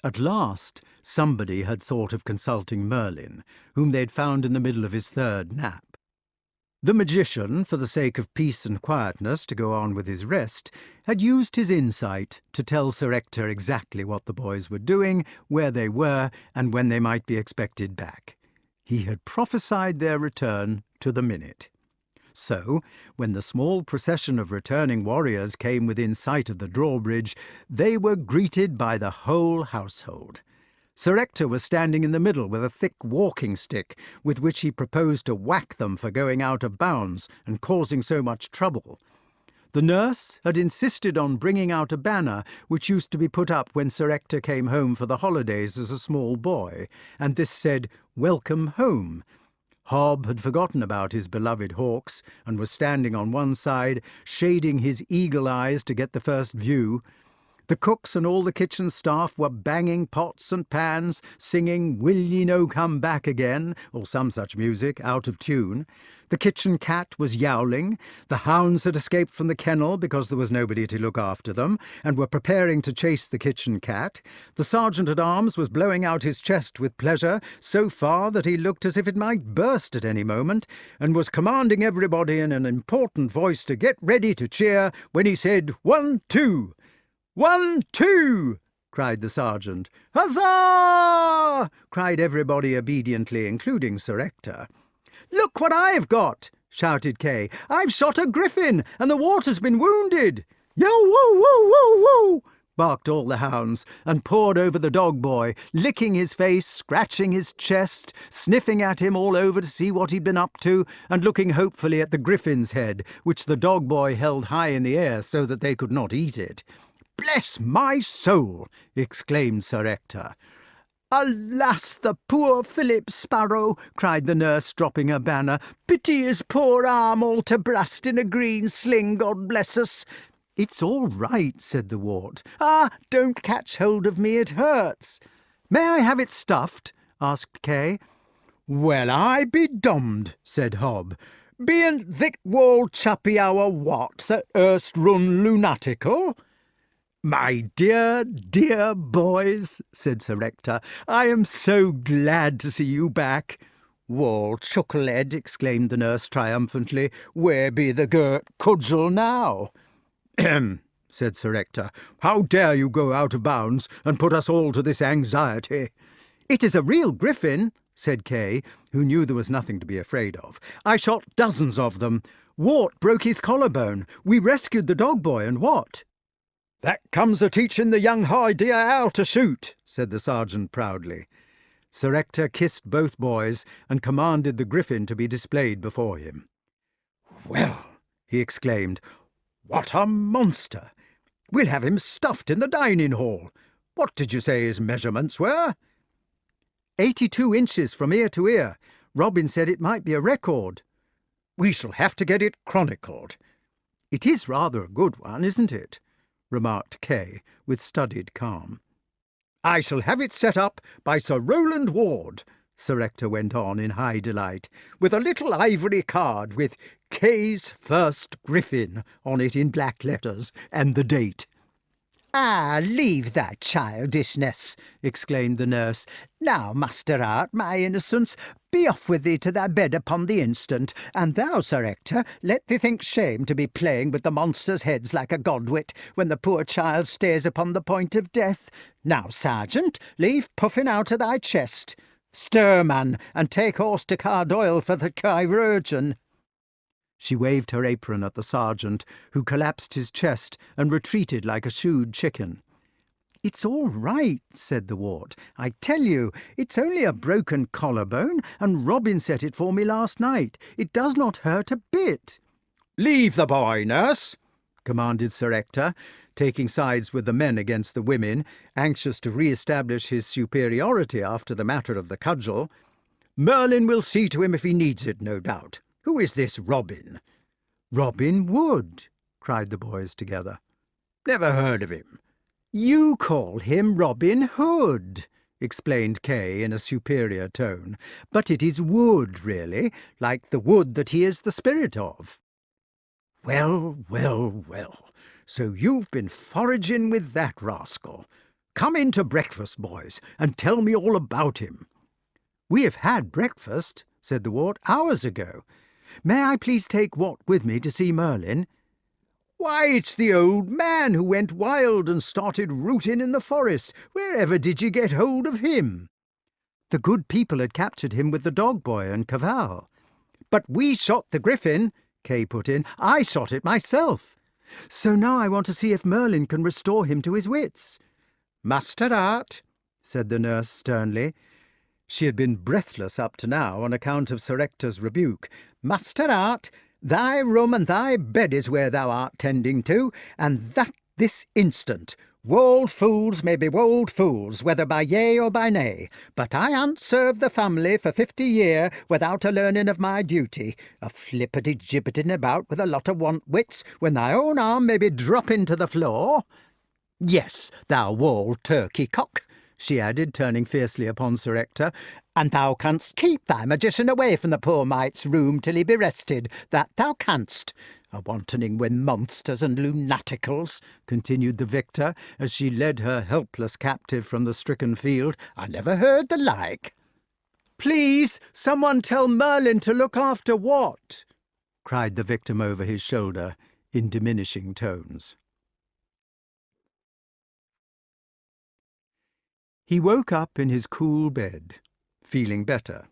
At last somebody had thought of consulting Merlyn, whom they had found in the middle of his third nap. The magician, for the sake of peace and quietness to go on with his rest, had used his insight to tell Sir Ector exactly what the boys were doing, where they were, and when they might be expected back. He had prophesied their return to the minute. So, when the small procession of returning warriors came within sight of the drawbridge, they were greeted by the whole household. Sir Ector was standing in the middle with a thick walking stick, with which he proposed to whack them for going out of bounds and causing so much trouble. The nurse had insisted on bringing out a banner which used to be put up when Sir Ector came home for the holidays as a small boy, and this said, "Welcome home." Hob had forgotten about his beloved hawks, and was standing on one side, shading his eagle eyes to get the first view. The cooks and all the kitchen staff were banging pots and pans, singing "Will ye no come back again?" or some such music, out of tune. The kitchen cat was yowling. The hounds had escaped from the kennel because there was nobody to look after them, and were preparing to chase the kitchen cat. The sergeant-at-arms was blowing out his chest with pleasure, so far that he looked as if it might burst at any moment, and was commanding everybody in an important voice to get ready to cheer when he said, "1, 2! 1, 2! cried the sergeant. "Huzzah!" cried everybody obediently, including Sir Ector. "Look what I've got!" shouted Kay. "I've shot a griffin, and the Wart has been wounded." "Yo, woo, woo, woo, woo!" barked all the hounds, and poured over the dog boy, licking his face, scratching his chest, sniffing at him all over to see what he'd been up to, and looking hopefully at the griffin's head, which the dog boy held high in the air so that they could not eat it. "Bless my soul!" exclaimed Sir Ector. "Alas, the poor Philip Sparrow!" cried the nurse, dropping her banner. "Pity his poor arm all to brast in a green sling, God bless us!" "It's all right," said the Wart. "Ah, don't catch hold of me, it hurts." "May I have it stuffed?" asked Kay. "Well, I be dommed," said Hob. "Bean't thick-walled chappy our Wat that erst run lunatical?" "My dear, dear boys," said Sir Ector, "I am so glad to see you back." "Wall, chucklehead," exclaimed the nurse triumphantly, "where be the girt cudgel now?" "Ahem," said Sir Ector. "How dare you go out of bounds and put us all to this anxiety?" "It is a real griffin," said Kay, who knew there was nothing to be afraid of. "I shot dozens of them. Wart broke his collarbone. We rescued the dog boy, and what?" "That comes of teaching the young idea how to shoot," said the sergeant proudly. Sir Ector kissed both boys and commanded the griffin to be displayed before him. "Well," he exclaimed, "what a monster! We'll have him stuffed in the dining hall. What did you say his measurements were?" 82 inches from ear to ear. Robin said it might be a record. "We shall have to get it chronicled." "It is rather a good one, isn't it?" remarked Kay, with studied calm. "I shall have it set up by Sir Rowland Ward," Sir Ector went on in high delight, "with a little ivory card with Kay's first griffin on it in black letters, and the date." "Ah, leave that childishness," exclaimed the nurse. "Now, Master Art, my innocence, be off with thee to thy bed upon the instant, and thou, Sir Ector, let thee think shame to be playing with the monsters' heads like a godwit, when the poor child stays upon the point of death. Now, Sergeant, leave puffing out of thy chest. Stir, man, and take horse to Cardoyle for the chirurgeon." She waved her apron at the sergeant, who collapsed his chest and retreated like a shooed chicken. "It's all right," said the wart. "I tell you, it's only a broken collarbone, and Robin set it for me last night. It does not hurt a bit." "Leave the boy, nurse," commanded Sir Ector, taking sides with the men against the women, anxious to re-establish his superiority after the matter of the cudgel. "Merlyn will see to him if he needs it, no doubt. Who is this Robin?" "Robin Wood," cried the boys together. "Never heard of him." "You call him Robin Hood," explained Kay in a superior tone, "but it is Wood, really, like the wood that he is the spirit of." "Well, well, well, so you've been foraging with that rascal. Come in to breakfast, boys, and tell me all about him." "We have had breakfast," said the wart, "hours ago. May I please take Wat with me to see Merlyn?" "Why, it's the old man who went wild and started rooting in the forest. Wherever did you get hold of him?" "The good people had captured him with the dog boy and Cavall." "But we shot the griffin," Kay put in. "I shot it myself." "So now I want to see if Merlyn can restore him to his wits." "Master Art," said the nurse sternly. She had been breathless up to now on account of Sir Ector's rebuke. "Master Art, thy room and thy bed is where thou art tending to, and that this instant. Wold fools may be wold fools, whether by yea or by nay, but I han't served the family for 50 year without a learning of my duty, a flippity-gibbeting about with a lot of want-wits when thy own arm may be dropping to the floor. Yes, thou walled turkey cock," she added, turning fiercely upon Sir Ector, "and thou canst keep thy magician away from the poor mite's room till he be rested, that thou canst. A wantoning with monsters and lunaticals," continued the victor, as she led her helpless captive from the stricken field. "I never heard the like." "Please, someone tell Merlyn to look after Wat," cried the victim over his shoulder in diminishing tones. He woke up in his cool bed, feeling better.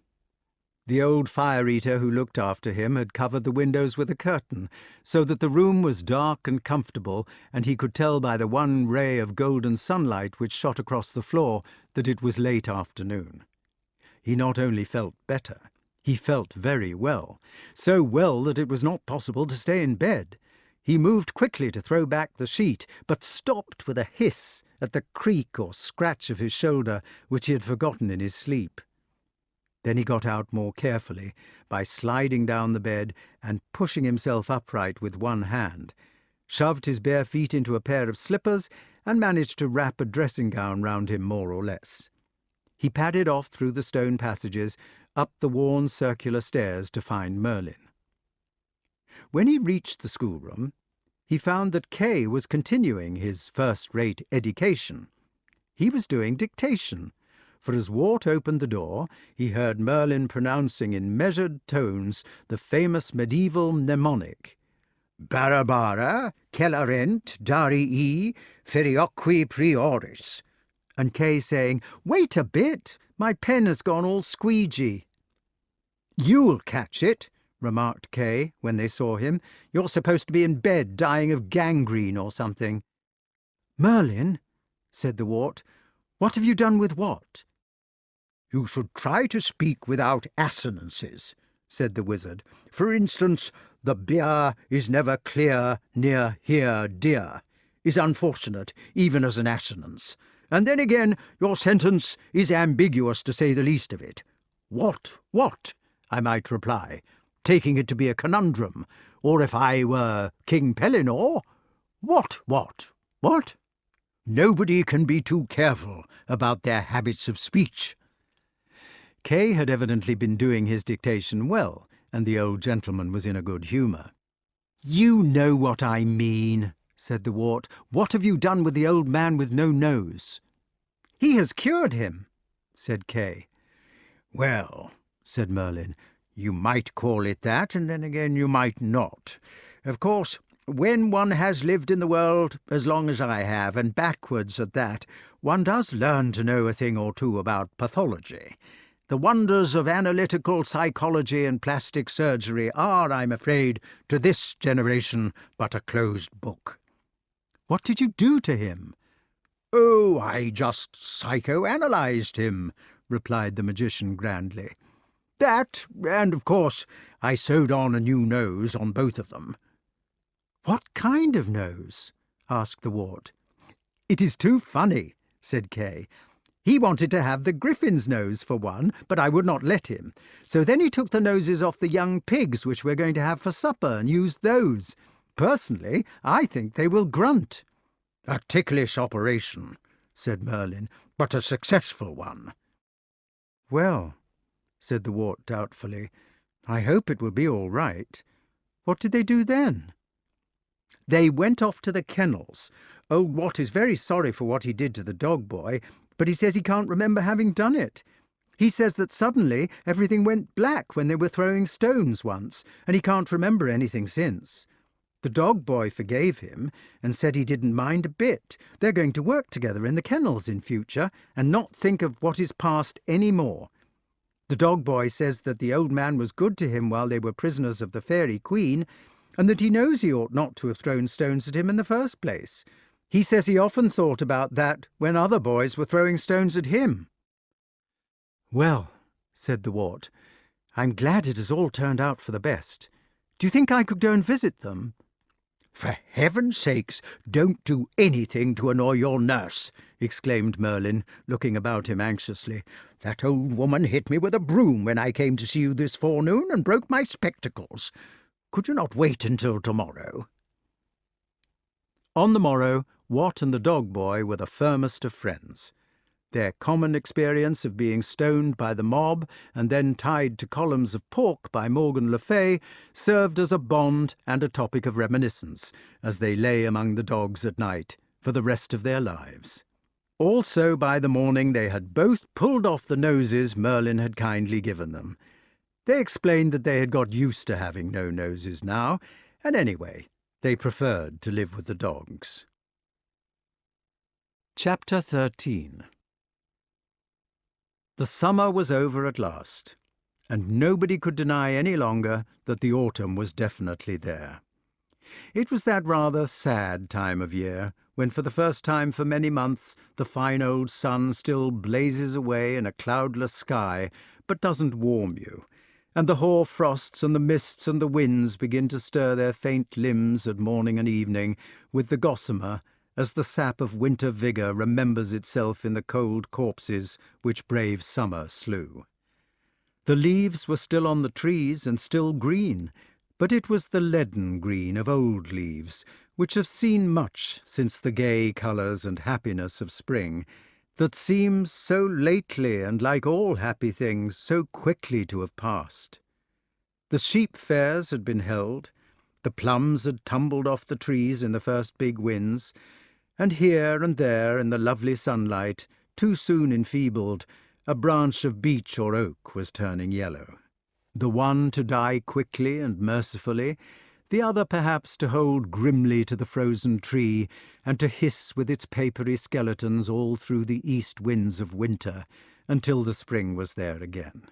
The old fire-eater who looked after him had covered the windows with a curtain, so that the room was dark and comfortable, and he could tell by the one ray of golden sunlight which shot across the floor that it was late afternoon. He not only felt better, he felt very well, so well that it was not possible to stay in bed. He moved quickly to throw back the sheet, but stopped with a hiss at the creak or scratch of his shoulder, which he had forgotten in his sleep. Then he got out more carefully, by sliding down the bed and pushing himself upright with one hand, shoved his bare feet into a pair of slippers, and managed to wrap a dressing-gown round him more or less. He padded off through the stone passages, up the worn circular stairs to find Merlyn. When he reached the schoolroom, he found that Kay was continuing his first-rate education. He was doing dictation, for as Wart opened the door, he heard Merlyn pronouncing in measured tones the famous medieval mnemonic, "Barabara, celarent, darii, ferioqui prioris," and Kay saying, "Wait a bit, my pen has gone all squeegee." "You'll catch it," remarked Kay when they saw him. "You're supposed to be in bed dying of gangrene or something." "Merlyn," said the Wart, "what have you done with what?" "You should try to speak without assonances," said the wizard. "For instance, the beer is never clear near here, dear, is unfortunate even as an assonance. And then again, your sentence is ambiguous to say the least of it. What, I might reply, taking it to be a conundrum, or if I were King Pellinore, what? Nobody can be too careful about their habits of speech." Kay had evidently been doing his dictation well, and the old gentleman was in a good humour. "You know what I mean," said the Wart. "What have you done with the old man with no nose?" "He has cured him," said Kay. "Well," said Merlyn, "you might call it that, and then again you might not. Of course, when one has lived in the world as long as I have, and backwards at that, one does learn to know a thing or two about pathology. The wonders of analytical psychology and plastic surgery are, I'm afraid, to this generation but a closed book." "What did you do to him?" "Oh, I just psychoanalyzed him," replied the magician grandly. "That, and of course I sewed on a new nose on both of them." "What kind of nose?" asked the Wart. "It is too funny," said Kay. "He wanted to have the griffin's nose for one, but I would not let him. So then he took the noses off the young pigs which we're going to have for supper and used those. Personally, I think they will grunt." "A ticklish operation," said Merlyn, "but a successful one." "Well," said the Wart doubtfully, "I hope it will be all right. What did they do then?" "They went off to the kennels. Old Wat is very sorry for what he did to the dog boy, but he says he can't remember having done it. He says that suddenly everything went black when they were throwing stones once, and he can't remember anything since. The dog boy forgave him and said he didn't mind a bit. They're going to work together in the kennels in future and not think of what is past any more. The dog boy says that the old man was good to him while they were prisoners of the Fairy Queen, and that he knows he ought not to have thrown stones at him in the first place. He says he often thought about that when other boys were throwing stones at him." "Well," said the Wart, "I'm glad it has all turned out for the best. Do you think I could go and visit them?" "For heaven's sakes, don't do anything to annoy your nurse," exclaimed Merlyn, looking about him anxiously. "That old woman hit me with a broom when I came to see you this forenoon and broke my spectacles. Could you not wait until tomorrow?" On the morrow, Wat and the dog boy were the firmest of friends. Their common experience of being stoned by the mob and then tied to columns of pork by Morgan le Fay served as a bond and a topic of reminiscence as they lay among the dogs at night for the rest of their lives. Also, by the morning, they had both pulled off the noses Merlyn had kindly given them. They explained that they had got used to having no noses now, and anyway, they preferred to live with the dogs. Chapter 13. The summer was over at last, and nobody could deny any longer that the autumn was definitely there. It was that rather sad time of year when, for the first time for many months, the fine old sun still blazes away in a cloudless sky, but doesn't warm you, and the hoar frosts and the mists and the winds begin to stir their faint limbs at morning and evening with the gossamer, as the sap of winter vigour remembers itself in the cold corpses which brave summer slew. The leaves were still on the trees and still green, but it was the leaden green of old leaves, which have seen much since the gay colours and happiness of spring, that seems so lately and, like all happy things, so quickly to have passed. The sheep fairs had been held, the plums had tumbled off the trees in the first big winds, and here and there in the lovely sunlight, too soon enfeebled, a branch of beech or oak was turning yellow. The one to die quickly and mercifully, the other perhaps to hold grimly to the frozen tree and to hiss with its papery skeletons all through the east winds of winter until the spring was there again.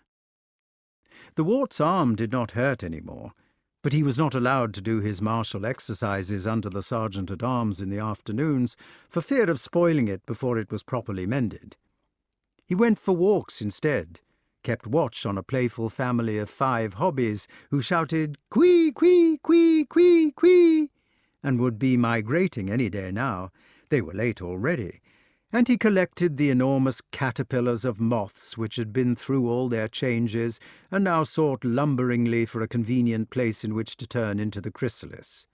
The Wart's arm did not hurt any more, but he was not allowed to do his martial exercises under the sergeant-at-arms in the afternoons for fear of spoiling it before it was properly mended. He went for walks instead, kept watch on a playful family of 5 hobbies who shouted "Quee, quee, quee, quee, quee," and would be migrating any day now. They were late already. And he collected the enormous caterpillars of moths which had been through all their changes and now sought lumberingly for a convenient place in which to turn into the chrysalis.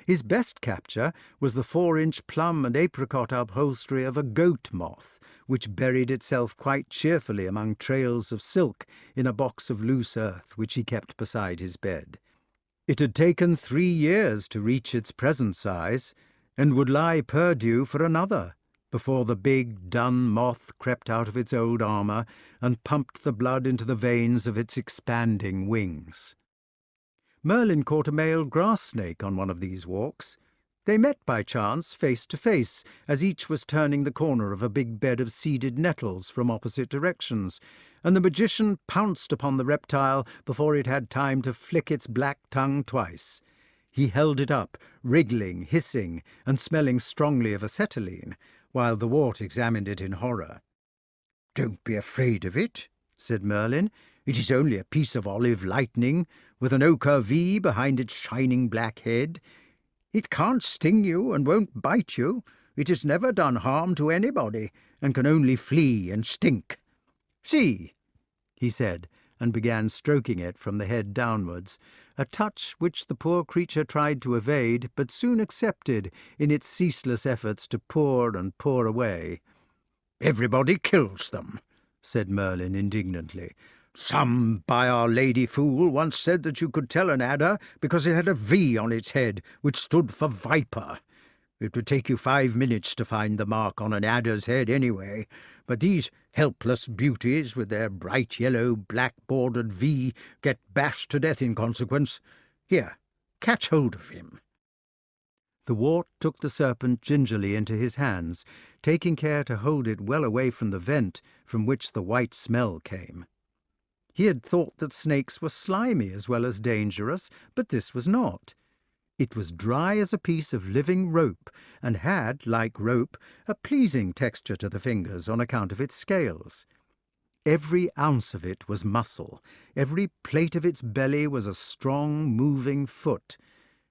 His best capture was the 4-inch plum and apricot upholstery of a goat moth, which buried itself quite cheerfully among trails of silk in a box of loose earth which he kept beside his bed. It had taken 3 years to reach its present size, and would lie perdue for another, before the big, dun moth crept out of its old armour and pumped the blood into the veins of its expanding wings. Merlyn caught a male grass snake on one of these walks. They met by chance, face to face, as each was turning the corner of a big bed of seeded nettles from opposite directions, and the magician pounced upon the reptile before it had time to flick its black tongue twice. He held it up, wriggling, hissing, and smelling strongly of acetylene, while the Wart examined it in horror. "Don't be afraid of it," said Merlyn. "It is only a piece of olive lightning, with an ochre V behind its shining black head. It can't sting you and won't bite you. It has never done harm to anybody, and can only flee and stink. See," he said, and began stroking it from the head downwards, a touch which the poor creature tried to evade, but soon accepted in its ceaseless efforts to pour and pour away. "Everybody kills them," said Merlyn indignantly. "Some by Our Lady fool once said that you could tell an adder because it had a V on its head, which stood for viper. It would take you 5 minutes to find the mark on an adder's head anyway, but these helpless beauties with their bright yellow black-bordered V get bashed to death in consequence. Here, catch hold of him." The Wart took the serpent gingerly into his hands, taking care to hold it well away from the vent from which the white smell came. He had thought that snakes were slimy as well as dangerous, but this was not. It was dry as a piece of living rope, and had, like rope, a pleasing texture to the fingers on account of its scales. Every ounce of it was muscle, every plate of its belly was a strong, moving foot.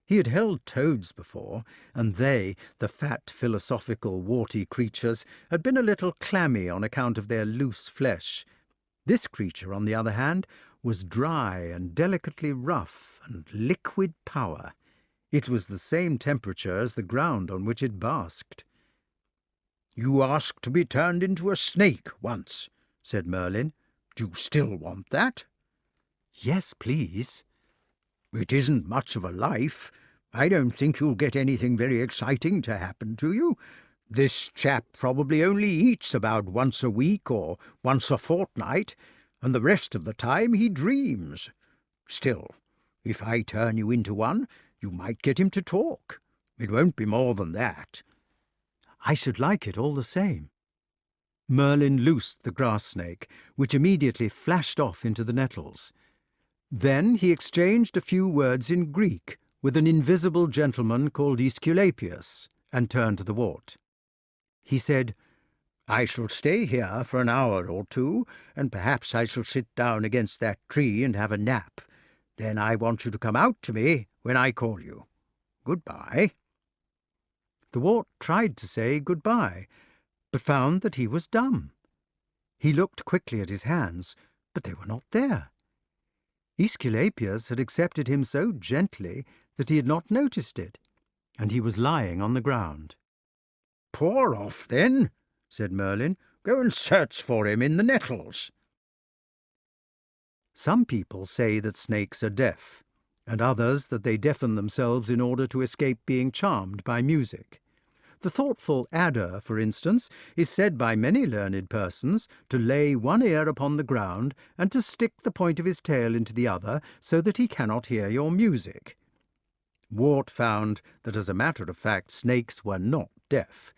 He had held toads before, and they, the fat, philosophical, warty creatures, had been a little clammy on account of their loose flesh. This creature, on the other hand, was dry and delicately rough and liquid power. It was the same temperature as the ground on which it basked. "You asked to be turned into a snake once," said Merlyn. "Do you still want that?" "Yes, please." "It isn't much of a life. I don't think you'll get anything very exciting to happen to you. This chap probably only eats about once a week or once a fortnight, and the rest of the time he dreams. Still, if I turn you into one, you might get him to talk. It won't be more than that." "I should like it all the same." Merlyn loosed the grass snake, which immediately flashed off into the nettles. Then he exchanged a few words in Greek with an invisible gentleman called Aesculapius, and turned to the Wart. He said, "I shall stay here for an hour or two, and perhaps I shall sit down against that tree and have a nap. Then I want you to come out to me when I call you. Goodbye." The Wart tried to say goodbye, but found that he was dumb. He looked quickly at his hands, but they were not there. Aesculapius had accepted him so gently that he had not noticed it, and he was lying on the ground. "Pour off, then," said Merlyn. "Go and search for him in the nettles." Some people say that snakes are deaf, and others that they deafen themselves in order to escape being charmed by music. The thoughtful adder, for instance, is said by many learned persons to lay one ear upon the ground and to stick the point of his tail into the other so that he cannot hear your music. Wart found that, as a matter of fact, snakes were not deaf.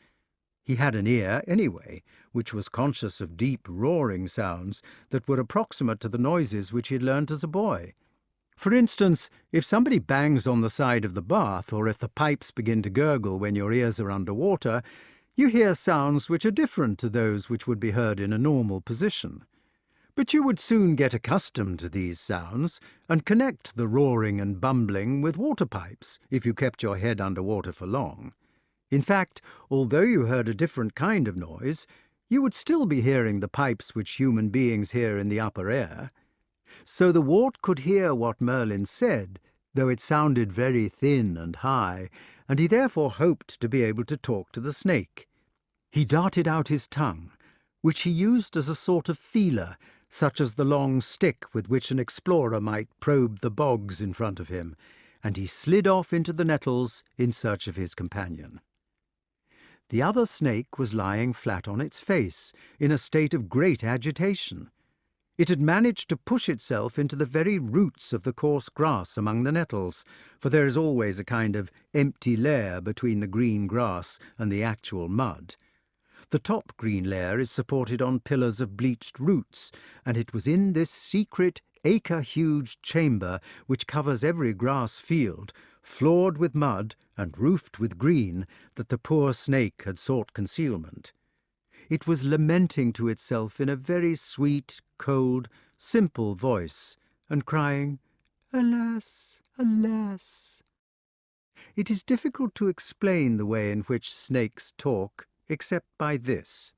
He had an ear, anyway, which was conscious of deep roaring sounds that were approximate to the noises which he had learnt as a boy. For instance, if somebody bangs on the side of the bath, or if the pipes begin to gurgle when your ears are under water, you hear sounds which are different to those which would be heard in a normal position. But you would soon get accustomed to these sounds and connect the roaring and bumbling with water pipes if you kept your head under water for long. In fact, although you heard a different kind of noise, you would still be hearing the pipes which human beings hear in the upper air. So the Wart could hear what Merlyn said, though it sounded very thin and high, and he therefore hoped to be able to talk to the snake. He darted out his tongue, which he used as a sort of feeler, such as the long stick with which an explorer might probe the bogs in front of him, and he slid off into the nettles in search of his companion. The other snake was lying flat on its face, in a state of great agitation. It had managed to push itself into the very roots of the coarse grass among the nettles, for there is always a kind of empty layer between the green grass and the actual mud. The top green layer is supported on pillars of bleached roots, and it was in this secret, acre-huge chamber which covers every grass field, floored with mud and roofed with green, that the poor snake had sought concealment. It was lamenting to itself in a very sweet, cold, simple voice, and crying, "Alas, alas!" It is difficult to explain the way in which snakes talk, except by this.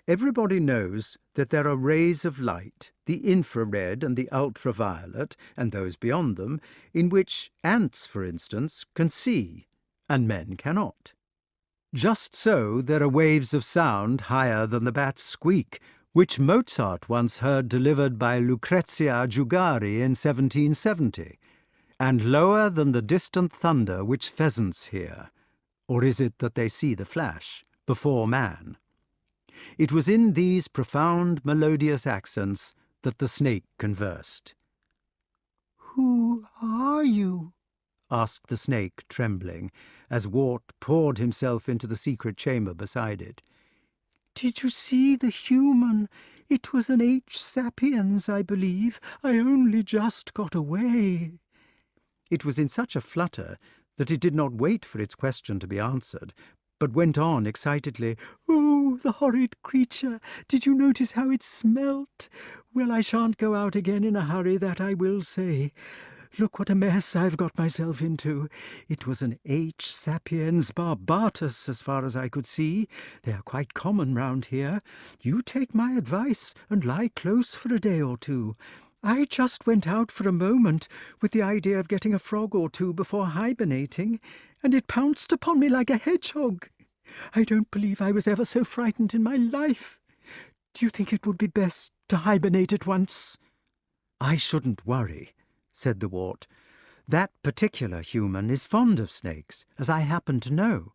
Everybody knows that there are rays of light, the infrared and the ultraviolet, and those beyond them, in which ants, for instance, can see, and men cannot. Just so there are waves of sound higher than the bat's squeak, which Mozart once heard delivered by Lucrezia Giugari in 1770, and lower than the distant thunder which pheasants hear, or is it that they see the flash, before man? It was in these profound melodious accents that the snake conversed. "Who are you?" asked the snake, trembling, as Wart poured himself into the secret chamber beside it. "Did you see the human? It was an H. sapiens, I believe. I only just got away." It was in such a flutter that it did not wait for its question to be answered, but went on excitedly, "Oh, the horrid creature! Did you notice how it smelt? Well, I shan't go out again in a hurry, that I will say. Look what a mess I've got myself into. It was an H. sapiens barbatus, as far as I could see. They are quite common round here. You take my advice and lie close for a day or two. I just went out for a moment with the idea of getting a frog or two before hibernating, and it pounced upon me like a hedgehog. I don't believe I was ever so frightened in my life. Do you think it would be best to hibernate at once?" "I shouldn't worry," said the Wart. "That particular human is fond of snakes, as I happen to know."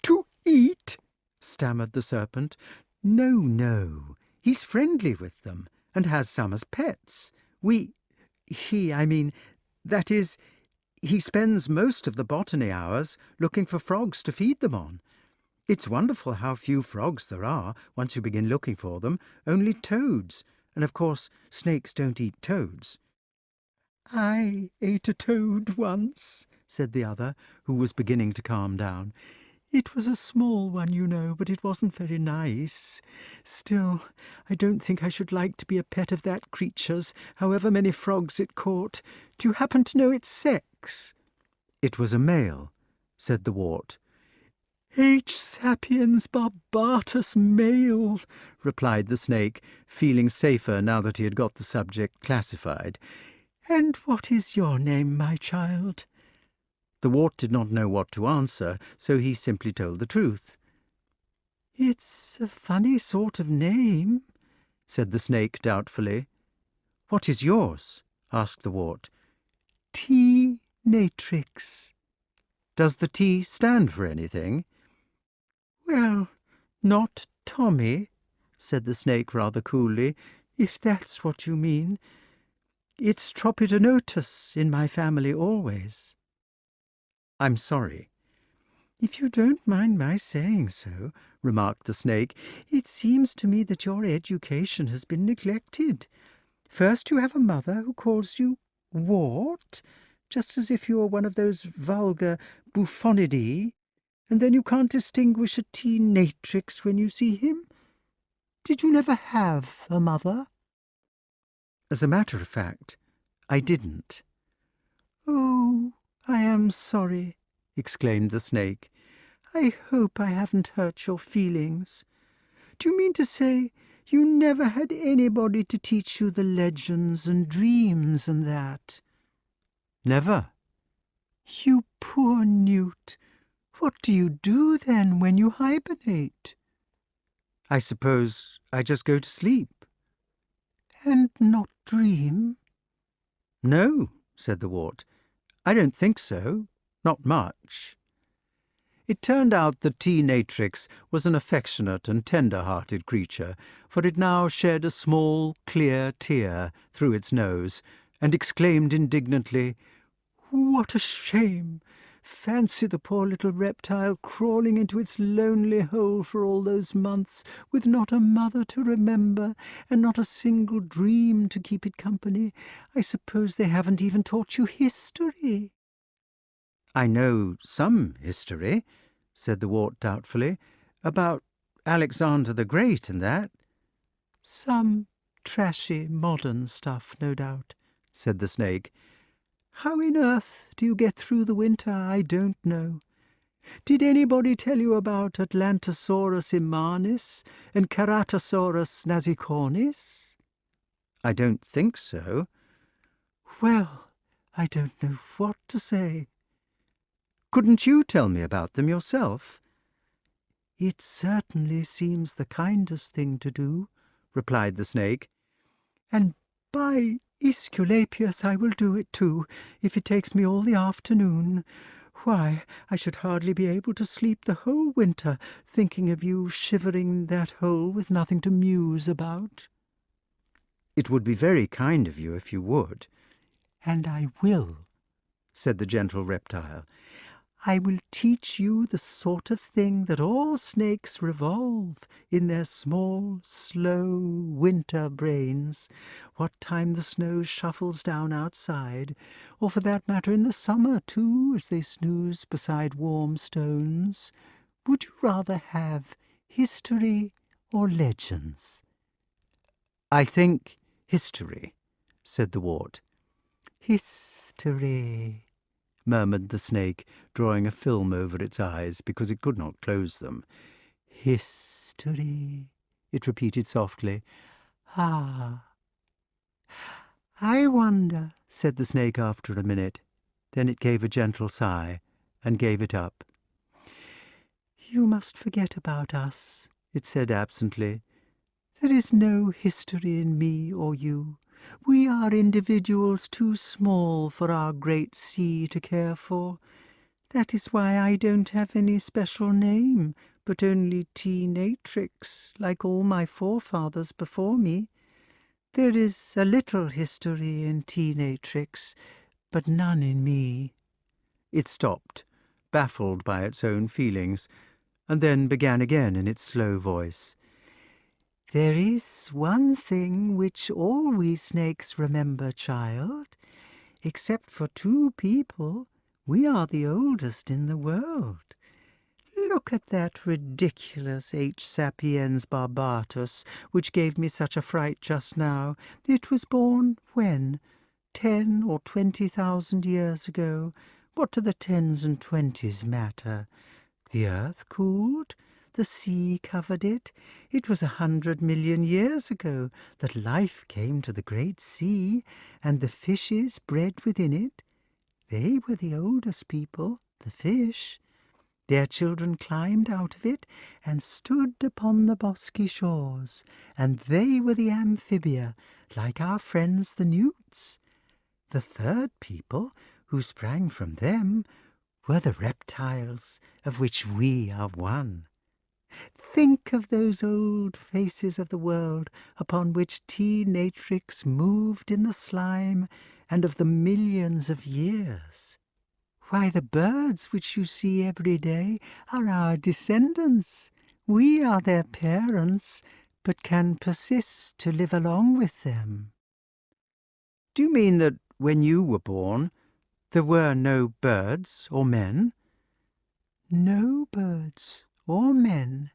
"To eat?" stammered the serpent. "No, no. He's friendly with them, and has some as pets. That is, he spends most of the botany hours looking for frogs to feed them on. It's wonderful how few frogs there are, once you begin looking for them, only toads, and of course snakes don't eat toads." "I ate a toad once," said the other, who was beginning to calm down. "It was a small one, you know, but it wasn't very nice. Still, I don't think I should like to be a pet of that creature's, however many frogs it caught. Do you happen to know its sex?" "It was a male," said the Wart. "H. sapiens barbatus male," replied the snake, feeling safer now that he had got the subject classified. "And what is your name, my child?" The Wart did not know what to answer, so he simply told the truth. "It's a funny sort of name," said the snake doubtfully. "What is yours?" asked the Wart. "T. natrix." "Does the T stand for anything?" "Well, not Tommy," said the snake rather coolly, "if that's what you mean. It's Tropidonotus in my family always." I'm sorry." "If you don't mind my saying so," remarked the snake, "it seems to me that your education has been neglected. First you have a mother who calls you Wart, just as if you were one of those vulgar buffonidae, and then you can't distinguish a T-natrix when you see him. Did you never have a mother?" As a matter of fact, I didn't. "Oh, I am sorry," exclaimed the snake. "I hope I haven't hurt your feelings. Do you mean to say you never had anybody to teach you the legends and dreams and that?" Never. "You poor newt! What do you do then when you hibernate?" I suppose I just go to sleep." "And not dream?" "No," said the Wart. "I don't think so. Not much." It turned out that T-natrix was an affectionate and tender-hearted creature, for it now shed a small, clear tear through its nose, and exclaimed indignantly, "What a shame! Fancy the poor little reptile crawling into its lonely hole for all those months, with not a mother to remember, and not a single dream to keep it company. I suppose they haven't even taught you history?" "I know some history," said the Wart doubtfully, "about Alexander the Great and that." "Some trashy modern stuff, no doubt," said the snake. "How in earth do you get through the winter, I don't know. Did anybody tell you about Atlantosaurus immanis and Ceratosaurus nasicornis?" "I don't think so." "Well, I don't know what to say." "Couldn't you tell me about them yourself?" "It certainly seems the kindest thing to do," replied the snake. "And by Aesculapius, I will do it too, if it takes me all the afternoon. Why, I should hardly be able to sleep the whole winter, thinking of you shivering in that hole with nothing to muse about." "It would be very kind of you if you would." "And I will," said the gentle reptile. "I will teach you the sort of thing that all snakes revolve in their small, slow winter brains, what time the snow shuffles down outside, or for that matter in the summer too, as they snooze beside warm stones. Would you rather have history or legends?" "I think history," said the Wart. "History," murmured the snake, drawing a film over its eyes because it could not close them. "History," it repeated softly. "Ah." "I wonder," said the snake after a minute. Then it gave a gentle sigh and gave it up. "You must forget about us," it said absently. "There is no history in me or you. We are individuals too small for our great sea to care for. That is why I don't have any special name, but only T-natrix, like all my forefathers before me. There is a little history in T-natrix, but none in me." It stopped, baffled by its own feelings, and then began again in its slow voice. "There is one thing which all we snakes remember, child. Except for two people, we are the oldest in the world. Look at that ridiculous H. sapiens barbatus, which gave me such a fright just now. It was born when? 10 or 20,000 years ago. What do the 10s and 20s matter? The earth cooled. The sea covered it. It was 100 million years ago that life came to the great sea, and the fishes bred within it. They were the oldest people, the fish. Their children climbed out of it and stood upon the bosky shores, and they were the amphibia, like our friends the newts. The third people, who sprang from them, were the reptiles, of which we are one. Think of those old faces of the world upon which T-natrix moved in the slime, and of the millions of years. Why, the birds which you see every day are our descendants. We are their parents, but can persist to live along with them." "Do you mean that when you were born, there were no birds or men?" "No birds or men,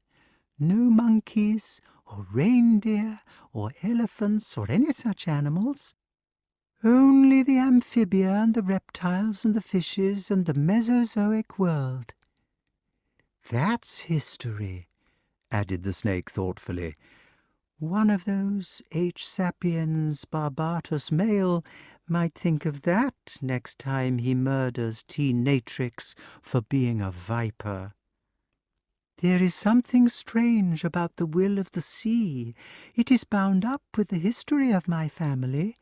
no monkeys or reindeer or elephants or any such animals. Only the amphibia and the reptiles and the fishes and the Mesozoic world." "That's history," added the snake thoughtfully. "One of those H. sapiens barbatus male might think of that next time he murders T. natrix for being a viper. There is something strange about the will of the sea. It is bound up with the history of my family.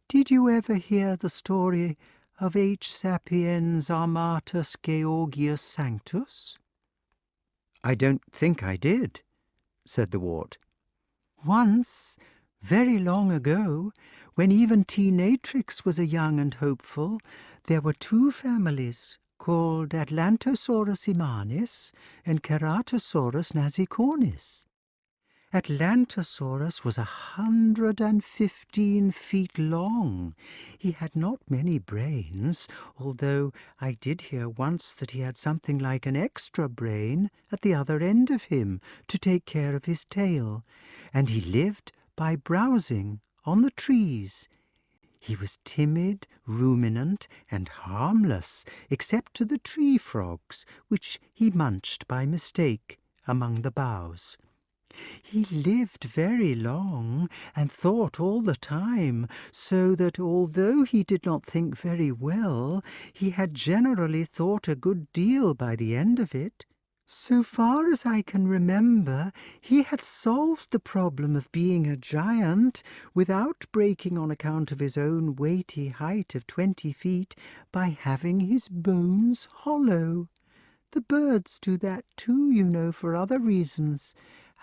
Did you ever hear the story of H. sapiens armatus Georgius Sanctus?" "I don't think I did," said the wart. Once, very long ago, when even T. natrix was a young and hopeful, there were two families called Atlantosaurus imanis and Ceratosaurus nasicornis. Atlantosaurus was 115 feet long. He had not many brains, although I did hear once that he had something like an extra brain at the other end of him to take care of his tail, and he lived by browsing on the trees. He was timid, ruminant, and harmless, except to the tree frogs, which he munched by mistake among the boughs. He lived very long and thought all the time, so that although he did not think very well, he had generally thought a good deal by the end of it. So far as I can remember, he had solved the problem of being a giant without breaking on account of his own weighty height of 20 feet by having his bones hollow. The birds do that too, you know, for other reasons.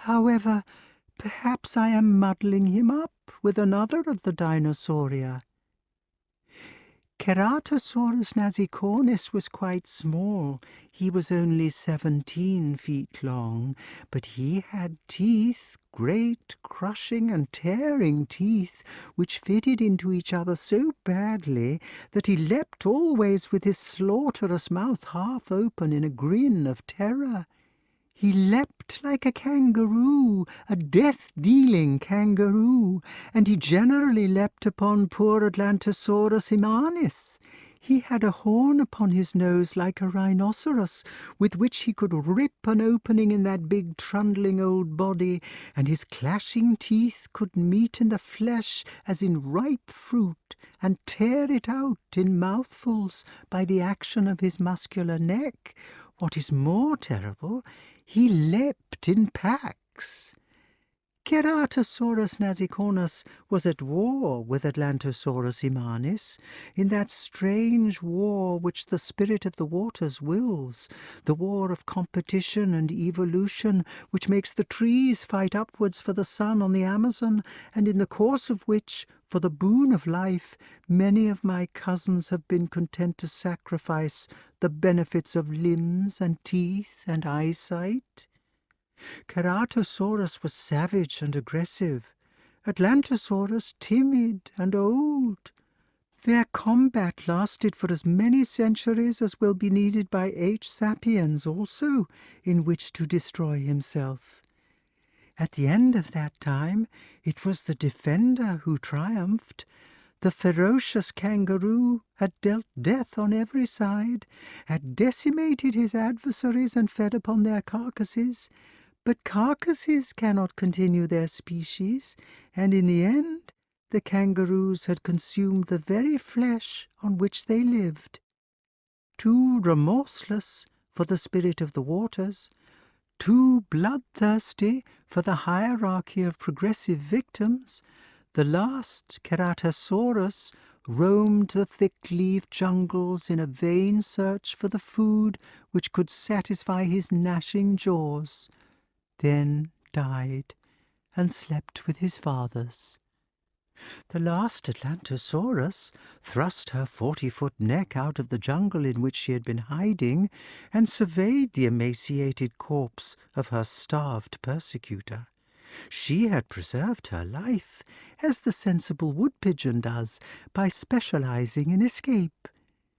However, perhaps I am muddling him up with another of the dinosauria. Ceratosaurus nasicornis was quite small. He was only 17 feet long, but he had teeth, great crushing and tearing teeth, which fitted into each other so badly that he leapt always with his slaughterous mouth half open in a grin of terror. He leapt like a kangaroo, a death-dealing kangaroo, and he generally leapt upon poor Atlantosaurus imanis. He had a horn upon his nose like a rhinoceros, with which he could rip an opening in that big trundling old body, and his clashing teeth could meet in the flesh as in ripe fruit, and tear it out in mouthfuls by the action of his muscular neck. What is more terrible, he leapt in packs. Ceratosaurus nasicornis was at war with Atlantosaurus imanis, in that strange war which the spirit of the waters wills, the war of competition and evolution, which makes the trees fight upwards for the sun on the Amazon, and in the course of which, for the boon of life, many of my cousins have been content to sacrifice the benefits of limbs and teeth and eyesight. Ceratosaurus was savage and aggressive, Atlantosaurus timid and old. Their combat lasted for as many centuries as will be needed by H. sapiens also, in which to destroy himself. At the end of that time, it was the defender who triumphed. The ferocious kangaroo had dealt death on every side, had decimated his adversaries and fed upon their carcasses. But carcasses cannot continue their species, and in the end the kangaroos had consumed the very flesh on which they lived. Too remorseless for the spirit of the waters, too bloodthirsty for the hierarchy of progressive victims, the last Ceratosaurus roamed the thick-leaved jungles in a vain search for the food which could satisfy his gnashing jaws, then died and slept with his fathers. The last Atlantosaurus thrust her 40-foot neck out of the jungle in which she had been hiding and surveyed the emaciated corpse of her starved persecutor. She had preserved her life, as the sensible wood-pigeon does, by specializing in escape.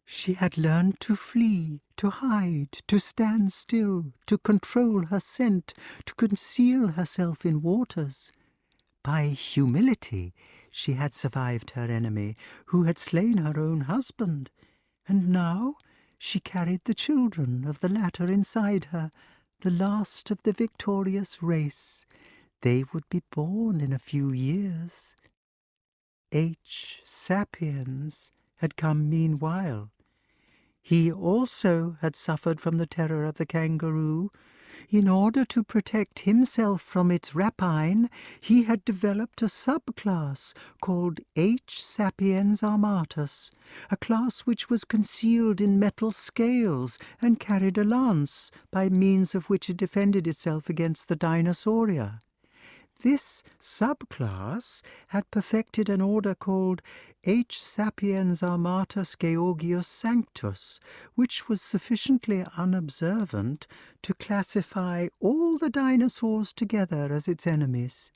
She had learned to flee, to hide, to stand still, to control her scent, to conceal herself in waters. By humility she had survived her enemy, who had slain her own husband, and now she carried the children of the latter inside her, the last of the victorious race. They would be born in a few years. H. sapiens had come meanwhile. He also had suffered from the terror of the kangaroo. In order to protect himself from its rapine, he had developed a subclass called H. sapiens armatus, a class which was concealed in metal scales and carried a lance, by means of which it defended itself against the dinosauria. This subclass had perfected an order called H. sapiens armatus Georgius sanctus, which was sufficiently unobservant to classify all the dinosaurs together as its enemies.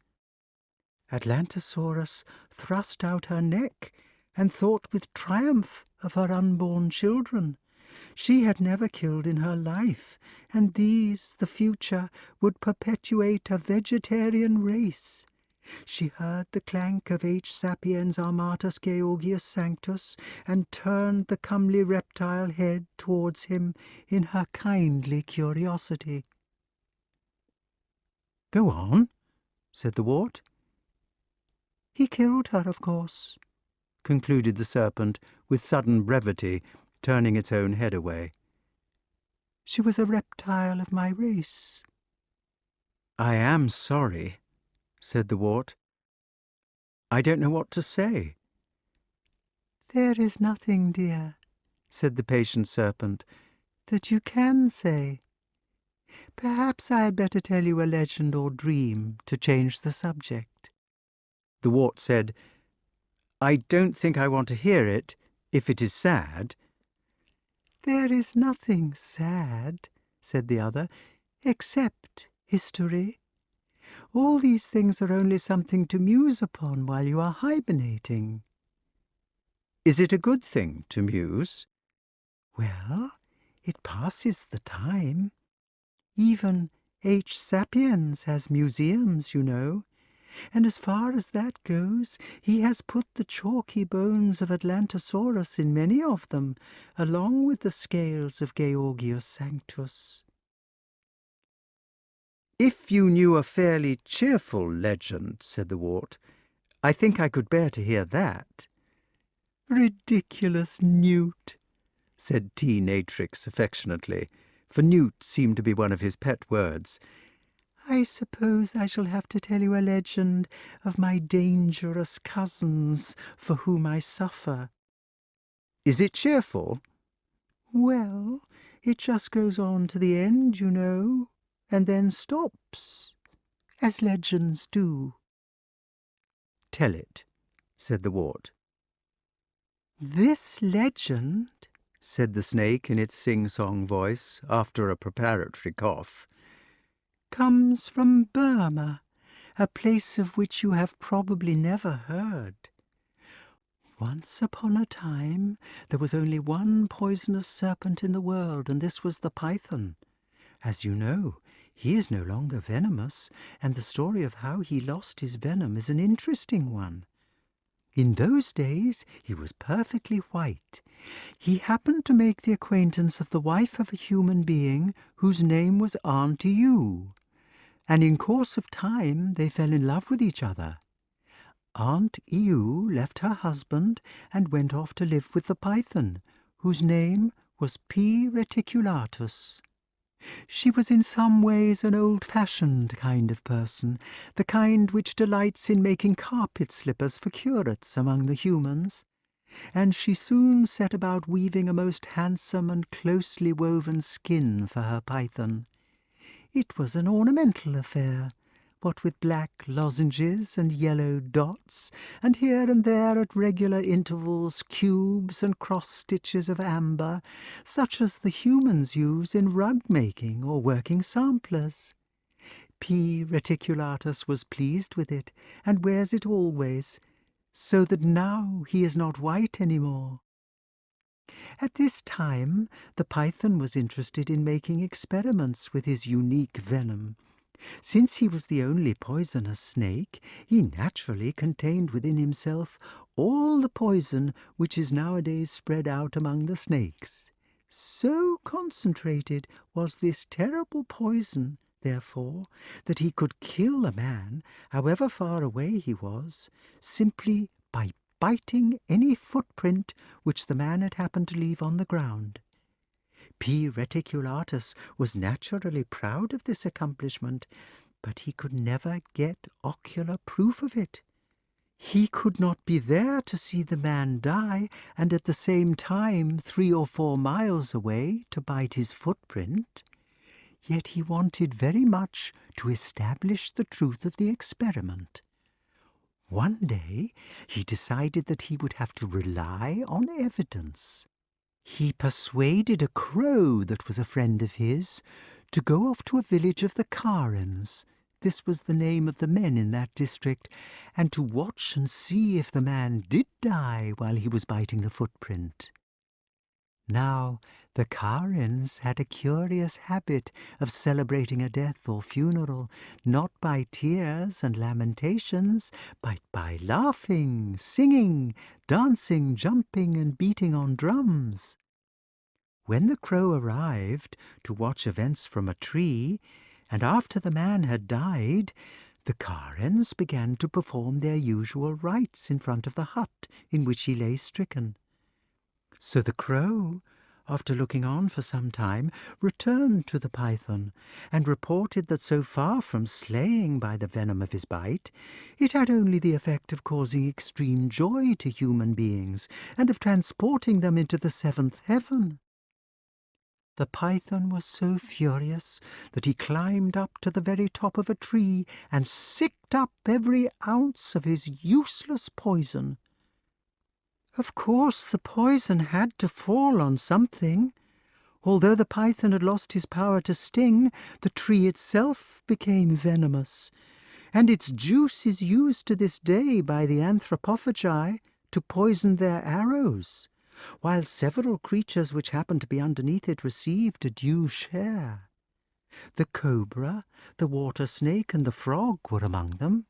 Atlantosaurus thrust out her neck and thought with triumph of her unborn children. She had never killed in her life, and these, the future, would perpetuate a vegetarian race. She heard the clank of H. sapiens armatus Georgius sanctus, and turned the comely reptile head towards him in her kindly curiosity. "Go on," said the Wart. "He killed her, of course," concluded the serpent with sudden brevity, turning its own head away. "She was a reptile of my race." "I am sorry," said the Wart. "I don't know what to say." "There is nothing, dear," said the patient serpent, "that you can say. Perhaps I had better tell you a legend or dream to change the subject." The Wart said, "I don't think I want to hear it, if it is sad." "There is nothing sad," said the other, "except history. All these things are only something to muse upon while you are hibernating." "Is it a good thing to muse?" "Well, it passes the time. Even H. sapiens has museums, you know, and as far as that goes, he has put the chalky bones of Atlantosaurus in many of them, along with the scales of Georgius sanctus." "If you knew a fairly cheerful legend," said the Wart, "I think I could bear to hear that." "Ridiculous newt," said T. Natrix affectionately, for newt seemed to be one of his pet words. "I suppose I shall have to tell you a legend of my dangerous cousins for whom I suffer." "Is it cheerful?" "Well, it just goes on to the end, you know, and then stops, as legends do." "Tell it," said the Wart. "This legend," said the snake in its sing-song voice, after a preparatory cough, "comes from Burma, a place of which you have probably never heard. Once upon a time there was only one poisonous serpent in the world, and this was the python. As you know, he is no longer venomous, and the story of how he lost his venom is an interesting one. In those days he was perfectly white. He happened to make the acquaintance of the wife of a human being whose name was Aunt Ewe, and in course of time they fell in love with each other. Aunt Ewe left her husband and went off to live with the python, whose name was P. reticulatus. She was in some ways an old-fashioned kind of person, the kind which delights in making carpet slippers for curates among the humans, and she soon set about weaving a most handsome and closely woven skin for her python. It was an ornamental affair, what with black lozenges and yellow dots, and here and there at regular intervals cubes and cross-stitches of amber, such as the humans use in rug-making or working samplers. P. reticulatus was pleased with it, and wears it always, so that now he is not white any more. At this time the python was interested in making experiments with his unique venom. Since he was the only poisonous snake, he naturally contained within himself all the poison which is nowadays spread out among the snakes. So concentrated was this terrible poison, therefore, that he could kill a man, however far away he was, simply by biting any footprint which the man had happened to leave on the ground. P. reticulatus was naturally proud of this accomplishment, but he could never get ocular proof of it. He could not be there to see the man die, and at the same time 3 or 4 miles away to bite his footprint. Yet he wanted very much to establish the truth of the experiment. One day he decided that he would have to rely on evidence. He persuaded a crow that was a friend of his to go off to a village of the Karens, this was the name of the men in that district, and to watch and see if the man did die while he was biting the footprint. Now, the Karens had a curious habit of celebrating a death or funeral, not by tears and lamentations, but by laughing, singing, dancing, jumping, and beating on drums. When the crow arrived to watch events from a tree, and after the man had died, the Karens began to perform their usual rites in front of the hut in which he lay stricken. So the crow, after looking on for some time, returned to the python, and reported that so far from slaying by the venom of his bite, it had only the effect of causing extreme joy to human beings, and of transporting them into the 7th heaven. The python was so furious that he climbed up to the very top of a tree and sicked up every ounce of his useless poison. Of course, the poison had to fall on something. Although the python had lost his power to sting, the tree itself became venomous, and its juice is used to this day by the anthropophagi to poison their arrows, while several creatures which happened to be underneath it received a due share. The cobra, the water snake, and the frog were among them.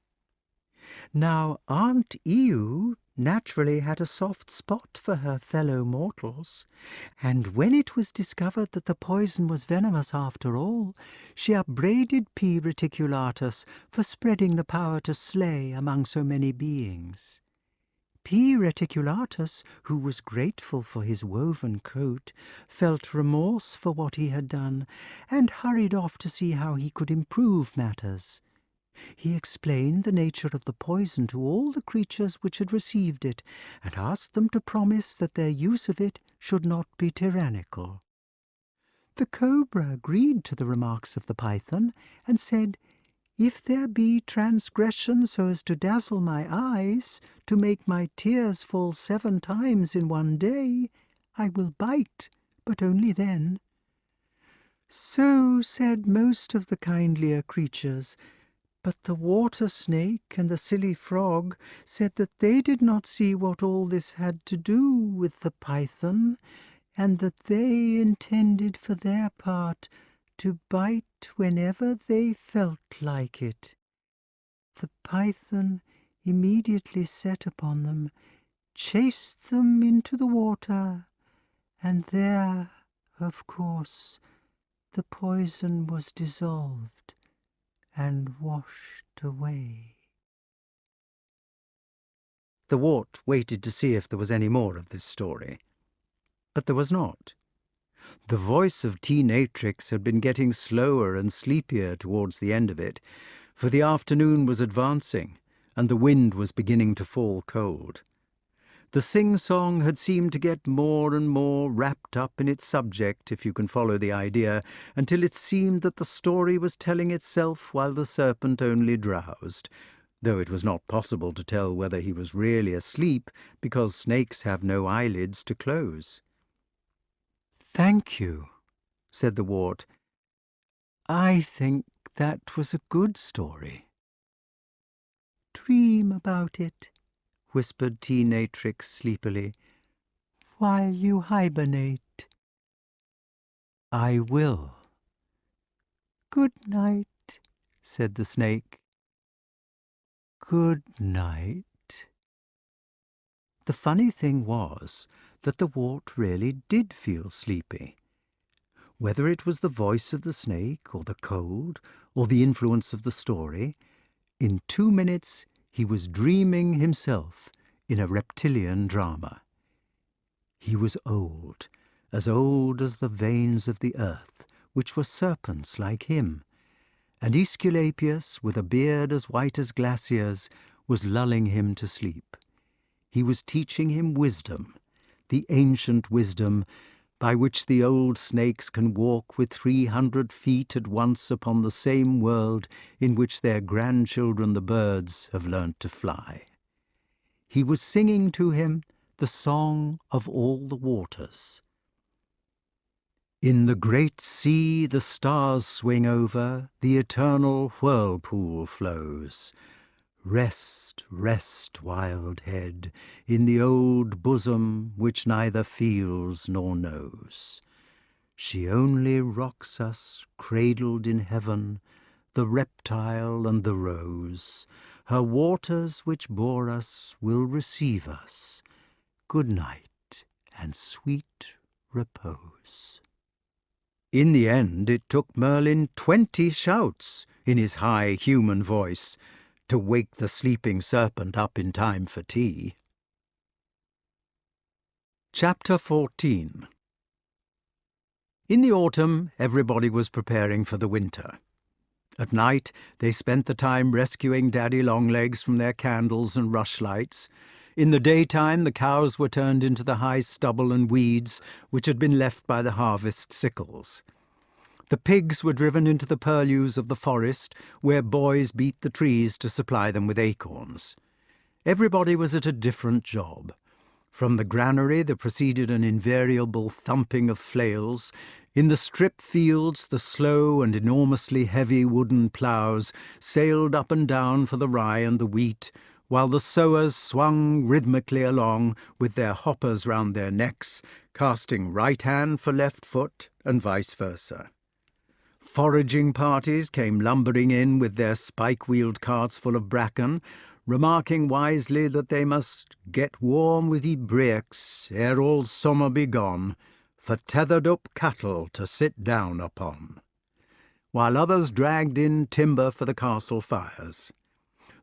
Now Aunt Ewe naturally had a soft spot for her fellow mortals, and when it was discovered that the poison was venomous after all, she upbraided P. reticulatus for spreading the power to slay among so many beings. P. reticulatus, who was grateful for his woven coat, felt remorse for what he had done, and hurried off to see how he could improve matters. He explained the nature of the poison to all the creatures which had received it, and asked them to promise that their use of it should not be tyrannical. The cobra agreed to the remarks of the python, and said, "If there be transgression so as to dazzle my eyes, to make my tears fall 7 times in one day, I will bite, but only then." So said most of the kindlier creatures, but the water snake and the silly frog said that they did not see what all this had to do with the python, and that they intended for their part to bite whenever they felt like it. The python immediately set upon them, chased them into the water, and there, of course, the poison was dissolved and washed away. The Wart waited to see if there was any more of this story, but there was not. The voice of Teenatrix had been getting slower and sleepier towards the end of it, for the afternoon was advancing, and the wind was beginning to fall cold. The sing-song had seemed to get more and more wrapped up in its subject, if you can follow the idea, until it seemed that the story was telling itself while the serpent only drowsed, though it was not possible to tell whether he was really asleep, because snakes have no eyelids to close. "Thank you," said the Wart. "I think that was a good story." "Dream about it," whispered Teenatrix sleepily, "while you hibernate." "I will." "Good night," said the snake. "Good night." The funny thing was that the Wart really did feel sleepy. Whether it was the voice of the snake, or the cold, or the influence of the story, in 2 minutes he was dreaming himself in a reptilian drama. He was old as the veins of the earth, which were serpents like him, and Aesculapius, with a beard as white as glaciers, was lulling him to sleep. He was teaching him wisdom, the ancient wisdom by which the old snakes can walk with 300 feet at once upon the same world in which their grandchildren the birds have learnt to fly. He was singing to him the song of all the waters. In the great sea the stars swing over, the eternal whirlpool flows. Rest, rest, wild head, in the old bosom which neither feels nor knows. She only rocks us, cradled in heaven, the reptile and the rose. Her waters which bore us will receive us. Good night and sweet repose. In the end it took Merlyn 20 shouts in his high human voice to wake the sleeping serpent up in time for tea. Chapter 14. In the autumn, everybody was preparing for the winter. At night, they spent the time rescuing Daddy Longlegs from their candles and rushlights. In the daytime, the cows were turned into the high stubble and weeds which had been left by the harvest sickles. The pigs were driven into the purlieus of the forest, where boys beat the trees to supply them with acorns. Everybody was at a different job. From the granary there proceeded an invariable thumping of flails. In the strip fields the slow and enormously heavy wooden ploughs sailed up and down for the rye and the wheat, while the sowers swung rhythmically along with their hoppers round their necks, casting right hand for left foot and vice versa. Foraging parties came lumbering in with their spike-wheeled carts full of bracken, remarking wisely that they must get warm with ye breeks ere all summer be gone, for tethered-up cattle to sit down upon, while others dragged in timber for the castle fires.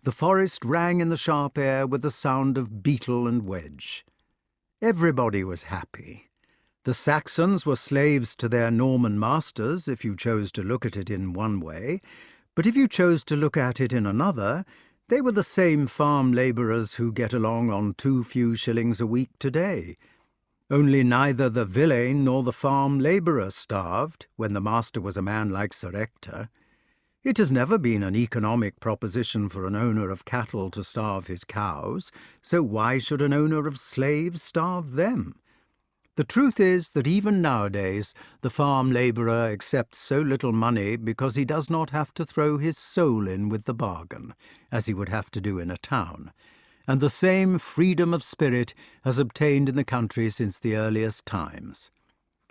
The forest rang in the sharp air with the sound of beetle and wedge. Everybody was happy. The Saxons were slaves to their Norman masters, if you chose to look at it in one way, but if you chose to look at it in another, they were the same farm labourers who get along on too few shillings a week today. Only neither the villein nor the farm labourer starved, when the master was a man like Sir Ector. It has never been an economic proposition for an owner of cattle to starve his cows, so why should an owner of slaves starve them? The truth is that even nowadays the farm labourer accepts so little money because he does not have to throw his soul in with the bargain, as he would have to do in a town, and the same freedom of spirit has obtained in the country since the earliest times.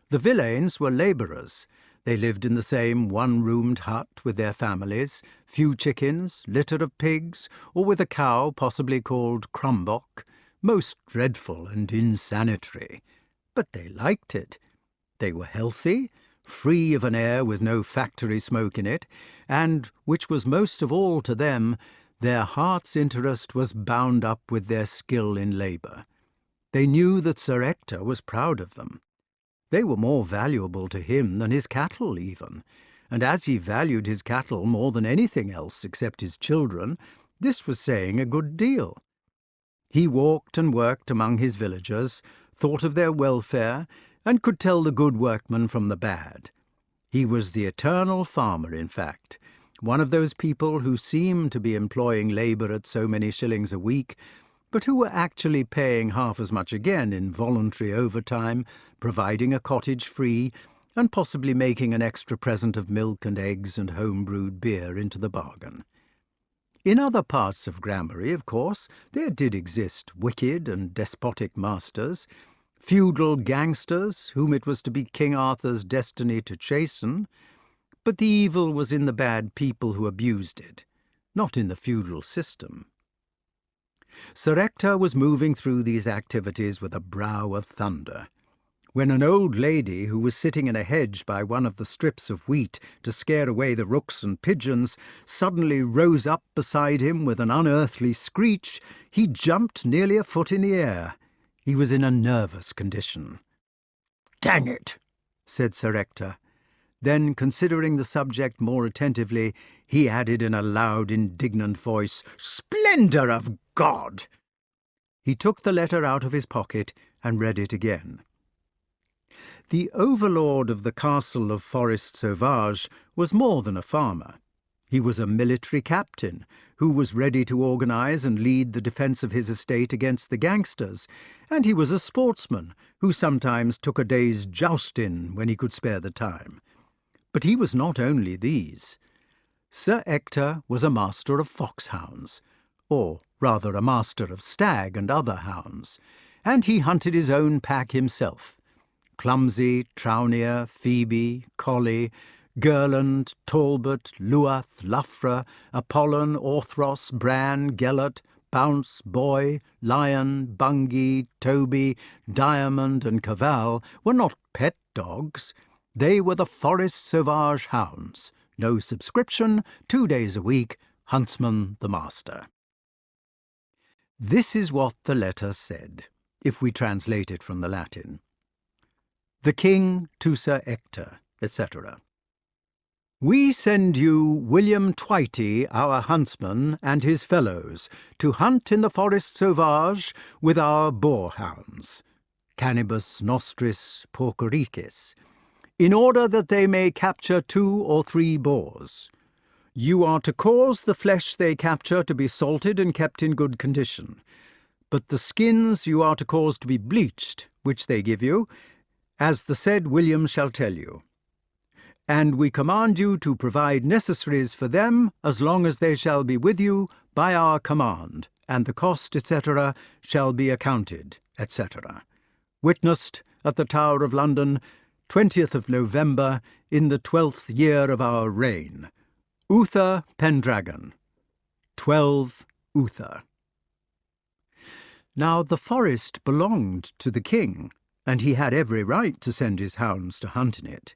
The villeins were labourers. They lived in the same one-roomed hut with their families, few chickens, litter of pigs, or with a cow possibly called crumbock, most dreadful and insanitary. But they liked it. They were healthy, free of an air with no factory smoke in it, and, which was most of all to them, their heart's interest was bound up with their skill in labour. They knew that Sir Ector was proud of them. They were more valuable to him than his cattle even, and as he valued his cattle more than anything else except his children, this was saying a good deal. He walked and worked among his villagers, thought of their welfare, and could tell the good workman from the bad. He was the eternal farmer, in fact, one of those people who seem to be employing labour at so many shillings a week, but who were actually paying half as much again in voluntary overtime, providing a cottage free, and possibly making an extra present of milk and eggs and home-brewed beer into the bargain. In other parts of Gramarye, of course, there did exist wicked and despotic masters, feudal gangsters whom it was to be King Arthur's destiny to chasten, but the evil was in the bad people who abused it, not in the feudal system. Sir Ector was moving through these activities with a brow of thunder, when an old lady who was sitting in a hedge by one of the strips of wheat to scare away the rooks and pigeons suddenly rose up beside him with an unearthly screech. He jumped nearly a foot in the air. He was in a nervous condition. "Dang it," said Sir Ector. Then, considering the subject more attentively, he added in a loud, indignant voice, "Splendour of God!" He took the letter out of his pocket and read it again. The overlord of the castle of Forest Sauvage was more than a farmer. He was a military captain who was ready to organise and lead the defence of his estate against the gangsters, and he was a sportsman who sometimes took a day's jousting when he could spare the time. But he was not only these. Sir Ector was a master of foxhounds, or rather a master of stag and other hounds, and he hunted his own pack himself. Clumsy, Trownier, Phoebe, Colley, Gerland, Talbot, Luath, Luffra, Apollon, Orthros, Bran, Gelert, Bounce, Boy, Lion, Bungay, Toby, Diamond, and Cavall were not pet dogs. They were the Forest Sauvage hounds. No subscription, 2 days a week, huntsman the master. This is what the letter said, if we translate it from the Latin. The King to Sir Ector, etc. We send you William Twitey, our huntsman, and his fellows, to hunt in the Forest Sauvage with our boarhounds, Canibus nostris porcoricis, in order that they may capture 2 or 3 boars. You are to cause the flesh they capture to be salted and kept in good condition, but the skins you are to cause to be bleached, which they give you, as the said William shall tell you. And we command you to provide necessaries for them as long as they shall be with you by our command, and the cost, etc., shall be accounted, etc. Witnessed at the Tower of London, 20th of November, in the 12th year of our reign. Uther Pendragon. 12 Uther. Now the forest belonged to the king, and he had every right to send his hounds to hunt in it.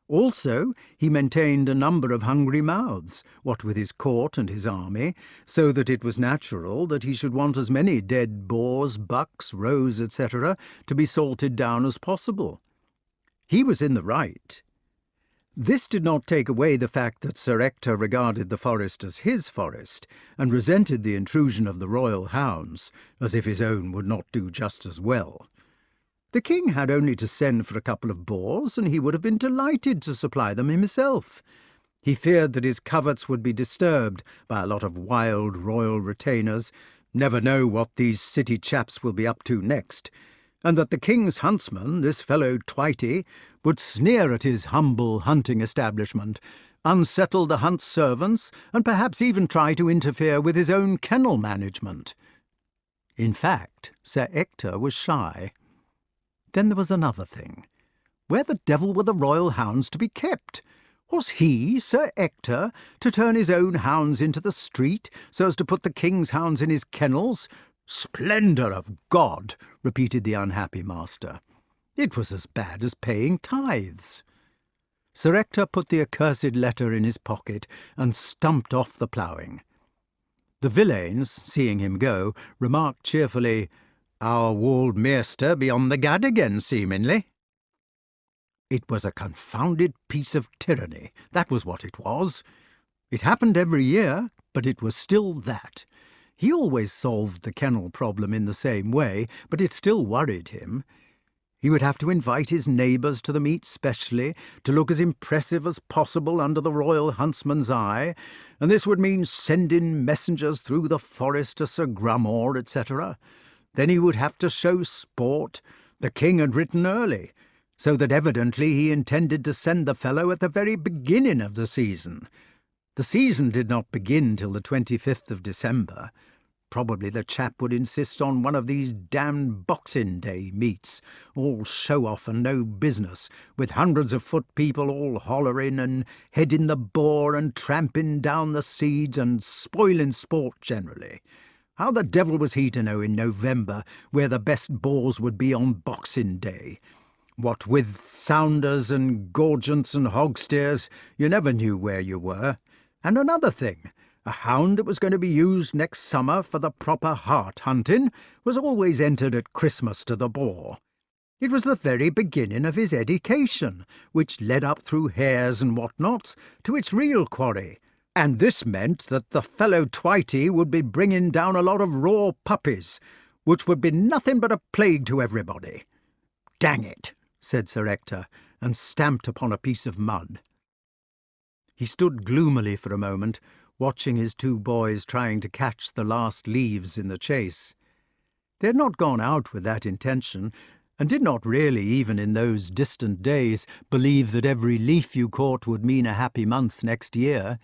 Also, he maintained a number of hungry mouths, what with his court and his army, so that it was natural that he should want as many dead boars, bucks, roes, etc., to be salted down as possible. He was in the right. This did not take away the fact that Sir Ector regarded the forest as his forest, and resented the intrusion of the royal hounds, as if his own would not do just as well. The king had only to send for a couple of boars, and he would have been delighted to supply them himself. He feared that his coverts would be disturbed by a lot of wild royal retainers, never know what these city chaps will be up to next, and that the king's huntsman, this fellow Twitey, would sneer at his humble hunting establishment, unsettle the hunt servants, and perhaps even try to interfere with his own kennel management. In fact, Sir Ector was shy. Then there was another thing. Where the devil were the royal hounds to be kept? Was he, Sir Ector, to turn his own hounds into the street, so as to put the king's hounds in his kennels? Splendour of God! Repeated the unhappy master. It was as bad as paying tithes. Sir Ector put the accursed letter in his pocket and stumped off the ploughing. The villeins, seeing him go, remarked cheerfully, "Our walled meester be on the gad again, seemingly." It was a confounded piece of tyranny, that was what it was. It happened every year, but it was still that. He always solved the kennel problem in the same way, but it still worried him. He would have to invite his neighbours to the meet specially, to look as impressive as possible under the royal huntsman's eye, and this would mean sending messengers through the forest to Sir Grummore, etc. Then he would have to show sport. The king had written early, so that evidently he intended to send the fellow at the very beginning of the season. The season did not begin till the 25th of December. Probably the chap would insist on one of these damned Boxing Day meets, all show-off and no business, with hundreds of foot people all hollering and heading the boar and tramping down the seeds and spoiling sport generally. How the devil was he to know in November where the best boars would be on Boxing Day? What with sounders and gorgents and hog-steers, you never knew where you were. And another thing, a hound that was going to be used next summer for the proper hart hunting was always entered at Christmas to the boar. It was the very beginning of his education, which led up through hares and what-nots to its real quarry, and this meant that the fellow Twitey would be bringing down a lot of raw puppies, which would be nothing but a plague to everybody. "Dang it," said Sir Ector, and stamped upon a piece of mud. He stood gloomily for a moment, watching his two boys trying to catch the last leaves in the chase. They had not gone out with that intention, and did not really, even in those distant days, believe that every leaf you caught would mean a happy month next year.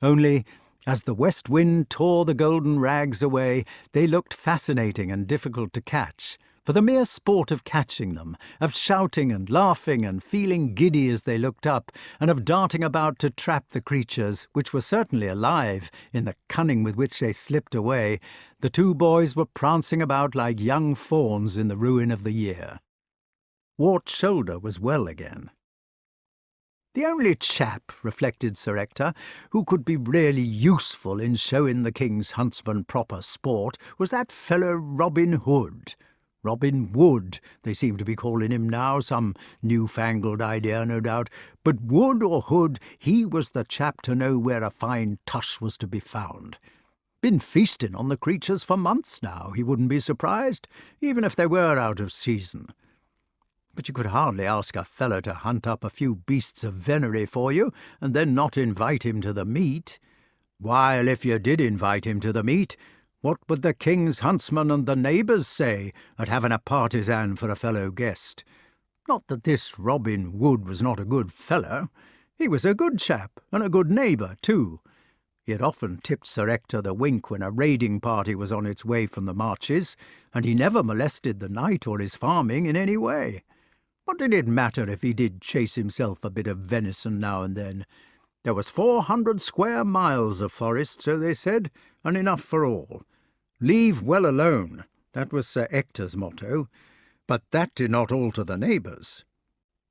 Only, as the west wind tore the golden rags away, they looked fascinating and difficult to catch, for the mere sport of catching them, of shouting and laughing and feeling giddy as they looked up, and of darting about to trap the creatures, which were certainly alive in the cunning with which they slipped away, the two boys were prancing about like young fawns in the ruin of the year. Wart's shoulder was well again. The only chap, reflected Sir Ector, who could be really useful in showing the king's huntsman proper sport was that fellow Robin Hood. Robin Wood, they seem to be calling him now, some new-fangled idea, no doubt. But Wood or Hood, he was the chap to know where a fine tush was to be found. Been feasting on the creatures for months now, he wouldn't be surprised, even if they were out of season. But you could hardly ask a fellow to hunt up a few beasts of venery for you, and then not invite him to the meet. While if you did invite him to the meet, what would the king's huntsman and the neighbours say at having a partisan for a fellow guest? Not that this Robin Wood was not a good fellow. He was a good chap, and a good neighbour, too. He had often tipped Sir Ector the wink when a raiding party was on its way from the marches, and he never molested the knight or his farming in any way. What did it matter if he did chase himself a bit of venison now and then? There was 400 square miles of forest, so they said, and enough for all. Leave well alone, that was Sir Ector's motto, but that did not alter the neighbours.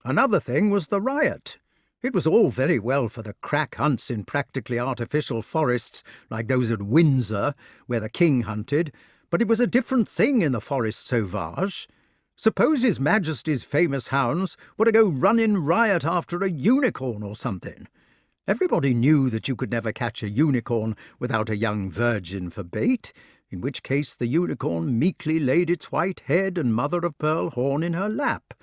Another thing was the riot. It was all very well for the crack hunts in practically artificial forests like those at Windsor, where the king hunted, but it was a different thing in the Forest Sauvage. Suppose His Majesty's famous hounds were to go running riot after a unicorn or something. Everybody knew that you could never catch a unicorn without a young virgin for bait, in which case the unicorn meekly laid its white head and mother-of-pearl horn in her lap,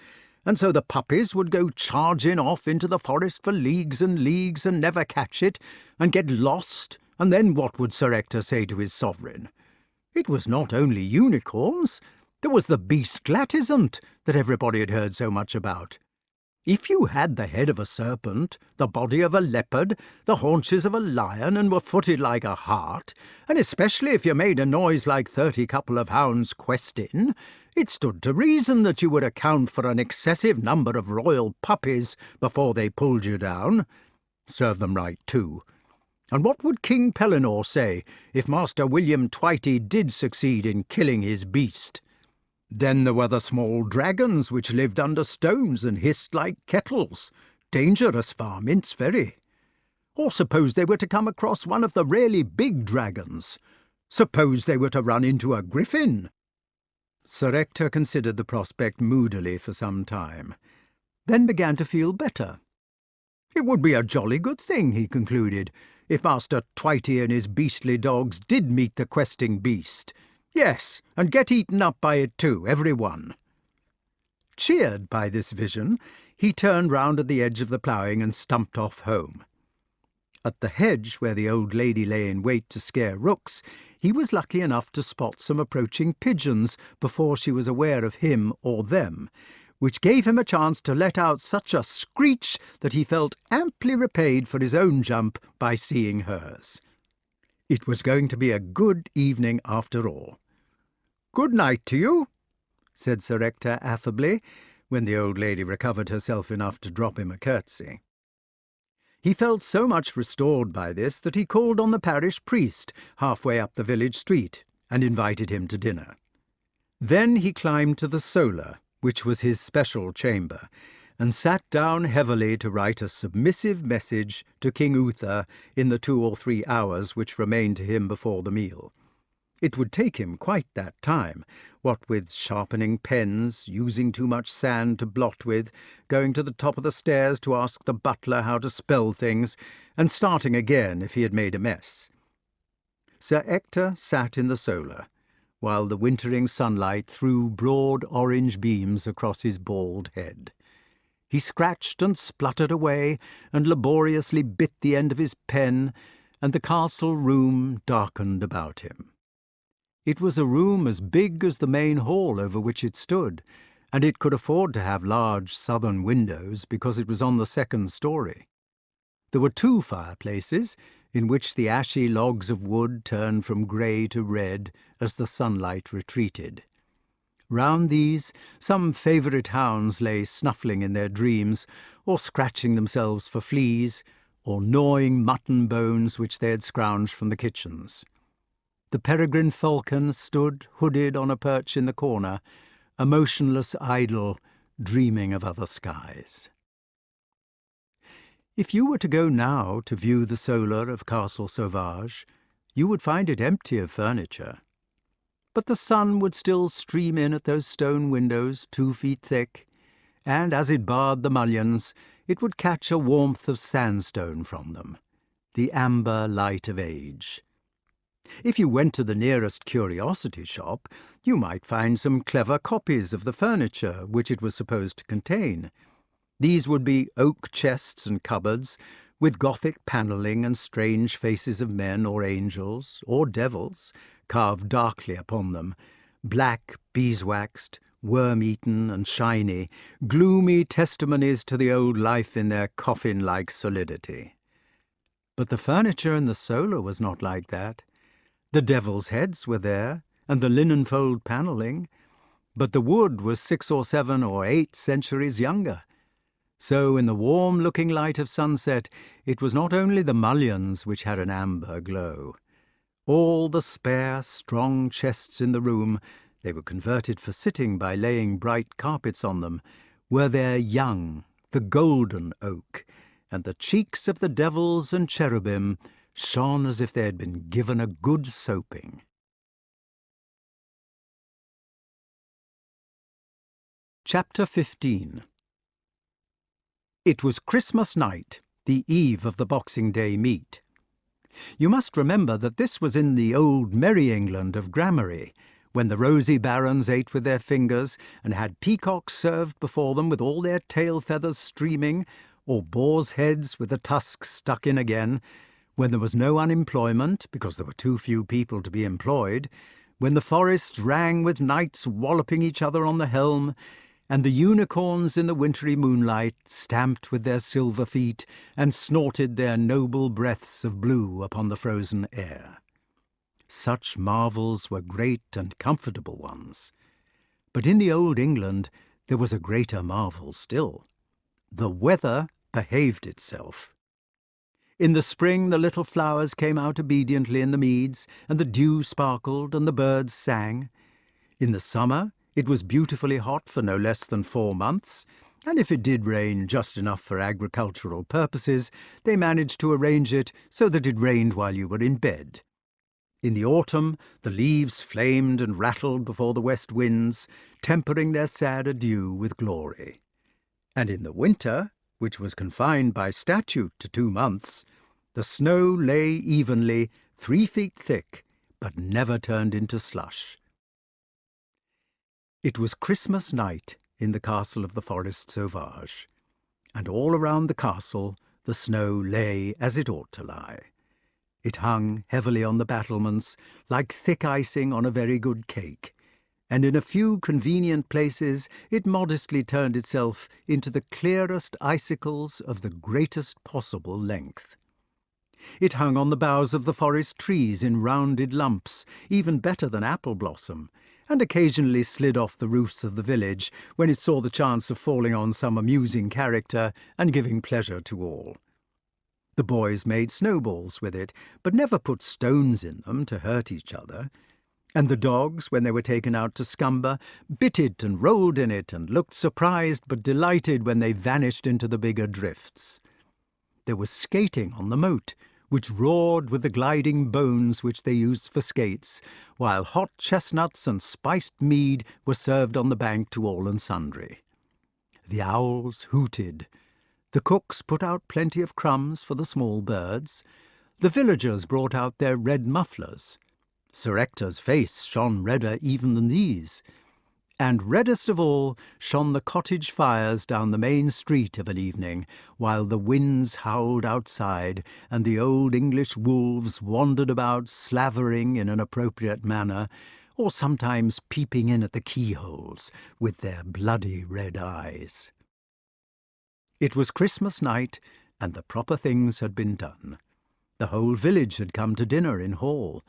and so the puppies would go charging off into the forest for leagues and leagues and never catch it, and get lost, and then what would Sir Ector say to his sovereign? It was not only unicorns, there was the beast Glatisant that everybody had heard so much about. If you had the head of a serpent, the body of a leopard, the haunches of a lion, and were footed like a hart, and especially if you made a noise like 30 couple of hounds questing, it stood to reason that you would account for an excessive number of royal puppies before they pulled you down. Serve them right, too. And what would King Pellinore say if Master William Twitey did succeed in killing his beast? Then there were the small dragons which lived under stones and hissed like kettles. Dangerous varmints, very. Or suppose they were to come across one of the really big dragons. Suppose they were to run into a griffin. Sir Ector considered the prospect moodily for some time, then began to feel better. It would be a jolly good thing, he concluded, if Master Twitey and his beastly dogs did meet the questing beast. Yes, and get eaten up by it too, every one." Cheered by this vision, he turned round at the edge of the ploughing and stumped off home. At the hedge where the old lady lay in wait to scare rooks, he was lucky enough to spot some approaching pigeons before she was aware of him or them, which gave him a chance to let out such a screech that he felt amply repaid for his own jump by seeing hers. It was going to be a good evening after all. "Good night to you," said Sir Ector affably, when the old lady recovered herself enough to drop him a curtsy. He felt so much restored by this that he called on the parish priest halfway up the village street and invited him to dinner. Then he climbed to the solar, which was his special chamber, and sat down heavily to write a submissive message to King Uther in the 2 or 3 hours which remained to him before the meal. It would take him quite that time, what with sharpening pens, using too much sand to blot with, going to the top of the stairs to ask the butler how to spell things, and starting again if he had made a mess. Sir Ector sat in the solar, while the wintering sunlight threw broad orange beams across his bald head. He scratched and spluttered away, and laboriously bit the end of his pen, and the castle room darkened about him. It was a room as big as the main hall over which it stood, and it could afford to have large southern windows because it was on the 2nd story. There were 2 fireplaces, in which the ashy logs of wood turned from grey to red as the sunlight retreated. Round these some favourite hounds lay snuffling in their dreams, or scratching themselves for fleas, or gnawing mutton bones which they had scrounged from the kitchens. The peregrine falcon stood hooded on a perch in the corner, a motionless idol, dreaming of other skies. If you were to go now to view the solar of Castle Sauvage, you would find it empty of furniture. But the sun would still stream in at those stone windows 2 feet thick, and as it barred the mullions, it would catch a warmth of sandstone from them, the amber light of age. If you went to the nearest curiosity shop, you might find some clever copies of the furniture which it was supposed to contain. These would be oak chests and cupboards, with Gothic panelling and strange faces of men or angels, or devils, carved darkly upon them, black, beeswaxed, worm-eaten and shiny, gloomy testimonies to the old life in their coffin-like solidity. But the furniture in the solar was not like that. The devil's heads were there, and the linen-fold panelling, but the wood was 6 or 7 or 8 centuries younger. So in the warm-looking light of sunset, it was not only the mullions which had an amber glow. All the spare, strong chests in the room, they were converted for sitting by laying bright carpets on them, were their young, the golden oak, and the cheeks of the devils and cherubim shone as if they had been given a good soaping. Chapter 15. It was Christmas night, the eve of the Boxing Day meet. You must remember that this was in the old merry England of gramarye, when the rosy barons ate with their fingers and had peacocks served before them with all their tail feathers streaming, or boars' heads with the tusks stuck in again, when there was no unemployment because there were too few people to be employed, when the forests rang with knights walloping each other on the helm, and the unicorns in the wintry moonlight stamped with their silver feet and snorted their noble breaths of blue upon the frozen air. Such marvels were great and comfortable ones. But in the old England there was a greater marvel still. The weather behaved itself. In the spring the little flowers came out obediently in the meads, and the dew sparkled, and the birds sang. In the summer it was beautifully hot for no less than 4 months, and if it did rain just enough for agricultural purposes, they managed to arrange it so that it rained while you were in bed. In the autumn the leaves flamed and rattled before the west winds, tempering their sad adieu with glory. And in the winter, which was confined by statute to 2 months, The snow lay evenly 3 feet thick, but never turned into slush. It was Christmas night in the castle of the Forest Sauvage, and all around the castle the snow lay as it ought to lie. It hung heavily on the battlements like thick icing on a very good cake, and in a few convenient places it modestly turned itself into the clearest icicles of the greatest possible length. It hung on the boughs of the forest trees in rounded lumps, even better than apple blossom, and occasionally slid off the roofs of the village when it saw the chance of falling on some amusing character and giving pleasure to all. The boys made snowballs with it, but never put stones in them to hurt each other, and the dogs, when they were taken out to scumber, bit it and rolled in it and looked surprised but delighted when they vanished into the bigger drifts. There was skating on the moat, which roared with the gliding bones which they used for skates, while hot chestnuts and spiced mead were served on the bank to all and sundry. The owls hooted. The cooks put out plenty of crumbs for the small birds. The villagers brought out their red mufflers. Sir Ector's face shone redder even than these, and reddest of all shone the cottage fires down the main street of an evening, while the winds howled outside, and the old English wolves wandered about slavering in an appropriate manner, or sometimes peeping in at the keyholes with their bloody red eyes. It was Christmas night, and the proper things had been done. The whole village had come to dinner in hall.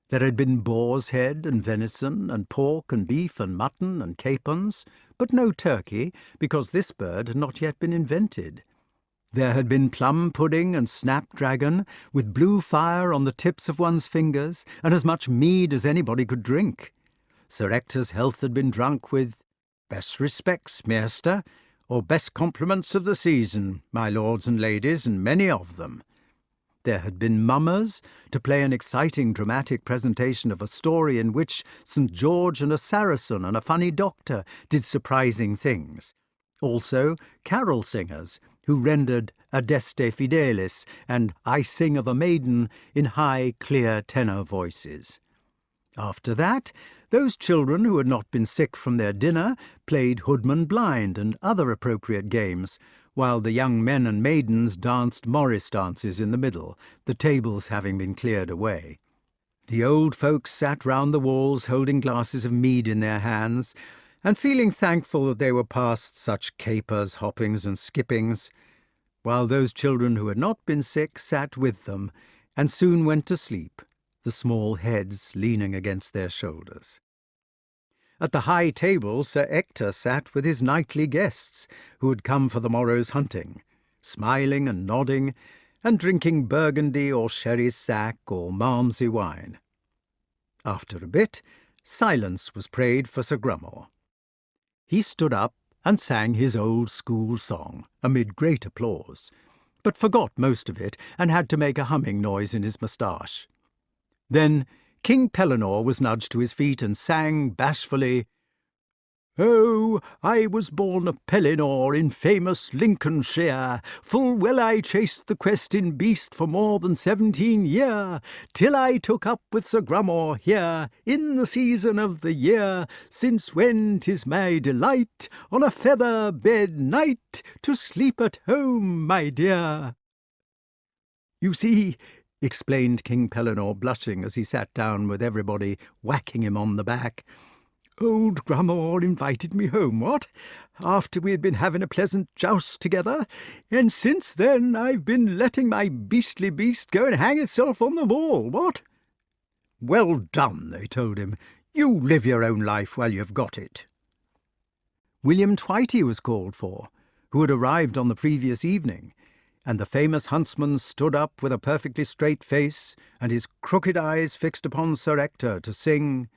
There had been boar's head and venison and pork and beef and mutton and capons, but no turkey, because this bird had not yet been invented. There had been plum pudding and snapdragon, with blue fire on the tips of one's fingers, and as much mead as anybody could drink. Sir Ector's health had been drunk with "Best respects, Measter," or "Best compliments of the season, my lords and ladies, and many of them." There had been mummers to play an exciting dramatic presentation of a story in which St. George and a Saracen and a funny doctor did surprising things. Also carol singers who rendered Adeste Fidelis and I Sing of a Maiden in high, clear tenor voices. After that, those children who had not been sick from their dinner played Hoodman Blind and other appropriate games, while the young men and maidens danced Morris dances in the middle, the tables having been cleared away. The old folks sat round the walls holding glasses of mead in their hands, and feeling thankful that they were past such capers, hoppings, and skippings, while those children who had not been sick sat with them, and soon went to sleep, the small heads leaning against their shoulders. At the high table Sir Ector sat with his nightly guests, who had come for the morrow's hunting, smiling and nodding, and drinking Burgundy or sherry sack or Malmsey wine. After a bit, silence was prayed for Sir Grummore. He stood up and sang his old school song, amid great applause, but forgot most of it and had to make a humming noise in his moustache. Then King Pellinore was nudged to his feet and sang bashfully, "Oh, I was born a Pellinore in famous Lincolnshire, full well I chased the quest in beast for more than 17 year, till I took up with Sir Grummore here, in the season of the year, since when 'tis my delight, on a feather bed night, to sleep at home, my dear." "You see," explained King Pellinore, blushing as he sat down with everybody whacking him on the back, "old Grummore invited me home, what? After we had been having a pleasant joust together, and since then I've been letting my beastly beast go and hang itself on the wall, what?" "Well done," they told him. "You live your own life while you've got it." William Twitey was called for, who had arrived on the previous evening, and the famous huntsman stood up with a perfectly straight face and his crooked eyes fixed upon Sir Ector to sing,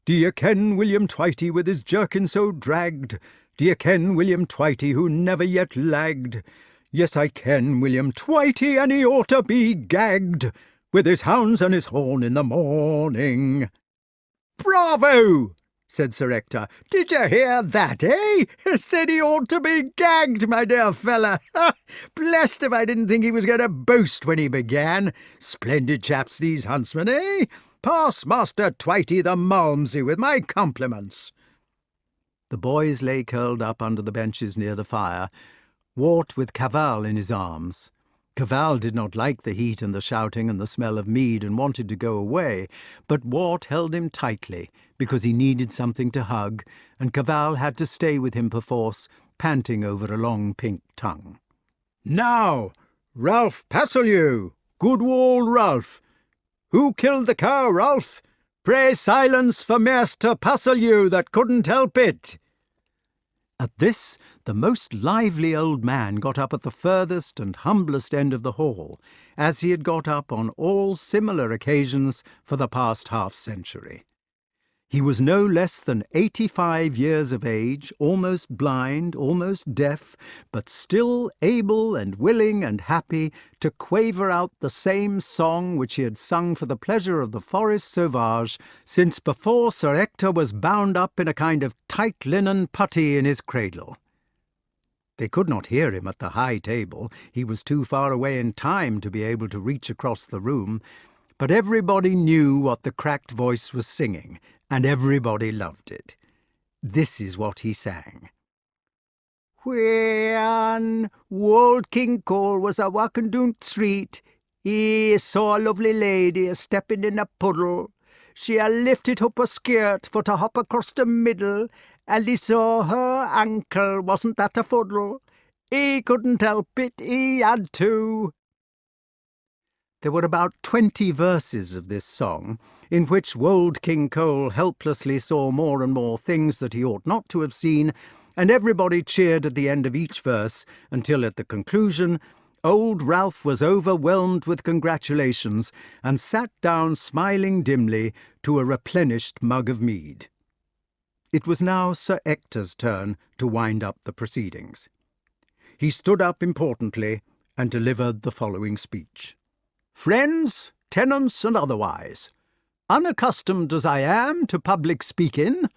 "D'ye ken William Twitey with his jerkin so dragged? D'ye ken William Twitey who never yet lagged? Yes, I ken William Twitey, and he ought to be gagged, with his hounds and his horn in the morning." "Bravo!" said Sir Ector. "Did you hear that, eh? Said he ought to be gagged, my dear fella. Blessed if I didn't think he was going to boast when he began. Splendid chaps, these huntsmen, eh? Pass Master Twitey the Malmsey with my compliments." The boys lay curled up under the benches near the fire, Wart with Cavall in his arms. Cavall did not like the heat and the shouting and the smell of mead and wanted to go away, but Wart held him tightly because he needed something to hug, and Cavall had to stay with him perforce, panting over a long pink tongue. "Now, Ralph Passeldue, good old Ralph. Who killed the cow, Ralph? Pray silence for Master Passeldue that couldn't help it." At this, the most lively old man got up at the furthest and humblest end of the hall, as he had got up on all similar occasions for the past half-century. He was no less than 85 years of age, almost blind, almost deaf, but still able and willing and happy to quaver out the same song which he had sung for the pleasure of the Forest Sauvage since before Sir Ector was bound up in a kind of tight linen putty in his cradle. They could not hear him at the high table. He was too far away in time to be able to reach across the room, but everybody knew what the cracked voice was singing, and everybody loved it. This is what he sang. When old King Cole was a walking down the street, he saw a lovely lady a-stepping in a puddle. She a-lifted up her skirt for to hop across the middle, and he saw her ankle, wasn't that a fuddle? He couldn't help it, he had to. There were about 20 verses of this song, in which old King Cole helplessly saw more and more things that he ought not to have seen, and everybody cheered at the end of each verse, until at the conclusion old Ralph was overwhelmed with congratulations, and sat down smiling dimly to a replenished mug of mead. It was now Sir Ector's turn to wind up the proceedings. He stood up importantly and delivered the following speech. "Friends, tenants, and otherwise, unaccustomed as I am to public speaking—"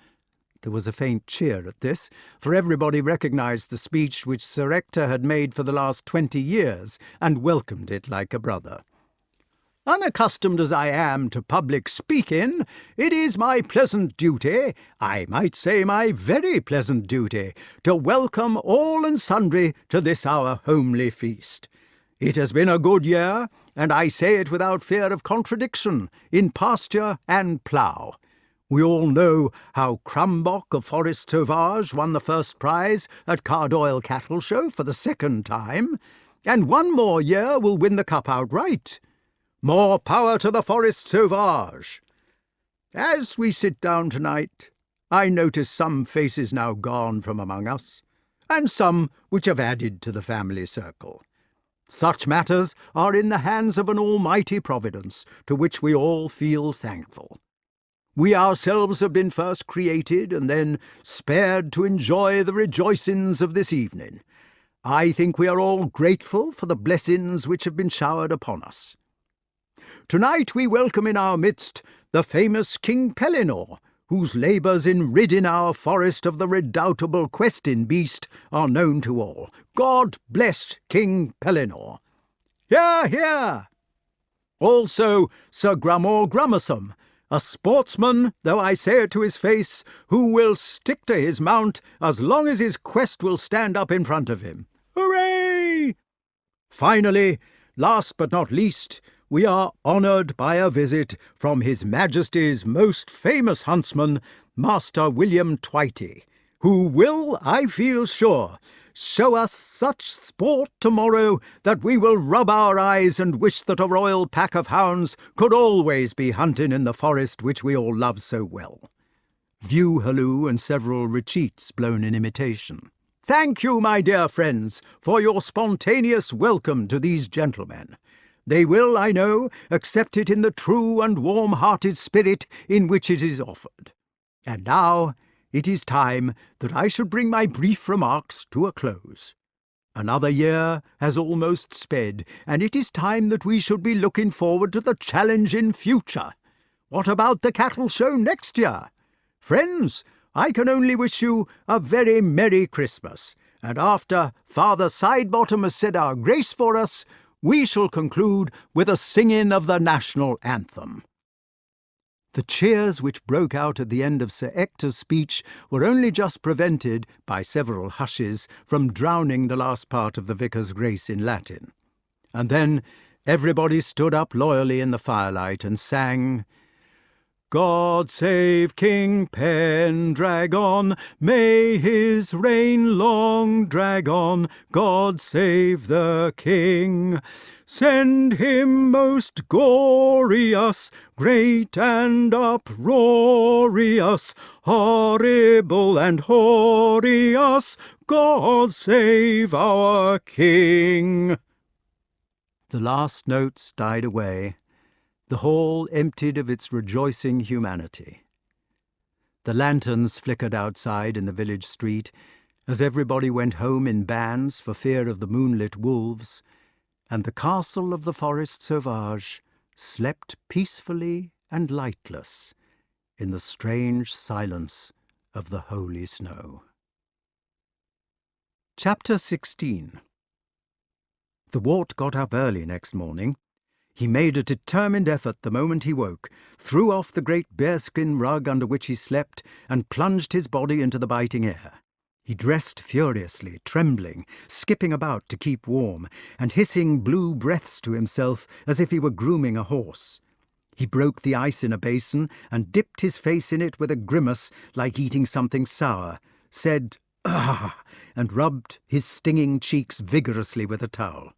There was a faint cheer at this, for everybody recognised the speech which Sir Ector had made for the last 20 years, and welcomed it like a brother. "Unaccustomed as I am to public speaking, it is my pleasant duty, I might say my very pleasant duty, to welcome all and sundry to this our homely feast. It has been a good year, and I say it without fear of contradiction, in pasture and plough. We all know how Crumbock of Forest Sauvage won the first prize at Cardoyle Cattle Show for the second time, and one more year will win the cup outright. More power to the Forest Sauvage. As we sit down tonight, I notice some faces now gone from among us, and some which have added to the family circle. Such matters are in the hands of an almighty providence, to which we all feel thankful. We ourselves have been first created and then spared to enjoy the rejoicings of this evening. I think we are all grateful for the blessings which have been showered upon us. Tonight we welcome in our midst the famous King Pellinore, whose labours in ridding our forest of the redoubtable questing beast are known to all. God bless King Pellinore. Hear, hear! Also Sir Grummore Grummersome, a sportsman, though I say it to his face, who will stick to his mount as long as his quest will stand up in front of him. Hooray! Finally, last but not least, we are honoured by a visit from His Majesty's most famous huntsman, Master William Twitey, who will, I feel sure, show us such sport tomorrow that we will rub our eyes and wish that a royal pack of hounds could always be hunting in the forest which we all love so well. View halloo and several retreats blown in imitation. Thank you, my dear friends, for your spontaneous welcome to these gentlemen. They will, I know, accept it in the true and warm-hearted spirit in which it is offered. And now it is time that I should bring my brief remarks to a close. Another year has almost sped, and it is time that we should be looking forward to the challenge in future. What about the cattle show next year? Friends, I can only wish you a very Merry Christmas, and after Father Sidebottom has said our grace for us, we shall conclude with a singing of the national anthem." The cheers which broke out at the end of Sir Ector's speech were only just prevented, by several hushes, from drowning the last part of the vicar's grace in Latin. And then everybody stood up loyally in the firelight and sang, "God save King Pendragon, may his reign long drag on. God save the King. Send him most glorious, great and uproarious, horrible and horrious. God save our King." The last notes died away. The hall emptied of its rejoicing humanity. The lanterns flickered outside in the village street as everybody went home in bands for fear of the moonlit wolves, and the castle of the Forest Sauvage slept peacefully and lightless in the strange silence of the holy snow. Chapter 16. The Wart got up early next morning. He made a determined effort the moment he woke, threw off the great bearskin rug under which he slept, and plunged his body into the biting air. He dressed furiously, trembling, skipping about to keep warm, and hissing blue breaths to himself as if he were grooming a horse. He broke the ice in a basin and dipped his face in it with a grimace like eating something sour, said, "Ah!" and rubbed his stinging cheeks vigorously with a towel.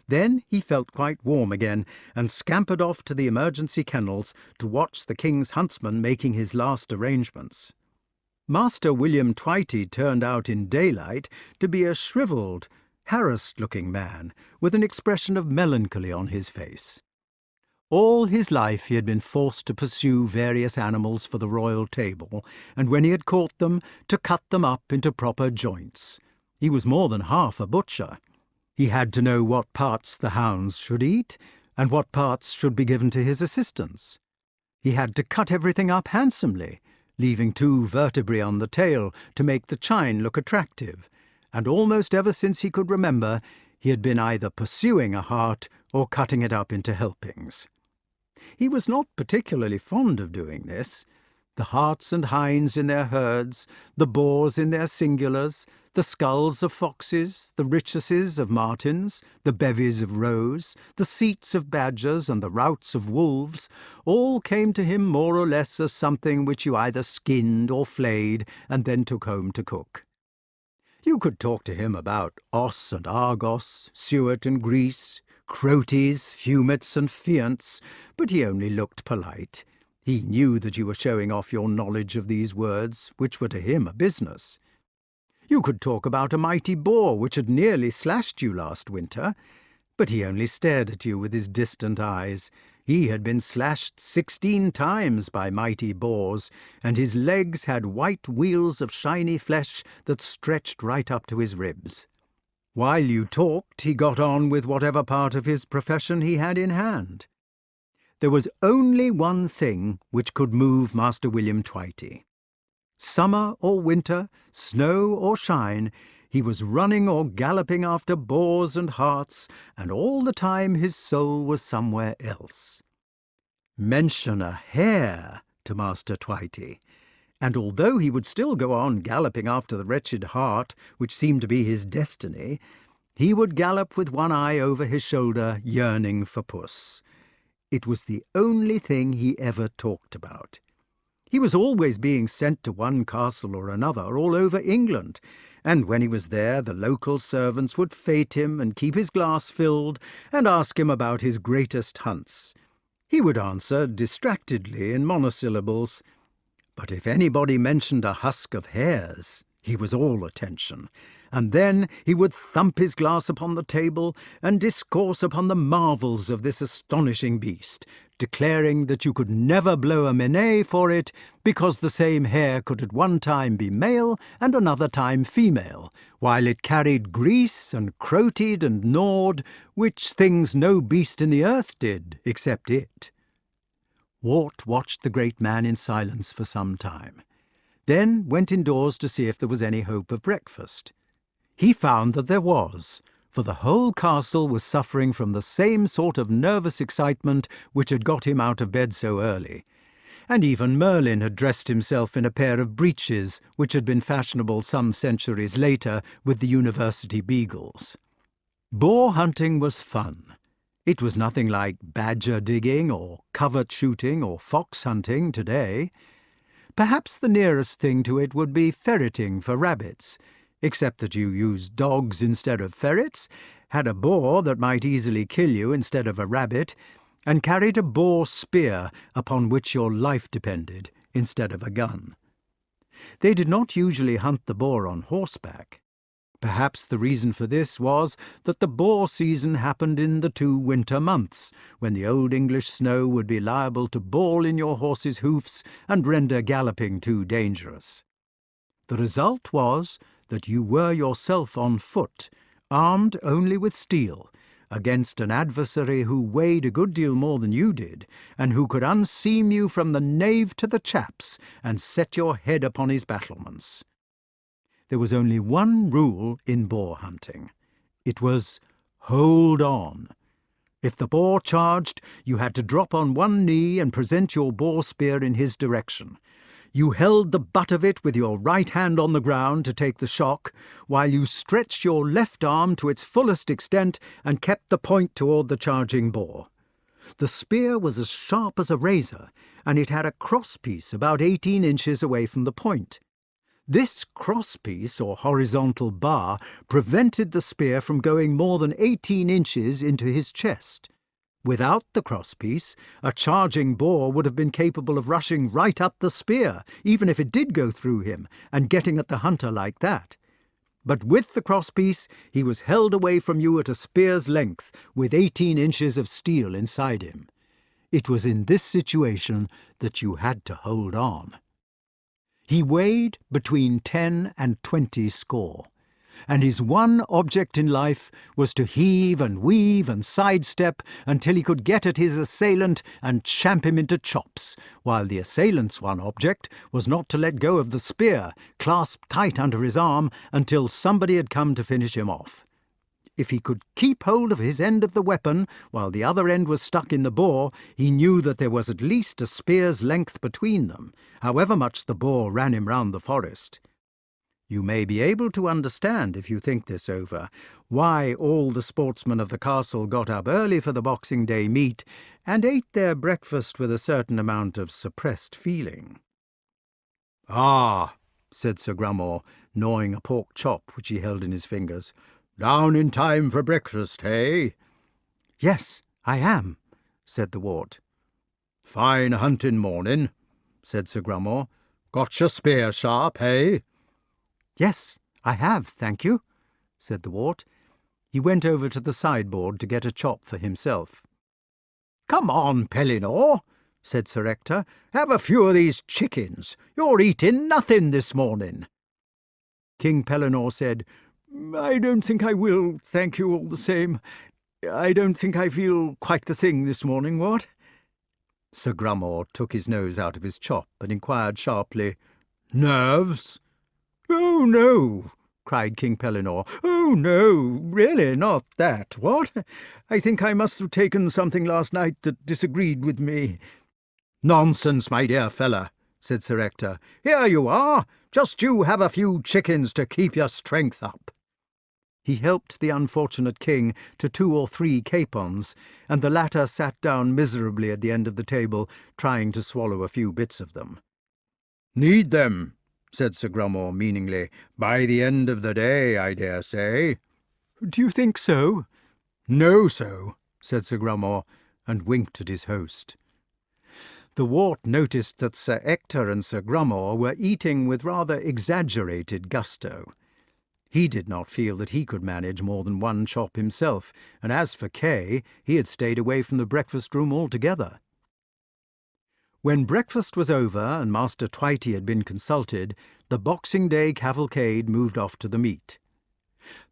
Then he felt quite warm again, and scampered off to the emergency kennels to watch the King's huntsman making his last arrangements. Master William Twitey turned out in daylight to be a shrivelled, harassed-looking man, with an expression of melancholy on his face. All his life he had been forced to pursue various animals for the royal table, and when he had caught them, to cut them up into proper joints. He was more than half a butcher. He had to know what parts the hounds should eat, and what parts should be given to his assistants. He had to cut everything up handsomely, leaving 2 vertebrae on the tail to make the chine look attractive, and almost ever since he could remember, he had been either pursuing a hart or cutting it up into helpings. He was not particularly fond of doing this. The harts and hinds in their herds, the boars in their singulars, the skulls of foxes, the richuses of martins, the bevies of roes, the seats of badgers, and the routs of wolves, all came to him more or less as something which you either skinned or flayed and then took home to cook. You could talk to him about os and argos, suet and grease, crotes, fumets and fiants, but he only looked polite. He knew that you were showing off your knowledge of these words, which were to him a business. You could talk about a mighty boar which had nearly slashed you last winter, but he only stared at you with his distant eyes. He had been slashed 16 times by mighty boars, and his legs had white wheels of shiny flesh that stretched right up to his ribs. While you talked, he got on with whatever part of his profession he had in hand. There was only one thing which could move Master William Twitey. Summer or winter, snow or shine, he was running or galloping after boars and harts, and all the time his soul was somewhere else. Mention a hare to Master Twitey, and although he would still go on galloping after the wretched hart, which seemed to be his destiny, he would gallop with one eye over his shoulder, yearning for puss. It was the only thing he ever talked about. He was always being sent to one castle or another all over England, and when he was there the local servants would fete him and keep his glass filled and ask him about his greatest hunts. He would answer distractedly in monosyllables, but if anybody mentioned a husk of hares, he was all attention, and then he would thump his glass upon the table and discourse upon the marvels of this astonishing beast, declaring that you could never blow a minute for it, because the same hare could at one time be male and another time female, while it carried grease and croted and gnawed, which things no beast in the earth did, except it. Wart watched the great man in silence for some time. then went indoors to see if there was any hope of breakfast. He found that there was, for the whole castle was suffering from the same sort of nervous excitement which had got him out of bed so early, and even Merlyn had dressed himself in a pair of breeches which had been fashionable some centuries later with the university beagles. Boar hunting was fun. It was nothing like badger digging or covert shooting or fox hunting today. Perhaps the nearest thing to it would be ferreting for rabbits, except that you used dogs instead of ferrets, had a boar that might easily kill you instead of a rabbit, and carried a boar spear upon which your life depended instead of a gun. They did not usually hunt the boar on horseback. Perhaps the reason for this was that the boar season happened in the 2 winter months, when the old English snow would be liable to ball in your horse's hoofs and render galloping too dangerous. The result was that you were yourself on foot, armed only with steel, against an adversary who weighed a good deal more than you did, and who could unseam you from the nave to the chaps and set your head upon his battlements. There was only one rule in boar hunting. It was, hold on. If the boar charged, you had to drop on one knee and present your boar spear in his direction. You held the butt of it with your right hand on the ground to take the shock, while you stretched your left arm to its fullest extent and kept the point toward the charging boar. The spear was as sharp as a razor, and it had a crosspiece about 18 inches away from the point. This crosspiece, or horizontal bar, prevented the spear from going more than 18 inches into his chest. Without the crosspiece, a charging boar would have been capable of rushing right up the spear, even if it did go through him, and getting at the hunter like that. But with the crosspiece, he was held away from you at a spear's length, with 18 inches of steel inside him. It was in this situation that you had to hold on. He weighed between 10 and 20 score, and his one object in life was to heave and weave and sidestep until he could get at his assailant and champ him into chops, while the assailant's one object was not to let go of the spear, clasped tight under his arm, until somebody had come to finish him off. If he could keep hold of his end of the weapon while the other end was stuck in the boar, he knew that there was at least a spear's length between them, however much the boar ran him round the forest. You may be able to understand, if you think this over, why all the sportsmen of the castle got up early for the Boxing Day meet and ate their breakfast with a certain amount of suppressed feeling. "Ah," said Sir Grummore, gnawing a pork chop which he held in his fingers. "Down in time for breakfast, hey?" "Yes, I am," said the Wart. "Fine hunting morning," said Sir Grummore. "Got your spear sharp, hey?" "Yes, I have, thank you," said the Wart. He went over to the sideboard to get a chop for himself. "Come on, Pellinore," said Sir Ector. "Have a few of these chickens. You're eating nothing this morning." King Pellinore said, "I don't think I will, thank you all the same. I don't think I feel quite the thing this morning, what?" Sir Grummore took his nose out of his chop and inquired sharply, "Nerves?" "Oh, no," cried King Pellinore. "Oh, no, really not that, what? I think I must have taken something last night that disagreed with me." "Nonsense, my dear fella," said Sir Ector. "Here you are. Just you have a few chickens to keep your strength up." He helped the unfortunate king to 2 or 3 capons, and the latter sat down miserably at the end of the table, trying to swallow a few bits of them. "Need them," said Sir Grummore meaningly. "By the end of the day, I dare say." "Do you think so?" "Know so," said Sir Grummore, and winked at his host. The Wart noticed that Sir Ector and Sir Grummore were eating with rather exaggerated gusto. He did not feel that he could manage more than 1 chop himself, and as for Kay, he had stayed away from the breakfast-room altogether. When breakfast was over and Master Twitey had been consulted, the Boxing Day cavalcade moved off to the meet.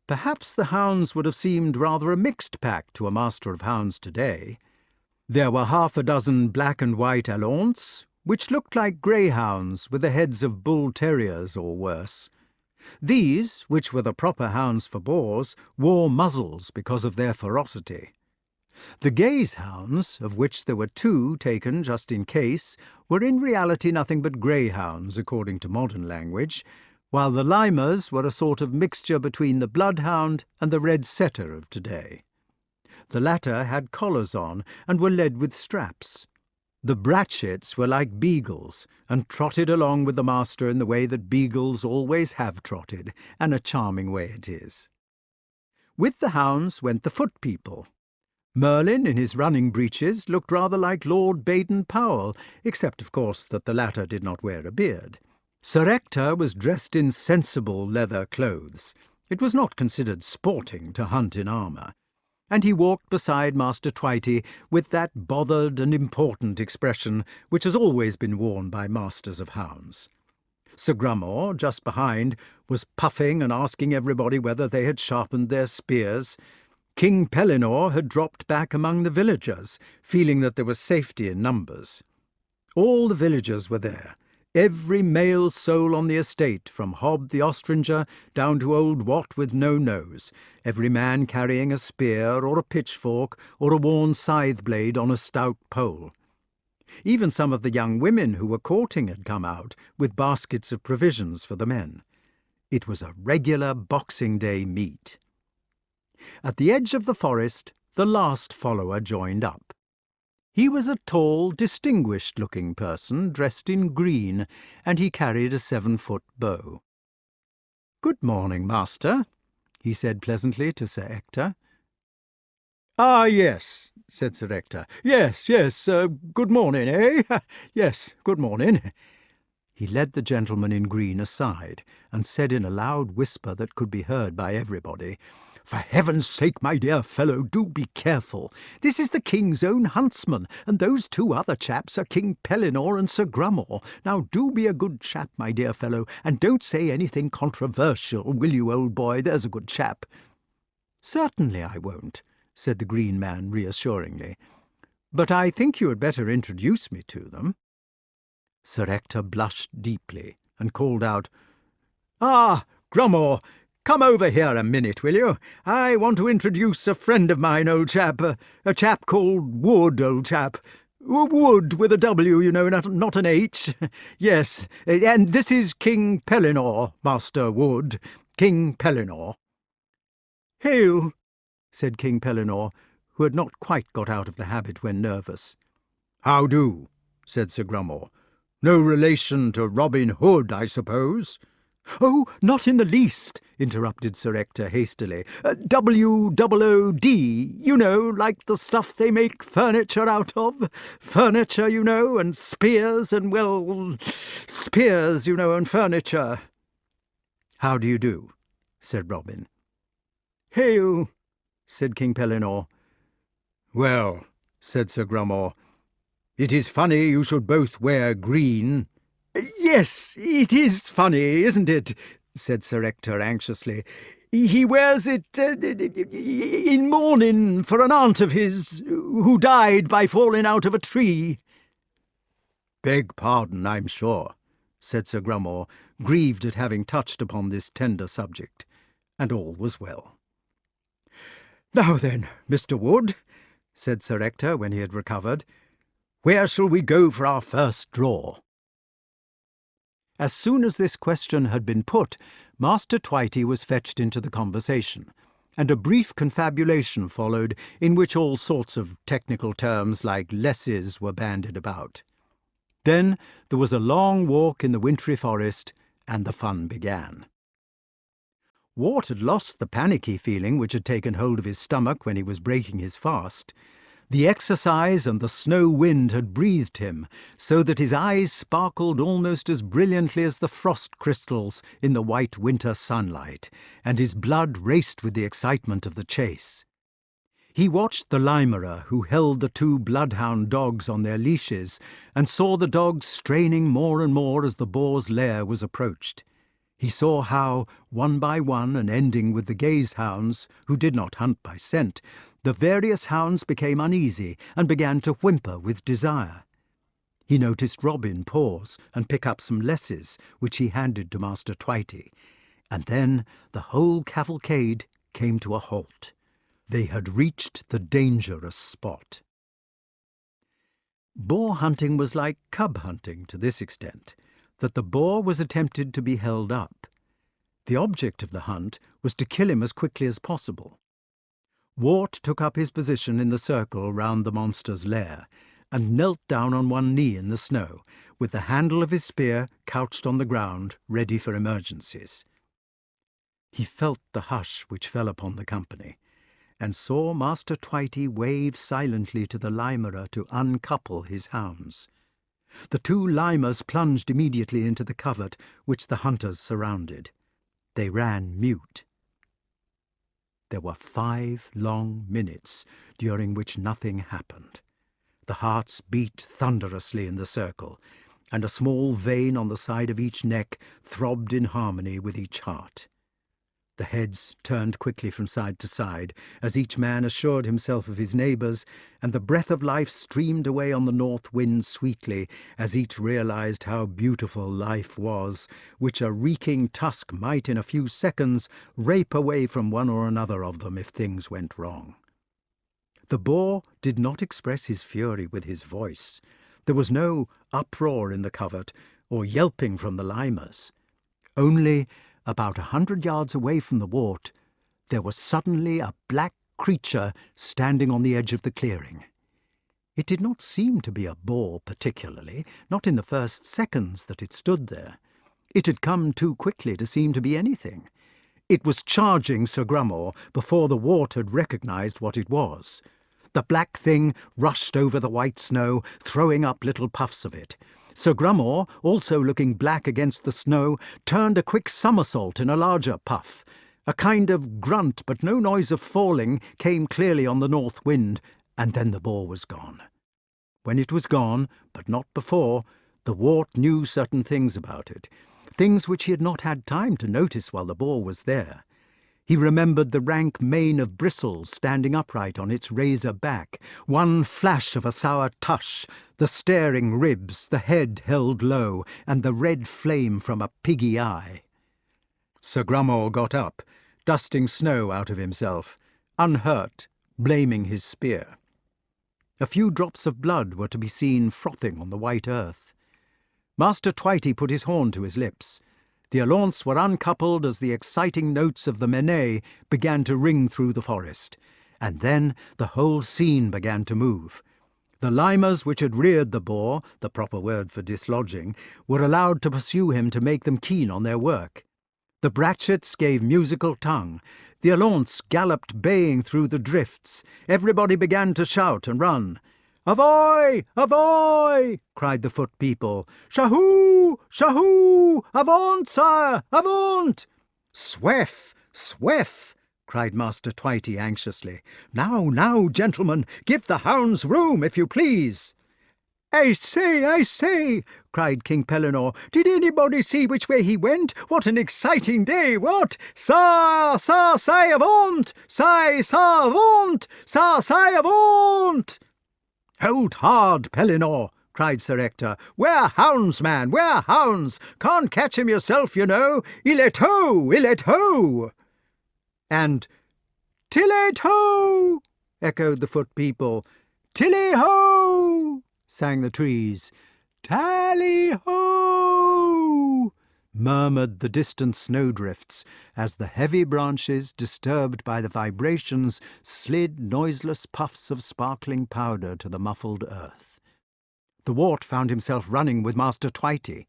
Perhaps the hounds would have seemed rather a mixed pack to a master of hounds today. There were 6 black and white alliances, which looked like greyhounds with the heads of bull-terriers or worse. These, which were the proper hounds for boars, wore muzzles because of their ferocity. The gaze hounds, of which there were 2 taken just in case, were in reality nothing but greyhounds according to modern language, while the limers were a sort of mixture between the bloodhound and the red setter of today. The latter had collars on and were led with straps. The Bratchets were like beagles, and trotted along with the master in the way that beagles always have trotted, and a charming way it is. With the hounds went the foot people. Merlyn, in his running breeches, looked rather like Lord Baden-Powell, except, of course, that the latter did not wear a beard. Sir Ector was dressed in sensible leather clothes. It was not considered sporting to hunt in armour, and he walked beside Master Twitey with that bothered and important expression which has always been worn by masters of hounds. Sir Grummore, just behind, was puffing and asking everybody whether they had sharpened their spears. King Pellinore had dropped back among the villagers, feeling that there was safety in numbers. All the villagers were there, every male soul on the estate, from Hob the Ostringer down to old Wat with no nose, every man carrying a spear or a pitchfork or a worn scythe-blade on a stout pole. Even some of the young women who were courting had come out, with baskets of provisions for the men. It was a regular Boxing Day meet. At the edge of the forest, the last follower joined up. He was a tall, distinguished-looking person, dressed in green, and he carried a 7-foot bow. "Good morning, master," he said pleasantly to Sir Ector. "Ah, yes," said Sir Ector. Yes, good morning, eh? Yes, good morning." He led the gentleman in green aside, and said in a loud whisper that could be heard by everybody, "For heaven's sake, my dear fellow, do be careful. This is the King's own huntsman, and those 2 other chaps are King Pellinore and Sir Grummore. Now do be a good chap, my dear fellow, and don't say anything controversial, will you, old boy? There's a good chap." "Certainly I won't," said the green man reassuringly. "But I think you had better introduce me to them." Sir Ector blushed deeply, and called out, "Ah, Grummore! Come over here a minute, will you? I want to introduce a friend of mine, old chap, a chap called Wood, old chap. Wood with a W, you know, not an H. Yes, and this is King Pellinore, Master Wood, King Pellinore." "Hail," said King Pellinore, who had not quite got out of the habit when nervous. "How do?" said Sir Grummore. "No relation to Robin Hood, I suppose?" "Oh, not in the least," interrupted Sir Ector hastily. WOOD, you know, like the stuff they make furniture out of. Furniture, you know, and spears, and, well, spears, you know, and furniture." "How do you do?" said Robin. "Hail," said King Pellinore. "Well," said Sir Grummore, "it is funny you should both wear green." "Yes, it is funny, isn't it?" said Sir Ector anxiously. "He wears it in mourning for an aunt of his who died by falling out of a tree." "Beg pardon, I'm sure," said Sir Grummore, grieved at having touched upon this tender subject, and all was well. "Now then, Mr. Wood," said Sir Ector when he had recovered, "where shall we go for our first draw?" As soon as this question had been put, Master Twitey was fetched into the conversation, and a brief confabulation followed in which all sorts of technical terms like lesses were bandied about. Then there was a long walk in the wintry forest, and the fun began. Wart had lost the panicky feeling which had taken hold of his stomach when he was breaking his fast. The exercise and the snow wind had breathed him, so that his eyes sparkled almost as brilliantly as the frost crystals in the white winter sunlight, and his blood raced with the excitement of the chase. He watched the limerer who held the 2 bloodhound dogs on their leashes, and saw the dogs straining more and more as the boar's lair was approached. He saw how, one by one, and ending with the gaze hounds, who did not hunt by scent, the various hounds became uneasy and began to whimper with desire. He noticed Robin pause and pick up some lesses, which he handed to Master Twitey, and then the whole cavalcade came to a halt. They had reached the dangerous spot. Boar hunting was like cub hunting to this extent, that the boar was attempted to be held up. The object of the hunt was to kill him as quickly as possible. Wart took up his position in the circle round the monster's lair, and knelt down on one knee in the snow, with the handle of his spear couched on the ground, ready for emergencies. He felt the hush which fell upon the company, and saw Master Twitey wave silently to the limerer to uncouple his hounds. The two limers plunged immediately into the covert which the hunters surrounded. They ran mute. There were 5 long minutes during which nothing happened. The hearts beat thunderously in the circle, and a small vein on the side of each neck throbbed in harmony with each heart. The heads turned quickly from side to side, as each man assured himself of his neighbours, and the breath of life streamed away on the north wind sweetly, as each realised how beautiful life was, which a reeking tusk might in a few seconds rape away from one or another of them if things went wrong. The boar did not express his fury with his voice. There was no uproar in the covert, or yelping from the limers. Only, about 100 yards away from the Wart, there was suddenly a black creature standing on the edge of the clearing. It did not seem to be a boar particularly, not in the first seconds that it stood there. It had come too quickly to seem to be anything. It was charging Sir Grummore before the Wart had recognised what it was. The black thing rushed over the white snow, throwing up little puffs of it. Sir Grummore, also looking black against the snow, turned a quick somersault in a larger puff. A kind of grunt, but no noise of falling, came clearly on the north wind, and then the boar was gone. When it was gone, but not before, the Wart knew certain things about it, things which he had not had time to notice while the boar was there. He remembered the rank mane of bristles standing upright on its razor back, one flash of a sour tush, the staring ribs, the head held low, and the red flame from a piggy eye. Sir Grummore got up, dusting snow out of himself, unhurt, blaming his spear. A few drops of blood were to be seen frothing on the white earth. Master Twitey put his horn to his lips. The alaunts were uncoupled as the exciting notes of the menet began to ring through the forest, and then the whole scene began to move. The limers which had reared the boar, the proper word for dislodging, were allowed to pursue him to make them keen on their work. The brachets gave musical tongue. The alaunts galloped baying through the drifts. Everybody began to shout and run. "Avoy! Avoy!" cried the foot people. "Shahoo! Shahoo! Avaunt, sire! Avaunt!" "Swef! Swef!" cried Master Twitey anxiously. "Now, now, gentlemen, give the hounds room, if you please." I say, cried King Pellinore. "Did anybody see which way he went? What an exciting day, what? Sa, say, avaunt! Say, sa, avaunt! Sa, say, avaunt!" "Hold hard, Pellinore!" cried Sir Ector. "We're hounds, man, we're hounds! Can't catch him yourself, you know! Il est ho! Il est ho!" And "Tilly-ho!" echoed the foot people. "Tilly-ho!" sang the trees. "Tally-ho!" murmured the distant snowdrifts, as the heavy branches, disturbed by the vibrations, slid noiseless puffs of sparkling powder to the muffled earth. The Wart found himself running with Master Twitey.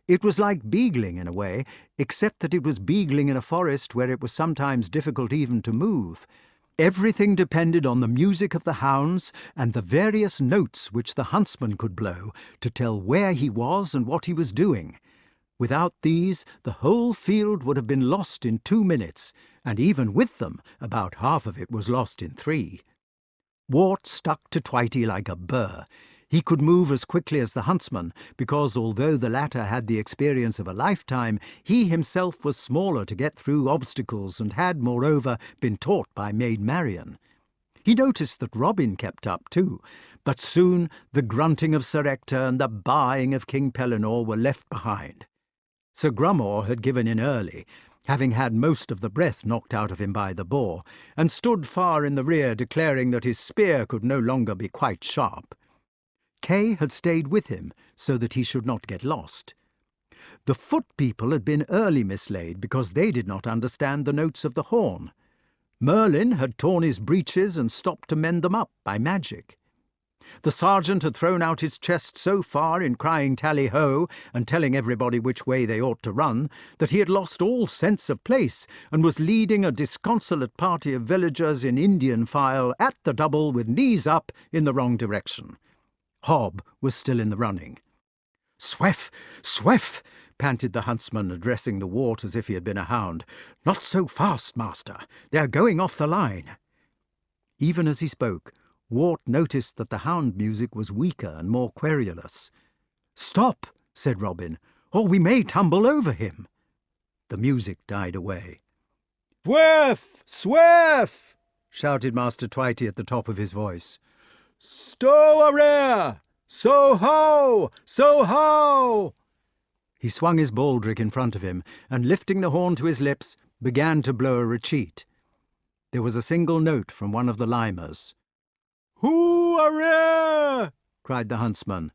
It was like beagling in a way, except that it was beagling in a forest where it was sometimes difficult even to move. Everything depended on the music of the hounds and the various notes which the huntsman could blow to tell where he was and what he was doing. Without these, the whole field would have been lost in 2 minutes, and even with them, about half of it was lost in 3. Wart stuck to Twitey like a burr. He could move as quickly as the huntsman, because although the latter had the experience of a lifetime, he himself was smaller to get through obstacles and had, moreover, been taught by Maid Marian. He noticed that Robin kept up too, but soon the grunting of Sir Ector and the baaing of King Pellinore were left behind. Sir Grummore had given in early, having had most of the breath knocked out of him by the boar, and stood far in the rear declaring that his spear could no longer be quite sharp. Kay had stayed with him so that he should not get lost. The foot people had been early mislaid because they did not understand the notes of the horn. Merlyn had torn his breeches and stopped to mend them up by magic. The sergeant had thrown out his chest so far in crying tally-ho and telling everybody which way they ought to run that he had lost all sense of place and was leading a disconsolate party of villagers in Indian file at the double with knees up in the wrong direction. Hob was still in the running. "Swef! Swef!" panted the huntsman, addressing the Wart as if he had been a hound. "Not so fast, master. They are going off the line." Even as he spoke, Wart noticed that the hound music was weaker and more querulous. "Stop," said Robin, "or we may tumble over him." The music died away. "Swef! Swef!" shouted Master Twitey at the top of his voice. "Stow a rear! So-ho! So-ho!" He swung his baldric in front of him, and lifting the horn to his lips, began to blow a retreat. There was a single note from one of the limers. "Hoo-a-rear!" cried the huntsman.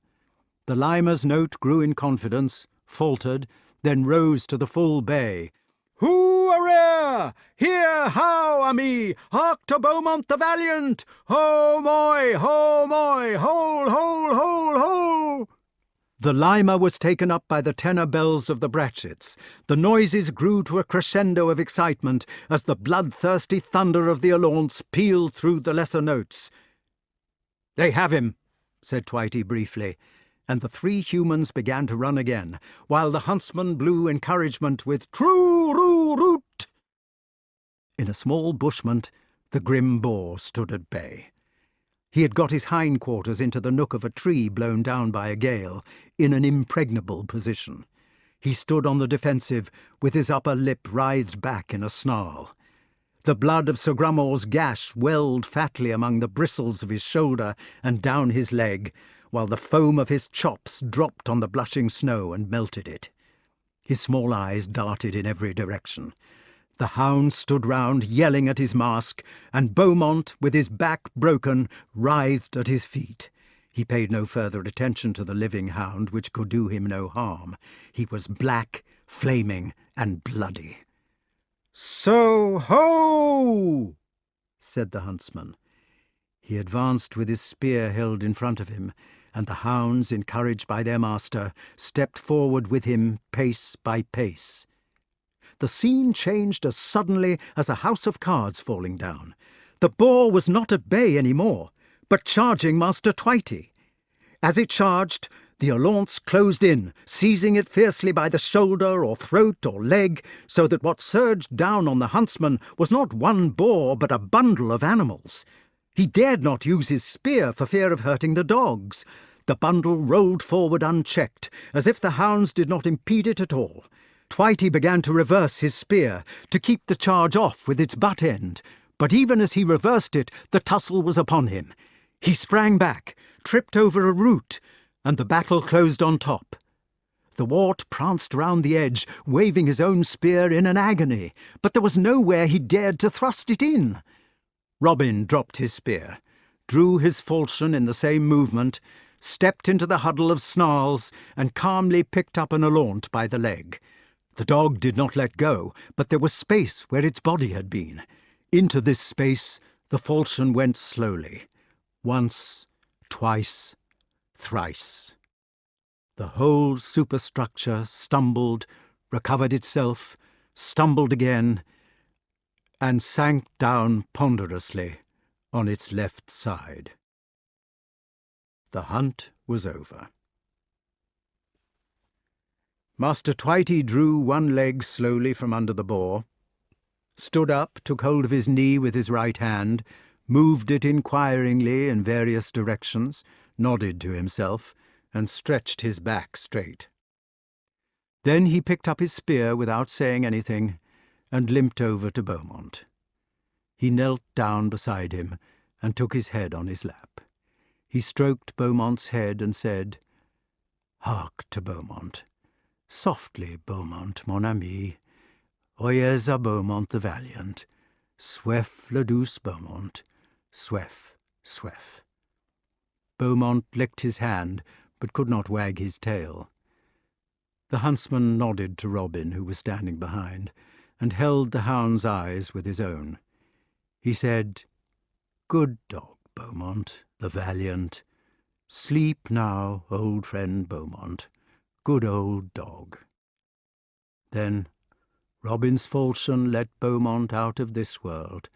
The limer's note grew in confidence, faltered, then rose to the full bay. "Hoo-a-rear! Hear how a me! Hark to Beaumont the valiant! Ho moy! Ho moy! Hole! Hole! Hole! Hole!" The limer was taken up by the tenor bells of the brachets. The noises grew to a crescendo of excitement as the bloodthirsty thunder of the alaunts pealed through the lesser notes. "They have him," said Twitey briefly, and the three humans began to run again, while the huntsman blew encouragement with "True-roo-root." In a small bushment, the grim boar stood at bay. He had got his hindquarters into the nook of a tree blown down by a gale, in an impregnable position. He stood on the defensive, with his upper lip writhed back in a snarl. The blood of Sir Grummore's gash welled fatly among the bristles of his shoulder and down his leg, while the foam of his chops dropped on the blushing snow and melted it. His small eyes darted in every direction. The hound stood round, yelling at his mask, and Beaumont, with his back broken, writhed at his feet. He paid no further attention to the living hound, which could do him no harm. He was black, flaming, and bloody. "So-ho!" said the huntsman. He advanced with his spear held in front of him, and the hounds, encouraged by their master, stepped forward with him pace by pace. The scene changed as suddenly as a house of cards falling down. The boar was not at bay any more, but charging Master Twitey. As it charged, the alaunts closed in, seizing it fiercely by the shoulder or throat or leg, so that what surged down on the huntsman was not one boar but a bundle of animals. He dared not use his spear for fear of hurting the dogs. The bundle rolled forward unchecked, as if the hounds did not impede it at all. Twitey began to reverse his spear, to keep the charge off with its butt end, but even as he reversed it, the tussle was upon him. He sprang back, tripped over a root, and the battle closed on top. The Wart pranced round the edge, waving his own spear in an agony, but there was nowhere he dared to thrust it in. Robin dropped his spear, drew his falchion in the same movement, stepped into the huddle of snarls, and calmly picked up an alaunt by the leg. The dog did not let go, but there was space where its body had been. Into this space the falchion went slowly. Once, twice, thrice. The whole superstructure stumbled, recovered itself, stumbled again, and sank down ponderously on its left side. The hunt was over. Master Twitey drew one leg slowly from under the boar, stood up, took hold of his knee with his right hand, moved it inquiringly in various directions, nodded to himself, and stretched his back straight. Then he picked up his spear without saying anything, and limped over to Beaumont. He knelt down beside him, and took his head on his lap. He stroked Beaumont's head and said, "Hark to Beaumont. Softly, Beaumont, mon ami. Oyez à Beaumont the valiant. Soif le douce Beaumont. Soif, soif." Beaumont licked his hand, but could not wag his tail. The huntsman nodded to Robin, who was standing behind, and held the hound's eyes with his own. He said, "Good dog, Beaumont, the valiant. Sleep now, old friend Beaumont. Good old dog." Then Robin's falchion led Beaumont out of this world,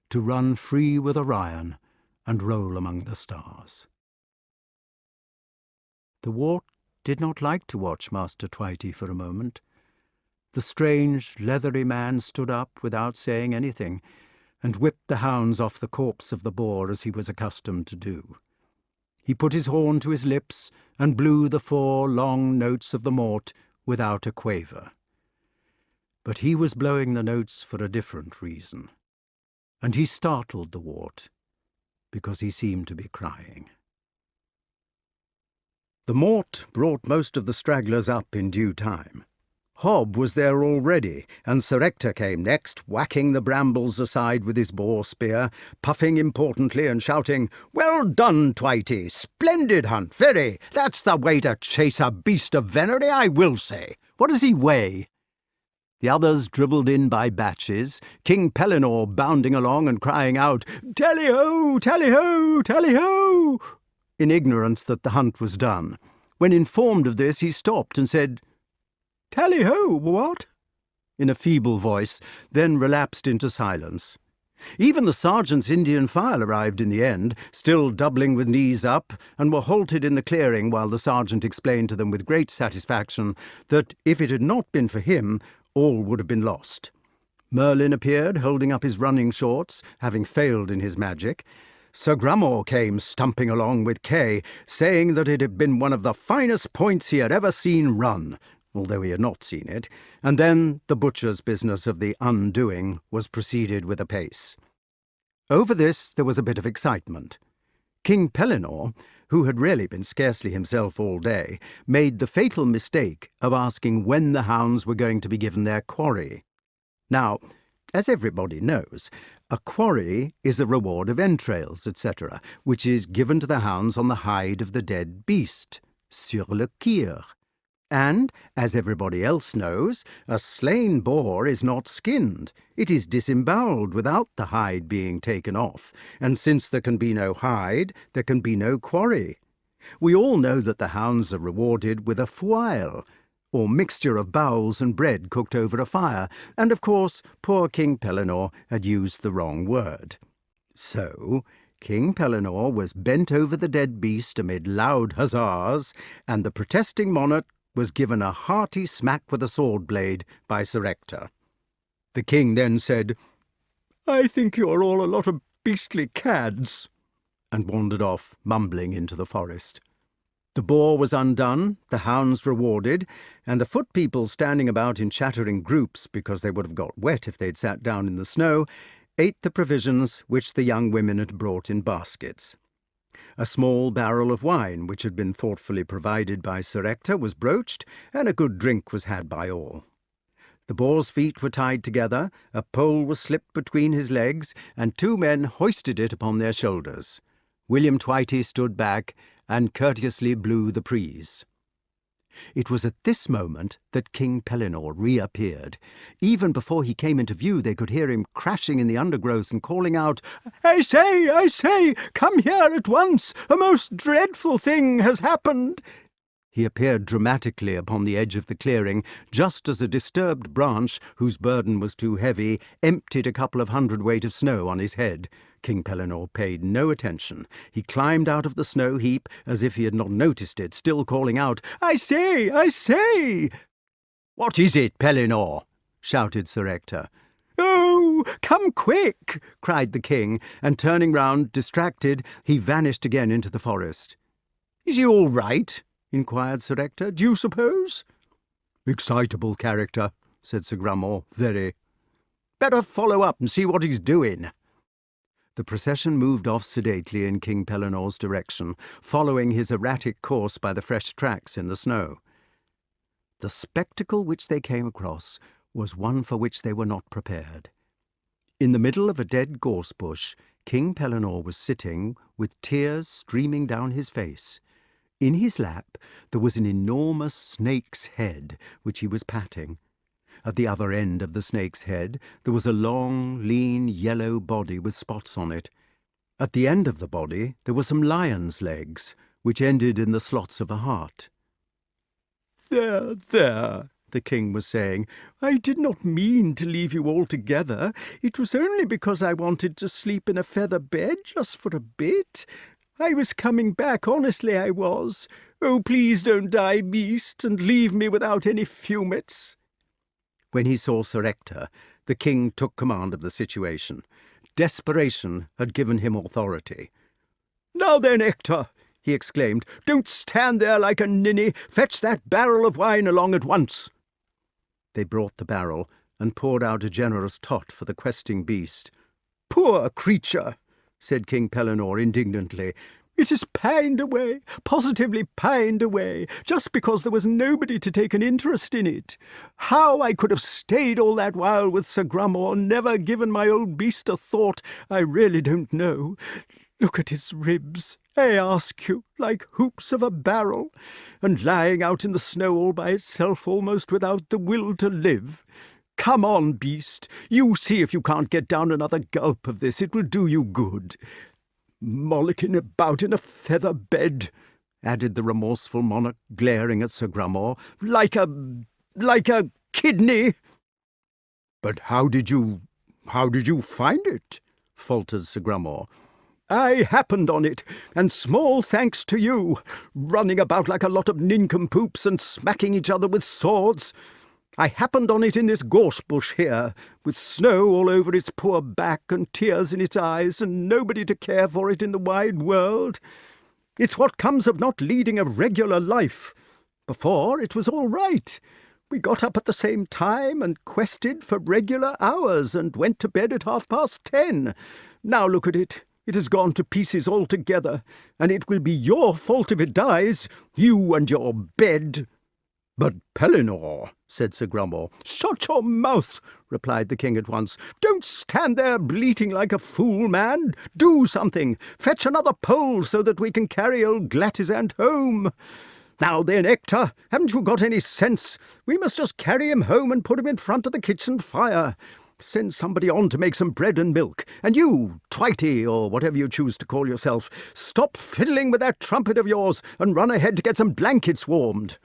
to run free with Orion and roll among the stars. The Wart did not like to watch Master Twitey for a moment. The strange, leathery man stood up without saying anything, and whipped the hounds off the corpse of the boar as he was accustomed to do. He put his horn to his lips and blew the 4 long notes of the mort without a quaver. But he was blowing the notes for a different reason, and he startled the Wart, because he seemed to be crying. The mort brought most of the stragglers up in due time. Hob was there already, and Sir Ector came next, whacking the brambles aside with his boar spear, puffing importantly and shouting, "Well done, Twitey! Splendid hunt, very! That's the way to chase a beast of venery, I will say! What does he weigh?" The others dribbled in by batches, King Pellinore bounding along and crying out, "Tally-ho! Tally-ho! Tally-ho!" in ignorance that the hunt was done. When informed of this, he stopped and said, "Tally-ho, what?" in a feeble voice, then relapsed into silence. Even the sergeant's Indian file arrived in the end, still doubling with knees up, and were halted in the clearing while the sergeant explained to them with great satisfaction that if it had not been for him, all would have been lost. Merlyn appeared, holding up his running shorts, having failed in his magic. Sir Grummore came stumping along with Kay, saying that it had been one of the finest points he had ever seen run, although he had not seen it, and then the butcher's business of the undoing was proceeded with apace. Over this there was a bit of excitement. King Pellinore, who had really been scarcely himself all day, made the fatal mistake of asking when the hounds were going to be given their quarry. Now, as everybody knows, a quarry is a reward of entrails, etc., which is given to the hounds on the hide of the dead beast, sur le cuir. And, as everybody else knows, a slain boar is not skinned. It is disembowelled without the hide being taken off, and since there can be no hide, there can be no quarry. We all know that the hounds are rewarded with a fouile, or mixture of bowels and bread cooked over a fire, and of course poor King Pellinore had used the wrong word. So King Pellinore was bent over the dead beast amid loud huzzas, and the protesting monarch was given a hearty smack with a sword blade by Sir Ector. The king then said, "I think you are all a lot of beastly cads," and wandered off, mumbling into the forest. The boar was undone, the hounds rewarded, and the foot people standing about in chattering groups, because they would have got wet if they'd sat down in the snow, ate the provisions which the young women had brought in baskets. A small barrel of wine, which had been thoughtfully provided by Sir Ector, was broached, and a good drink was had by all. The boar's feet were tied together, a pole was slipped between his legs, and 2 men hoisted it upon their shoulders. William Twitey stood back and courteously blew the prees. It was at this moment that King Pellinore reappeared. Even before he came into view, they could hear him crashing in the undergrowth and calling out, I say, come here at once! A most dreadful thing has happened!" He appeared dramatically upon the edge of the clearing, just as a disturbed branch, whose burden was too heavy, emptied a couple of hundredweight of snow on his head. King Pellinore paid no attention. He climbed out of the snow heap as if he had not noticed it, still calling out, I say! "What is it, Pellinore?" shouted Sir Ector. "Oh, come quick!" cried the king, and turning round, distracted, he vanished again into the forest. "Is he all right?" inquired Sir Ector. "Do you suppose?" "Excitable character," said Sir Grummore, "very." "Better follow up and see what he's doing." The procession moved off sedately in King Pelenor's direction, following his erratic course by the fresh tracks in the snow. The spectacle which they came across was one for which they were not prepared. In the middle of a dead gorse bush, King Pellinor was sitting, with tears streaming down his face. In his lap there was an enormous snake's head, which he was patting. At the other end of the snake's head there was a long, lean, yellow body with spots on it. At the end of the body there were some lion's legs, which ended in the slots of a heart. "There, there," the king was saying, "I did not mean to leave you altogether. It was only because I wanted to sleep in a feather bed just for a bit. I was coming back, honestly I was. Oh, please don't die, beast, and leave me without any fumets." When he saw Sir Ector, the king took command of the situation. Desperation had given him authority. "Now then, Ector," he exclaimed, "don't stand there like a ninny. Fetch that barrel of wine along at once." They brought the barrel and poured out a generous tot for the questing beast. "Poor creature," said King Pellinor indignantly. "It is pined away, positively pined away, just because there was nobody to take an interest in it. How I could have stayed all that while with Sir Grummore, never given my old beast a thought, I really don't know. Look at his ribs, I ask you, like hoops of a barrel, and lying out in the snow all by itself, almost without the will to live. Come on, beast, you see if you can't get down another gulp of this. It will do you good. Mollocking about in a feather bed," added the remorseful monarch, glaring at Sir Grummore, like a kidney." "But how did you find it?" faltered Sir Grummore. "I happened on it, and small thanks to you, running about like a lot of nincompoops and smacking each other with swords. I happened on it in this gorse bush here, with snow all over its poor back and tears in its eyes, and nobody to care for it in the wide world. It's what comes of not leading a regular life. Before, it was all right. We got up at the same time and quested for regular hours and went to bed at 10:30. Now look at it. It has gone to pieces altogether, and it will be your fault if it dies, you and your bed." "But Pellinor," said Sir Grummore. "Shut your mouth," replied the king at once. "Don't stand there bleating like a fool, man. Do something. Fetch another pole so that we can carry old Glatizant home. Now then, Ector, haven't you got any sense? We must just carry him home and put him in front of the kitchen fire. Send somebody on to make some bread and milk. And you, Twitey, or whatever you choose to call yourself, stop fiddling with that trumpet of yours and run ahead to get some blankets warmed.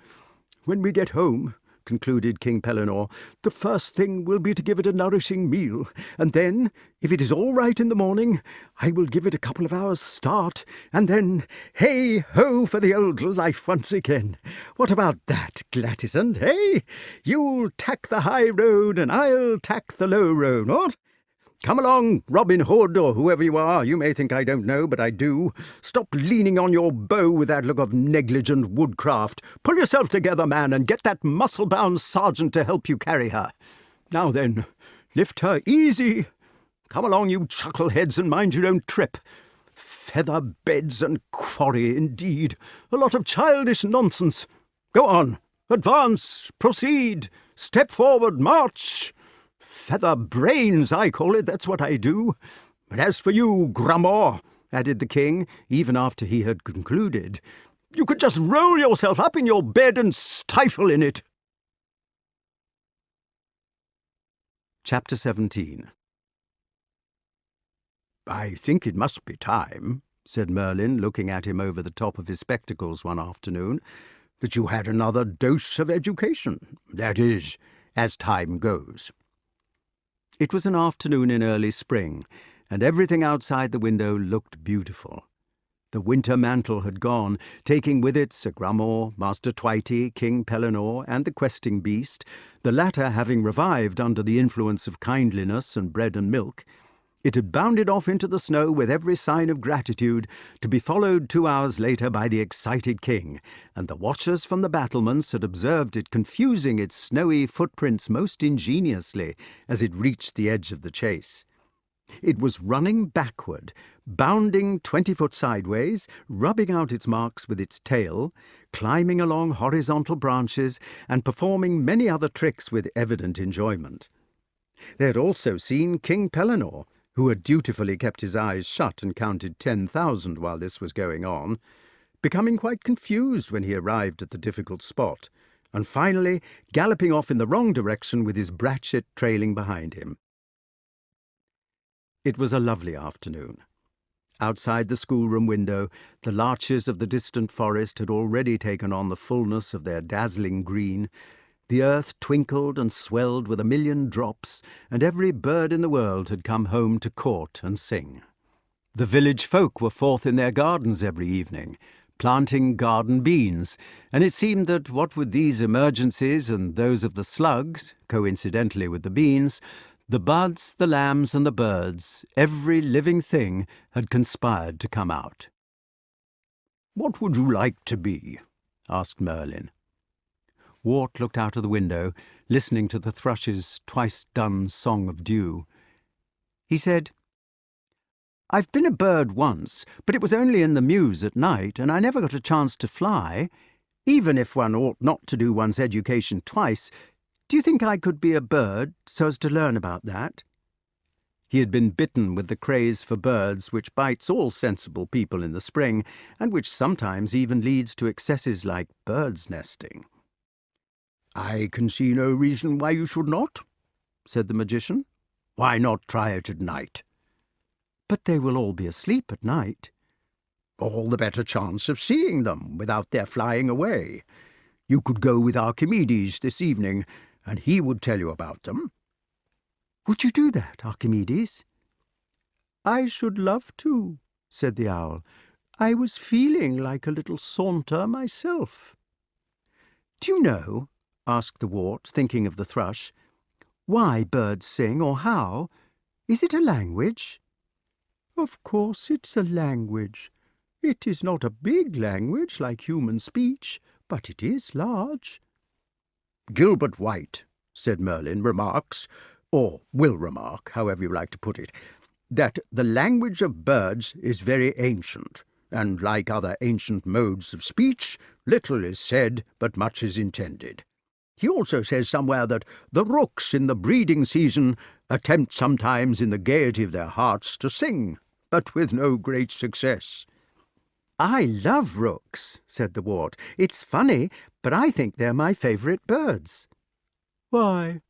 When we get home," concluded King Pellinor, "the first thing will be to give it a nourishing meal, and then, if it is all right in the morning, I will give it a couple of hours' start, and then, hey-ho for the old life once again. What about that, Glatizant, eh? You'll tack the high road, and I'll tack the low road, what? Come along, Robin Hood, or whoever you are. You may think I don't know, but I do. Stop leaning on your bow with that look of negligent woodcraft. Pull yourself together, man, and get that muscle-bound sergeant to help you carry her. Now then, lift her easy. Come along, you chuckleheads, and mind you don't trip. Feather beds and quarry, indeed. A lot of childish nonsense. Go on, advance, proceed, step forward, march. Feather brains, I call it, that's what I do. But as for you, Grummore," added the king, even after he had concluded, "you could just roll yourself up in your bed and stifle in it." Chapter 17. "I think it must be time," said Merlyn, looking at him over the top of his spectacles one afternoon, "that you had another dose of education. That is, as time goes." It was an afternoon in early spring, and everything outside the window looked beautiful. The winter mantle had gone, taking with it Sir Grummore, Master Twitey, King Pellinor, and the questing beast, the latter having revived under the influence of kindliness and bread and milk. It had bounded off into the snow with every sign of gratitude, to be followed 2 hours later by the excited king, and the watchers from the battlements had observed it confusing its snowy footprints most ingeniously as it reached the edge of the chase. It was running backward, bounding 20 foot sideways, rubbing out its marks with its tail, climbing along horizontal branches, and performing many other tricks with evident enjoyment. They had also seen King Pellinore, who had dutifully kept his eyes shut and counted 10,000 while this was going on, becoming quite confused when he arrived at the difficult spot, and finally galloping off in the wrong direction with his brachet trailing behind him. It was a lovely afternoon. Outside the schoolroom window, the larches of the distant forest had already taken on the fullness of their dazzling green. The earth twinkled and swelled with 1,000,000 drops, and every bird in the world had come home to court and sing. The village folk were forth in their gardens every evening, planting garden beans, and it seemed that what with these emergencies and those of the slugs, coincidentally with the beans, the buds, the lambs, and the birds, every living thing, had conspired to come out. "What would you like to be?" asked Merlyn. Wart looked out of the window, listening to the thrush's twice-done song of dew. He said, "I've been a bird once, but it was only in the mews at night, and I never got a chance to fly. Even if one ought not to do one's education twice, do you think I could be a bird so as to learn about that?" He had been bitten with the craze for birds which bites all sensible people in the spring, and which sometimes even leads to excesses like birds' nesting. "I can see no reason why you should not," said the magician. "Why not try it at night?" "But they will all be asleep at night." "All the better chance of seeing them without their flying away. You could go with Archimedes this evening, and he would tell you about them." "Would you do that, Archimedes?" "I should love to," said the owl. "I was feeling like a little saunter myself." "Do you know," asked the wart, thinking of the thrush, "why birds sing, or how? Is it a language?" "Of course it's a language. It is not a big language like human speech, but it is large." "Gilbert White," said Merlyn, "remarks, or will remark, however you like to put it, that the language of birds is very ancient, and like other ancient modes of speech, little is said, but much is intended. He also says somewhere that the rooks in the breeding season attempt sometimes in the gaiety of their hearts to sing, but with no great success." "I love rooks," said the wart. "It's funny, but I think they're my favourite birds." "Why?"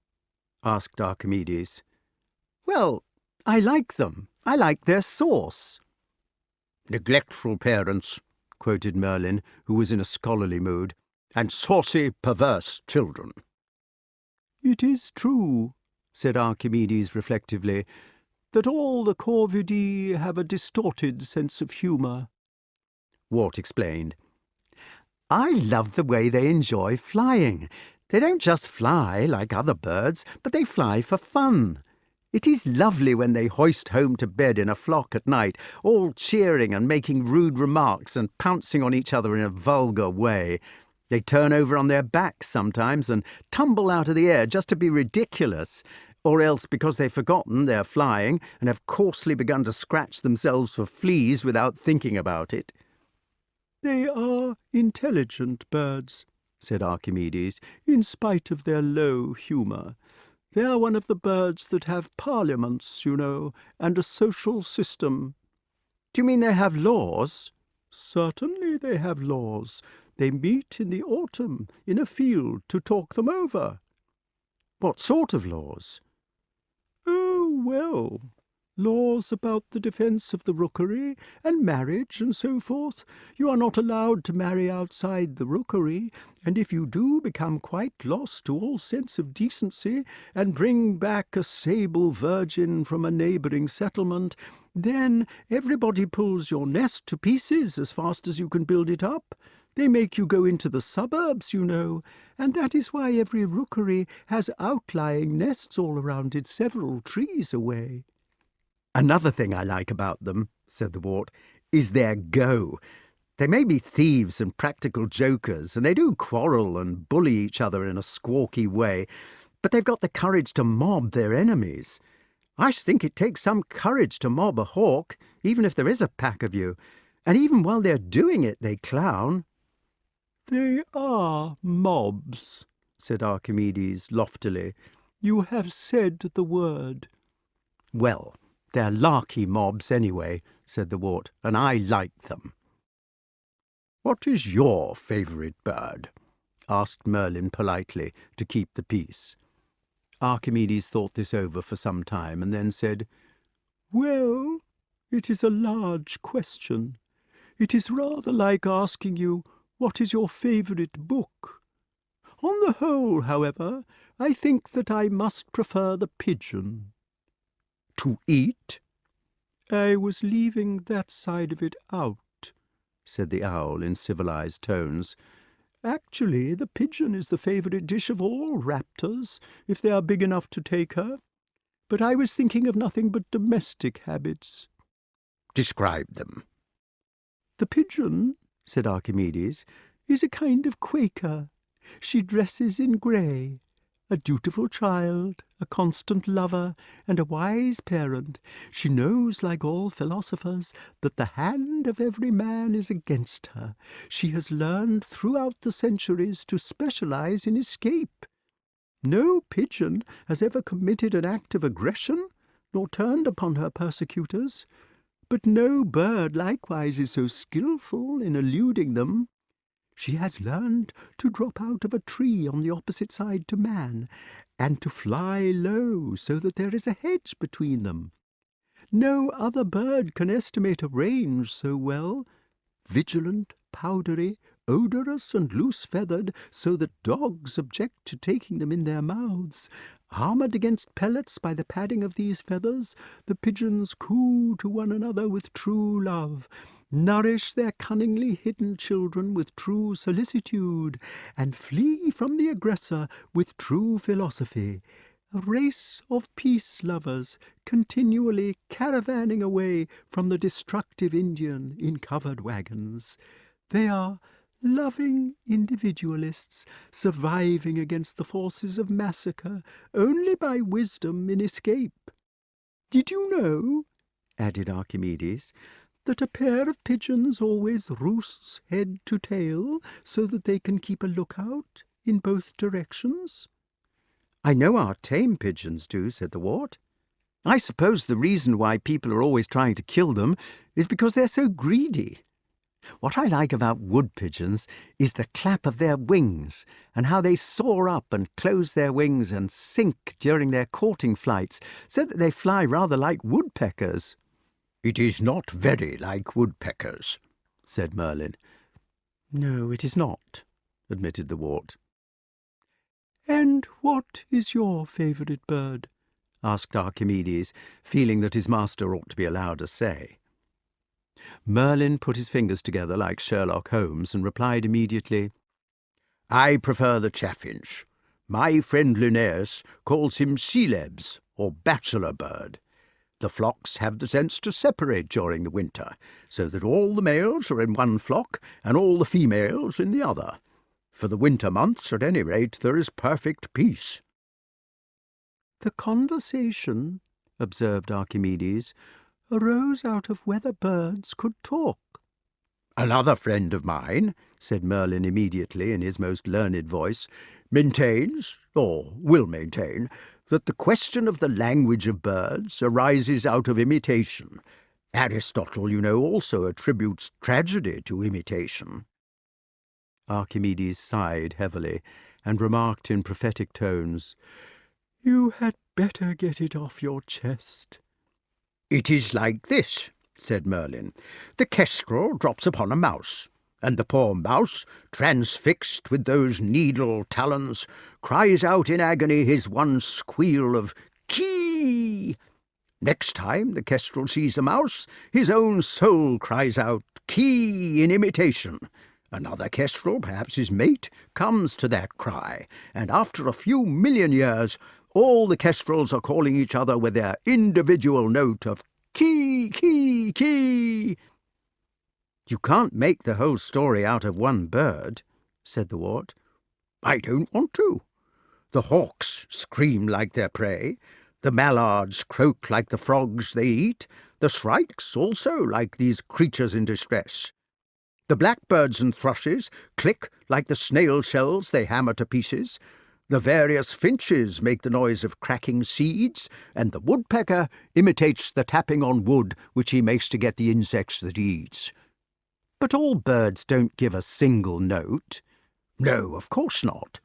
asked Archimedes. "Well, I like them. I like their sauce." "Neglectful parents," quoted Merlyn, who was in a scholarly mood, "and saucy, perverse children." "It is true," said Archimedes reflectively, "that all the corvidee have a distorted sense of humour." Wart explained. "I love the way they enjoy flying. They don't just fly like other birds, but they fly for fun. It is lovely when they hoist home to bed in a flock at night, all cheering and making rude remarks and pouncing on each other in a vulgar way. They turn over on their backs sometimes and tumble out of the air just to be ridiculous, or else because they've forgotten they're flying and have coarsely begun to scratch themselves for fleas without thinking about it." "They are intelligent birds," said Archimedes, "in spite of their low humour. They are one of the birds that have parliaments, you know, and a social system." "Do you mean they have laws?" "Certainly they have laws. They meet in the autumn in a field to talk them over." "What sort of laws?" "Oh, well, laws about the defence of the rookery and marriage and so forth. You are not allowed to marry outside the rookery, and if you do become quite lost to all sense of decency and bring back a sable virgin from a neighbouring settlement, then everybody pulls your nest to pieces as fast as you can build it up. They make you go into the suburbs, you know, and that is why every rookery has outlying nests all around it several trees away." "Another thing I like about them," said the wart, "is their go. They may be thieves and practical jokers, and they do quarrel and bully each other in a squawky way, but they've got the courage to mob their enemies. I think it takes some courage to mob a hawk, even if there is a pack of you. And even while they're doing it, they clown." "They are mobs," said Archimedes loftily. "You have said the word." "Well, they're larky mobs anyway," said the Wart, "and I like them." "What is your favourite bird?" asked Merlin politely, to keep the peace. Archimedes thought this over for some time, and then said, "Well, it is a large question. It is rather like asking you, what is your favourite book? On the whole, however, I think that I must prefer the pigeon." "To eat?" "I was leaving that side of it out," said the owl in civilized tones. "Actually, the pigeon is the favourite dish of all raptors, if they are big enough to take her. But I was thinking of nothing but domestic habits." "Describe them." "The pigeon," said Archimedes, "is a kind of Quaker. She dresses in grey. A dutiful child, a constant lover, and a wise parent. She knows, like all philosophers, that the hand of every man is against her. She has learned throughout the centuries to specialize in escape. No pigeon has ever committed an act of aggression, nor turned upon her persecutors. But no bird likewise is so skilful in eluding them. She has learned to drop out of a tree on the opposite side to man, and to fly low so that there is a hedge between them. No other bird can estimate a range so well. Vigilant, powdery, odorous, and loose-feathered, so that dogs object to taking them in their mouths. Armoured against pellets by the padding of these feathers, the pigeons coo to one another with true love, nourish their cunningly hidden children with true solicitude, and flee from the aggressor with true philosophy. A race of peace-lovers, continually caravanning away from the destructive Indian in covered wagons. They are loving individualists, surviving against the forces of massacre only by wisdom in escape. Did you know," added Archimedes, "that a pair of pigeons always roosts head to tail, so that they can keep a lookout in both directions?" "I know our tame pigeons do," said the Wart. "I suppose the reason why people are always trying to kill them is because they're so greedy. What I like about wood pigeons is the clap of their wings, and how they soar up and close their wings and sink during their courting flights, so that they fly rather like woodpeckers." "It is not very like woodpeckers," said Merlin. "No, it is not," admitted the Wart. "And what is your favourite bird?" asked Archimedes, feeling that his master ought to be allowed a say. Merlin put his fingers together like Sherlock Holmes and replied immediately, "I prefer the chaffinch. My friend Linnaeus calls him celebs, or bachelor bird. The flocks have the sense to separate during the winter, so that all the males are in one flock and all the females in the other. For the winter months, at any rate, there is perfect peace." "The conversation," observed Archimedes, "arose out of whether birds could talk." "Another friend of mine," said Merlin immediately in his most learned voice, "maintains, or will maintain, that the question of the language of birds arises out of imitation. Aristotle, you know, also attributes tragedy to imitation." Archimedes sighed heavily and remarked in prophetic tones, "You had better get it off your chest." "It is like this," said Merlin. "The kestrel drops upon a mouse, and the poor mouse, transfixed with those needle talons, cries out in agony his one squeal of kee. Next time the kestrel sees the mouse, his own soul cries out kee in imitation. Another kestrel, perhaps his mate, comes to that cry, and after a few million years all the kestrels are calling each other with their individual note of kee, kee, kee." "You can't make the whole story out of one bird," said the Wart. "I don't want to. The hawks scream like their prey, The mallards croak like the frogs they eat, the shrikes also like these creatures in distress. The blackbirds and thrushes click like the snail shells they hammer to pieces. The various finches make the noise of cracking seeds, and the woodpecker imitates the tapping on wood which he makes to get the insects that he eats. But all birds don't give a single note. No, of course not.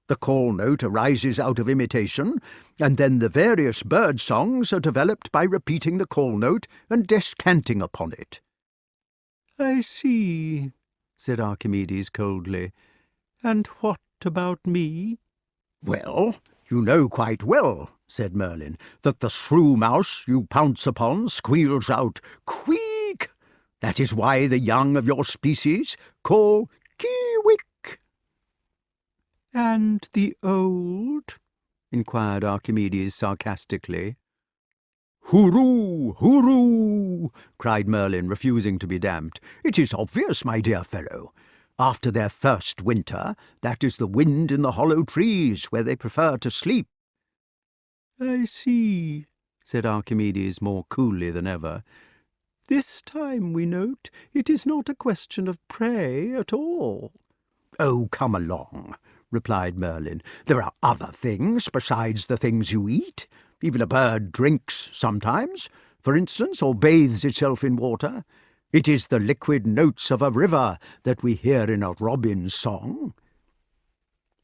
The call note arises out of imitation, and then the various bird songs are developed by repeating the call note and descanting upon it. I see, said Archimedes coldly. And what about me? Well, you know quite well, said Merlyn, that the shrew mouse you pounce upon squeals out, "Queek!" That is why the young of your species call "Kee-wick." And the old? Inquired Archimedes sarcastically. "Hooroo! Hooroo!" cried Merlyn, refusing to be damped. "It is obvious, my dear fellow. After their first winter, that is the wind in the hollow trees where they prefer to sleep." I see, said Archimedes more coolly than ever. This time, we note, it is not a question of prey at all. "Oh, come along," replied Merlyn. "There are other things besides the things you eat. Even a bird drinks sometimes, for instance, or bathes itself in water. It is the liquid notes of a river that we hear in a robin's song."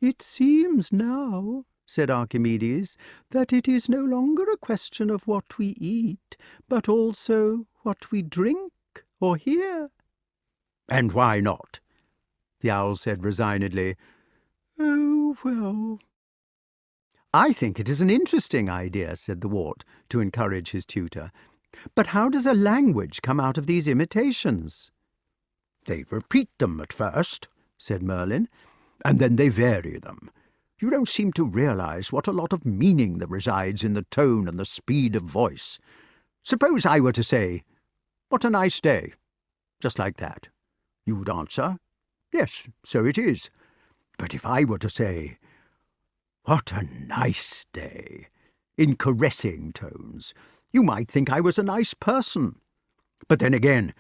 It seems now, said Archimedes, that it is no longer a question of what we eat, but also what we drink or hear. "And why not?" The owl said resignedly. Oh, well. "I think it is an interesting idea," said the Wart, to encourage his tutor. But how does a language come out of these imitations? "They repeat them at first," said Merlyn, "and then they vary them. You don't seem to realize what a lot of meaning there resides in the tone and the speed of voice. Suppose I were to say, 'What a nice day,' just like that. You would answer, 'Yes, so it is.' But if I were to say, 'What a nice day,' in caressing tones, you might think I was a nice person. But then again,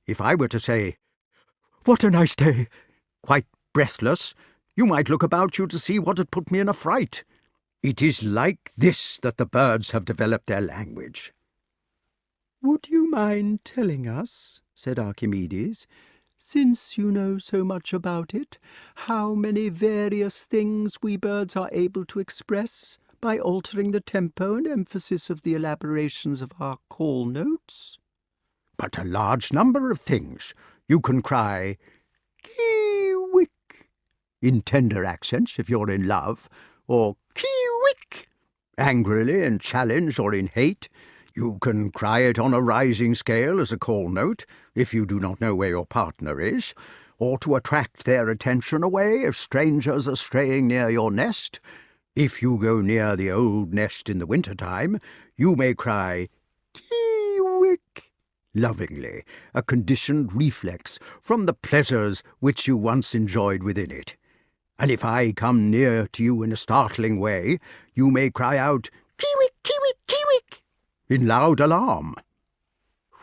if I were to say, 'What a nice day,' quite breathless, you might look about you to see what had put me in a fright. It is like this that the birds have developed their language." "Would you mind telling us," said Archimedes, "since you know so much about it, how many various things we birds are able to express by altering the tempo and emphasis of the elaborations of our call notes?" "But a large number of things. You can cry, 'Kee-wick,' in tender accents if you're in love, or 'Kee-wick,' angrily in challenge or in hate. You can cry it on a rising scale as a call note, if you do not know where your partner is, or to attract their attention away if strangers are straying near your nest. If you go near the old nest in the winter-time, you may cry, 'Kee-wick,' lovingly, a conditioned reflex from the pleasures which you once enjoyed within it. And if I come near to you in a startling way, you may cry out, 'Kee-wick, kee-wick, kee-wick,' in loud alarm."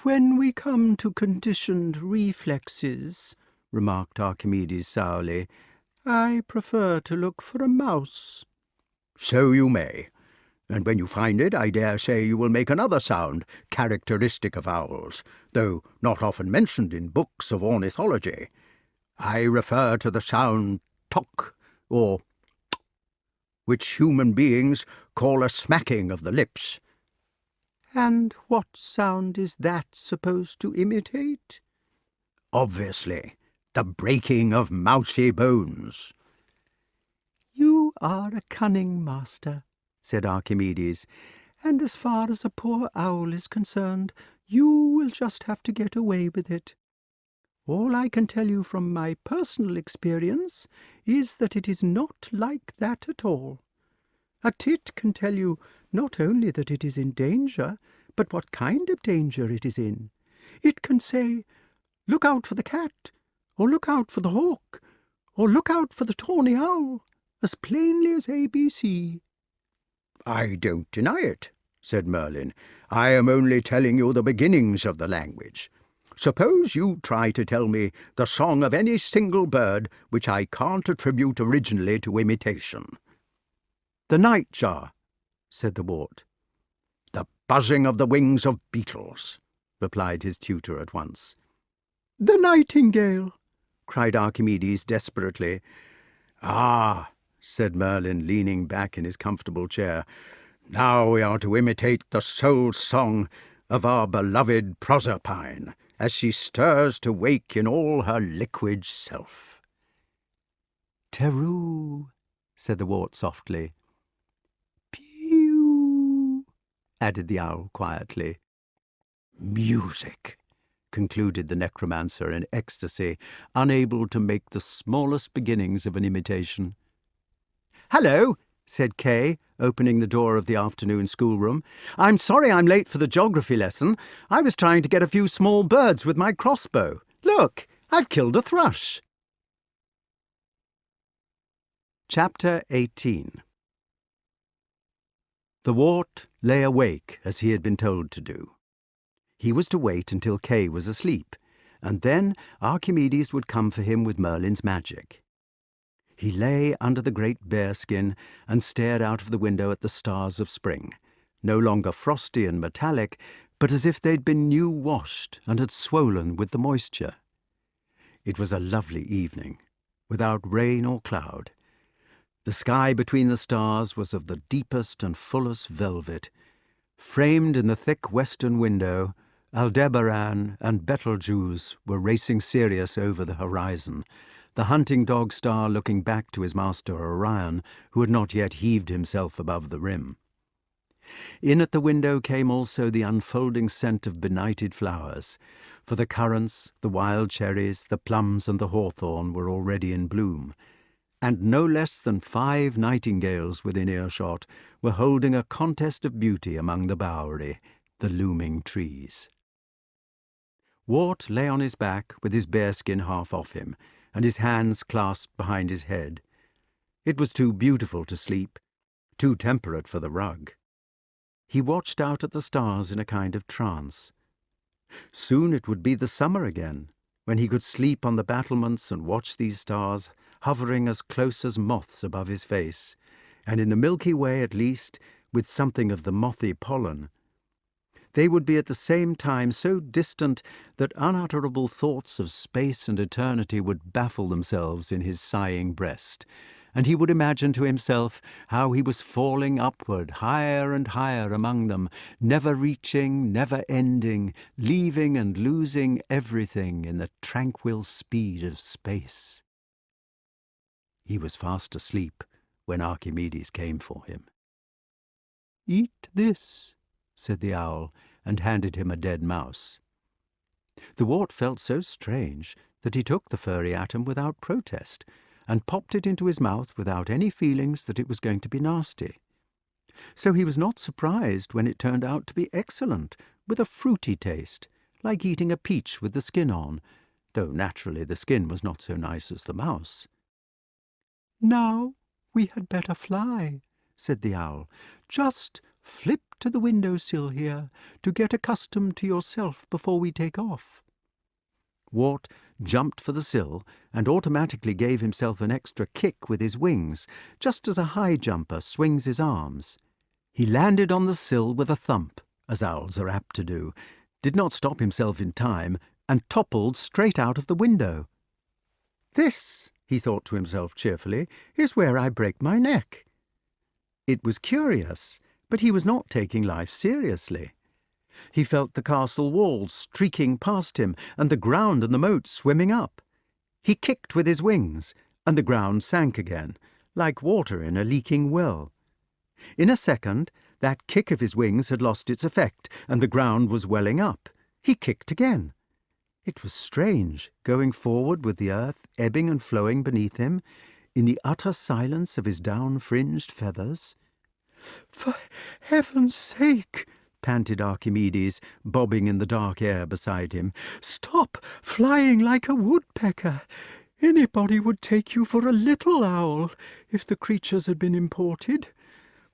"When we come to conditioned reflexes," remarked Archimedes sourly, "I prefer to look for a mouse." "So you may. And when you find it, I dare say you will make another sound characteristic of owls, though not often mentioned in books of ornithology. I refer to the sound tock, or tsk, which human beings call a smacking of the lips." "And what sound is that supposed to imitate?" "Obviously, the breaking of mousy bones." "You are a cunning master," said Archimedes, "and as far as a poor owl is concerned, you will just have to get away with it. All I can tell you from my personal experience is that it is not like that at all. A tit can tell you not only that it is in danger, but what kind of danger it is in. It can say, 'Look out for the cat,' or 'Look out for the hawk,' or 'Look out for the tawny owl,' as plainly as ABC. "I don't deny it," said Merlyn. "I am only telling you the beginnings of the language. Suppose you try to tell me the song of any single bird which I can't attribute originally to imitation." "The nightjar," said the Wart. "The buzzing of the wings of beetles," replied his tutor at once. "The nightingale," cried Archimedes desperately. "Ah," said Merlyn, leaning back in his comfortable chair, "now we are to imitate the soul song of our beloved Proserpine, as she stirs to wake in all her liquid self." "Teru," said the Wart softly. "Pew," added the owl quietly. "Music," concluded the necromancer in ecstasy, unable to make the smallest beginnings of an imitation. "Hello," said Kay, opening the door of the afternoon schoolroom. "I'm sorry I'm late for the geography lesson. I was trying to get a few small birds with my crossbow. Look, I've killed a thrush." Chapter 18. The Wart lay awake as he had been told to do. He was to wait until Kay was asleep, and then Archimedes would come for him with Merlin's magic. He lay under the great bearskin and stared out of the window at the stars of spring, no longer frosty and metallic, but as if they'd been new washed and had swollen with the moisture. It was a lovely evening, without rain or cloud. The sky between the stars was of the deepest and fullest velvet. Framed in the thick western window, Aldebaran and Betelgeuse were racing Sirius over the horizon, the hunting dog star looking back to his master Orion, who had not yet heaved himself above the rim. In at the window came also the unfolding scent of benighted flowers, for the currants, the wild cherries, the plums and the hawthorn were already in bloom, and no less than 5 nightingales within earshot were holding a contest of beauty among the bowery, the looming trees. Wart lay on his back with his bearskin half off him, and his hands clasped behind his head. It was too beautiful to sleep, too temperate for the rug. He watched out at the stars in a kind of trance. Soon it would be the summer again, when he could sleep on the battlements and watch these stars hovering as close as moths above his face, and in the Milky Way at least, with something of the mothy pollen. They would be at the same time so distant that unutterable thoughts of space and eternity would baffle themselves in his sighing breast, and he would imagine to himself how he was falling upward, higher and higher among them, never reaching, never ending, leaving and losing everything in the tranquil speed of space. He was fast asleep when Archimedes came for him. "Eat this," said the owl, and handed him a dead mouse. The Wart felt so strange that he took the furry atom without protest, and popped it into his mouth without any feelings that it was going to be nasty. So he was not surprised when it turned out to be excellent, with a fruity taste, like eating a peach with the skin on, though naturally the skin was not so nice as the mouse. "Now we had better fly," said the owl. "Just flip to the window-sill here, to get accustomed to yourself before we take off." Wart jumped for the sill and automatically gave himself an extra kick with his wings, just as a high jumper swings his arms. He landed on the sill with a thump, as owls are apt to do, did not stop himself in time, and toppled straight out of the window. "This," he thought to himself cheerfully, "is where I break my neck." It was curious, but he was not taking life seriously. He felt the castle walls streaking past him, and the ground and the moat swimming up. He kicked with his wings, and the ground sank again, like water in a leaking well. In a second, that kick of his wings had lost its effect, and the ground was welling up. He kicked again. It was strange, going forward with the earth ebbing and flowing beneath him, in the utter silence of his down-fringed feathers. "For heaven's sake," panted Archimedes, bobbing in the dark air beside him, "stop flying like a woodpecker. Anybody would take you for a little owl if the creatures had been imported.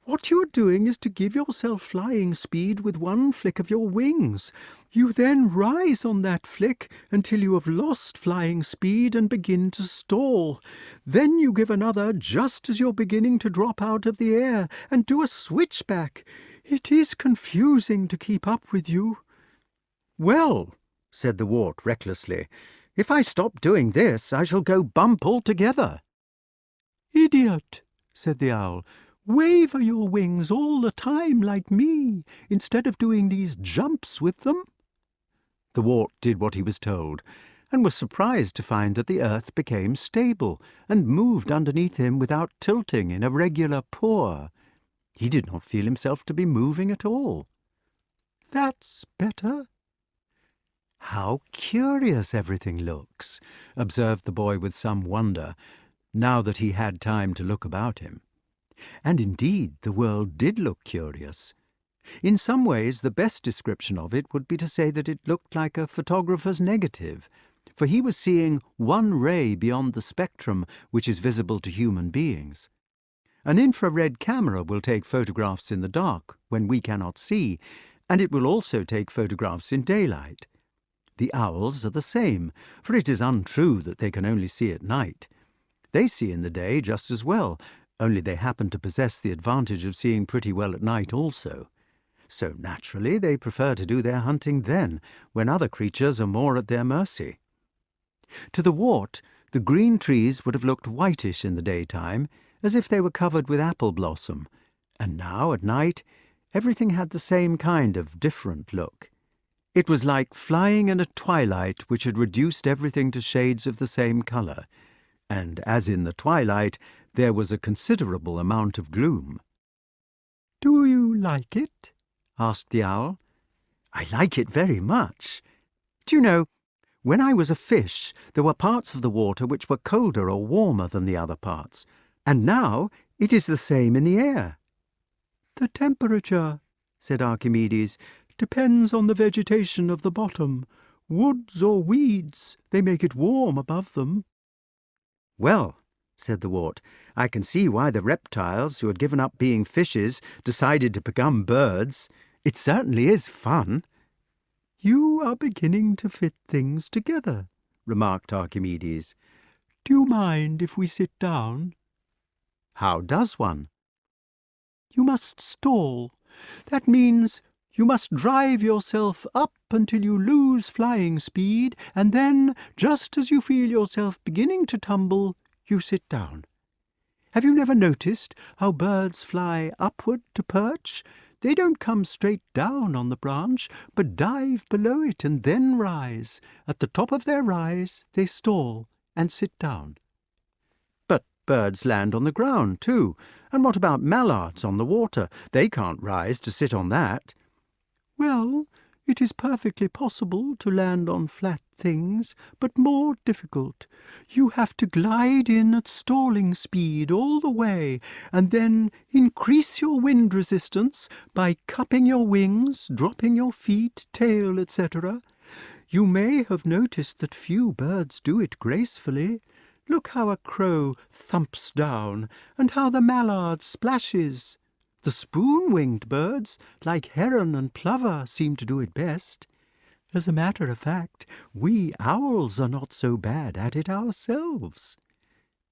What you are doing is to give yourself flying speed with one flick of your wings. You then rise on that flick until you have lost flying speed and begin to stall. Then you give another just as you're beginning to drop out of the air and do a switchback. It is confusing to keep up with you." "Well," said the Wart recklessly, "if I stop doing this, I shall go bump altogether." "Idiot," said the Owl, "waver your wings all the time like me, instead of doing these jumps with them." The Wart did what he was told, and was surprised to find that the earth became stable and moved underneath him without tilting in a regular pour. He did not feel himself to be moving at all. "That's better." "How curious everything looks," observed the boy with some wonder, now that he had time to look about him. And indeed the world did look curious. In some ways the best description of it would be to say that it looked like a photographer's negative, for he was seeing one ray beyond the spectrum which is visible to human beings. An infrared camera will take photographs in the dark, when we cannot see, and it will also take photographs in daylight. The owls are the same, for it is untrue that they can only see at night. They see in the day just as well, only they happen to possess the advantage of seeing pretty well at night also. So naturally they prefer to do their hunting then, when other creatures are more at their mercy. To the Wart, the green trees would have looked whitish in the daytime, as if they were covered with apple blossom, and now at night everything had the same kind of different look. It was like flying in a twilight which had reduced everything to shades of the same colour, and as in the twilight there was a considerable amount of gloom. "Do you like it?" asked the Owl. "I like it very much. Do you know, when I was a fish, there were parts of the water which were colder or warmer than the other parts, and now it is the same in the air." "The temperature," said Archimedes, "depends on the vegetation of the bottom. Woods or weeds, they make it warm above them." "Well," said the Wart, "I can see why the reptiles, who had given up being fishes, decided to become birds. It certainly is fun." "You are beginning to fit things together," remarked Archimedes. "Do you mind if we sit down?" "How does one?" "You must stall. That means you must drive yourself up until you lose flying speed, and then, just as you feel yourself beginning to tumble, you sit down. Have you never noticed how birds fly upward to perch? They don't come straight down on the branch, but dive below it and then rise. At the top of their rise, they stall and sit down." "But birds land on the ground, too. And what about mallards on the water? They can't rise to sit on that." "Well, it is perfectly possible to land on flat things, but more difficult. You have to glide in at stalling speed all the way, and then increase your wind resistance by cupping your wings, dropping your feet, tail, etc. You may have noticed that few birds do it gracefully. Look how a crow thumps down, and how the mallard splashes. The spoon-winged birds, like heron and plover, seem to do it best. As a matter of fact, we owls are not so bad at it ourselves."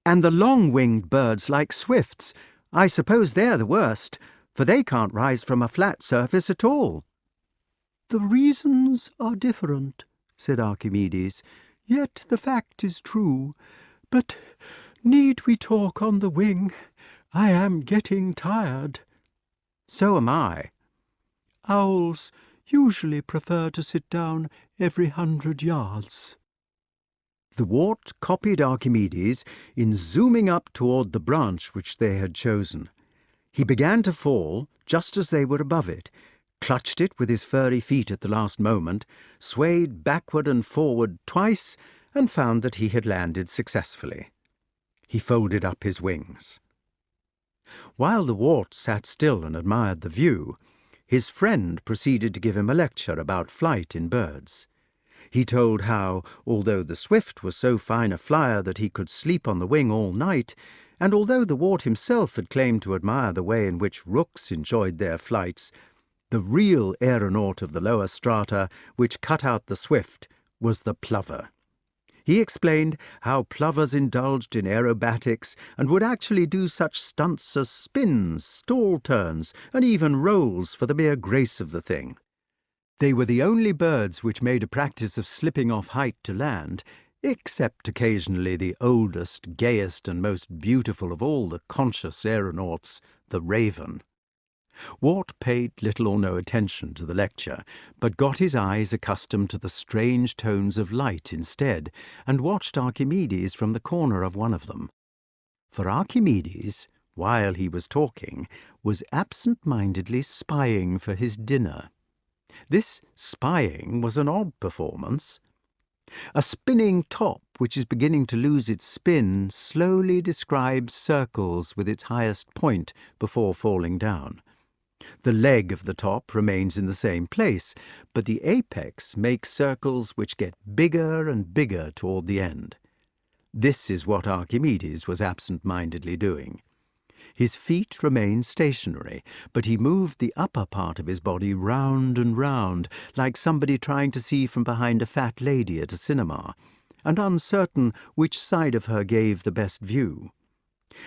"And the long-winged birds, like swifts, I suppose they're the worst, for they can't rise from a flat surface at all." "The reasons are different," said Archimedes, "yet the fact is true. But need we talk on the wing? I am getting tired." "So am I." "Owls usually prefer to sit down every 100 yards. The Wart copied Archimedes in zooming up toward the branch which they had chosen. He began to fall just as they were above it, clutched it with his furry feet at the last moment, swayed backward and forward twice, and found that he had landed successfully. He folded up his wings. While the Wart sat still and admired the view, his friend proceeded to give him a lecture about flight in birds. He told how, although the swift was so fine a flyer that he could sleep on the wing all night, and although the Wart himself had claimed to admire the way in which rooks enjoyed their flights, the real aeronaut of the lower strata, which cut out the swift, was the plover. He explained how plovers indulged in aerobatics and would actually do such stunts as spins, stall turns, and even rolls for the mere grace of the thing. They were the only birds which made a practice of slipping off height to land, except occasionally the oldest, gayest, and most beautiful of all the conscious aeronauts, the raven. Wart paid little or no attention to the lecture, but got his eyes accustomed to the strange tones of light instead, and watched Archimedes from the corner of one of them. For Archimedes, while he was talking, was absent-mindedly spying for his dinner. This spying was an odd performance. A spinning top which is beginning to lose its spin slowly describes circles with its highest point before falling down. The leg of the top remains in the same place, but the apex makes circles which get bigger and bigger toward the end. This is what Archimedes was absent-mindedly doing. His feet remained stationary, but he moved the upper part of his body round and round, like somebody trying to see from behind a fat lady at a cinema, and uncertain which side of her gave the best view.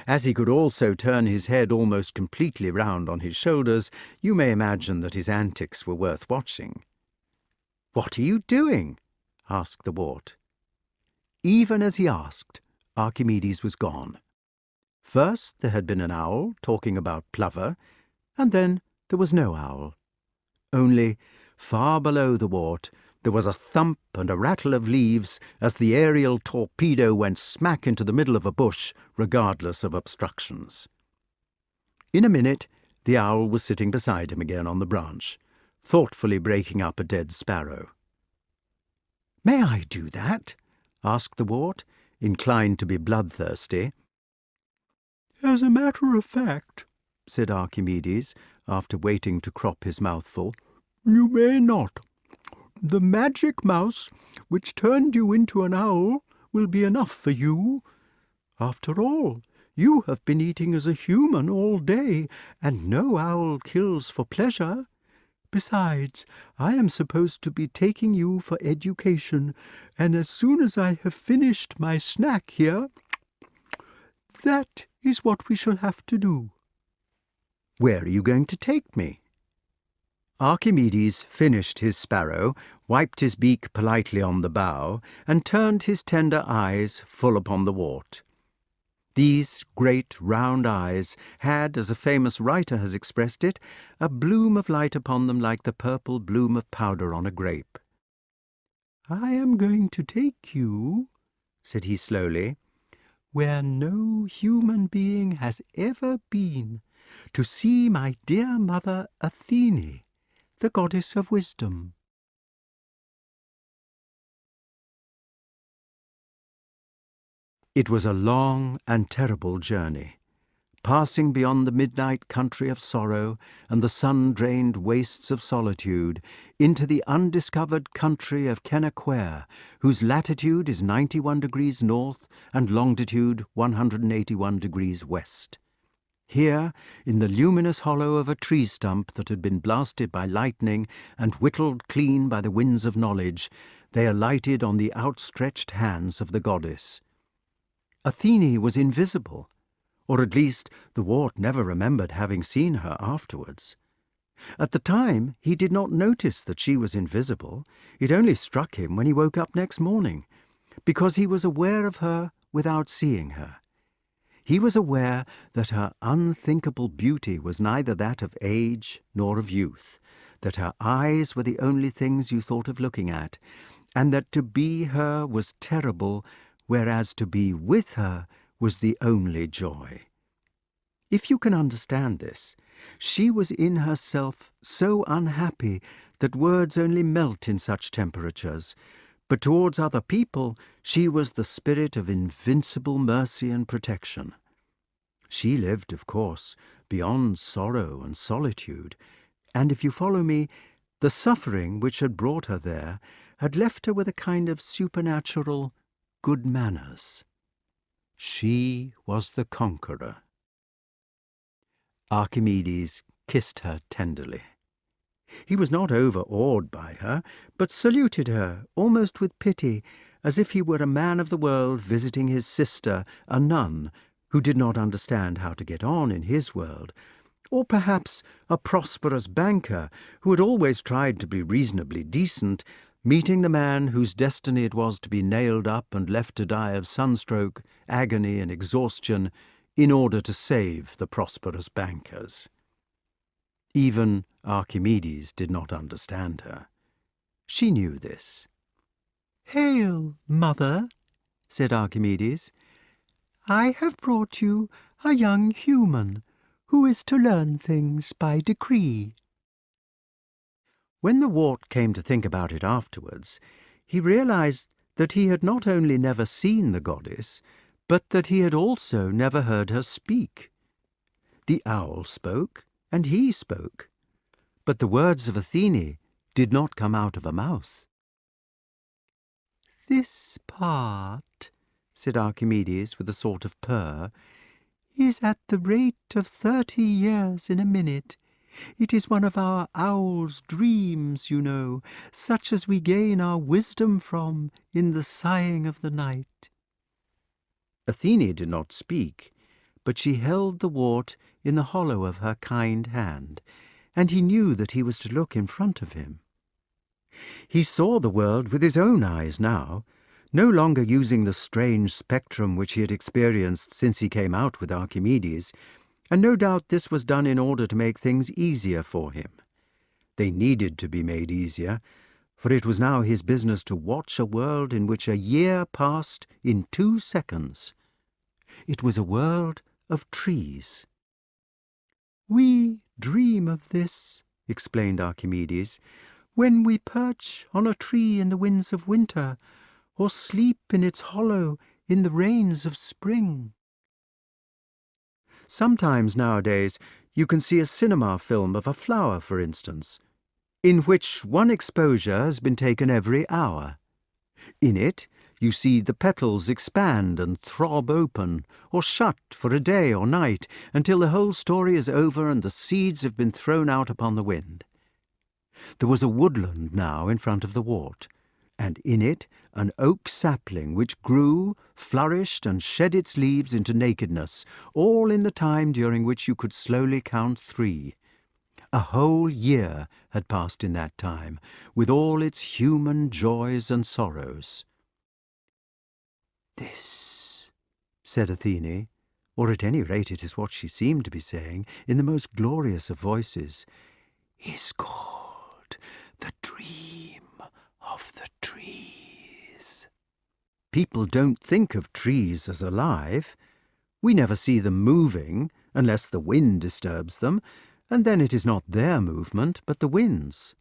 As he could also turn his head almost completely round on his shoulders, you may imagine that his antics were worth watching. "What are you doing?" asked the Wart. Even as he asked, Archimedes was gone. First there had been an owl talking about plover, and then there was no owl. Only, far below the Wart, there was a thump and a rattle of leaves as the aerial torpedo went smack into the middle of a bush, regardless of obstructions. In a minute, the owl was sitting beside him again on the branch, thoughtfully breaking up a dead sparrow. "May I do that?" asked the Wart, inclined to be bloodthirsty. "As a matter of fact," said Archimedes, after waiting to crop his mouthful, "you may not. The magic mouse which turned you into an owl will be enough for you. After all, you have been eating as a human all day, and no owl kills for pleasure. Besides, I am supposed to be taking you for education, and as soon as I have finished my snack here, that is what we shall have to do." "Where are you going to take me?" Archimedes finished his sparrow, wiped his beak politely on the bough, and turned his tender eyes full upon the Wart. These great round eyes had, as a famous writer has expressed it, a bloom of light upon them like the purple bloom of powder on a grape. "I am going to take you," said he slowly, "where no human being has ever been, to see my dear mother Athene, the goddess of wisdom." It was a long and terrible journey, passing beyond the midnight country of sorrow and the sun-drained wastes of solitude into the undiscovered country of Kennaquhair, whose latitude is 91 degrees north and longitude 181 degrees west. Here, in the luminous hollow of a tree stump that had been blasted by lightning and whittled clean by the winds of knowledge, they alighted on the outstretched hands of the goddess. Athene was invisible, or at least the Wart never remembered having seen her afterwards. At the time he did not notice that she was invisible. It only struck him when he woke up next morning, because he was aware of her without seeing her. He was aware that her unthinkable beauty was neither that of age nor of youth, that her eyes were the only things you thought of looking at, and that to be her was terrible, whereas to be with her was the only joy. If you can understand this, she was in herself so unhappy that words only melt in such temperatures, but towards other people she was the spirit of invincible mercy and protection. She lived, of course, beyond sorrow and solitude, and if you follow me, the suffering which had brought her there had left her with a kind of supernatural good manners. She was the conqueror. Archimedes kissed her tenderly. He was not overawed by her, but saluted her almost with pity, as if he were a man of the world visiting his sister, a nun, who did not understand how to get on in his world, or perhaps a prosperous banker who had always tried to be reasonably decent, meeting the man whose destiny it was to be nailed up and left to die of sunstroke, agony, and exhaustion in order to save the prosperous bankers. Even Archimedes did not understand her. She knew this. "Hail, mother," said Archimedes. "I have brought you a young human who is to learn things by decree." When the Wart came to think about it afterwards, he realized that he had not only never seen the goddess, but that he had also never heard her speak. The owl spoke, and he spoke, but the words of Athene did not come out of a mouth. "This part," said Archimedes with a sort of purr, "is at the rate of 30 years in a minute. It is one of our owl's dreams, you know, such as we gain our wisdom from in the sighing of the night." Athene did not speak, but she held the Wart in the hollow of her kind hand, and he knew that he was to look in front of him. He saw the world with his own eyes now, no longer using the strange spectrum which he had experienced since he came out with Archimedes, and no doubt this was done in order to make things easier for him. They needed to be made easier, for it was now his business to watch a world in which a year passed in 2 seconds. It was a world of trees. "We dream of this," explained Archimedes, "when we perch on a tree in the winds of winter, or sleep in its hollow in the rains of spring." Sometimes nowadays you can see a cinema film of a flower, for instance, in which one exposure has been taken every hour. In it you see the petals expand and throb open, or shut for a day or night, until the whole story is over and the seeds have been thrown out upon the wind. There was a woodland now in front of the Wart, and in it an oak sapling which grew, flourished, and shed its leaves into nakedness, all in the time during which you could slowly count 3. A whole year had passed in that time, with all its human joys and sorrows. "This," said Athene, or at any rate it is what she seemed to be saying, in the most glorious of voices, "is called the dream of the trees." People don't think of trees as alive. We never see them moving, unless the wind disturbs them, and then it is not their movement, but the wind's.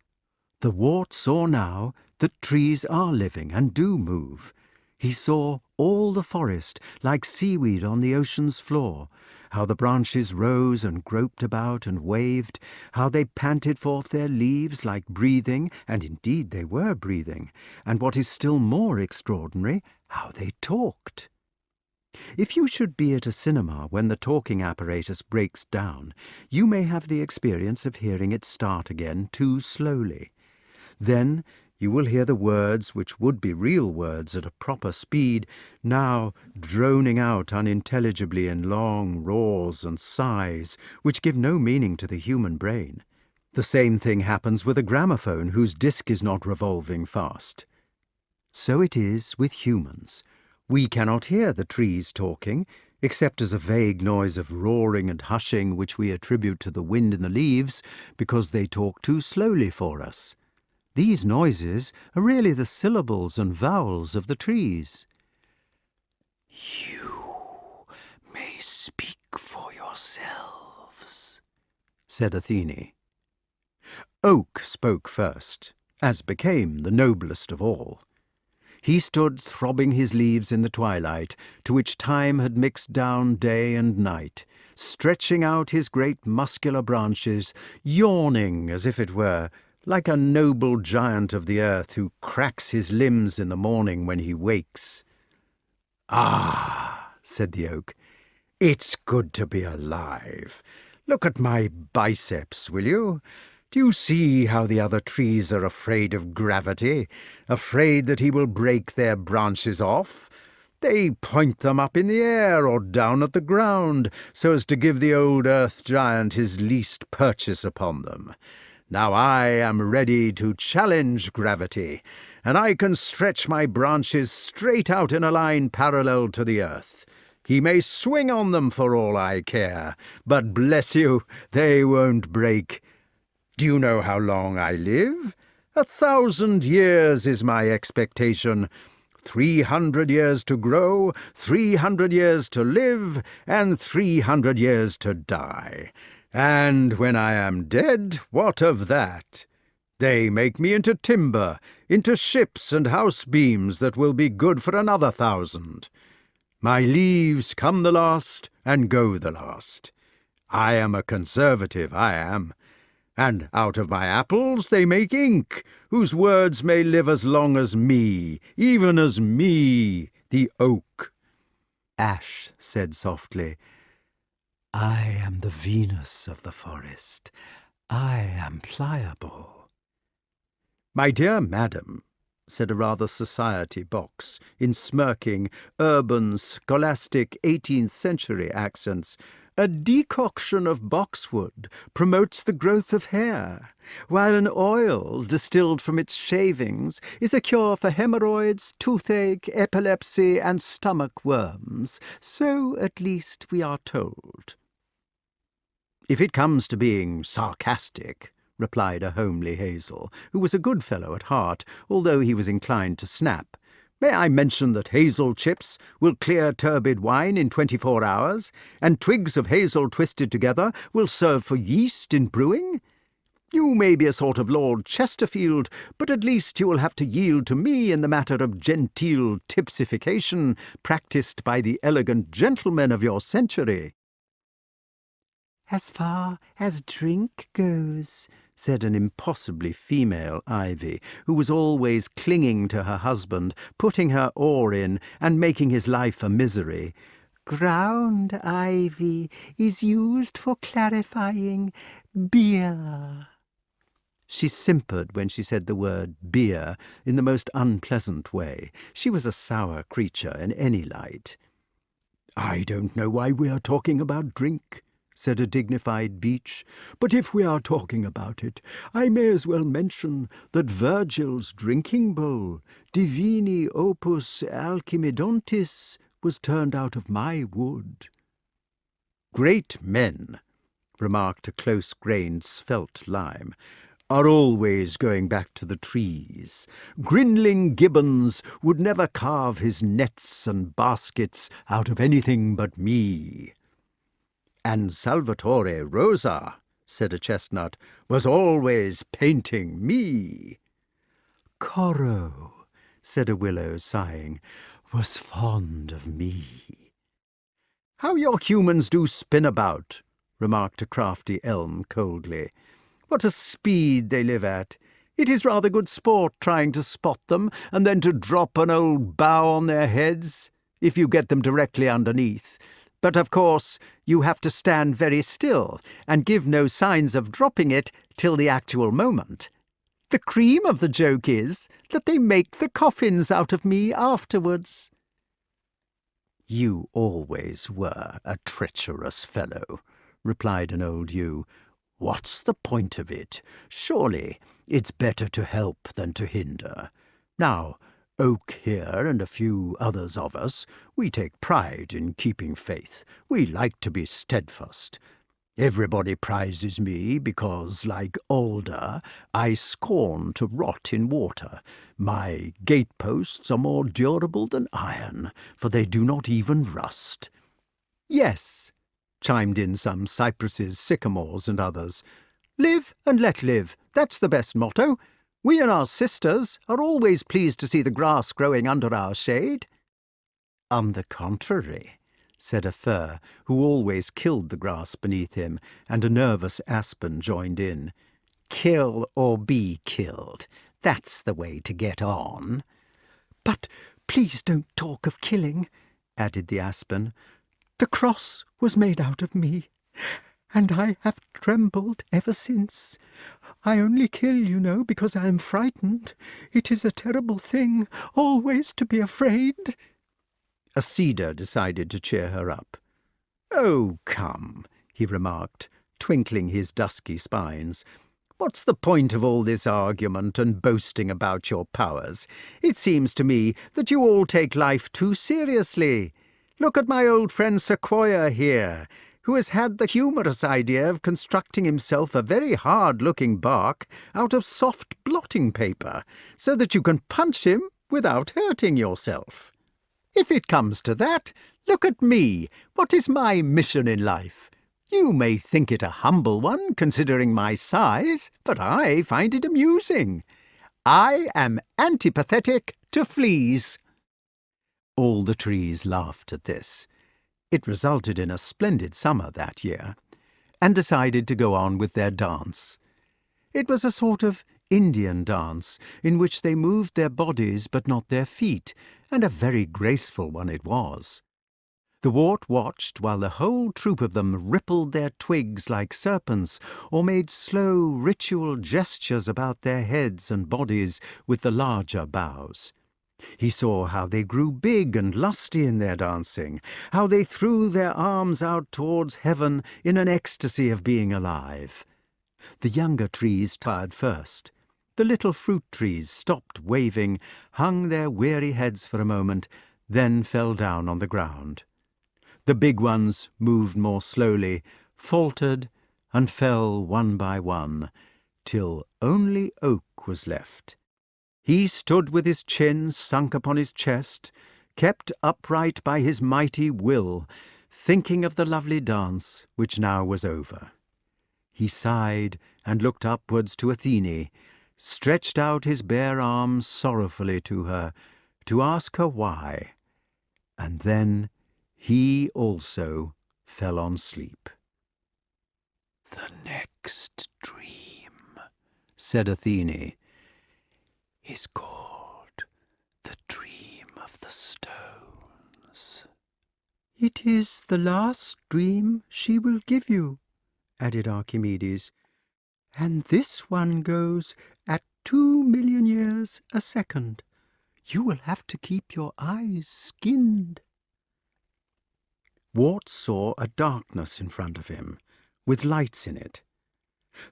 The Wart saw now that trees are living and do move. He saw all the forest, like seaweed on the ocean's floor, how the branches rose and groped about and waved, how they panted forth their leaves like breathing, and indeed they were breathing, and what is still more extraordinary, how they talked. If you should be at a cinema when the talking apparatus breaks down, you may have the experience of hearing it start again too slowly. Then you will hear the words which would be real words at a proper speed, now droning out unintelligibly in long roars and sighs, which give no meaning to the human brain. The same thing happens with a gramophone whose disc is not revolving fast. So it is with humans. We cannot hear the trees talking, except as a vague noise of roaring and hushing which we attribute to the wind in the leaves, because they talk too slowly for us. These noises are really the syllables and vowels of the trees. "You may speak for yourselves," said Athene. Oak spoke first, as became the noblest of all. He stood throbbing his leaves in the twilight, to which time had mixed down day and night, stretching out his great muscular branches, yawning as if it were, like a noble giant of the earth who cracks his limbs in the morning when he wakes. "Ah," said the oak. "It's good to be alive. Look at my biceps, will you? Do you see how the other trees are afraid of gravity, afraid that he will break their branches off? They point them up in the air or down at the ground, so as to give the old earth giant his least purchase upon them. Now I am ready to challenge gravity, and I can stretch my branches straight out in a line parallel to the earth. He may swing on them for all I care, but bless you, they won't break. Do you know how long I live? 1,000 years is my expectation. 300 years to grow, 300 years to live, and 300 years to die. And when I am dead, what of that? They make me into timber, into ships and house beams that will be good for another 1,000. My leaves come the last and go the last. I am a conservative, I am. And out of my apples they make ink, whose words may live as long as me, even as me, the oak." Ash said softly, "I am the Venus of the forest. I am pliable." "My dear madam," said a rather society box, in smirking, urban, scholastic 18th century accents, "a decoction of boxwood promotes the growth of hair, while an oil distilled from its shavings is a cure for hemorrhoids, toothache, epilepsy, and stomach worms. So, at least, we are told." "If it comes to being sarcastic," replied a homely Hazel, who was a good fellow at heart, although he was inclined to snap, "may I mention that hazel chips will clear turbid wine in 24 hours, and twigs of hazel twisted together will serve for yeast in brewing? You may be a sort of Lord Chesterfield, but at least you will have to yield to me in the matter of genteel tipsification practised by the elegant gentlemen of your century." "As far as drink goes," said an impossibly female ivy, who was always clinging to her husband, putting her oar in, and making his life a misery, "ground ivy is used for clarifying beer." She simpered when she said the word beer in the most unpleasant way. She was a sour creature in any light. "I don't know why we are talking about drink," said a dignified beech, "but if we are talking about it, I may as well mention that Virgil's drinking bowl, Divini opus alchimidontis, was turned out of my wood." "Great men," remarked a close-grained svelte lime, "are always going back to the trees. Grinling Gibbons would never carve his nets and baskets out of anything but me." "And Salvatore Rosa," said a chestnut, "was always painting me." "Corot," said a willow, sighing, "was fond of me." "How your humans do spin about," remarked a crafty elm coldly. "What a speed they live at! It is rather good sport trying to spot them, and then to drop an old bough on their heads, if you get them directly underneath. But, of course, you have to stand very still, and give no signs of dropping it till the actual moment. The cream of the joke is that they make the coffins out of me afterwards." "You always were a treacherous fellow," replied an old yew. "What's the point of it? Surely it's better to help than to hinder. Now, Oak here and a few others of us, we take pride in keeping faith. We like to be steadfast. Everybody prizes me because, like alder, I scorn to rot in water. My gateposts are more durable than iron, for they do not even rust." "Yes," chimed in some cypresses, sycamores, and others. "Live and let live. That's the best motto. We and our sisters are always pleased to see the grass growing under our shade." "On the contrary," said a fir, who always killed the grass beneath him, and a nervous aspen joined in. "Kill or be killed. That's the way to get on." "But please don't talk of killing," added the aspen. "The cross was made out of me, and I have trembled ever since. I only kill, you know, because I am frightened. It is a terrible thing, always to be afraid." A cedar decided to cheer her up. "Oh, come," he remarked, twinkling his dusky spines. "What's the point of all this argument and boasting about your powers? It seems to me that you all take life too seriously. Look at my old friend Sequoia here, who has had the humorous idea of constructing himself a very hard-looking bark out of soft blotting paper, so that you can punch him without hurting yourself. If it comes to that, look at me. What is my mission in life? You may think it a humble one, considering my size, but I find it amusing. I am antipathetic to fleas." All the trees laughed at this. It resulted in a splendid summer that year, and decided to go on with their dance. It was a sort of Indian dance, in which they moved their bodies but not their feet, and a very graceful one it was. The wart watched while the whole troop of them rippled their twigs like serpents, or made slow ritual gestures about their heads and bodies with the larger boughs. He saw how they grew big and lusty in their dancing, how they threw their arms out towards heaven in an ecstasy of being alive. The younger trees tired first. The little fruit trees stopped waving, hung their weary heads for a moment, then fell down on the ground. The big ones moved more slowly, faltered, and fell one by one, till only Oak was left. He stood with his chin sunk upon his chest, kept upright by his mighty will, thinking of the lovely dance which now was over. He sighed and looked upwards to Athene, stretched out his bare arms sorrowfully to her, to ask her why, and then he also fell on sleep. "The next dream," said Athene, "is called the Dream of the Stones." "It is the last dream she will give you," added Archimedes, "and this one goes at 2,000,000 years a second. You will have to keep your eyes skinned." Wart saw a darkness in front of him, with lights in it.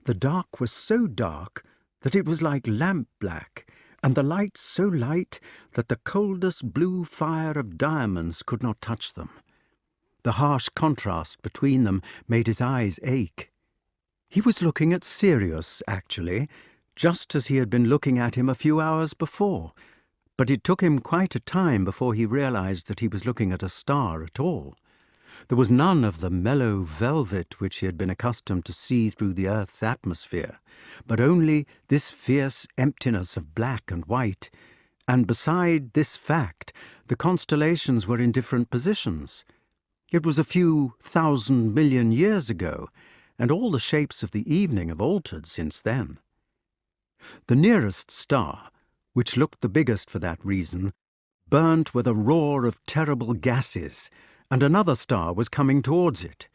The dark was so dark that it was like lamp-black, and the lights so light that the coldest blue fire of diamonds could not touch them. The harsh contrast between them made his eyes ache. He was looking at Sirius, actually, just as he had been looking at him a few hours before, but it took him quite a time before he realized that he was looking at a star at all. There was none of the mellow velvet which he had been accustomed to see through the earth's atmosphere, but only this fierce emptiness of black and white, and beside this fact, the constellations were in different positions. It was a few 1,000,000,000 years ago, and all the shapes of the evening have altered since then. The nearest star, which looked the biggest for that reason, burnt with a roar of terrible gases, and another star was coming towards it.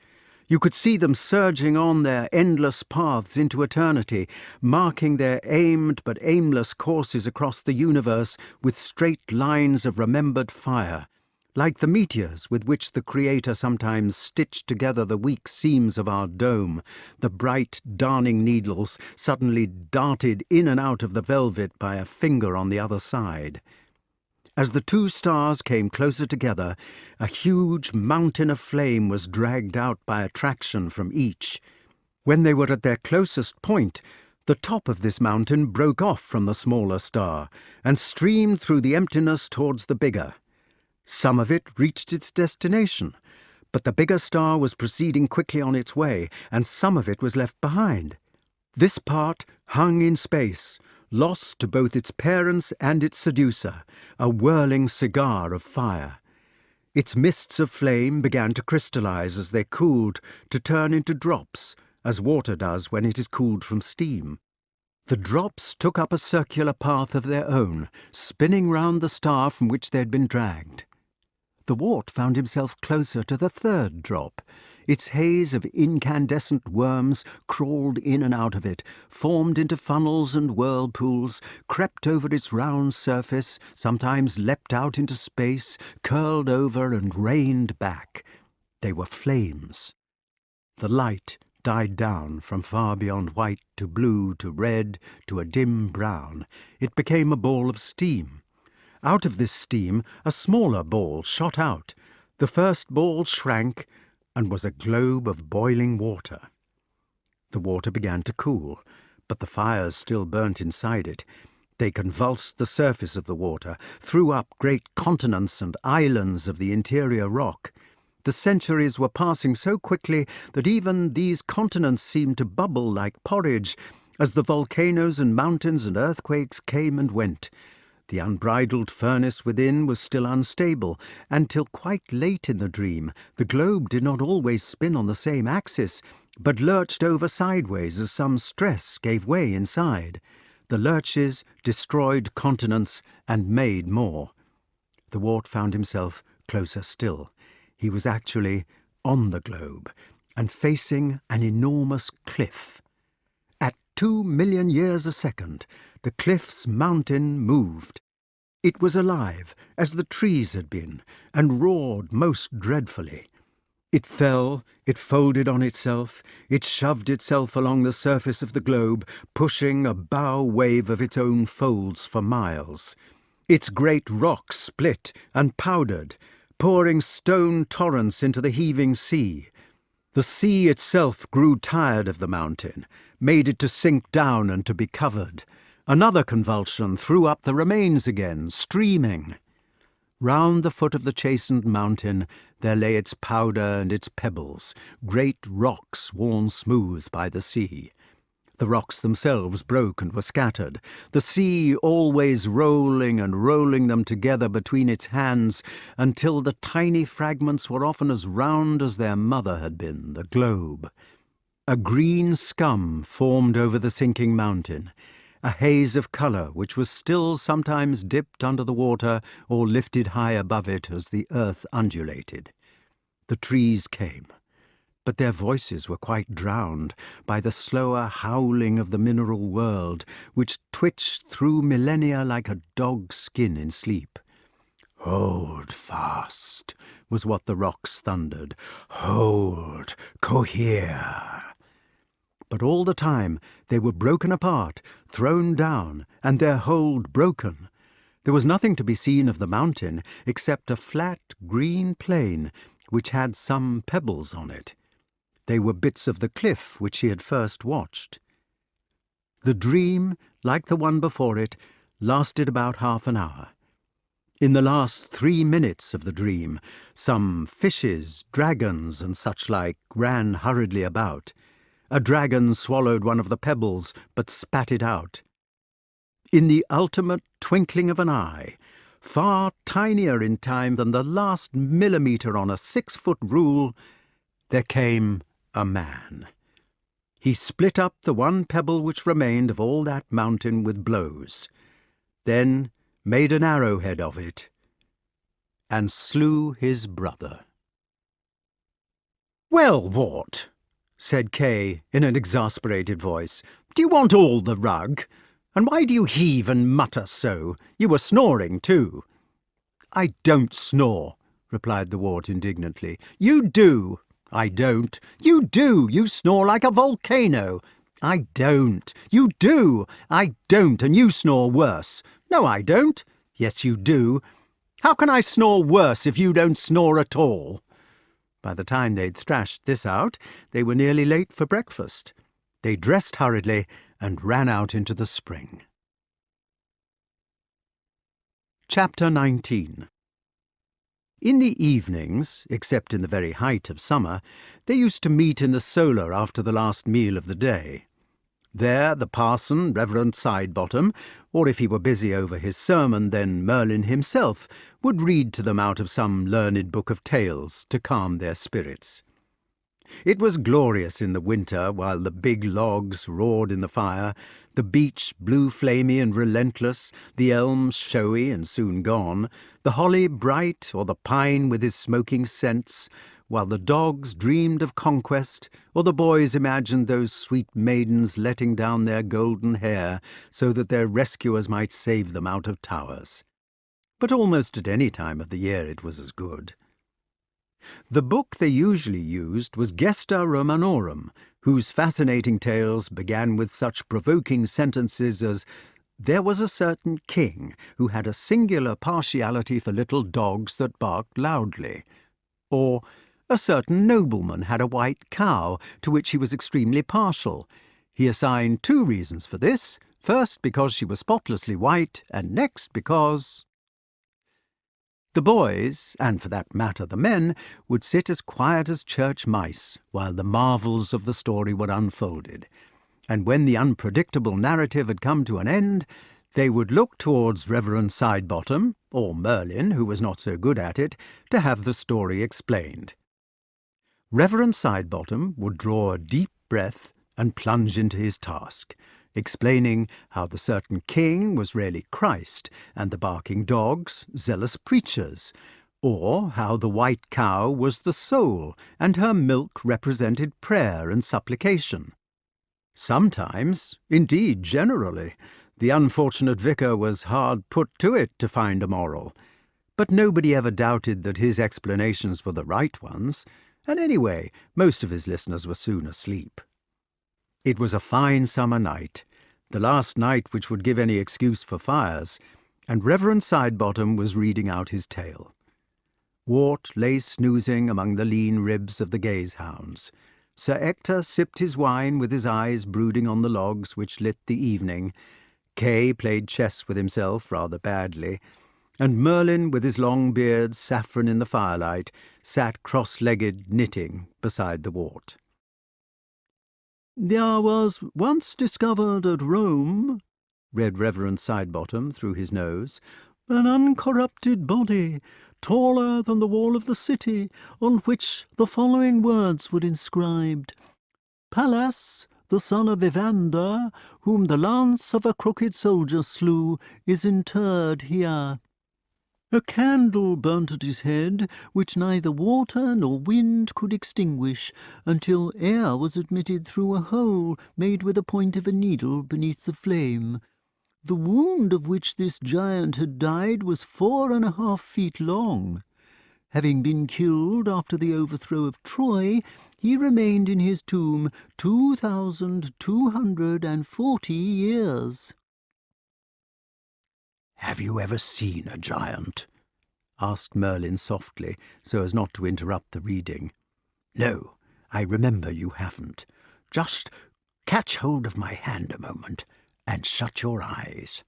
You could see them surging on their endless paths into eternity, marking their aimed but aimless courses across the universe with straight lines of remembered fire, like the meteors with which the Creator sometimes stitched together the weak seams of our dome. The bright darning needles suddenly darted in and out of the velvet by a finger on the other side. As the two stars came closer together, a huge mountain of flame was dragged out by attraction from each. When they were at their closest point, the top of this mountain broke off from the smaller star and streamed through the emptiness towards the bigger. Some of it reached its destination, but the bigger star was proceeding quickly on its way, and some of it was left behind. This part hung in space, lost to both its parents and its seducer, a whirling cigar of fire. Its mists of flame began to crystallize as they cooled, to turn into drops, as water does when it is cooled from steam. The drops took up a circular path of their own, spinning round the star from which they had been dragged. The Wart found himself closer to the third drop. Its haze of incandescent worms crawled in and out of it, formed into funnels and whirlpools, crept over its round surface, sometimes leapt out into space, curled over and rained back. They were flames. The light died down from far beyond white to blue to red to a dim brown. It became a ball of steam. Out of this steam a smaller ball shot out. The first ball shrank and was a globe of boiling water. The water began to cool, but the fires still burnt inside it. They convulsed the surface of the water, threw up great continents and islands of the interior rock. The centuries were passing so quickly that even these continents seemed to bubble like porridge as the volcanoes and mountains and earthquakes came and went. The unbridled furnace within was still unstable, and till quite late in the dream the globe did not always spin on the same axis, but lurched over sideways as some stress gave way inside. The lurches destroyed continents and made more. The Wart found himself closer still. He was actually on the globe and facing an enormous cliff. At 2 million years a second, the cliff's mountain moved. It was alive, as the trees had been, and roared most dreadfully. It fell, it folded on itself, it shoved itself along the surface of the globe, pushing a bow wave of its own folds for miles. Its great rocks split and powdered, pouring stone torrents into the heaving sea. The sea itself grew tired of the mountain, made it to sink down and to be covered. Another convulsion threw up the remains again, streaming. Round the foot of the chastened mountain there lay its powder and its pebbles, great rocks worn smooth by the sea. The rocks themselves broke and were scattered, the sea always rolling and rolling them together between its hands until the tiny fragments were often as round as their mother had been, the globe. A green scum formed over the sinking mountain, a haze of colour which was still sometimes dipped under the water or lifted high above it as the earth undulated. The trees came, but their voices were quite drowned by the slower howling of the mineral world, which twitched through millennia like a dog's skin in sleep. "Hold fast," was what the rocks thundered. "Hold, cohere." But all the time they were broken apart, thrown down, and their hold broken. There was nothing to be seen of the mountain except a flat green plain which had some pebbles on it. They were bits of the cliff which he had first watched. The dream, like the one before it, lasted about half an hour. In the last 3 minutes of the dream, some fishes, dragons, and such like ran hurriedly about. A dragon swallowed one of the pebbles, but spat it out. In the ultimate twinkling of an eye, far tinier in time than the last millimetre on a 6-foot rule, there came a man. He split up the one pebble which remained of all that mountain with blows, then made an arrowhead of it, and slew his brother. "Well, Wart," said Kay in an exasperated voice, "do you want all the rug? And why do you heave and mutter so? You were snoring too." "I don't snore," replied the Wart indignantly. "You do." "I don't." "You do. You snore like a volcano." "I don't." "You do." "I don't, and you snore worse." "No, I don't." "Yes, you do." "How can I snore worse if you don't snore at all?" By the time they'd thrashed this out, they were nearly late for breakfast. They dressed hurriedly and ran out into the spring. Chapter 19. In the evenings, except in the very height of summer, they used to meet in the solar after the last meal of the day. There the parson, Reverend Sidebottom, or if he were busy over his sermon, then Merlyn himself, would read to them out of some learned book of tales to calm their spirits. It was glorious in the winter while the big logs roared in the fire, the beech blue flamy and relentless, the elms showy and soon gone, the holly bright or the pine with his smoking scents, while the dogs dreamed of conquest, or the boys imagined those sweet maidens letting down their golden hair so that their rescuers might save them out of towers. But almost at any time of the year it was as good. The book they usually used was Gesta Romanorum, whose fascinating tales began with such provoking sentences as, "There was a certain king who had a singular partiality for little dogs that barked loudly," or "A certain nobleman had a white cow to which he was extremely partial. He assigned 2 reasons for this, first because she was spotlessly white, and next because—" The boys, and for that matter the men, would sit as quiet as church mice while the marvels of the story were unfolded, and when the unpredictable narrative had come to an end, they would look towards Reverend Sidebottom, or Merlyn, who was not so good at it, to have the story explained. Reverend Sidebottom would draw a deep breath and plunge into his task, explaining how the certain king was really Christ, and the barking dogs zealous preachers, or how the white cow was the soul, and her milk represented prayer and supplication. Sometimes, indeed generally, the unfortunate vicar was hard put to it to find a moral, but nobody ever doubted that his explanations were the right ones, and anyway, most of his listeners were soon asleep. It was a fine summer night, the last night which would give any excuse for fires, and Reverend Sidebottom was reading out his tale. Wart lay snoozing among the lean ribs of the gazehounds. Sir Ector sipped his wine with his eyes brooding on the logs which lit the evening. Kay played chess with himself rather badly, and Merlyn, with his long beard saffron in the firelight, sat cross-legged knitting beside the Wart. "There was once discovered at Rome," read Reverend Sidebottom through his nose, "an uncorrupted body, taller than the wall of the city, on which the following words were inscribed: Pallas, the son of Evander, whom the lance of a crooked soldier slew, is interred here. A candle burnt at his head, which neither water nor wind could extinguish, until air was admitted through a hole made with the point of a needle beneath the flame. The wound of which this giant had died was 4.5 feet long. Having been killed after the overthrow of Troy, he remained in his tomb 2,240 years. "Have you ever seen a giant?" asked Merlyn softly, so as not to interrupt the reading. "No, I remember you haven't. Just catch hold of my hand a moment and shut your eyes."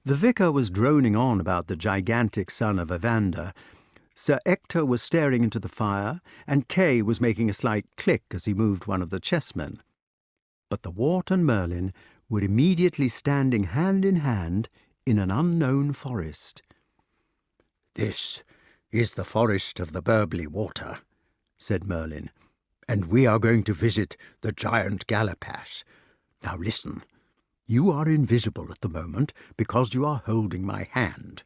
The vicar was droning on about the gigantic son of Evander. Sir Ector was staring into the fire, and Kay was making a slight click as he moved one of the chessmen. But the Wart and Merlyn were immediately standing hand in hand in an unknown forest. "This is the forest of the Burbly Water," said Merlyn, "and we are going to visit the giant Galapas. Now listen. You are invisible at the moment because you are holding my hand.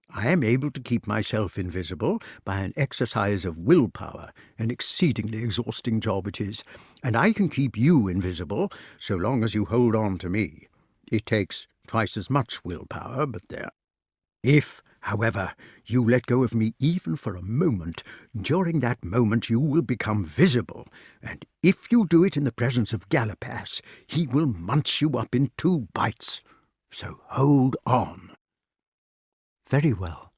I am able to keep myself invisible by an exercise of willpower, an exceedingly exhausting job it is, and I can keep you invisible so long as you hold on to me. It takes twice as much willpower, but there. If, however, you let go of me even for a moment, during that moment you will become visible, and if you do it in the presence of Galapas, he will munch you up in 2 bites. So hold on." "Very well,"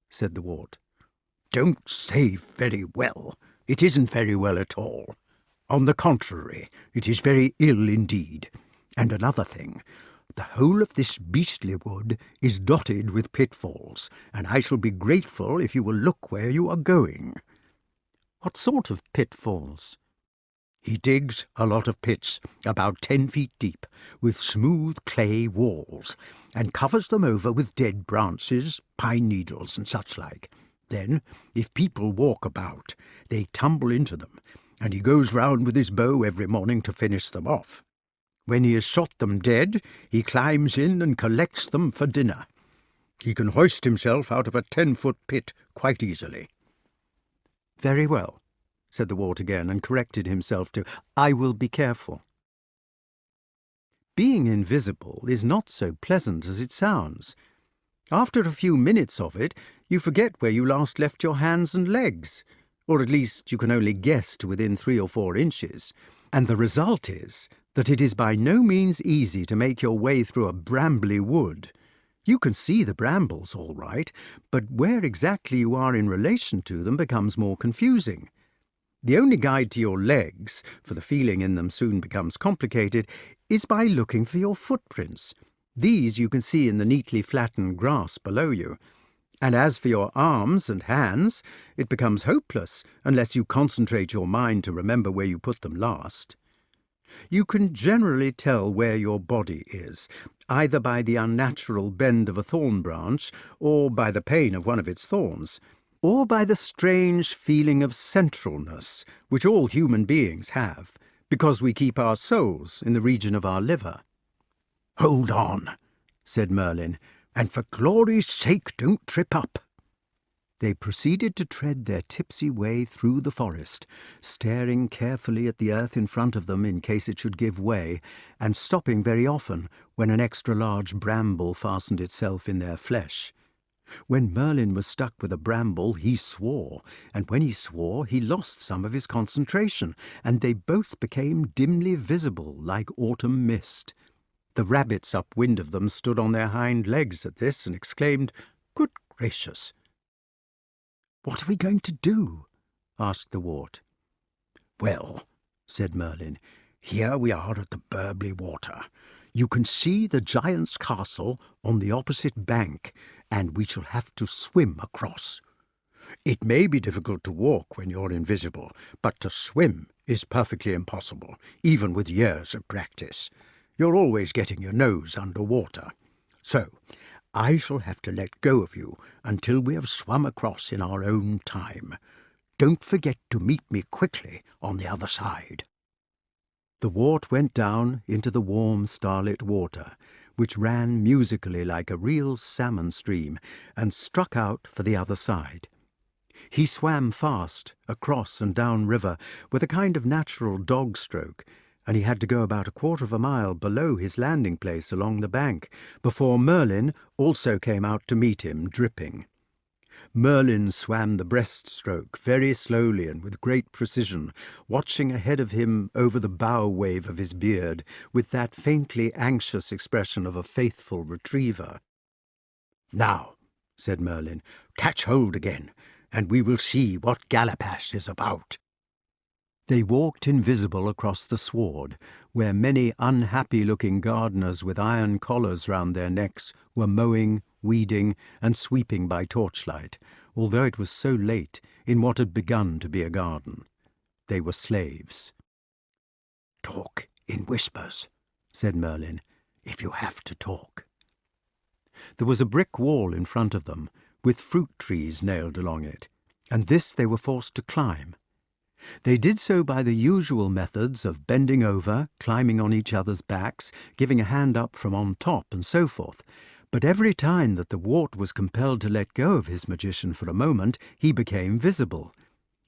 said the Wart. "Don't say very well. It isn't very well at all. On the contrary, it is very ill indeed. And another thing, the whole of this beastly wood is dotted with pitfalls, and I shall be grateful if you will look where you are going." "What sort of pitfalls?" "He digs a lot of pits, about 10 feet deep, with smooth clay walls, and covers them over with dead branches, pine needles, and such like. Then, if people walk about, they tumble into them, and he goes round with his bow every morning to finish them off. When he has shot them dead, he climbs in and collects them for dinner. He can hoist himself out of a 10-foot pit quite easily." "Very well," said the Wart again, and corrected himself to, "I will be careful." Being invisible is not so pleasant as it sounds. After a few minutes of it, you forget where you last left your hands and legs, or at least you can only guess to within 3 or 4 inches, and the result is that it is by no means easy to make your way through a brambly wood. You can see the brambles all right, but where exactly you are in relation to them becomes more confusing. The only guide to your legs, for the feeling in them soon becomes complicated, is by looking for your footprints. These you can see in the neatly flattened grass below you. And as for your arms and hands, it becomes hopeless unless you concentrate your mind to remember where you put them last. You can generally tell where your body is, either by the unnatural bend of a thorn branch, or by the pain of one of its thorns, or by the strange feeling of centralness which all human beings have, because we keep our souls in the region of our liver. "Hold on," said Merlin, "and for glory's sake don't trip up." They proceeded to tread their tipsy way through the forest, staring carefully at the earth in front of them in case it should give way, and stopping very often when an extra-large bramble fastened itself in their flesh. When Merlin was stuck with a bramble, he swore, and when he swore, he lost some of his concentration, and they both became dimly visible like autumn mist. The rabbits upwind of them stood on their hind legs at this and exclaimed, "Good gracious!" "What are we going to do?" asked the Wart. "Well," said Merlin, "here we are at the Burbly Water. You can see the giant's castle on the opposite bank, and we shall have to swim across. It may be difficult to walk when you're invisible, but to swim is perfectly impossible, even with years of practice. You're always getting your nose under water. So I shall have to let go of you until we have swum across in our own time. Don't forget to meet me quickly on the other side." The Wart went down into the warm starlit water, which ran musically like a real salmon stream, and struck out for the other side. He swam fast, across and down river, with a kind of natural dog-stroke, and he had to go about 1/4 of a mile below his landing place along the bank before Merlin also came out to meet him, dripping. Merlin swam the breaststroke very slowly and with great precision, watching ahead of him over the bow wave of his beard with that faintly anxious expression of a faithful retriever. "Now," said Merlin, "catch hold again, and we will see what Galapash is about." They walked invisible across the sward, where many unhappy-looking gardeners with iron collars round their necks were mowing, weeding, and sweeping by torchlight, although it was so late in what had begun to be a garden. They were slaves. "Talk in whispers," said Merlin, "if you have to talk." There was a brick wall in front of them, with fruit trees nailed along it, and this they were forced to climb. They did so by the usual methods of bending over, climbing on each other's backs, giving a hand up from on top, and so forth. But every time that the Wart was compelled to let go of his magician for a moment, he became visible.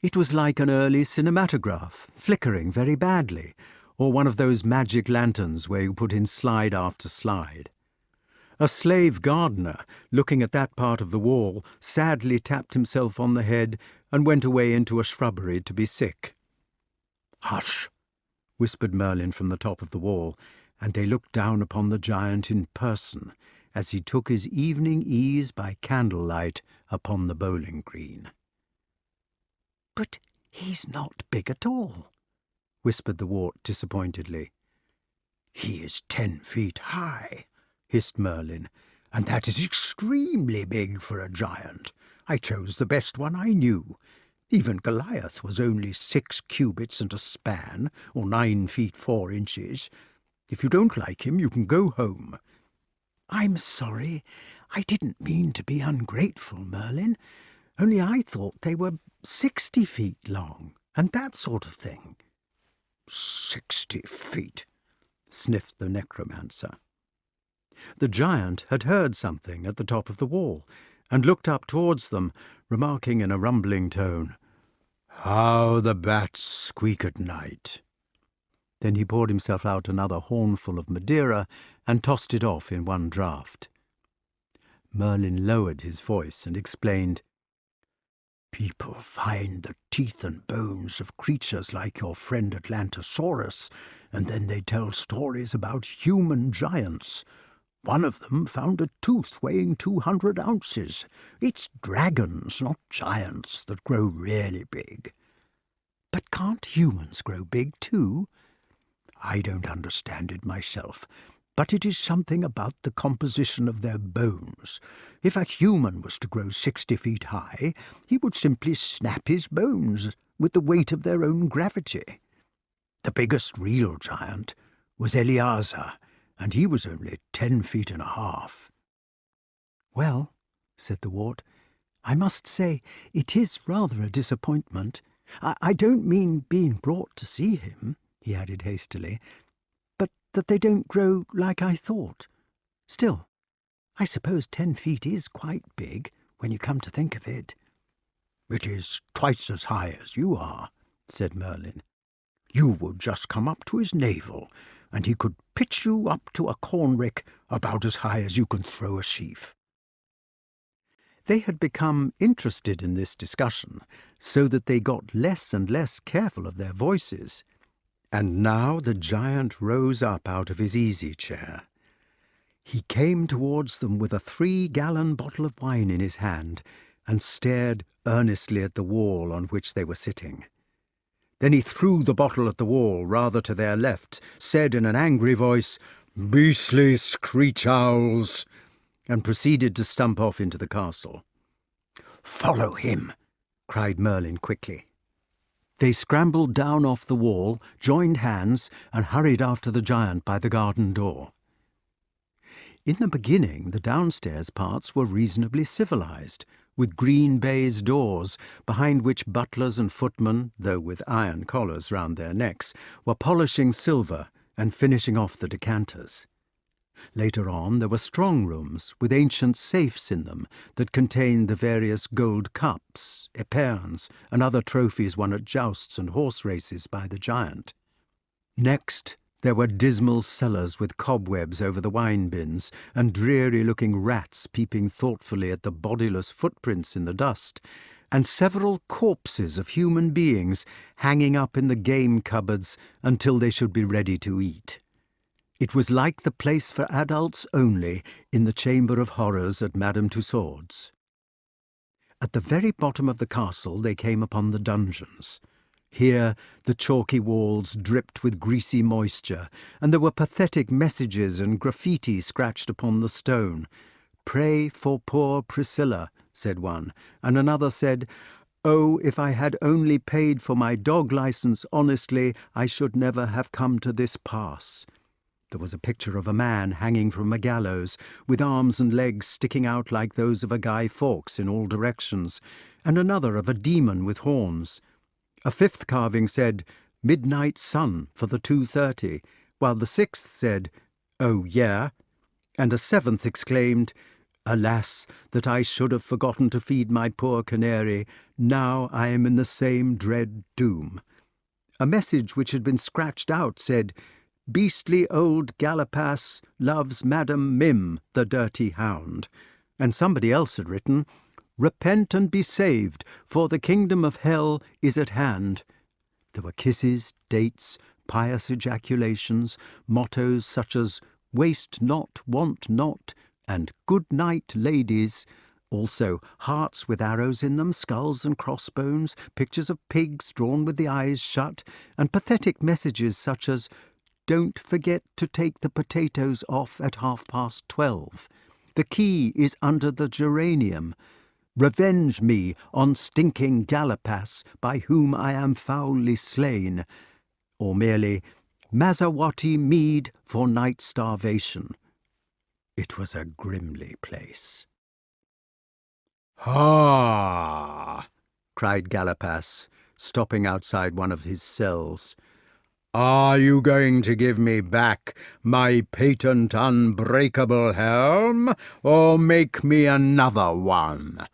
It was like an early cinematograph, flickering very badly, or one of those magic lanterns where you put in slide after slide. A slave gardener, looking at that part of the wall, sadly tapped himself on the head and went away into a shrubbery to be sick. "Hush!" whispered Merlin from the top of the wall, and they looked down upon the giant in person as he took his evening ease by candlelight upon the bowling green. "But he's not big at all," whispered the Wart disappointedly. "He is 10 feet high," hissed Merlin, "and that is extremely big for a giant. I chose the best one I knew. Even Goliath was only 6 cubits and a span, or 9 feet 4 inches. If you don't like him, you can go home." "I'm sorry. I didn't mean to be ungrateful, Merlin. Only I thought they were 60 feet long, and that sort of thing." 60 feet! sniffed the necromancer. The giant had heard something at the top of the wall, and looked up towards them, remarking in a rumbling tone, "How the bats squeak at night." Then he poured himself out another hornful of Madeira and tossed it off in one draught. Merlin lowered his voice and explained, "People find the teeth and bones of creatures like your friend Atlantosaurus, and then they tell stories about human giants. One of them found a tooth weighing 200 ounces. It's dragons, not giants, that grow really big." "But can't humans grow big too?" "I don't understand it myself, but it is something about the composition of their bones. If a human was to grow 60 feet high, he would simply snap his bones with the weight of their own gravity. The biggest real giant was Eleazar, and he was only 10 feet and a half. "Well," said the Wart, "I must say it is rather a disappointment. I don't mean being brought to see him," he added hastily, "but that they don't grow like I thought. Still, I suppose 10 feet is quite big, when you come to think of it." "It is twice as high as you are," said Merlin. "You would just come up to his navel, and he could pitch you up to a cornrick about as high as you can throw a sheaf." They had become interested in this discussion, so that they got less and less careful of their voices. And now the giant rose up out of his easy-chair. He came towards them with a 3-gallon bottle of wine in his hand, and stared earnestly at the wall on which they were sitting. Then he threw the bottle at the wall, rather to their left, said in an angry voice, "Beastly screech-owls," and proceeded to stump off into the castle. "Follow him," cried Merlin quickly. They scrambled down off the wall, joined hands, and hurried after the giant by the garden door. In the beginning, the downstairs parts were reasonably civilized, with green baize doors, behind which butlers and footmen, though with iron collars round their necks, were polishing silver and finishing off the decanters. Later on, there were strong rooms with ancient safes in them that contained the various gold cups, epergnes, and other trophies won at jousts and horse races by the giant. Next, there were dismal cellars with cobwebs over the wine-bins, and dreary-looking rats peeping thoughtfully at the bodiless footprints in the dust, and several corpses of human beings hanging up in the game cupboards until they should be ready to eat. It was like the place for adults only in the Chamber of Horrors at Madame Tussaud's. At the very bottom of the castle they came upon the dungeons. Here the chalky walls dripped with greasy moisture, and there were pathetic messages and graffiti scratched upon the stone. "Pray for poor Priscilla," said one, and another said, "Oh, if I had only paid for my dog licence honestly, I should never have come to this pass." There was a picture of a man hanging from a gallows, with arms and legs sticking out like those of a Guy Fawkes in all directions, and another of a demon with horns. A fifth carving said, "Midnight Sun for the 2:30, while the sixth said, "Oh, yeah," and a seventh exclaimed, "Alas, that I should have forgotten to feed my poor canary. Now I am in the same dread doom." A message which had been scratched out said, "Beastly old Galapas loves Madam Mim, the dirty hound," and somebody else had written, "Repent and be saved, for the kingdom of hell is at hand." There were kisses, dates, pious ejaculations, mottos such as "Waste not, want not," and "Good night, ladies," also hearts with arrows in them, skulls and crossbones, pictures of pigs drawn with the eyes shut, and pathetic messages such as, "Don't forget to take the potatoes off at 12:30. The key is under the geranium. Revenge me on stinking Galapas, by whom I am foully slain," or merely, "Mazawattee mead for night starvation." It was a grimly place. "Ha!" 'Ah!" cried Galapas, stopping outside one of his cells. "What is it?" "What is it?" "What is it?" cried Galapas, stopping outside one of his cells. "Ah!" cried Galapas, stopping outside one of his cells. "What is it?" "What is it?" cried Galapas, stopping outside one of his cells. Are you going to give me back my patent unbreakable helm, or make me another one?"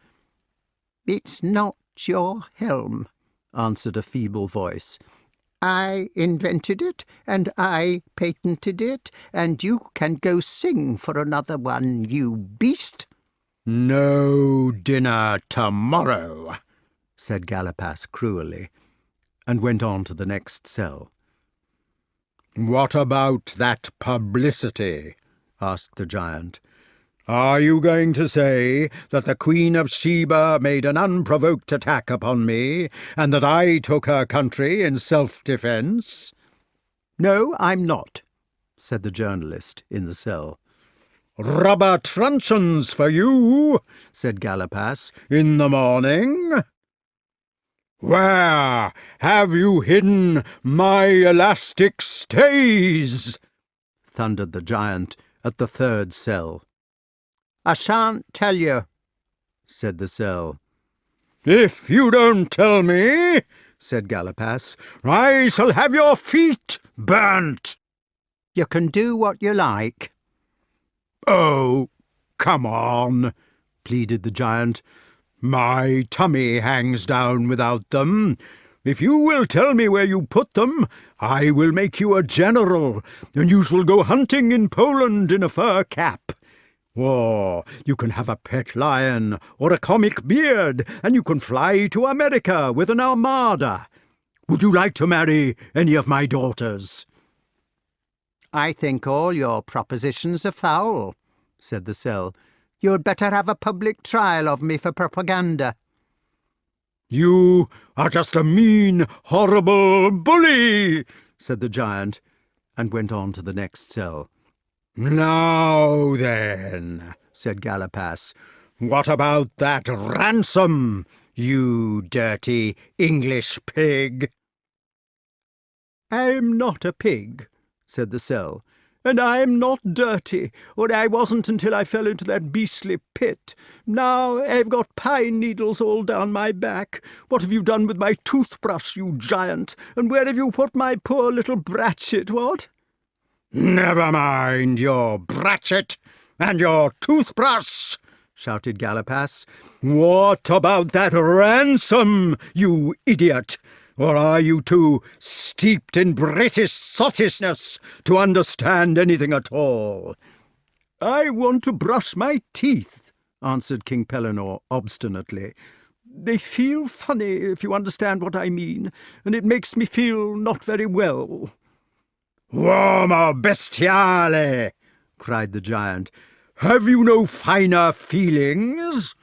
"It's not your helm," answered a feeble voice. "I invented it, and I patented it, and you can go sing for another one, you beast." "No dinner tomorrow," said Galapas cruelly, and went on to the next cell. "What about that publicity?" asked the giant. "Are you going to say that the Queen of Sheba made an unprovoked attack upon me, and that I took her country in self-defence?" "No, I'm not," said the journalist in the cell. "Rubber truncheons for you," said Galapas, "in the morning." "Where have you hidden my elastic stays?" thundered the giant at the third cell. "I shan't tell you," said the cell. "If you don't tell me," said Galapas, "I shall have your feet burnt." "You can do what you like." "Oh, come on," pleaded the giant. "My tummy hangs down without them. If you will tell me where you put them, I will make you a general, and you shall go hunting in Poland in a fur cap. Or you can have a pet lion or a comic beard, and you can fly to America with an armada. Would you like to marry any of my daughters?" "I think all your propositions are foul," said the cell. "You'd better have a public trial of me for propaganda." "You are just a mean, horrible bully," said the giant, and went on to the next cell. "Now then," said Galapas, "what about that ransom, you dirty English pig?" "I'm not a pig," said the cell, "and I'm not dirty, or I wasn't until I fell into that beastly pit. Now I've got pine needles all down my back. What have you done with my toothbrush, you giant? And where have you put my poor little Bratchett, what?" "Never mind your Bratchett and your toothbrush," shouted Galapas. "What about that ransom, you idiot? Or are you too steeped in British sottishness to understand anything at all?" "I want to brush my teeth," answered King Pellinore obstinately. "They feel funny, if you understand what I mean, and it makes me feel not very well." "Uomo bestiale!" cried the giant. "Have you no finer feelings?"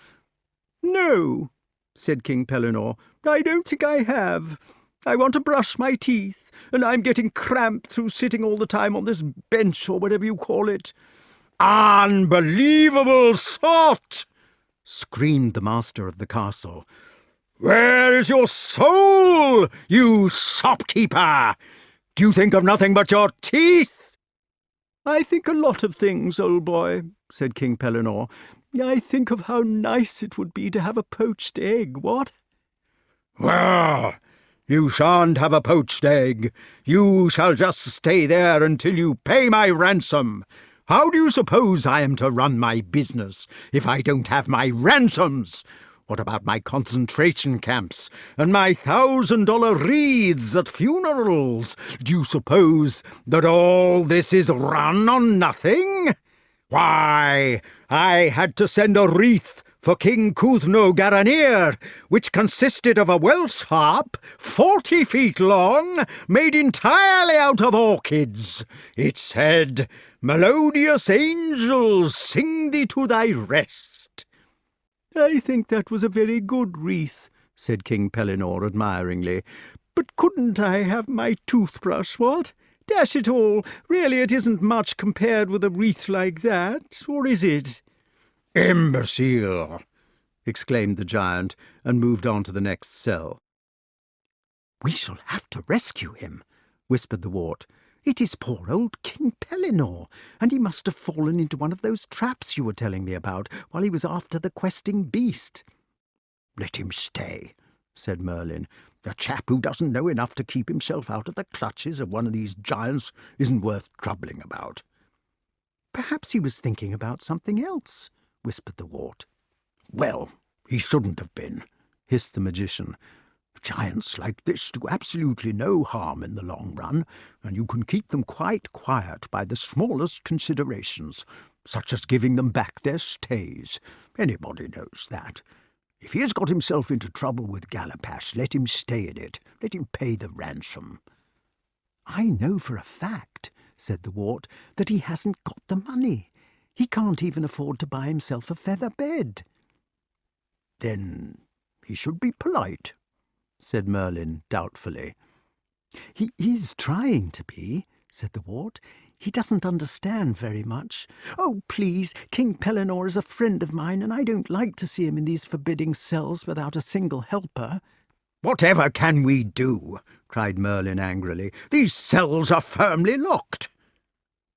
"No," said King Pellinore, "I don't think I have. I want to brush my teeth, and I'm getting cramped through sitting all the time on this bench, or whatever you call it." "Unbelievable sot!" screamed the master of the castle. "Where is your soul, you shopkeeper? Do you think of nothing but your teeth?" "I think a lot of things, old boy," said King Pellinore. "I think of how nice it would be to have a poached egg, what?" "Well, you shan't have a poached egg. You shall just stay there until you pay my ransom. How do you suppose I am to run my business if I don't have my ransoms? What about my concentration camps and my $1,000 wreaths at funerals? Do you suppose that all this is run on nothing? Why, I had to send a wreath for King Cuthno Garanir, which consisted of a Welsh harp 40 feet long, made entirely out of orchids. It said, 'Melodious angels, sing thee to thy rest.'" "I think that was a very good wreath," said King Pellinore admiringly. "But couldn't I have my toothbrush, what? Dash it all, really it isn't much compared with a wreath like that, or is it?" "Imbecile!" exclaimed the giant, and moved on to the next cell. "We shall have to rescue him," whispered the Wart. "It is poor old King Pellinore, and he must have fallen into one of those traps you were telling me about while he was after the questing beast." "Let him stay," said Merlin. "A chap who doesn't know enough to keep himself out of the clutches of one of these giants isn't worth troubling about." "Perhaps he was thinking about something else," whispered the Wart. "Well, he shouldn't have been," hissed the magician. "Giants like this do absolutely no harm in the long run, and you can keep them quite quiet by the smallest considerations, such as giving them back their stays. Anybody knows that. If he has got himself into trouble with Galapas, let him stay in it. Let him pay the ransom." "I know for a fact," said the Wart, "that he hasn't got the money. He can't even afford to buy himself a feather bed." "Then he should be polite," said Merlin doubtfully. "He is trying to be," said the Wart. "He doesn't understand very much. Oh, please, King Pellinore is a friend of mine, and I don't like to see him in these forbidding cells without a single helper." "Whatever can we do?" cried Merlin angrily. "These cells are firmly locked."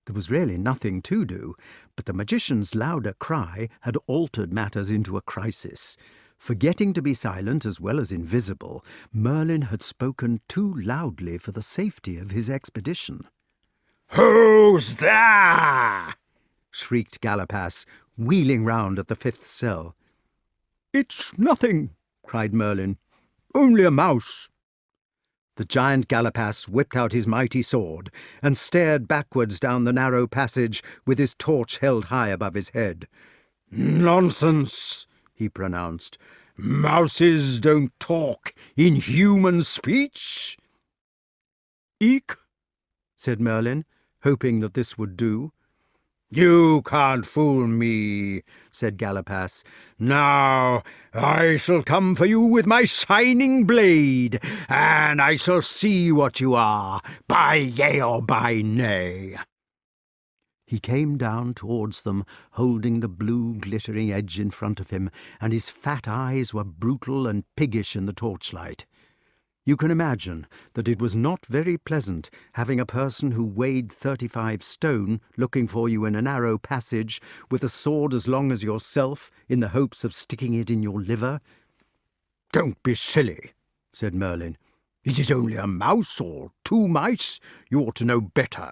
There was really nothing to do, but the magician's louder cry had altered matters into a crisis. Forgetting to be silent as well as invisible, Merlin had spoken too loudly for the safety of his expedition. "Who's there?" shrieked Galapas, wheeling round at the fifth cell. "It's nothing," cried Merlin. "Only a mouse." The giant Galapas whipped out his mighty sword and stared backwards down the narrow passage with his torch held high above his head. "Nonsense," he pronounced. "Mouses don't talk in human speech." "Eek," said Merlin, hoping that this would do. "You can't fool me," said Galapas. "Now I shall come for you with my shining blade, and I shall see what you are, by yea or by nay." He came down towards them, holding the blue glittering edge in front of him, and his fat eyes were brutal and piggish in the torchlight. You can imagine that it was not very pleasant having a person who weighed 35 stone looking for you in a narrow passage with a sword as long as yourself in the hopes of sticking it in your liver. "Don't be silly," said Merlin. "It is only a mouse or 2 mice. You ought to know better."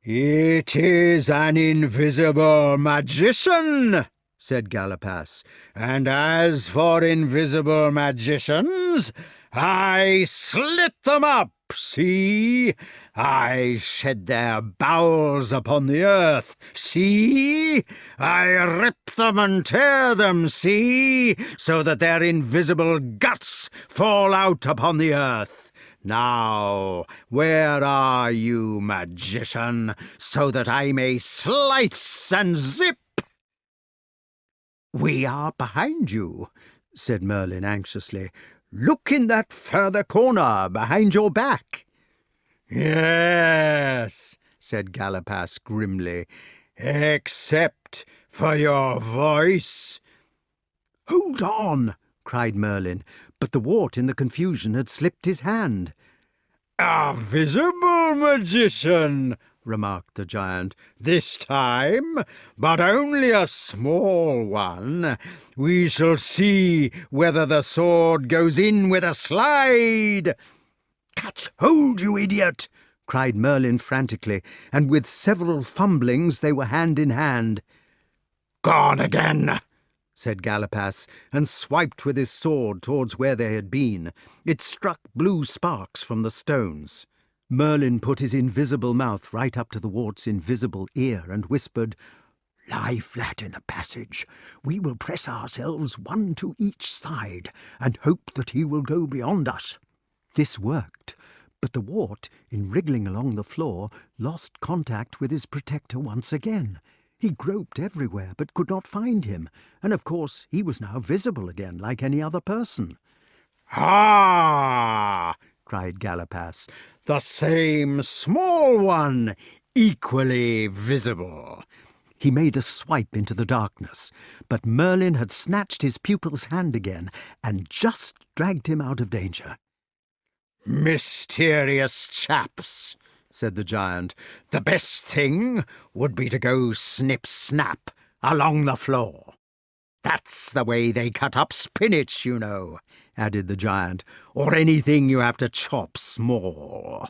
"It is an invisible magician," said Galapas. "And as for invisible magicians, I slit them up, see? I shed their bowels upon the earth, see? I rip them and tear them, see? So that their invisible guts fall out upon the earth. Now, where are you, magician, so that I may slice and zip?" "We are behind you," said Merlin anxiously. "Look in that further corner, behind your back." "Yes," said Galapas grimly, "except for your voice." "Hold on!" cried Merlin, but the Wart in the confusion had slipped his hand. "A visible magician," remarked the giant, "this time, but only a small one. We shall see whether the sword goes in with a slide." "Catch hold, you idiot!" cried Merlin frantically, and with several fumblings they were hand in hand. "Gone again," said Galapas, and swiped with his sword towards where they had been. It struck blue sparks from the stones. Merlin put his invisible mouth right up to the Wart's invisible ear and whispered, "Lie flat in the passage. We will press ourselves one to each side and hope that he will go beyond us." This worked, but the Wart, in wriggling along the floor, lost contact with his protector once again. He groped everywhere but could not find him, and of course he was now visible again like any other person. "Ah!" cried Galapas. "The same small one, equally visible." He made a swipe into the darkness, but Merlin had snatched his pupil's hand again and just dragged him out of danger. "Mysterious chaps," said the giant. "The best thing would be to go snip-snap along the floor." That's the way they cut up spinach, you know," added the giant, "or anything you have to chop small."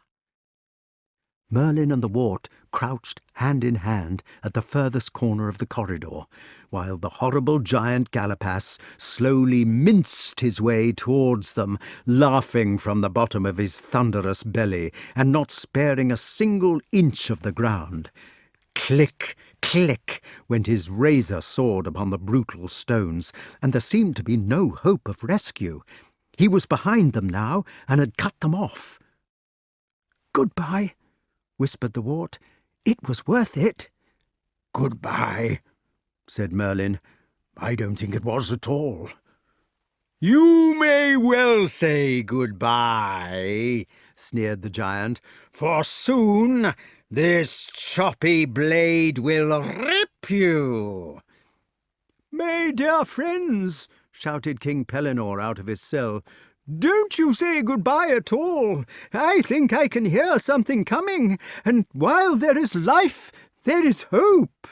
Merlin and the Wart crouched hand in hand at the furthest corner of the corridor, while the horrible giant Galapas slowly minced his way towards them, laughing from the bottom of his thunderous belly, and not sparing a single inch of the ground. Click, click, went his razor sword upon the brutal stones, and there seemed to be no hope of rescue. He was behind them now, and had cut them off. "Goodbye," whispered the Wart. "It was worth it." "Goodbye," said Merlin. "I don't think it was at all." "You may well say goodbye," sneered the giant, "for soon this choppy blade will rip you." "My dear friends," shouted King Pellinore out of his cell, "don't you say goodbye at all. I think I can hear something coming, and while there is life, there is hope."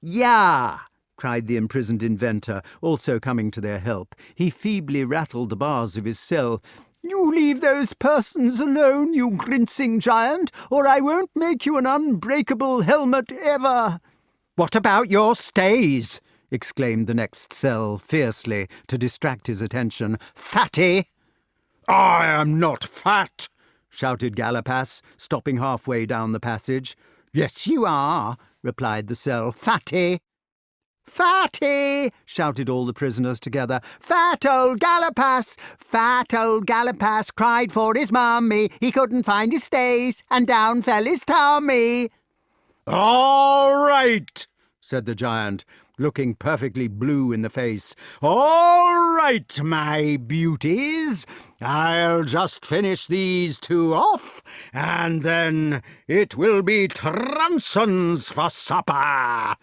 "Yeah!" cried the imprisoned inventor, also coming to their help. He feebly rattled the bars of his cell. "You leave those persons alone, you grincing giant, or I won't make you an unbreakable helmet ever." "What about your stays?" exclaimed the next cell fiercely to distract his attention. "Fatty!" "I am not fat," shouted Galapas, stopping halfway down the passage. "Yes, you are," replied the cell. "Fatty!" "Fatty!" shouted all the prisoners together. "Fat old Galapas! Fat old Galapas cried for his mummy. He couldn't find his stays, and down fell his tummy." "All right," said the giant, looking perfectly blue in the face. "All right, my beauties. I'll just finish these two off, and then it will be truncheons for supper."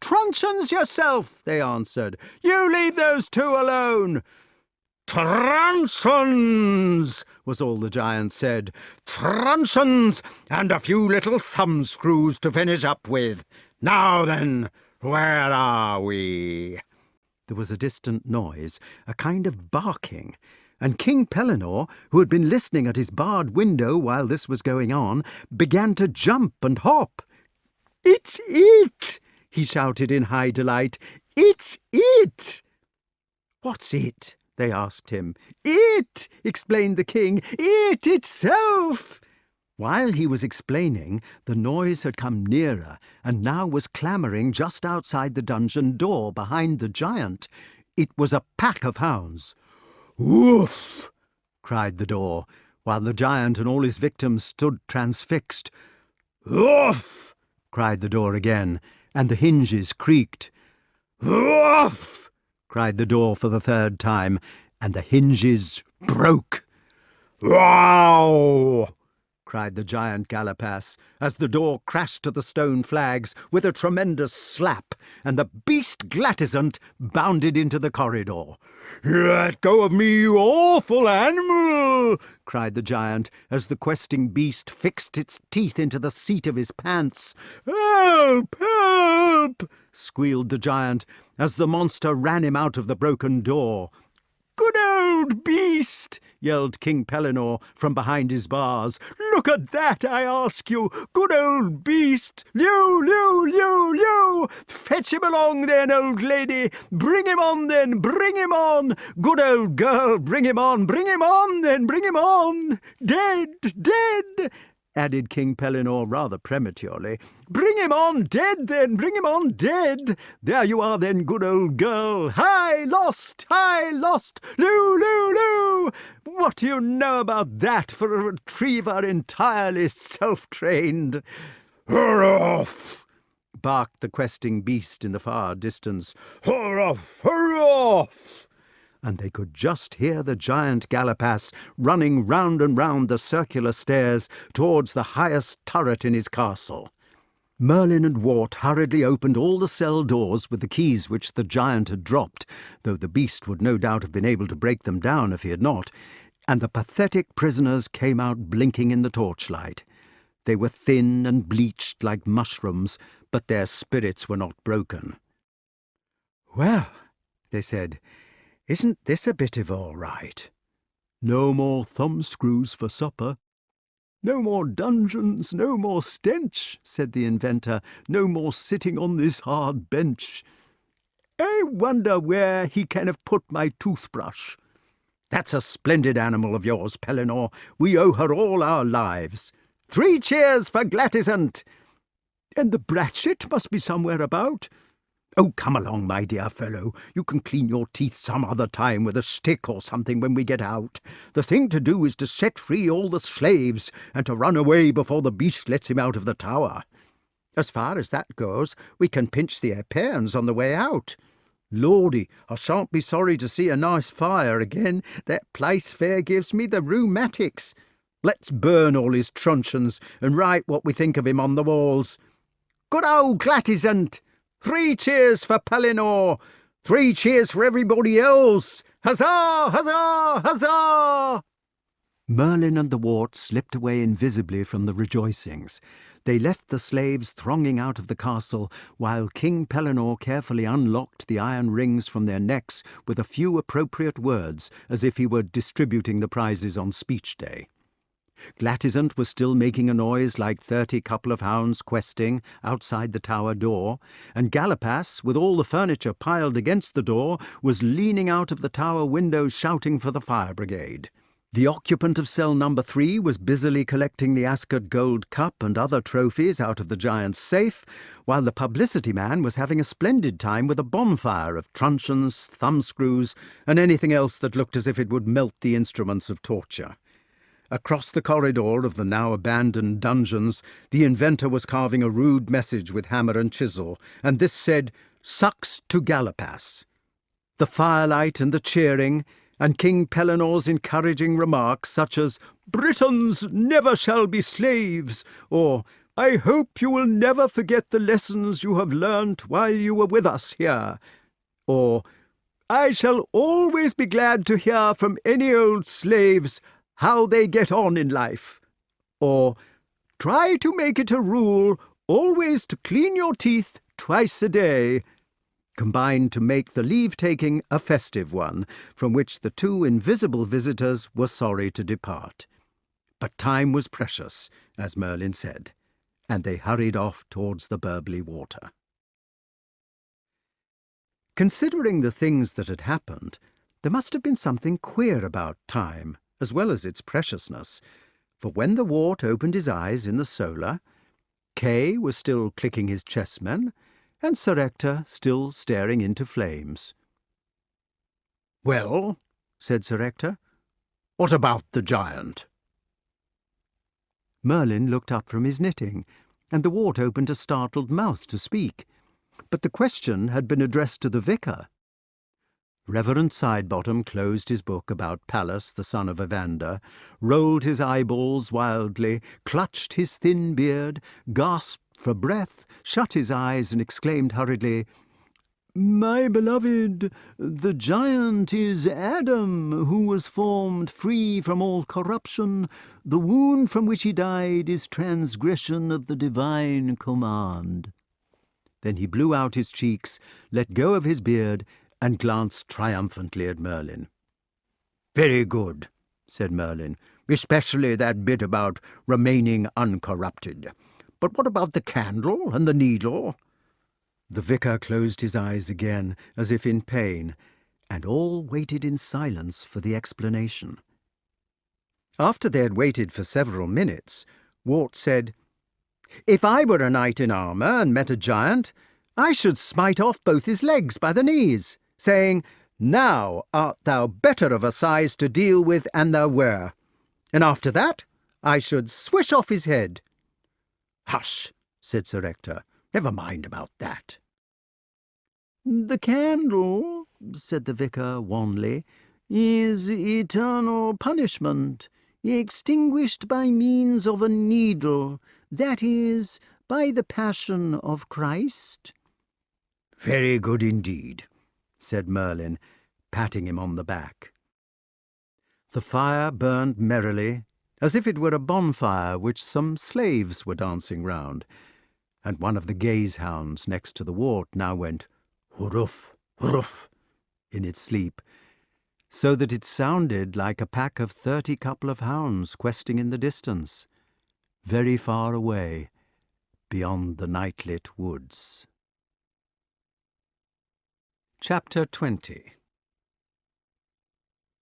"Truncheons yourself," they answered. "You leave those two alone." "Truncheons," was all the giant said. "Truncheons, and a few little thumbscrews to finish up with. Now then, where are we?" There was a distant noise, a kind of barking, and King Pellinore, who had been listening at his barred window while this was going on, began to jump and hop. "It's it!" he shouted in high delight. "It's it!" "What's it?" they asked him. "It!" explained the king. "It itself!" While he was explaining, the noise had come nearer, and now was clamouring just outside the dungeon door behind the giant. It was a pack of hounds. "Woof!" cried the door, while the giant and all his victims stood transfixed. "Woof!" cried the door again, and the hinges creaked. "Woof!" cried the door for the third time, and the hinges broke. "Wow!" cried the giant Galapas, as the door crashed to the stone flags with a tremendous slap, and the beast Glatisant bounded into the corridor. "Let go of me, you awful animal!" cried the giant, as the questing beast fixed its teeth into the seat of his pants. "Help! Help!" squealed the giant, as the monster ran him out of the broken door. "Good old beast!" yelled King Pellinore from behind his bars. "Look at that, I ask you! Good old beast! Liu, liu, liu, liu! Fetch him along then, old lady! Bring him on then! Bring him on! Good old girl, bring him on! Bring him on then! Bring him on! Dead! Dead!" added King Pellinore rather prematurely. "Bring him on dead, then! Bring him on dead! There you are, then, good old girl! High lost! High lost! Loo, loo, loo! What do you know about that for a retriever entirely self-trained?" "Hurrah!" barked the questing beast in the far distance. "Hurrah! Hurrah!" And they could just hear the giant Galapas running round and round the circular stairs towards the highest turret in his castle. Merlin and Wart hurriedly opened all the cell doors with the keys which the giant had dropped, though the beast would no doubt have been able to break them down if he had not, and the pathetic prisoners came out blinking in the torchlight. They were thin and bleached like mushrooms, but their spirits were not broken. "Well," they said, "isn't this a bit of all right? No more thumbscrews for supper." "No more dungeons, no more stench," said the inventor. "No more sitting on this hard bench. I wonder where he can have put my toothbrush." "That's a splendid animal of yours, Pellinore. We owe her all our lives. 3 cheers for Glatisant!" "And the Bratchet must be somewhere about." "Oh, come along, my dear fellow. You can clean your teeth some other time with a stick or something when we get out. The thing to do is to set free all the slaves and to run away before the beast lets him out of the tower. As far as that goes, we can pinch the eperons on the way out. Lordy, I shan't be sorry to see a nice fire again. That place fair gives me the rheumatics. Let's burn all his truncheons and write what we think of him on the walls. Good old Glatisant! 3 cheers for Pellinore! 3 cheers for everybody else! Huzzah! Huzzah! Huzzah!" Merlin and the Wart slipped away invisibly from the rejoicings. They left the slaves thronging out of the castle, while King Pellinore carefully unlocked the iron rings from their necks with a few appropriate words, as if he were distributing the prizes on speech day. Glatisant was still making a noise like 30 couple of hounds questing outside the tower door, and Galapas, with all the furniture piled against the door, was leaning out of the tower window shouting for the fire brigade. The occupant of cell number 3 was busily collecting the Ascot gold cup and other trophies out of the giant's safe, while the publicity man was having a splendid time with a bonfire of truncheons, thumbscrews, and anything else that looked as if it would melt the instruments of torture. Across the corridor of the now abandoned dungeons, the inventor was carving a rude message with hammer and chisel, and this said, "Sucks to Galapas." The firelight and the cheering, and King Pellinore's encouraging remarks such as, "Britons never shall be slaves," or "I hope you will never forget the lessons you have learnt while you were with us here," or "I shall always be glad to hear from any old slaves how they get on in life," or "Try to make it a rule always to clean your teeth twice a day," combined to make the leave-taking a festive one, from which the 2 invisible visitors were sorry to depart. But time was precious, as Merlin said, and they hurried off towards the burbly water. Considering the things that had happened, there must have been something queer about time, as well as its preciousness, for when the Wart opened his eyes in the solar, Kay was still clicking his chessmen, and Sir Ector still staring into flames. "Well," said Sir Ector, "what about the giant?" Merlin looked up from his knitting, and the Wart opened a startled mouth to speak, but the question had been addressed to the vicar. Reverend Sidebottom closed his book about Pallas, the son of Evander, rolled his eyeballs wildly, clutched his thin beard, gasped for breath, shut his eyes, and exclaimed hurriedly, "My beloved, the giant is Adam, who was formed free from all corruption. The wound from which he died is transgression of the divine command." Then he blew out his cheeks, let go of his beard, and glanced triumphantly at Merlin. "Very good," said Merlin, "especially that bit about remaining uncorrupted. But what about the candle and the needle?" The vicar closed his eyes again, as if in pain, and all waited in silence for the explanation. After they had waited for several minutes, Wart said, "If I were a knight in armour and met a giant, I should smite off both his legs by the knees, saying, 'Now art thou better of a size to deal with an thou were,' and after that I should swish off his head." "Hush," said Sir Ector, "never mind about that." "The candle," said the vicar wanly, "is eternal punishment, extinguished by means of a needle, that is, by the passion of Christ." "Very good indeed," said Merlin, patting him on the back. The fire burned merrily, as if it were a bonfire which some slaves were dancing round, and one of the gaze-hounds next to the Wart now went, "Hurruff, "Ruff," in its sleep, so that it sounded like a pack of 30 couple of hounds questing in the distance, very far away, beyond the night-lit woods. Chapter 20.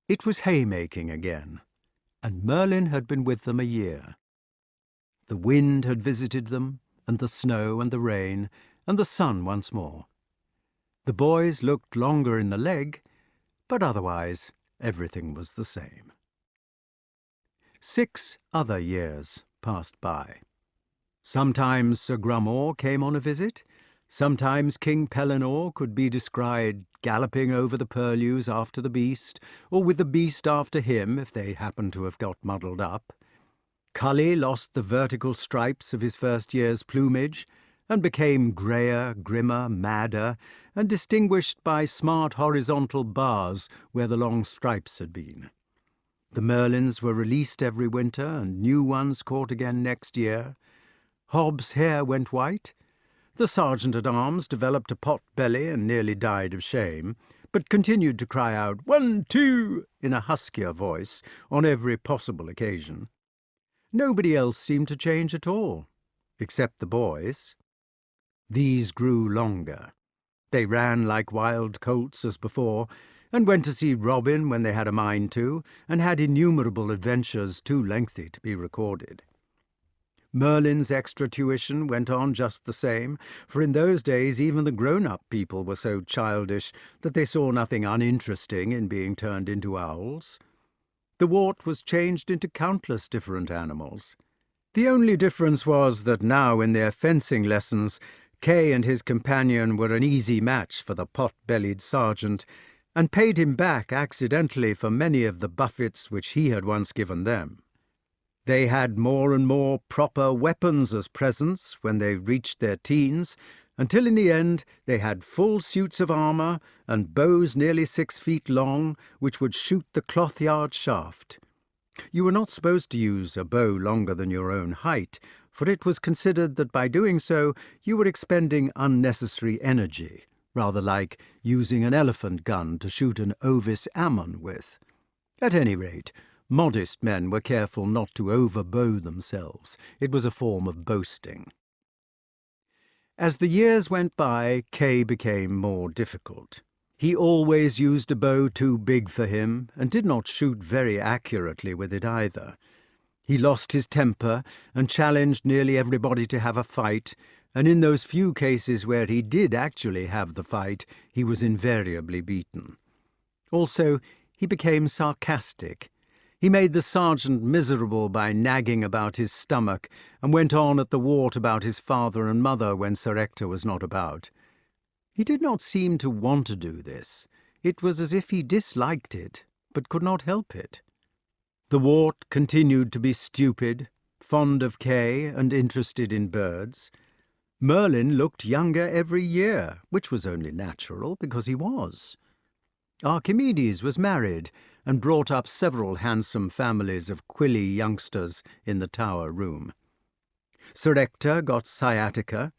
It was haymaking again, and Merlyn had been with them a year. The wind had visited them, and the snow and the rain, and the sun once more. The boys looked longer in the leg, but otherwise everything was the same. 6 other years passed by. Sometimes Sir Grummore came on a visit. Sometimes King Pellinore could be descried galloping over the purlieus after the beast, or with the beast after him if they happened to have got muddled up. Cully lost the vertical stripes of his first year's plumage, and became greyer, grimmer, madder, and distinguished by smart horizontal bars where the long stripes had been. The Merlyns were released every winter, and new ones caught again next year. Hobbs' hair went white. The sergeant-at-arms developed a pot belly and nearly died of shame, but continued to cry out, "1, 2," in a huskier voice on every possible occasion. Nobody else seemed to change at all, except the boys. These grew longer. They ran like wild colts as before, and went to see Robin when they had a mind to, and had innumerable adventures too lengthy to be recorded. Merlin's extra tuition went on just the same, for in those days even the grown-up people were so childish that they saw nothing uninteresting in being turned into owls. The Wart was changed into countless different animals. The only difference was that now in their fencing lessons Kay and his companion were an easy match for the pot-bellied sergeant, and paid him back accidentally for many of the buffets which he had once given them. They had more and more proper weapons as presents when they reached their teens, until in the end they had full suits of armour and bows nearly 6 feet long, which would shoot the cloth-yard shaft. You were not supposed to use a bow longer than your own height, for it was considered that by doing so you were expending unnecessary energy, rather like using an elephant gun to shoot an Ovis Ammon with. At any rate, modest men were careful not to overbow themselves. It was a form of boasting. As the years went by, Kay became more difficult. He always used a bow too big for him, and did not shoot very accurately with it either. He lost his temper, and challenged nearly everybody to have a fight, and in those few cases where he did actually have the fight, he was invariably beaten. Also, he became sarcastic. He made the sergeant miserable by nagging about his stomach, and went on at the Wart about his father and mother when Sir Ector was not about. He did not seem to want to do this. It was as if he disliked it, but could not help it. The Wart continued to be stupid, fond of Kay, and interested in birds. Merlyn looked younger every year, which was only natural, because he was. Archimedes was married, and brought up several handsome families of quilly youngsters in the tower room. Sir Ector got sciatica.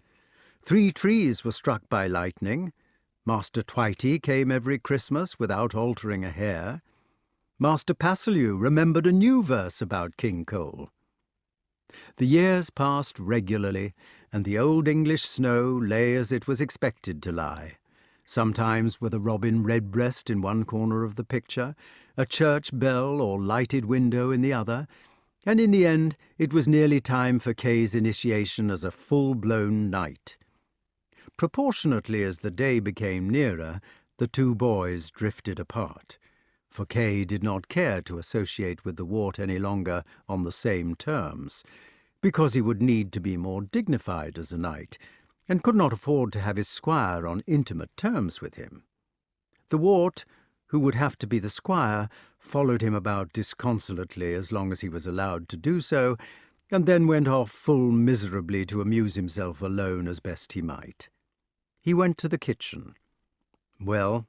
3 trees were struck by lightning. Master Twitey came every Christmas without altering a hair. Master Passelew remembered a new verse about King Cole. The years passed regularly, and the old English snow lay as it was expected to lie, sometimes with a robin redbreast in one corner of the picture, a church bell or lighted window in the other, and in the end it was nearly time for Kay's initiation as a full-blown knight. Proportionately as the day became nearer, the 2 boys drifted apart, for Kay did not care to associate with the Wart any longer on the same terms, because he would need to be more dignified as a knight, and could not afford to have his squire on intimate terms with him. The Wart, who would have to be the squire, followed him about disconsolately as long as he was allowed to do so, and then went off full miserably to amuse himself alone as best he might. He went to the kitchen. "Well,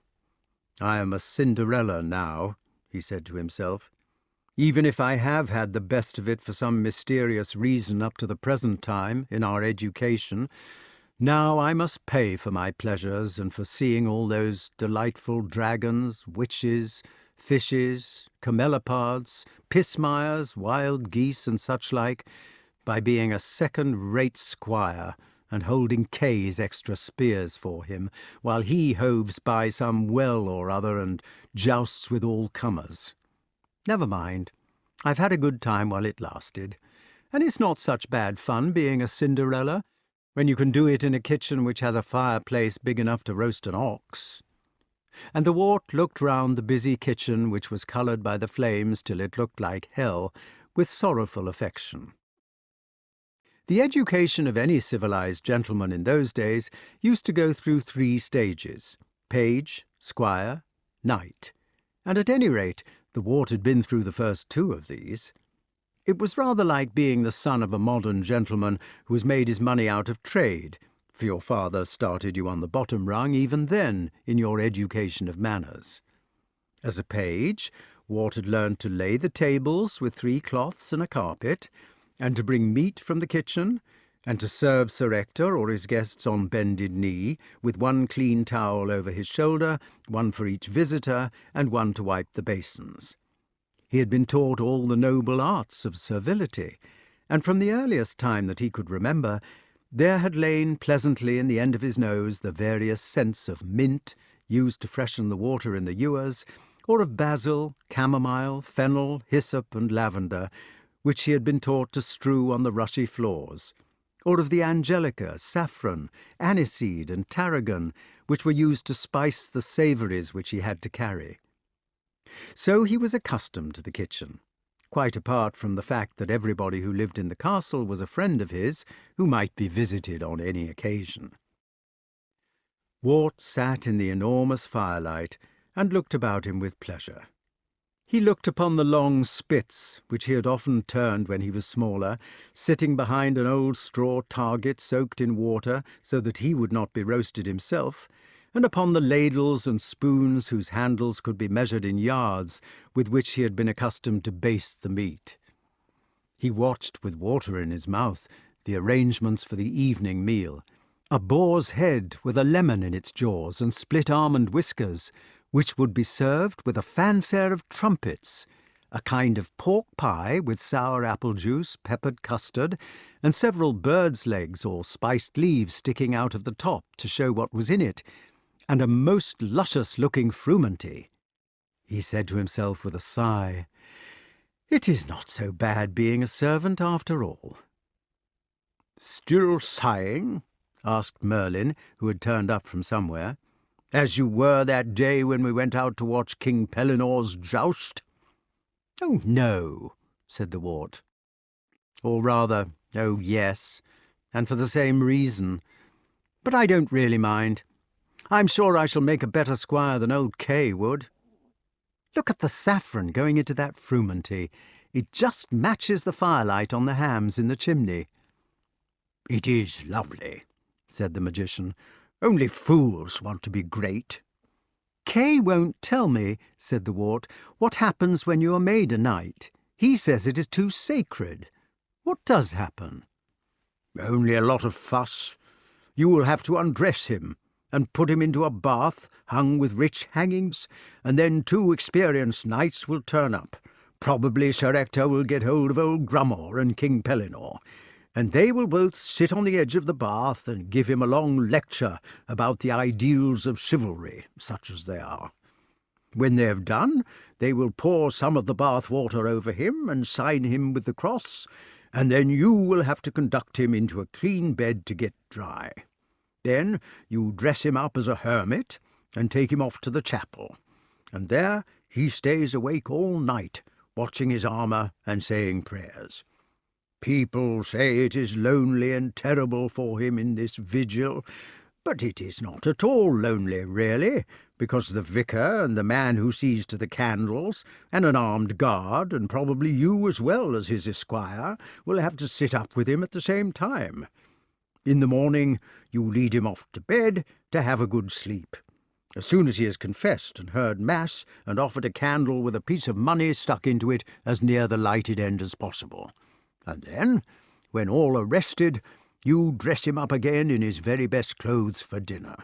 I am a Cinderella now," he said to himself. "Even if I have had the best of it for some mysterious reason up to the present time in our education, Now I must pay for my pleasures and for seeing all those delightful dragons, witches, fishes, camelopards, pismires, wild geese, and such like, by being a second-rate squire and holding Kay's extra spears for him, while he hoves by some well or other and jousts with all comers. Never mind. I've had a good time while it lasted, and it's not such bad fun being a Cinderella, when you can do it in a kitchen which has a fireplace big enough to roast an ox. And the Wart looked round the busy kitchen, which was coloured by the flames till it looked like hell, with sorrowful affection. The education of any civilized gentleman in those days used to go through 3 stages: page, squire, knight, and at any rate the Wart had been through the first 2 of these. It was rather like being the son of a modern gentleman who has made his money out of trade, for your father started you on the bottom rung even then in your education of manners. As a page, Wart had learned to lay the tables with 3 cloths and a carpet, and to bring meat from the kitchen, and to serve Sir Ector or his guests on bended knee, with 1 clean towel over his shoulder, 1 for each visitor, and 1 to wipe the basins. He had been taught all the noble arts of servility, and from the earliest time that he could remember, there had lain pleasantly in the end of his nose the various scents of mint, used to freshen the water in the ewers, or of basil, chamomile, fennel, hyssop, and lavender, which he had been taught to strew on the rushy floors, or of the angelica, saffron, aniseed, and tarragon, which were used to spice the savouries which he had to carry. So he was accustomed to the kitchen, quite apart from the fact that everybody who lived in the castle was a friend of his, who might be visited on any occasion. Wart sat in the enormous firelight and looked about him with pleasure. He looked upon the long spits, which he had often turned when he was smaller, sitting behind an old straw target soaked in water so that he would not be roasted himself, and upon the ladles and spoons whose handles could be measured in yards, with which he had been accustomed to baste the meat. He watched, with water in his mouth, the arrangements for the evening meal: a boar's head with a lemon in its jaws and split almond whiskers, which would be served with a fanfare of trumpets, a kind of pork pie with sour apple juice, peppered custard, and several birds' legs or spiced leaves sticking out of the top to show what was in it, and a most luscious-looking frumenty. He said to himself with a sigh, "It is not so bad being a servant after all." "Still sighing?" asked Merlyn, who had turned up from somewhere, "as you were that day when we went out to watch King Pelinor's joust?" "Oh, no," said the Wart. "Or rather, oh, yes, and for the same reason. But I don't really mind. I'm sure I shall make a better squire than old Kay would. Look at the saffron going into that frumenty. It just matches the firelight on the hams in the chimney." "It is lovely," said the magician. "Only fools want to be great." "Kay won't tell me," said the Wart, "what happens when you are made a knight. He says it is too sacred. What does happen?" "Only a lot of fuss. You will have to undress him and put him into a bath hung with rich hangings, and then 2 experienced knights will turn up. Probably Sir Ector will get hold of old Grummore and King Pellinore, and they will both sit on the edge of the bath and give him a long lecture about the ideals of chivalry, such as they are. When they have done, they will pour some of the bath water over him and sign him with the cross, and then you will have to conduct him into a clean bed to get dry. Then you dress him up as a hermit and take him off to the chapel, and there he stays awake all night, watching his armour and saying prayers. People say it is lonely and terrible for him in this vigil, but it is not at all lonely, really, because the vicar and the man who sees to the candles, and an armed guard, and probably you as well as his esquire, will have to sit up with him at the same time. In the morning you lead him off to bed to have a good sleep. As soon as he has confessed and heard mass and offered a candle with a piece of money stuck into it as near the lighted end as possible. And then, when all are rested, You dress him up again in his very best clothes for dinner.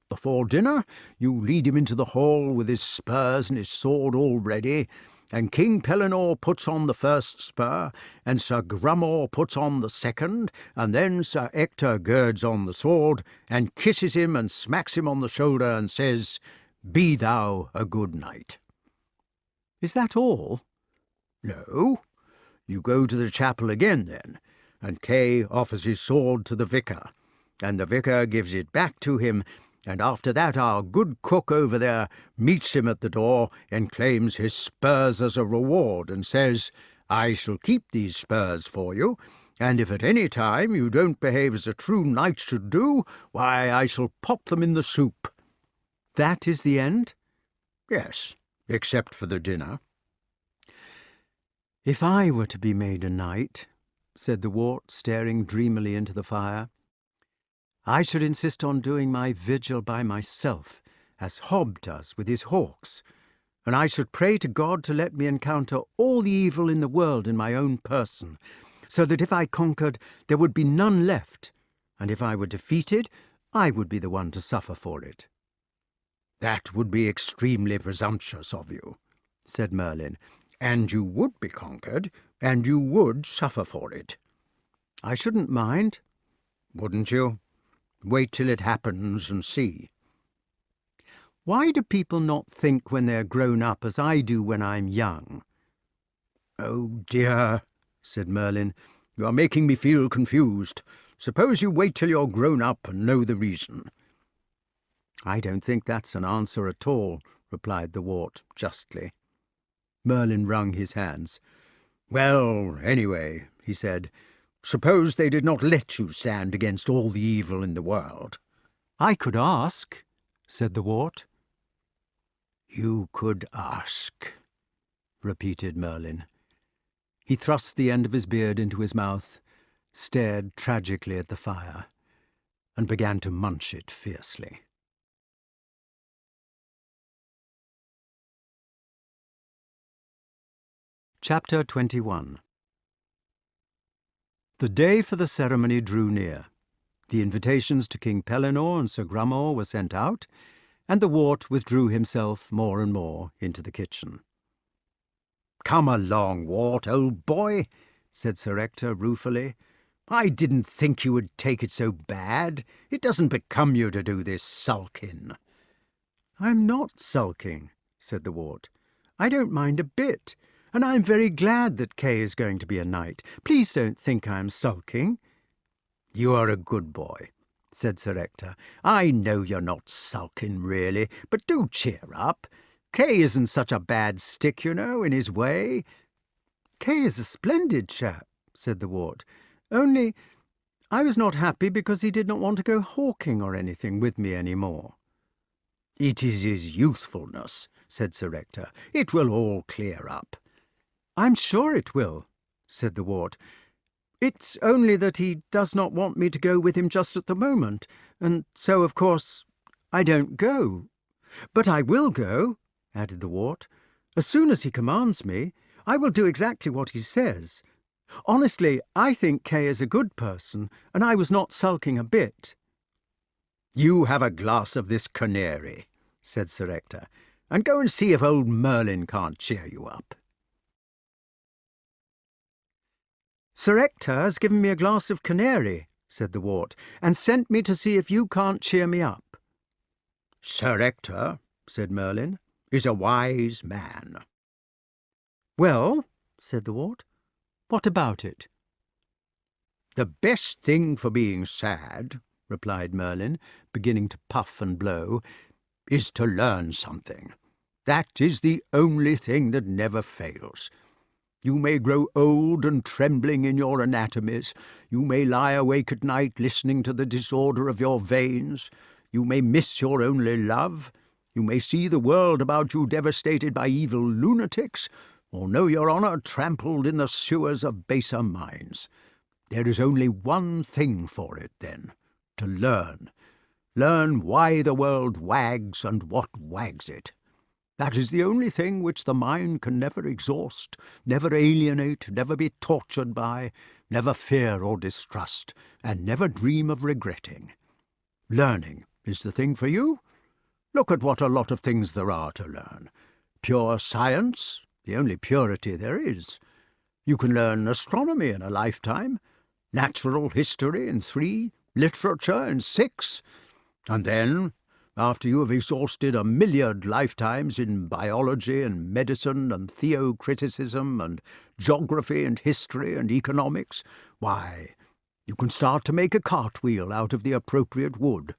Before dinner, you lead him into the hall with his spurs and his sword all ready, and King Pellinore puts on the first spur, and Sir Grummore puts on the second, and then Sir Ector girds on the sword, and kisses him and smacks him on the shoulder, and says, 'Be thou a good knight.'" "Is that all?" "No. You go to the chapel again then, and Kay offers his sword to the vicar, and the vicar gives it back to him, and after that our good cook over there meets him at the door and claims his spurs as a reward, and says, 'I shall keep these spurs for you, and if at any time you don't behave as a true knight should do, why, I shall pop them in the soup.'" "That is the end?" "Yes, except for the dinner." "If I were to be made a knight," said the Wart, staring dreamily into the fire, "I should insist on doing my vigil by myself, as Hob does with his hawks, and I should pray to God to let me encounter all the evil in the world in my own person, so that if I conquered, there would be none left, and if I were defeated, I would be the one to suffer for it." "That would be extremely presumptuous of you," said Merlin, "and you would be conquered, and you would suffer for it." "I shouldn't mind." "Wouldn't you? Wait till it happens and see." "Why do people not think when they're grown up as I do when I'm young?" "Oh dear," said Merlin, "you are making me feel confused. Suppose you wait till you're grown up and know the reason." "I don't think that's an answer at all," replied the Wart justly. Merlin wrung his hands. "Well, anyway," he said, "suppose they did not let you stand against all the evil in the world." "I could ask," said the Wart. "You could ask," repeated Merlin. He thrust the end of his beard into his mouth, stared tragically at the fire, and began to munch it fiercely. Chapter 21. The day for the ceremony drew near. The invitations to King Pellinore and Sir Grummore were sent out, and the Wart withdrew himself more and more into the kitchen. "Come along, Wart, old boy," said Sir Ector ruefully. "I didn't think you would take it so bad. It doesn't become you to do this sulking." "I'm not sulking," said the Wart. "I don't mind a bit, and I'm very glad that Kay is going to be a knight. Please don't think I'm sulking." "You are a good boy," said Sir Ector. "I know you're not sulking, really, but do cheer up. Kay isn't such a bad stick, you know, in his way." "Kay is a splendid chap," said the Wart. "Only I was not happy because he did not want to go hawking or anything with me any more." "It is his youthfulness," said Sir Ector. "It will all clear up." "I'm sure it will," said the Wart. "It's only that he does not want me to go with him just at the moment, and so, of course, I don't go. But I will go," added the Wart. "As soon as he commands me, I will do exactly what he says. Honestly, I think Kay is a good person, and I was not sulking a bit." "You have a glass of this canary," said Sir Ector, "and go and see if old Merlin can't cheer you up." "Sir Ector has given me a glass of canary," said the Wart, "and sent me to see if you can't cheer me up." "Sir Ector," said Merlin, "is a wise man." "Well," said the Wart, "what about it?" "The best thing for being sad," replied Merlin, beginning to puff and blow, "is to learn something. That is the only thing that never fails. You may grow old and trembling in your anatomies. You may lie awake at night listening to the disorder of your veins. You may miss your only love. You may see the world about you devastated by evil lunatics, or know your honour trampled in the sewers of baser minds. There is only one thing for it, then, to learn. Learn why the world wags and what wags it. That is the only thing which the mind can never exhaust, never alienate, never be tortured by, never fear or distrust, and never dream of regretting. Learning is the thing for you. Look at what a lot of things there are to learn. Pure science, the only purity there is. You can learn astronomy in a lifetime, natural history in 3, literature in 6, and then, after you have exhausted a myriad lifetimes in biology and medicine and theocriticism and geography and history and economics, why, you can start to make a cartwheel out of the appropriate wood,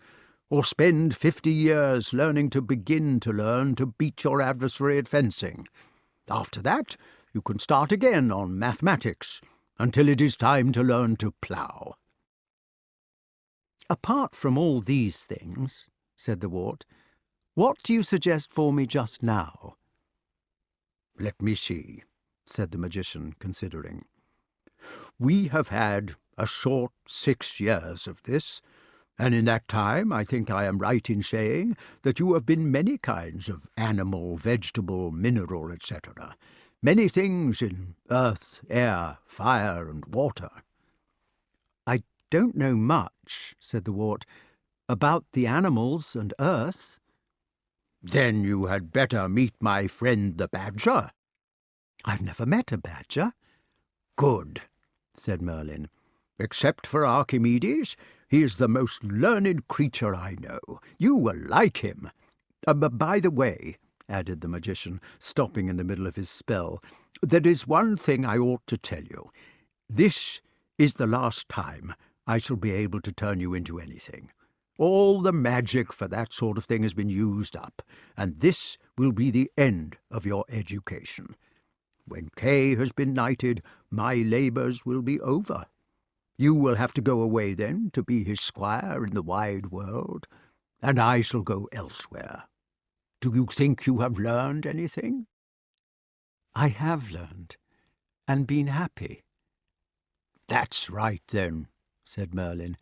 or spend 50 years learning to begin to learn to beat your adversary at fencing. After that, you can start again on mathematics, until it is time to learn to plough. Apart from all these things, said the Wart, what do you suggest for me just now? Let me see, said the magician, considering. We have had a short 6 years of this, and in that time I think I am right in saying that you have been many kinds of animal, vegetable, mineral, etc., many things in earth, air, fire, and water. I don't know much, said the Wart, about the animals and earth. Then you had better meet my friend the badger. I've never met a badger. Good, said Merlyn. Except for Archimedes, he is the most learned creature I know. You will like him. By the way, added the magician, stopping in the middle of his spell, there is one thing I ought to tell you. This is the last time I shall be able to turn you into anything. All the magic for that sort of thing has been used up, and this will be the end of your education. When Kay has been knighted, my labours will be over. You will have to go away then to be his squire in the wide world, and I shall go elsewhere. Do you think you have learned anything? I have learned, and been happy. That's right, then, said Merlyn.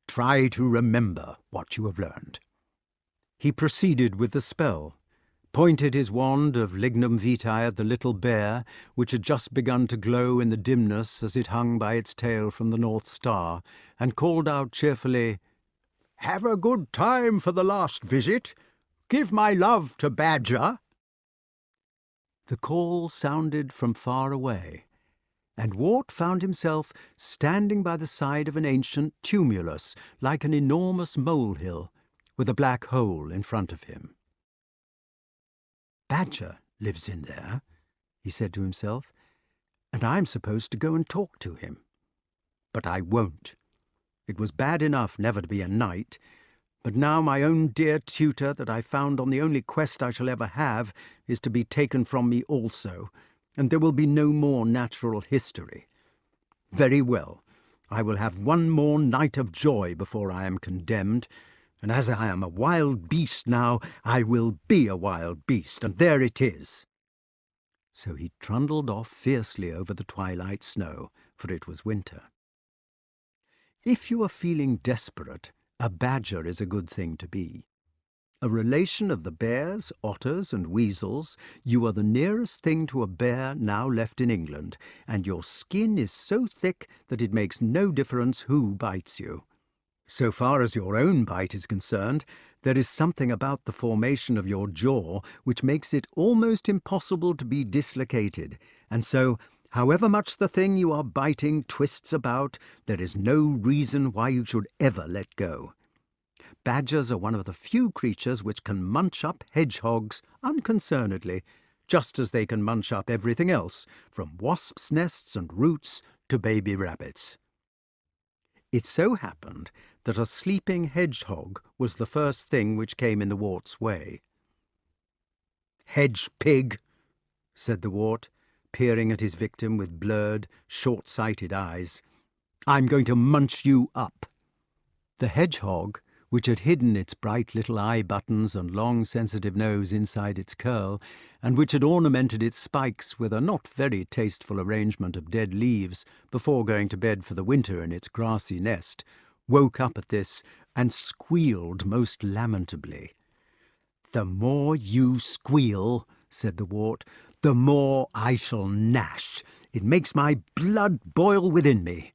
Try to remember what you have learned. He proceeded with the spell, pointed his wand of lignum vitae at the little bear, which had just begun to glow in the dimness as it hung by its tail from the North Star, and called out cheerfully, "Have a good time for the last visit. Give my love to Badger." The call sounded from far away, and Wart found himself standing by the side of an ancient tumulus, like an enormous molehill, with a black hole in front of him. "Badger lives in there," he said to himself, "and I'm supposed to go and talk to him. But I won't. It was bad enough never to be a knight, but now my own dear tutor that I found on the only quest I shall ever have is to be taken from me also, and there will be no more natural history. Very well, I will have one more night of joy before I am condemned, and as I am a wild beast now, I will be a wild beast, and there it is." So he trundled off fiercely over the twilight snow, for it was winter. If you are feeling desperate, a badger is a good thing to be. A relation of the bears, otters, and weasels, you are the nearest thing to a bear now left in England, and your skin is so thick that it makes no difference who bites you. So far as your own bite is concerned, there is something about the formation of your jaw which makes it almost impossible to be dislocated, and so, however much the thing you are biting twists about, there is no reason why you should ever let go. Badgers are one of the few creatures which can munch up hedgehogs unconcernedly, just as they can munch up everything else, from wasps' nests and roots to baby rabbits. It so happened that a sleeping hedgehog was the first thing which came in the Wart's way. "Hedge pig," said the Wart, peering at his victim with blurred, short-sighted eyes. "I'm going to munch you up." The hedgehog, which had hidden its bright little eye-buttons and long sensitive nose inside its curl, and which had ornamented its spikes with a not very tasteful arrangement of dead leaves before going to bed for the winter in its grassy nest, woke up at this and squealed most lamentably. "The more you squeal," said the Wart, "the more I shall gnash. It makes my blood boil within me."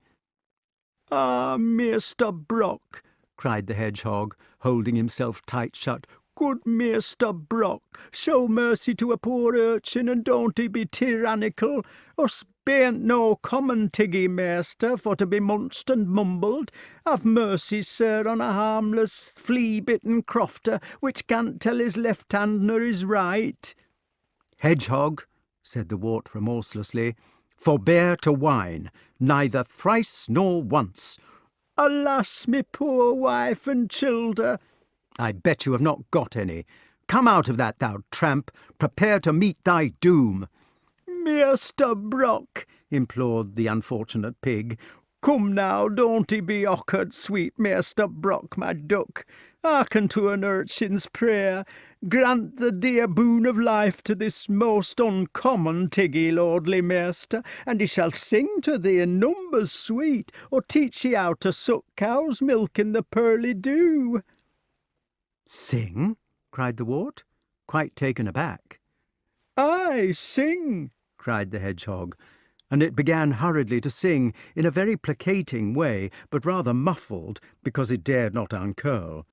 "Ah, Master Brock," cried the Hedgehog, holding himself tight shut. "Good Master Brock, show mercy to a poor urchin, and don't he be tyrannical. Us bain't no common tiggy, master, for to be munched and mumbled. Have mercy, sir, on a harmless, flea-bitten crofter, which can't tell his left hand nor his right." "Hedgehog," said the Wart remorselessly, "forbear to whine, neither thrice nor once." "Alas, me poor wife and childer!" "I bet you have not got any. Come out of that, thou tramp. Prepare to meet thy doom." "Master Brock," implored the unfortunate pig, "come now, don't he be awkward, sweet Master Brock, my duck. Hearken to an urchin's prayer. Grant the dear boon of life to this most uncommon tiggy, lordly master, and he shall sing to thee in numbers sweet, or teach ye how to suck cow's milk in the pearly dew." "Sing?" cried the Wart, quite taken aback. "Aye, sing," cried the Hedgehog, and it began hurriedly to sing in a very placating way, but rather muffled, because it dared not uncurl.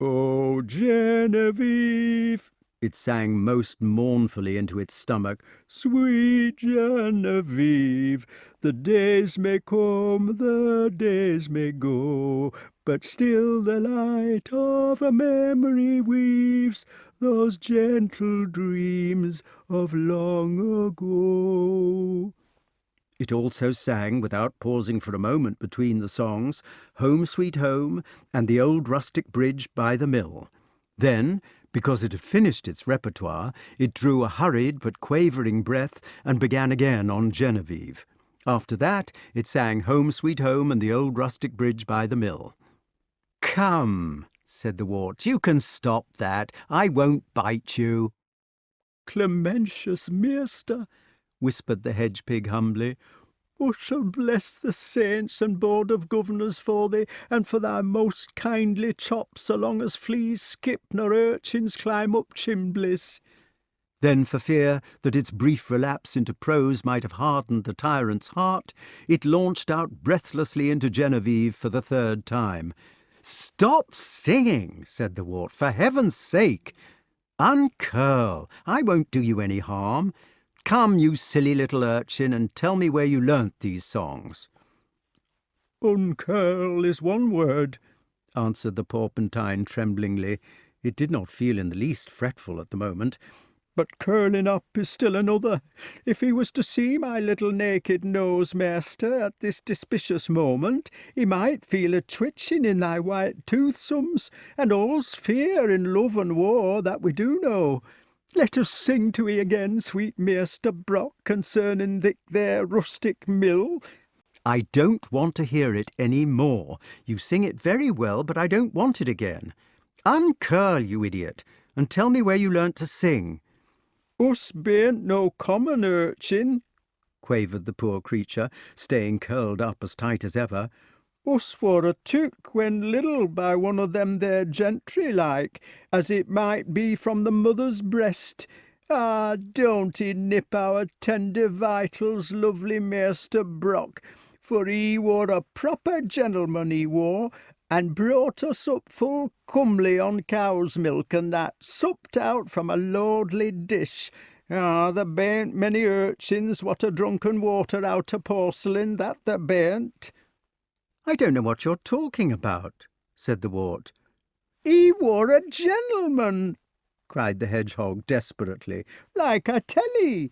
"O Genevieve," it sang most mournfully into its stomach, "sweet Genevieve, the days may come, the days may go, but still the light of a memory weaves those gentle dreams of long ago." It also sang, without pausing for a moment between the songs, "Home, Sweet Home," and "The Old Rustic Bridge by the Mill." Then, because it had finished its repertoire, it drew a hurried but quavering breath and began again on Genevieve. After that, it sang "Home, Sweet Home," and "The Old Rustic Bridge by the Mill." "Come," said the Wart, "you can stop that. I won't bite you." "Clementious master," whispered the hedge-pig humbly, "I shall bless the saints and board of governors for thee, and for thy most kindly chops, so long as fleas skip nor urchins climb up chimblies." Then, for fear that its brief relapse into prose might have hardened the tyrant's heart, it launched out breathlessly into Genevieve for the third time. "Stop singing," said the Wart, "for heaven's sake. Uncurl. I won't do you any harm. Come, you silly little urchin, and tell me where you learnt these songs." "Uncurl is one word," answered the porpentine tremblingly. It did not feel in the least fretful at the moment. "but curling up is still another. If he was to see my little naked nose, master, at this despicious moment, he might feel a twitching in thy white toothsomes, and all's fear in love and war, that we do know. Let us sing to 'ee again, sweet Master Brock, concerning thick there rustic mill." "I don't want to hear it any more. You sing it very well, but I don't want it again. Uncurl, you idiot, and tell me where you learnt to sing." "Us bain't no common urchin," quavered the poor creature, staying curled up as tight as ever. "Us were a took when little by one of them there gentry like, as it might be from the mother's breast. Ah, don't he nip our tender vitals, lovely Master Brock, for he were a proper gentleman, he were, and brought us up full comely on cow's milk, and that supped out from a lordly dish. Ah, there bain't many urchins what are drunken water out of porcelain, that there bain't." "I don't know what you're talking about," said the Wart. "He were a gentleman," cried the Hedgehog desperately, "like I tell 'ee.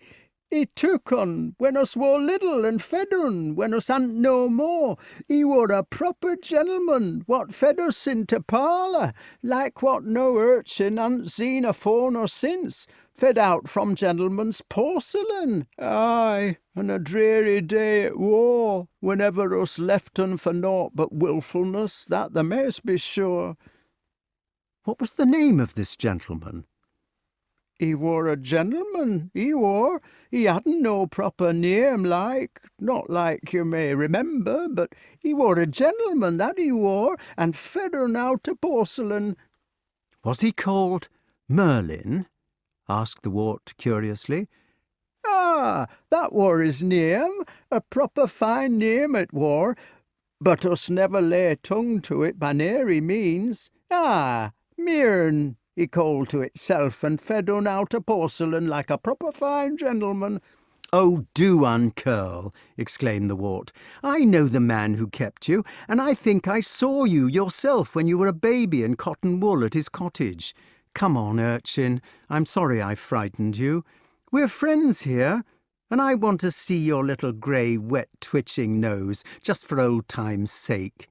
He took un when us were little, and fed un when us hadn't no more. He were a proper gentleman, what fed us into parlour, like what no urchin hadn't seen afore nor since, fed out from gentlemen's porcelain. Aye, and a dreary day it were, whenever us left un for naught but wilfulness, that the mayst be sure." "What was the name of this gentleman?" "He were a gentleman, he were. He hadn't no proper name, not like you may remember, but he were a gentleman, that he were, and fed un out of porcelain." "Was he called Merlyn? Asked the Wart curiously. Ah, that were his name, a proper fine name it were, but us never lay tongue to it by nary means. Ah, Mearn, he called to itself, and fed un out a porcelain like a proper fine gentleman. "Oh, do uncurl!" exclaimed the Wart. "I know the man who kept you, and I think I saw you yourself when you were a baby in cotton wool at his cottage. Come on, urchin, I'm sorry I frightened you. We're friends here, and I want to see your little grey, wet, twitching nose, just for old time's sake."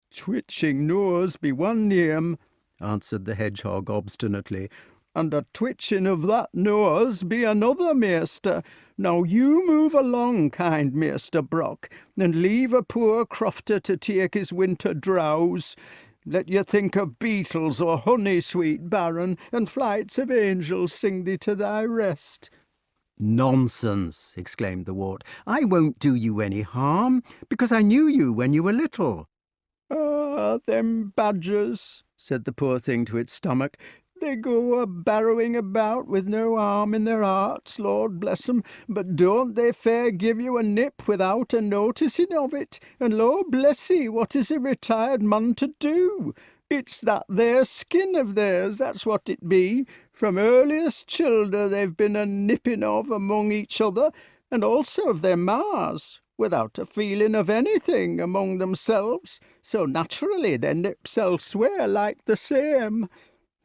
"Twitching nose be one name," answered the hedgehog obstinately, "and a twitching of that nose be another, maester. Now you move along, kind Master Brock, and leave a poor crofter to take his winter drowse. Let you think of beetles or honey, sweet baron, and flights of angels sing thee to thy rest." "Nonsense!" exclaimed the Wart. "I won't do you any harm, because I knew you when you were little." "Ah, them badgers," said the poor thing to its stomach. "They go a-barrowing about with no harm in their hearts, Lord bless 'em, but don't they fair give you a nip without a noticing of it? And Lord bless 'ee, what is a retired man to do? It's that there skin of theirs, that's what it be. From earliest childer they've been a-nipping of among each other, and also of their mars, without a feeling of anything among themselves, so naturally their nips elsewhere like the same.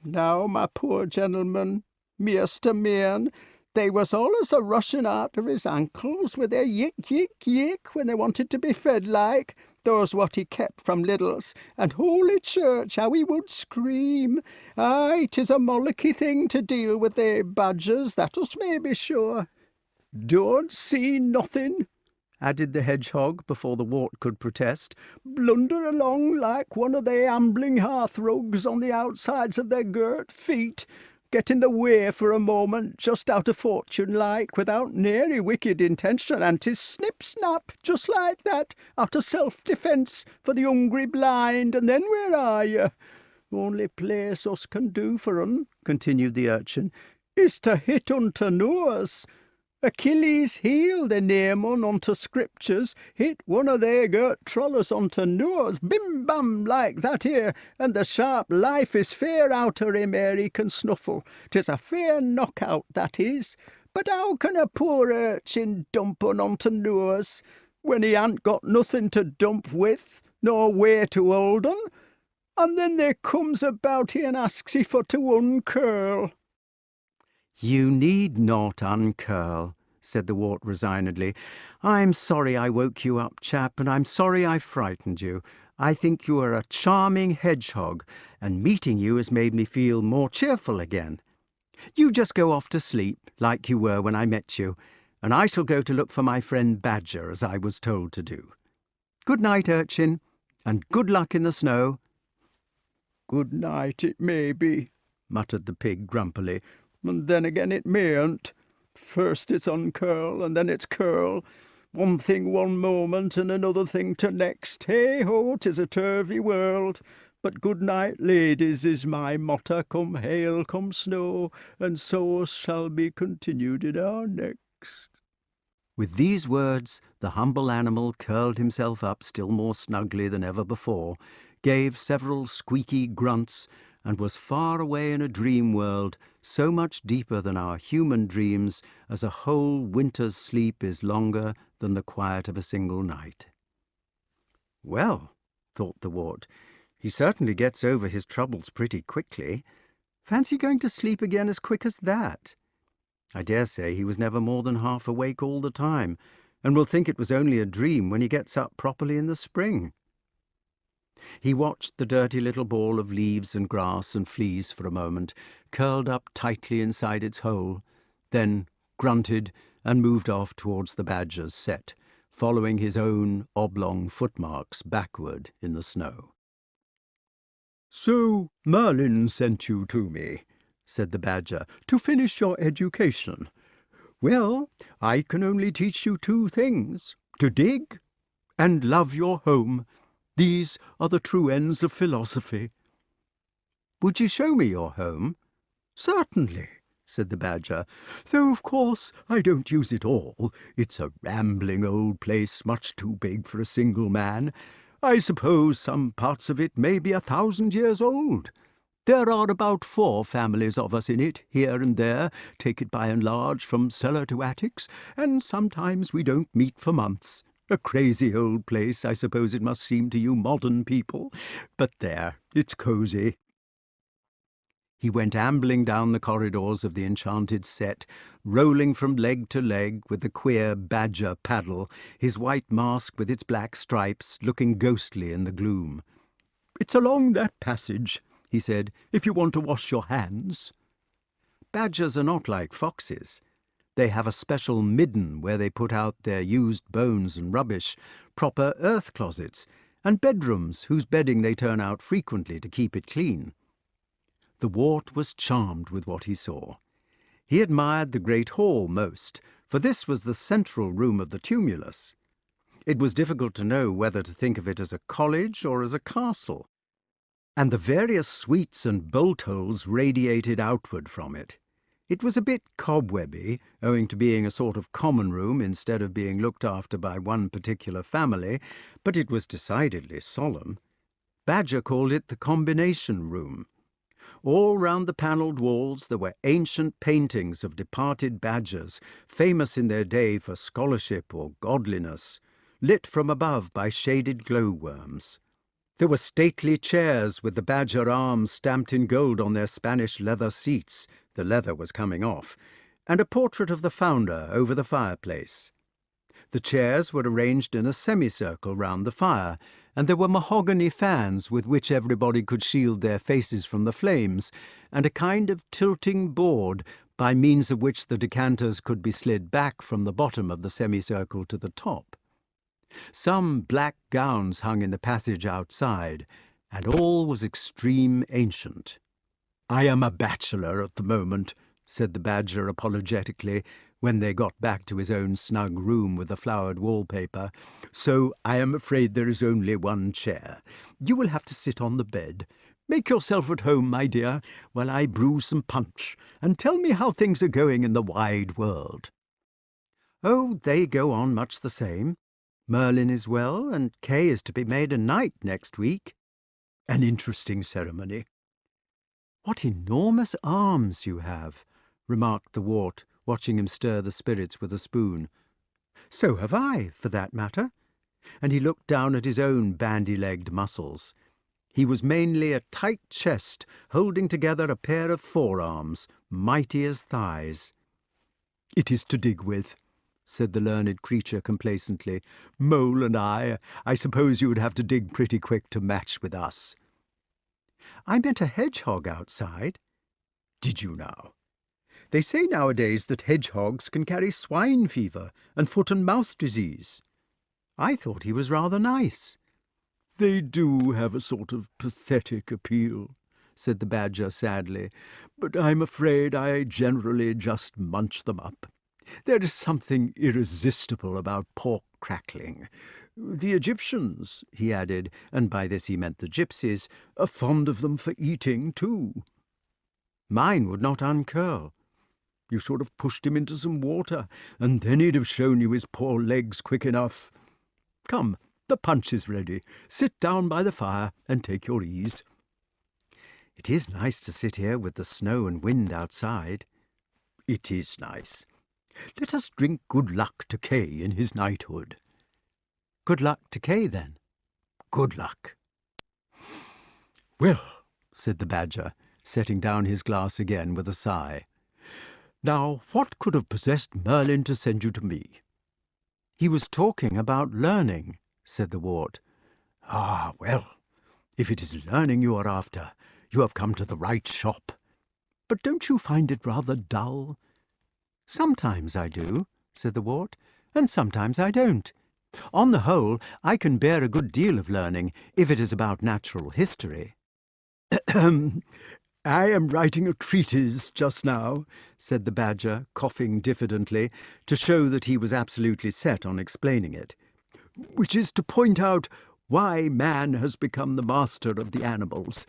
Now, my poor gentleman, Measter Mearn, they was allus a-rushing out of his ankles with their yick, yick, yick when they wanted to be fed like, those what he kept from liddles, and Holy Church, how he would scream. Aye, 'tis a mollicky thing to deal with they badgers, that us may be sure." "Don't see nothing," added the hedgehog before the Wart could protest. "Blunder along like one of they ambling hearthrugs on the outsides of their girt feet. Get in the way for a moment, just out of fortune like, without nary wicked intention, and 'tis snip-snap, just like that, out of self-defence for the hungry blind, and then where are you? Only place us can do for un," continued the urchin, "is to hit un to nose. Achilles' heel they name un onto scriptures. Hit one of their girt trollers onto nose, bim-bam, like that here, and the sharp life is fair out of him ere he can snuffle. 'Tis a fair knock-out, that is. But how can a poor urchin dump un onto nose, when he ain't got nothing to dump with, nor where to hold un? And then they comes about here and asks he for to uncurl." "You need not uncurl," said the Wart resignedly. "I'm sorry I woke you up, chap, and I'm sorry I frightened you. I think you are a charming hedgehog, and meeting you has made me feel more cheerful again. You just go off to sleep, like you were when I met you, and I shall go to look for my friend Badger, as I was told to do. Good night, urchin, and good luck in the snow." "Good night it may be," muttered the pig grumpily, "and then again it mayn't. First it's uncurl, and then it's curl. One thing one moment, and another thing to next. Hey-ho, 'tis a turvy world. But good night, ladies, is my motto, come hail, come snow, and so shall be continued in our next." With these words, the humble animal curled himself up still more snugly than ever before, gave several squeaky grunts, and was far away in a dream world so much deeper than our human dreams as a whole winter's sleep is longer than the quiet of a single night. "Well," thought the Wart, "he certainly gets over his troubles pretty quickly. Fancy going to sleep again as quick as that. I dare say he was never more than half awake all the time, and will think it was only a dream when he gets up properly in the spring." He watched the dirty little ball of leaves and grass and fleas for a moment, curled up tightly inside its hole, then grunted and moved off towards the badger's set, following his own oblong footmarks backward in the snow. "So Merlyn sent you to me," said the badger, "to finish your education. Well, I can only teach you two things, to dig and love your home. These are the true ends of philosophy." "Would you show me your home?" "Certainly," said the Badger, "though of course I don't use it all. It's a rambling old place, much too big for a single man. I suppose some parts of it may be 1,000 years old. There are about 4 families of us in it, here and there, take it by and large, from cellar to attics, and sometimes we don't meet for months. A crazy old place, I suppose it must seem to you modern people, but there, it's cosy." He went ambling down the corridors of the enchanted set, rolling from leg to leg with the queer badger paddle, his white mask with its black stripes looking ghostly in the gloom. "It's along that passage," he said, "if you want to wash your hands." Badgers are not like foxes. They have a special midden where they put out their used bones and rubbish, proper earth closets, and bedrooms whose bedding they turn out frequently to keep it clean. The Wart was charmed with what he saw. He admired the great hall most, for this was the central room of the tumulus. It was difficult to know whether to think of it as a college or as a castle, and the various suites and bolt-holes radiated outward from it. It was a bit cobwebby, owing to being a sort of common room instead of being looked after by one particular family, but it was decidedly solemn. Badger called it the combination room. All round the panelled walls there were ancient paintings of departed badgers, famous in their day for scholarship or godliness, lit from above by shaded glowworms. There were stately chairs with the badger arms stamped in gold on their Spanish leather seats — the leather was coming off — and a portrait of the founder over the fireplace. The chairs were arranged in a semicircle round the fire, and there were mahogany fans with which everybody could shield their faces from the flames, and a kind of tilting board by means of which the decanters could be slid back from the bottom of the semicircle to the top. Some black gowns hung in the passage outside, and all was extreme ancient. "I am a bachelor at the moment," said the Badger apologetically, when they got back to his own snug room with the flowered wallpaper, "so I am afraid there is only one chair. You will have to sit on the bed. Make yourself at home, my dear, while I brew some punch, and tell me how things are going in the wide world." "Oh, they go on much the same. Merlyn is well, and Kay is to be made a knight next week." "An interesting ceremony." "What enormous arms you have," remarked the Wart, watching him stir the spirits with a spoon. "So have I, for that matter." And he looked down at his own bandy-legged muscles. He was mainly a tight chest holding together a pair of forearms, mighty as thighs. "It is to dig with," said the learned creature complacently. "Mole and I suppose you would have to dig pretty quick to match with us." "I met a hedgehog outside." "Did you now? They say nowadays that hedgehogs can carry swine fever and foot and mouth disease." "I thought he was rather nice." "They do have a sort of pathetic appeal," said the Badger sadly, "but I'm afraid I generally just munch them up. There is something irresistible about pork crackling. The Egyptians," he added, and by this he meant the gypsies, "are fond of them for eating too." "Mine would not uncurl." "You should have pushed him into some water, and then he'd have shown you his poor legs quick enough. Come, the punch is ready. Sit down by the fire and take your ease." "It is nice to sit here with the snow and wind outside." "It is nice. Let us drink good luck to Kay in his knighthood." "Good luck to Kay, then." "Good luck." "Well," said the Badger, setting down his glass again with a sigh, "now what could have possessed Merlyn to send you to me?" "He was talking about learning," said the Wart. "Ah, well, if it is learning you are after, you have come to the right shop. But don't you find it rather dull?" "Sometimes I do," said the Wart, "and sometimes I don't. On the whole, I can bear a good deal of learning, if it is about natural history." "I am writing a treatise just now," said the Badger, coughing diffidently, to show that he was absolutely set on explaining it, "which is to point out why man has become the master of the animals.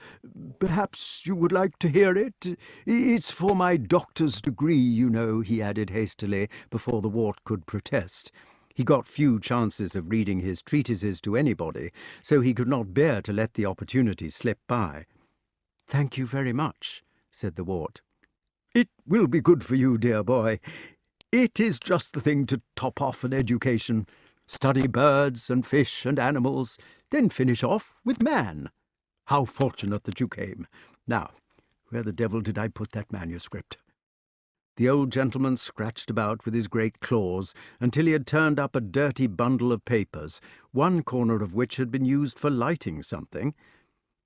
Perhaps you would like to hear it? It's for my doctor's degree, you know," he added hastily, before the Wart could protest. He got few chances of reading his treatises to anybody, so he could not bear to let the opportunity slip by. "Thank you very much," said the Wart. "It will be good for you, dear boy. It is just the thing to top off an education. Study birds and fish and animals, then finish off with man. How fortunate that you came. Now, where the devil did I put that manuscript?" The old gentleman scratched about with his great claws until he had turned up a dirty bundle of papers, one corner of which had been used for lighting something.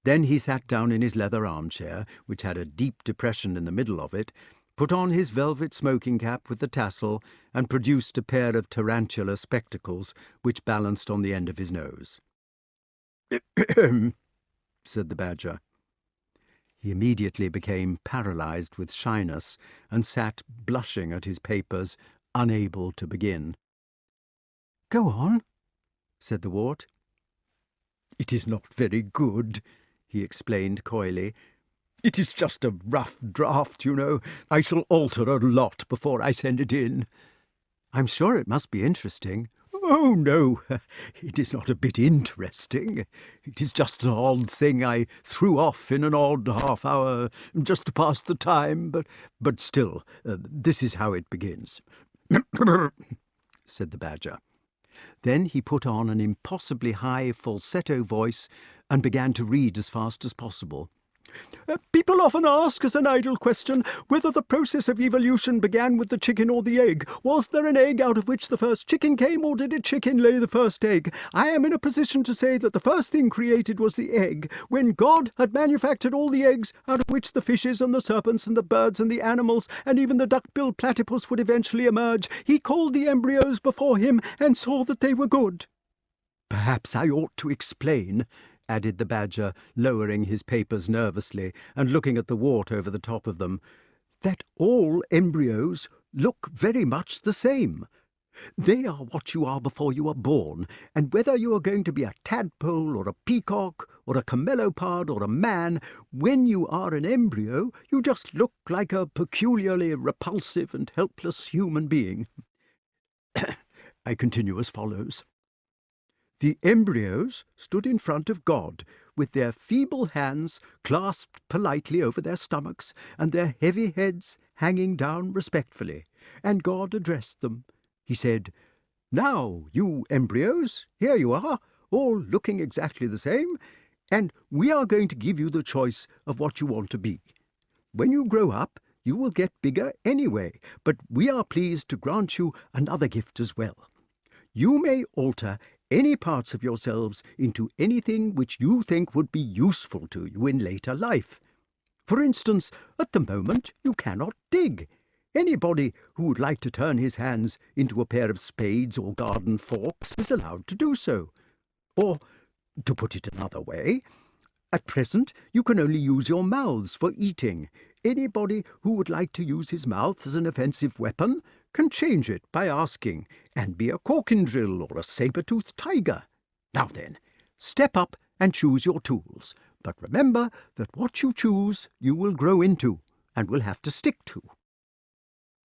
Then he sat down in his leather armchair, which had a deep depression in the middle of it, put on his velvet smoking cap with the tassel, and produced a pair of tarantula spectacles which balanced on the end of his nose. "Ahem," said the Badger. He immediately became paralysed with shyness, and sat blushing at his papers, unable to begin. "Go on," said the Wart. "It is not very good," he explained coyly. "It is just a rough draft, you know. I shall alter a lot before I send it in." "I'm sure it must be interesting." "Oh, no, it is not a bit interesting. It is just an odd thing I threw off in an odd half-hour just to pass the time, but still, this is how it begins," said the Badger. Then he put on an impossibly high falsetto voice and began to read as fast as possible. "People often ask as an idle question whether the process of evolution began with the chicken or the egg. Was there an egg out of which the first chicken came, or did a chicken lay the first egg? I am in a position to say that the first thing created was the egg. When God had manufactured all the eggs, out of which the fishes and the serpents and the birds and the animals and even the duck-billed platypus would eventually emerge, he called the embryos before him and saw that they were good." "Perhaps I ought to explain," added the Badger, lowering his papers nervously and looking at the Wart over the top of them, "that all embryos look very much the same. They are what you are before you are born, and whether you are going to be a tadpole or a peacock or a camelopard or a man, when you are an embryo you just look like a peculiarly repulsive and helpless human being." I continue as follows. "The embryos stood in front of God, with their feeble hands clasped politely over their stomachs, and their heavy heads hanging down respectfully, and God addressed them. He said, 'Now, you embryos, here you are, all looking exactly the same, and we are going to give you the choice of what you want to be. When you grow up, you will get bigger anyway, but we are pleased to grant you another gift as well. You may alter any parts of yourselves into anything which you think would be useful to you in later life. For instance, at the moment you cannot dig. Anybody who would like to turn his hands into a pair of spades or garden forks is allowed to do so. Or, to put it another way, at present you can only use your mouths for eating. Anybody who would like to use his mouth as an offensive weapon can change it by asking, and be a corkindrill or a saber-toothed tiger. Now then, step up and choose your tools, but remember that what you choose you will grow into, and will have to stick to."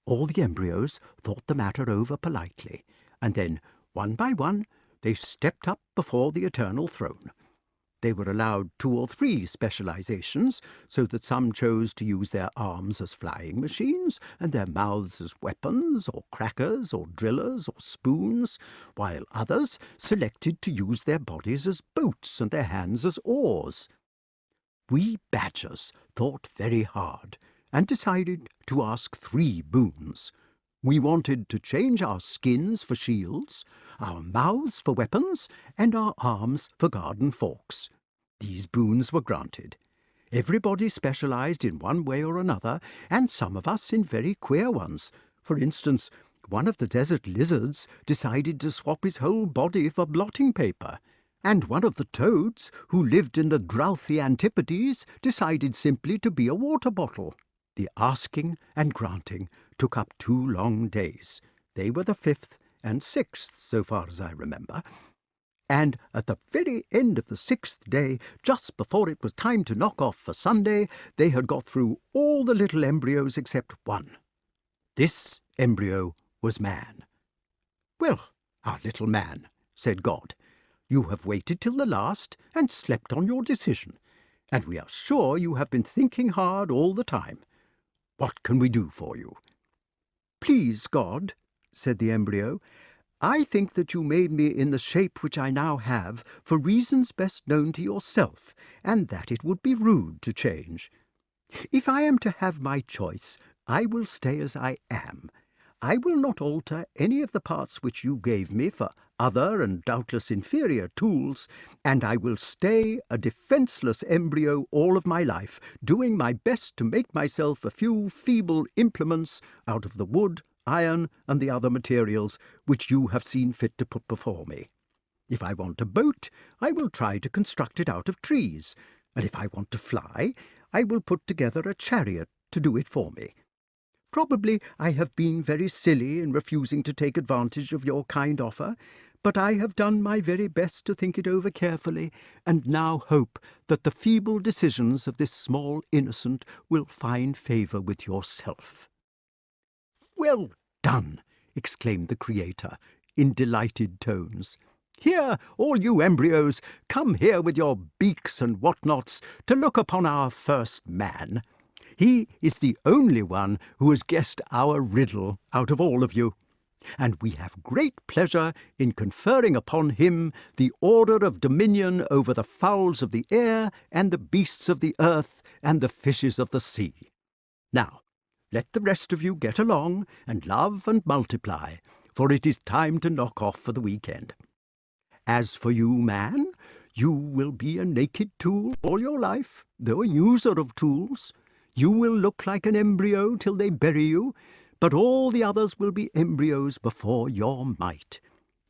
All the embryos thought the matter over politely, and then, one by one, they stepped up before the eternal throne. They were allowed 2 or 3 specializations, so that some chose to use their arms as flying machines, and their mouths as weapons, or crackers, or drillers, or spoons, while others selected to use their bodies as boats and their hands as oars. We Badgers thought very hard, and decided to ask 3 boons. We wanted to change our skins for shields, our mouths for weapons, and our arms for garden forks. These boons were granted. Everybody specialized in one way or another, and some of us in very queer ones. For instance, one of the desert lizards decided to swap his whole body for blotting paper, and one of the toads, who lived in the drouthy Antipodes, decided simply to be a water bottle. The asking and granting took up 2 long days. They were the 5th and 6th, so far as I remember. and at the very end of the 6th day, just before it was time to knock off for Sunday, they had got through all the little embryos except one. This embryo was man. "Well, our little man," said God, "you have waited till the last and slept on your decision, and we are sure you have been thinking hard all the time. What can we do for you?" "Please, God," said the embryo, "I think that you made me in the shape which I now have for reasons best known to yourself, and that it would be rude to change. If I am to have my choice, I will stay as I am. I will not alter any of the parts which you gave me for other and doubtless inferior tools, and I will stay a defenceless embryo all of my life, doing my best to make myself a few feeble implements out of the wood, iron, and the other materials which you have seen fit to put before me. If I want a boat, I will try to construct it out of trees, and if I want to fly, I will put together a chariot to do it for me. Probably I have been very silly in refusing to take advantage of your kind offer, but I have done my very best to think it over carefully, and now hope that the feeble decisions of this small innocent will find favour with yourself." "Well done!" exclaimed the Creator, in delighted tones. "Here, all you embryos, come here with your beaks and what-nots to look upon our first man. He is the only one who has guessed our riddle out of all of you, and we have great pleasure in conferring upon him the order of dominion over the fowls of the air and the beasts of the earth and the fishes of the sea. Now, let the rest of you get along and love and multiply, for it is time to knock off for the weekend. As for you, man, you will be a naked tool all your life, though a user of tools. You will look like an embryo till they bury you, but all the others will be embryos before your might.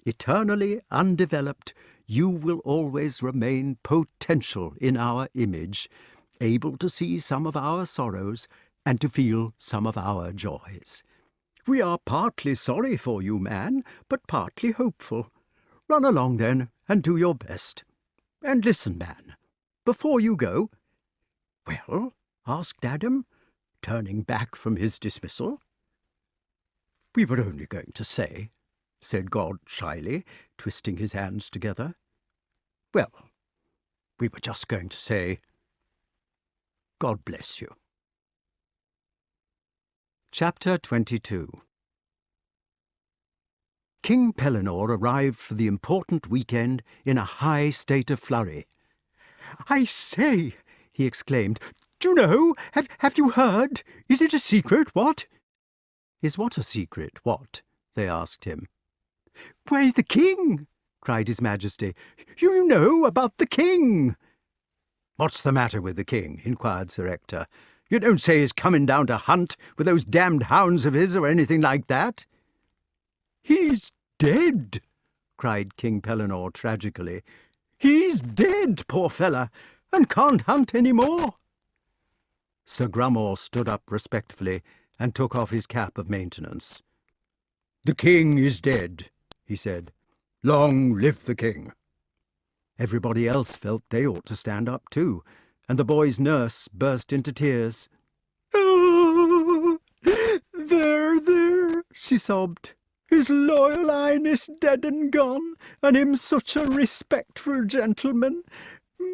Eternally undeveloped, you will always remain potential in our image, able to see some of our sorrows and to feel some of our joys. We are partly sorry for you, man, but partly hopeful. Run along, then, and do your best. And listen, man, before you go—" "Well?" asked Adam, turning back from his dismissal. "We were only going to say," said God shyly, twisting his hands together. "Well, we were just going to say, God bless you." Chapter 22. King Pellinore arrived for the important weekend in a high state of flurry. "I say," he exclaimed, "do you know? Have you heard? Is it a secret, what?" "Is what a secret, what?" they asked him. "Why, the king!" cried his Majesty. "You know about the king." "What's the matter with the king?" inquired Sir Ector. "You don't say he's coming down to hunt with those damned hounds of his or anything like that?" "He's dead!" cried King Pellinore tragically. "He's dead, poor fella, and can't hunt any more." Sir Grummore stood up respectfully and took off his cap of maintenance. "The king is dead," he said. "Long live the king." Everybody else felt they ought to stand up too, and the boy's nurse burst into tears. "Oh, there," she sobbed. "His loyal highness dead and gone, and him such a respectful gentleman.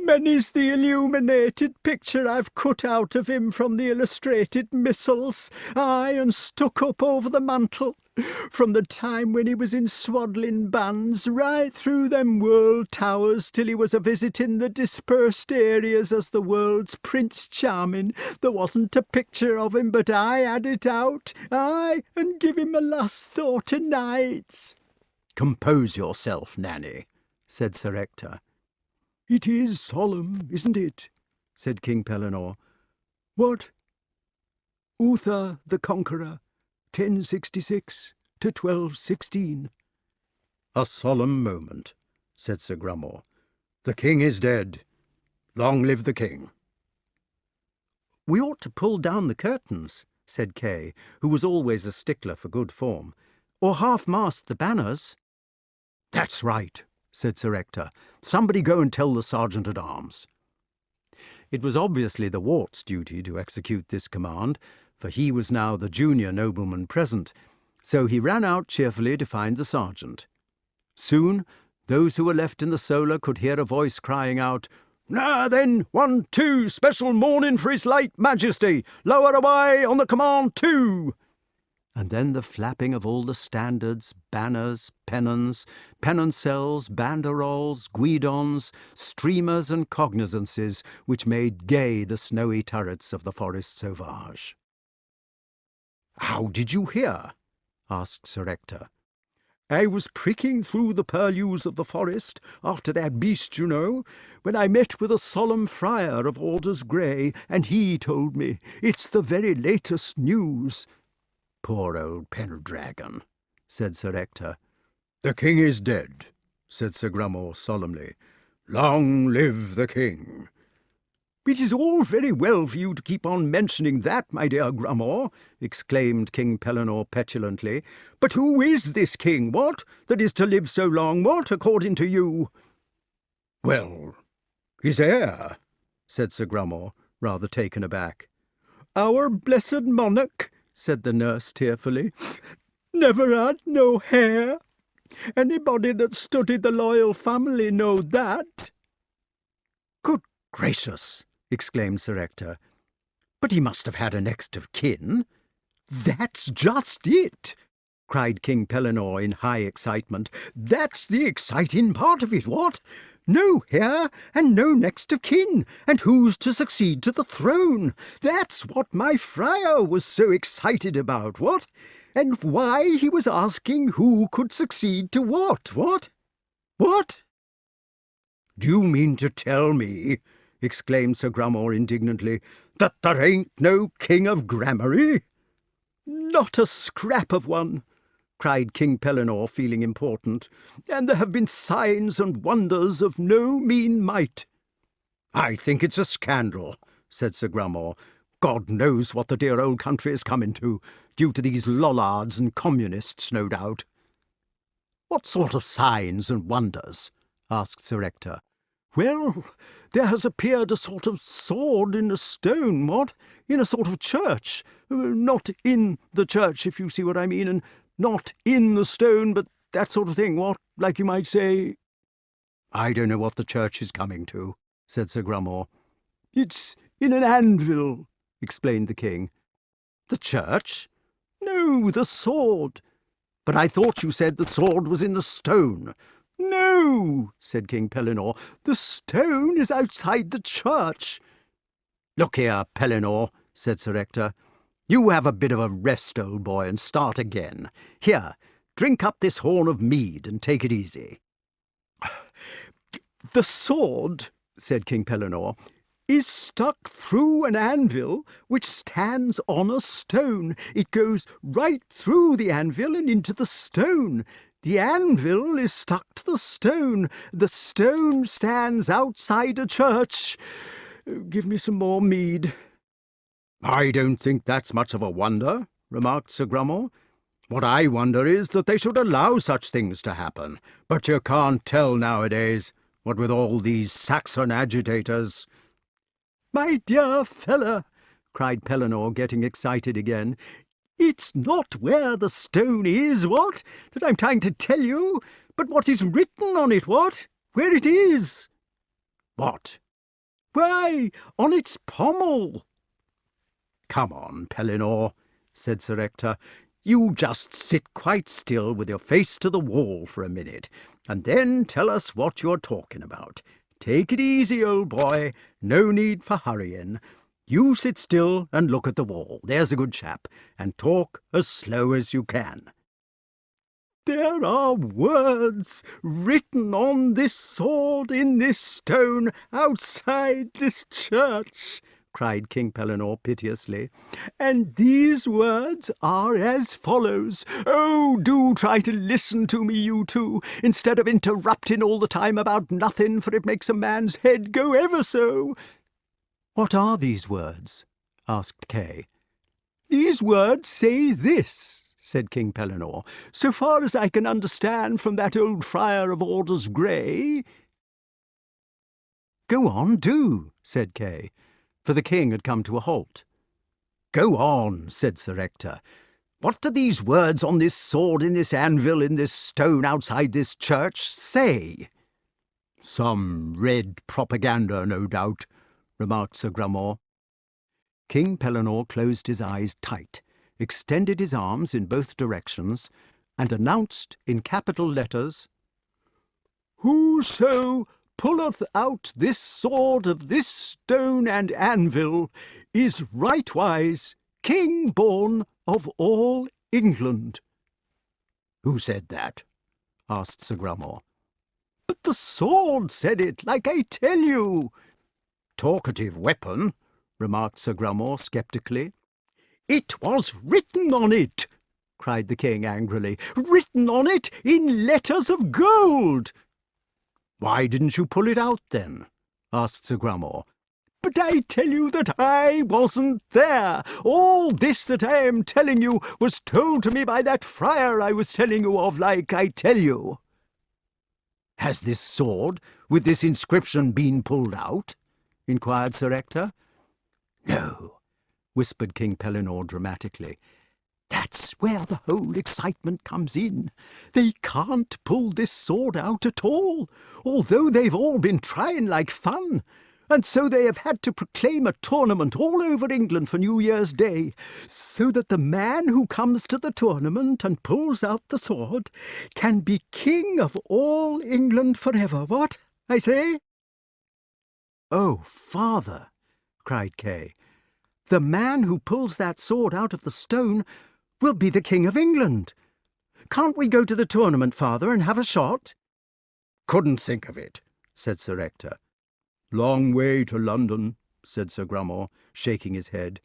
Many's the illuminated picture I've cut out of him from the illustrated missals, aye, and stuck up over the mantel, from the time when he was in swaddling bands, right through them world towers till he was a-visiting the dispersed areas as the world's Prince Charming. There wasn't a picture of him but I had it out, aye, and give him a last thought o' nights." "Compose yourself, Nanny," said Sir Ector. "It is solemn, isn't it?" said King Pellinore. "What? Uther the Conqueror, 1066 to 1216. "A solemn moment," said Sir Grummore. "The king is dead. Long live the king." "We ought to pull down the curtains," said Kay, who was always a stickler for good form, "or half-mast the banners." "That's right," said Sir Ector. "Somebody go and tell the sergeant-at-arms." It was obviously the Wart's duty to execute this command, for he was now the junior nobleman present, so he ran out cheerfully to find the sergeant. Soon those who were left in the solar could hear a voice crying out, "Now then, 1, 2, special mourning for his late majesty! Lower away on the command 2!" And then the flapping of all the standards, banners, pennons, pennoncelles, banderols, guidons, streamers and cognizances, which made gay the snowy turrets of the Forest Sauvage. "How did you hear?" asked Sir Ector. "I was pricking through the purlieus of the forest, after that beast, you know, when I met with a solemn friar of orders grey, and he told me it's the very latest news." "Poor old Pendragon," said Sir Ector. "The king is dead," said Sir Grummore solemnly. "Long live the king!" "It is all very well for you to keep on mentioning that, my dear Grummore," exclaimed King Pellinore petulantly. "But who is this king, what, that is to live so long, what, according to you?" "Well, his heir," said Sir Grummore, rather taken aback. "Our blessed monarch," said the nurse tearfully, "never had no hair. Anybody that studied the loyal family know that." "Good gracious!" exclaimed Sir Ector. "But he must have had a next of kin." "That's just it!" cried King Pellinore in high excitement. "That's the exciting part of it, what? No heir and no next of kin, and who's to succeed to the throne? That's what my friar was so excited about, what? And why he was asking who could succeed to what? What?" "Do you mean to tell me," exclaimed Sir Grummore indignantly, "that there ain't no king of Gramarye?" "Not a scrap of one," cried King Pellinore, feeling important, "and there have been signs and wonders of no mean might." "I think it's a scandal," said Sir Grummore. "God knows what the dear old country is coming to, due to these Lollards and communists, no doubt." "What sort of signs and wonders?" asked Sir Ector. "Well, there has appeared a sort of sword in a stone, what? In a sort of church. Not in the church, if you see what I mean, and not in the stone, but that sort of thing, what? Like you might say—" "I don't know what the church is coming to," said Sir Grummore. "It's in an anvil," explained the king. "The church?" "No, the sword." "But I thought you said the sword was in the stone." "No," said King Pellinore, "the stone is outside the church." "Look here, Pellinore," said Sir Ector. "You have a bit of a rest, old boy, and start again. Here, drink up this horn of mead and take it easy." "The sword," said King Pellinore, "is stuck through an anvil which stands on a stone. It goes right through the anvil and into the stone. The anvil is stuck to the stone. The stone stands outside a church. Give me some more mead." "I don't think that's much of a wonder," remarked Sir Grummore. "What I wonder is that they should allow such things to happen. But you can't tell nowadays, what with all these Saxon agitators." "My dear fella," cried Pellinore, getting excited again, "it's not where the stone is, what, that I'm trying to tell you, but what is written on it, what, where it is." "What?" "Why, on its pommel." "Come on, Pellinore," said Sir Ector. "You just sit quite still with your face to the wall for a minute, and then tell us what you're talking about. Take it easy, old boy. No need for hurrying. You sit still and look at the wall, there's a good chap, and talk as slow as you can." "There are words written on this sword in this stone outside this church," cried King Pellinore piteously, "and these words are as follows. Oh, do try to listen to me, you two, instead of interrupting all the time about nothing, for it makes a man's head go ever so." "What are these words?" asked Kay. "These words say this," said King Pellinore. "So far as I can understand from that old friar of orders grey—" "Go on, do," said Kay, for the king had come to a halt. "Go on," said Sir Ector. "What do these words on this sword, in this anvil, in this stone outside this church say?" "Some red propaganda, no doubt," remarked Sir Grummore. King Pellinore closed his eyes tight, extended his arms in both directions, and announced in capital letters, "Whoso pulleth out this sword of this stone and anvil is rightwise king born of all England." "Who said that?" asked Sir Grummore. "But the sword said it, like I tell you." "Talkative weapon," remarked Sir Grummore sceptically. "It was written on it," cried the king angrily. "Written on it in letters of gold." "Why didn't you pull it out then?" asked Sir Grummore. "But I tell you that I wasn't there. All this that I am telling you was told to me by that friar I was telling you of, like I tell you." "Has this sword with this inscription been pulled out?" inquired Sir Ector. "No," whispered King Pellinore dramatically. "That's where the whole excitement comes in. They can't pull this sword out at all, although they've all been trying like fun. And so they have had to proclaim a tournament all over England for New Year's Day, so that the man who comes to the tournament and pulls out the sword can be king of all England forever. What, I say?" "Oh, father," cried Kay, "the man who pulls that sword out of the stone will be the King of England. Can't we go to the tournament, father, and have a shot?" "Couldn't think of it," said Sir Ector. "Long way to London," said Sir Grummore, shaking his head.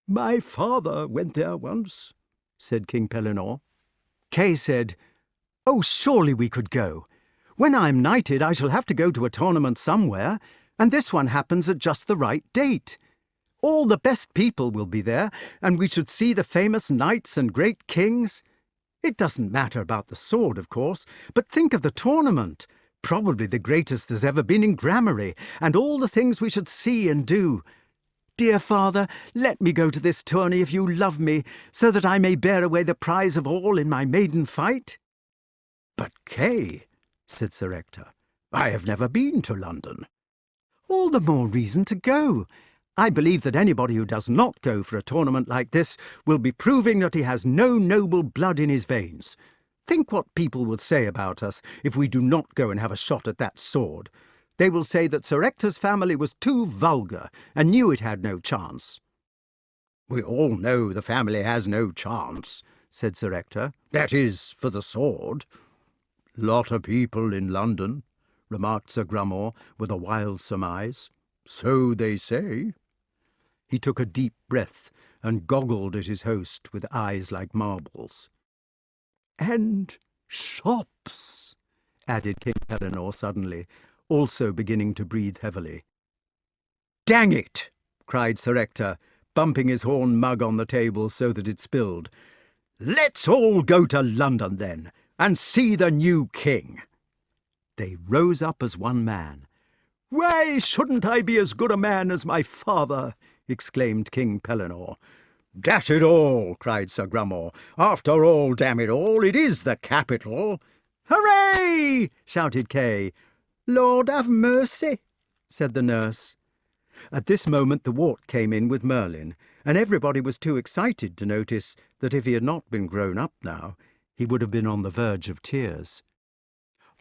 "My father went there once," said King Pellinore. Kay said, "Oh, surely we could go. When I'm knighted, I shall have to go to a tournament somewhere, and this one happens at just the right date. All the best people will be there, and we should see the famous knights and great kings. It doesn't matter about the sword, of course, but think of the tournament. Probably the greatest there's ever been in gramarye, and all the things we should see and do. Dear father, let me go to this tourney if you love me, so that I may bear away the prize of all in my maiden fight." "But, Kay," said Sir Ector, "I have never been to London." "All the more reason to go. I believe that anybody who does not go for a tournament like this will be proving that he has no noble blood in his veins. Think what people will say about us if we do not go and have a shot at that sword. They will say that Sir Ector's family was too vulgar and knew it had no chance." "We all know the family has no chance," said Sir Ector. "That is, for the sword." "Lot of people in London," remarked Sir Grummore with a wild surmise. "So they say." He took a deep breath and goggled at his host with eyes like marbles. "And shops," added King Pellinore suddenly, also beginning to breathe heavily. "Dang it!" cried Sir Ector, bumping his horn mug on the table so that it spilled. "Let's all go to London, then, and see the new king." They rose up as one man. "Why shouldn't I be as good a man as my father?" exclaimed King Pellinore. "Dash it all!" cried Sir Grummore. "After all, damn it all, it is the capital." "Hooray!" shouted Kay. "Lord have mercy," said the nurse. At this moment the Wart came in with Merlyn, and everybody was too excited to notice that if he had not been grown up now, he would have been on the verge of tears.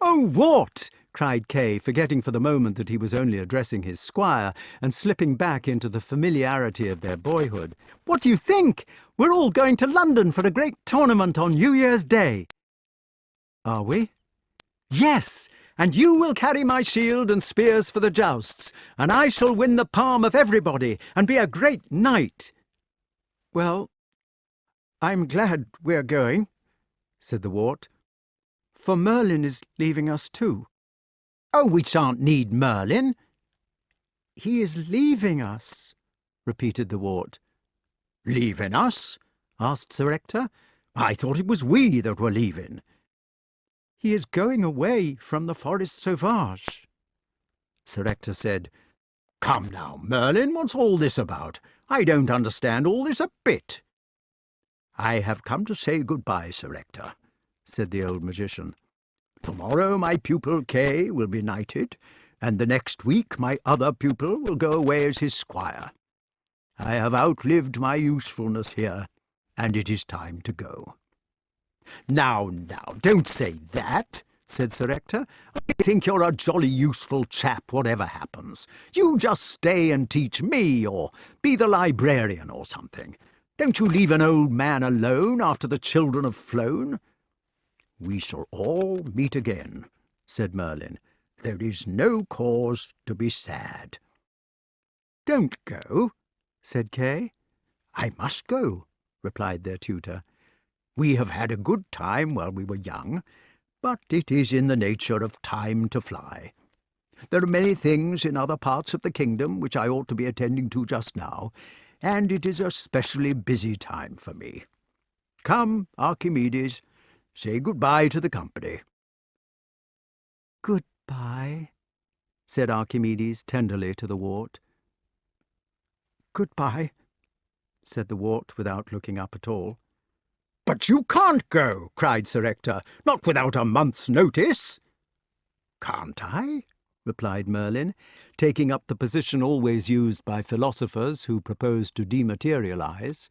"Oh, Wart!" cried Kay, forgetting for the moment that he was only addressing his squire, and slipping back into the familiarity of their boyhood. "What do you think? We're all going to London for a great tournament on New Year's Day." "Are we?" "Yes, and you will carry my shield and spears for the jousts, and I shall win the palm of everybody and be a great knight." "Well, I'm glad we're going," said the Wart, "for Merlyn is leaving us too." "Oh, we shan't need Merlyn." "He is leaving us," repeated the Wart. "Leaving us?" asked Sir Ector. I thought it was we that were leaving." "He is going away from the Forest Sauvage." Sir Ector said, "Come now, Merlyn, what's all this about? I don't understand all this a bit." "I have come to say good-bye, Sir Ector," said the old magician. "Tomorrow my pupil Kay will be knighted, and the next week my other pupil will go away as his squire. I have outlived my usefulness here, and it is time to go." Now, don't say that," said Sir Ector. "I think you're a jolly useful chap, whatever happens. You just stay and teach me, or be the librarian or something. Don't you leave an old man alone after the children have flown." "We shall all meet again," said Merlyn. "There is no cause to be sad." "Don't go," said Kay. "I must go," replied their tutor. "We have had a good time while we were young, but it is in the nature of time to fly. There are many things in other parts of the kingdom which I ought to be attending to just now, and it is a specially busy time for me. Come, Archimedes, say good-bye to the company." "Good-bye," said Archimedes tenderly to the Wart. "Good-bye," said the Wart without looking up at all. "But you can't go," cried Sir Ector, "not without a month's notice." "Can't I?" replied Merlyn, taking up the position always used by philosophers who propose to dematerialize.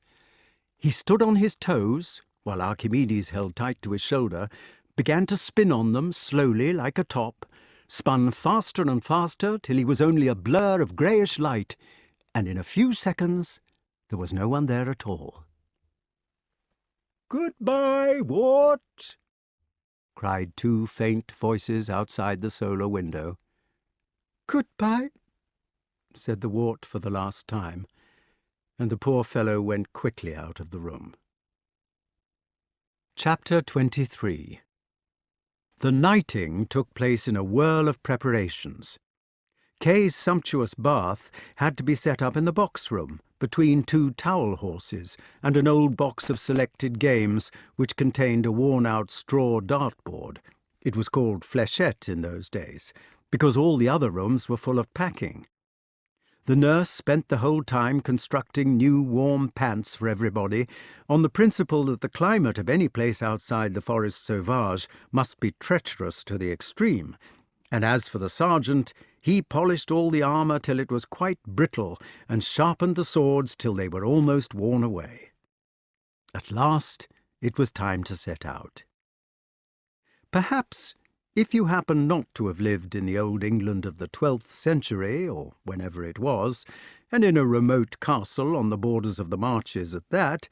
He stood on his toes, while Archimedes held tight to his shoulder, began to spin on them slowly like a top, spun faster and faster till he was only a blur of greyish light, and in a few seconds there was no one there at all. "Good-bye, Wart," cried two faint voices outside the solar window. "Good-bye," said the Wart for the last time, and the poor fellow went quickly out of the room. Chapter 23. The knighting took place in a whirl of preparations. Kay's sumptuous bath had to be set up in the box-room, between two towel horses and an old box of selected games which contained a worn-out straw dartboard. It was called fléchette in those days, because all the other rooms were full of packing. The nurse spent the whole time constructing new warm pants for everybody, on the principle that the climate of any place outside the Forest Sauvage must be treacherous to the extreme, and as for the sergeant, he polished all the armour till it was quite brittle, and sharpened the swords till they were almost worn away. At last it was time to set out. Perhaps, if you happen not to have lived in the old England of the 12th century, or whenever it was, and in a remote castle on the borders of the marches at that,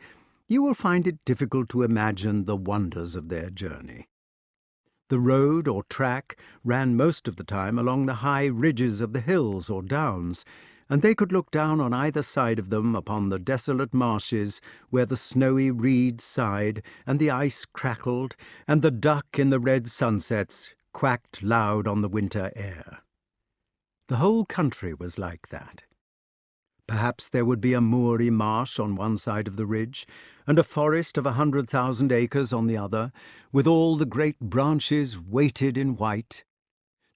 you will find it difficult to imagine the wonders of their journey. The road or track ran most of the time along the high ridges of the hills or downs, and they could look down on either side of them upon the desolate marshes where the snowy reeds sighed, and the ice crackled, and the duck in the red sunsets quacked loud on the winter air. The whole country was like that. Perhaps there would be a moory marsh on one side of the ridge, and a forest of 100,000 acres on the other, with all the great branches weighted in white.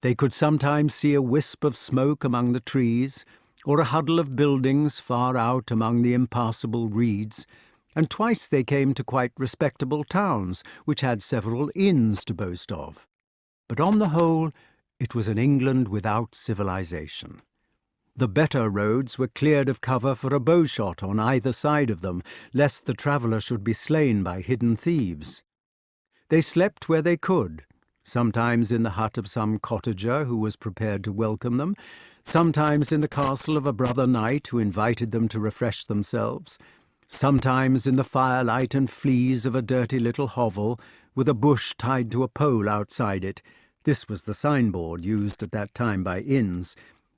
They could sometimes see a wisp of smoke among the trees, or a huddle of buildings far out among the impassable reeds, and twice they came to quite respectable towns, which had several inns to boast of. But on the whole, it was an England without civilization. The better roads were cleared of cover for a bowshot on either side of them, lest the traveller should be slain by hidden thieves. They slept where they could, sometimes in the hut of some cottager who was prepared to welcome them, sometimes in the castle of a brother knight who invited them to refresh themselves, sometimes in the firelight and fleas of a dirty little hovel, with a bush tied to a pole outside it. This was the signboard used at that time by inns,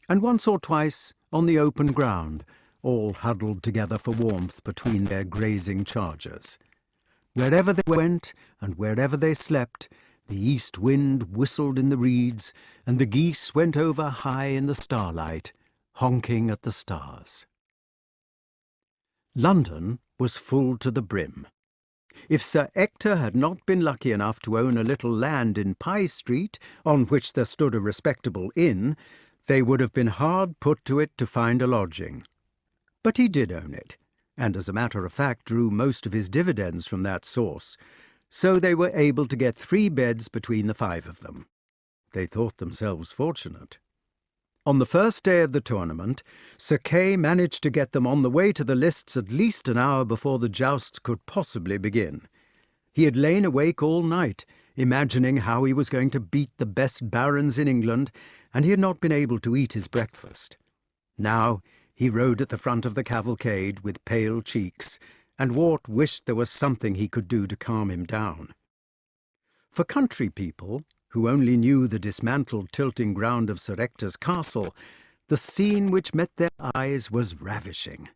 and once or twice on the open ground, all huddled together for warmth between their grazing chargers. Wherever they went, and wherever they slept, the east wind whistled in the reeds, and the geese went over high in the starlight, honking at the stars. London was full to the brim. If Sir Ector had not been lucky enough to own a little land in Pye Street, on which there stood a respectable inn, they would have been hard put to it to find a lodging. But he did own it, and as a matter of fact drew most of his dividends from that source, so they were able to get 3 beds between the 5 of them. They thought themselves fortunate. On the first day of the tournament, Sir Kay managed to get them on the way to the lists at least an hour before the jousts could possibly begin. He had lain awake all night, imagining how he was going to beat the best barons in England, and he had not been able to eat his breakfast. Now he rode at the front of the cavalcade with pale cheeks, and Wart wished there was something he could do to calm him down. For country people, who only knew the dismantled tilting ground of Sir Ector's castle, the scene which met their eyes was ravishing.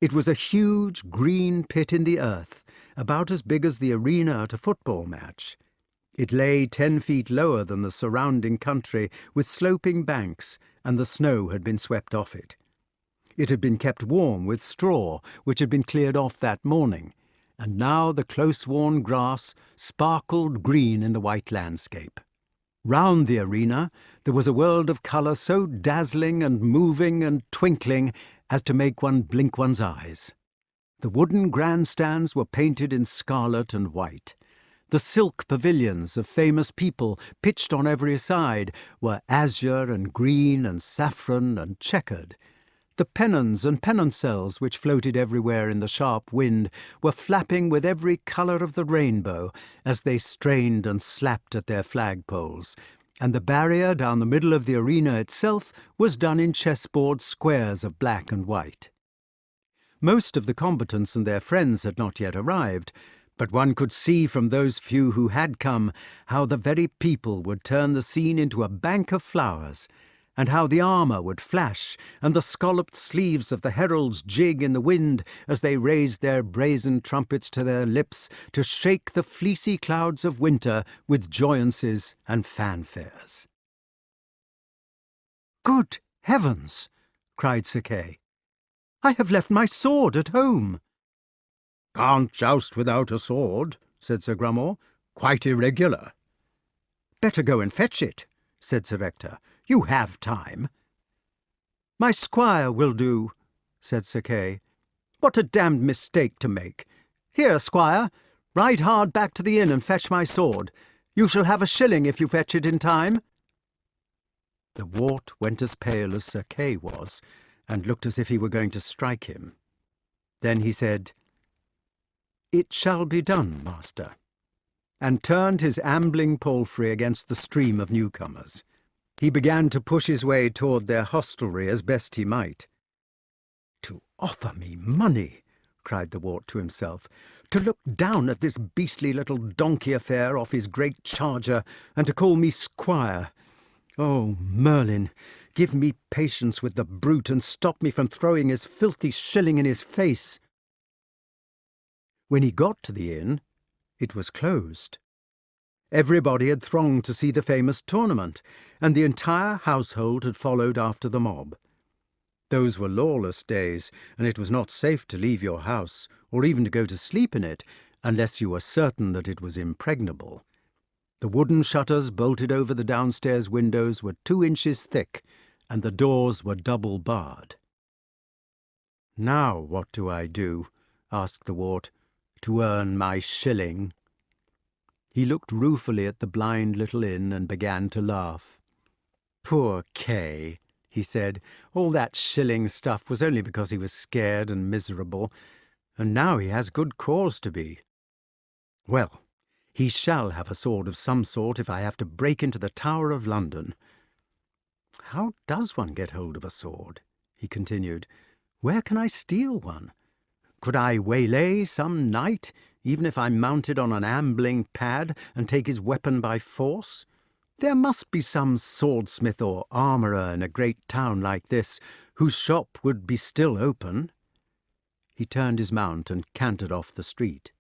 It was a huge green pit in the earth, about as big as the arena at a football match. It lay 10 feet lower than the surrounding country, with sloping banks, and the snow had been swept off it. It had been kept warm with straw, which had been cleared off that morning, and now the close-worn grass sparkled green in the white landscape. Round the arena there was a world of colour so dazzling and moving and twinkling as to make one blink one's eyes. The wooden grandstands were painted in scarlet and white. The silk pavilions of famous people, pitched on every side, were azure and green and saffron and checkered. The pennons and pennoncelles which floated everywhere in the sharp wind were flapping with every colour of the rainbow as they strained and slapped at their flagpoles, and the barrier down the middle of the arena itself was done in chessboard squares of black and white. Most of the combatants and their friends had not yet arrived, but one could see from those few who had come how the very people would turn the scene into a bank of flowers, and how the armour would flash, and the scalloped sleeves of the heralds jig in the wind as they raised their brazen trumpets to their lips to shake the fleecy clouds of winter with joyances and fanfares. "Good heavens!" cried Sir Kay. "I have left my sword at home." "Can't joust without a sword," said Sir Grummore. "Quite irregular." "Better go and fetch it," said Sir Ector. "You have time." "My squire will do," said Sir Kay. "What a damned mistake to make! Here, squire, ride hard back to the inn and fetch my sword. You shall have a shilling if you fetch it in time." The Wart went as pale as Sir Kay was, and looked as if he were going to strike him. Then he said, "It shall be done, master," and turned his ambling palfrey against the stream of newcomers. He began to push his way toward their hostelry as best he might. "To offer me money!" cried the Wart to himself. "To look down at this beastly little donkey affair off his great charger, and to call me squire! Oh, Merlyn, give me patience with the brute and stop me from throwing his filthy shilling in his face." When he got to the inn, it was closed. Everybody had thronged to see the famous tournament, and the entire household had followed after the mob. Those were lawless days, and it was not safe to leave your house, or even to go to sleep in it, unless you were certain that it was impregnable. The wooden shutters bolted over the downstairs windows were 2 inches thick, and the doors were double barred. "Now what do I do?" asked the Wart, "to earn my shilling?" He looked ruefully at the blind little inn and began to laugh. "Poor Kay," he said. "All that shilling stuff was only because he was scared and miserable, and now he has good cause to be. Well, he shall have a sword of some sort if I have to break into the Tower of London. How does one get hold of a sword?" he continued. "Where can I steal one? Could I waylay some knight, even if I mounted on an ambling pad, and take his weapon by force? There must be some swordsmith or armourer in a great town like this, whose shop would be still open." He turned his mount and cantered off the street.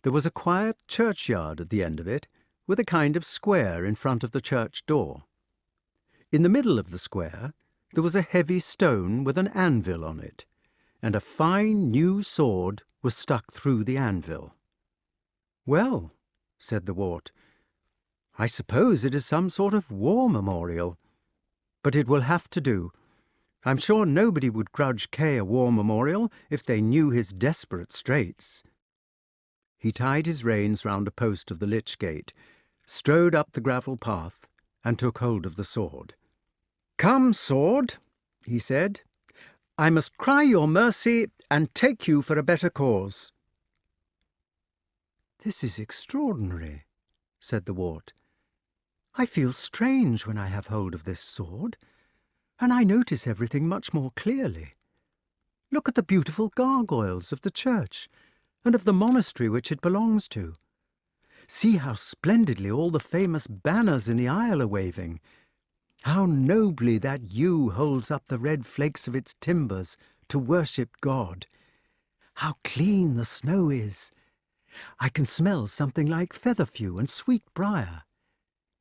There was a quiet churchyard at the end of it, with a kind of square in front of the church door. In the middle of the square there was a heavy stone with an anvil on it, and a fine new sword was stuck through the anvil. "Well," said the Wart, "I suppose it is some sort of war memorial. But it will have to do. I'm sure nobody would grudge Kay a war memorial if they knew his desperate straits." He tied his reins round a post of the lich gate, strode up the gravel path, and took hold of the sword. "Come, sword," he said, "I must cry your mercy and take you for a better cause." "This is extraordinary," said the Wart. "I feel strange when I have hold of this sword, and I notice everything much more clearly. Look at the beautiful gargoyles of the church and of the monastery which it belongs to. See how splendidly all the famous banners in the aisle are waving. How nobly that yew holds up the red flakes of its timbers to worship God. How clean the snow is. I can smell something like featherfew and sweet briar.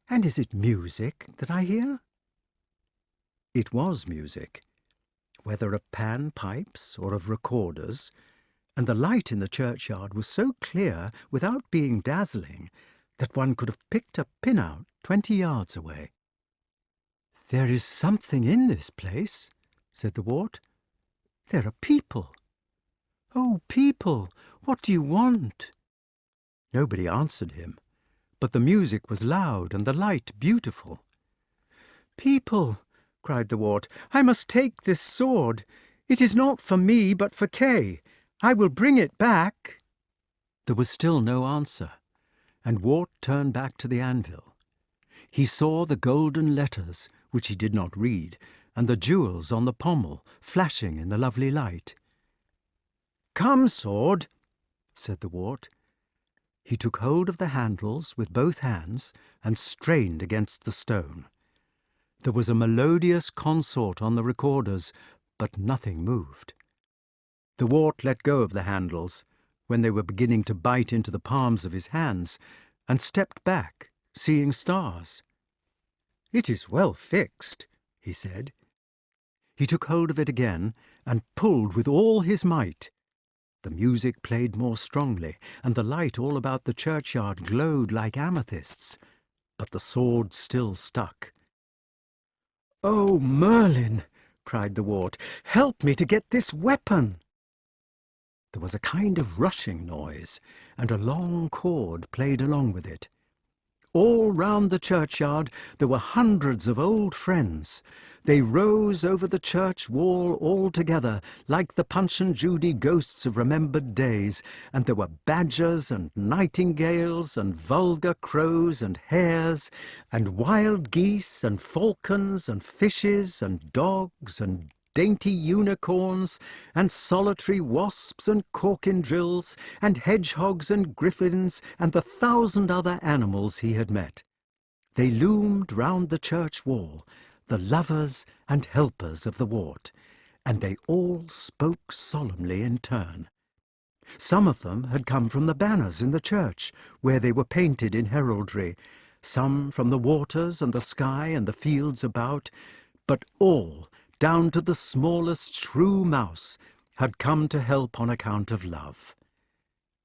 And is it music that I hear?" It was music, whether of pan pipes or of recorders, and the light in the churchyard was so clear without being dazzling that one could have picked a pin out 20 yards away. "There is something in this place," said the Wart. "There are people. Oh, people, what do you want?" Nobody answered him, but the music was loud and the light beautiful. "People," cried the Wart, "I must take this sword. It is not for me, but for Kay. I will bring it back." There was still no answer, and Wart turned back to the anvil. He saw the golden letters, which he did not read, and the jewels on the pommel flashing in the lovely light. "Come, sword," said the Wart. He took hold of the handles with both hands and strained against the stone. There was a melodious consort on the recorders, but nothing moved. The Wart let go of the handles when they were beginning to bite into the palms of his hands, and stepped back, seeing stars. "It is well fixed," he said. He took hold of it again and pulled with all his might. The music played more strongly, and the light all about the churchyard glowed like amethysts, but the sword still stuck. "Oh, Merlyn!" cried the Wart, "help me to get this weapon!" There was a kind of rushing noise, and a long chord played along with it. All round the churchyard there were hundreds of old friends. They rose over the church wall all together, like the Punch and Judy ghosts of remembered days, and there were badgers and nightingales and vulgar crows and hares and wild geese and falcons and fishes and dogs and dainty unicorns and solitary wasps and corkindrills and hedgehogs and griffins and the 1,000 other animals he had met. They loomed round the church wall, the lovers and helpers of the Wart, and they all spoke solemnly in turn. Some of them had come from the banners in the church, where they were painted in heraldry, some from the waters and the sky and the fields about, but all, down to the smallest shrew mouse, had come to help on account of love.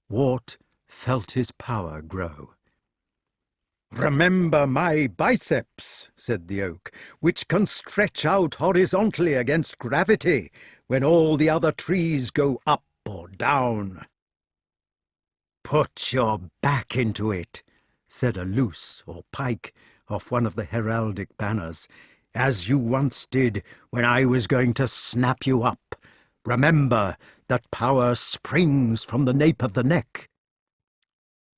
Wart felt his power grow. "Remember my biceps," said the oak, "which can stretch out horizontally against gravity when all the other trees go up or down." "Put your back into it," said a luce or pike off one of the heraldic banners, "as you once did when I was going to snap you up. Remember that power springs from the nape of the neck."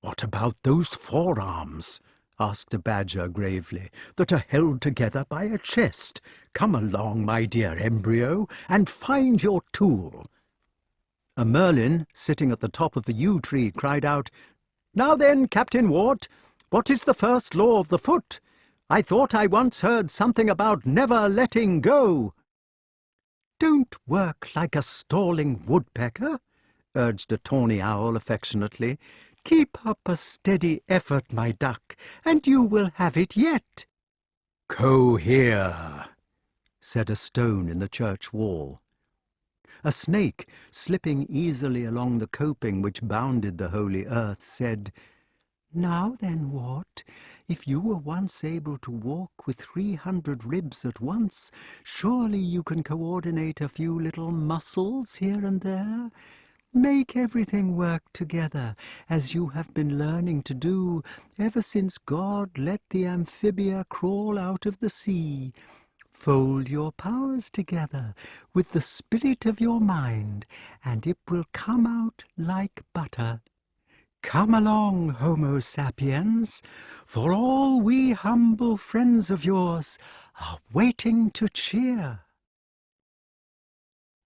"What about those forearms?" asked a badger gravely, "that are held together by a chest? Come along, my dear embryo, and find your tool." A Merlyn, sitting at the top of the yew tree, cried out, "Now then, Captain Wart, what is the first law of the foot? I thought I once heard something about never letting go." "Don't work like a stalling woodpecker," urged a tawny owl affectionately. "Keep up a steady effort, my duck, and you will have it yet." "Cohere," said a stone in the church wall. a snake, slipping easily along the coping which bounded the holy earth, said, "Now then, Wart, if you were once able to walk with 300 ribs at once, surely you can coordinate a few little muscles here and there. Make everything work together, as you have been learning to do ever since God let the amphibia crawl out of the sea. Fold your powers together with the spirit of your mind, and it will come out like butter. Come along, Homo sapiens, for all we humble friends of yours are waiting to cheer."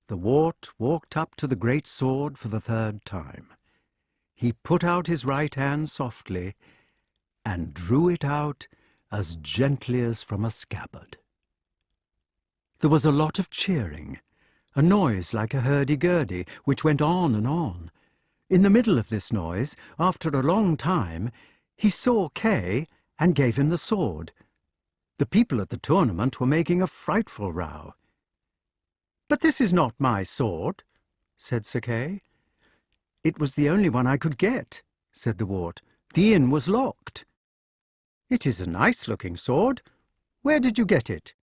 The Wart walked up to the great sword for the third time. He put out his right hand softly and drew it out as gently as from a scabbard. There was a lot of cheering, a noise like a hurdy-gurdy, which went on and on. In the middle of this noise, after a long time, he saw Kay and gave him the sword. The people at the tournament were making a frightful row. "But this is not my sword," said Sir Kay. "It was the only one I could get," said the Wart. "The inn was locked." "It is a nice-looking sword. Where did you get it?"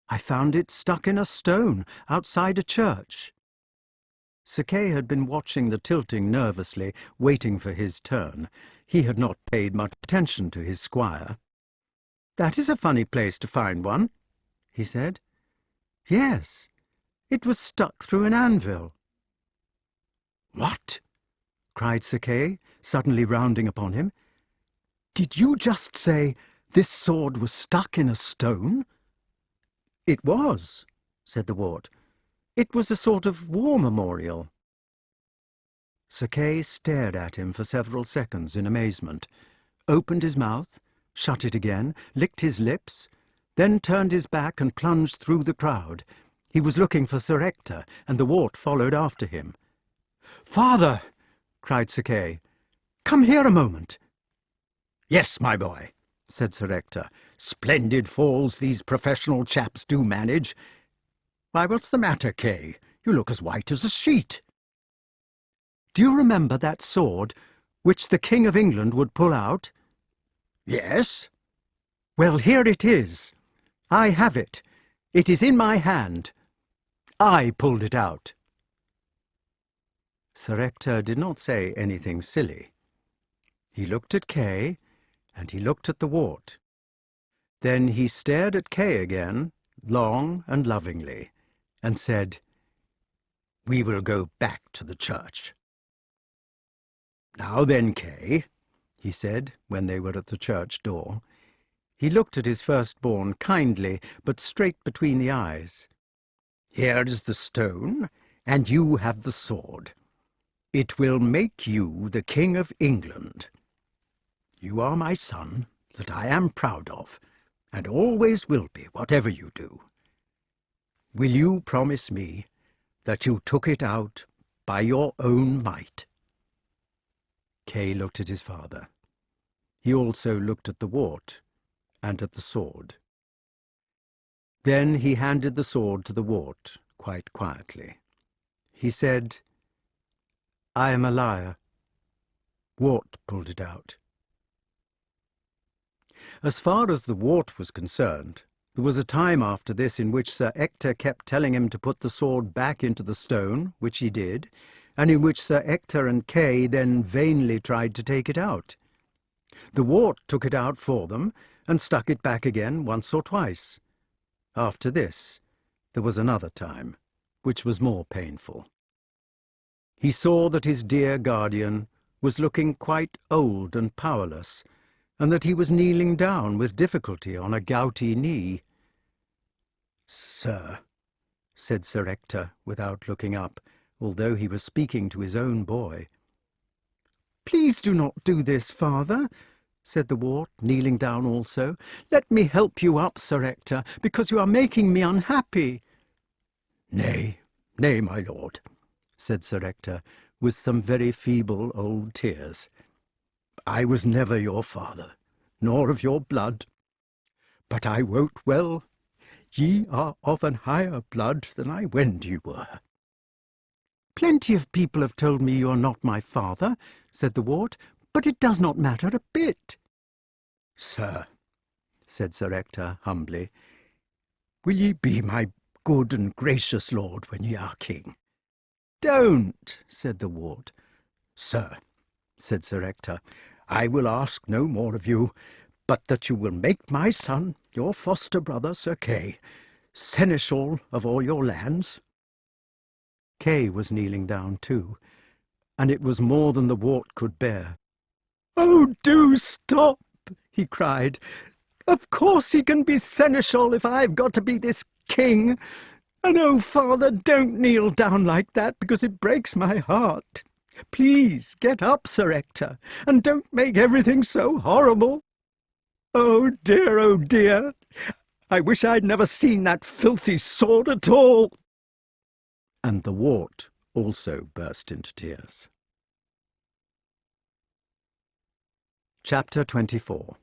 "I found it stuck in a stone outside a church." Sir Kay had been watching the tilting nervously, waiting for his turn. He had not paid much attention to his squire. "That is a funny place to find one," he said. "Yes, it was stuck through an anvil." "What?" cried Sir Kay, suddenly rounding upon him. "Did you just say this sword was stuck in a stone?" "It was," said the Wart. "It was a sort of war memorial." Sir Kay stared at him for several seconds in amazement, opened his mouth, shut it again, licked his lips, then turned his back and plunged through the crowd. He was looking for Sir Ector, and the Wart followed after him. "Father!" cried Sir Kay. "Come here a moment." "Yes, my boy," said Sir Ector. "Splendid falls these professional chaps do manage. Why, what's the matter, Kay? You look as white as a sheet." "Do you remember that sword which the King of England would pull out?" "Yes." "Well, here it is. I have it. It is in my hand. I pulled it out." Sir Ector did not say anything silly. He looked at Kay, and he looked at the Wart. Then he stared at Kay again, long and lovingly, and said, "We will go back to the church." "Now then, Kay," he said, when they were at the church door. He looked at his firstborn kindly, but straight between the eyes. "Here is the stone, and you have the sword. It will make you the King of England. You are my son, that I am proud of, and always will be, whatever you do. Will you promise me that you took it out by your own might?" Kay looked at his father. He also looked at the Wart and at the sword. Then he handed the sword to the Wart quite quietly. He said, "I am a liar. Wart pulled it out." As far as the Wart was concerned, there was a time after this in which Sir Ector kept telling him to put the sword back into the stone, which he did, and in which Sir Ector and Kay then vainly tried to take it out. The Wart took it out for them and stuck it back again once or twice. After this, there was another time, which was more painful. He saw that his dear guardian was looking quite old and powerless, and that he was kneeling down with difficulty on a gouty knee. "Sir," said Sir Ector, without looking up, although he was speaking to his own boy. "Please do not do this, father," said the Wart, kneeling down also. "Let me help you up, Sir Ector, because you are making me unhappy." "Nay, nay, my lord," said Sir Ector, with some very feeble old tears. "I was never your father, nor of your blood. But I wot well ye are of an higher blood than I wend ye were. "Plenty of people have told me you are not my father," said the Wart, "but it does not matter a bit." "Sir," said Sir Ector humbly, "will ye be my good and gracious lord when ye are king?" "Don't," said the Wart. "Sir," said Sir Ector, "I will ask no more of you, but that you will make my son, your foster brother, Sir Kay, seneschal of all your lands." Kay was kneeling down too, and it was more than the Wart could bear. "Oh, do stop!" he cried. "Of course he can be seneschal if I've got to be this king. And oh, father, don't kneel down like that, because it breaks my heart. Please get up, Sir Ector, and don't make everything so horrible. Oh dear, I wish I'd never seen that filthy sword at all." And the Wart also burst into tears. Chapter 24.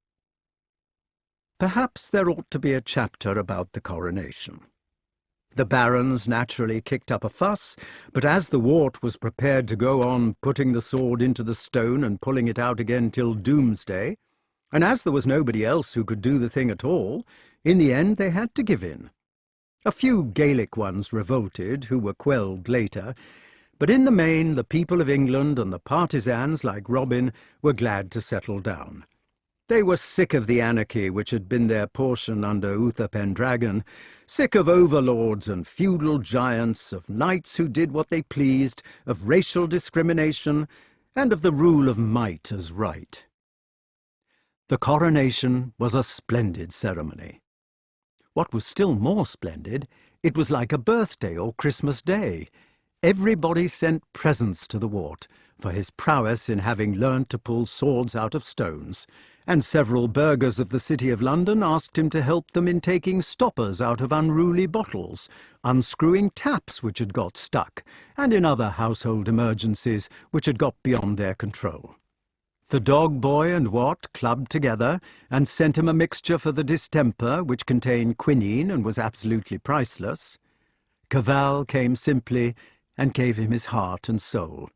Perhaps there ought to be a chapter about the coronation. The barons naturally kicked up a fuss, but as the Wart was prepared to go on putting the sword into the stone and pulling it out again till doomsday, and as there was nobody else who could do the thing at all, in the end they had to give in. A few Gaelic ones revolted, who were quelled later, but in the main the people of England and the partisans like Robin were glad to settle down. They were sick of the anarchy which had been their portion under Uther Pendragon, sick of overlords and feudal giants, of knights who did what they pleased, of racial discrimination, and of the rule of might as right. The coronation was a splendid ceremony. What was still more splendid, it was like a birthday or Christmas Day. Everybody sent presents to the Wart for his prowess in having learnt to pull swords out of stones, and several burghers of the City of London asked him to help them in taking stoppers out of unruly bottles, unscrewing taps which had got stuck, and in other household emergencies which had got beyond their control. The dog boy and Wart clubbed together and sent him a mixture for the distemper which contained quinine and was absolutely priceless. Cavall came simply and gave him his heart and soul.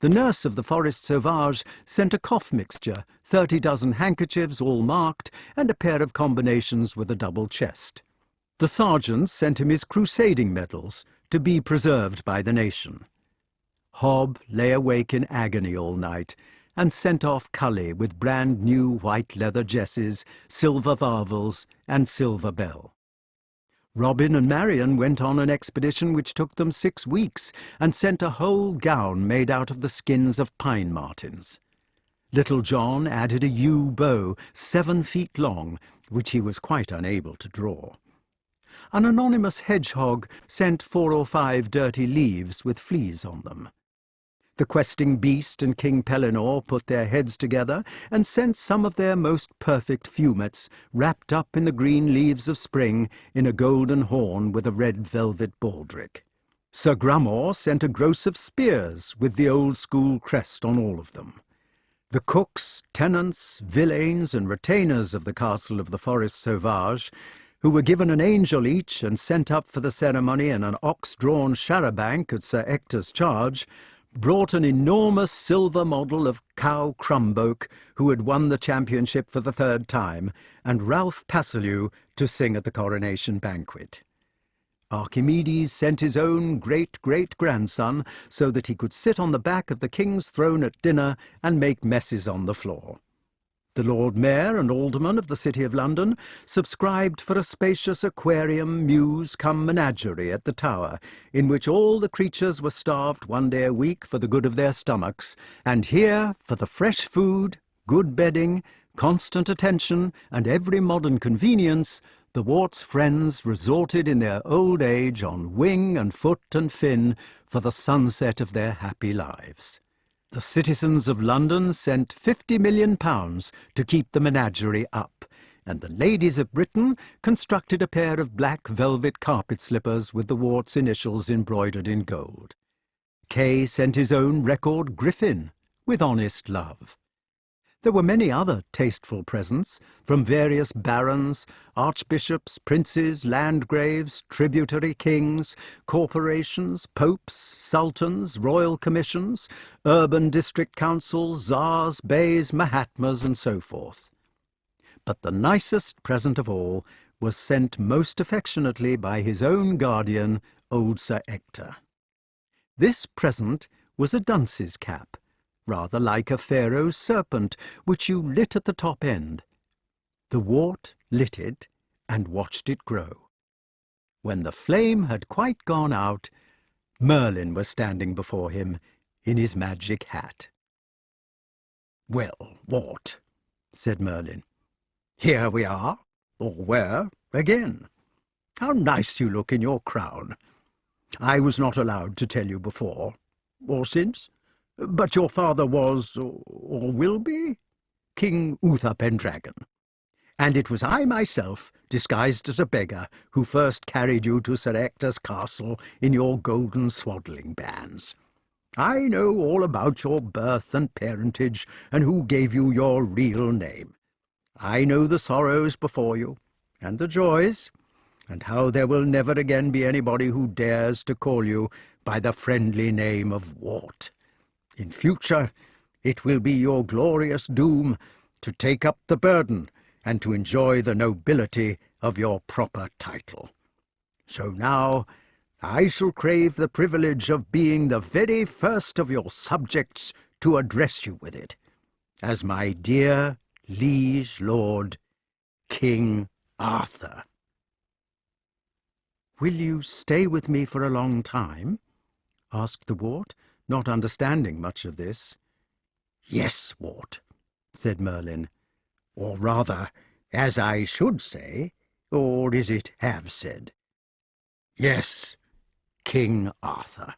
The nurse of the Forest Sauvage sent a cough mixture, 30 dozen handkerchiefs all marked, and a pair of combinations with a double chest. The sergeant sent him his crusading medals, to be preserved by the nation. Hob lay awake in agony all night, and sent off Cully with brand-new white leather jesses, silver varvels, and silver bell. Robin and Marian went on an expedition which took them 6 weeks, and sent a whole gown made out of the skins of pine martens. Little John added a yew bow 7 feet long, which he was quite unable to draw. An anonymous hedgehog sent 4 or 5 dirty leaves with fleas on them. The questing beast and King Pellinore put their heads together and sent some of their most perfect fumets, wrapped up in the green leaves of spring, in a golden horn with a red velvet baldric. Sir Grummore sent a groce of spears with the old-school crest on all of them. The cooks, tenants, villeins, and retainers of the castle of the Forest Sauvage, who were given an angel each and sent up for the ceremony in an ox-drawn charabanc at Sir Ector's charge, brought an enormous silver model of Cow Crumboke, who had won the championship for the 3rd time, and Ralph Passelew to sing at the coronation banquet. Archimedes sent his own great-great-grandson so that he could sit on the back of the king's throne at dinner and make messes on the floor. The Lord Mayor and Aldermen of the City of London subscribed for a spacious aquarium, mews, cum menagerie at the Tower, in which all the creatures were starved 1 day a week for the good of their stomachs, and here, for the fresh food, good bedding, constant attention, and every modern convenience, the Wart's friends resorted in their old age on wing and foot and fin for the sunset of their happy lives. The citizens of London sent £50 million to keep the menagerie up, and the ladies of Britain constructed a pair of black velvet carpet slippers with the Wart's initials embroidered in gold. Kay sent his own record griffin, with honest love. There were many other tasteful presents, from various barons, archbishops, princes, landgraves, tributary kings, corporations, popes, sultans, royal commissions, urban district councils, czars, beys, mahatmas, and so forth. But the nicest present of all was sent most affectionately by his own guardian, old Sir Ector. This present was a dunce's cap, rather like a pharaoh's serpent, which you lit at the top end. The wart lit it and watched it grow. When the flame had quite gone out, Merlin was standing before him in his magic hat. "Well, Wart," said Merlin, "here we are, or were, again. How nice you look in your crown. I was not allowed to tell you before, or since, but your father was, or will be, King Uther Pendragon, and it was I myself, disguised as a beggar, who first carried you to Sir Ector's castle in your golden swaddling bands. I know all about your birth and parentage, and who gave you your real name. I know the sorrows before you, and the joys, and how there will never again be anybody who dares to call you by the friendly name of Wart. In future, it will be your glorious doom to take up the burden and to enjoy the nobility of your proper title. So now I shall crave the privilege of being the very first of your subjects to address you with it, as my dear liege lord, King Arthur." "Will you stay with me for a long time?" asked the wart, not understanding much of this. "Yes, Wart," said Merlin, "or rather, as I should say, or is it have said? Yes, King Arthur."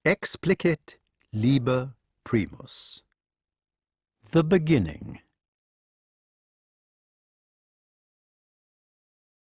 Explicit liber primus. The beginning.